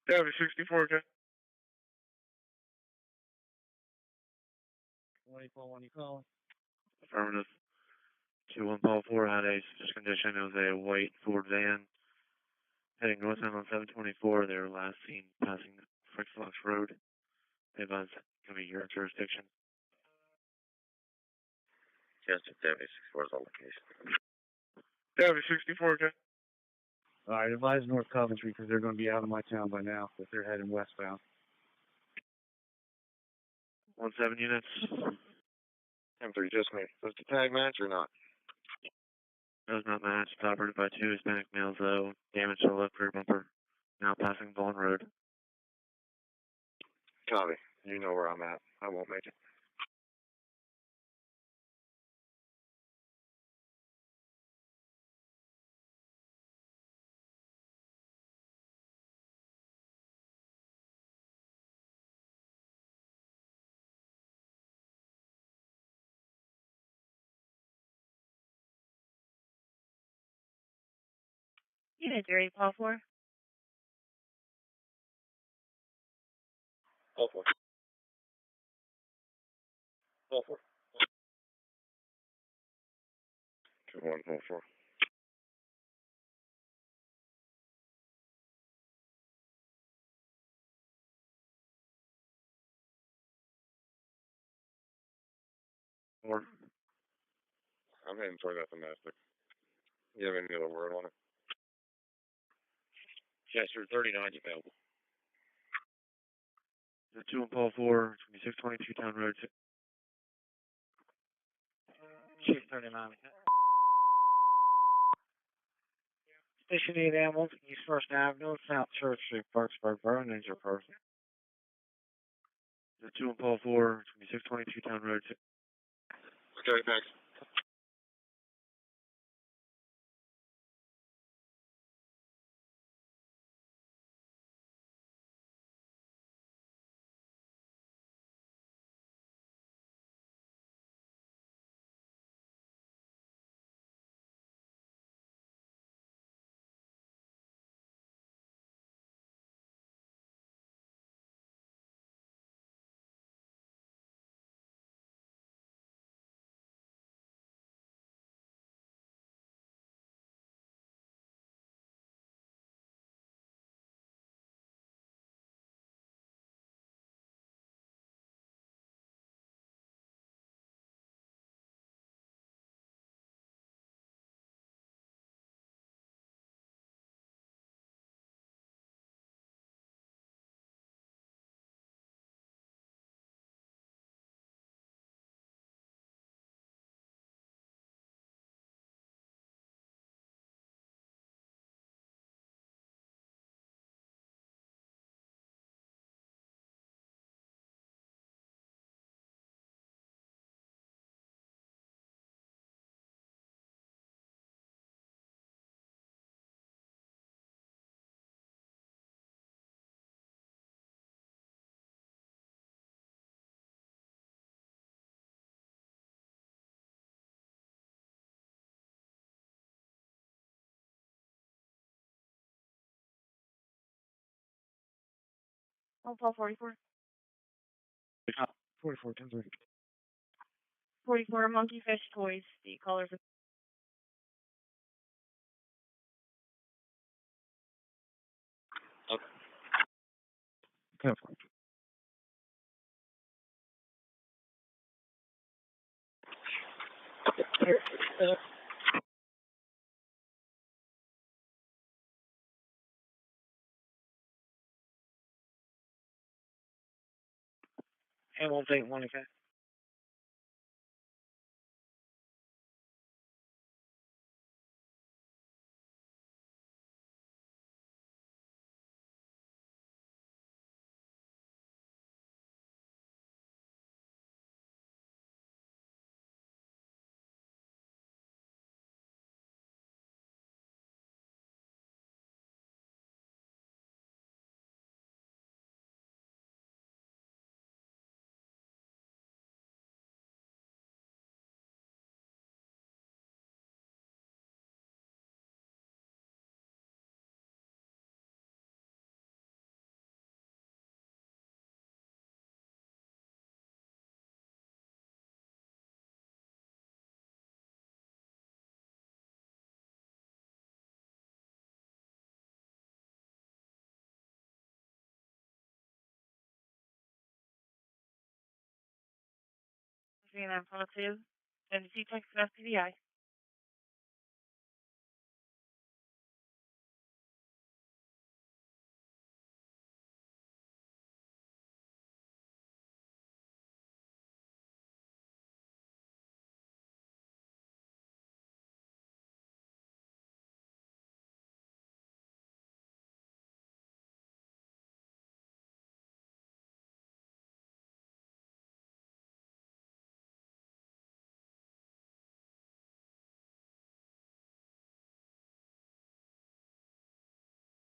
Davy 64K. What do you call when you call? Affirmative. 2144 had a suspicious condition. It was a white Ford van heading northbound on 724. They were last seen passing Fricks Road. They advised going to be your jurisdiction. Just at 76 all location. Davy 64K. Alright, advise North Coventry because they're going to be out of my town by now if they're heading westbound. 17 units. M3, just me. Does the tag match or not? Does not match. Operated by 2 Hispanic males, though. Damage to the left rear bumper. Now passing Vaughn Road. Copy. You know where I'm at. I won't make it. Unit 3, Paul 4. All four. All four. 2-1, all four. Or I'm heading toward that domestic. You have any other word on it? Chester 39 is available. the 2 and Paul 4, 2622 Town Road. Chief 39. Station 8 Ambulance, East First Avenue, South Church Street, Parksburg, Borough, injured person. the 2 and Paul 4, 2622 Town Road. Okay, thanks. Oh, Paul 44. 44, 10-3. 44, Monkey Fish Toys. The colors of Okay. Ambulance 8-1, okay. Green and Positive. And the C-Tex FPDI.